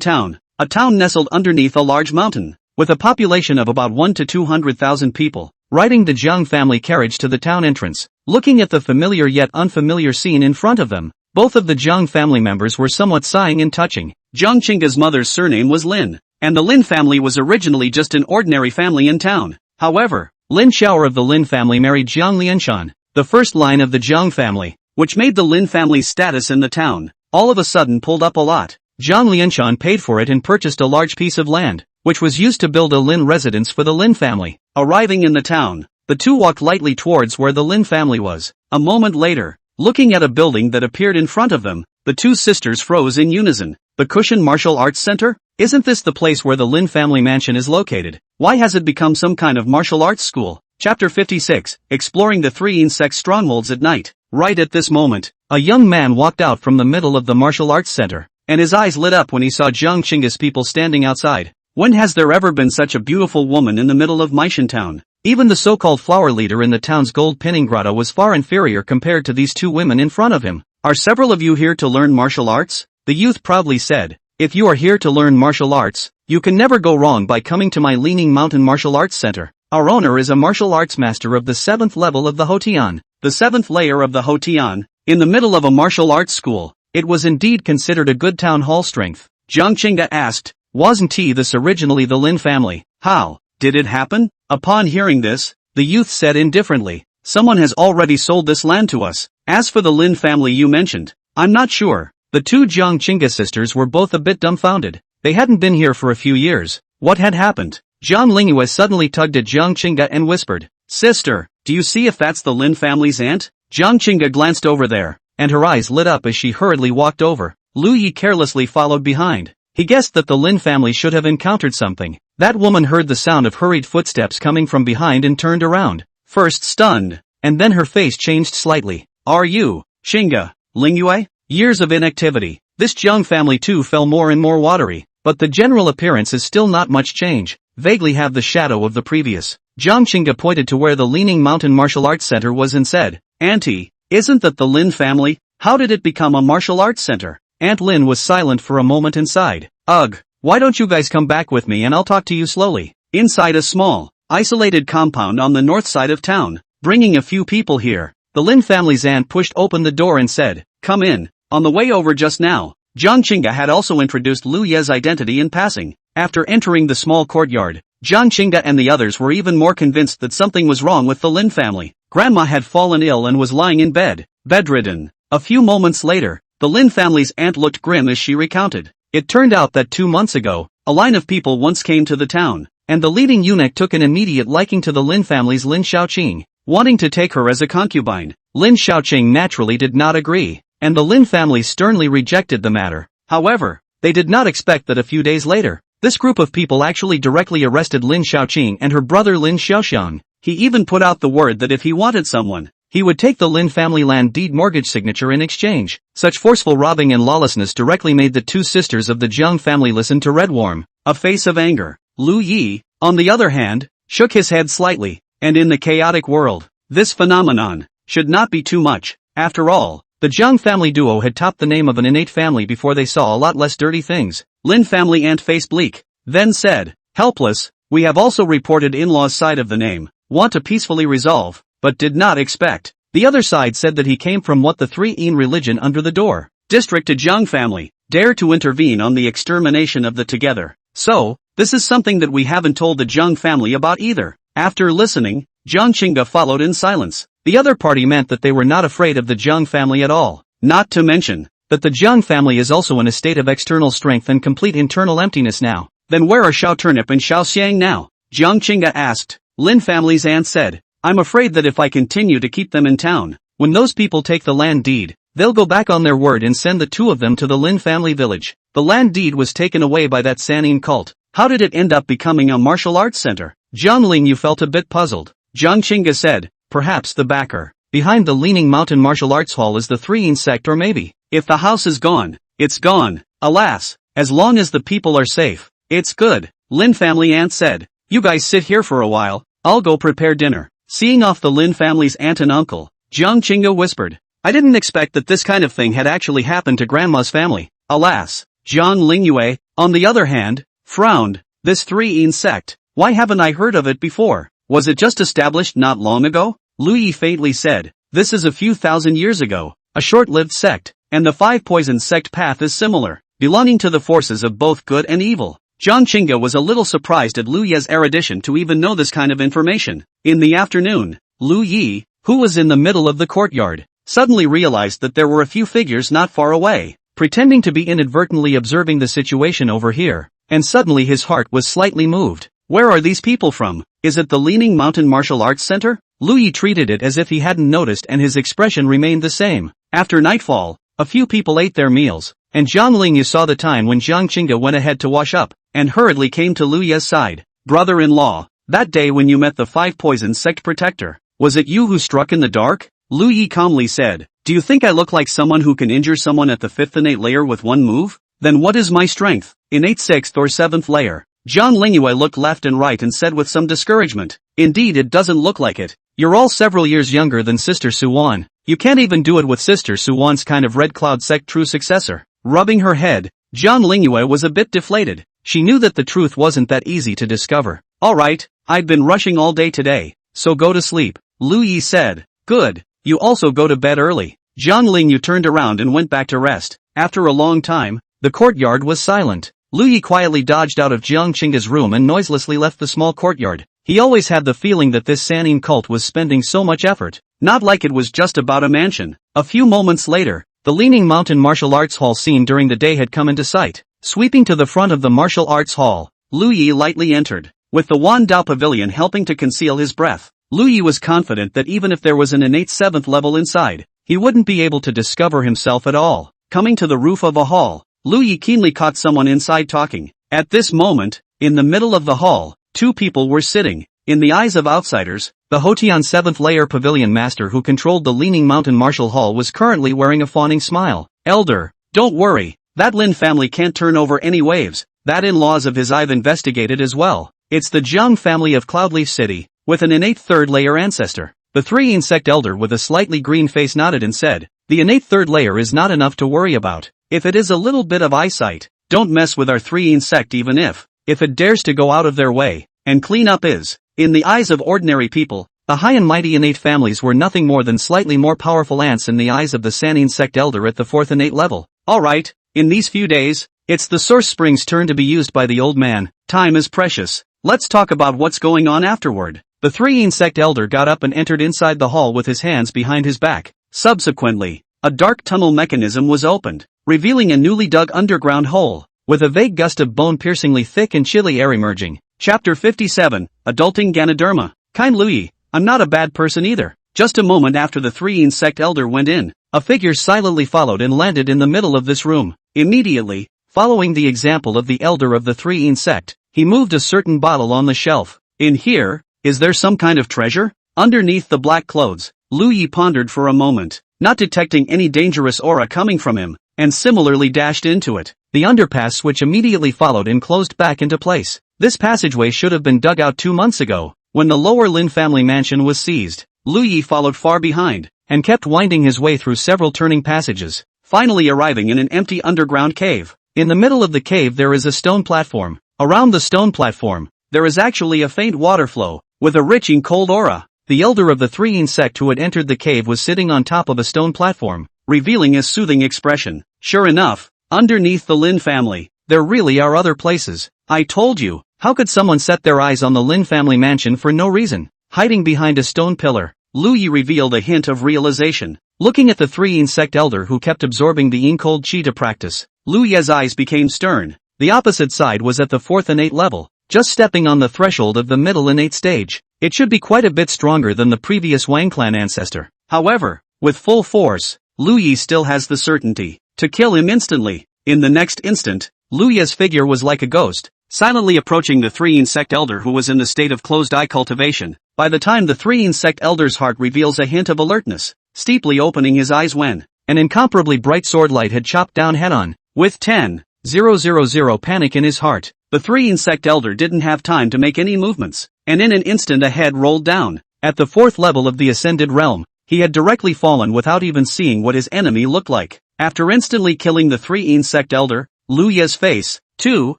Town, a town nestled underneath a large mountain, with a population of about 1 to 200,000 people, riding the Jiang family carriage to the town entrance, looking at the familiar yet unfamiliar scene in front of them. Both of the Jiang family members were somewhat sighing and touching. Jiang Qingge's mother's surname was Lin, and the Lin family was originally just an ordinary family in town. However, Lin Xiaoer of the Lin family married Jiang Lianshan, the first line of the Jiang family, which made the Lin family's status in the town all of a sudden pulled up a lot. Jiang Lianshan paid for it and purchased a large piece of land, which was used to build a Lin residence for the Lin family. Arriving in the town, the two walked lightly towards where the Lin family was. A moment later, looking at a building that appeared in front of them, the two sisters froze in unison. The Cushion Martial Arts Center? Isn't this the place where the Lin family mansion is located? Why has it become some kind of martial arts school? Chapter 56, Exploring the Three Insect Strongholds at Night. Right at this moment, a young man walked out from the middle of the martial arts center, and his eyes lit up when he saw Jiang Qingge's people standing outside. When has there ever been such a beautiful woman in the middle of Meishan town? Even the so-called flower leader in the town's gold pinning grotto was far inferior compared to these two women in front of him. Are several of you here to learn martial arts? The youth proudly said. If you are here to learn martial arts, you can never go wrong by coming to my Leaning Mountain Martial Arts Center. Our owner is a martial arts master of the 7th level of the Hotian, the 7th layer of the Hotian, in the middle of a martial arts school. It was indeed considered a good town hall strength. Jiang Qingge asked, wasn't this originally the Lin family? How did it happen? Upon hearing this, the youth said indifferently, someone has already sold this land to us. As for the Lin family you mentioned, I'm not sure. The two Jiang Qingge sisters were both a bit dumbfounded. They hadn't been here for a few years. What had happened? Jiang Lingyue suddenly tugged at Jiang Qingge and whispered, Sister, do you see if that's the Lin family's aunt? Jiang Qingge glanced over there, and her eyes lit up as she hurriedly walked over. Lu Yi carelessly followed behind. He guessed that the Lin family should have encountered something. That woman heard the sound of hurried footsteps coming from behind and turned around, first stunned, and then her face changed slightly. Are you, Qingge, Lingyue? Years of inactivity. This Jiang family too fell more and more watery, but the general appearance is still not much change, vaguely have the shadow of the previous. Jiang Qingge pointed to where the Leaning Mountain Martial Arts Center was and said, Auntie, isn't that the Lin family? How did it become a martial arts center? Aunt Lin was silent for a moment and sighed. Ugh, why don't you guys come back with me and I'll talk to you slowly. Inside a small, isolated compound on the north side of town, bringing a few people here, the Lin family's aunt pushed open the door and said, Come in. On the way over just now, Jiang Qingge had also introduced Lu Ye's identity in passing. After entering the small courtyard, Jiang Qingge and the others were even more convinced that something was wrong with the Lin family. Grandma had fallen ill and was lying in bed, bedridden. A few moments later, the Lin family's aunt looked grim as she recounted. It turned out that 2 months ago, a line of people once came to the town, and the leading eunuch took an immediate liking to the Lin family's Lin Xiaoqing, wanting to take her as a concubine. Lin Xiaoqing naturally did not agree, and the Lin family sternly rejected the matter. However, they did not expect that a few days later, this group of people actually directly arrested Lin Xiaoqing and her brother Lin Xiaoxiang. He even put out the word that if he wanted someone, he would take the Lin family land deed mortgage signature in exchange. Such forceful robbing and lawlessness directly made the two sisters of the Jiang family listen to Redworm, a face of anger. Lu Yi, on the other hand, shook his head slightly, and in the chaotic world, this phenomenon should not be too much. After all, the Jiang family duo had topped the name of an innate family before they saw a lot less dirty things. Lin family aunt faced bleak, then said, helpless, we have also reported in-law's side of the name, want to peacefully resolve, but did not expect. The other side said that he came from what the three-in religion under the door. District to Jiang family, dare to intervene on the extermination of the together. So, this is something that we haven't told the Jiang family about either. After listening, Jiang Qingge followed in silence. The other party meant that they were not afraid of the Jiang family at all. Not to mention, that the Jiang family is also in a state of external strength and complete internal emptiness now. Then where are Xiao Turnip and Xiao Xiang now? Jiang Qingge asked. Lin family's aunt said, I'm afraid that if I continue to keep them in town, when those people take the land deed, they'll go back on their word and send the two of them to the Lin family village. The land deed was taken away by that Sanin cult. How did it end up becoming a martial arts center? Jiang Lingyue felt a bit puzzled. Jiang Qingge said, perhaps the backer behind the Leaning Mountain Martial Arts Hall is the Three-in sect, or maybe, if the house is gone, it's gone. Alas, as long as the people are safe, it's good. Lin family aunt said, you guys sit here for a while, I'll go prepare dinner. Seeing off the Lin family's aunt and uncle, Jiang Qingge whispered, I didn't expect that this kind of thing had actually happened to grandma's family. Alas. Jiang Lingyue, on the other hand, frowned. This Three-in sect, why haven't I heard of it before? Was it just established not long ago? Lu Yi faintly said, this is a few thousand years ago, a short-lived sect, and the Five Poisons sect path is similar, belonging to the forces of both good and evil. Jiang Qingge was a little surprised at Liu Ye's erudition to even know this kind of information. In the afternoon, Liu Yi, who was in the middle of the courtyard, suddenly realized that there were a few figures not far away, pretending to be inadvertently observing the situation over here, and suddenly his heart was slightly moved. Where are these people from? Is it the Leaning Mountain Martial Arts Center? Liu Yi treated it as if he hadn't noticed and his expression remained the same. After nightfall, a few people ate their meals, and Zhang Lingyue saw the time when Jiang Qingge went ahead to wash up, and hurriedly came to Liu Ye's side. Brother-in-law, that day when you met the Five Poison Sect protector, was it you who struck in the dark? Liu Yi calmly said, do you think I look like someone who can injure someone at the 5th innate layer with one move? Then what is my strength? Innate 6th or 7th layer? Zhang Lingyue looked left and right and said with some discouragement, indeed it doesn't look like it. You're all several years younger than Sister Suwan. You can't even do it with Sister Suwan's kind of Red Cloud sect true successor. Rubbing her head, Zhang Lingyue was a bit deflated. She knew that the truth wasn't that easy to discover. Alright, I've been rushing all day today, so go to sleep, Liu Yi said. Good, you also go to bed early. Zhang Lingyue turned around and went back to rest. After a long time, the courtyard was silent. Liu Yi quietly dodged out of Jiang Qingge's room and noiselessly left the small courtyard. He always had the feeling that this Sannin cult was spending so much effort. Not like it was just about a mansion. A few moments later, the Leaning Mountain Martial Arts Hall seen during the day had come into sight. Sweeping to the front of the martial arts hall, Liu Yi lightly entered, with the Wan Dao Pavilion helping to conceal his breath. Liu Yi was confident that even if there was an innate 7th level inside, he wouldn't be able to discover himself at all. Coming to the roof of a hall, Liu Yi keenly caught someone inside talking. At this moment, in the middle of the hall, two people were sitting. In the eyes of outsiders, the Hotian 7th layer pavilion master who controlled the Leaning Mountain Martial Hall was currently wearing a fawning smile. Elder, don't worry, that Lin family can't turn over any waves. That in-laws of his I've investigated as well. It's the Jiang family of Cloudleaf City, with an innate 3rd layer ancestor. The 3 insect elder with a slightly green face nodded and said, the innate 3rd layer is not enough to worry about. If it is a little bit of eyesight, don't mess with our 3 insect even if it dares to go out of their way, and clean up is. In the eyes of ordinary people, the high and mighty innate families were nothing more than slightly more powerful ants in the eyes of the Sannin sect elder at the 4th innate level. Alright, in these few days, it's the source spring's turn to be used by the old man. Time is precious. Let's talk about what's going on afterward. The 3 insect elder got up and entered inside the hall with his hands behind his back. Subsequently, a dark tunnel mechanism was opened, revealing a newly dug underground hole, with a vague gust of bone-piercingly thick and chilly air emerging. Chapter 57, Adulting Ganoderma. Kind Liu Yi, I'm not a bad person either. Just a moment after the 3 insect elder went in, a figure silently followed and landed in the middle of this room. Immediately, following the example of the elder of the 3 insect, he moved a certain bottle on the shelf. In here, is there some kind of treasure? Underneath the black clothes, Liu Yi pondered for a moment, not detecting any dangerous aura coming from him, and similarly dashed into it. The underpass switch immediately followed and closed back into place. This passageway should have been dug out 2 months ago, when the lower Lin family mansion was seized. Liu Yi followed far behind, and kept winding his way through several turning passages, finally arriving in an empty underground cave. In the middle of the cave there is a stone platform. Around the stone platform, there is actually a faint water flow, with a rich and cold aura. The elder of the 3 insect who had entered the cave was sitting on top of a stone platform, revealing a soothing expression. Sure enough, underneath the Lin family, there really are other places. I told you. How could someone set their eyes on the Lin family mansion for no reason? Hiding behind a stone pillar, Liu Yi revealed a hint of realization. Looking at the 3 insect elder who kept absorbing the yin-cold chi to practice, Liu Yi's eyes became stern. The opposite side was at the 4th innate level, just stepping on the threshold of the middle innate stage. It should be quite a bit stronger than the previous Wang clan ancestor. However, with full force, Liu Yi still has the certainty to kill him instantly. In the next instant, Liu Yi's figure was like a ghost, silently approaching the 3 insect elder who was in the state of closed-eye cultivation. By the time the 3 insect elder's heart reveals a hint of alertness, steeply opening his eyes when an incomparably bright sword light had chopped down head-on. With 10,000 panic in his heart, the 3 insect elder didn't have time to make any movements, and in an instant a head rolled down. At the 4th level of the ascended realm, he had directly fallen without even seeing what his enemy looked like. After instantly killing the 3 insect elder, Liu Yi's face, too,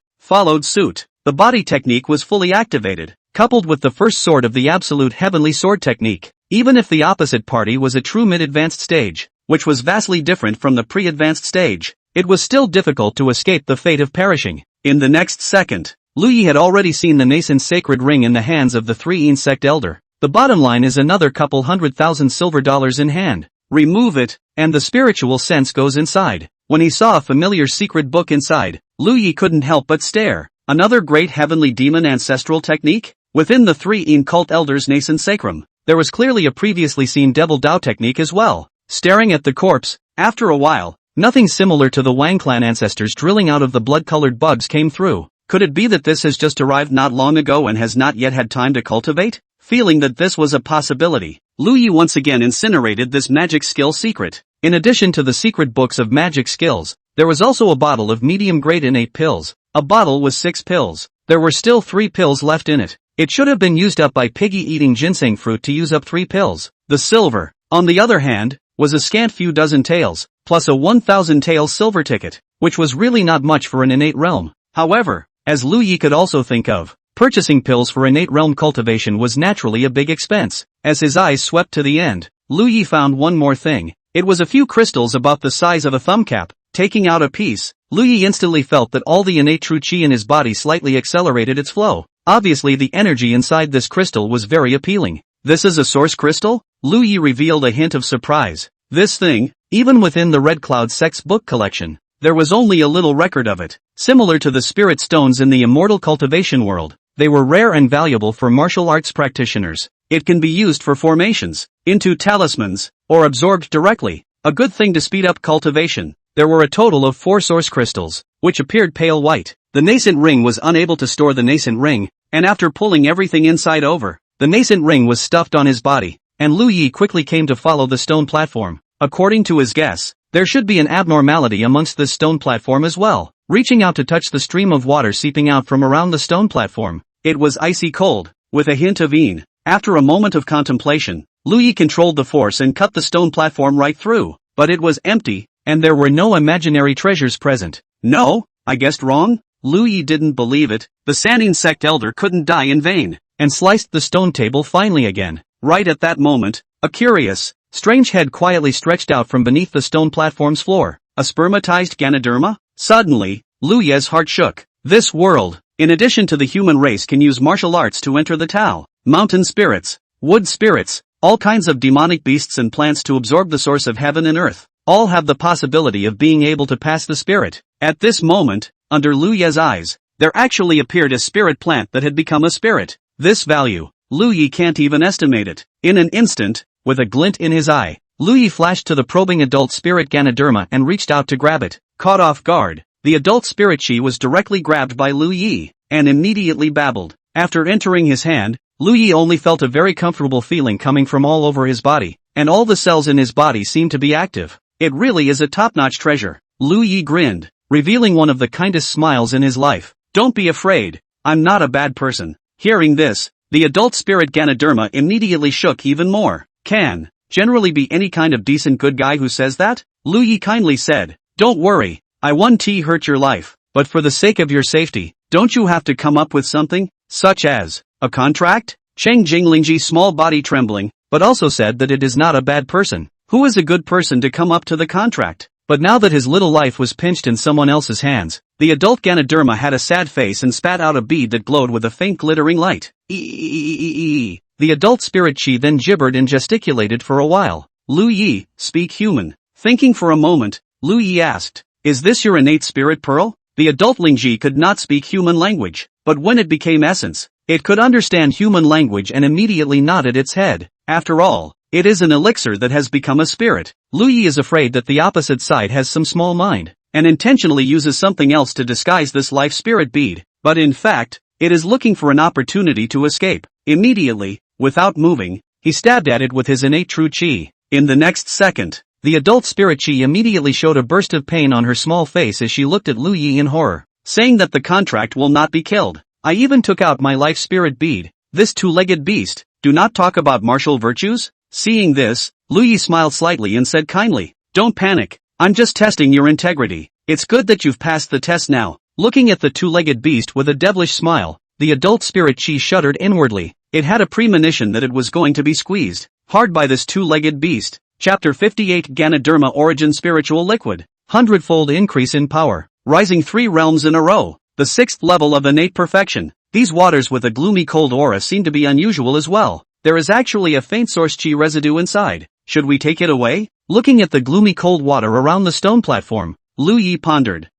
followed suit. The body technique was fully activated, coupled with the first sword of the absolute heavenly sword technique. Even if the opposite party was a true mid-advanced stage, which was vastly different from the pre-advanced stage, it was still difficult to escape the fate of perishing. In the next second, Lingyue had already seen the nascent sacred ring in the hands of the 3 sect elder. The bottom line is another couple $100,000 silver in hand. Remove it, and the spiritual sense goes inside. When he saw a familiar secret book inside, Lingyue couldn't help but stare. Another great heavenly demon ancestral technique? Within the 3 cult elder's nascent sacrum, there was clearly a previously seen devil Dao technique as well. Staring at the corpse, after a while, nothing similar to the Wang clan ancestors drilling out of the blood-colored bugs came through. Could it be that this has just arrived not long ago and has not yet had time to cultivate? Feeling that this was a possibility, Lingyue once again incinerated this magic skill secret. In addition to the secret books of magic skills, there was also a bottle of medium-grade innate pills. A bottle with 6 pills. There were still 3 pills left in it. It should have been used up by Piggy eating ginseng fruit to use up 3 pills. The silver, on the other hand, was a scant few dozen taels, plus a 1,000 taels silver ticket, which was really not much for an innate realm. However, as Lingyue could also think of, purchasing pills for innate realm cultivation was naturally a big expense. As his eyes swept to the end, Lingyue found one more thing. It was a few crystals about the size of a thumbcap. Taking out a piece, Lingyue instantly felt that all the innate true qi in his body slightly accelerated its flow. Obviously the energy inside this crystal was very appealing. This is a source crystal? Lingyue revealed a hint of surprise. This thing, even within the Red Cloud sect's book collection, there was only a little record of it. Similar to the spirit stones in the immortal cultivation world, they were rare and valuable for martial arts practitioners. It can be used for formations, into talismans, or absorbed directly. A good thing to speed up cultivation. There were a total of 4 source crystals, which appeared pale white. The nascent ring was unable to store the nascent ring, and after pulling everything inside over, the nascent ring was stuffed on his body, and Lingyue quickly came to follow the stone platform. According to his guess, there should be an abnormality amongst this stone platform as well. Reaching out to touch the stream of water seeping out from around the stone platform, it was icy cold, with a hint of een. After a moment of contemplation, Lingyue controlled the force and cut the stone platform right through, but it was empty, and there were no imaginary treasures present. No, I guessed wrong? Lingyue didn't believe it. The Sannin sect elder couldn't die in vain, and sliced the stone table finely again. Right at that moment, a curious, strange head quietly stretched out from beneath the stone platform's floor. A spermatized Ganoderma? Suddenly, Lingyue's heart shook. This world, in addition to the human race, can use martial arts to enter the Tao. Mountain spirits, wood spirits, all kinds of demonic beasts and plants to absorb the source of heaven and earth. All have the possibility of being able to pass the spirit. At this moment, under Lingyue's eyes, there actually appeared a spirit plant that had become a spirit. This value, Lingyue can't even estimate it. In an instant, with a glint in his eye, Lingyue flashed to the probing adult spirit Ganoderma and reached out to grab it. Caught off guard, the adult spirit chi was directly grabbed by Lingyue, and immediately babbled. After entering his hand, Lingyue only felt a very comfortable feeling coming from all over his body, and all the cells in his body seemed to be active. It really is a top-notch treasure. Lingyue grinned, revealing one of the kindest smiles in his life. Don't be afraid, I'm not a bad person. Hearing this, the adult spirit Ganoderma immediately shook even more. Can generally be any kind of decent good guy who says that? Lingyue kindly said, don't worry, I won't hurt your life, but for the sake of your safety, don't you have to come up with something, such as a contract? Cheng Jinglingji's small body trembling, but also said that it is not a bad person. Who is a good person to come up to the contract? But now that his little life was pinched in someone else's hands, the adult Ganoderma had a sad face and spat out a bead that glowed with a faint glittering light. The adult spirit chi then gibbered and gesticulated for a while. Lingyue, speak human. Thinking for a moment, Lingyue asked, is this your innate spirit pearl? The adult Lingyue could not speak human language, but when it became essence, it could understand human language and immediately nodded its head. After all, it is an elixir that has become a spirit. Lingyue is afraid that the opposite side has some small mind, and intentionally uses something else to disguise this life spirit bead, but in fact, it is looking for an opportunity to escape. Immediately, without moving, he stabbed at it with his innate true chi. In the next second, the adult spirit chi immediately showed a burst of pain on her small face as she looked at Lingyue in horror, saying that the contract will not be killed. I even took out my life spirit bead. This two-legged beast, do not talk about martial virtues? Seeing this, Lingyue smiled slightly and said kindly, don't panic, I'm just testing your integrity. It's good that you've passed the test now. Looking at the two-legged beast with a devilish smile, the adult spirit chi shuddered inwardly. It had a premonition that it was going to be squeezed hard by this two-legged beast. Chapter 58 Ganoderma Origin Spiritual Liquid. Hundredfold increase in power, rising 3 realms in a row. the 6th level of innate perfection. These waters with a gloomy cold aura seem to be unusual as well. There is actually a faint source chi residue inside. Should we take it away? Looking at the gloomy cold water around the stone platform, Lu Yi pondered.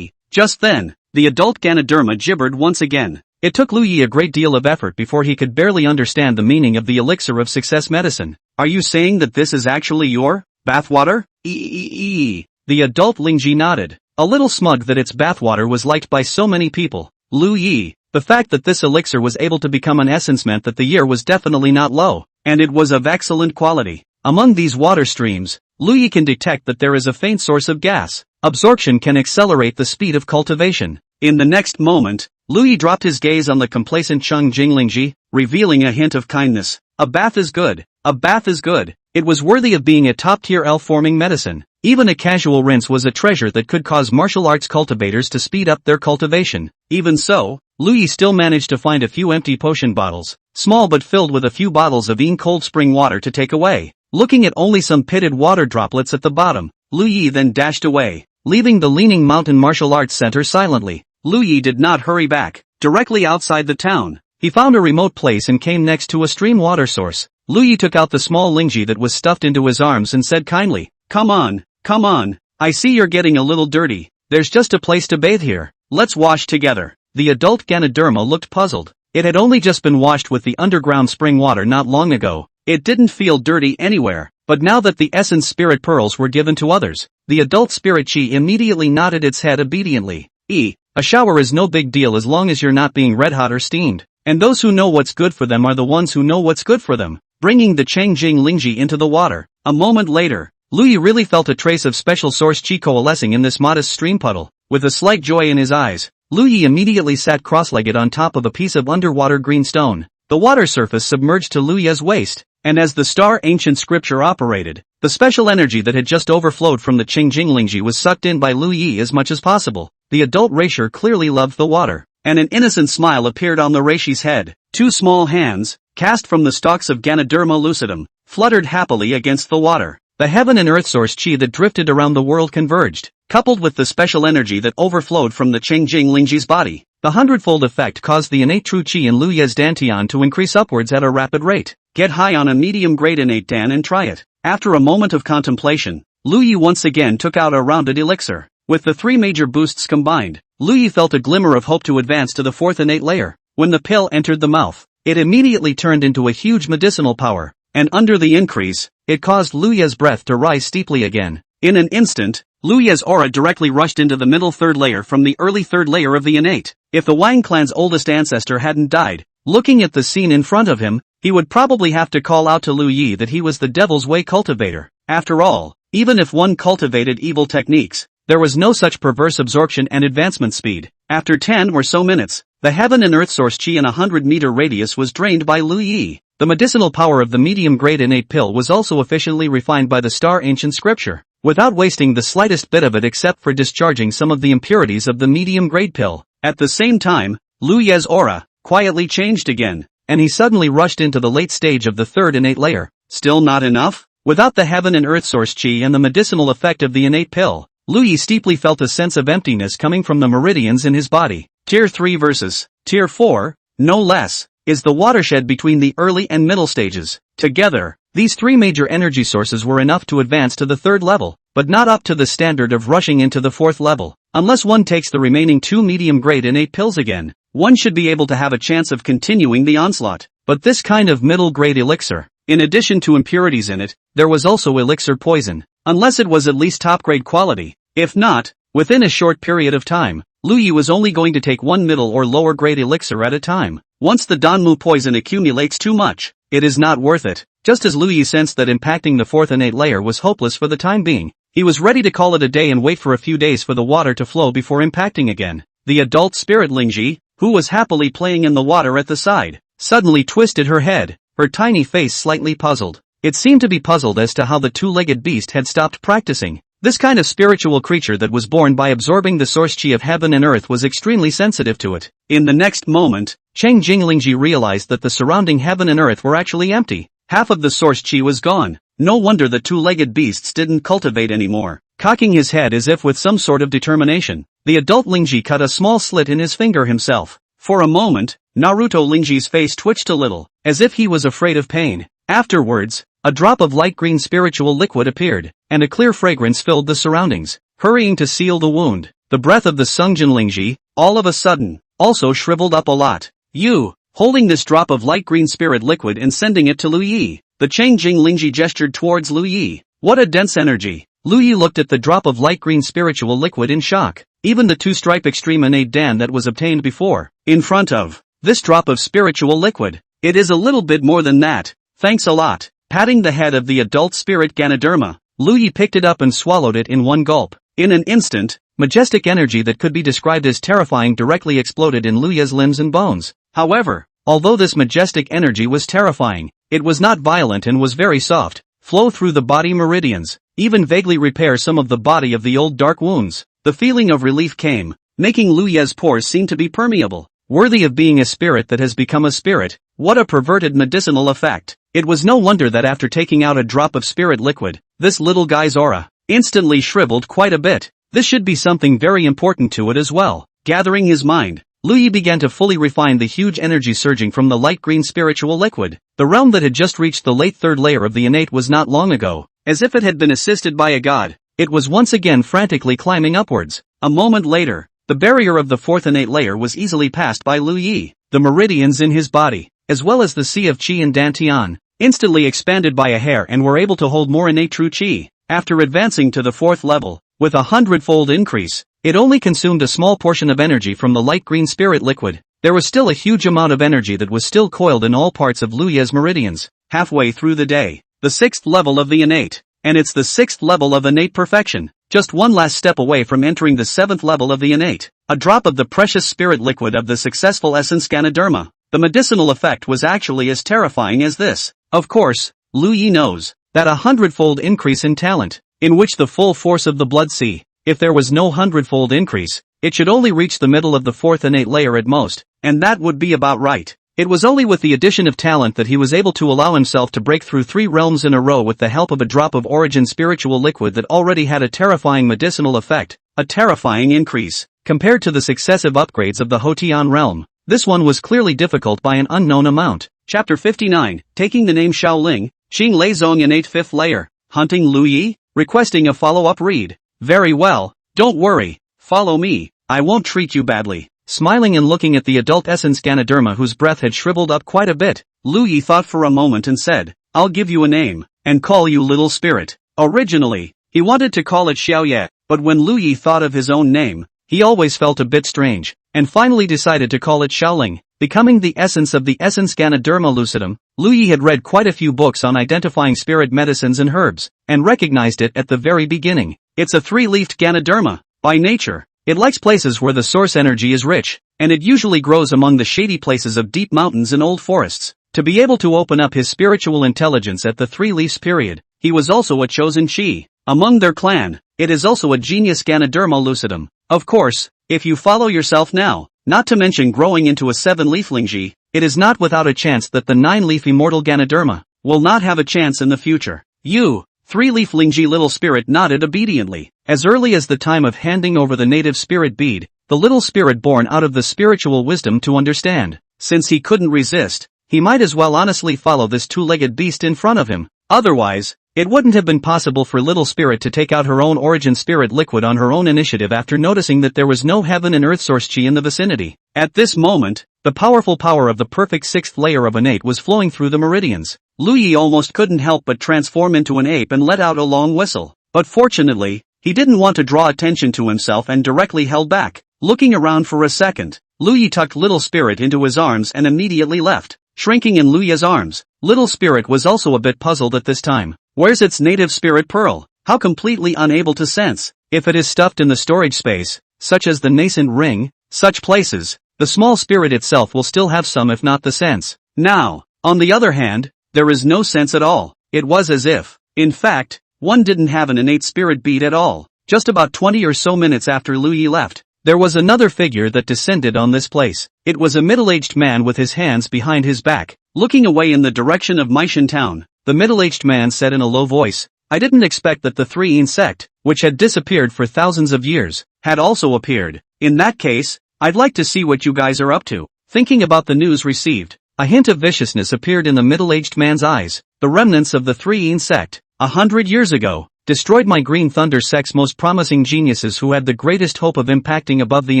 Just then, the adult Ganoderma gibbered once again. It took Lu Yi a great deal of effort before he could barely understand the meaning of the elixir of success medicine. Are you saying that this is actually your bathwater? The adult Lingyue nodded, a little smug that its bathwater was liked by so many people. Lu Yi, the fact that this elixir was able to become an essence meant that the year was definitely not low, and it was of excellent quality. Among these water streams, Lu Yi can detect that there is a faint source of gas. Absorption can accelerate the speed of cultivation. In the next moment, Lu Yi dropped his gaze on the complacent Lingyue, revealing a hint of kindness. A bath is good. A bath is good. It was worthy of being a top-tier L-forming medicine. Even a casual rinse was a treasure that could cause martial arts cultivators to speed up their cultivation. Even so, Lu Yi still managed to find a few empty potion bottles, small but filled with a few bottles of cold spring water to take away. Looking at only some pitted water droplets at the bottom, Lu Yi then dashed away, leaving the Leaning Mountain Martial Arts Center silently. Lu Yi did not hurry back. Directly outside the town, he found a remote place and came next to a stream water source. Lu Yi took out the small Lingyue that was stuffed into his arms and said kindly, Come on, I see you're getting a little dirty. There's just a place to bathe here. Let's wash together. The adult Ganoderma looked puzzled. It had only just been washed with the underground spring water not long ago. It didn't feel dirty anywhere, but now that the essence spirit pearls were given to others, the adult spirit chi immediately nodded its head obediently. A shower is no big deal as long as you're not being red hot or steamed, and those who know what's good for them are the ones who know what's good for them. Bringing the Changjing Lingyue into the water, a moment later, Lu Yi really felt a trace of special source chi coalescing in this modest stream puddle. With a slight joy in his eyes, Lu Yi immediately sat cross-legged on top of a piece of underwater green stone. The water surface submerged to Lu Yi's waist, and as the star ancient scripture operated, the special energy that had just overflowed from the Changjing Lingyue was sucked in by Lu Yi as much as possible. The adult Reishi clearly loved the water, and an innocent smile appeared on the Reishi's head. Two small hands, cast from the stalks of Ganoderma lucidum, fluttered happily against the water. The heaven and earth source chi that drifted around the world converged, coupled with the special energy that overflowed from the Changjing Lingyue's body. The hundredfold effect caused the innate true chi in Lu Yi's dantian to increase upwards at a rapid rate. Get high on a medium-grade innate dan and try it. After a moment of contemplation, Lu Yi once again took out a rounded elixir. With the three major boosts combined, Lu Yi felt a glimmer of hope to advance to the fourth innate layer. When the pill entered the mouth, it immediately turned into a huge medicinal power, and under the increase, it caused Lu Yi's breath to rise steeply again. In an instant, Lu Yi's aura directly rushed into the middle third layer from the early third layer of the innate. If the Wang clan's oldest ancestor hadn't died, looking at the scene in front of him, he would probably have to call out to Lu Yi that he was the Devil's Way cultivator. After all, even if one cultivated evil techniques, there was no such perverse absorption and advancement speed. After 10 or so minutes, the heaven and earth source chi in a 100-meter radius was drained by Lu Yi. The medicinal power of the medium-grade innate pill was also efficiently refined by the star ancient scripture, without wasting the slightest bit of it except for discharging some of the impurities of the medium-grade pill. At the same time, Lu Yi's aura quietly changed again, and he suddenly rushed into the late stage of the third innate layer. Still not enough? Without the heaven and earth source chi and the medicinal effect of the innate pill, Lu Yi steeply felt a sense of emptiness coming from the meridians in his body. Tier 3 versus Tier 4, no less, is the watershed between the early and middle stages. Together, these three major energy sources were enough to advance to the third level, but not up to the standard of rushing into the fourth level. Unless one takes the remaining two medium-grade innate pills again, one should be able to have a chance of continuing the onslaught. But this kind of middle-grade elixir, in addition to impurities in it, there was also elixir poison. Unless it was at least top-grade quality. If not, within a short period of time, Lu Yi was only going to take one middle or lower-grade elixir at a time. Once the Danmu poison accumulates too much, it is not worth it. Just as Lu Yi sensed that impacting the fourth innate layer was hopeless for the time being, he was ready to call it a day and wait for a few days for the water to flow before impacting again. The adult spirit Lingyue, who was happily playing in the water at the side, suddenly twisted her head, her tiny face slightly puzzled. It seemed to be puzzled as to how the two-legged beast had stopped practicing. This kind of spiritual creature that was born by absorbing the source chi of heaven and earth was extremely sensitive to it. In the next moment, Changjing Lingyue realized that the surrounding heaven and earth were actually empty. Half of the source chi was gone. No wonder the two-legged beasts didn't cultivate anymore. Cocking his head as if with some sort of determination, the adult Lingyue cut a small slit in his finger himself. For a moment, Naruto Lingyue's face twitched a little, as if he was afraid of pain. Afterwards, a drop of light green spiritual liquid appeared, and a clear fragrance filled the surroundings. Hurrying to seal the wound, the breath of the Sungjin Lingyue, all of a sudden, also shriveled up a lot. You, holding this drop of light green spirit liquid and sending it to Lu Yi. The Changjing Lingyue gestured towards Lu Yi. What a dense energy. Lu Yi looked at the drop of light green spiritual liquid in shock. Even the two-stripe extreme innate Dan that was obtained before, in front of this drop of spiritual liquid. It is a little bit more than that. Thanks a lot. Patting the head of the adult spirit Ganoderma, Lu Yi picked it up and swallowed it in one gulp. In an instant, majestic energy that could be described as terrifying directly exploded in Lu Yi's limbs and bones. However, although this majestic energy was terrifying, it was not violent and was very soft, flow through the body meridians, even vaguely repair some of the body of the old dark wounds. The feeling of relief came, making Lu Yi's pores seem to be permeable, worthy of being a spirit that has become a spirit. What a perverted medicinal effect. It was no wonder that after taking out a drop of spirit liquid, this little guy's aura instantly shriveled quite a bit. This should be something very important to it as well. Gathering his mind, Lu Yi began to fully refine the huge energy surging from the light green spiritual liquid. The realm that had just reached the late third layer of the innate was not long ago, as if it had been assisted by a god. It was once again frantically climbing upwards. A moment later, the barrier of the fourth innate layer was easily passed by Lu Yi. The meridians in his body, as well as the sea of qi and dantian, instantly expanded by a hair and were able to hold more innate true qi. After advancing to the fourth level, with a 100-fold increase, it only consumed a small portion of energy from the light green spirit liquid. There was still a huge amount of energy that was still coiled in all parts of Lu Yi's meridians. Halfway through the day, the sixth level of the innate, and it's the sixth level of innate perfection, just one last step away from entering the seventh level of the innate. A drop of the precious spirit liquid of the successful essence Ganoderma. The medicinal effect was actually as terrifying as this. Of course, Lu Yi knows that a 100-fold increase in talent, in which the full force of the blood sea, if there was no 100-fold increase, it should only reach the middle of the fourth innate layer at most, and that would be about right. It was only with the addition of talent that he was able to allow himself to break through 3 realms in a row with the help of a drop of origin spiritual liquid that already had a terrifying medicinal effect, a terrifying increase. Compared to the successive upgrades of the Hotian realm, this one was clearly difficult by an unknown amount. Chapter 59, Taking the Name Shaoling, Xing Lei Zong Innate 5th Layer, Hunting Lu Yi, requesting a follow-up read. Very well, don't worry, follow me, I won't treat you badly. Smiling and looking at the adult essence Ganoderma whose breath had shriveled up quite a bit, Lu Yi thought for a moment and said, I'll give you a name, and call you Little Spirit. Originally, he wanted to call it Xiaoye, but when Lu Yi thought of his own name, he always felt a bit strange, and finally decided to call it Shaoling. Becoming the essence of the essence Ganoderma lucidum, Lu Yi had read quite a few books on identifying spirit medicines and herbs, and recognized it at the very beginning. It's a 3-leafed Ganoderma. By nature, it likes places where the source energy is rich, and it usually grows among the shady places of deep mountains and old forests. To be able to open up his spiritual intelligence at the 3 leaves period, he was also a chosen chi. Among their clan, it is also a genius Ganoderma lucidum. Of course, if you follow yourself now, not to mention growing into a 7-leaf Lingyue, it is not without a chance that the 9-leaf immortal Ganoderma will not have a chance in the future. You, 3-leaf Lingyue little spirit nodded obediently. As early as the time of handing over the native spirit bead, the little spirit born out of the spiritual wisdom to understand. Since he couldn't resist, he might as well honestly follow this 2-legged beast in front of him. Otherwise, it wouldn't have been possible for little spirit to take out her own origin spirit liquid on her own initiative after noticing that there was no heaven and earth source chi in the vicinity. At this moment, the powerful power of the perfect 6th layer of innate was flowing through the meridians. Lu Yi almost couldn't help but transform into an ape and let out a long whistle. But fortunately, he didn't want to draw attention to himself and directly held back. Looking around for a second, Lu Yi tucked little spirit into his arms and immediately left. Shrinking in Lu Yi's arms, little spirit was also a bit puzzled at this time. Where's its native spirit pearl? How completely unable to sense. If it is stuffed in the storage space, such as the nascent ring, such places, the small spirit itself will still have some if not the sense. Now, on the other hand, there is no sense at all. It was as if, in fact, one didn't have an innate spirit bead at all. Just about 20 or so minutes after Lu Yi left, there was another figure that descended on this place. It was a middle-aged man with his hands behind his back, looking away in the direction of Meishan town. The middle-aged man said in a low voice, I didn't expect that the three sect, which had disappeared for thousands of years, had also appeared. In that case, I'd like to see what you guys are up to. Thinking about the news received, a hint of viciousness appeared in the middle-aged man's eyes. The remnants of the three sect, 100 years ago, destroyed my Green Thunder sect's most promising geniuses who had the greatest hope of impacting above the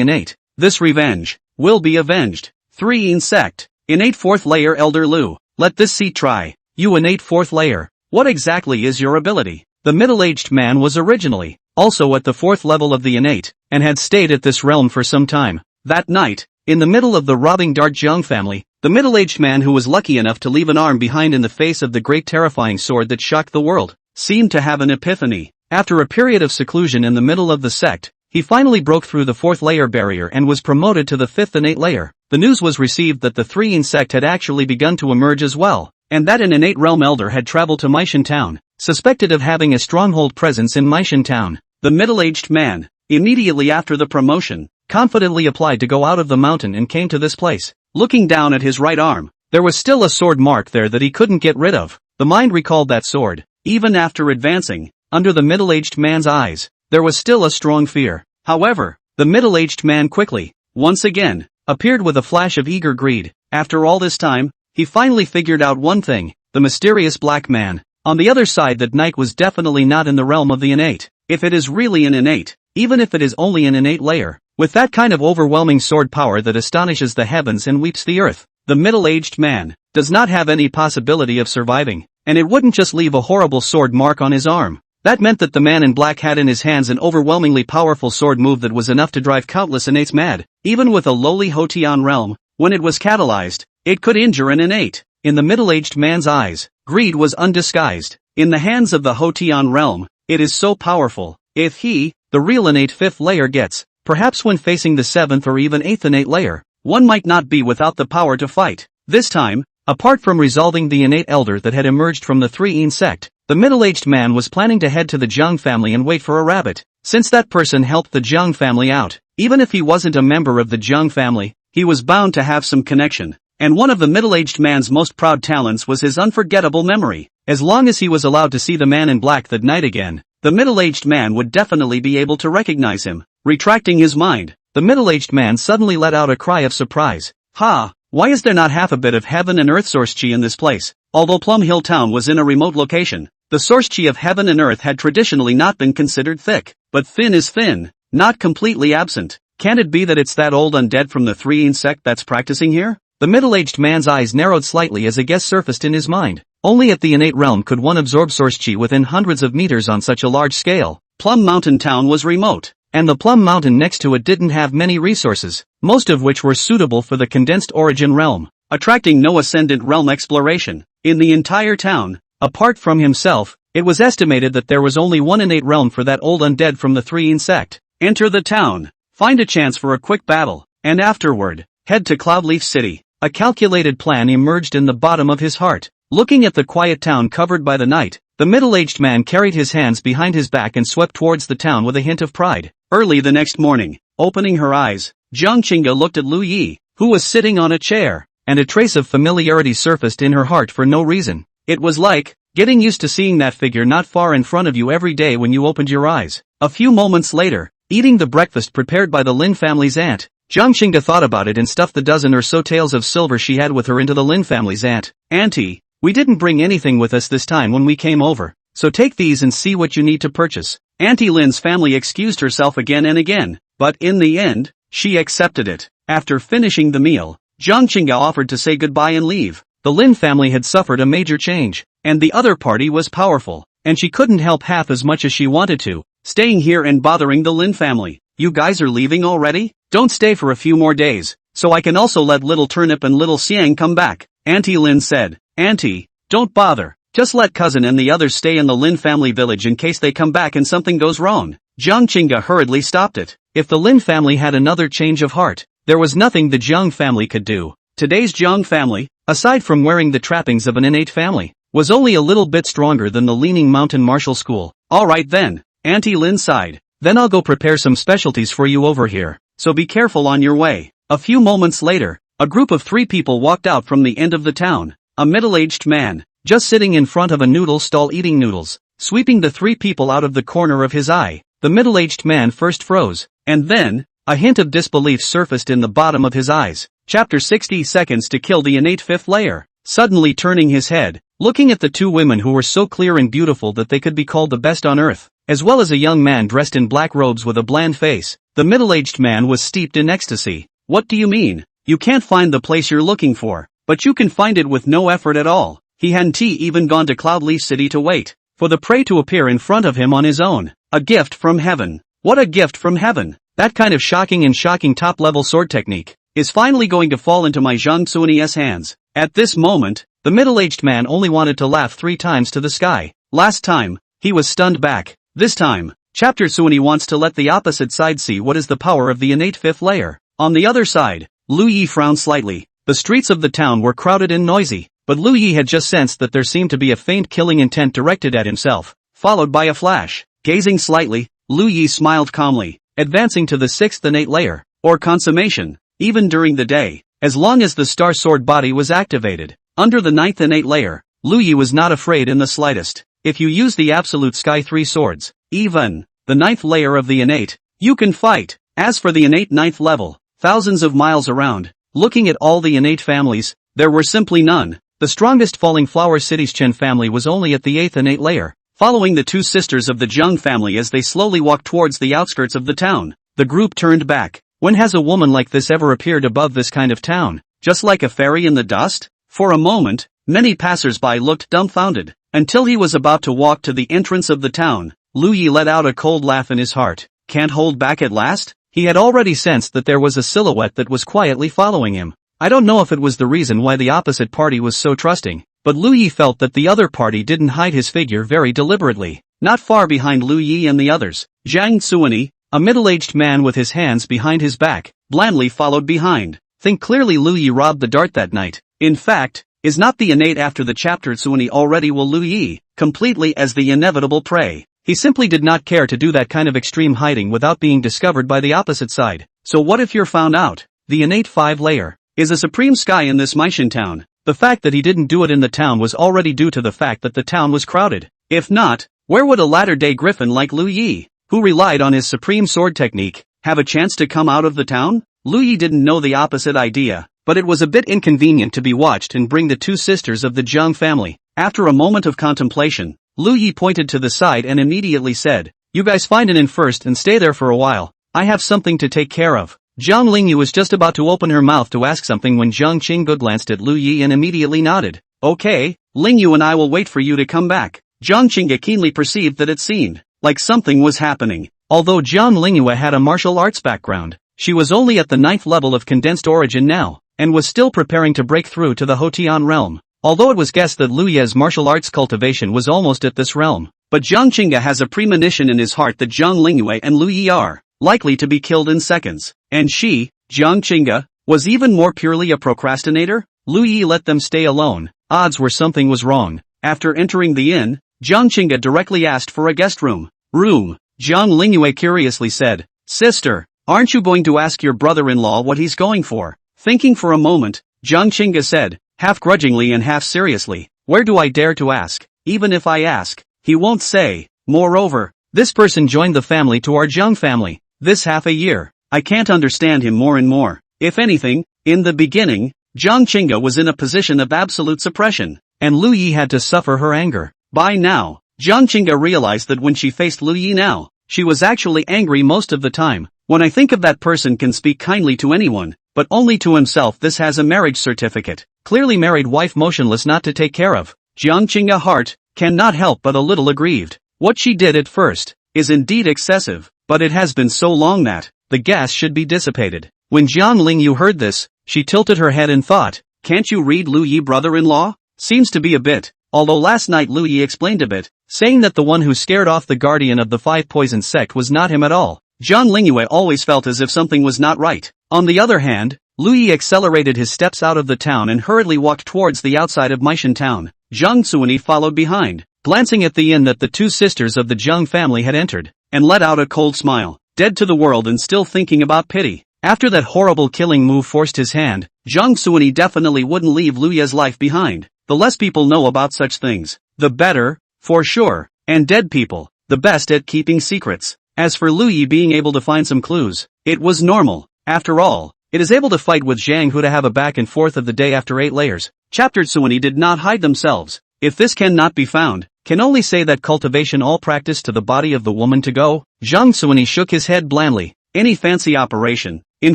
innate. This revenge will be avenged. Three sect, innate fourth layer Elder Lu. Let this seat try. You innate fourth layer. What exactly is your ability? The middle-aged man was originally also at the fourth level of the innate, and had stayed at this realm for some time. That night, in the middle of the robbing Dart Jiang family, the middle-aged man who was lucky enough to leave an arm behind in the face of the great terrifying sword that shocked the world, seemed to have an epiphany. After a period of seclusion in the middle of the sect, he finally broke through the fourth layer barrier and was promoted to the fifth innate layer. The news was received that the three sect had actually begun to emerge as well, and that an innate realm elder had traveled to Mishan Town, suspected of having a stronghold presence in Mishan Town. The middle-aged man, immediately after the promotion, confidently applied to go out of the mountain and came to this place. Looking down at his right arm, there was still a sword mark there that he couldn't get rid of. The mind recalled that sword. Even after advancing, under the middle-aged man's eyes, there was still a strong fear. However, the middle-aged man quickly, once again, appeared with a flash of eager greed. After all this time, he finally figured out one thing: the mysterious black man. On the other side, that knight was definitely not in the realm of the innate. If it is really an innate, even if it is only an innate layer, with that kind of overwhelming sword power that astonishes the heavens and weeps the earth, the middle-aged man does not have any possibility of surviving, and it wouldn't just leave a horrible sword mark on his arm. That meant that the man in black had in his hands an overwhelmingly powerful sword move that was enough to drive countless innates mad. Even with a lowly Hotian realm, when it was catalyzed, it could injure an innate. In the middle-aged man's eyes, greed was undisguised. In the hands of the Hotian realm, it is so powerful. If he, the real innate fifth layer, gets, perhaps when facing the seventh or even eighth innate layer, one might not be without the power to fight. This time, apart from resolving the innate elder that had emerged from the three sect, the middle-aged man was planning to head to the Jiang family and wait for a rabbit. Since that person helped the Jiang family out, even if he wasn't a member of the Jiang family, he was bound to have some connection. And one of the middle-aged man's most proud talents was his unforgettable memory. As long as he was allowed to see the man in black that night again, the middle-aged man would definitely be able to recognize him. Retracting his mind, the middle-aged man suddenly let out a cry of surprise. Ha! Why is there not half a bit of heaven and earth source chi in this place? Although Plum Hill Town was in a remote location, the source chi of heaven and earth had traditionally not been considered thick. But thin is thin, not completely absent. Can it be that it's that old undead from the three sect that's practicing here? The middle-aged man's eyes narrowed slightly as a guess surfaced in his mind. Only at the innate realm could one absorb source chi within hundreds of meters on such a large scale. Plum Mountain Town was remote, and the Plum Mountain next to it didn't have many resources, most of which were suitable for the condensed origin realm, attracting no ascendant realm exploration. In the entire town, apart from himself, it was estimated that there was only one innate realm for that old undead from the three sect. Enter the town, find a chance for a quick battle, and afterward, head to Cloudleaf City. A calculated plan emerged in the bottom of his heart. Looking at the quiet town covered by the night, the middle-aged man carried his hands behind his back and swept towards the town with a hint of pride. Early the next morning, opening her eyes, Jiang Qingge looked at Lu Yi, who was sitting on a chair, and a trace of familiarity surfaced in her heart for no reason. It was like getting used to seeing that figure not far in front of you every day when you opened your eyes. A few moments later, eating the breakfast prepared by the Lin family's aunt, Jiang Qingge thought about it and stuffed the dozen or so taels of silver she had with her into the Lin family's aunt. Auntie, we didn't bring anything with us this time when we came over, so take these and see what you need to purchase. Auntie Lin's family excused herself again and again, but in the end, she accepted it. After finishing the meal, Jiang Qingge offered to say goodbye and leave. The Lin family had suffered a major change, and the other party was powerful, and she couldn't help half as much as she wanted to, staying here and bothering the Lin family. You guys are leaving already? Don't stay for a few more days, so I can also let Little Turnip and Little Xiang come back, Auntie Lin said. Auntie, don't bother, just let cousin and the others stay in the Lin family village in case they come back and something goes wrong. Jiang Qingge hurriedly stopped it. If the Lin family had another change of heart, there was nothing the Jiang family could do. Today's Jiang family, aside from wearing the trappings of an innate family, was only a little bit stronger than the Leaning Mountain Martial School. Alright then, Auntie Lin sighed. Then I'll go prepare some specialties for you over here, so be careful on your way. A few moments later, a group of 3 people walked out from the end of the town. A middle-aged man, just sitting in front of a noodle stall eating noodles. sweeping the three people out of the corner of his eye. The middle-aged man first froze, and then, a hint of disbelief surfaced in the bottom of his eyes. Chapter 60 Seconds to Kill the Innate Fifth Layer. Suddenly turning his head, looking at the two women who were so clear and beautiful that they could be called the best on earth, as well as a young man dressed in black robes with a bland face, the middle-aged man was steeped in ecstasy. What do you mean? You can't find the place you're looking for, but you can find it with no effort at all. He hadn't even gone to Cloudleaf City to wait for the prey to appear in front of him on his own. A gift from heaven. What a gift from heaven! That kind of shocking top-level sword technique is finally going to fall into my Jiang Qingge's hands. At this moment, the middle-aged man only wanted to laugh 3 times to the sky. Last time, he was stunned back. This time, Chapter Qingge wants to let the opposite side see what is the power of the innate fifth layer. On the other side, Lu Yi frowned slightly. The streets of the town were crowded and noisy, but Lu Yi had just sensed that there seemed to be a faint killing intent directed at himself, followed by a flash. Gazing slightly, Lu Yi smiled calmly, advancing to the 6th innate layer, or consummation. Even during the day, as long as the star sword body was activated, under the 9th innate layer, Lu Yi was not afraid in the slightest. If you use the absolute Sky 3 swords, even the 9th layer of the innate, you can fight. As for the innate 9th level, thousands of miles around, looking at all the innate families, there were simply none. The strongest Falling Flower City's Chen family was only at the 8th innate layer, following the two sisters of the Jiang family as they slowly walked towards the outskirts of the town. The group turned back. When has a woman like this ever appeared above this kind of town? Just like a fairy in the dust? For a moment, many passers-by looked dumbfounded, until he was about to walk to the entrance of the town. Lu Yi let out a cold laugh in his heart. Can't hold back at last? He had already sensed that there was a silhouette that was quietly following him. I don't know if it was the reason why the opposite party was so trusting, but Lu Yi felt that the other party didn't hide his figure very deliberately. Not far behind Lu Yi and the others, Jiang Qingge, a middle-aged man with his hands behind his back, blandly followed behind. Think clearly. Lu Yi robbed the dart that night. In fact, is not the innate after the Chapter Qingge already will Lu Yi, completely as the inevitable prey. He simply did not care to do that kind of extreme hiding without being discovered by the opposite side. So what if you're found out? The innate 5 layer is a supreme sky in this Meishan town. The fact that he didn't do it in the town was already due to the fact that the town was crowded. If not, where would a latter-day griffin like Lu Yi, who relied on his supreme sword technique, have a chance to come out of the town? Lu Yi didn't know the opposite idea, but it was a bit inconvenient to be watched and bring the two sisters of the Jiang family. After a moment of contemplation, Lu Yi pointed to the side and immediately said, "You guys find an inn first and stay there for a while. I have something to take care of." Zhang Lingyue was just about to open her mouth to ask something when Jiang Qingge glanced at Lu Yi and immediately nodded. "Okay, Lingyue and I will wait for you to come back." Jiang Qingge keenly perceived that it seemed like something was happening. Although Jiang Lingyue had a martial arts background, she was only at the 9th level of condensed origin now, and was still preparing to break through to the Hotian realm. Although it was guessed that Lu Ye's martial arts cultivation was almost at this realm, but Jiang Qingge has a premonition in his heart that Jiang Lingyue and Lu Yi are likely to be killed in seconds. And she, Jiang Qingge, was even more purely a procrastinator? Lu Yi let them stay alone. Odds were something was wrong. After entering the inn, Jiang Qingge directly asked for a guest room. Jiang Lingyue curiously said, "Sister, aren't you going to ask your brother-in-law what he's going for?" Thinking for a moment, Jiang Qingge said, half grudgingly and half seriously, "Where do I dare to ask? Even if I ask, he won't say. Moreover, this person joined the family to our Jiang family this half a year. I can't understand him more and more." If anything, in the beginning, Jiang Qingge was in a position of absolute suppression, and Lu Yi had to suffer her anger. By now, Jiang Qingge realized that when she faced Lu Yi now, she was actually angry most of the time. When I think of that person can speak kindly to anyone, but only to himself. This has a marriage certificate. Clearly married wife motionless not to take care of. Jiang Qingge heart cannot help but a little aggrieved. What she did at first is indeed excessive, but it has been so long that the gas should be dissipated. When Jiang Lingyue heard this, she tilted her head and thought, "Can't you read Lu Yi, brother-in-law? Seems to be a bit." Although last night Lu Yi explained a bit, saying that the one who scared off the guardian of the 5 poison sect was not him at all. Jiang Lingyue always felt as if something was not right. On the other hand, Lu Yi accelerated his steps out of the town and hurriedly walked towards the outside of Meishan town. Jiang Qingge followed behind, glancing at the inn that the two sisters of the Jiang family had entered, and let out a cold smile. Dead to the world and still thinking about pity. After that horrible killing move forced his hand, Jiang Qingge definitely wouldn't leave Lu Ye's life behind. The less people know about such things, the better, for sure. and dead people, the best at keeping secrets. As for Lu Yi being able to find some clues, it was normal. After all, it is able to fight with Jiang Qingge to have a back and forth of the day after 8 layers. Chapter Tsuani did not hide themselves. If this cannot be found, can only say that cultivation all practice to the body of the woman to go. Jiang Qingge shook his head blandly. Any fancy operation in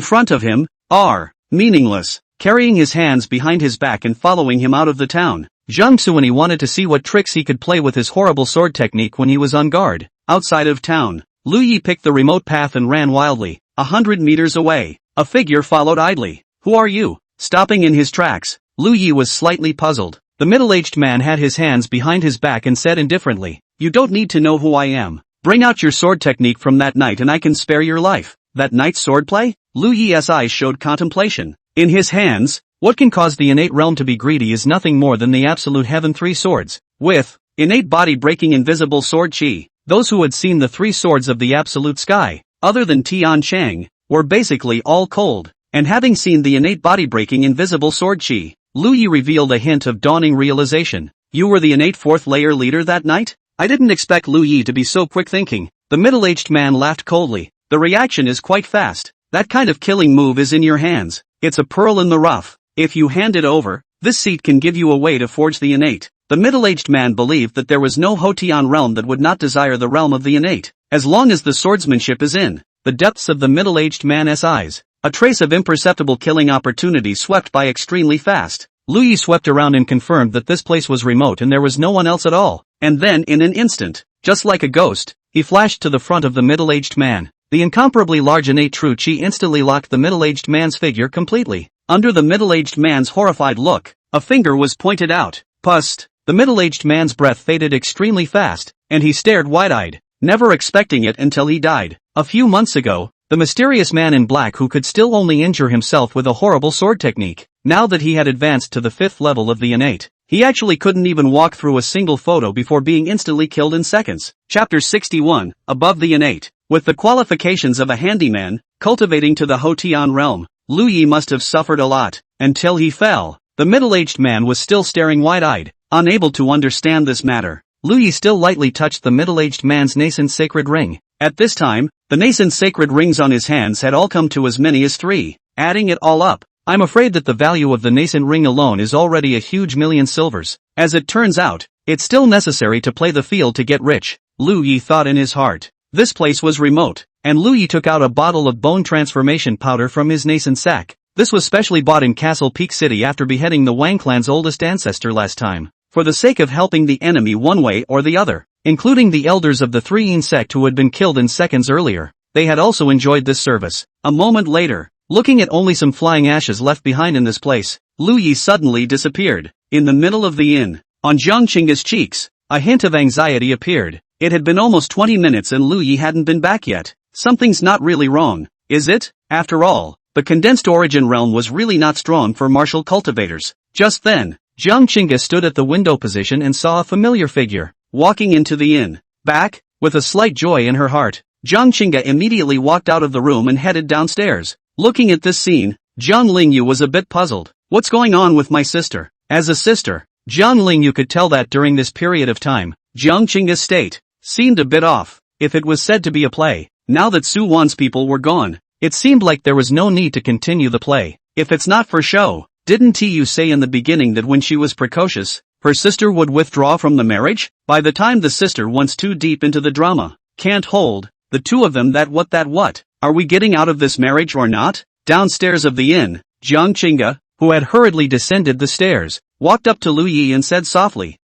front of him are meaningless. Carrying his hands behind his back and following him out of the town, Jiang Qingge wanted to see what tricks he could play with his horrible sword technique when he was on guard. Outside of town, Lu Yi picked the remote path and ran wildly. 100 meters away, a figure followed idly. Who are you? Stopping in his tracks, Lu Yi was slightly puzzled. The middle-aged man had his hands behind his back and said indifferently, "You don't need to know who I am. Bring out your sword technique from that night and I can spare your life." That night's swordplay? Lu Yi's eyes showed contemplation. In his hands, what can cause the innate realm to be greedy is nothing more than the absolute heaven 3 swords. With innate body-breaking invisible sword chi, those who had seen the 3 swords of the absolute sky, other than Tian Chang, were basically all cold. And having seen the innate body-breaking invisible sword chi, Lu Yi revealed a hint of dawning realization. You were the innate 4th layer leader that night? I didn't expect Lu Yi to be so quick-thinking. The middle-aged man laughed coldly. The reaction is quite fast. That kind of killing move is in your hands. It's a pearl in the rough. If you hand it over, this seat can give you a way to forge the innate. The middle-aged man believed that there was no Hotian realm that would not desire the realm of the innate, as long as the swordsmanship is in the depths of the middle-aged man's eyes. A trace of imperceptible killing opportunity swept by extremely fast. Lu Yi swept around and confirmed that this place was remote and there was no one else at all. And then in an instant, just like a ghost, he flashed to the front of the middle-aged man. The incomparably large innate true chi instantly locked the middle-aged man's figure completely. Under the middle-aged man's horrified look, a finger was pointed out. Pust! The middle-aged man's breath faded extremely fast, and he stared wide-eyed, never expecting it until he died. A few months ago, the mysterious man in black who could still only injure himself with a horrible sword technique. Now that he had advanced to the 5th level of the innate, he actually couldn't even walk through a single photo before being instantly killed in seconds. Chapter 61, Above the Innate. With the qualifications of a handyman, cultivating to the Hotian realm, Lu Yi must have suffered a lot, until he fell. The middle-aged man was still staring wide-eyed, unable to understand this matter. Lu Yi still lightly touched the middle-aged man's nascent sacred ring. At this time, the nascent sacred rings on his hands had all come to as many as 3. Adding it all up, I'm afraid that the value of the nascent ring alone is already a huge million silvers. As it turns out, it's still necessary to play the field to get rich, Lu Yi thought in his heart. This place was remote, and Lu Yi took out a bottle of bone transformation powder from his nascent sack. This was specially bought in Castle Peak City after beheading the Wang clan's oldest ancestor last time, for the sake of helping the enemy one way or the other, including the elders of the 3 sect who had been killed in seconds earlier. They had also enjoyed this service. A moment later, looking at only some flying ashes left behind in this place, Lu Yi suddenly disappeared. In the middle of the inn, on Jiang Qingge's cheeks, a hint of anxiety appeared. It had been almost 20 minutes and Lu Yi hadn't been back yet. Something's not really wrong, is it? After all, the condensed origin realm was really not strong for martial cultivators. Just then, Jiang Qingge stood at the window position and saw a familiar figure, walking into the inn. Back, with a slight joy in her heart, Jiang Qingge immediately walked out of the room and headed downstairs. Looking at this scene, Jiang Lingyue was a bit puzzled. What's going on with my sister? As a sister, Jiang Lingyue could tell that during this period of time, Jiang Qingge's state seemed a bit off. If it was said to be a play, now that Su Wan's people were gone, it seemed like there was no need to continue the play. If it's not for show, didn't Tiu say in the beginning that when she was precocious, her sister would withdraw from the marriage? By the time the sister wants too deep into the drama, can't hold, the two of them that what? Are we getting out of this marriage or not? Downstairs of the inn, Jiang Qingge, who had hurriedly descended the stairs, walked up to Lu Yi and said softly,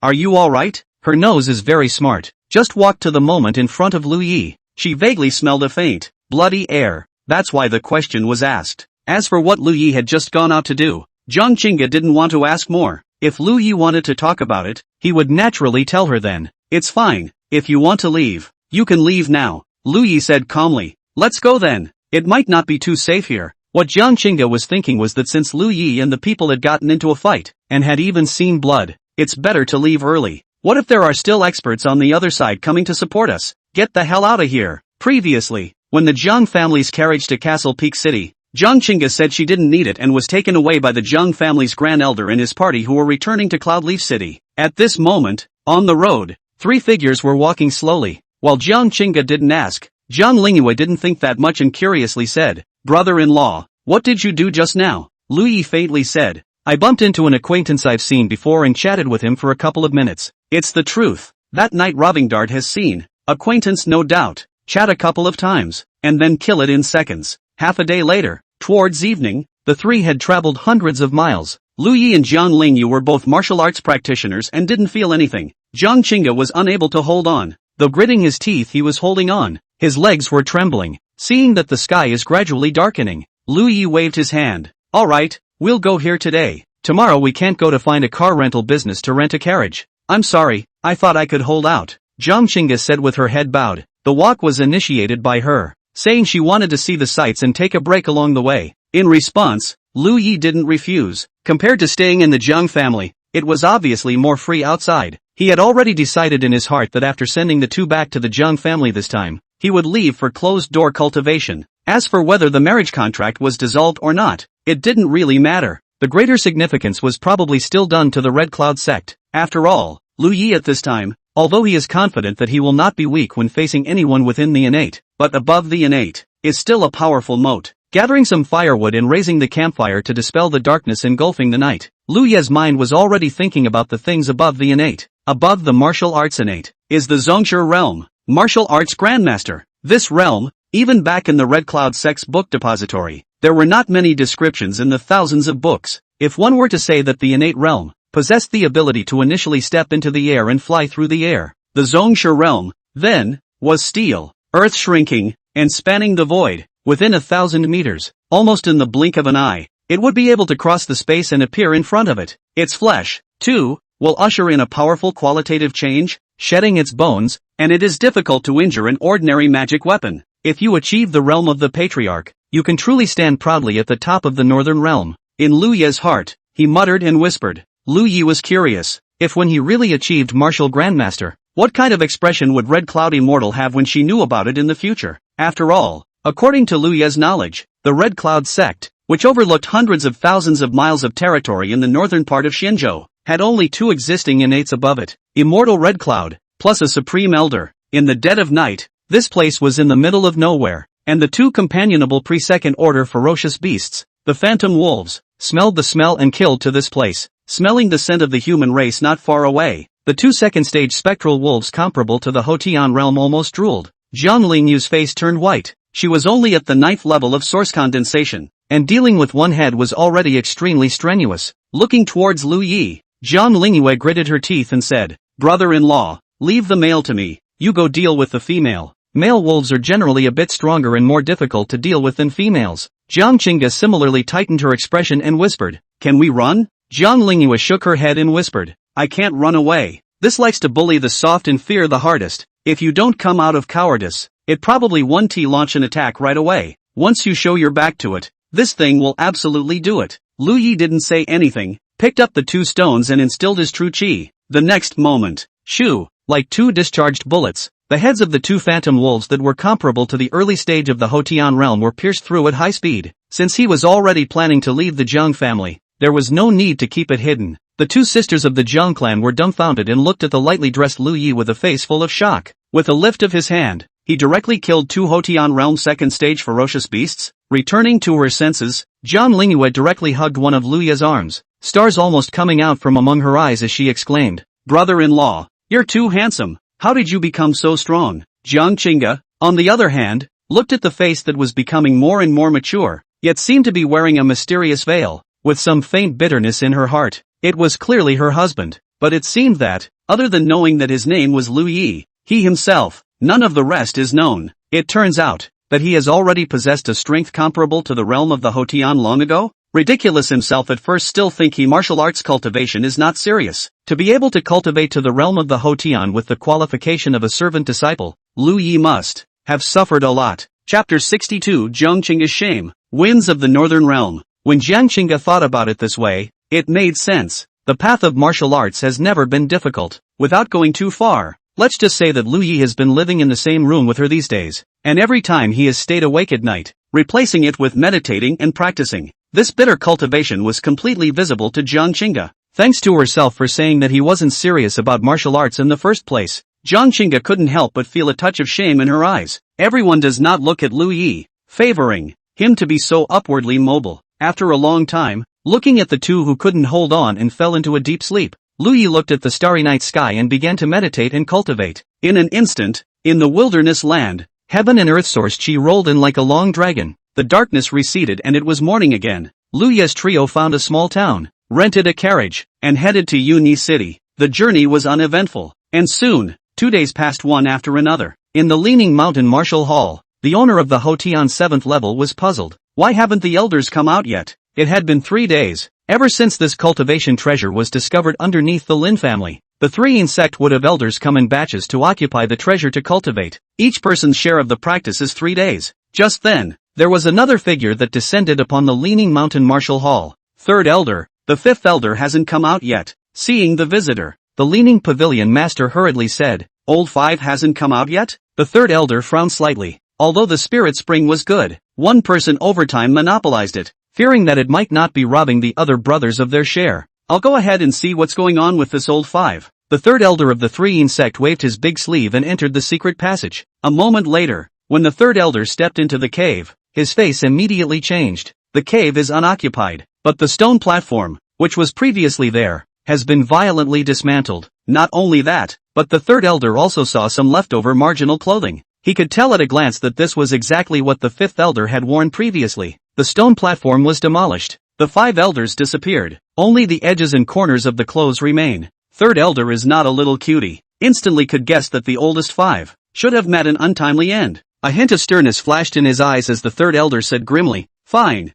are you alright? Her nose is very smart. Just walked to the moment in front of Lu Yi. She vaguely smelled a faint, bloody air. That's why the question was asked. As for what Lu Yi had just gone out to do, Jiang Qingge didn't want to ask more. If Lu Yi wanted to talk about it, he would naturally tell her then. It's fine. If you want to leave, you can leave now, Lu Yi said calmly. Let's go then. It might not be too safe here. What Jiang Qingge was thinking was that since Lu Yi and the people had gotten into a fight, and had even seen blood, it's better to leave early. What if there are still experts on the other side coming to support us? Get the hell out of here. Previously, when the Jiang family's carriage to Castle Peak City, Jiang Qingge said she didn't need it and was taken away by the Jiang family's grand elder and his party who were returning to Cloudleaf City. At this moment, on the road, 3 figures were walking slowly. While Jiang Qingge didn't ask, Jiang Lingyue didn't think that much and curiously said, "Brother-in-law, what did you do just now?" Liu faintly said, "I bumped into an acquaintance I've seen before and chatted with him for a couple of minutes. It's the truth. That night robbing dart has seen. Acquaintance no doubt. Chat a couple of times, and then kill it in seconds." Half a day later, towards evening, the 3 had traveled hundreds of miles. Liu and Jiang Lingyue were both martial arts practitioners and didn't feel anything. Jiang Qingge was unable to hold on. Though gritting his teeth he was holding on. His legs were trembling. Seeing that the sky is gradually darkening, Liu waved his hand. "Alright, we'll go here today. Tomorrow we can't go to find a car rental business to rent a carriage." "I'm sorry, I thought I could hold out," Jiang Qingge said with her head bowed. The walk was initiated by her, saying she wanted to see the sights and take a break along the way. In response, Liu didn't refuse. Compared to staying in the Jiang family, it was obviously more free outside. He had already decided in his heart that after sending the 2 back to the Jiang family this time, he would leave for closed-door cultivation. As for whether the marriage contract was dissolved or not, it didn't really matter. The greater significance was probably still done to the Red Cloud sect. After all, Liu at this time, although he is confident that he will not be weak when facing anyone within the innate, but above the innate, is still a powerful moat. Gathering some firewood and raising the campfire to dispel the darkness engulfing the night, Liu's mind was already thinking about the things above the innate. Above the martial arts innate, is the Zhongshu realm, martial arts grandmaster. This realm, even back in the Red Cloud sect's book depository, there were not many descriptions in the thousands of books. If one were to say that the innate realm possessed the ability to initially step into the air and fly through the air, the Zhongshu realm, then, was steel, earth shrinking, and spanning the void, within 1,000 meters, almost in the blink of an eye, it would be able to cross the space and appear in front of it. Its flesh, too, will usher in a powerful qualitative change, shedding its bones, and it is difficult to injure an ordinary magic weapon. If you achieve the realm of the patriarch, you can truly stand proudly at the top of the northern realm. In Liu's heart, he muttered and whispered. Liu was curious, if when he really achieved martial grandmaster, what kind of expression would Red Cloud Immortal have when she knew about it in the future? After all, according to Liu's knowledge, the Red Cloud sect, which overlooked hundreds of thousands of miles of territory in the northern part of Xinzhou, had only 2 existing innates above it, Immortal Red Cloud, plus a Supreme Elder. In the dead of night, this place was in the middle of nowhere, and the 2 companionable pre-second order ferocious beasts, the Phantom Wolves, smelled the smell and killed to this place, smelling the scent of the human race not far away. The 2 second-stage spectral wolves comparable to the Hotian realm almost drooled. Jiang Lingyue's face turned white. She was only at the 9th level of source condensation, and dealing with one head was already extremely strenuous. Looking towards Liu, Jiang Lingyue gritted her teeth and said, "Brother-in-law, leave the male to me, you go deal with the female." Male wolves are generally a bit stronger and more difficult to deal with than females. Jiang Qingge similarly tightened her expression and whispered, "Can we run?" Jiang Lingyue shook her head and whispered, "I can't run away. This likes to bully the soft and fear the hardest. If you don't come out of cowardice, it probably won't launch an attack right away. Once you show your back to it, this thing will absolutely do it." Liu didn't say anything, picked up the 2 stones and instilled his true chi. The next moment, shoo, like 2 discharged bullets, the heads of the 2 phantom wolves that were comparable to the early stage of the Hotian realm were pierced through at high speed. Since he was already planning to leave the Jiang family, there was no need to keep it hidden. The 2 sisters of the Jiang clan were dumbfounded and looked at the lightly dressed Liu with a face full of shock. With a lift of his hand, he directly killed 2 Hotian realm second-stage ferocious beasts. Returning to her senses, Jiang Lingyue directly hugged one of Liu's arms, stars almost coming out from among her eyes as she exclaimed, "Brother-in-law, you're too handsome. How did you become so strong?" Jiang Qingge, on the other hand, looked at the face that was becoming more and more mature, yet seemed to be wearing a mysterious veil, with some faint bitterness in her heart. It was clearly her husband, but it seemed that, other than knowing that his name was Liu, he himself, none of the rest is known. It turns out that he has already possessed a strength comparable to the realm of the Hotian long ago. Ridiculous himself at first still think he martial arts cultivation is not serious. To be able to cultivate to the realm of the Hotian with the qualification of a servant disciple, Liu must have suffered a lot. Chapter 62 Jiang Qingge's Shame, Winds of the Northern Realm. When Jiang Qingge thought about it this way, it made sense. The path of martial arts has never been difficult. Without going too far, let's just say that Liu has been living in the same room with her these days, and every time he has stayed awake at night, replacing it with meditating and practicing. This bitter cultivation was completely visible to Jiang Qingge. thanks to herself for saying that he wasn't serious about martial arts in the first place. Jiang Qingge couldn't help but feel a touch of shame in her eyes. Everyone does not look at Lu Yi, favoring him to be so upwardly mobile. After a long time, looking at the two who couldn't hold on and fell into a deep sleep, Lu Yi looked at the starry night sky and began to meditate and cultivate. In an instant, in the wilderness land, heaven and earth source chi rolled in like a long dragon. The darkness receded and it was morning again. Lu Yi's trio found a small town, rented a carriage, and headed to Yuni City. The journey was uneventful, and soon, 2 days passed one after another. In the Leaning Mountain Martial Hall, the owner of the Hotian 7th level was puzzled. Why haven't the elders come out yet? It had been 3 days, ever since this cultivation treasure was discovered underneath the Lin family. The 3 sect would have elders come in batches to occupy the treasure to cultivate. Each person's share of the practice is 3 days. Just then, there was another figure that descended upon the Leaning Mountain Martial Hall. Third elder. The 5th elder hasn't come out yet. Seeing the visitor, the Leaning Pavilion master hurriedly said, Old 5 hasn't come out yet? The 3rd elder frowned slightly. Although the spirit spring was good, one person over time monopolized it, fearing that it might not be robbing the other brothers of their share. I'll go ahead and see what's going on with this old 5. The 3rd elder of the 3 sect waved his big sleeve and entered the secret passage. A moment later, when the 3rd elder stepped into the cave, his face immediately changed. The cave is unoccupied, but the stone platform, which was previously there, has been violently dismantled. Not only that, but the 3rd elder also saw some leftover marginal clothing. He could tell at a glance that this was exactly what the 5th elder had worn previously. The stone platform was demolished. The 5 elders disappeared. Only the edges and corners of the clothes remain. 3rd elder is not a little cutie. Instantly could guess that the oldest 5 should have met an untimely end. A hint of sternness flashed in his eyes as the 3rd elder said grimly, Fine.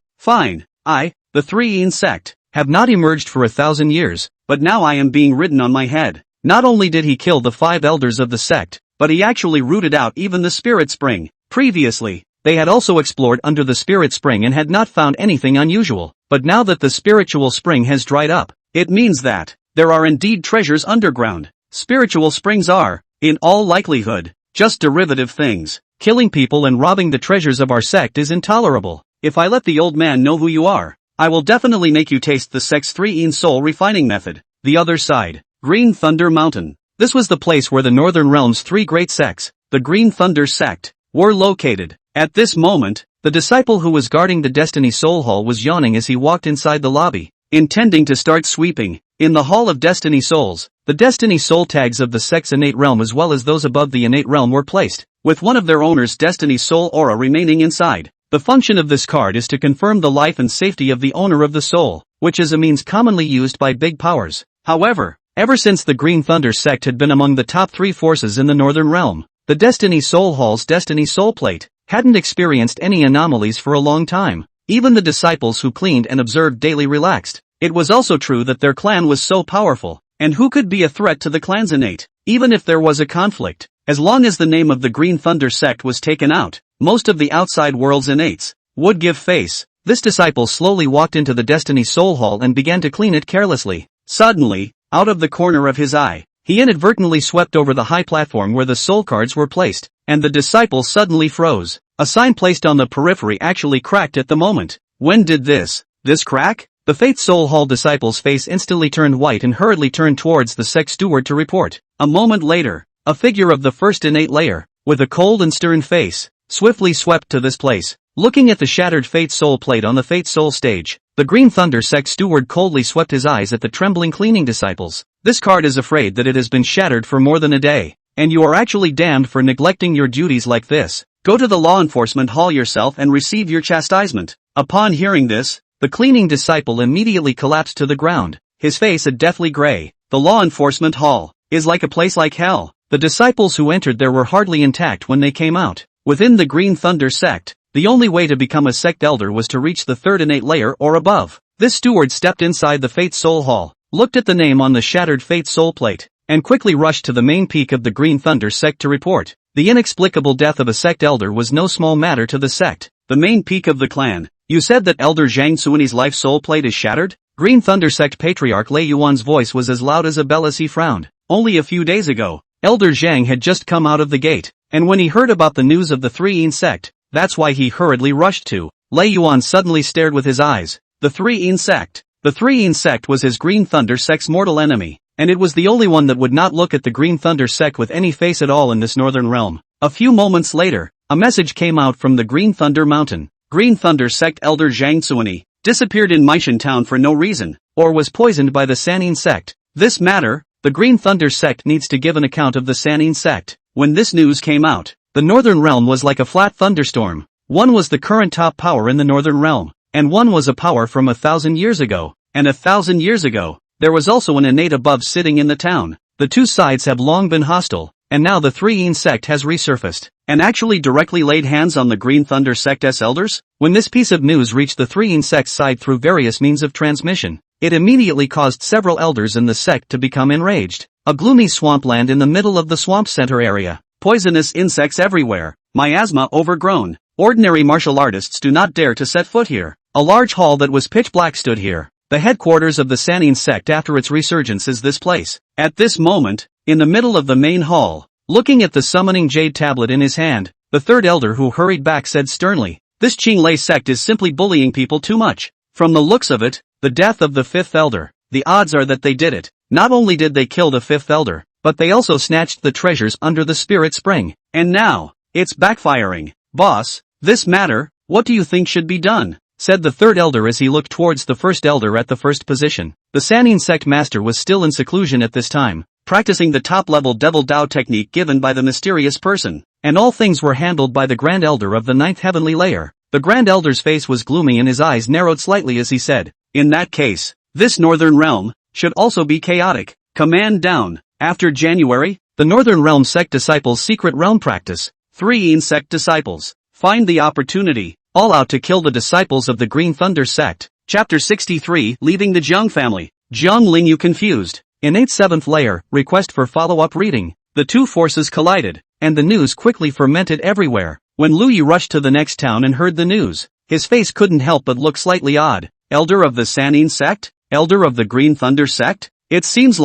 I, the 3 sect, have not emerged for 1,000 years, but now I am being ridden on my head. Not only did he kill the 5 elders of the sect, but he actually rooted out even the spirit spring. Previously, they had also explored under the spirit spring and had not found anything unusual, but now that the spiritual spring has dried up, it means that there are indeed treasures underground. Spiritual springs are, in all likelihood, just derivative things. Killing people and robbing the treasures of our sect is intolerable. If I let the old man know who you are, I will definitely make you taste the sect's 3 soul refining method. The other side, Green Thunder Mountain. This was the place where the Northern Realm's 3 great sects, the Green Thunder sect, were located. At this moment, the disciple who was guarding the Destiny Soul Hall was yawning as he walked inside the lobby, intending to start sweeping. In the Hall of Destiny Souls, the Destiny Soul tags of the sect's innate realm as well as those above the innate realm were placed, with one of their owners' Destiny Soul aura remaining inside. The function of this card is to confirm the life and safety of the owner of the soul, which is a means commonly used by big powers. However, ever since the Green Thunder sect had been among the top 3 forces in the Northern Realm, the Destiny Soul Hall's Destiny Soul Plate hadn't experienced any anomalies for a long time. Even the disciples who cleaned and observed daily relaxed. It was also true that their clan was so powerful, and who could be a threat to the clan's innate, even if there was a conflict. As long as the name of the Green Thunder sect was taken out, most of the outside world's innates would give face. This disciple slowly walked into the Destiny Soul Hall and began to clean it carelessly. Suddenly, out of the corner of his eye, he inadvertently swept over the high platform where the soul cards were placed, and the disciple suddenly froze. A sign placed on the periphery actually cracked at the moment. When did this crack? The Faith Soul Hall disciple's face instantly turned white and hurriedly turned towards the sect steward to report. A moment later, a figure of the first innate layer, with a cold and stern face, swiftly swept to this place. Looking at the shattered Faith Soul plate on the Faith Soul stage, the Green Thunder sect steward coldly swept his eyes at the trembling cleaning disciples. This card is afraid that it has been shattered for more than a day, and you are actually damned for neglecting your duties like this. Go to the law enforcement hall yourself and receive your chastisement. Upon hearing this, the cleaning disciple immediately collapsed to the ground, his face a deathly gray. The law enforcement hall is like a place like hell. The disciples who entered there were hardly intact when they came out. Within the Green Thunder sect, the only way to become a sect elder was to reach the 3rd innate layer or above. This steward stepped inside the Faith Soul Hall, looked at the name on the shattered Faith Soul plate, and quickly rushed to the main peak of the Green Thunder sect to report. The inexplicable death of a sect elder was no small matter to the sect. The main peak of the clan. You said that Elder Jiang Qingge's life soul plate is shattered? Green Thunder sect patriarch Lei Yuan's voice was as loud as a bell as he frowned. Only a few days ago, Elder Jiang had just come out of the gate, and when he heard about the news of the 3 sect, that's why he hurriedly rushed to. Lei Yuan suddenly stared with his eyes. The 3 sect. The Three-Yin sect was his Green Thunder sect's mortal enemy, and it was the only one that would not look at the Green Thunder sect with any face at all in this northern realm. A few moments later, a message came out from the Green Thunder Mountain. Green Thunder sect elder Jiang Qingge disappeared in Meishan town for no reason, or was poisoned by the Sanyin sect. This matter, the Green Thunder sect needs to give an account of the Sanyin sect. When this news came out, the northern realm was like a flat thunderstorm. One was the current top power in the northern realm, and one was a power from 1,000 years ago, and 1,000 years ago, there was also an innate above sitting in the town. The two sides have long been hostile, and now the Three-Yin sect has resurfaced, and actually directly laid hands on the Green Thunder sect's elders. When this piece of news reached the Three-Yin sect's side through various means of transmission, it immediately caused several elders in the sect to become enraged. A gloomy swampland in the middle of the swamp center area, poisonous insects everywhere, miasma overgrown. Ordinary martial artists do not dare to set foot here. A large hall that was pitch black stood here. The headquarters of the Sanyin sect after its resurgence is this place. At this moment, in the middle of the main hall, looking at the summoning jade tablet in his hand, the third elder who hurried back said sternly, "This Qingyu sect is simply bullying people too much. From the looks of it, the death of the fifth elder, the odds are that they did it. Not only did they kill the fifth elder, but they also snatched the treasures under the spirit spring. And now, it's backfiring. Boss, this matter, what do you think should be done?" said the third elder as he looked towards the first elder at the first position. The Sanyin sect master was still in seclusion at this time, practicing the top-level Devil Dao technique given by the mysterious person, and all things were handled by the Grand Elder of the ninth heavenly layer. The Grand Elder's face was gloomy and his eyes narrowed slightly as he said, "In that case, this northern realm should also be chaotic. Command down." After January, the Northern Realm sect disciples secret realm practice. Three-Yin sect disciples find the opportunity, all out to kill the disciples of the Green Thunder sect. Chapter 63, Leaving the Jiang family. Jiang Lingyue confused. Innate 7th layer, request for follow-up reading. The two forces collided, and the news quickly fermented everywhere. When Luyi rushed to the next town and heard the news, his face couldn't help but look slightly odd. Elder of the Sanyin sect? Elder of the Green Thunder sect? It seemed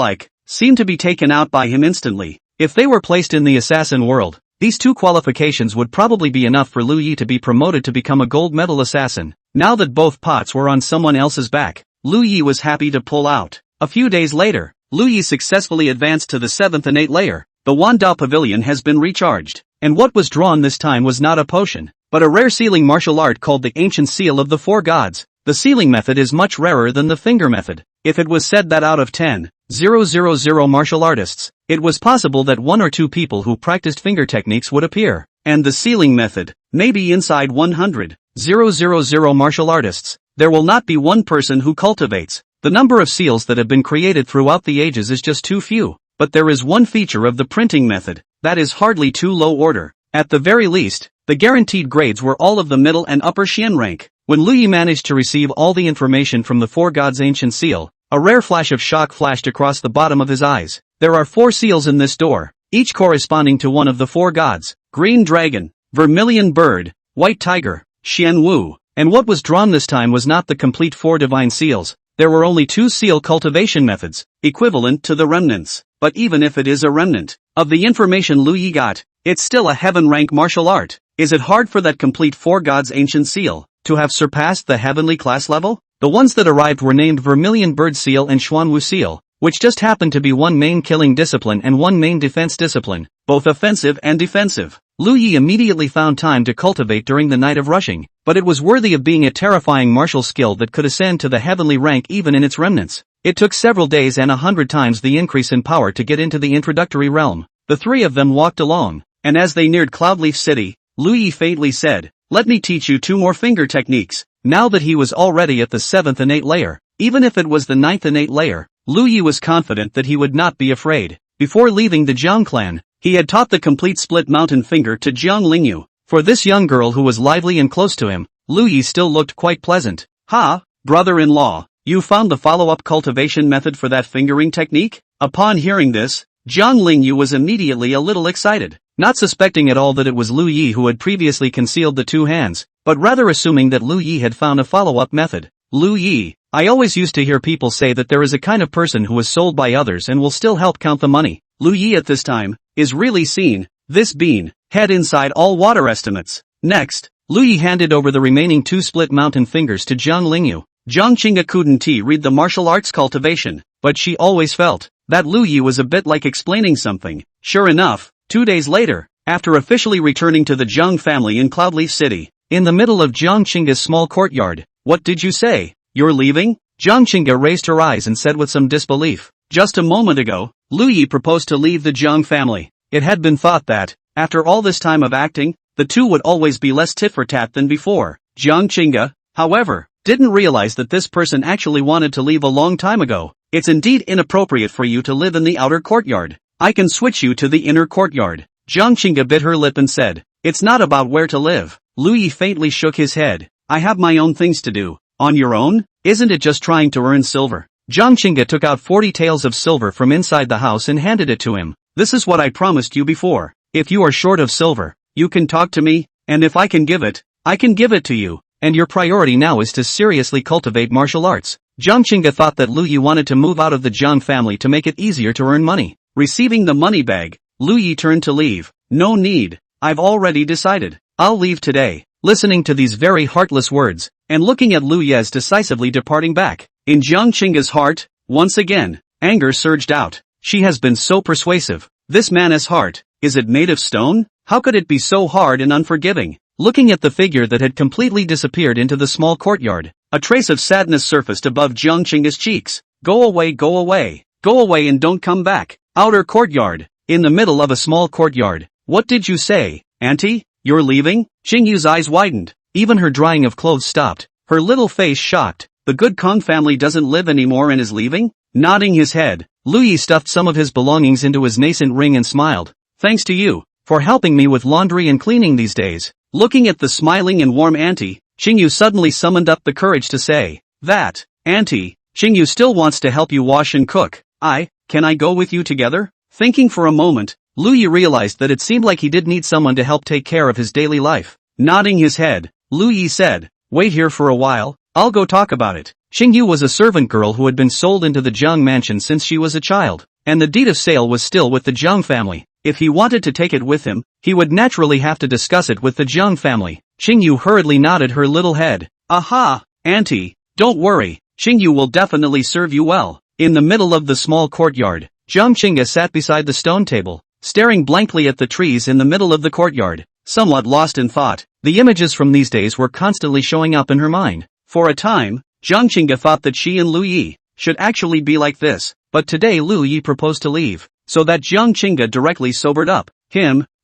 to be taken out by him instantly. If they were placed in the assassin world, these two qualifications would probably be enough for Lu Yi to be promoted to become a gold medal assassin. Now that both pots were on someone else's back, Lu Yi was happy to pull out. A few days later, Lu Yi successfully advanced to the 7th innate layer. The Wandao Pavilion has been recharged, and what was drawn this time was not a potion, but a rare sealing martial art called the Ancient Seal of the Four Gods. The sealing method is much rarer than the finger method. If it was said that out of 10,000 martial artists, it was possible that 1 or 2 people who practiced finger techniques would appear, and the sealing method, maybe inside 100,000 martial artists, there will not be one person who cultivates. The number of seals that have been created throughout the ages is just too few, but there is one feature of the printing method that is hardly too low order. At the very least, the guaranteed grades were all of the middle and upper Xian rank. When Lu Yi managed to receive all the information from the Four Gods' ancient seal, a rare flash of shock flashed across the bottom of his eyes. There are 4 seals in this door, each corresponding to one of the 4 gods: green dragon, vermilion bird, white tiger, Xian Wu. And what was drawn this time was not the complete 4 divine seals. There were only 2 seal cultivation methods, equivalent to the remnants. But even if it is a remnant of the information Lu Yi got, it's still a heaven rank martial art. Is it hard for that complete 4 gods ancient seal to have surpassed the heavenly class level? The ones that arrived were named Vermilion Bird Seal and Xuanwu Seal, which just happened to be one main killing discipline and one main defense discipline, both offensive and defensive. Lu Yi immediately found time to cultivate during the night of rushing, but it was worthy of being a terrifying martial skill that could ascend to the heavenly rank even in its remnants. It took several days and 100 times the increase in power to get into the introductory realm. The 3 of them walked along, and as they neared Cloudleaf City, Lu Yi faintly said, "Let me teach you 2 more finger techniques." Now that he was already at the 7th innate layer, even if it was the 9th innate layer, Lu Yi was confident that he would not be afraid. Before leaving the Jiang clan, he had taught the complete split mountain finger to Jiang Lingyue. For this young girl who was lively and close to him, Lu Yi still looked quite pleasant. "Ha, brother-in-law, you found the follow-up cultivation method for that fingering technique?" Upon hearing this, Jiang Lingyue was immediately a little excited, not suspecting at all that it was Lu Yi who had previously concealed the 2 hands, but rather assuming that Lu Yi had found a follow-up method. "Lu Yi, I always used to hear people say that there is a kind of person who is sold by others and will still help count the money. Lu Yi at this time is really seen. This bean, head inside all water estimates." Next, Lu Yi handed over the remaining 2 split mountain fingers to Jiang Lingyue. Jiang Qingge couldn't read the martial arts Cultivation, but she always felt that Lingyue was a bit like explaining something. Sure enough, 2 days later, after officially returning to the Jiang family in Cloudleaf City, in the middle of Jiang Qingge's small courtyard, "What did you say? You're leaving?" Jiang Qingge raised her eyes and said with some disbelief. Just a moment ago, Lingyue proposed to leave the Jiang family. It had been thought that, after all this time of acting, the two would always be less tit-for-tat than before. Jiang Qingge, however, didn't realize that this person actually wanted to leave a long time ago. "It's indeed inappropriate for you to live in the outer courtyard. I can switch you to the inner courtyard." Jiang Qingge bit her lip and said, "It's not about where to live." Lingyue faintly shook his head. "I have my own things to do." "On your own? Isn't it just trying to earn silver?" Jiang Qingge took out 40 taels of silver from inside the house and handed it to him. "This is what I promised you before. If you are short of silver, you can talk to me, and if I can give it, I can give it to you. And your priority now is to seriously cultivate martial arts." Jiang Qingge thought that Lingyue wanted to move out of the Jiang family to make it easier to earn money. Receiving the money bag, Lingyue turned to leave. "No need. I've already decided. I'll leave today." Listening to these very heartless words, and looking at Lingyue decisively departing back, in Jiang Qingge's heart, once again, anger surged out. She has been so persuasive. This man's heart, is it made of stone? How could it be so hard and unforgiving? Looking at the figure that had completely disappeared into the small courtyard, a trace of sadness surfaced above Jiang Qingge's cheeks. "Go away, go away. Go away and don't come back." Outer courtyard, in the middle of a small courtyard. "What did you say, Auntie? You're leaving?" Qingyu's eyes widened. Even her drying of clothes stopped. Her little face shocked. "The good Kong family doesn't live anymore and is leaving?" Nodding his head, Lingyue stuffed some of his belongings into his nascent ring and smiled. "Thanks to you, for helping me with laundry and cleaning these days." Looking at the smiling and warm auntie, Qingyu suddenly summoned up the courage to say, "That, auntie, Qingyu still wants to help you wash and cook. Can I go with you together?" Thinking for a moment, Lingyue realized that it seemed like he did need someone to help take care of his daily life. Nodding his head, Lingyue said, "Wait here for a while, I'll go talk about it." Qingyu was a servant girl who had been sold into the Jiang mansion since she was a child, and the deed of sale was still with the Jiang family. If he wanted to take it with him, he would naturally have to discuss it with the Jiang family. Qingyu hurriedly nodded her little head. "Aha, auntie, don't worry, Qingyu will definitely serve you well." In the middle of the small courtyard, Jiang Qingge sat beside the stone table, staring blankly at the trees in the middle of the courtyard, somewhat lost in thought. The images from these days were constantly showing up in her mind. For a time, Jiang Qingge thought that she and Lingyue should actually be like this, but today Lingyue proposed to leave, so that Jiang Qingge directly sobered up,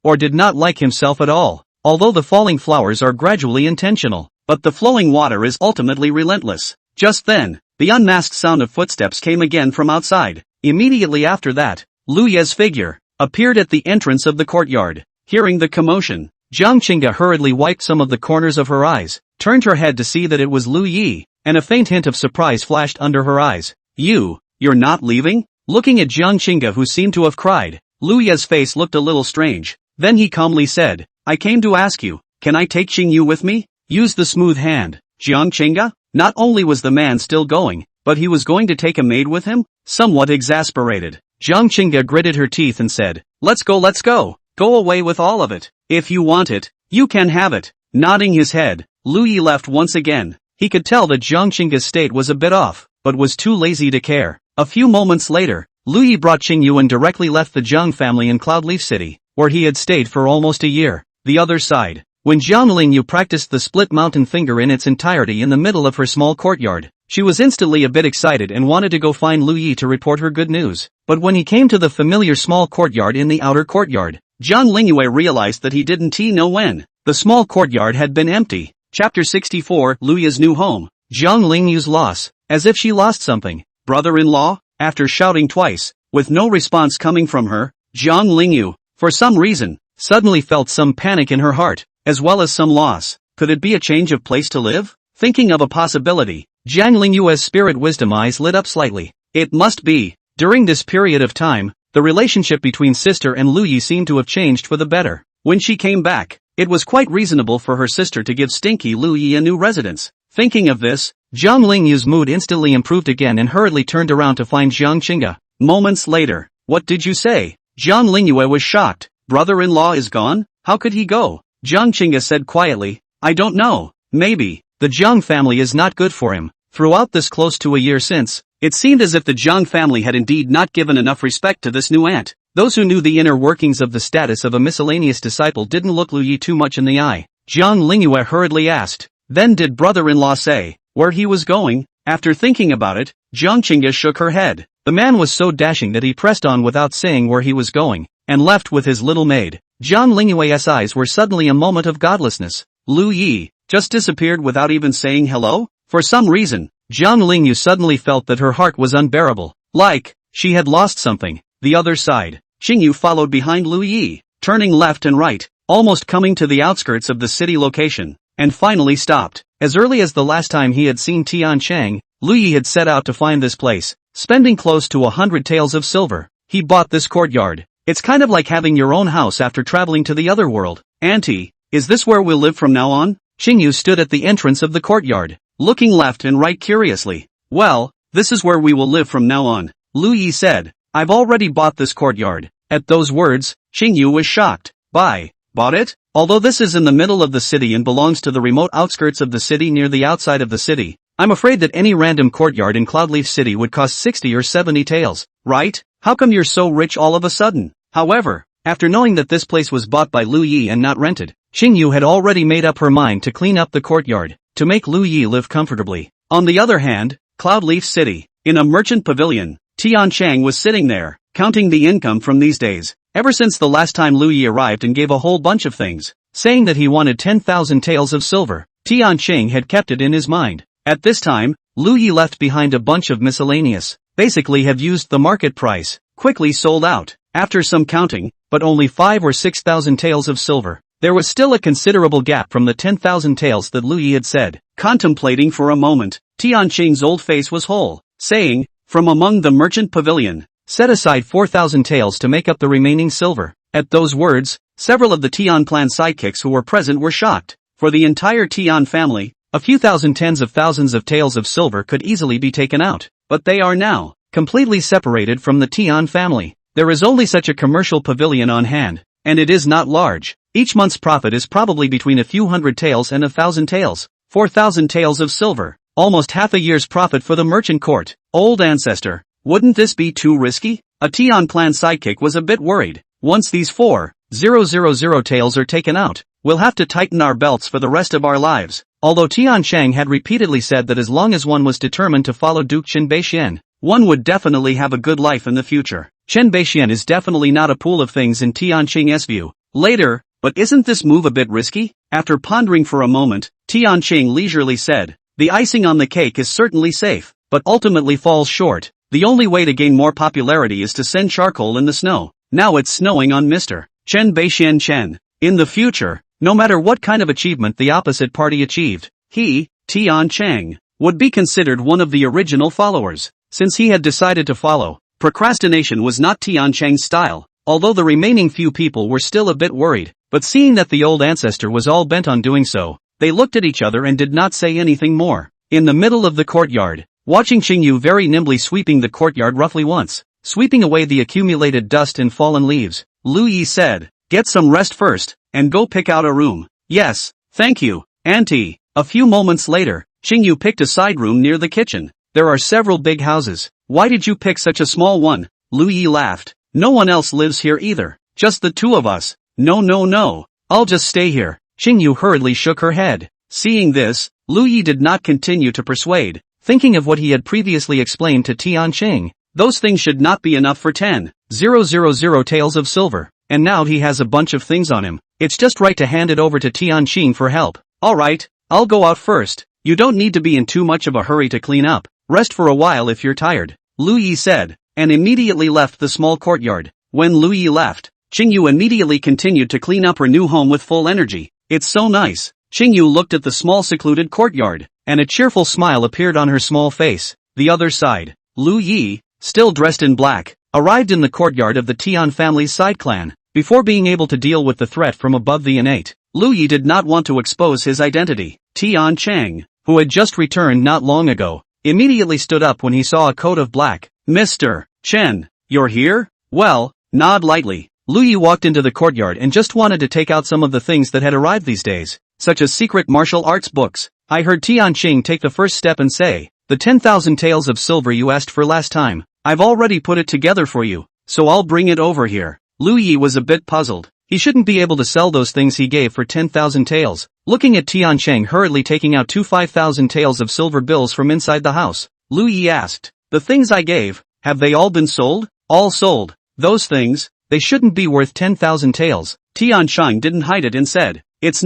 or did not like himself at all. Although the falling flowers are gradually intentional, but the flowing water is ultimately relentless. Just then, the unmasked sound of footsteps came again from outside. Immediately after that, Liuye's figure appeared at the entrance of the courtyard. Hearing the commotion, Jiang Qingge hurriedly wiped some of the corners of her eyes, turned her head to see that it was Lingyue, and a faint hint of surprise flashed under her eyes. You're not leaving?" Looking at Jiang Qingge, who seemed to have cried, Liuye's face looked a little strange. Then he calmly said, "I came to ask you, can I take Qingyu with me?" Use the smooth hand. Jiang Qingge? Not only was the man still going, but he was going to take a maid with him? Somewhat exasperated, Jiang Qingge gritted her teeth and said, let's go. Go away with all of it. If you want it, you can have it." Nodding his head, Lingyue left once again. He could tell that Jiang Qingge's state was a bit off, but was too lazy to care. A few moments later, Lingyue brought Qingyu and directly left the Jiang family in Cloudleaf City, where he had stayed for almost a year. The other side. When Jiang Lingyue practiced the split mountain finger in its entirety in the middle of her small courtyard, she was instantly a bit excited and wanted to go find Lingyue to report her good news. But when he came to the familiar small courtyard in the outer courtyard, Jiang Lingyue realized that he didn't know when. The small courtyard had been empty. Chapter 64, Liuye's new home. Jiang Lingyue's loss. As if she lost something. Brother-in-law? After shouting twice, with no response coming from her, Jiang Lingyue, for some reason, suddenly felt some panic in her heart, as well as some loss. Could it be a change of place to live? Thinking of a possibility, Jiang Lingyue's spirit wisdom eyes lit up slightly. It must be. During this period of time, the relationship between sister and Lingyue seemed to have changed for the better. When she came back, it was quite reasonable for her sister to give stinky Lingyue a new residence. Thinking of this, Jiang Lingyue's mood instantly improved again and hurriedly turned around to find Jiang Qingge. Moments later, "What did you say?" Jiang Lingyue was shocked. "Brother-in-law is gone? How could he go?" Jiang Qingge said quietly, "I don't know. Maybe the Jiang family is not good for him." Throughout this close to a year since, it seemed as if the Jiang family had indeed not given enough respect to this new aunt. Those who knew the inner workings of the status of a miscellaneous disciple didn't look Lingyue too much in the eye. Jiang Lingyue hurriedly asked. Then did brother-in-law say where he was going? After thinking about it, Jiang Qingge shook her head. The man was so dashing that he pressed on without saying where he was going, and left with his little maid. Jiang Lingyue's eyes were suddenly a moment of godlessness. Lu Yi just disappeared without even saying hello? For some reason, Jiang Lingyue suddenly felt that her heart was unbearable, like she had lost something. The other side, Qingyu followed behind Lu Yi, turning left and right, almost coming to the outskirts of the city location, and finally stopped. As early as the last time he had seen Tiancheng, Lu Yi had set out to find this place, spending close to 100 taels of silver. He bought this courtyard. It's kind of like having your own house after traveling to the other world. Auntie, is this where we'll live from now on? Qingyu stood at the entrance of the courtyard, looking left and right curiously. Well, this is where we will live from now on, Lu Yi said. I've already bought this courtyard. At those words, Qingyu was shocked. Bought it? Although this is in the middle of the city and belongs to the remote outskirts of the city near the outside of the city, I'm afraid that any random courtyard in Cloudleaf City would cost 60 or 70 taels, right? How come you're so rich all of a sudden? However, after knowing that this place was bought by Lu Yi and not rented, Qingyu had already made up her mind to clean up the courtyard, to make Lu Yi live comfortably. On the other hand, Cloudleaf City, in a merchant pavilion, Tiancheng was sitting there, counting the income from these days, ever since the last time Lu Yi arrived and gave a whole bunch of things, saying that he wanted 10,000 taels of silver. Tiancheng had kept it in his mind. At this time, Lu Yi left behind a bunch of miscellaneous, basically have used the market price, quickly sold out. After some counting, but only 5 or 6,000 taels of silver. There was still a considerable gap from the 10,000 taels that Lu Yi had said. Contemplating for a moment, Tiancheng's old face was whole, saying, from among the merchant pavilion, set aside 4,000 taels to make up the remaining silver. At those words, several of the Tian clan sidekicks who were present were shocked. For the entire Tian family, a few thousand tens of thousands of taels of silver could easily be taken out. But they are now completely separated from the Tian family. There is only such a commercial pavilion on hand, and it is not large. Each month's profit is probably between a few hundred taels and 1,000 taels. 4,000 taels of silver, almost half a year's profit for the merchant court. Old ancestor, wouldn't this be too risky? A Tian clan sidekick was a bit worried. Once these 4,000 taels are taken out, we'll have to tighten our belts for the rest of our lives. Although Tiancheng had repeatedly said that as long as one was determined to follow Duke Chen Beixian, one would definitely have a good life in the future. Chen Beixian is definitely not a pool of things in Tiancheng's view. Later, but isn't this move a bit risky? After pondering for a moment, Tiancheng leisurely said, the icing on the cake is certainly safe, but ultimately falls short. The only way to gain more popularity is to send charcoal in the snow. Now it's snowing on Mr. Chen Beixian Chen. In the future, no matter what kind of achievement the opposite party achieved, he, Tiancheng, would be considered one of the original followers. Since he had decided to follow, procrastination was not Tiancheng's style, although the remaining few people were still a bit worried, but seeing that the old ancestor was all bent on doing so, they looked at each other and did not say anything more. In the middle of the courtyard, watching Qingyu very nimbly sweeping the courtyard roughly once, sweeping away the accumulated dust and fallen leaves, Lu Yi said, get some rest first, and go pick out a room. Yes, thank you, auntie. A few moments later, Qingyu picked a side room near the kitchen. There are several big houses. Why did you pick such a small one? Lu Yi laughed. No one else lives here either. Just the two of us. No. I'll just stay here. Qingyu hurriedly shook her head. Seeing this, Lu Yi did not continue to persuade, thinking of what he had previously explained to Tiancheng. Those things should not be enough for 10,000 taels of silver. And now he has a bunch of things on him. It's just right to hand it over to Tiancheng for help. Alright, I'll go out first. You don't need to be in too much of a hurry to clean up. Rest for a while if you're tired, Lu Yi said, and immediately left the small courtyard. When Lu Yi left, Qingyu immediately continued to clean up her new home with full energy. It's so nice. Qingyu looked at the small secluded courtyard, and a cheerful smile appeared on her small face. The other side, Lu Yi, still dressed in black, arrived in the courtyard of the Tian family's side clan. Before being able to deal with the threat from above the innate, Lu Yi did not want to expose his identity. Tiancheng, who had just returned not long ago, immediately stood up when he saw a coat of black. Mr. Chen, you're here? Well, nod lightly. Lu Yi walked into the courtyard and just wanted to take out some of the things that had arrived these days, such as secret martial arts books. I heard Tiancheng take the first step and say, the 10,000 taels of silver you asked for last time. I've already put it together for you, so I'll bring it over here. Lu Yi was a bit puzzled. He shouldn't be able to sell those things he gave for 10,000 taels. Looking at Tiancheng hurriedly taking out two 5,000 taels of silver bills from inside the house, Lu Yi asked, "The things I gave, have they all been sold?" "All sold. Those things, they shouldn't be worth 10,000 taels. Tiancheng didn't hide it and said, it's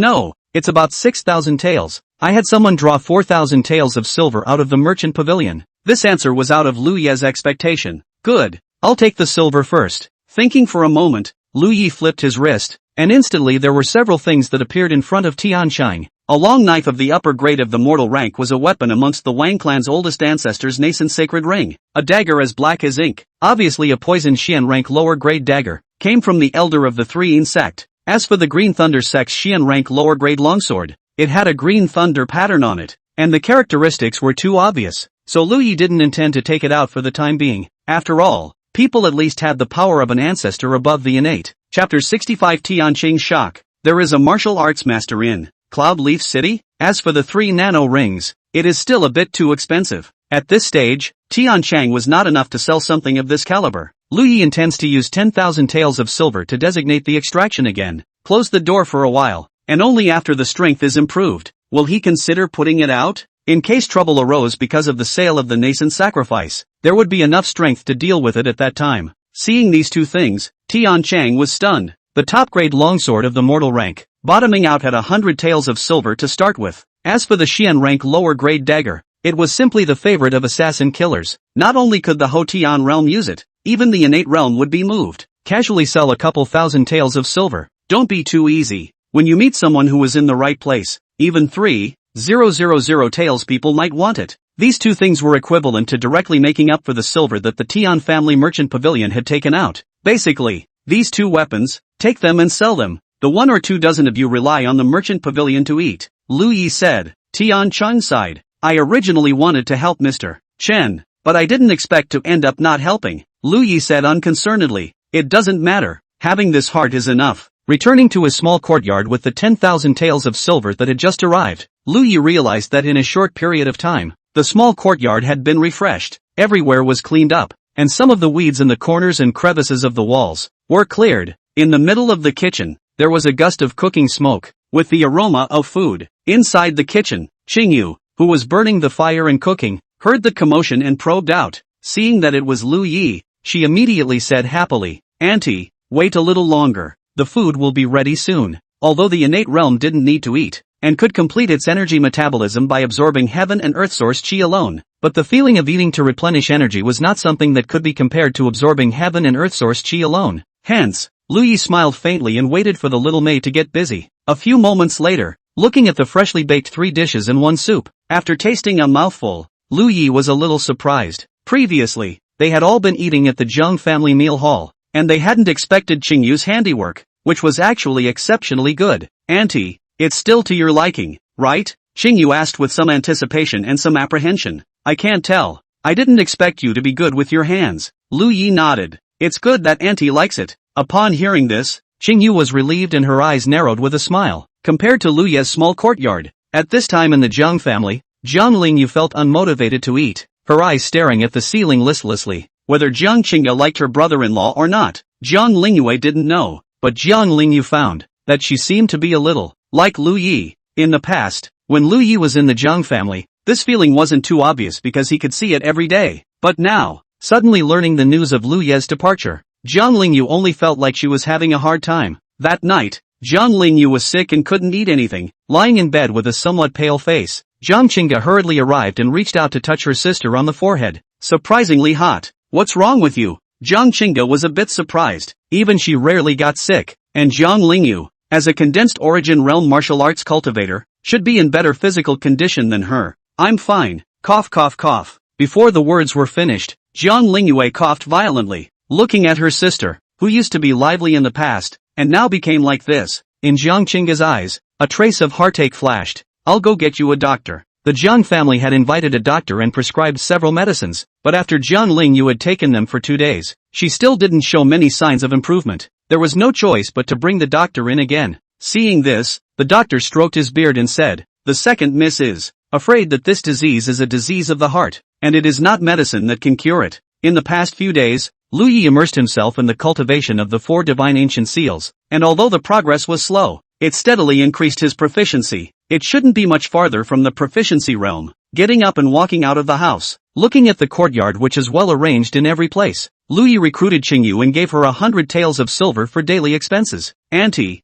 about 6,000 taels. I had someone draw 4,000 taels of silver out of the merchant pavilion." This answer was out of Lu Yi's expectation. "Good. I'll take the silver first." Thinking for a moment, Lu Yi flipped his wrist, and instantly there were several things that appeared in front of Tiancheng. A long knife of the upper grade of the mortal rank was a weapon amongst the Wang clan's oldest ancestors' nascent sacred ring. A dagger as black as ink, obviously a poison Xian rank lower grade dagger, came from the elder of the Three-In sect. As for the Green Thunder sect's Xian rank lower grade longsword, it had a green thunder pattern on it, and the characteristics were too obvious, so Lu Yi didn't intend to take it out for the time being. After all, people at least had the power of an ancestor above the innate. Chapter 65 Tianqing's shock. There is a martial arts master in Cloudleaf City? As for the 3 nano rings, it is still a bit too expensive. At this stage, Tiancheng was not enough to sell something of this caliber. Lu Yi intends to use 10,000 taels of silver to designate the extraction again. Close the door for a while, and only after the strength is improved, will he consider putting it out? In case trouble arose because of the sale of the nascent sacrifice, there would be enough strength to deal with it at that time. Seeing these two things, Tiancheng was stunned. The top-grade longsword of the mortal rank, bottoming out at 100 taels of silver to start with. As for the Xian rank lower-grade dagger, it was simply the favorite of assassin killers. Not only could the Hotian realm use it, even the innate realm would be moved. Casually sell a couple thousand taels of silver. Don't be too easy. When you meet someone who is in the right place, even 3,000 taels people might want it. These two things were equivalent to directly making up for the silver that the Tian family merchant pavilion had taken out. Basically, these two weapons, take them and sell them. The 1 or 2 dozen of you rely on the merchant pavilion to eat. Lu Yi said. Tiancheng sighed. I originally wanted to help Mr. Chen, but I didn't expect to end up not helping. Lu Yi said unconcernedly. It doesn't matter. Having this heart is enough. Returning to his small courtyard with the 10,000 taels of silver that had just arrived, Lu Yi realized that in a short period of time, the small courtyard had been refreshed. Everywhere was cleaned up, and some of the weeds in the corners and crevices of the walls were cleared. In the middle of the kitchen, there was a gust of cooking smoke, with the aroma of food. Inside the kitchen, Qingyu, who was burning the fire and cooking, heard the commotion and probed out. Seeing that it was Lu Yi, she immediately said happily, Auntie, wait a little longer. The food will be ready soon. Although the innate realm didn't need to eat, and could complete its energy metabolism by absorbing heaven and earth source qi alone, but the feeling of eating to replenish energy was not something that could be compared to absorbing heaven and earth source qi alone. Hence, Lu Yi smiled faintly and waited for the little maid to get busy. A few moments later, looking at the freshly baked 3 dishes and 1 soup, after tasting a mouthful, Lu Yi was a little surprised. Previously, they had all been eating at the Jiang family meal hall, and they hadn't expected Qingyu's handiwork, which was actually exceptionally good. Auntie, it's still to your liking, right? Qingyu asked with some anticipation and some apprehension. I can't tell. I didn't expect you to be good with your hands. Lu Yi nodded. It's good that Auntie likes it. Upon hearing this, Qingyu was relieved and her eyes narrowed with a smile. Compared to Lu Yi's small courtyard, at this time in the Jiang family, Jiang Lingyue felt unmotivated to eat, her eyes staring at the ceiling listlessly. Whether Jiang Qingge liked her brother-in-law or not, Jiang Lingyue didn't know, but Jiang Lingyue found that she seemed to be a little like Lu Yi. In the past, when Lu Yi was in the Jiang family, this feeling wasn't too obvious because he could see it every day. But now, suddenly learning the news of Lu Yi's departure, Jiang Lingyue only felt like she was having a hard time. That night, Jiang Lingyue was sick and couldn't eat anything, lying in bed with a somewhat pale face. Jiang Qingge hurriedly arrived and reached out to touch her sister on the forehead. Surprisingly hot. What's wrong with you? Jiang Qingge was a bit surprised. Even she rarely got sick, and Jiang Lingyue, as a condensed origin realm martial arts cultivator, should be in better physical condition than her. I'm fine. Cough cough cough. Before the words were finished, Jiang Lingyue coughed violently, looking at her sister, who used to be lively in the past, and now became like this. In Jiang Qingge's eyes, a trace of heartache flashed. I'll go get you a doctor. The Jiang family had invited a doctor and prescribed several medicines, but after Jiang Lingyue had taken them for 2 days, she still didn't show many signs of improvement. There was no choice but to bring the doctor in again. Seeing this, the doctor stroked his beard and said, the second miss is afraid that this disease is a disease of the heart, and it is not medicine that can cure it. In the past few days, Lingyue immersed himself in the cultivation of the 4 divine ancient seals, and although the progress was slow, it steadily increased his proficiency. It shouldn't be much farther from the proficiency realm. Getting up and walking out of the house, looking at the courtyard which is well arranged in every place, Lingyue recruited Qingyu and gave her 100 taels of silver for daily expenses. Auntie,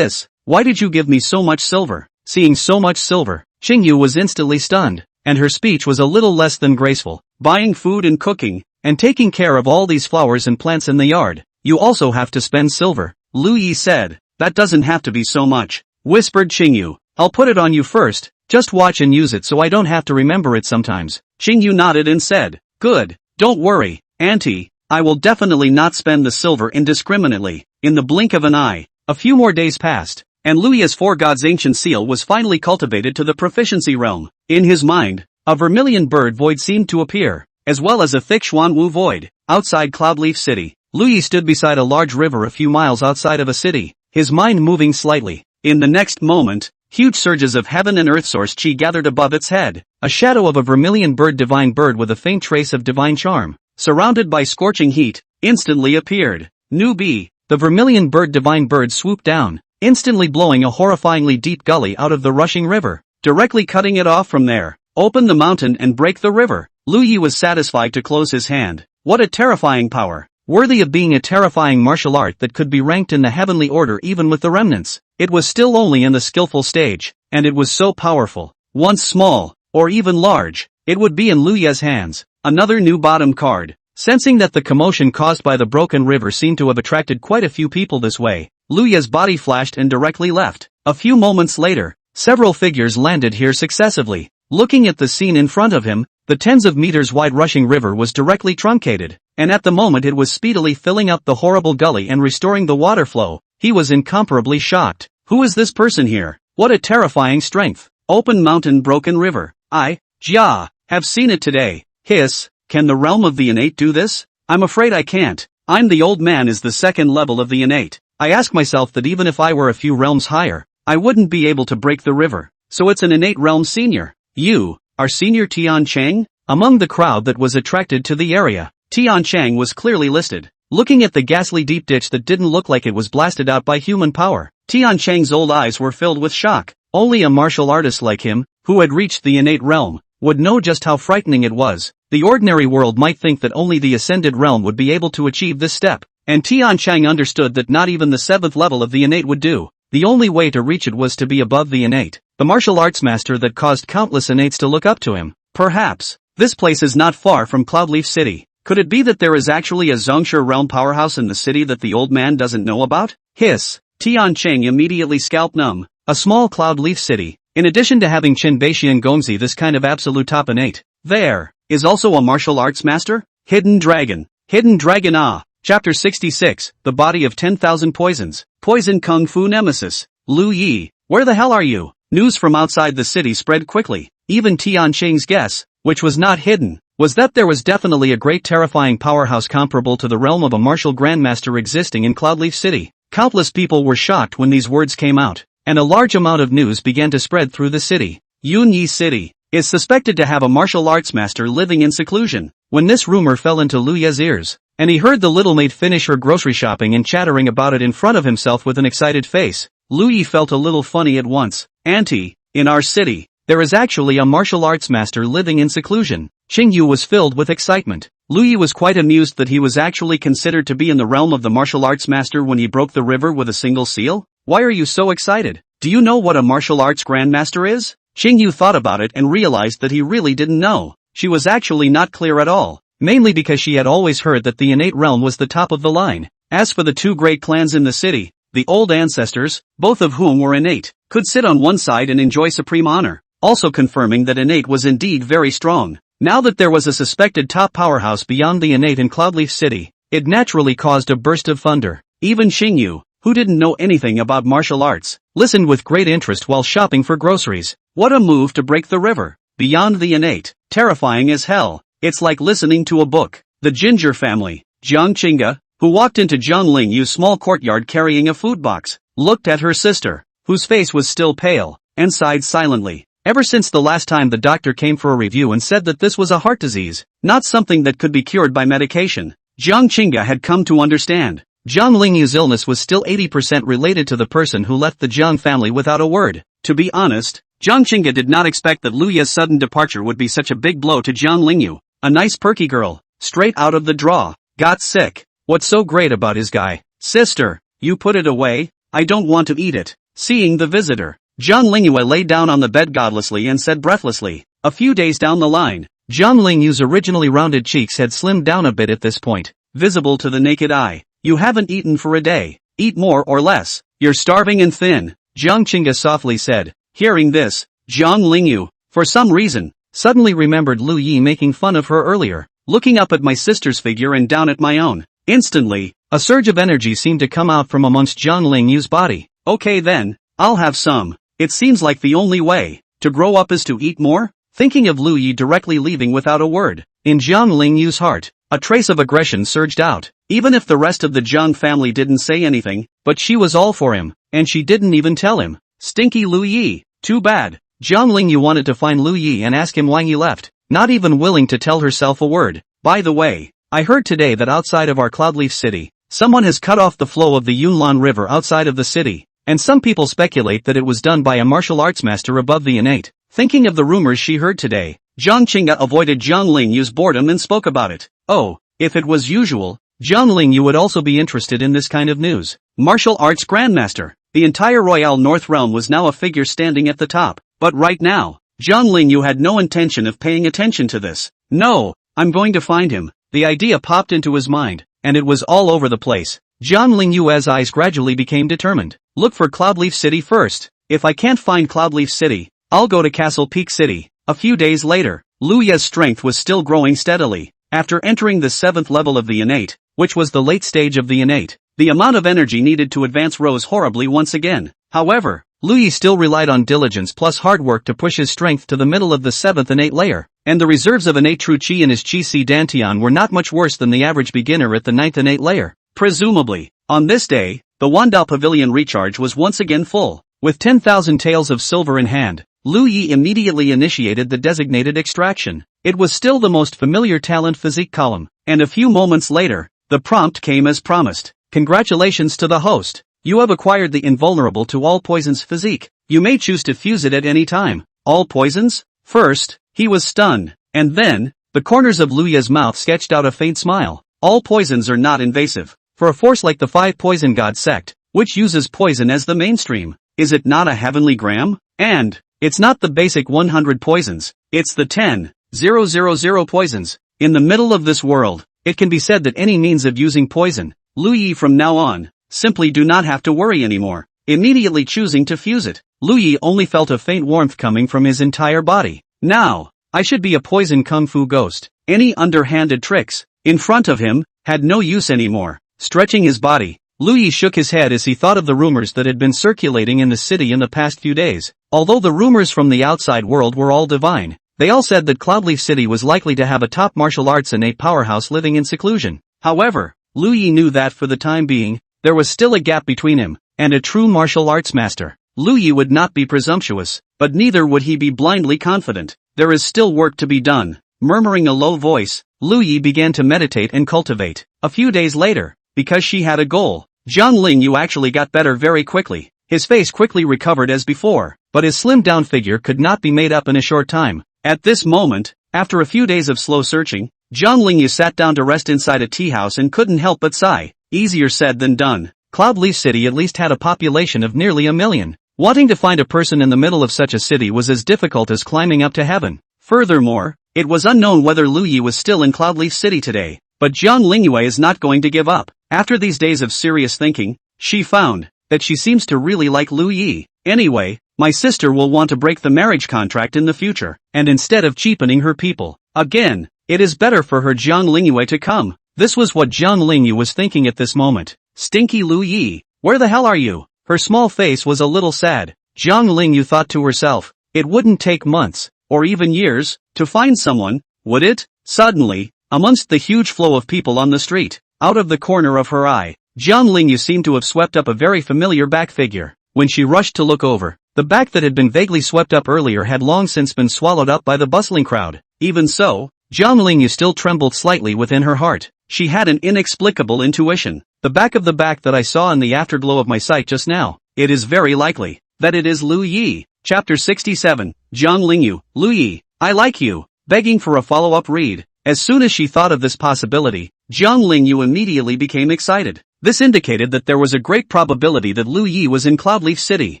why did you give me so much silver? Seeing so much silver, Qingyu was instantly stunned, and her speech was a little less than graceful. Buying food and cooking, and taking care of all these flowers and plants in the yard, you also have to spend silver, Lingyue said. That doesn't have to be so much, whispered Qingyu. I'll put it on you first, just watch and use it so I don't have to remember it sometimes. Qingyu nodded and said, good, don't worry, Auntie, I will definitely not spend the silver indiscriminately. In the blink of an eye, a few more days passed, and Liu's 4 gods ancient seal was finally cultivated to the proficiency realm. In his mind, a vermilion bird void seemed to appear, as well as a thick Xuanwu void. Outside Cloudleaf City, Lingyue stood beside a large river a few miles outside of a city, his mind moving slightly. In the next moment, huge surges of heaven and earth source chi gathered above its head. A shadow of a vermilion bird, divine bird with a faint trace of divine charm, surrounded by scorching heat, instantly appeared. Nu Bi, the vermilion bird divine bird swooped down, instantly blowing a horrifyingly deep gully out of the rushing river, directly cutting it off from there. Open the mountain and break the river. Lingyue was satisfied to close his hand. What a terrifying power, worthy of being a terrifying martial art that could be ranked in the heavenly order even with the remnants. It was still only in the skillful stage, and it was so powerful. Once small, or even large, it would be in Liyue's hands. Another new bottom card. Sensing that the commotion caused by the broken river seemed to have attracted quite a few people this way, Liyue's body flashed and directly left. A few moments later, several figures landed here successively. Looking at the scene in front of him, the tens of meters wide rushing river was directly truncated, and at the moment it was speedily filling up the horrible gully and restoring the water flow. He was incomparably shocked. Who is this person here? What a terrifying strength. Open mountain, broken river. I, Jia, have seen it today. Hiss, can the realm of the innate do this? I'm afraid I can't. I'm the old man is the second level of the innate. I ask myself that even if I were a few realms higher, I wouldn't be able to break the river. So it's an innate realm senior. You, our senior Tiancheng? Among the crowd that was attracted to the area, Tiancheng was clearly listed. Looking at the ghastly deep ditch that didn't look like it was blasted out by human power, Tiancheng's old eyes were filled with shock. Only a martial artist like him, who had reached the innate realm, would know just how frightening it was. The ordinary world might think that only the ascended realm would be able to achieve this step, and Tiancheng understood that not even the 7th level of the innate would do. The only way to reach it was to be above the innate, the martial arts master that caused countless innates to look up to him. Perhaps, this place is not far from Cloudleaf City. Could it be that there is actually a Zhongshe realm powerhouse in the city that the old man doesn't know about? Hiss, Tiancheng immediately scalp numb. A small Cloudleaf City, in addition to having Qinbeishi and Gongzi this kind of absolute top innate, there is also a martial arts master? Hidden Dragon. Hidden Dragon Ah. Chapter 66, The Body of 10,000 Poisons. Poison Kung Fu Nemesis. Lu Yi, where the hell are you? News from outside the city spread quickly. Even Tiancheng's guess, which was not hidden, was that there was definitely a great terrifying powerhouse comparable to the realm of a martial grandmaster existing in Cloudleaf City. Countless people were shocked when these words came out, and a large amount of news began to spread through the city. Yunyi City is suspected to have a martial arts master living in seclusion. When this rumor fell into Liyue's ears, and he heard the little maid finish her grocery shopping and chattering about it in front of himself with an excited face, Lingyue felt a little funny at once. Auntie, in our city, there is actually a martial arts master living in seclusion. Qingyu was filled with excitement. Lingyue was quite amused that he was actually considered to be in the realm of the martial arts master when he broke the river with a single seal. Why are you so excited? Do you know what a martial arts grandmaster is? Qingyu thought about it and realized that he really didn't know. She was actually not clear at all, mainly because she had always heard that the innate realm was the top of the line. As for the 2 great clans in the city, the old ancestors, both of whom were innate, could sit on one side and enjoy supreme honor, also confirming that innate was indeed very strong. Now that there was a suspected top powerhouse beyond the innate in Cloudleaf City, it naturally caused a burst of thunder. Even Qingyu, who didn't know anything about martial arts, listened with great interest while shopping for groceries. What a move to break the river. Beyond the innate, terrifying as hell. It's like listening to a book. The Ginger family, Jiang Qingge, who walked into Zhang Lingyu's small courtyard carrying a food box, looked at her sister, whose face was still pale, and sighed silently. Ever since the last time the doctor came for a review and said that this was a heart disease, not something that could be cured by medication, Jiang Qingge had come to understand. Jiang Lingyue's illness was still 80% related to the person who left the Jiang family without a word. To be honest, Jiang Qingge did not expect that Lu Ye's sudden departure would be such a big blow to Jiang Lingyue. A nice perky girl, straight out of the draw, got sick. What's so great about his guy? Sister, you put it away? I don't want to eat it. Seeing the visitor, Jiang Lingyue lay down on the bed godlessly and said breathlessly. A few days down the line, Jiang Lingyue's originally rounded cheeks had slimmed down a bit at this point, visible to the naked eye. You haven't eaten for a day. Eat more or less. You're starving and thin, Jiang Qingge softly said. Hearing this, Jiang Lingyue, for some reason, suddenly remembered Lu Yi making fun of her earlier, looking up at my sister's figure and down at my own. Instantly, a surge of energy seemed to come out from amongst Jiang Lingyue's body. Okay then, I'll have some. It seems like the only way to grow up is to eat more? Thinking of Lu Yi directly leaving without a word, in Jiang Lingyue's heart, a trace of aggression surged out. Even if the rest of the Jiang family didn't say anything, but she was all for him, and she didn't even tell him. Stinky Lu Yi, too bad. Jiang Lingyue wanted to find Lu Yi and ask him why he left, not even willing to tell herself a word. By the way, I heard today that outside of our Cloudleaf city, someone has cut off the flow of the Yunlan River outside of the city, and some people speculate that it was done by a martial arts master above the innate. Thinking of the rumors she heard today, Jiang Qingge avoided Jiang Lingyue's boredom and spoke about it. Oh, if it was usual, Jiang Lingyue would also be interested in this kind of news. Martial arts grandmaster. The entire Royal North realm was now a figure standing at the top, but right now, Jiang Lingyue had no intention of paying attention to this. No, I'm going to find him. The idea popped into his mind, and it was all over the place. Jiang Lingyue's eyes gradually became determined. Look for Cloudleaf City first. If I can't find Cloudleaf City, I'll go to Castle Peak City. A few days later, Lu Ye's strength was still growing steadily. After entering the 7th level of the innate, which was the late stage of the innate, the amount of energy needed to advance rose horribly once again. However, Lu Yi still relied on diligence plus hard work to push his strength to the middle of the 7th innate layer, and the reserves of innate true qi in his qi si dantian were not much worse than the average beginner at the 9th innate layer. Presumably, on this day, the Wandao Pavilion recharge was once again full. With 10,000 taels of silver in hand, Lu Yi immediately initiated the designated extraction. It was still the most familiar talent physique column, and a few moments later, the prompt came as promised. Congratulations to the host. You have acquired the invulnerable to all poisons physique. You may choose to fuse it at any time. All poisons? First, he was stunned, and then, the corners of Lu Ye's mouth sketched out a faint smile. All poisons are not invasive. For a force like the 5 Poison God sect, which uses poison as the mainstream, is it not a heavenly gram? And, it's not the basic 100 poisons, it's the 10,000 poisons. In the middle of this world, it can be said that any means of using poison, Lu Yi from now on, simply do not have to worry anymore. Immediately choosing to fuse it, Lu Yi only felt a faint warmth coming from his entire body. Now, I should be a poison kung fu ghost. Any underhanded tricks, in front of him, had no use anymore. Stretching his body, Lu Yi shook his head as he thought of the rumors that had been circulating in the city in the past few days. Although the rumors from the outside world were all divine, they all said that Cloudleaf City was likely to have a top martial arts innate powerhouse living in seclusion. However, Lu Yi knew that for the time being, there was still a gap between him and a true martial arts master. Lu Yi would not be presumptuous, but neither would he be blindly confident. There is still work to be done. Murmuring a low voice, Lu Yi began to meditate and cultivate. A few days later, because she had a goal, Jiang Lingyue actually got better very quickly. His face quickly recovered as before, but his slimmed-down figure could not be made up in a short time. At this moment, after a few days of slow searching, Jiang Lingyue sat down to rest inside a tea house and couldn't help but sigh. Easier said than done. Cloudleaf City at least had a population of nearly 1 million. Wanting to find a person in the middle of such a city was as difficult as climbing up to heaven. Furthermore, it was unknown whether Lu Yi was still in Cloudleaf City today. But Jiang Lingyue is not going to give up. After these days of serious thinking, she found that she seems to really like Lu Yi. Anyway, my sister will want to break the marriage contract in the future, and instead of cheapening her people, again, it is better for her Jiang Lingyue to come. This was what Jiang Lingyue was thinking at this moment. Stinky Lu Yi, where the hell are you? Her small face was a little sad. Jiang Lingyue thought to herself, it wouldn't take months, or even years, to find someone, would it? Suddenly, amongst the huge flow of people on the street, out of the corner of her eye, Jiang Lingyue seemed to have swept up a very familiar back figure. When she rushed to look over, The back that had been vaguely swept up earlier had long since been swallowed up by the bustling crowd. Even so, Jiang Lingyue still trembled slightly within her heart. She had an inexplicable intuition. The back of the back that I saw in the afterglow of my sight just now. It is very likely that it is Lu Yi. Chapter 67, Jiang Lingyue, Lu Yi, I like you. Begging for a follow-up read. As soon as she thought of this possibility, Jiang Lingyue immediately became excited. This indicated that there was a great probability that Lu Yi was in Cloudleaf City.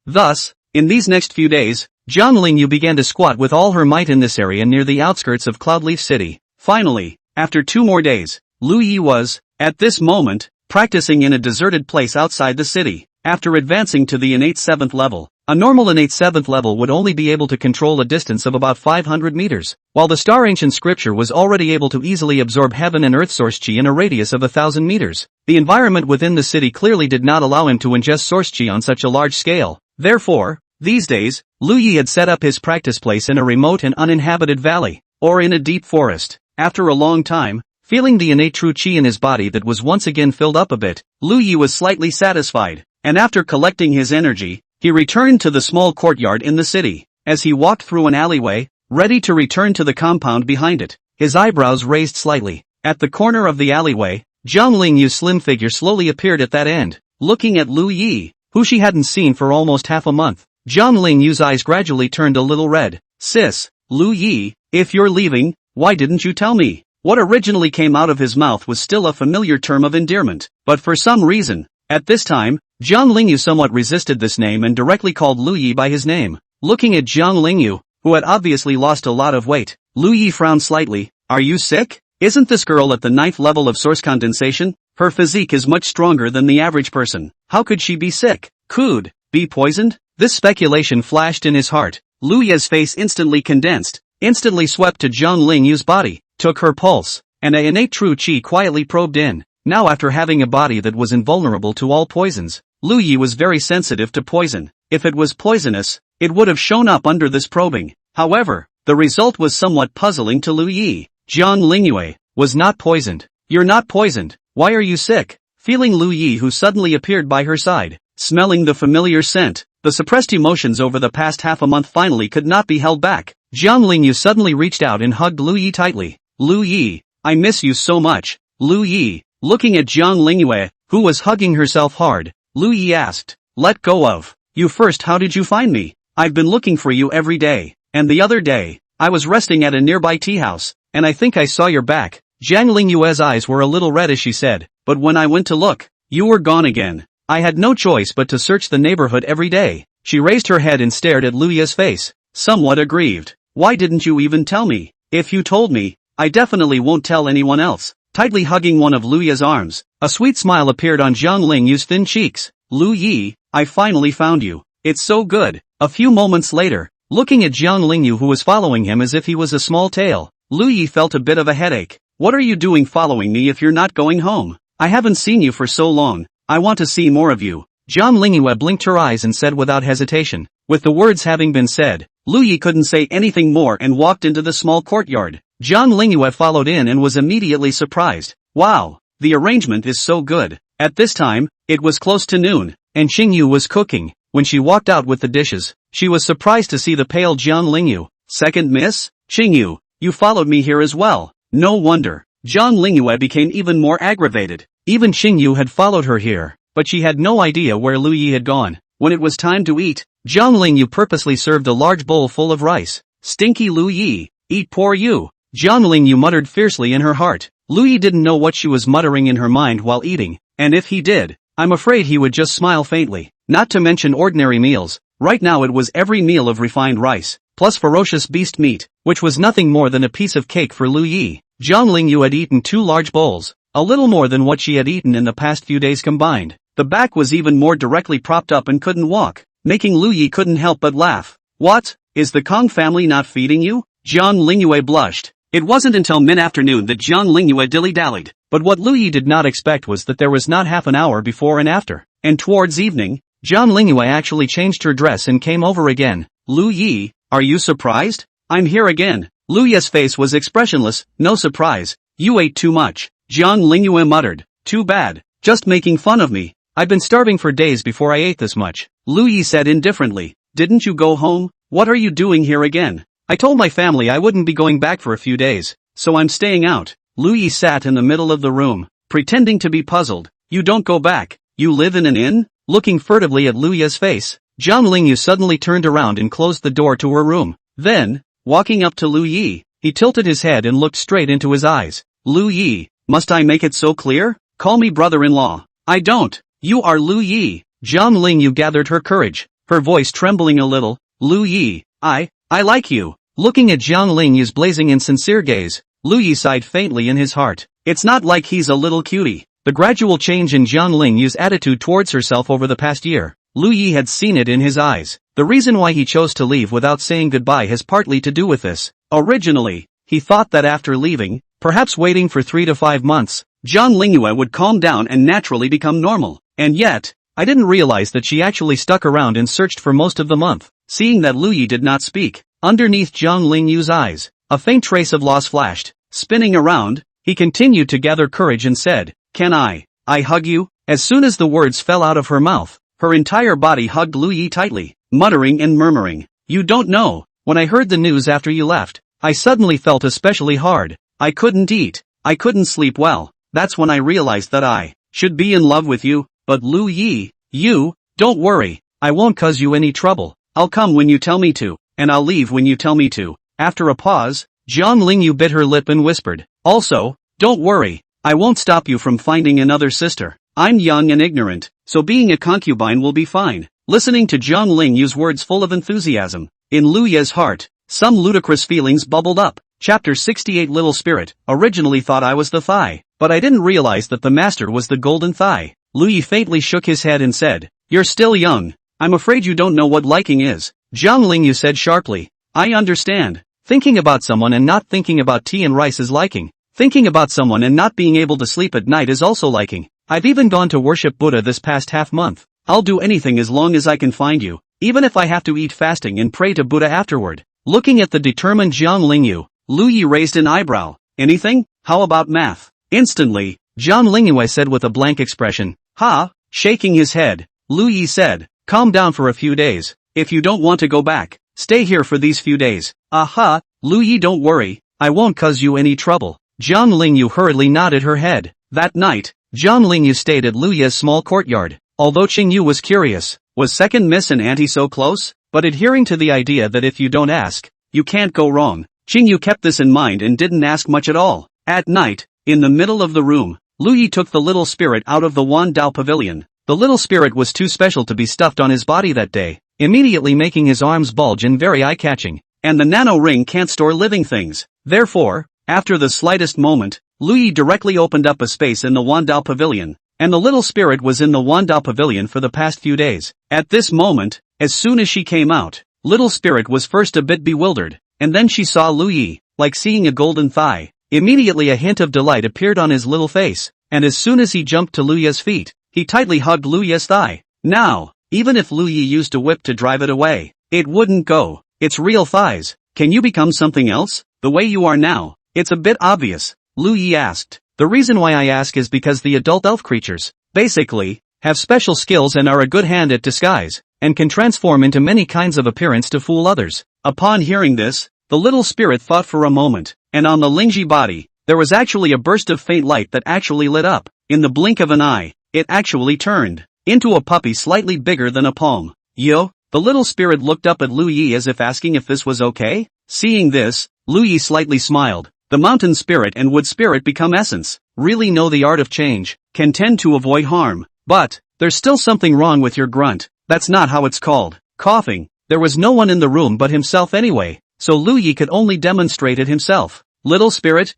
Thus, in these next few days, Jiang Lingyue began to squat with all her might in this area near the outskirts of Cloudleaf City. Finally, after 2 more days, Lu Yi was, at this moment, practicing in a deserted place outside the city. After advancing to the innate 7th level, a normal innate 7th level would only be able to control a distance of about 500 meters, while the star ancient scripture was already able to easily absorb heaven and earth source chi in a radius of 1,000 meters. The environment within the city clearly did not allow him to ingest source chi on such a large scale. Therefore, these days, Lu Yi had set up his practice place in a remote and uninhabited valley, or in a deep forest. After a long time, feeling the innate true chi in his body that was once again filled up a bit, Lu Yi was slightly satisfied, and after collecting his energy, he returned to the small courtyard in the city. As he walked through an alleyway, ready to return to the compound behind it, his eyebrows raised slightly. At the corner of the alleyway, Jiang Lingyue's slim figure slowly appeared at that end. Looking at Lu Yi, who she hadn't seen for almost half a month, Jiang Lingyue's eyes gradually turned a little red. Sis, Lu Yi, if you're leaving, why didn't you tell me? What originally came out of his mouth was still a familiar term of endearment, but for some reason, at this time, Jiang Lingyue somewhat resisted this name and directly called Lu Yi by his name. Looking at Jiang Lingyue, who had obviously lost a lot of weight, Lu Yi frowned slightly. Are you sick? Isn't this girl at the 9th level of source condensation? Her physique is much stronger than the average person. How could she be sick? Could be poisoned? This speculation flashed in his heart. Lu Yi's face instantly condensed, instantly swept to Jiang Lingyue's body, took her pulse, and an innate true chi quietly probed in. Now after having a body that was invulnerable to all poisons, Lu Yi was very sensitive to poison. If it was poisonous, it would have shown up under this probing. However, the result was somewhat puzzling to Lu Yi. Jiang Lingyue was not poisoned. You're not poisoned. Why are you sick? Feeling Lu Yi who suddenly appeared by her side, smelling the familiar scent, the suppressed emotions over the past half a month finally could not be held back. Jiang Lingyue suddenly reached out and hugged Lu Yi tightly. Lu Yi, I miss you so much. Lu Yi, looking at Jiang Lingyue, who was hugging herself hard, Lu Yi asked, let go of you first. How did you find me? I've been looking for you every day, and the other day, I was resting at a nearby tea house, and I think I saw your back. Jiang Lingyue's eyes were a little red as she said, but when I went to look, you were gone again. I had no choice but to search the neighborhood every day. She raised her head and stared at Lu Yi's face, somewhat aggrieved. Why didn't you even tell me? If you told me, I definitely won't tell anyone else. Tightly hugging one of Lu Yi's arms, a sweet smile appeared on Jiang Lingyue's thin cheeks. Lu Yi, I finally found you. It's so good. A few moments later, looking at Jiang Lingyue who was following him as if he was a small tail, Lu Yi felt a bit of a headache. What are you doing following me if you're not going home? I haven't seen you for so long. I want to see more of you. Jiang Lingyue blinked her eyes and said without hesitation. With the words having been said, Lu Yi couldn't say anything more and walked into the small courtyard. Jiang Lingyue followed in and was immediately surprised. Wow, the arrangement is so good. At this time, it was close to noon, and Qingyu was cooking. When she walked out with the dishes, she was surprised to see the pale Jiang Lingyue. Second miss? Qingyu, you followed me here as well. No wonder. Jiang Lingyue became even more aggravated. Even Qingyu had followed her here, but she had no idea where Lu Yi had gone. When it was time to eat, Jiang Lingyue purposely served a large bowl full of rice. Stinky Lu Yi, eat poor you. Jiang Lingyue muttered fiercely in her heart. Lu Yi didn't know what she was muttering in her mind while eating, and if he did, I'm afraid he would just smile faintly. Not to mention ordinary meals, right now it was every meal of refined rice, plus ferocious beast meat, which was nothing more than a piece of cake for Lu Yi. Jiang Lingyue had eaten 2 large bowls, a little more than what she had eaten in the past few days combined. The back was even more directly propped up and couldn't walk, making Lu Yi couldn't help but laugh. What? Is the Kong family not feeding you? Jiang Lingyue blushed. It wasn't until mid-afternoon that Jiang Lingyue dilly-dallied, but what Lu Yi did not expect was that there was not half an hour before and after, and towards evening, Jiang Lingyue actually changed her dress and came over again. Lu Yi, are you surprised? I'm here again. Lu Yi's face was expressionless. No surprise. You ate too much. Jiang Lingyue muttered. Too bad. Just making fun of me. I've been starving for days before I ate this much. Lu Yi said indifferently. didn't you go home? What are you doing here again? I told my family I wouldn't be going back for a few days, so I'm staying out. Lingyue sat in the middle of the room, pretending to be puzzled. You don't go back, you live in an inn? Looking furtively at Liu's face, Lingyue suddenly turned around and closed the door to her room. Then, walking up to Lingyue, he tilted his head and looked straight into his eyes. Lingyue, must I make it so clear? Call me brother-in-law. I don't. You are Lingyue. Lingyue gathered her courage, her voice trembling a little. Lingyue, I like you. Looking at Lingyue's blazing and sincere gaze, Lingyue sighed faintly in his heart. It's not like he's a little cutie. The gradual change in Lingyue's attitude towards herself over the past year, Lingyue had seen it in his eyes. The reason why he chose to leave without saying goodbye has partly to do with this. Originally, he thought that after leaving, perhaps waiting for 3 to 5 months, Lingyue would calm down and naturally become normal. And yet, I didn't realize that she actually stuck around and searched for most of the month. Seeing that Lingyue did not speak, underneath Lingyue's eyes, a faint trace of loss flashed. Spinning around, he continued to gather courage and said, Can I hug you? As soon as the words fell out of her mouth, her entire body hugged Lingyue tightly, muttering and murmuring. You don't know, when I heard the news after you left, I suddenly felt especially hard. I couldn't eat, I couldn't sleep well. That's when I realized that I should be in love with you, but Lingyue, don't worry, I won't cause you any trouble. I'll come when you tell me to, and I'll leave when you tell me to. After a pause, Lingyue bit her lip and whispered, also, don't worry, I won't stop you from finding another sister. I'm young and ignorant, so being a concubine will be fine. Listening to Lingyue's words full of enthusiasm, in Liu's heart, some ludicrous feelings bubbled up. Chapter 68 Little Spirit, originally thought I was the thigh, but I didn't realize that the master was the golden thigh. Lingyue faintly shook his head and said, You're still young. I'm afraid you don't know what liking is. Lingyue said sharply, I understand. Thinking about someone and not thinking about tea and rice is liking. Thinking about someone and not being able to sleep at night is also liking. I've even gone to worship Buddha this past half month. I'll do anything as long as I can find you, even if I have to eat fasting and pray to Buddha afterward. Looking at the determined Lingyue, Lingyue raised an eyebrow. Anything? How about math? Instantly, Lingyue said with a blank expression. Ha! Shaking his head, Lingyue said, Calm down for a few days. If you don't want to go back, stay here for these few days. Aha! Lingyue, don't worry, I won't cause you any trouble. Lingyue hurriedly nodded her head. That night, Lingyue stayed at Liu's small courtyard. Although Qingyu was curious, was second miss and auntie so close? But adhering to the idea that if you don't ask, you can't go wrong, Qingyu kept this in mind and didn't ask much at all. At night, in the middle of the room, Lingyue took the little spirit out of the Wan Dao pavilion. The little spirit was too special to be stuffed on his body that day, immediately making his arms bulge and very eye-catching. And the nano ring can't store living things. Therefore, after the slightest moment, Lingyue directly opened up a space in the Wan Dao pavilion, and the little spirit was in the Wan Dao pavilion for the past few days. At this moment, as soon as she came out, little spirit was first a bit bewildered, and then she saw Lingyue, like seeing a golden thigh. Immediately a hint of delight appeared on his little face, and as soon as he jumped to Liu's feet, he tightly hugged Liu's thigh. Now, even if Lingyue used a whip to drive it away, it wouldn't go. It's real thighs. Can you become something else? The way you are now, it's a bit obvious, Lingyue asked. The reason why I ask is because the adult elf creatures, basically, have special skills and are a good hand at disguise, and can transform into many kinds of appearance to fool others. Upon hearing this, the little spirit thought for a moment, and on the Lingyue body, there was actually a burst of faint light that actually lit up. In the blink of an eye, it actually turned into a puppy slightly bigger than a palm. Yo? The little spirit looked up at Lingyue as if asking if this was okay. Seeing this, Lingyue slightly smiled. The mountain spirit and wood spirit become essence, really know the art of change, can tend to avoid harm. But, there's still something wrong with your grunt. That's not how it's called. Coughing. There was no one in the room but himself anyway, so Lingyue could only demonstrate it himself. Little spirit,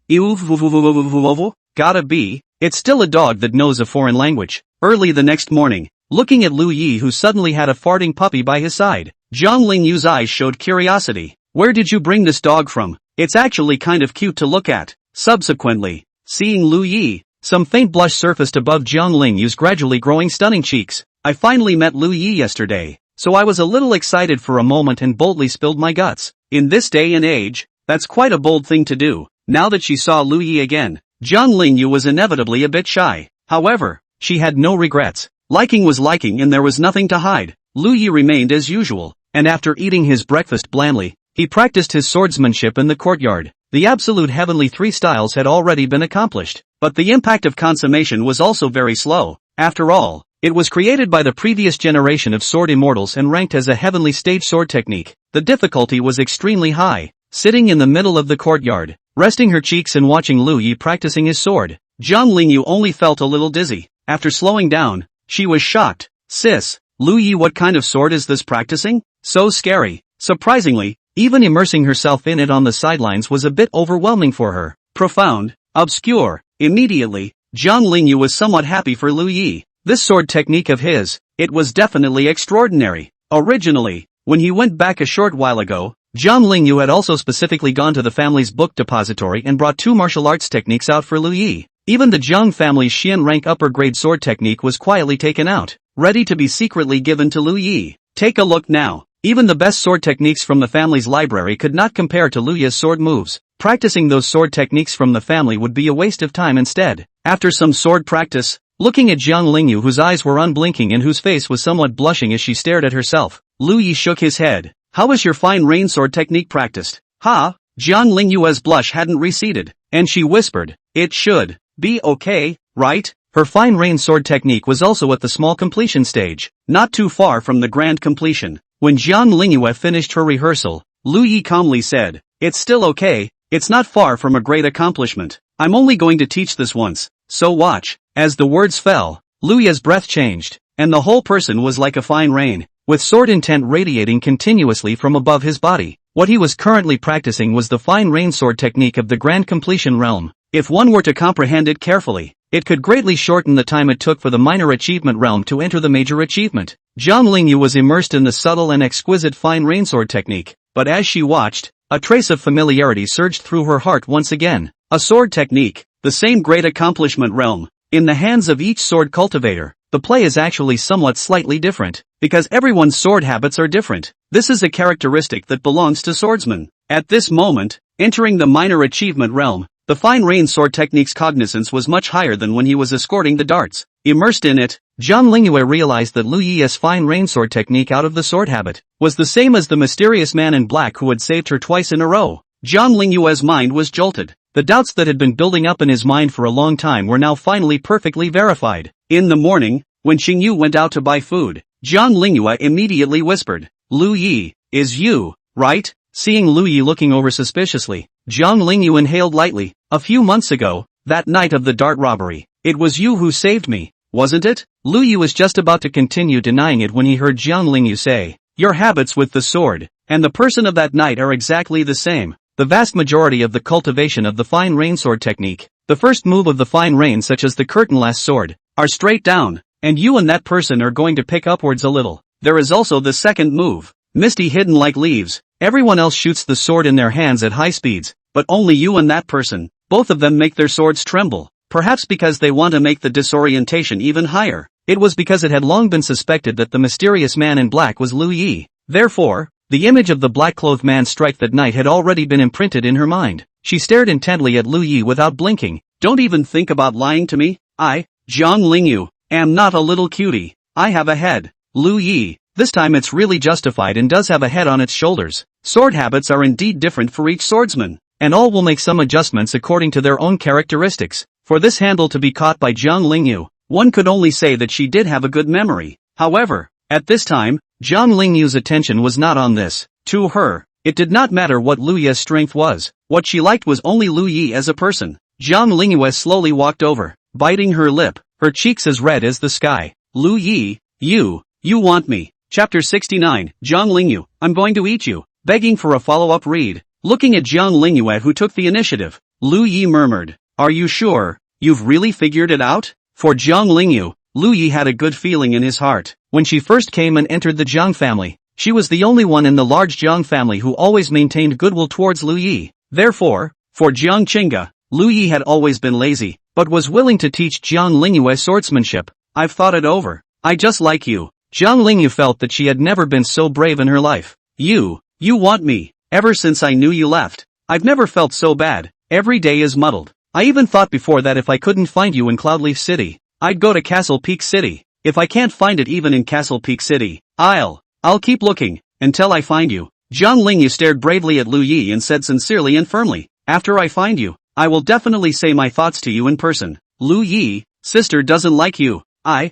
gotta be, it's still a dog that knows a foreign language. Early the next morning, looking at Lingyue who suddenly had a farting puppy by his side, Lingyue's eyes showed curiosity. Where did you bring this dog from? It's actually kind of cute to look at. Subsequently, seeing Lingyue, some faint blush surfaced above Lingyue's gradually growing stunning cheeks. I finally met Lingyue yesterday, so I was a little excited for a moment and boldly spilled my guts. In this day and age, that's quite a bold thing to do. Now that she saw Lingyue again, Lingyue was inevitably a bit shy. However, she had no regrets. Liking was liking and there was nothing to hide. Lingyue remained as usual, and after eating his breakfast blandly, he practiced his swordsmanship in the courtyard. The absolute heavenly three styles had already been accomplished, but the impact of consummation was also very slow. After all, it was created by the previous generation of sword immortals and ranked as a heavenly stage sword technique. The difficulty was extremely high. Sitting in the middle of the courtyard, resting her cheeks and watching Lu Yi practicing his sword, Jiang Lingyue only felt a little dizzy. After slowing down, she was shocked. Sis, Lu Yi, what kind of sword is this practicing? So scary. Surprisingly, even immersing herself in it on the sidelines was a bit overwhelming for her. Profound, obscure. Immediately, Jiang Lingyue was somewhat happy for Lu Yi. This sword technique of his, it was definitely extraordinary. Originally, when he went back a short while ago, Jiang Lingyue had also specifically gone to the family's book depository and brought 2 martial arts techniques out for Lu Yi. Even the Jiang family's Xian rank upper grade sword technique was quietly taken out, ready to be secretly given to Lu Yi. Take a look now. Even the best sword techniques from the family's library could not compare to Lu Yi's sword moves. Practicing those sword techniques from the family would be a waste of time instead. After some sword practice, looking at Jiang Lingyue, whose eyes were unblinking and whose face was somewhat blushing as she stared at herself, Lu Yi shook his head. How is your fine rain sword technique practiced? Ha? Jiang Lingyue's blush hadn't receded, and she whispered, it should be okay, right? Her fine rain sword technique was also at the small completion stage, not too far from the grand completion. When Jiang Lingyue finished her rehearsal, Lu Yi calmly said, it's still okay, it's not far from a great accomplishment. I'm only going to teach this once, so watch. As the words fell, Lu Yi's breath changed, and the whole person was like a fine rain, with sword intent radiating continuously from above his body. What he was currently practicing was the fine rain sword technique of the grand completion realm. If one were to comprehend it carefully, it could greatly shorten the time it took for the minor achievement realm to enter the major achievement. Jiang Lingyue was immersed in the subtle and exquisite fine rain sword technique, but as she watched, a trace of familiarity surged through her heart once again. A sword technique, the same great accomplishment realm, in the hands of each sword cultivator. The play is actually somewhat slightly different, because everyone's sword habits are different. This is a characteristic that belongs to swordsmen. At this moment, entering the minor achievement realm, the fine rain sword technique's cognizance was much higher than when he was escorting the darts. Immersed in it, Jiang Lingyue realized that Lu Yi's fine rain sword technique out of the sword habit was the same as the mysterious man in black who had saved her twice in a row. Jiang Lingyue's mind was jolted. The doubts that had been building up in his mind for a long time were now finally perfectly verified. In the morning, when Qingyu went out to buy food, Jiang Lingyue immediately whispered, Lu Yi, is you, right? Seeing Lu Yi looking over suspiciously, Jiang Lingyue inhaled lightly. A few months ago, that night of the dart robbery, it was you who saved me, wasn't it? Lu Yi was just about to continue denying it when he heard Jiang Lingyue say, your habits with the sword, and the person of that night are exactly the same. The vast majority of the cultivation of the fine rain sword technique, the first move of the fine rain such as the curtain-lass sword, are straight down, and you and that person are going to pick upwards a little. There is also the second move, misty hidden like leaves. Everyone else shoots the sword in their hands at high speeds, but only you and that person, both of them make their swords tremble, perhaps because they want to make the disorientation even higher. It was because it had long been suspected that the mysterious man in black was Lu Yi. Therefore, the image of the black-clothed man strike that night had already been imprinted in her mind. She stared intently at Lu Yi without blinking. Don't even think about lying to me. I, Jiang Lingyue, am not a little cutie. I have a head. Lu Yi, this time it's really justified and does have a head on its shoulders. Sword habits are indeed different for each swordsman, and all will make some adjustments according to their own characteristics. For this handle to be caught by Jiang Lingyue, one could only say that she did have a good memory. However, at this time, Jiang Lingyue's attention was not on this. To her, it did not matter what Lu Yi's strength was. What she liked was only Lu Yi as a person. Jiang Lingyue slowly walked over, biting her lip, her cheeks as red as the sky. Lu Yi, you want me. Chapter 69, Jiang Lingyue, I'm going to eat you. Begging for a follow-up read. Looking at Jiang Lingyue, who took the initiative, Lu Yi murmured, are you sure? You've really figured it out? For Jiang Lingyue, Lu Yi had a good feeling in his heart. When she first came and entered the Jiang family, she was the only one in the large Jiang family who always maintained goodwill towards Lu Yi. Therefore, for Jiang Qingge, Lu Yi had always been lazy, but was willing to teach Jiang Lingyue swordsmanship. I've thought it over. I just like you. Jiang Lingyue felt that she had never been so brave in her life. You want me. Ever since I knew you left, I've never felt so bad. Every day is muddled. I even thought before that if I couldn't find you in Cloudleaf City, I'd go to Castle Peak City. If I can't find it even in Castle Peak City, I'll keep looking, until I find you. Jiang Lingyue stared bravely at Lu Yi and said sincerely and firmly, after I find you, I will definitely say my thoughts to you in person. Lu Yi, sister doesn't like you. Jiang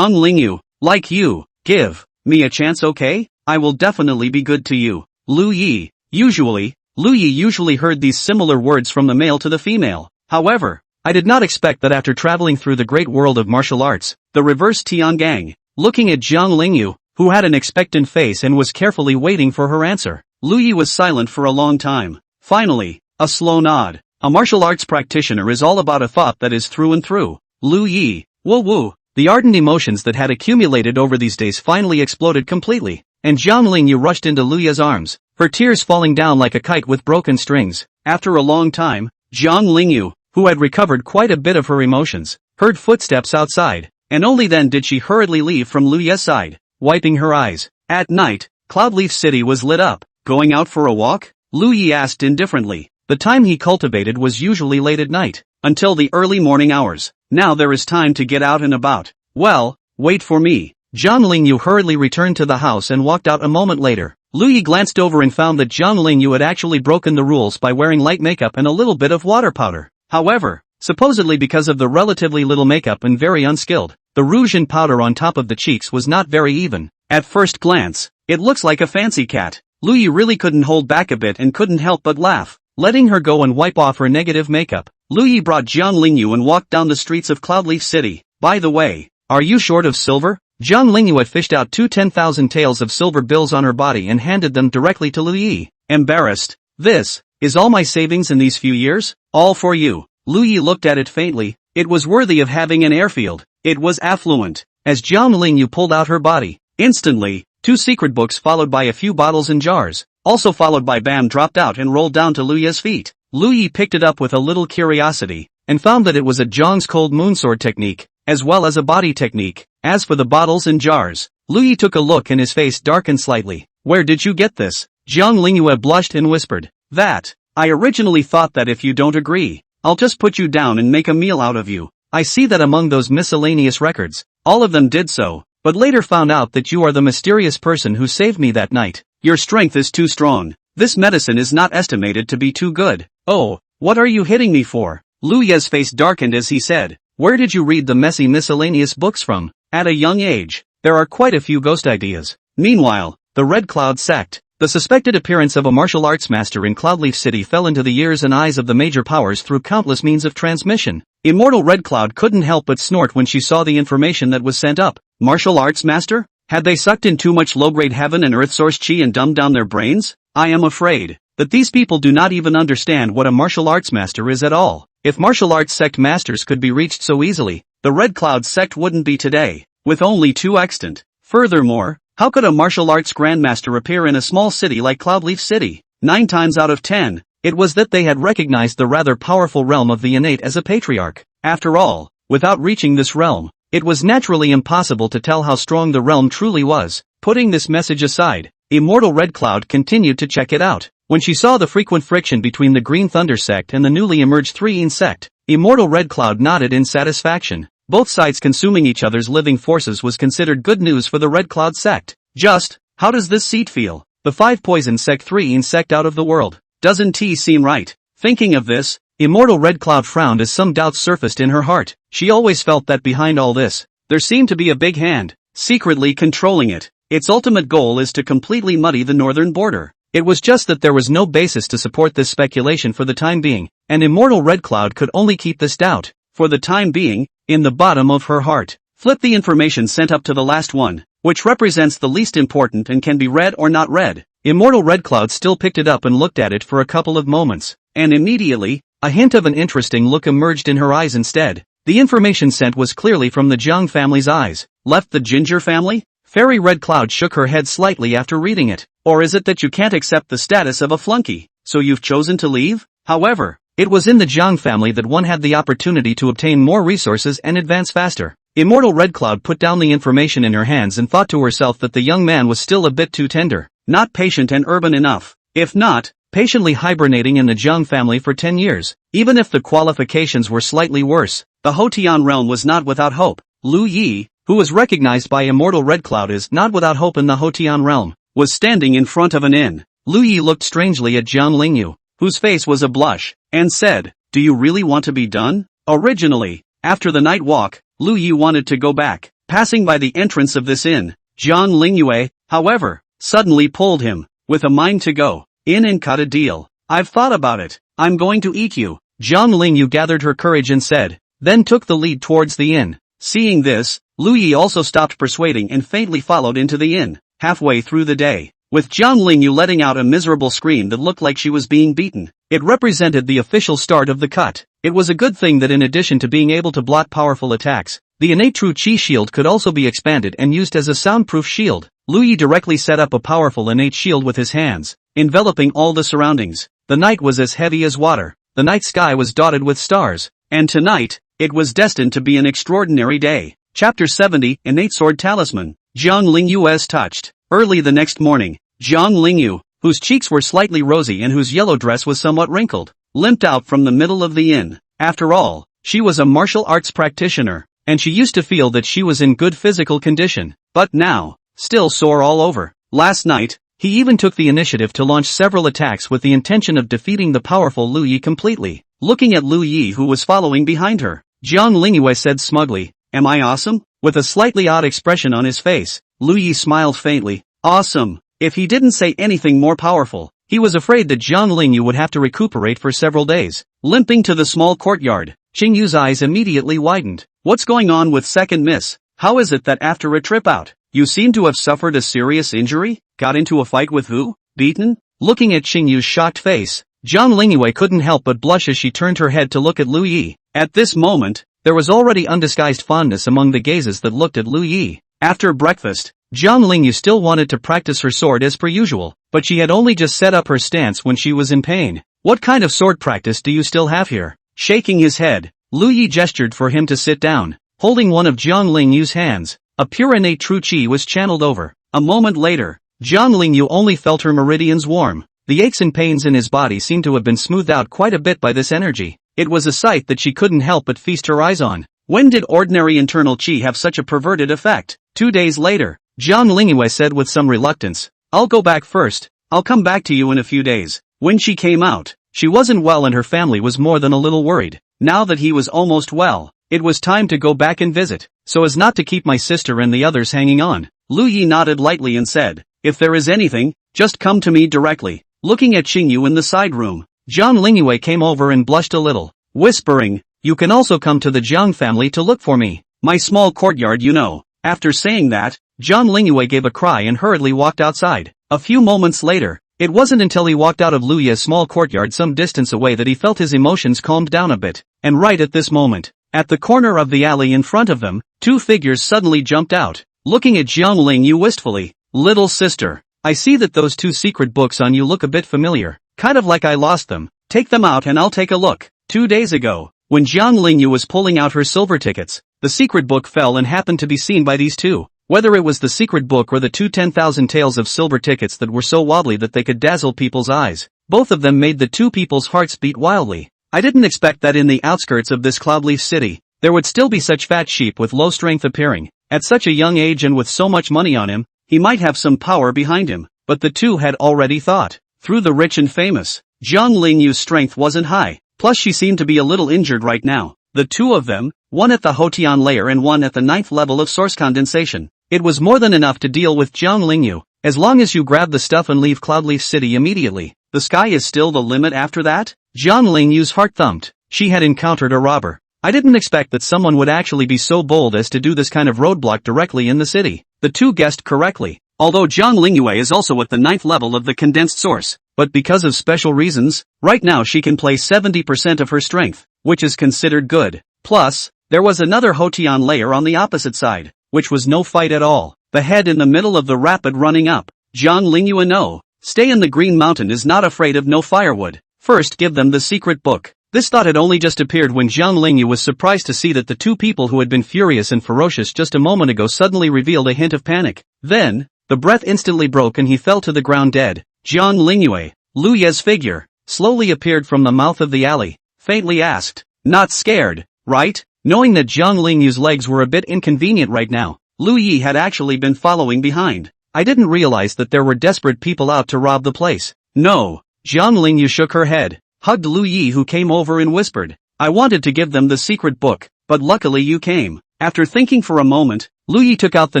Lingyue, like you. Give me a chance, okay? I will definitely be good to you. Lu Yi, Lu Yi usually heard these similar words from the male to the female. However, I did not expect that after traveling through the great world of martial arts, the reverse Tiangang. Looking at Jiang Lingyue, who had an expectant face and was carefully waiting for her answer, Lu Yi was silent for a long time. Finally, a slow nod. A martial arts practitioner is all about a thought that is through and through. Lu Yi, woo. The ardent emotions that had accumulated over these days finally exploded completely, and Jiang Lingyue rushed into Lu Yi's arms, her tears falling down like a kite with broken strings. After a long time, Jiang Lingyue, who had recovered quite a bit of her emotions, heard footsteps outside, and only then did she hurriedly leave from Lu Yi's side, wiping her eyes. At night, Cloudleaf City was lit up. Going out for a walk? Lu Yi asked indifferently. The time he cultivated was usually late at night, until the early morning hours. Now there is time to get out and about. Well, wait for me. Jiang Lingyue hurriedly returned to the house and walked out a moment later. Lu Yi glanced over and found that Jiang Lingyue had actually broken the rules by wearing light makeup and a little bit of water powder. However, supposedly because of the relatively little makeup and very unskilled, the rouge and powder on top of the cheeks was not very even. At first glance, it looks like a fancy cat. Lu Yi really couldn't hold back a bit and couldn't help but laugh, letting her go and wipe off her negative makeup. Lu Yi brought Jiang Lingyue and walked down the streets of Cloudleaf City. By the way, are you short of silver? Jiang Lingyue had fished out 2 10,000 taels of silver bills on her body and handed them directly to Lu Yi. Embarrassed. This is all my savings in these few years? All for you. Lu Yi looked at it faintly. It was worthy of having an airfield. It was affluent. As Jiang Lingyue pulled out her body, instantly, 2 secret books followed by a few bottles and jars, also followed by Bam dropped out and rolled down to Lu Yi's feet. Lu Yi picked it up with a little curiosity, and found that it was a Zhang's cold moonsword technique, as well as a body technique. As for the bottles and jars, Lu Yi took a look and his face darkened slightly. Where did you get this? Jiang Lingyue blushed and whispered. That. I originally thought that if you don't agree, I'll just put you down and make a meal out of you. I see that among those miscellaneous records, all of them did so, but later found out that you are the mysterious person who saved me that night. Your strength is too strong. This medicine is not estimated to be too good. Oh, what are you hitting me for? Lu Yi's face darkened as he said, where did you read the messy miscellaneous books from? At a young age, there are quite a few ghost ideas. Meanwhile, the Red Cloud sect. The suspected appearance of a martial arts master in Cloudleaf City fell into the ears and eyes of the major powers through countless means of transmission. Immortal Red Cloud couldn't help but snort when she saw the information that was sent up. Martial arts master? Had they sucked in too much low-grade heaven and earth source chi and dumbed down their brains? I am afraid that these people do not even understand what a martial arts master is at all. If martial arts sect masters could be reached so easily, the Red Cloud sect wouldn't be today, with only 2 extant. Furthermore, how could a martial arts grandmaster appear in a small city like Cloudleaf City? 9 times out of 10, it was that they had recognized the rather powerful realm of the innate as a patriarch. After all, without reaching this realm, it was naturally impossible to tell how strong the realm truly was. Putting this message aside, Immortal Red Cloud continued to check it out. When she saw the frequent friction between the Green Thunder sect and the newly emerged 3-in sect, Immortal Red Cloud nodded in satisfaction. Both sides consuming each other's living forces was considered good news for the Red Cloud sect. Just, how does this seat feel? The 5 poison sect 3-in sect out of the world. Doesn't T seem right? Thinking of this, Immortal Red Cloud frowned as some doubts surfaced in her heart. She always felt that behind all this, there seemed to be a big hand, secretly controlling it. Its ultimate goal is to completely muddy the northern border. It was just that there was no basis to support this speculation for the time being, and Immortal Red Cloud could only keep this doubt, for the time being, in the bottom of her heart. Flip the information sent up to the last one, which represents the least important and can be read or not read. Immortal Red Cloud still picked it up and looked at it for a couple of moments, and immediately, a hint of an interesting look emerged in her eyes instead. The information sent was clearly from the Jiang family's eyes. Left the Ginger family? Fairy Red Cloud shook her head slightly after reading it. Or is it that you can't accept the status of a flunky, so you've chosen to leave? However, it was in the Jiang family that one had the opportunity to obtain more resources and advance faster. Immortal Red Cloud put down the information in her hands and thought to herself that the young man was still a bit too tender, not patient and urban enough. If not, patiently hibernating in the Jiang family for 10 years. Even if the qualifications were slightly worse, the Hotian realm was not without hope. Lu Yi, who was recognized by Immortal Red Cloud as not without hope in the Hotian realm, was standing in front of an inn. Lu Yi looked strangely at Jiang Lingyue, whose face was a blush, and said, "Do you really want to be done?" Originally, after the night walk, Lu Yi wanted to go back. Passing by the entrance of this inn, Jiang Lingyue, however, suddenly pulled him, with a mind to go in and cut a deal. "I've thought about it. I'm going to eat you." Jiang Lingyue gathered her courage and said, then took the lead towards the inn. Seeing this, Lu Yi also stopped persuading and faintly followed into the inn. Halfway through the day, with Jiang Lingyue letting out a miserable scream that looked like she was being beaten, it represented the official start of the cut. It was a good thing that in addition to being able to block powerful attacks, the innate true qi shield could also be expanded and used as a soundproof shield. Lu Yi directly set up a powerful innate shield with his hands, enveloping all the surroundings. The night was as heavy as water, the night sky was dotted with stars, and tonight, it was destined to be an extraordinary day. Chapter 70, Innate Sword Talisman. Jiang Lingyue was touched. Early the next morning, Jiang Lingyue, whose cheeks were slightly rosy and whose yellow dress was somewhat wrinkled, limped out from the middle of the inn. After all, she was a martial arts practitioner, and she used to feel that she was in good physical condition, but now, still sore all over. Last night, he even took the initiative to launch several attacks with the intention of defeating the powerful Lu Yi completely. Looking at Lu Yi who was following behind her, Jiang Lingyue said smugly, "Am I awesome?" With a slightly odd expression on his face, Lu Yi smiled faintly. Awesome. If he didn't say anything more powerful, he was afraid that Jiang Lingyue would have to recuperate for several days. Limping to the small courtyard, Qingyu's eyes immediately widened. "What's going on with second miss? How is it that after a trip out, you seem to have suffered a serious injury? Got into a fight with who? Beaten?" Looking at Qingyu's shocked face, Jiang Lingyue couldn't help but blush as she turned her head to look at Lu Yi. At this moment, there was already undisguised fondness among the gazes that looked at Lu Yi. After breakfast, Jiang Lingyue still wanted to practice her sword as per usual, but she had only just set up her stance when she was in pain. "What kind of sword practice do you still have here?" Shaking his head, Lu Yi gestured for him to sit down. Holding one of Jiang Lingyue's hands, a pure innate true qi was channeled over. A moment later, Jiang Lingyue only felt her meridians warm. The aches and pains in his body seemed to have been smoothed out quite a bit by this energy. It was a sight that she couldn't help but feast her eyes on. When did ordinary internal qi have such a perverted effect? 2 days later, Jiang Lingyue said with some reluctance, "I'll go back first. I'll come back to you in a few days." When she came out, she wasn't well and her family was more than a little worried. Now that he was almost well, it was time to go back and visit, so as not to keep my sister and the others hanging on. Lu Yi nodded lightly and said, "If there is anything, just come to me directly." Looking at Qingyu in the side room, Jiang Lingyue came over and blushed a little, whispering, "You can also come to the Jiang family to look for me. My small courtyard, you know." After saying that, Jiang Lingyue gave a cry and hurriedly walked outside. A few moments later, it wasn't until he walked out of Lu Yi's small courtyard some distance away that he felt his emotions calmed down a bit. And right at this moment, at the corner of the alley in front of them, 2 figures suddenly jumped out, looking at Jiang Lingyue wistfully. "Little sister, I see that those 2 secret books on you look a bit familiar, kind of like I lost them. Take them out and I'll take a look." 2 days ago, when Jiang Lingyue was pulling out her silver tickets, the secret book fell and happened to be seen by these 2. Whether it was the secret book or the 2 10,000 taels of silver tickets that were so wobbly that they could dazzle people's eyes, both of them made the 2 people's hearts beat wildly. I didn't expect that in the outskirts of this cloudleaf city, there would still be such fat sheep with low strength appearing. At such a young age and with so much money on him, he might have some power behind him, but the 2 had already thought through the rich and famous. Jiang Lingyue's strength wasn't high, plus she seemed to be a little injured right now. The 2 of them, one at the Hotian layer and one at the 9th level of source condensation. It was more than enough to deal with Jiang Lingyue. As long as you grab the stuff and leave Cloudleaf City immediately, the sky is still the limit after that? Jiang Lingyue's heart thumped. She had encountered a robber. I didn't expect that someone would actually be so bold as to do this kind of roadblock directly in the city. The 2 guessed correctly. Although Jiang Lingyue is also at the 9th level of the condensed source, but because of special reasons, right now she can play 70% of her strength, which is considered good. Plus, there was another Hotian layer on the opposite side, which was no fight at all. The head in the middle of the rapid running up. Jiang Lingyue no. Stay in the Green Mountain is not afraid of no firewood. First give them the secret book. This thought had only just appeared when Jiang Lingyue was surprised to see that the 2 people who had been furious and ferocious just a moment ago suddenly revealed a hint of panic. Then, the breath instantly broke and he fell to the ground dead. Jiang Lingyue, Lu Ye's figure, slowly appeared from the mouth of the alley, faintly asked, "Not scared, right?" Knowing that Jiang Lingyue's legs were a bit inconvenient right now, Lu Yi had actually been following behind. I didn't realize that there were desperate people out to rob the place. No. Jiang Lingyue shook her head, hugged Lu Yi who came over and whispered, I wanted to give them the secret book, but luckily you came. After thinking for a moment, Lu Yi took out the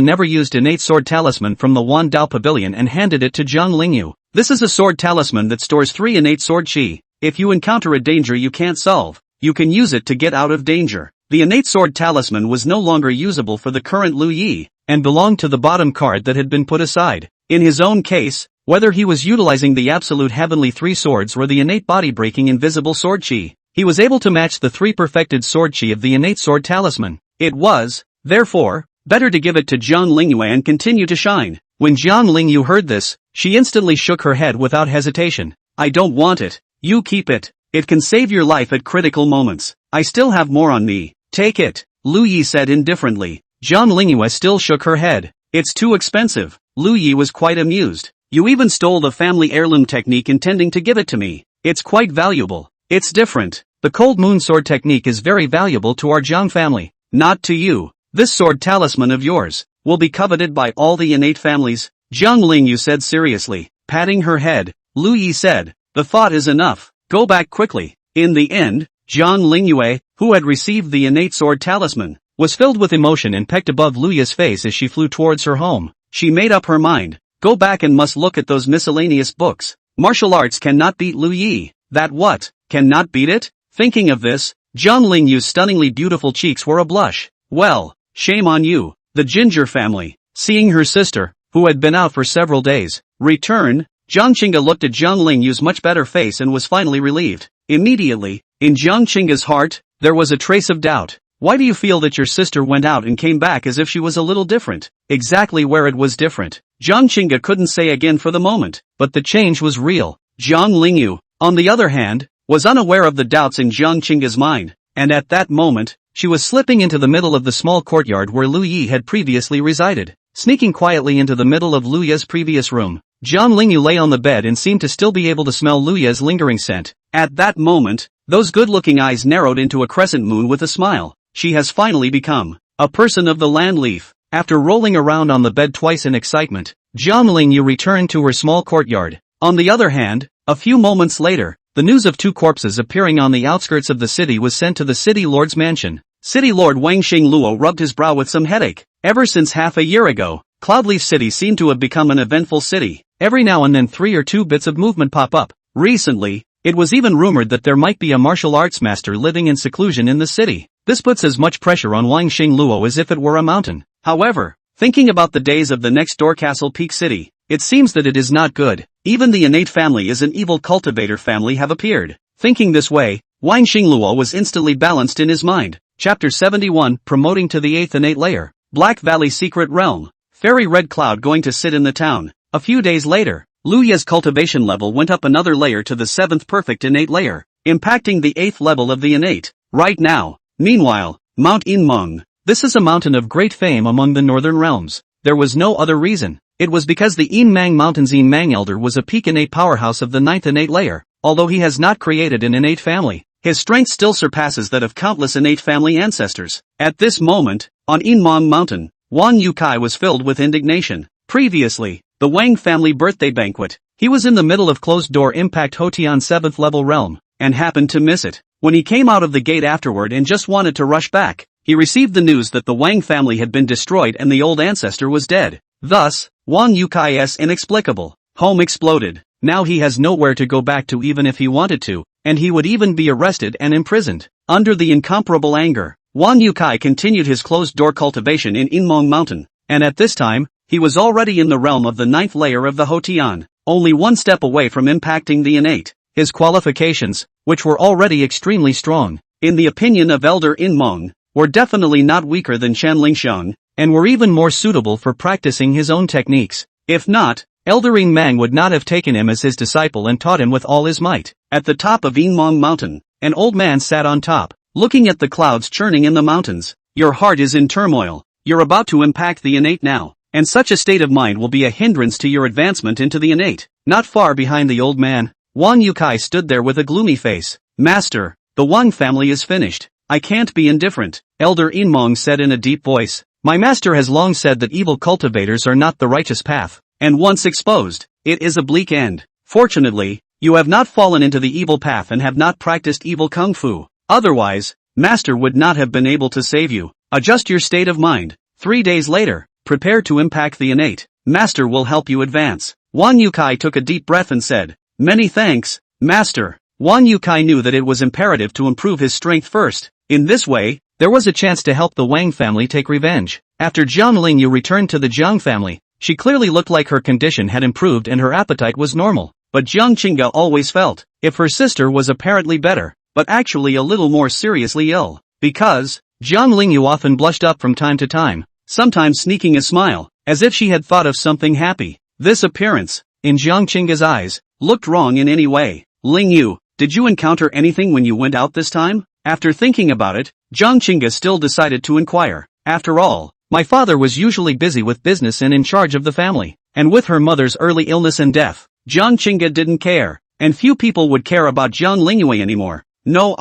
never-used innate sword talisman from the Wan Dao pavilion and handed it to Jiang Lingyue. This is a sword talisman that stores 3 innate sword qi. If you encounter a danger you can't solve, you can use it to get out of danger. The innate sword talisman was no longer usable for the current Lu Yi, and belonged to the bottom card that had been put aside. In his own case, whether he was utilizing the absolute heavenly 3 swords or the innate body-breaking invisible sword qi, he was able to match the 3 perfected sword qi of the innate sword talisman. It was, therefore, better to give it to Jiang Lingyue and continue to shine. When Jiang Lingyue heard this, she instantly shook her head without hesitation. I don't want it. You keep it. It can save your life at critical moments. I still have more on me. Take it, Lu Yi said indifferently. Jiang Lingyue still shook her head. It's too expensive. Lu Yi was quite amused. You even stole the family heirloom technique intending to give it to me. It's quite valuable. It's different. The cold moon sword technique is very valuable to our Jiang family. Not to you. This sword talisman of yours will be coveted by all the innate families, Jiang Lingyue said seriously. Patting her head, Lu Yi said, the thought is enough. Go back quickly. In the end, Jiang Lingyue, who had received the innate sword talisman, was filled with emotion and pecked above Lu Yi's face as she flew towards her home. She made up her mind. Go back and must look at those miscellaneous books. Martial arts cannot beat Lu Yi. That what? Cannot beat it? Thinking of this, Jiang Lingyue's stunningly beautiful cheeks were ablush. Well, shame on you, the Ginger family. Seeing her sister, who had been out for several days, return, Jiang Qingge looked at Jiang Lingyue's much better face and was finally relieved. Immediately, in Jiang Qingge's heart, there was a trace of doubt. Why do you feel that your sister went out and came back as if she was a little different? Exactly where it was different, Jiang Qingge couldn't say again for the moment, but the change was real. Jiang Lingyue, on the other hand, was unaware of the doubts in Jiang Qingge's mind, and at that moment, she was slipping into the middle of the small courtyard where Lu Yi had previously resided. Sneaking quietly into the middle of Lu Yi's previous room, Jiang Lingyue lay on the bed and seemed to still be able to smell Lu Yi's lingering scent. At that moment, those good-looking eyes narrowed into a crescent moon with a smile. She has finally become a person of the land leaf. After rolling around on the bed twice in excitement, Jiang Lingyue returned to her small courtyard. On the other hand, a few moments later, the news of 2 corpses appearing on the outskirts of the city was sent to the city lord's mansion. City Lord Wang Xingluo rubbed his brow with some headache. Ever since half a year ago, Cloudleaf City seemed to have become an eventful city. Every now and then 3 or 2 bits of movement pop up. Recently, it was even rumored that there might be a martial arts master living in seclusion in the city. This puts as much pressure on Wang Xingluo as if it were a mountain. However, thinking about the days of the next door Castle Peak City, it seems that it is not good. Even the innate family as an evil cultivator family have appeared. Thinking this way, Wang Xingluo was instantly balanced in his mind. Chapter 71, Promoting to the 8th innate layer. Black Valley Secret Realm. Fairy Red Cloud going to sit in the town. A few days later, Lu Ye's cultivation level went up another layer to the 7th perfect innate layer, impacting the 8th level of the innate. Right now, meanwhile, Mount Inmeng. This is a mountain of great fame among the northern realms. There was no other reason. It was because the Inmang Mountain's Inmang Elder was a peak innate powerhouse of the 9th innate layer. Although he has not created an innate family, his strength still surpasses that of countless innate family ancestors. At this moment, on Inmang Mountain, Wang Yukai was filled with indignation. Previously, the Wang family birthday banquet, he was in the middle of closed-door Impact Hotian 7th level realm, and happened to miss it. When he came out of the gate afterward and just wanted to rush back, he received the news that the Wang family had been destroyed and the old ancestor was dead. Thus, Wang Yukai's inexplicable home exploded. Now he has nowhere to go back to even if he wanted to, and he would even be arrested and imprisoned. Under the incomparable anger, Wang Yukai continued his closed-door cultivation in Inmong Mountain, and at this time, he was already in the realm of the 9th layer of the Hotian, only one step away from impacting the innate. His qualifications, which were already extremely strong, in the opinion of Elder Inmong, were definitely not weaker than Chen Lingsheng, and were even more suitable for practicing his own techniques. If not, Elder Ingmang would not have taken him as his disciple and taught him with all his might. At the top of Inmong Mountain, an old man sat on top, looking at the clouds churning in the mountains. Your heart is in turmoil. You're about to impact the innate now, and such a state of mind will be a hindrance to your advancement into the innate. Not far behind the old man, Wang Yukai stood there with a gloomy face. Master, the Wang family is finished. I can't be indifferent, Elder Inmong said in a deep voice. My master has long said that evil cultivators are not the righteous path, and once exposed, it is a bleak end. Fortunately, you have not fallen into the evil path and have not practiced evil kung fu. Otherwise, master would not have been able to save you. Adjust your state of mind. 3 days later, prepare to impact the innate. Master will help you advance. Wan Yukai took a deep breath and said, "Many thanks, master." Wan Yukai knew that it was imperative to improve his strength first. In this way, there was a chance to help the Wang family take revenge. After Jiang Lingyue returned to the Jiang family, she clearly looked like her condition had improved and her appetite was normal. But Jiang Qingge always felt, if her sister was apparently better, but actually a little more seriously ill. Because, Jiang Lingyue often blushed up from time to time, sometimes sneaking a smile, as if she had thought of something happy. This appearance, in Jiang Qingge's eyes, looked wrong in any way. "Lingyue, did you encounter anything when you went out this time?" After thinking about it, Jiang Qingge still decided to inquire. After all, my father was usually busy with business and in charge of the family, and with her mother's early illness and death, Jiang Qingge didn't care, and few people would care about Jiang Lingyue anymore. No.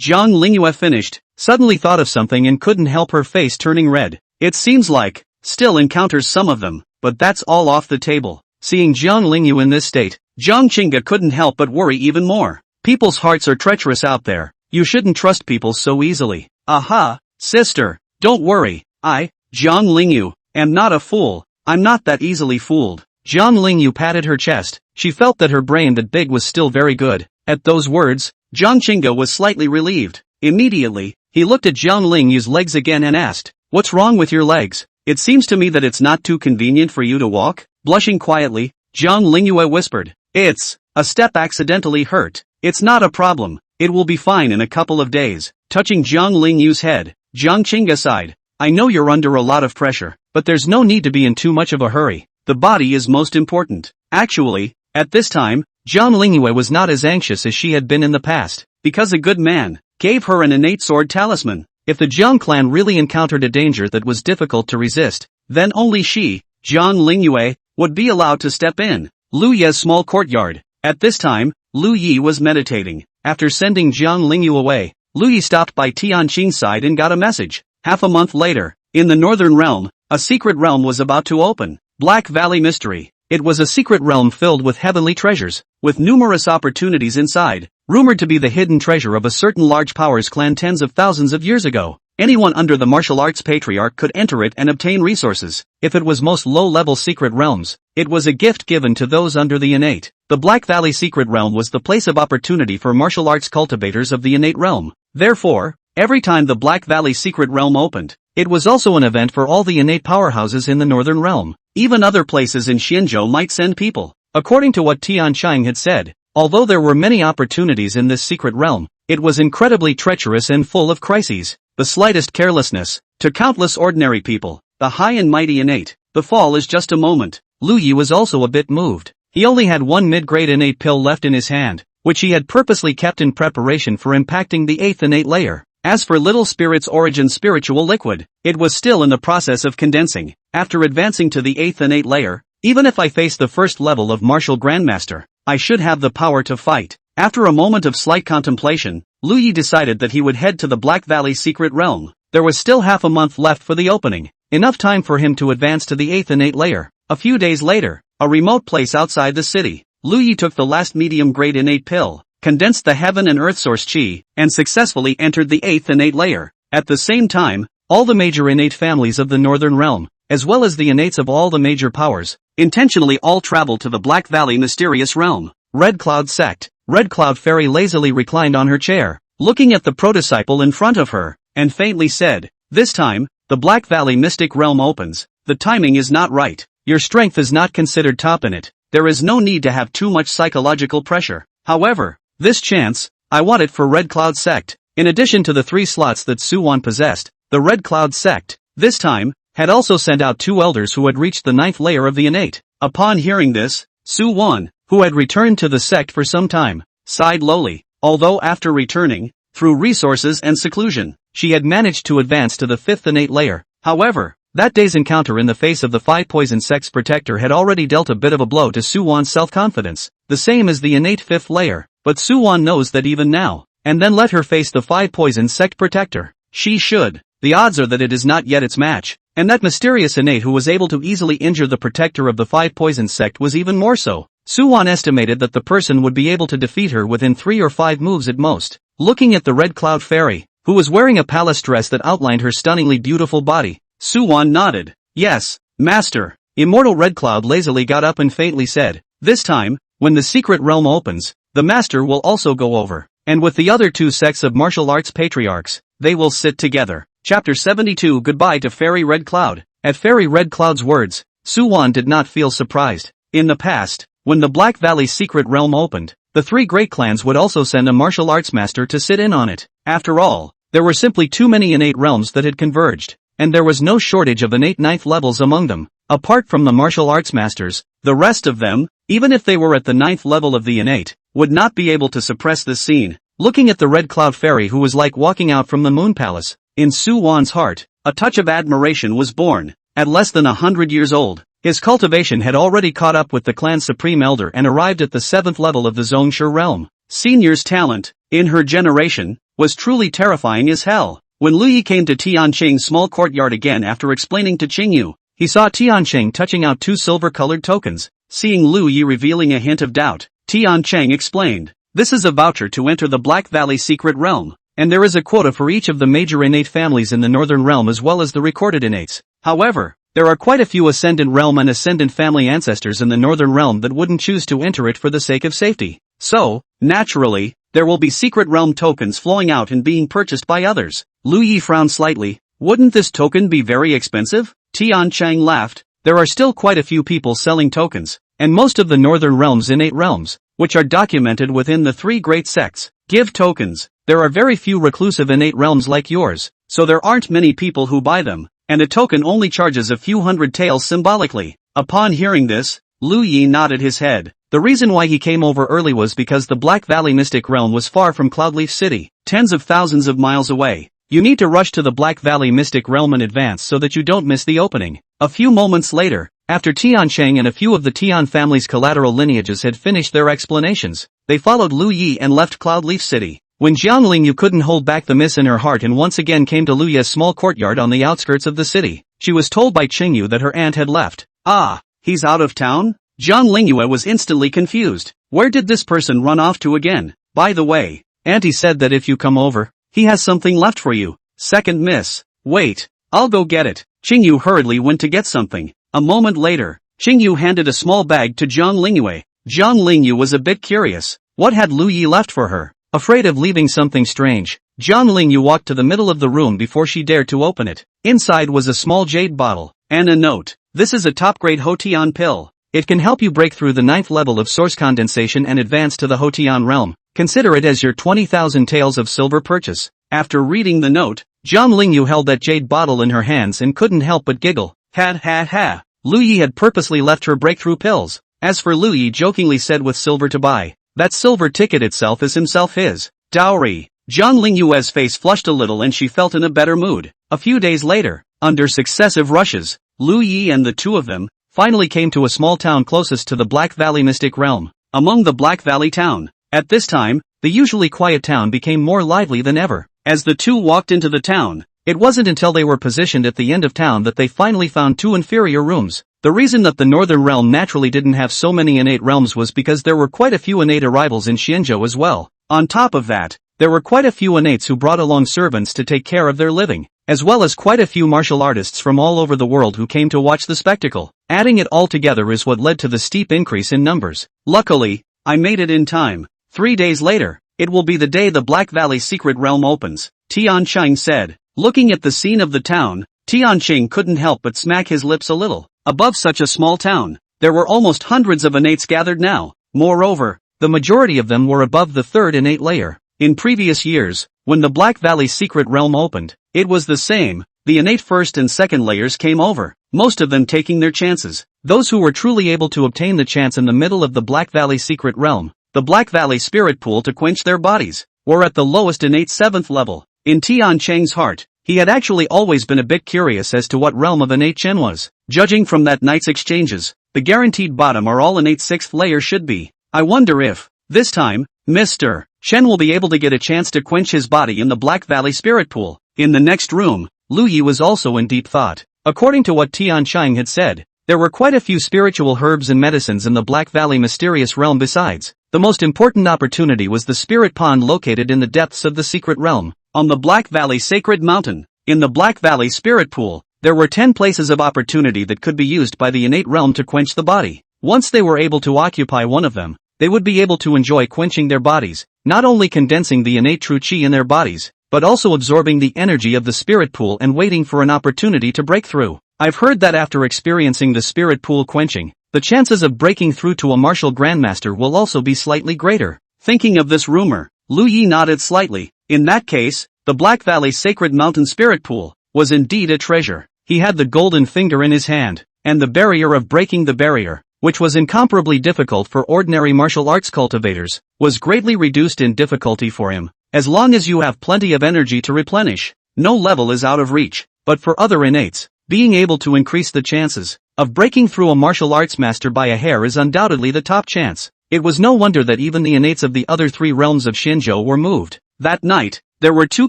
Jiang Lingyue finished, suddenly thought of something and couldn't help her face turning red. It seems like, still encounters some of them, but that's all off the table. Seeing Jiang Lingyue in this state, Jiang Qingge couldn't help but worry even more. People's hearts are treacherous out there. You shouldn't trust people so easily. Aha, sister, don't worry. Jiang Lingyue, am not a fool. I'm not that easily fooled. Jiang Lingyue patted her chest. She felt that her brain that big was still very good. At those words, Jiang Qingge was slightly relieved. Immediately, he looked at Jiang Lingyue's legs again and asked, "What's wrong with your legs? It seems to me that it's not too convenient for you to walk." Blushing quietly, Jiang Lingyue whispered, "It's a step accidentally hurt. It's not a problem. It will be fine in a couple of days." Touching Jiang Lingyue's head, Jiang Qingge sighed. "I know you're under a lot of pressure, but there's no need to be in too much of a hurry. The body is most important." Actually, at this time, Jiang Lingyue was not as anxious as she had been in the past, because a good man gave her an innate sword talisman. If the Jiang clan really encountered a danger that was difficult to resist, then only she, Jiang Lingyue, would be allowed to step in. Lu Ye's small courtyard. At this time, Lu Yi was meditating. After sending Jiang Lingyue away, Lu Yi stopped by Tianqing's side and got a message. Half a month later, in the Northern Realm, a secret realm was about to open. Black Valley Mystery. It was a secret realm filled with heavenly treasures, with numerous opportunities inside, rumored to be the hidden treasure of a certain large powers clan tens of thousands of years ago. Anyone under the martial arts patriarch could enter it and obtain resources. If it was most low-level secret realms, it was a gift given to those under the innate. The Black Valley secret realm was the place of opportunity for martial arts cultivators of the innate realm. Therefore, every time the Black Valley secret realm opened, it was also an event for all the innate powerhouses in the Northern Realm. Even other places in Xinzhou might send people. According to what Tianqing had said, although there were many opportunities in this secret realm, it was incredibly treacherous and full of crises. The slightest carelessness, to countless ordinary people, the high and mighty innate, the fall is just a moment. Lu Yi was also a bit moved. He only had one mid-grade innate pill left in his hand, which he had purposely kept in preparation for impacting the 8th innate layer. As for Little Spirit's origin spiritual liquid, it was still in the process of condensing. After advancing to the 8th innate layer, even if I face the first level of martial grandmaster, I should have the power to fight. After a moment of slight contemplation, Lu Yi decided that he would head to the Black Valley secret realm. There was still half a month left for the opening, enough time for him to advance to the 8th innate layer. A few days later, a remote place outside the city, Lu Yi took the last medium-grade innate pill, condensed the heaven and earth source chi, and successfully entered the 8th innate layer. At the same time, all the major innate families of the Northern Realm, as well as the innates of all the major powers, intentionally all traveled to the Black Valley mysterious realm. Red Cloud Sect. Red Cloud Fairy lazily reclined on her chair, looking at the protodisciple in front of her, and faintly said, "This time, the Black Valley mystic realm opens. The timing is not right. Your strength is not considered top in it. There is no need to have too much psychological pressure. However, this chance, I want it for Red Cloud Sect." In addition to the 3 slots that Su-Wan possessed, the Red Cloud Sect, this time, had also sent out 2 elders who had reached the 9th layer of the innate. Upon hearing this, Su-Wan, who had returned to the sect for some time, sighed lowly. Although after returning, through resources and seclusion, she had managed to advance to the 5th innate layer. However, that day's encounter in the face of the 5 poison sect's protector had already dealt a bit of a blow to Su-Wan's self-confidence, the same as the innate 5th layer. But Su-Wan knows that even now, and then let her face the 5 poison sect protector. She should. The odds are that it is not yet its match. And that mysterious innate who was able to easily injure the protector of the five poisons sect was even more so. Suwon estimated that the person would be able to defeat her within 3 or 5 moves at most. Looking at the Red Cloud Fairy, who was wearing a palace dress that outlined her stunningly beautiful body, Suwon nodded. Yes, master. Immortal Red Cloud lazily got up and faintly said, this time, when the secret realm opens, the master will also go over, and with the other 2 sects of martial arts patriarchs, they will sit together. Chapter 72 Goodbye to Fairy Red Cloud. At Fairy Red Cloud's words, Suwon did not feel surprised. In the past, when the Black Valley secret realm opened, the 3 great clans would also send a martial arts master to sit in on it. After all, there were simply too many innate realms that had converged, and there was no shortage of innate 9th levels among them. Apart from the martial arts masters, the rest of them, even if they were at the 9th level of the innate, would not be able to suppress this scene. Looking at the Red Cloud Fairy who was like walking out from the Moon Palace, in Suwon's heart, a touch of admiration was born. At less than 100 years old, his cultivation had already caught up with the clan's supreme elder and arrived at the 7th level of the Zhongshe realm. Senior's talent, in her generation, was truly terrifying as hell. When Liu came to Tianqing's small courtyard again after explaining to Qingyu, he saw Tianqing touching out 2 silver-colored tokens. Seeing Liu revealing a hint of doubt, Tianqing explained, this is a voucher to enter the Black Valley secret realm, and there is a quota for each of the major innate families in the northern realm as well as the recorded innates. However, there are quite a few ascendant realm and ascendant family ancestors in the northern realm that wouldn't choose to enter it for the sake of safety. So, naturally, there will be secret realm tokens flowing out and being purchased by others. Liu frowned slightly. Wouldn't this token be very expensive? Tianqing laughed. There are still quite a few people selling tokens, and most of the northern realms innate realms, which are documented within the 3 great sects, give tokens. There are very few reclusive innate realms like yours, so there aren't many people who buy them, and a token only charges a few hundred taels symbolically. Upon hearing this, Liu nodded his head. The reason why he came over early was because the Black Valley Mystic Realm was far from Cloudleaf City, tens of thousands of miles away. You need to rush to the Black Valley Mystic Realm in advance so that you don't miss the opening. A few moments later, after Tianqing and a few of the Tian family's collateral lineages had finished their explanations, they followed Liu and left Cloudleaf City. When Jiang Lingyue couldn't hold back the miss in her heart and once again came to Liu's small courtyard on the outskirts of the city, she was told by Qingyu that her aunt had left. Ah, he's out of town? Jiang Lingyue was instantly confused. Where did this person run off to again? By the way, Auntie said that if you come over, he has something left for you. Second miss. Wait, I'll go get it. Qingyu hurriedly went to get something. A moment later, Qingyu handed a small bag to Jiang Lingyue. Jiang Lingyue was a bit curious. What had Liu left for her? Afraid of leaving something strange, Jiang Lingyue walked to the middle of the room before she dared to open it. Inside was a small jade bottle, and a note. This is a top-grade Hotian pill. It can help you break through the 9th level of source condensation and advance to the Hotian realm. Consider it as your 20,000 taels of silver purchase. After reading the note, Jiang Lingyue held that jade bottle in her hands and couldn't help but giggle. Ha. Liu had purposely left her breakthrough pills. As for Liu jokingly said with silver to buy, that silver ticket itself is himself his dowry. Jiang Lingyue's face flushed a little and she felt in a better mood. A few days later, under successive rushes, Liu and the 2 of them finally came to a small town closest to the Black Valley Mystic Realm. Among the Black Valley town, at this time, the usually quiet town became more lively than ever. As the 2 walked into the town, it wasn't until they were positioned at the end of town that they finally found 2 inferior rooms. The reason that the northern realm naturally didn't have so many innate realms was because there were quite a few innate arrivals in Xianzhou as well. On top of that, there were quite a few innates who brought along servants to take care of their living, as well as quite a few martial artists from all over the world who came to watch the spectacle. Adding it all together is what led to the steep increase in numbers. Luckily, I made it in time. 3 days later, it will be the day the Black Valley secret realm opens, Tianqing said. Looking at the scene of the town, Tianqing couldn't help but smack his lips a little. Above such a small town, there were almost hundreds of innates gathered now. Moreover, the majority of them were above the 3rd innate layer. In previous years, when the Black Valley secret realm opened, it was the same. The innate 1st and 2nd layers came over, most of them taking their chances. Those who were truly able to obtain the chance in the middle of the Black Valley secret realm, the Black Valley spirit pool to quench their bodies, were at the lowest innate 7th level. In Tianqing's heart, he had actually always been a bit curious as to what realm of innate Chen was. Judging from that night's exchanges, the guaranteed bottom are all innate 6th layer should be. I wonder if, this time, Mr. Chen will be able to get a chance to quench his body in the Black Valley spirit pool. In the next room, Liu was also in deep thought. According to what Tian Qingge had said, there were quite a few spiritual herbs and medicines in the Black Valley mysterious realm besides. The most important opportunity was the spirit pond located in the depths of the secret realm, on the Black Valley Sacred Mountain. In the Black Valley Spirit Pool, there were 10 places of opportunity that could be used by the innate realm to quench the body. Once they were able to occupy one of them, they would be able to enjoy quenching their bodies, not only condensing the innate true qi in their bodies, but also absorbing the energy of the spirit pool and waiting for an opportunity to break through. I've heard that after experiencing the spirit pool quenching, the chances of breaking through to a martial grandmaster will also be slightly greater. Thinking of this rumor, Lu Yi nodded slightly. In that case, the Black Valley Sacred Mountain Spirit Pool was indeed a treasure. He had the golden finger in his hand, and the barrier of breaking the barrier, which was incomparably difficult for ordinary martial arts cultivators, was greatly reduced in difficulty for him. As long as you have plenty of energy to replenish, no level is out of reach. But for other innates, being able to increase the chances of breaking through a martial arts master by a hair is undoubtedly the top chance. It was no wonder that even the innates of the other 3 realms of Xinzhou were moved. That night, there were 2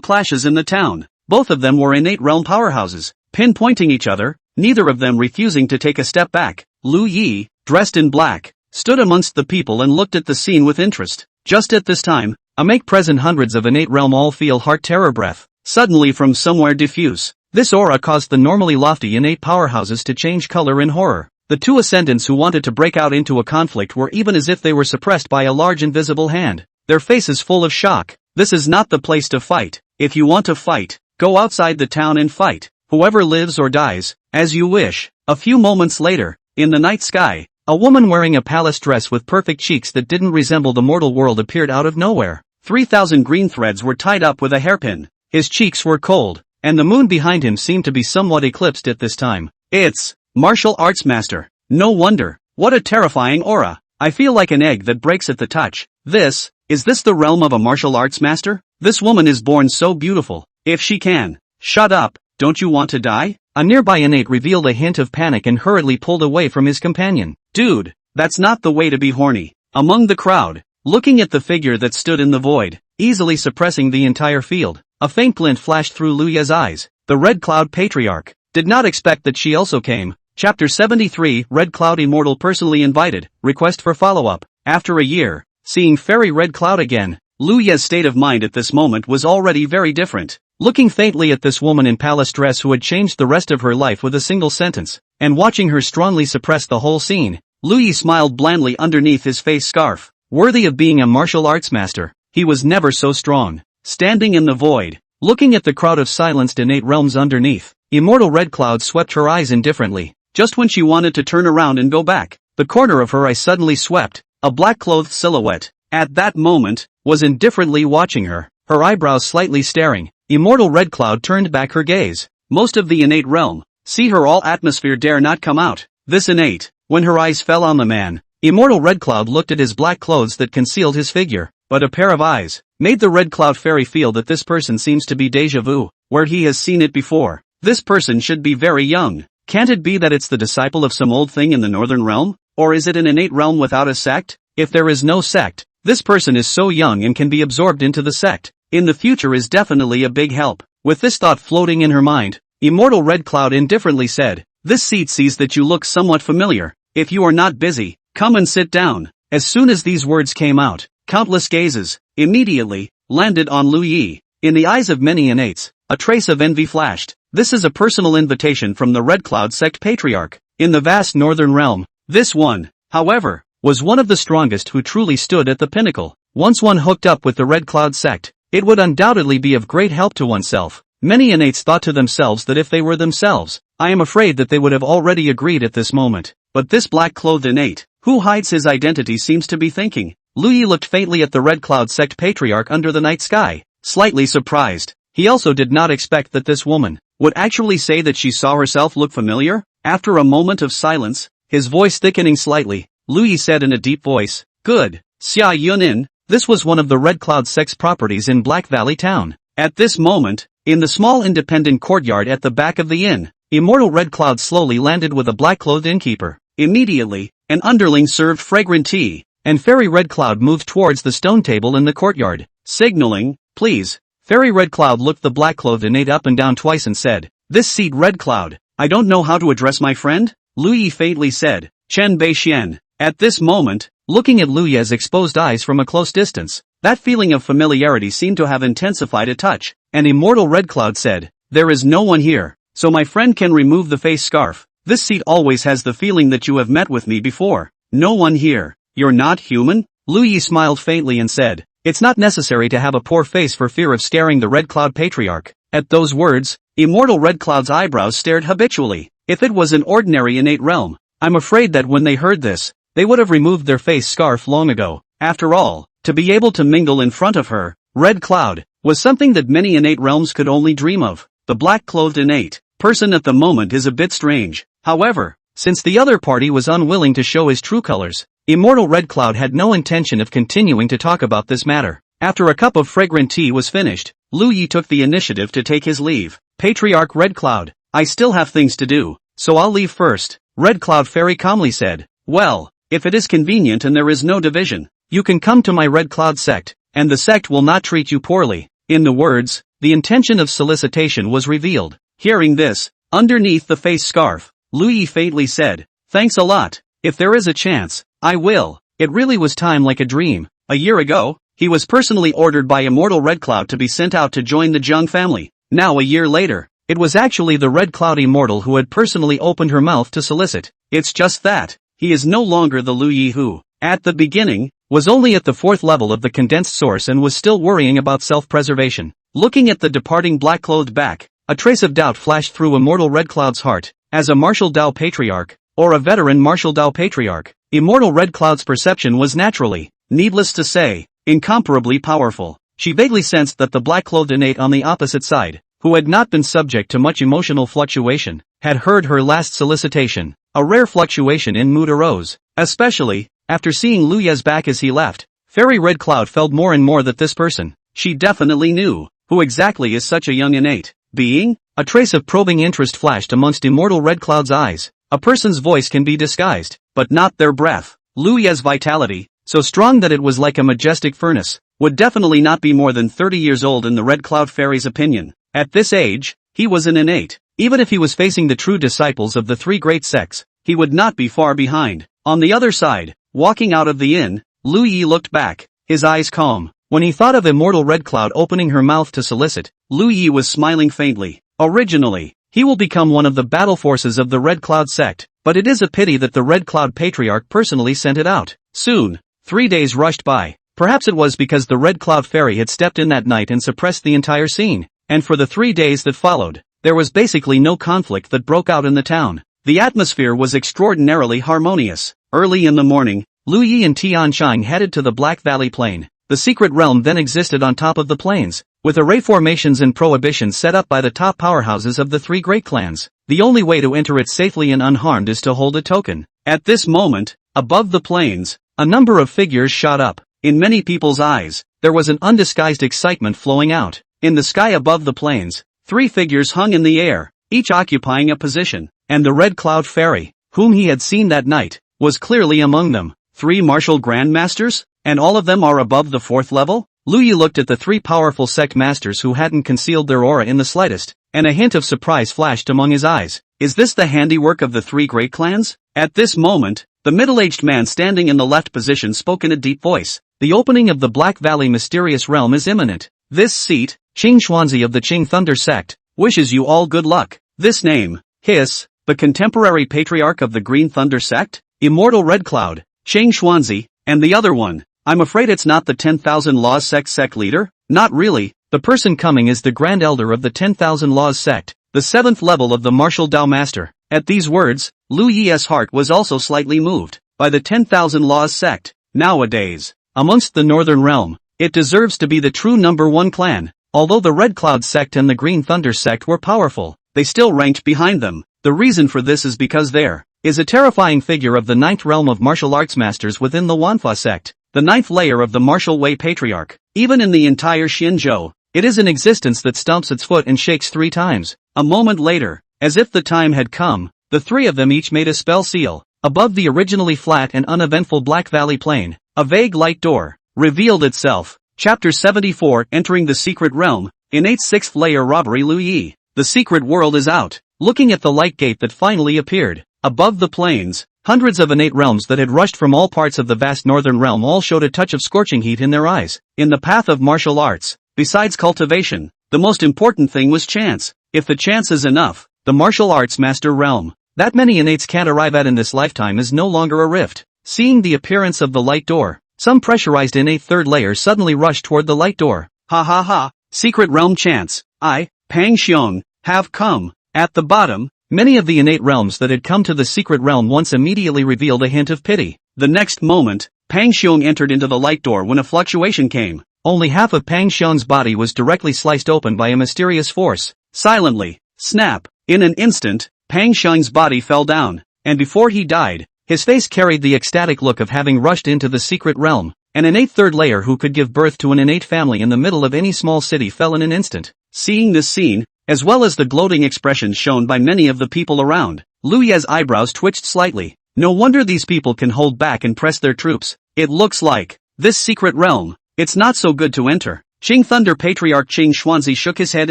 clashes in the town. Both of them were innate realm powerhouses, pinpointing each other, neither of them refusing to take a step back. Lu Yi, dressed in black, stood amongst the people and looked at the scene with interest. Just at this time, a make present hundreds of innate realm all feel heart terror breath, suddenly from somewhere diffuse. This aura caused the normally lofty innate powerhouses to change color in horror. The 2 ascendants who wanted to break out into a conflict were even as if they were suppressed by a large invisible hand, their faces full of shock. This is not the place to fight. If you want to fight, go outside the town and fight. Whoever lives or dies, as you wish. A few moments later, in the night sky, a woman wearing a palace dress with perfect cheeks that didn't resemble the mortal world appeared out of nowhere. 3,000 green threads were tied up with a hairpin. His cheeks were cold, and the moon behind him seemed to be somewhat eclipsed at this time. It's martial arts master. No wonder. What a terrifying aura. I feel like an egg that breaks at the touch. Is this the realm of a martial arts master? This woman is born so beautiful. If she can. Shut up, don't you want to die? A nearby innate revealed a hint of panic and hurriedly pulled away from his companion. Dude, that's not the way to be horny. Among the crowd, looking at the figure that stood in the void, easily suppressing the entire field, a faint glint flashed through Lu Ye's eyes. The Red Cloud Patriarch did not expect that she also came. Chapter 73, Red Cloud Immortal personally invited, request for follow-up. After a year, seeing Fairy Red Cloud again, Lu Ye's state of mind at this moment was already very different. Looking faintly at this woman in palace dress who had changed the rest of her life with a single sentence, and watching her strongly suppress the whole scene, Lu Yi smiled blandly underneath his face scarf. Worthy of being a martial arts master, he was never so strong. Standing in the void, looking at the crowd of silenced innate realms underneath, Immortal Red Cloud swept her eyes indifferently. Just when she wanted to turn around and go back, the corner of her eye suddenly swept. A black-clothed silhouette, at that moment, was indifferently watching her, her eyebrows slightly staring. Immortal Red Cloud turned back her gaze. Most of the innate realm, see her all atmosphere dare not come out. This innate, when her eyes fell on the man, Immortal Red Cloud looked at his black clothes that concealed his figure, but a pair of eyes made the Red Cloud Fairy feel that this person seems to be déjà vu, where he has seen it before. This person should be very young. Can't it be that it's the disciple of some old thing in the northern realm? Or is it an innate realm without a sect? If there is no sect, this person is so young and can be absorbed into the sect. In the future is definitely a big help. With this thought floating in her mind, Immortal Red Cloud indifferently said, "This seat sees that you look somewhat familiar. If you are not busy, come and sit down." As soon as these words came out, countless gazes immediately landed on Lu Yi. In the eyes of many innates, a trace of envy flashed. This is a personal invitation from the Red Cloud Sect Patriarch. In the vast northern realm, this one, however, was one of the strongest who truly stood at the pinnacle. Once one hooked up with the Red Cloud Sect, it would undoubtedly be of great help to oneself. Many innates thought to themselves that if they were themselves, I am afraid that they would have already agreed at this moment. But this black-clothed innate, who hides his identity, seems to be thinking. Lu Yi looked faintly at the Red Cloud Sect Patriarch under the night sky, slightly surprised. He also did not expect that this woman would actually say that she saw herself look familiar. After a moment of silence, his voice thickening slightly, Lu Yi said in a deep voice, "Good, Xia Yunin." This was one of the Red Cloud Sect's properties in Black Valley Town. At this moment, in the small independent courtyard at the back of the inn, Immortal Red Cloud slowly landed with a black-clothed innkeeper. Immediately, an underling served fragrant tea, and Fairy Red Cloud moved towards the stone table in the courtyard, signaling, "Please." Fairy Red Cloud looked the black-clothed innate up and down twice and said, "This seat, Red Cloud, I don't know how to address my friend? Lu Yi faintly said. Chen Beixian. At this moment, looking at Lu Ye's exposed eyes from a close distance, that feeling of familiarity seemed to have intensified a touch, and Immortal Red Cloud said, there is no one here, so my friend can remove the face scarf. This seat always has the feeling that you have met with me before. No one here. You're not human? Lu Yi smiled faintly and said, it's not necessary to have a poor face for fear of scaring the Red Cloud Patriarch. At those words, Immortal Red Cloud's eyebrows stared habitually. If it was an ordinary innate realm, I'm afraid that when they heard this, they would have removed their face scarf long ago. After all, to be able to mingle in front of her, Red Cloud, was something that many innate realms could only dream of. The black-clothed innate person at the moment is a bit strange. However, since the other party was unwilling to show his true colors, Immortal Red Cloud had no intention of continuing to talk about this matter. After a cup of fragrant tea was finished, Lu Yi took the initiative to take his leave. Patriarch Red Cloud, I still have things to do, so I'll leave first. Red Cloud very calmly said, well, if it is convenient and there is no division, you can come to my Red Cloud sect, and the sect will not treat you poorly. In the words, the intention of solicitation was revealed. Hearing this, underneath the face scarf, Lu Yi faintly said, thanks a lot. If there is a chance, I will. It really was time like a dream. A year ago, he was personally ordered by Immortal Red Cloud to be sent out to join the Jiang family. Now a year later, it was actually the Red Cloud Immortal who had personally opened her mouth to solicit. It's just that, he is no longer the Lu Yi who, at the beginning, was only at the 4th level of the condensed source and was still worrying about self-preservation. Looking at the departing black-clothed back, a trace of doubt flashed through Immortal Red Cloud's heart. As a martial Dao Patriarch, or a veteran martial Dao Patriarch, Immortal Red Cloud's perception was naturally, needless to say, incomparably powerful. She vaguely sensed that the black-clothed innate on the opposite side, who had not been subject to much emotional fluctuation, had heard her last solicitation. A rare fluctuation in mood arose, especially, after seeing Lu Ye's back as he left. Fairy Red Cloud felt more and more that this person, she definitely knew, who exactly is such a young innate being? A trace of probing interest flashed amongst Immortal Red Cloud's eyes. A person's voice can be disguised, but not their breath. Lu Ye's vitality, so strong that it was like a majestic furnace, would definitely not be more than 30 years old in the Red Cloud Fairy's opinion. At this age, he was an innate. Even if he was facing the true disciples of the 3 great sects, he would not be far behind. On the other side, walking out of the inn, Lu Yi looked back, his eyes calm. When he thought of Immortal Red Cloud opening her mouth to solicit, Lu Yi was smiling faintly. Originally, he will become one of the battle forces of the Red Cloud sect, but it is a pity that the Red Cloud Patriarch personally sent it out. Soon, 3 days rushed by. Perhaps it was because the Red Cloud Fairy had stepped in that night and suppressed the entire scene, and for the 3 days that followed, there was basically no conflict that broke out in the town. The atmosphere was extraordinarily harmonious. Early in the morning, Lu Yi and Tianshang headed to the Black Valley Plain. The secret realm then existed on top of the plains, with array formations and prohibitions set up by the top powerhouses of the 3 great clans. The only way to enter it safely and unharmed is to hold a token. At this moment, above the plains, a number of figures shot up. In many people's eyes, there was an undisguised excitement flowing out. In the sky above the plains, 3 figures hung in the air, each occupying a position, and the Red Cloud Fairy, whom he had seen that night, was clearly among them. 3 martial grandmasters? And all of them are above the 4th level? Lu Yi looked at the 3 powerful sect masters who hadn't concealed their aura in the slightest, and a hint of surprise flashed among his eyes. Is this the handiwork of the 3 great clans? At this moment, the middle-aged man standing in the left position spoke in a deep voice. The opening of the Black Valley mysterious realm is imminent. This seat, Qing Xuanzi of the Qing Thunder sect, wishes you all good luck. This name, Hiss, the contemporary patriarch of the Green Thunder sect, Immortal Red Cloud, Qing Xuanzi, and the other one. I'm afraid it's not the 10,000 Laws sect leader? Not really. The person coming is the Grand Elder of the 10,000 Laws sect, the 7th level of the Martial Dao Master. At these words, Lu Yi's heart was also slightly moved by the 10,000 Laws sect. Nowadays, amongst the Northern Realm, it deserves to be the true #1 clan. Although the Red Cloud sect and the Green Thunder sect were powerful, they still ranked behind them. The reason for this is because there is a terrifying figure of the 9th realm of martial arts masters within the Manhwa sect, the 9th layer of the Martial Way Patriarch. Even in the entire Xinzhou, it is an existence that stomps its foot and shakes 3 times. A moment later, as if the time had come, the 3 of them each made a spell seal. Above the originally flat and uneventful Black Valley Plain, a vague light door revealed itself. Chapter 74 Entering the Secret Realm, Innate 6th Layer Robbery Lu Yi. The secret world is out. looking at the light gate that finally appeared. Above the plains, hundreds of innate realms that had rushed from all parts of the vast northern realm all showed a touch of scorching heat in their eyes. In the path of martial arts, besides cultivation, the most important thing was chance. If the chance is enough, the martial arts master realm, that many innates can't arrive at in this lifetime, is no longer a rift. Seeing the appearance of the light door, some pressurized innate third layer suddenly rushed toward the light door. Ha ha ha, secret realm chance, Pang Xiong, have come. At the bottom, many of the innate realms that had come to the secret realm once immediately revealed a hint of pity. The next moment, Pang Xiong entered into the light door when a fluctuation came. Only half of Pang Xiong's body was directly sliced open by a mysterious force. Silently, snap, in an instant, Pang Xiong's body fell down, and before he died, his face carried the ecstatic look of having rushed into the secret realm. An innate third layer who could give birth to an innate family in the middle of any small city fell in an instant. Seeing this scene, as well as the gloating expressions shown by many of the people around, Liu Ye's eyebrows twitched slightly. No wonder these people can hold back and press their troops. It looks like this secret realm, it's not so good to enter. Qing Thunder Patriarch Qing Xuanzi shook his head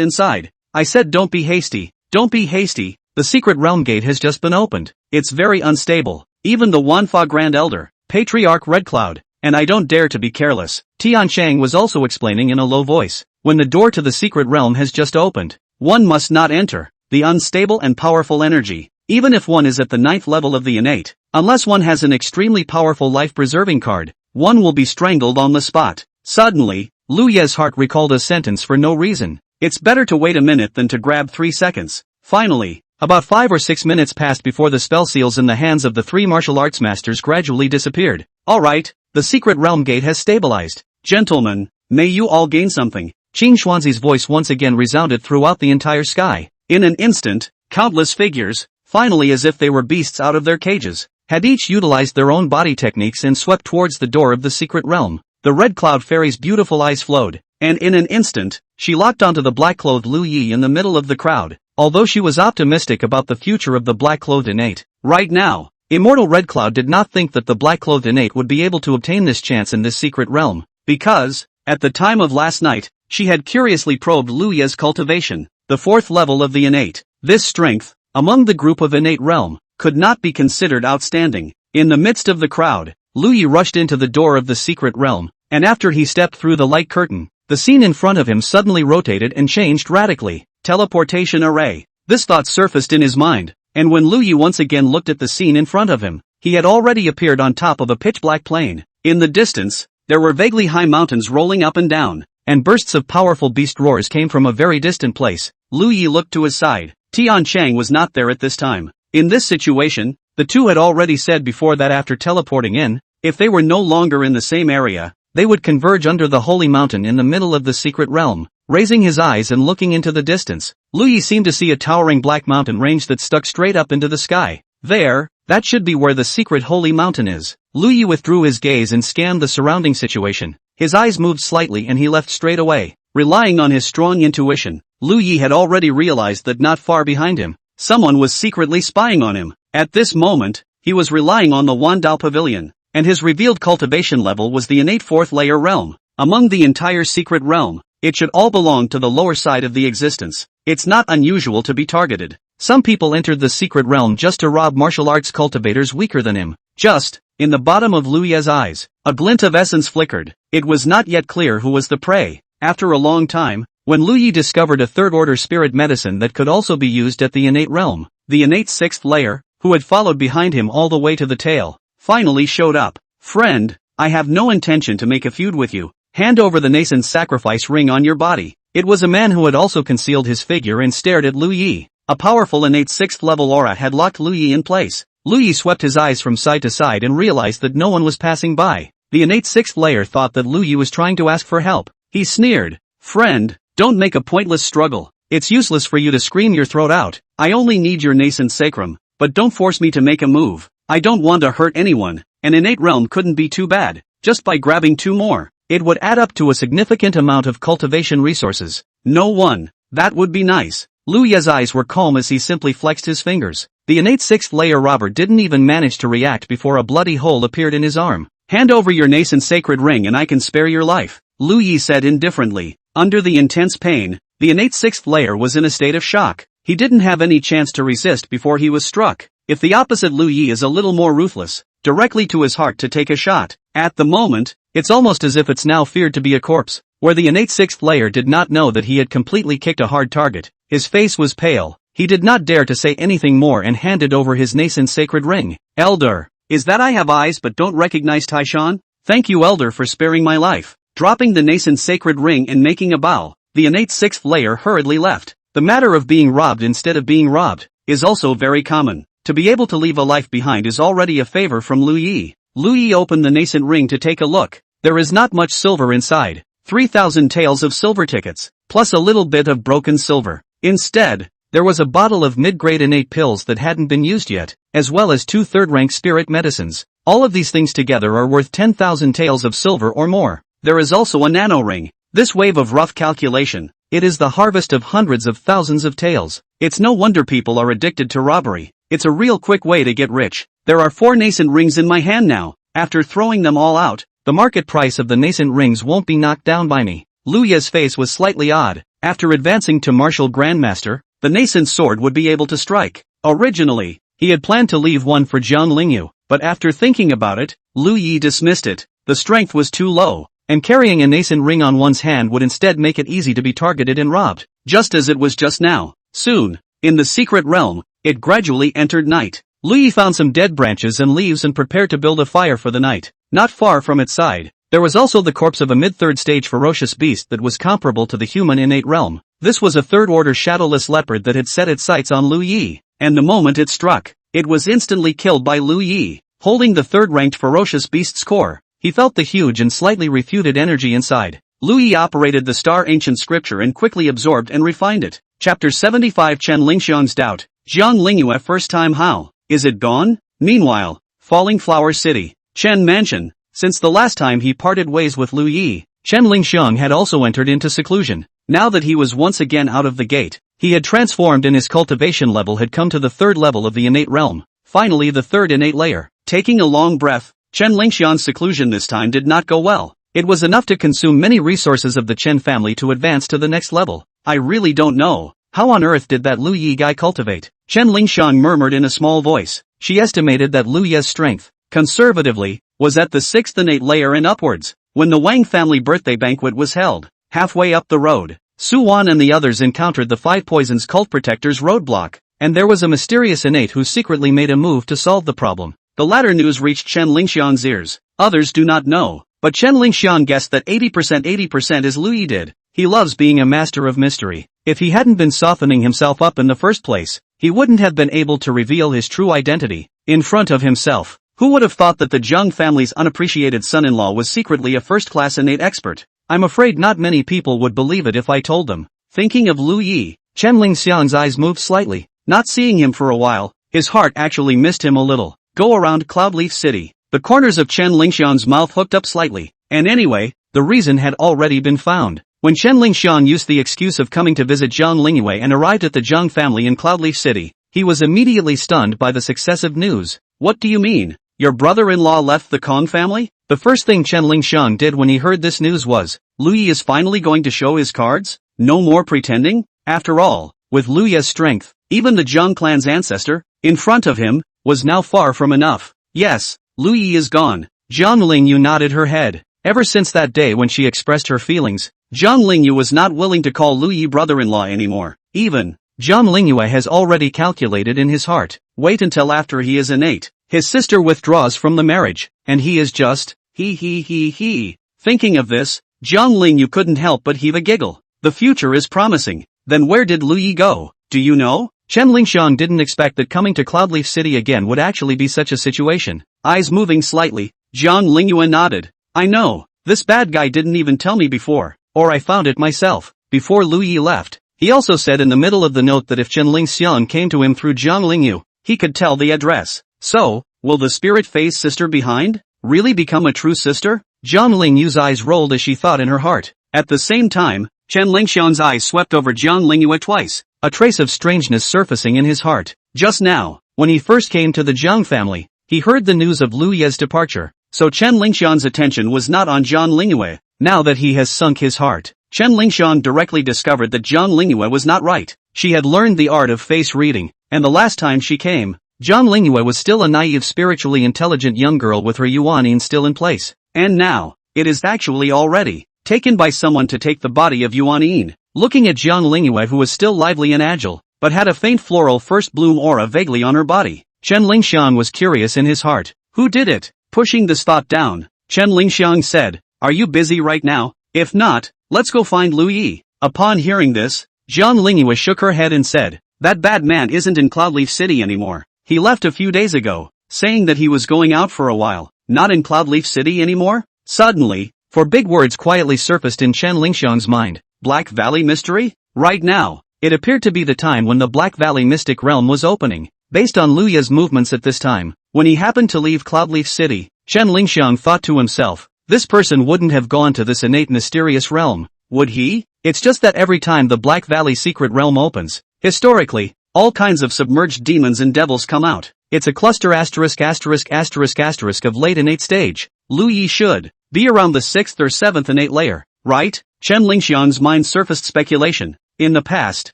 inside. I said don't be hasty, don't be hasty, the secret realm gate has just been opened. It's very unstable. Even the Wanfa Grand Elder, Patriarch Red Cloud, and I don't dare to be careless. Tianchang was also explaining in a low voice. When the door to the secret realm has just opened, one must not enter. The unstable and powerful energy, even if one is at the 9th level of the innate, unless one has an extremely powerful life-preserving card, one will be strangled on the spot. Suddenly, Liu Ye's heart recalled a sentence for no reason. It's better to wait a minute than to grab 3 seconds. Finally, about 5 or 6 minutes passed before the spell seals in the hands of the 3 martial arts masters gradually disappeared. Alright, the secret realm gate has stabilized. Gentlemen, may you all gain something. Qing Xuanzi's voice once again resounded throughout the entire sky. In an instant, countless figures, finally as if they were beasts out of their cages, had each utilized their own body techniques and swept towards the door of the secret realm. The Red Cloud Fairy's beautiful eyes flowed, and in an instant, she locked onto the black-clothed Liu Yi in the middle of the crowd. Although she was optimistic about the future of the black-clothed innate, right now, Immortal Red Cloud did not think that the black-clothed innate would be able to obtain this chance in this secret realm, because, at the time of last night, she had curiously probed Liu Ye's cultivation, the 4th level of the innate. This strength, among the group of innate realm, could not be considered outstanding. In the midst of the crowd, Liu Yi rushed into the door of the secret realm, and after he stepped through the light curtain, the scene in front of him suddenly rotated and changed radically. Teleportation array. This thought surfaced in his mind, and when Liu Yi once again looked at the scene in front of him, he had already appeared on top of a pitch-black plain. In the distance, there were vaguely high mountains rolling up and down, and bursts of powerful beast roars came from a very distant place. Liu Yi looked to his side. Tianchang was not there at this time. In this situation, the two had already said before that after teleporting in, if they were no longer in the same area, they would converge under the holy mountain in the middle of the secret realm. Raising his eyes and looking into the distance, Liu Yi seemed to see a towering black mountain range that stuck straight up into the sky. There, that should be where the secret holy mountain is. Liu Yi withdrew his gaze and scanned the surrounding situation. His eyes moved slightly and he left straight away. Relying on his strong intuition, Liu Yi had already realized that not far behind him, someone was secretly spying on him. At this moment, he was relying on the Wandao Pavilion, and his revealed cultivation level was the innate 4th layer realm. Among the entire secret realm, it should all belong to the lower side of the existence. It's not unusual to be targeted. Some people entered the secret realm just to rob martial arts cultivators weaker than him. Just, in the bottom of Liu Ye's eyes, a glint of essence flickered. It was not yet clear who was the prey. After a long time, when Liu Yi discovered a 3rd-order spirit medicine that could also be used at the innate realm, the innate 6th layer, who had followed behind him all the way to the tail, finally showed up. Friend, I have no intention to make a feud with you. Hand over the nascent sacrifice ring on your body. It was a man who had also concealed his figure and stared at Liu Yi. A powerful innate 6th level aura had locked Liu Yi in place. Liu Yi swept his eyes from side to side and realized that no one was passing by. The innate 6th layer thought that Liu Yi was trying to ask for help. He sneered. Friend, don't make a pointless struggle. It's useless for you to scream your throat out. I only need your nascent sacrum, but don't force me to make a move. I don't want to hurt anyone. An innate realm couldn't be too bad. Just by grabbing 2 more, it would add up to a significant amount of cultivation resources. No one. That would be nice. Liu Ye's eyes were calm as he simply flexed his fingers. The innate 6th layer robber didn't even manage to react before a bloody hole appeared in his arm. Hand over your nascent sacred ring and I can spare your life, Liu Yi said indifferently. Under the intense pain, the innate 6th layer was in a state of shock. He didn't have any chance to resist before he was struck. If the opposite Lu Yi is a little more ruthless, directly to his heart to take a shot. At the moment, it's almost as if it's now feared to be a corpse, where the innate sixth layer did not know that he had completely kicked a hard target. His face was pale. He did not dare to say anything more and handed over his nascent sacred ring. Elder, is that I have eyes but don't recognize Taishan? Thank you, Elder, for sparing my life. Dropping the nascent sacred ring and making a bow, the innate sixth layer hurriedly left. The matter of being robbed instead of being robbed is also very common. To be able to leave a life behind is already a favor from Lu Yi. Lu Yi opened the nascent ring to take a look. There is not much silver inside. 3,000 taels of silver tickets, plus a little bit of broken silver. Instead, there was a bottle of mid-grade innate pills that hadn't been used yet, as well as 2 third-rank spirit medicines. All of these things together are worth 10,000 taels of silver or more. There is also a nano ring. This wave of rough calculation, it is the harvest of hundreds of thousands of taels. It's no wonder people are addicted to robbery. It's a real quick way to get rich. There are 4 nascent rings in my hand now. After throwing them all out, the market price of the nascent rings won't be knocked down by me. Lu Yi's face was slightly odd. After advancing to Martial Grandmaster, the nascent sword would be able to strike. Originally, he had planned to leave one for Jiang Lingyue, but after thinking about it, Lu Yi dismissed it. The strength was too low, and carrying a nascent ring on one's hand would instead make it easy to be targeted and robbed, just as it was just now. Soon, in the secret realm, it gradually entered night. Lu Yi found some dead branches and leaves and prepared to build a fire for the night. Not far from its side, there was also the corpse of a mid-third stage ferocious beast that was comparable to the human innate realm. This was a third-order shadowless leopard that had set its sights on Lu Yi, and the moment it struck, it was instantly killed by Lu Yi. Holding the third-ranked ferocious beast's core, he felt the huge and slightly refuted energy inside. Lu Yi operated the star ancient scripture and quickly absorbed and refined it. Chapter 75 Chen Lingxiang's Doubt. Jiang Lingyue at first time how? Is it gone? Meanwhile, Falling Flower City, Chen Mansion. Since the last time he parted ways with Lu Yi, Chen Lingxiang had also entered into seclusion. Now that he was once again out of the gate, he had transformed and his cultivation level had come to the 3rd level of the innate realm. Finally the 3rd innate layer. Taking a long breath, Chen Lingxiang's seclusion this time did not go well. It was enough to consume many resources of the Chen family to advance to the next level. I really don't know. How on earth did that Lu Yi guy cultivate? Chen Lingxiang murmured in a small voice. She estimated that Lu Yi's strength, conservatively, was at the 6th innate layer and upwards. When the Wang family birthday banquet was held, halfway up the road, Su Wan and the others encountered the 5 Poisons cult protector's roadblock, and there was a mysterious innate who secretly made a move to solve the problem. The latter news reached Chen Lingxiang's ears. Others do not know, but Chen Lingxiang guessed that 80% as Lu Yi did. He loves being a master of mystery. If he hadn't been softening himself up in the first place, he wouldn't have been able to reveal his true identity in front of himself. Who would have thought that the Jiang family's unappreciated son-in-law was secretly a first-class innate expert? I'm afraid not many people would believe it if I told them. Thinking of Lu Yi, Chen Lingxiang's eyes moved slightly. Not seeing him for a while, his heart actually missed him a little. Go around Cloudleaf City. The corners of Chen Lingxiang's mouth hooked up slightly. And anyway, the reason had already been found. When Chen Lingxiang used the excuse of coming to visit Jiang Lingyue and arrived at the Jiang family in Cloudleaf City, he was immediately stunned by the successive news. What do you mean? Your brother-in-law left the Kong family? The first thing Chen Lingxiang did when he heard this news was, Lu Yi is finally going to show his cards? No more pretending? After all, with Lu Yi's strength, even the Jiang clan's ancestor, in front of him, was now far from enough. Yes, Lu Yi is gone. Jiang Lingyue nodded her head. Ever since that day when she expressed her feelings, Jiang Lingyue was not willing to call Lu Yi brother-in-law anymore. Even, Jiang Lingyue has already calculated in his heart, wait until after he is innate. His sister withdraws from the marriage, and he is just, he. Thinking of this, Jiang Lingyue couldn't help but heave a giggle. The future is promising. Then where did Lu Yi go? Do you know? Chen Lingxiang didn't expect that coming to Cloudleaf City again would actually be such a situation. Eyes moving slightly, Jiang Lingyue nodded. I know, this bad guy didn't even tell me before, or I found it myself, before Lu Yi left. He also said in the middle of the note that if Chen Lingxiang came to him through Jiang Lingyue, he could tell the address. So, will the spirit phase sister behind really become a true sister? Jiang Lingyue's eyes rolled as she thought in her heart. At the same time, Chen Lingxiang's eyes swept over Jiang Lingyue twice, a trace of strangeness surfacing in his heart. Just now, when he first came to the Jiang family, he heard the news of Lu Yi's departure, so Chen Lingxiang's attention was not on Jiang Lingyue. Now that he has sunk his heart, Chen Lingxiang directly discovered that Jiang Lingyue was not right. She had learned the art of face reading, and the last time she came, Jiang Lingyue was still a naive spiritually intelligent young girl with her yuanin still in place. And now, it is actually already taken by someone to take the body of yuanin. Looking at Jiang Lingyue, who was still lively and agile, but had a faint floral first bloom aura vaguely on her body, Chen Lingxiang was curious in his heart. Who did it? Pushing this thought down, Chen Lingxiang said, "Are you busy right now? If not, let's go find Lu Yi." Upon hearing this, Jiang Lingyue shook her head and said, "That bad man isn't in Cloudleaf City anymore. He left a few days ago, saying that he was going out for a while." Not in Cloudleaf City anymore? Suddenly, four big words quietly surfaced in Chen Lingxiang's mind. Black Valley Mystery? Right now, it appeared to be the time when the Black Valley Mystic Realm was opening. Based on Lu Yi's movements at this time, when he happened to leave Cloudleaf City, Chen Lingxiang thought to himself, this person wouldn't have gone to this innate mysterious realm, would he? It's just that every time the Black Valley Secret Realm opens, historically, all kinds of submerged demons and devils come out. It's a cluster of late innate stage. Lu Yi should be around the 6th or 7th innate layer, right? Chen Lingxiang's mind surfaced speculation. In the past,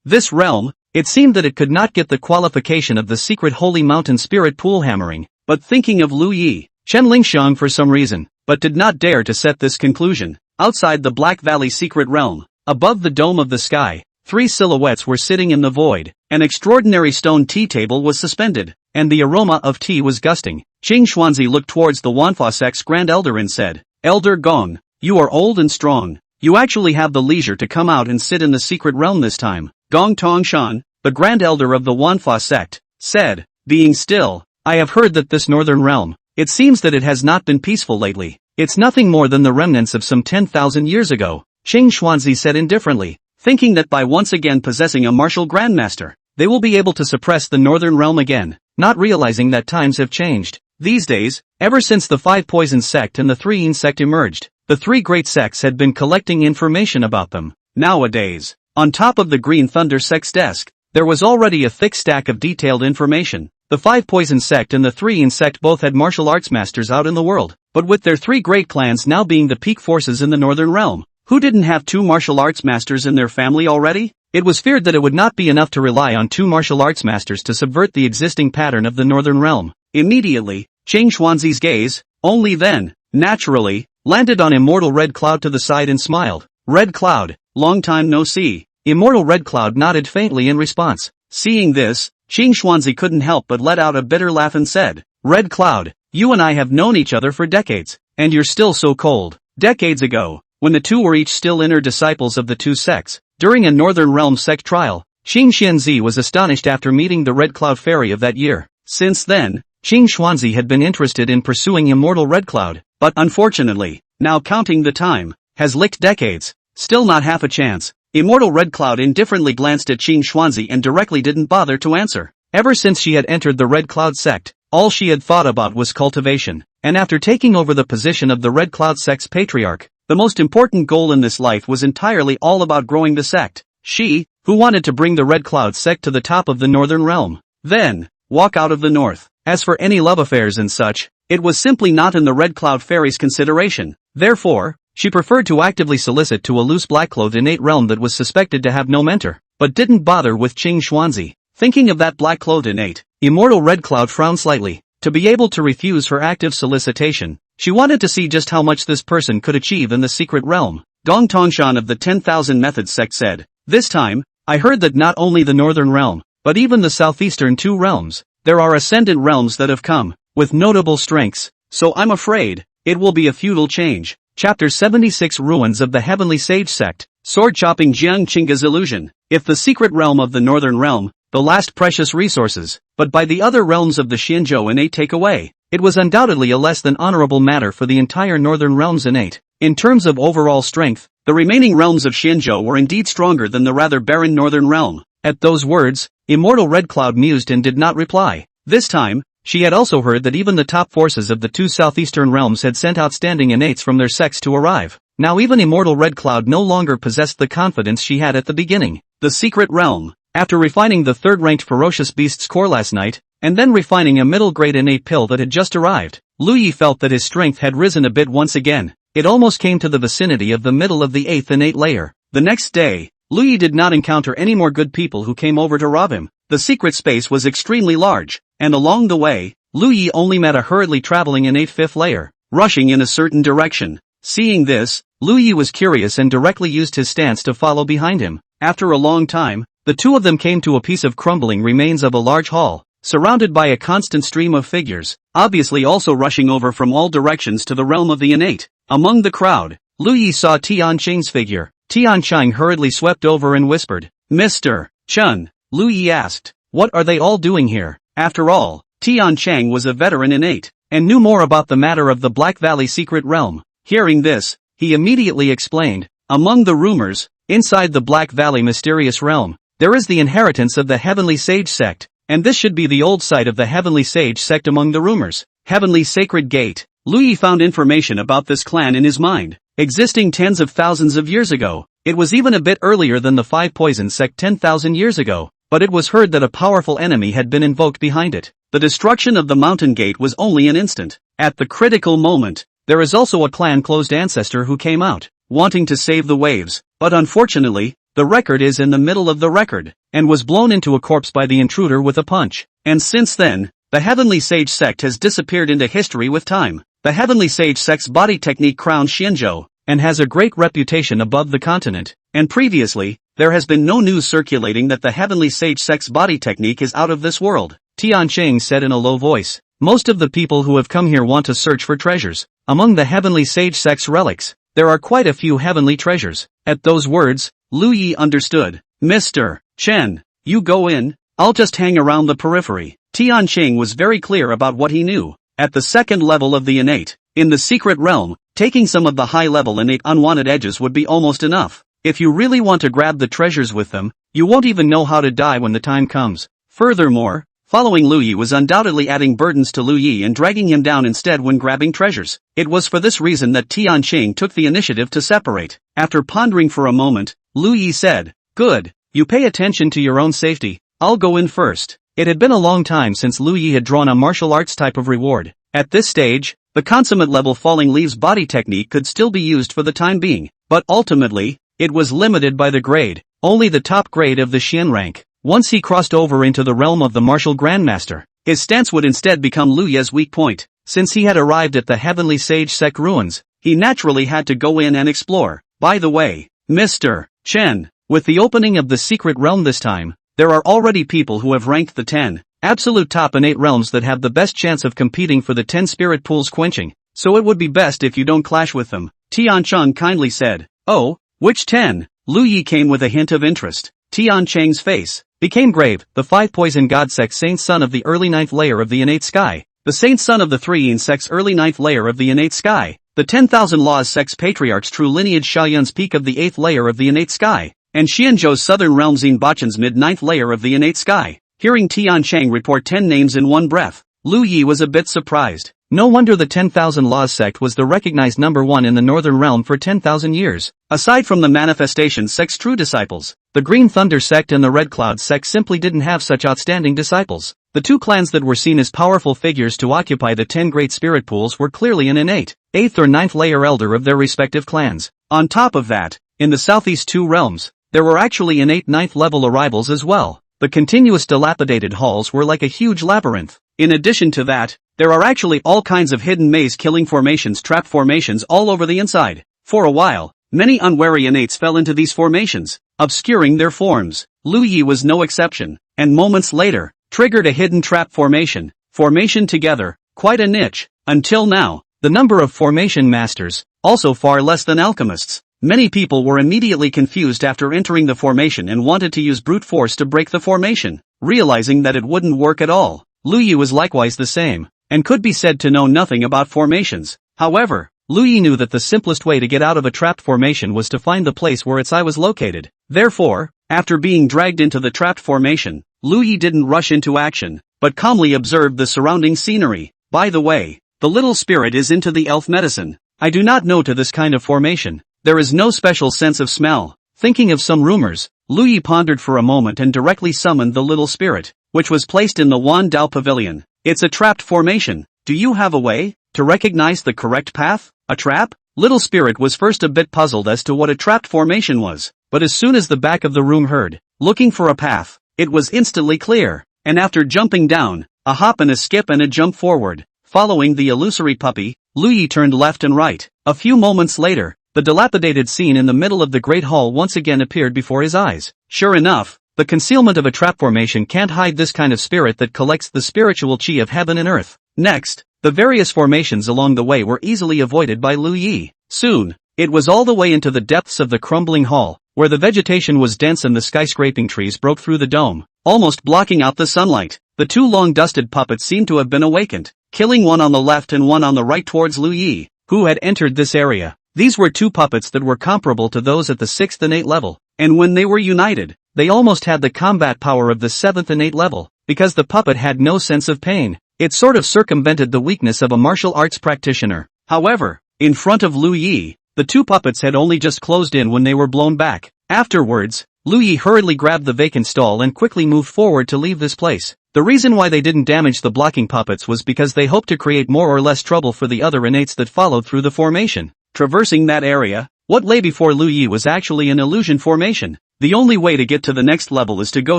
this realm, it seemed that it could not get the qualification of the secret holy mountain spirit pool hammering, but thinking of Lu Yi, Chen Lingxiang for some reason, but did not dare to set this conclusion. Outside the Black Valley Secret Realm, above the dome of the sky, three silhouettes were sitting in the void. An extraordinary stone tea table was suspended, and the aroma of tea was gusting. Qing Xuanzi looked towards the Manhwa sect's Grand Elder and said, "Elder Gong, you are old and strong. You actually have the leisure to come out and sit in the secret realm this time." Gong Tongshan, the Grand Elder of the Manhwa sect, said, "Being still, I have heard that this northern realm, it seems that it has not been peaceful lately. It's nothing more than the remnants of some 10,000 years ago." Qing Xuanzi said indifferently, thinking that by once again possessing a martial grandmaster, they will be able to suppress the northern realm again, not realizing that times have changed. These days, ever since the Five Poisons sect and the Three Yin sect emerged, the three great sects had been collecting information about them. Nowadays, on top of the Green Thunder sect's desk, there was already a thick stack of detailed information. The Five Poisons sect and the Three Yin sect both had martial arts masters out in the world, but with their three great clans now being the peak forces in the northern realm, who didn't have two martial arts masters in their family already? It was feared that it would not be enough to rely on two martial arts masters to subvert the existing pattern of the northern realm. Immediately, Qing Xuanzi's gaze, only then, naturally, landed on Immortal Red Cloud to the side and smiled. "Red Cloud, long time no see." Immortal Red Cloud nodded faintly in response. Seeing this, Qing Xuanzi couldn't help but let out a bitter laugh and said, "Red Cloud, you and I have known each other for decades, and you're still so cold." Decades ago, when the two were each still inner disciples of the two sects, during a Northern Realm sect trial, Qing Xianzi was astonished after meeting the Red Cloud Fairy of that year. Since then, Qing Xuanzi had been interested in pursuing Immortal Red Cloud, but unfortunately, now counting the time, has licked decades. Still not half a chance. Immortal Red Cloud indifferently glanced at Qing Xuanzi and directly didn't bother to answer. Ever since she had entered the Red Cloud sect, all she had thought about was cultivation, and after taking over the position of the Red Cloud sect's patriarch, the most important goal in this life was entirely all about growing the sect. She, who wanted to bring the Red Cloud sect to the top of the Northern Realm, then walk out of the North. As for any love affairs and such, it was simply not in the Red Cloud Fairy's consideration. Therefore, she preferred to actively solicit to a loose black-clothed innate realm that was suspected to have no mentor, but didn't bother with Qing Xuanzi. Thinking of that black-clothed innate, Immortal Red Cloud frowned slightly. To be able to refuse her active solicitation, she wanted to see just how much this person could achieve in the secret realm. Gong Tongshan of the 10,000 Methods sect said, "This time, I heard that not only the Northern Realm, but even the Southeastern two realms, there are ascendant realms that have come, with notable strengths, so I'm afraid, it will be a feudal change." Chapter 76 Ruins of the Heavenly Sage Sect, Sword-Chopping Jiang Qingge's Illusion. If the secret realm of the Northern Realm, the last precious resources, but by the other realms of the Xianzhou innate take away, it was undoubtedly a less than honorable matter for the entire Northern Realm's innate. In terms of overall strength, the remaining realms of Xianzhou were indeed stronger than the rather barren Northern Realm. At those words, Immortal Red Cloud mused and did not reply. This time, she had also heard that even the top forces of the two southeastern realms had sent outstanding innates from their sects to arrive. Now even Immortal Red Cloud no longer possessed the confidence she had at the beginning. The secret realm. After refining the third-ranked Ferocious Beast's core last night, and then refining a middle-grade innate pill that had just arrived, Lu Yi felt that his strength had risen a bit once again. It almost came to the vicinity of the middle of the 8th innate layer. The next day, Luyi did not encounter any more good people who came over to rob him. The secret space was extremely large, and along the way, Luyi only met a hurriedly traveling innate fifth layer, rushing in a certain direction. Seeing this, Luyi was curious and directly used his stance to follow behind him. After a long time, the two of them came to a piece of crumbling remains of a large hall, surrounded by a constant stream of figures, obviously also rushing over from all directions to the realm of the innate. Among the crowd, Luyi saw Tian Qing's figure. Tian Qing hurriedly swept over and whispered, "Mr. Chen." Luyi asked, "What are they all doing here?" After all, Tian Qing was a veteran innate, and knew more about the matter of the Black Valley secret realm. Hearing this, he immediately explained, "Among the rumors, inside the Black Valley mysterious realm, there is the inheritance of the Heavenly Sage sect, and this should be the old site of the Heavenly Sage sect among the rumors. Heavenly Sacred Gate." Luyi found information about this clan in his mind, existing tens of thousands of years ago. It was even a bit earlier than the Five Poison sect 10,000 years ago, but it was heard that a powerful enemy had been invoked behind it. The destruction of the mountain gate was only an instant. At the critical moment, there is also a clan-closed ancestor who came out, wanting to save the waves, but unfortunately, the record is in the middle of the record, and was blown into a corpse by the intruder with a punch. And since then, the Heavenly Sage sect has disappeared into history with time. The Heavenly Sage sect's body technique crowned Xianzhou, and has a great reputation above the continent, and previously, there has been no news circulating that the Heavenly Sage sect's body technique is out of this world. Tian Qing said in a low voice, "Most of the people who have come here want to search for treasures. Among the Heavenly Sage sect's relics, there are quite a few heavenly treasures." At those words, Luyi understood. "Mr. Chen, you go in, I'll just hang around the periphery." Tian Qing was very clear about what he knew. At the second level of the innate, in the secret realm, taking some of the high-level innate unwanted edges would be almost enough. If you really want to grab the treasures with them, you won't even know how to die when the time comes. Furthermore, following Luyi was undoubtedly adding burdens to Luyi and dragging him down instead when grabbing treasures. It was for this reason that Tian Qing took the initiative to separate. After pondering for a moment, Luyi said, "Good, you pay attention to your own safety, I'll go in first." It had been a long time since Luyi had drawn a martial arts type of reward. At this stage, the consummate level falling leaves body technique could still be used for the time being, but ultimately, it was limited by the grade, only the top grade of the Xian rank. Once he crossed over into the realm of the martial grandmaster, his stance would instead become Luyi's weak point. Since he had arrived at the Heavenly Sage sect ruins, he naturally had to go in and explore. By the way, Mr. Chen, with the opening of the secret realm this time, there are already people who have ranked the 10 absolute top innate realms that have the best chance of competing for the 10 spirit pools quenching, so it would be best if you don't clash with them. Tian Qing kindly said, "Oh, which 10? Luyi came with a hint of interest. Tian Qing's face became grave. "The Five Poison God sect Saint Son of the early 9th layer of the innate sky. The Saint Son of the Three Yin sect's early 9th layer of the innate sky. The 10,000 Laws sect's Patriarch's true lineage Xiaoyun's peak of the 8th layer of the innate sky. And Xianzhou's southern realm Xin Bachen's mid-9th layer of the innate sky." Hearing Tian Qing report 10 names in one breath, Luyi was a bit surprised. No wonder the 10,000 Laws sect was the recognized number one in the northern realm for 10,000 years. Aside from the Manifestation sect's true disciples, the Green Thunder sect and the Red Cloud sect simply didn't have such outstanding disciples. The two clans that were seen as powerful figures to occupy the 10 great spirit pools were clearly an innate 8th or 9th layer elder of their respective clans. On top of that, in the southeast two realms, there were actually innate 9th level arrivals as well. The continuous dilapidated halls were like a huge labyrinth. In addition to that, there are actually all kinds of hidden maze-killing formations, trap formations all over the inside. For a while, many unwary innates fell into these formations, obscuring their forms. Luyi was no exception, and moments later, triggered a hidden trap formation. Formation together, quite a niche. Until now, the number of formation masters, also far less than alchemists. Many people were immediately confused after entering the formation and wanted to use brute force to break the formation, realizing that it wouldn't work at all. Luyi was likewise the same, and could be said to know nothing about formations. However, Luyi knew that the simplest way to get out of a trapped formation was to find the place where its eye was located. Therefore, after being dragged into the trapped formation, Luyi didn't rush into action, but calmly observed the surrounding scenery. By the way, the little spirit is into the elf medicine. I do not know to this kind of formation. There is no special sense of smell. Thinking of some rumors, Luyi pondered for a moment and directly summoned the little spirit, which was placed in the Wan Dao Pavilion. It's a trapped formation. Do you have a way to recognize the correct path? A trap? Little spirit was first a bit puzzled as to what a trapped formation was, but as soon as the back of the room heard, looking for a path, it was instantly clear, and after jumping down, a hop and a skip and a jump forward, following the illusory puppy, Lingyue turned left and right. A few moments later, the dilapidated scene in the middle of the great hall once again appeared before his eyes. Sure enough, the concealment of a trap formation can't hide this kind of spirit that collects the spiritual chi of heaven and earth. Next, the various formations along the way were easily avoided by Lingyue. Soon, it was all the way into the depths of the crumbling hall, where the vegetation was dense and the skyscraping trees broke through the dome, almost blocking out the sunlight. The two long-dusted puppets seemed to have been awakened, killing one on the left and one on the right towards Lingyue, who had entered this area. These were two puppets that were comparable to those at the 6th and 8th level, and when they were united, they almost had the combat power of the 7th and 8th level, because the puppet had no sense of pain. It sort of circumvented the weakness of a martial arts practitioner. However, in front of Lingyue, the two puppets had only just closed in when they were blown back. Afterwards, Lingyue hurriedly grabbed the vacant stall and quickly moved forward to leave this place. The reason why they didn't damage the blocking puppets was because they hoped to create more or less trouble for the other innates that followed through the formation. Traversing that area, what lay before Lingyue was actually an illusion formation. The only way to get to the next level is to go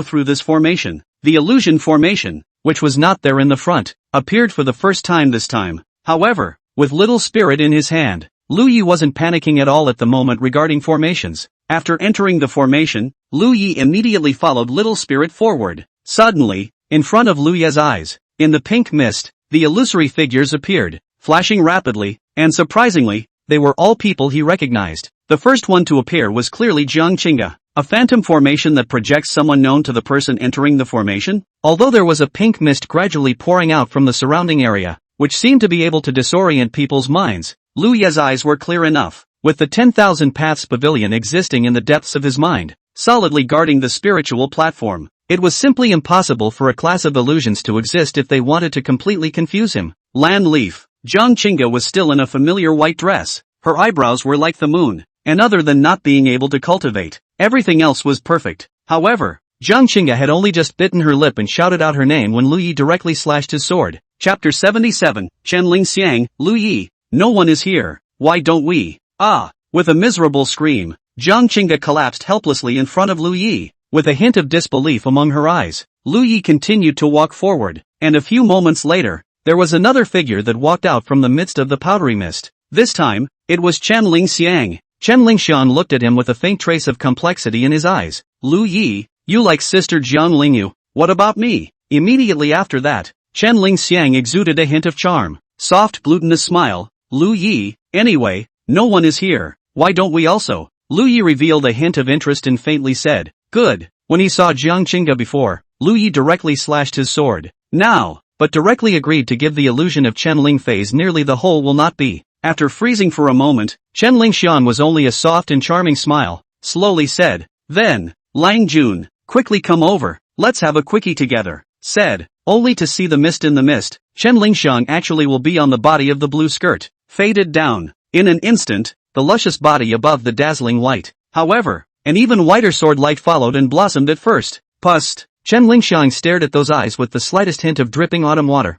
through this formation. The illusion formation, which was not there in the front, appeared for the first time this time. However, with little spirit in his hand, Lingyue wasn't panicking at all at the moment regarding formations. After entering the formation, Lingyue immediately followed little spirit forward. Suddenly, in front of Luyue's eyes, in the pink mist, the illusory figures appeared, flashing rapidly, and surprisingly, they were all people he recognized. The first one to appear was clearly Jiang Qingge, a phantom formation that projects someone known to the person entering the formation. Although there was a pink mist gradually pouring out from the surrounding area, which seemed to be able to disorient people's minds, Luyue's eyes were clear enough, with the 10,000 Paths Pavilion existing in the depths of his mind, solidly guarding the spiritual platform. It was simply impossible for a class of illusions to exist if they wanted to completely confuse him. Land Leaf. Jiang Qingge was still in a familiar white dress. Her eyebrows were like the moon, and other than not being able to cultivate, everything else was perfect. However, Jiang Qingge had only just bitten her lip and shouted out her name when Lingyue directly slashed his sword. Chapter 77, Qianling Xiang, Lingyue, no one is here, why don't we? Ah! With a miserable scream, Jiang Qingge collapsed helplessly in front of Lingyue. With a hint of disbelief among her eyes, Lingyue continued to walk forward, and a few moments later, there was another figure that walked out from the midst of the powdery mist. This time, it was Qianling Xiang. Qianling Xiang looked at him with a faint trace of complexity in his eyes. Lingyue, you like Sister Jiang Lingyue, what about me? Immediately after that, Qianling Xiang exuded a hint of charm. Soft glutinous smile. Lingyue, anyway, no one is here, why don't we also? Lingyue revealed a hint of interest and faintly said, good. When he saw Jiang Qingge before, Lingyue directly slashed his sword. Now, but directly agreed to give the illusion of Qianling phase nearly the whole will not be. After freezing for a moment, Qianling Xian was only a soft and charming smile, slowly said, then, Lang Jun, quickly come over, let's have a quickie together, said, only to see the mist in the mist, Qianling Xiang actually will be on the body of the blue skirt, faded down, in an instant, the luscious body above the dazzling white. However, an even whiter sword light followed and blossomed at first. Pust. Qianling Xiang stared at those eyes with the slightest hint of dripping autumn water.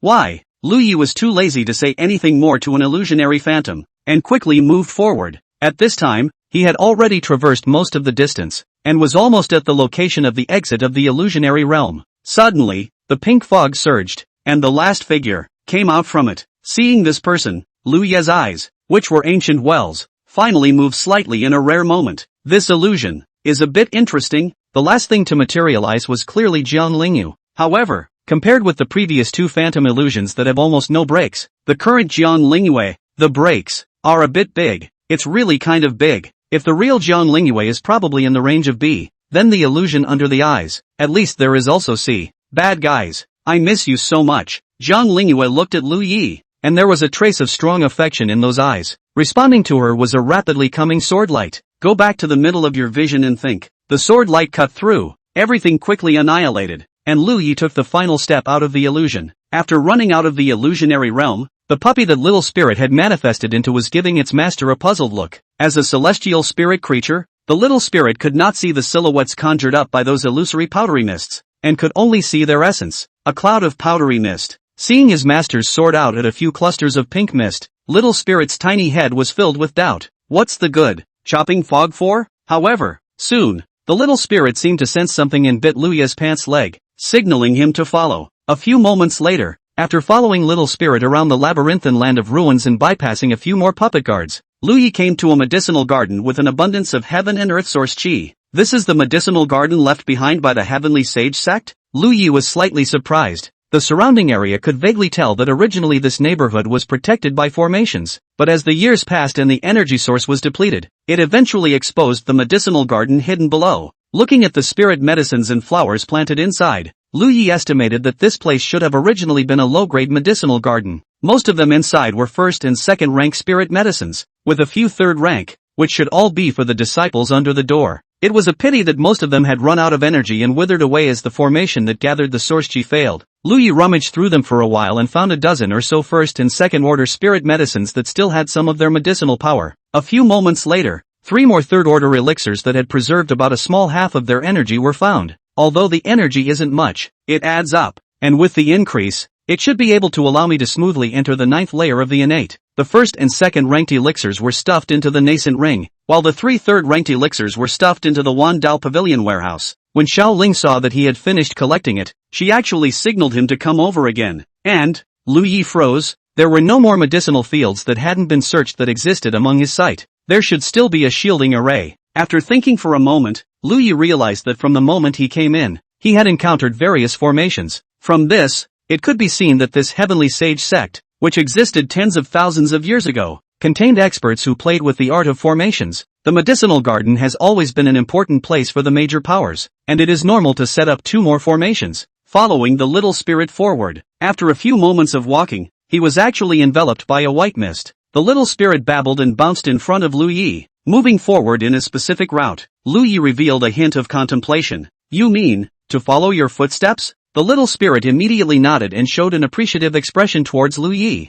Why? Lingyue was too lazy to say anything more to an illusionary phantom, and quickly moved forward. At this time, he had already traversed most of the distance, and was almost at the location of the exit of the illusionary realm. Suddenly, the pink fog surged, and the last figure came out from it. Seeing this person, Luyue's eyes, which were ancient wells, finally moved slightly in a rare moment. This illusion is a bit interesting. The last thing to materialize was clearly Jiang Lingyue. However, compared with the previous two phantom illusions that have almost no breaks, the current Jiang Lingyue, the breaks, are a bit big. It's really kind of big. If the real Jiang Lingyue is probably in the range of B, then the illusion under the eyes, at least there is also C. Bad guys, I miss you so much. Jiang Lingyue looked at Lingyue, and there was a trace of strong affection in those eyes. Responding to her was a rapidly coming sword light. Go back to the middle of your vision and think. The sword light cut through, everything quickly annihilated, and Lingyue took the final step out of the illusion. After running out of the illusionary realm, the puppy that little spirit had manifested into was giving its master a puzzled look. As a celestial spirit creature, the little spirit could not see the silhouettes conjured up by those illusory powdery mists, and could only see their essence, a cloud of powdery mist. Seeing his master's sword out at a few clusters of pink mist, little spirit's tiny head was filled with doubt. What's the good? Chopping fog for? However, soon, the little spirit seemed to sense something and bit Luyu's pants leg, signaling him to follow. A few moments later, after following little spirit around the labyrinthine land of ruins and bypassing a few more puppet guards, Liyue came to a medicinal garden with an abundance of heaven and earth source qi. This is the medicinal garden left behind by the heavenly sage sect? Liyue was slightly surprised. The surrounding area could vaguely tell that originally this neighborhood was protected by formations, but as the years passed and the energy source was depleted, it eventually exposed the medicinal garden hidden below. Looking at the spirit medicines and flowers planted inside, Liyue estimated that this place should have originally been a low-grade medicinal garden. Most of them inside were first and second rank spirit medicines, with a few third rank, which should all be for the disciples under the door. It was a pity that most of them had run out of energy and withered away as the formation that gathered the source qi failed. Liyue rummaged through them for a while and found a dozen or so first and second order spirit medicines that still had some of their medicinal power. A few moments later, 3 more third order elixirs that had preserved about a small half of their energy were found. Although the energy isn't much, it adds up, and with the increase, it should be able to allow me to smoothly enter the 9th layer of the innate. The first and second ranked elixirs were stuffed into the nascent ring, while the 3 third ranked elixirs were stuffed into the Wan Dao Pavilion warehouse. When Xiao Ling saw that he had finished collecting it, she actually signaled him to come over again, and Liyue froze. There were no more medicinal fields that hadn't been searched that existed among his site. There should still be a shielding array. After thinking for a moment, Liyue realized that from the moment he came in, he had encountered various formations. From this, it could be seen that this heavenly sage sect, which existed tens of thousands of years ago, contained experts who played with the art of formations. The medicinal garden has always been an important place for the major powers, and it is normal to set up 2 more formations. Following the little spirit forward, after a few moments of walking, he was actually enveloped by a white mist. The little spirit babbled and bounced in front of Liyue, moving forward in a specific route. Liyue revealed a hint of contemplation. You mean, to follow your footsteps? The little spirit immediately nodded and showed an appreciative expression towards Liyue.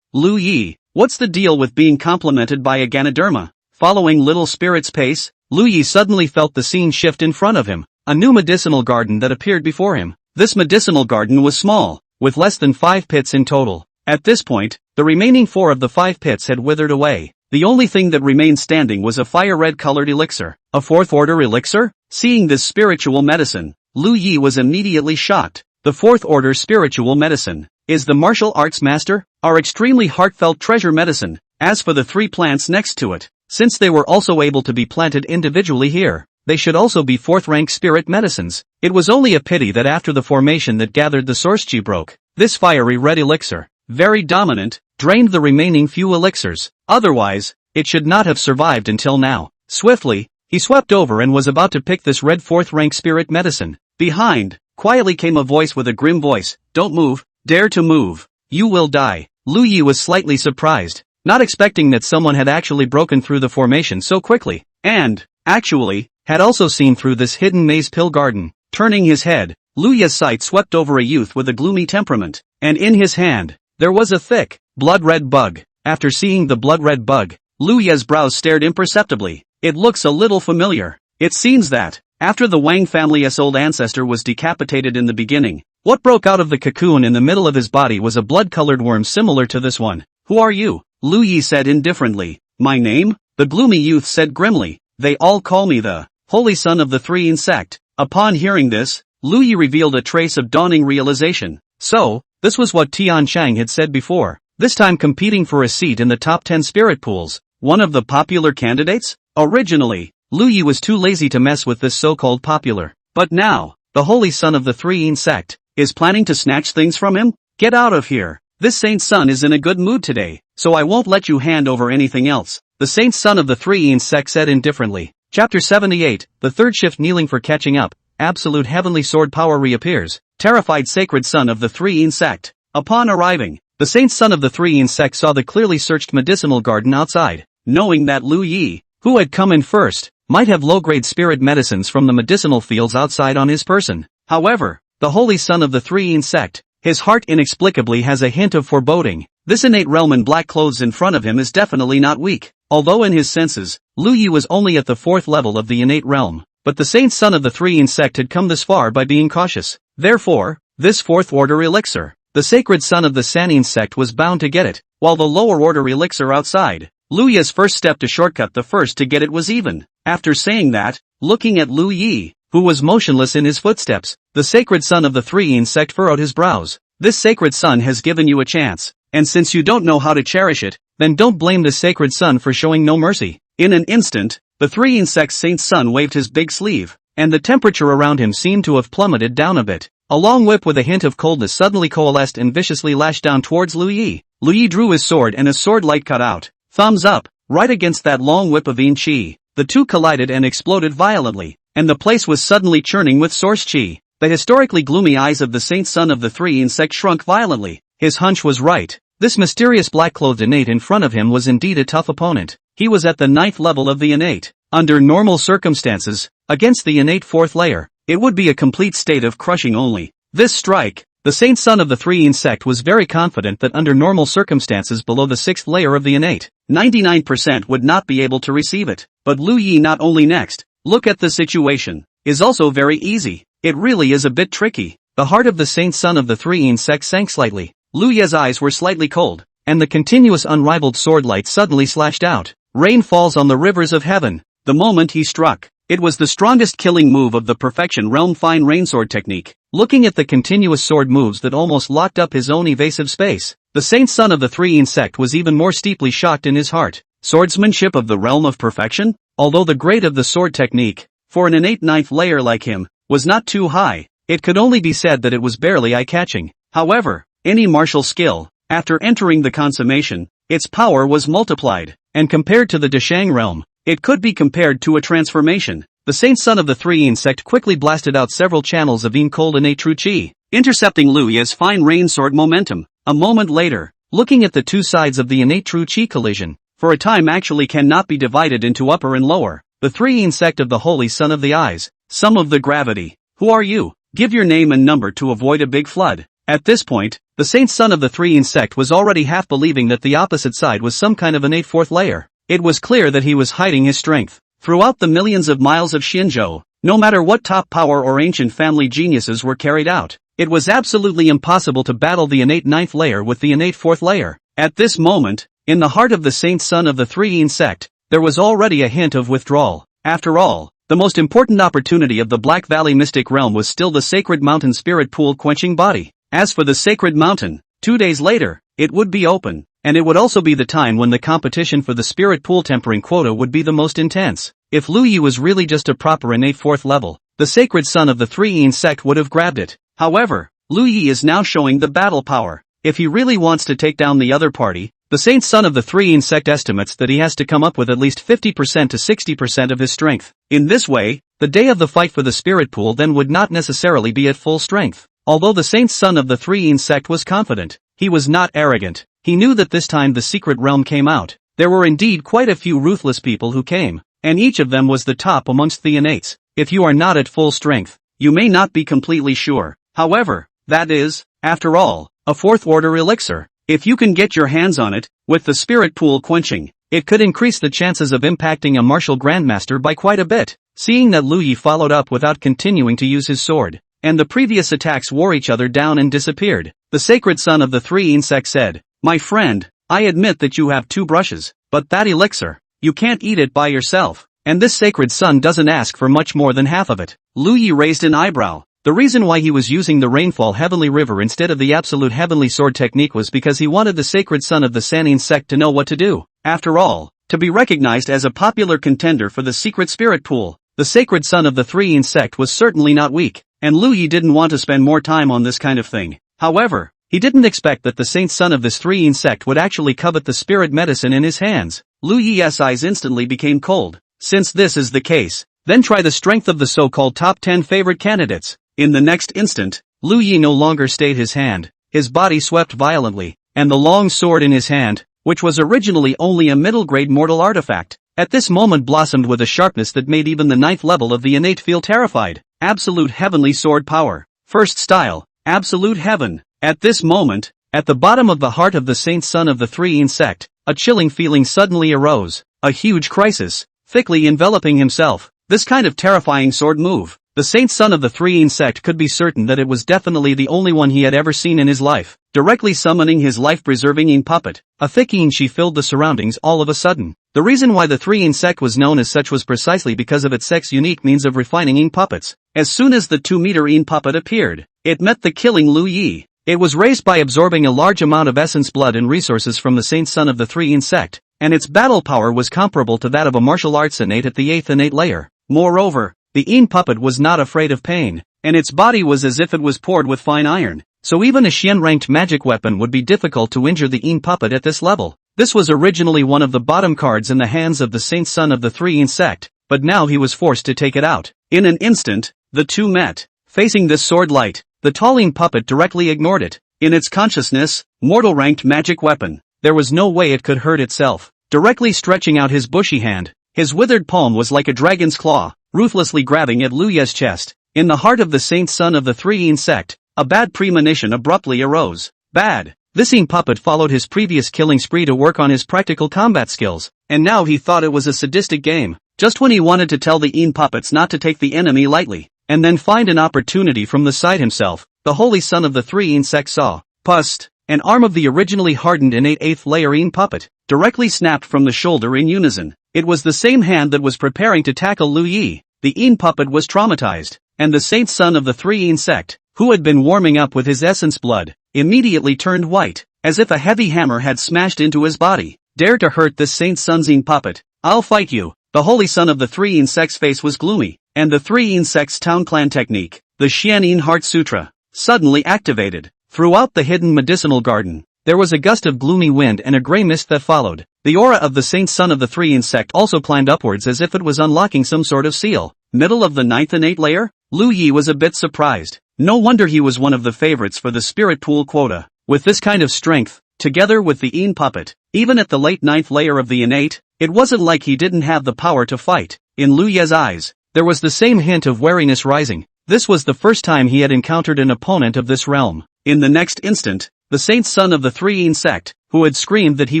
Liyue, what's the deal with being complimented by a Ganoderma? Following little spirit's pace, Liyue suddenly felt the scene shift in front of him, a new medicinal garden that appeared before him. This medicinal garden was small, with less than 5 pits in total. At this point, the remaining 4 of the 5 pits had withered away. The only thing that remained standing was a fire-red colored elixir. A 4th order elixir? Seeing this spiritual medicine, Liyue was immediately shocked. The 4th order spiritual medicine is the martial arts master, our extremely heartfelt treasure medicine. As for the 3 plants next to it, since they were also able to be planted individually here, they should also be 4th rank spirit medicines. It was only a pity that after the formation that gathered the source qi broke, this fiery red elixir, very dominant, drained the remaining few elixirs. Otherwise, it should not have survived until now. Swiftly, he swept over and was about to pick this red 4th rank spirit medicine. Behind, quietly came a voice with a grim voice. Don't move, dare to move, you will die. Liyue was slightly surprised, not expecting that someone had actually broken through the formation so quickly, and, actually, had also seen through this hidden maze pill garden. Turning his head, Liyue's sight swept over a youth with a gloomy temperament, and in his hand, there was a thick, blood-red bug. After seeing the blood-red bug, Liyue's brows stared imperceptibly. It looks a little familiar. It seems that, after the Wang family's old ancestor was decapitated in the beginning, what broke out of the cocoon in the middle of his body was a blood-colored worm similar to this one. Who are you? Liyue said indifferently. My name? The gloomy youth said grimly. They all call me the Holy Son of the 3 sect. Upon hearing this, Liyue revealed a trace of dawning realization. So, this was what Tian Chang had said before, this time competing for a seat in the top 10 spirit pools, one of the popular candidates? Originally, Liyue was too lazy to mess with this so-called popular, but now, the Holy Son of the 3 sect, is planning to snatch things from him? Get out of here. This saint's son is in a good mood today, so I won't let you hand over anything else. The saint's son of the 3 sect said indifferently. Chapter 78, the third shift kneeling for catching up, absolute heavenly sword power reappears, terrified sacred son of the 3 sect. Upon arriving, the saint's son of the 3 sect saw the clearly searched medicinal garden outside, knowing that Liyue, who had come in first, might have low-grade spirit medicines from the medicinal fields outside on his person. However, the holy son of the 3 sect, his heart inexplicably has a hint of foreboding. This innate realm in black clothes in front of him is definitely not weak. Although in his senses, Liyue was only at the 4th level of the innate realm, but the saint's son of the 3 sect had come this far by being cautious. Therefore, this 4th order elixir, the sacred son of the Sanin sect was bound to get it, while the lower order elixir outside, Luye's first step to shortcut the first to get it was even. After saying that, looking at Lu Yi, who was motionless in his footsteps, the sacred son of the three sect furrowed his brows. This sacred son has given you a chance, and since you don't know how to cherish it, then don't blame the sacred son for showing no mercy. In an instant, the three sect's saint's son waved his big sleeve, and the temperature around him seemed to have plummeted down a bit. A long whip with a hint of coldness suddenly coalesced and viciously lashed down towards Lu Yi. Lu Yi drew his sword and a sword light cut out, thumbs up, right against that long whip of yin qi. The two collided and exploded violently, and the place was suddenly churning with source qi. The historically gloomy eyes of the saint's son of the three sect shrunk violently. His hunch was right. This mysterious black-clothed innate in front of him was indeed a tough opponent. He was at the 9th level of the innate. Under normal circumstances, against the innate 4th layer, it would be a complete state of crushing only. This strike, the saint's son of the three sect was very confident that under normal circumstances below the 6th layer of the innate, 99% would not be able to receive it. But Lu Yi not only next, look at the situation, is also very easy. It really is a bit tricky. The heart of the saint's son of the three sect sank slightly. Lu Yi's eyes were slightly cold, and the continuous unrivaled sword light suddenly slashed out. Rain falls on the rivers of heaven. The moment he struck, it was the strongest killing move of the perfection realm fine rain sword technique. Looking at the continuous sword moves that almost locked up his own evasive space, the saint's son of the three sect was even more steeply shocked in his heart. Swordsmanship of the realm of perfection? Although the grade of the sword technique, for an innate 9th layer like him, was not too high, it could only be said that it was barely eye-catching. However, any martial skill, after entering the consummation, its power was multiplied, and compared to the Deshang realm, it could be compared to a transformation. The saint's son of the three sect quickly blasted out several channels of cold innate true qi, intercepting Lu Yi's fine rain sword momentum. A moment later, looking at the two sides of the innate true qi collision, for a time actually cannot be divided into upper and lower, the three sect of the holy son of the eyes, sum of the gravity. Who are you? Give your name and number to avoid a big flood. At this point, the saint's son of the three sect was already half believing that the opposite side was some kind of innate 4th layer. It was clear that he was hiding his strength. Throughout the millions of miles of Xinzhou, no matter what top power or ancient family geniuses were carried out, it was absolutely impossible to battle the innate 9th layer with the innate 4th layer. At this moment, in the heart of the saint's son of the three sect, there was already a hint of withdrawal. After all, the most important opportunity of the Black Valley mystic realm was still the sacred mountain spirit pool quenching body. As for the sacred mountain, 2 days later, it would be open, and it would also be the time when the competition for the spirit pool tempering quota would be the most intense. If Lu Yi was really just a proper innate 4th level, the sacred son of the three sect would have grabbed it. However, Lu Yi is now showing the battle power. If he really wants to take down the other party, the saint's son of the three sect estimates that he has to come up with at least 50% to 60% of his strength. In this way, the day of the fight for the spirit pool then would not necessarily be at full strength. Although the saint's son of the three sect was confident, he was not arrogant. He knew that this time the secret realm came out. There were indeed quite a few ruthless people who came, and each of them was the top amongst the innates. If you are not at full strength, you may not be completely sure. However, that is, after all, a 4th order elixir. If you can get your hands on it, with the spirit pool quenching, it could increase the chances of impacting a martial grandmaster by quite a bit. Seeing that Lu Yi followed up without continuing to use his sword, and the previous attacks wore each other down and disappeared, the sacred son of the three sect said, "My friend, I admit that you have 2 brushes, but that elixir, you can't eat it by yourself, and this sacred son doesn't ask for much more than half of it." Lu Yi raised an eyebrow. The reason why he was using the Rainfall Heavenly River instead of the Absolute Heavenly Sword technique was because he wanted the sacred son of the Sannin sect to know what to do. After all, to be recognized as a popular contender for the secret spirit pool, the sacred son of the three sect was certainly not weak, and Lu Yi didn't want to spend more time on this kind of thing. However, he didn't expect that the saint son of this three sect would actually covet the spirit medicine in his hands. Lu Yi's eyes instantly became cold. Since this is the case, then try the strength of the so-called top 10 favorite candidates. In the next instant, Lu Yi no longer stayed his hand, his body swept violently, and the long sword in his hand, which was originally only a middle-grade mortal artifact, at this moment blossomed with a sharpness that made even the 9th level of the innate feel terrified. Absolute heavenly sword power. First style, absolute heaven. At this moment, at the bottom of the heart of the saint son of the three sect, a chilling feeling suddenly arose, a huge crisis, thickly enveloping himself. This kind of terrifying sword move, the saint son of the three sect could be certain that it was definitely the only one he had ever seen in his life. directly summoning his life-preserving yin puppet. A thick yin qi filled the surroundings all of a sudden. The reason why the 3-yin sect was known as such was precisely because of its sect's unique means of refining yin puppets. As soon as the 2-meter yin puppet appeared, it met the killing Lu Yi. It was raised by absorbing a large amount of essence blood and resources from the saint son of the 3-yin sect, and its battle power was comparable to that of a martial arts innate at the 8th innate layer. Moreover, the yin puppet was not afraid of pain, and its body was as if it was poured with fine iron. So even a Xian-ranked magic weapon would be difficult to injure the yin puppet at this level. This was originally one of the bottom cards in the hands of the saint son of the 3-yin sect, but now he was forced to take it out. In an instant, the two met. Facing this sword light, the tall yin puppet directly ignored it. In its consciousness, mortal-ranked magic weapon, there was no way it could hurt itself. Directly stretching out his bushy hand, his withered palm was like a dragon's claw, ruthlessly grabbing at Lu Ye's chest. In the heart of the saint son of the 3-yin sect, a bad premonition abruptly arose. Bad. This yin puppet followed his previous killing spree to work on his practical combat skills, and now he thought it was a sadistic game. Just when he wanted to tell the yin puppets not to take the enemy lightly, and then find an opportunity from the side himself, the holy son of the 3-yin sect saw. Pust. An arm of the originally hardened innate 8th layer yin puppet, directly snapped from the shoulder in unison. It was the same hand that was preparing to tackle Lu Yi. The yin puppet was traumatized, and the saint son of the 3-yin sect, who had been warming up with his essence blood, immediately turned white, as if a heavy hammer had smashed into his body. Dare to hurt this saint son's yin puppet? I'll fight you. The holy son of the 3-yin sect's face was gloomy, and the 3-yin sect's town clan technique, the Xian Yin Heart Sutra, suddenly activated. Throughout the hidden medicinal garden, there was a gust of gloomy wind and a gray mist that followed. The aura of the saint son of the 3-yin sect also climbed upwards as if it was unlocking some sort of seal. Middle of the 9th innate layer? Lu Yi was a bit surprised. No wonder he was one of the favorites for the spirit pool quota. With this kind of strength, together with the yin puppet, even at the late 9th layer of the innate, it wasn't like he didn't have the power to fight. In Lu Ye's eyes, there was the same hint of wariness rising. This was the first time he had encountered an opponent of this realm. In the next instant, the saint son of the 3-yin sect, who had screamed that he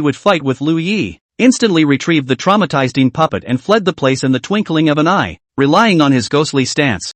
would fight with Lu Yi, instantly retrieved the traumatized yin puppet and fled the place in the twinkling of an eye, relying on his ghostly stance.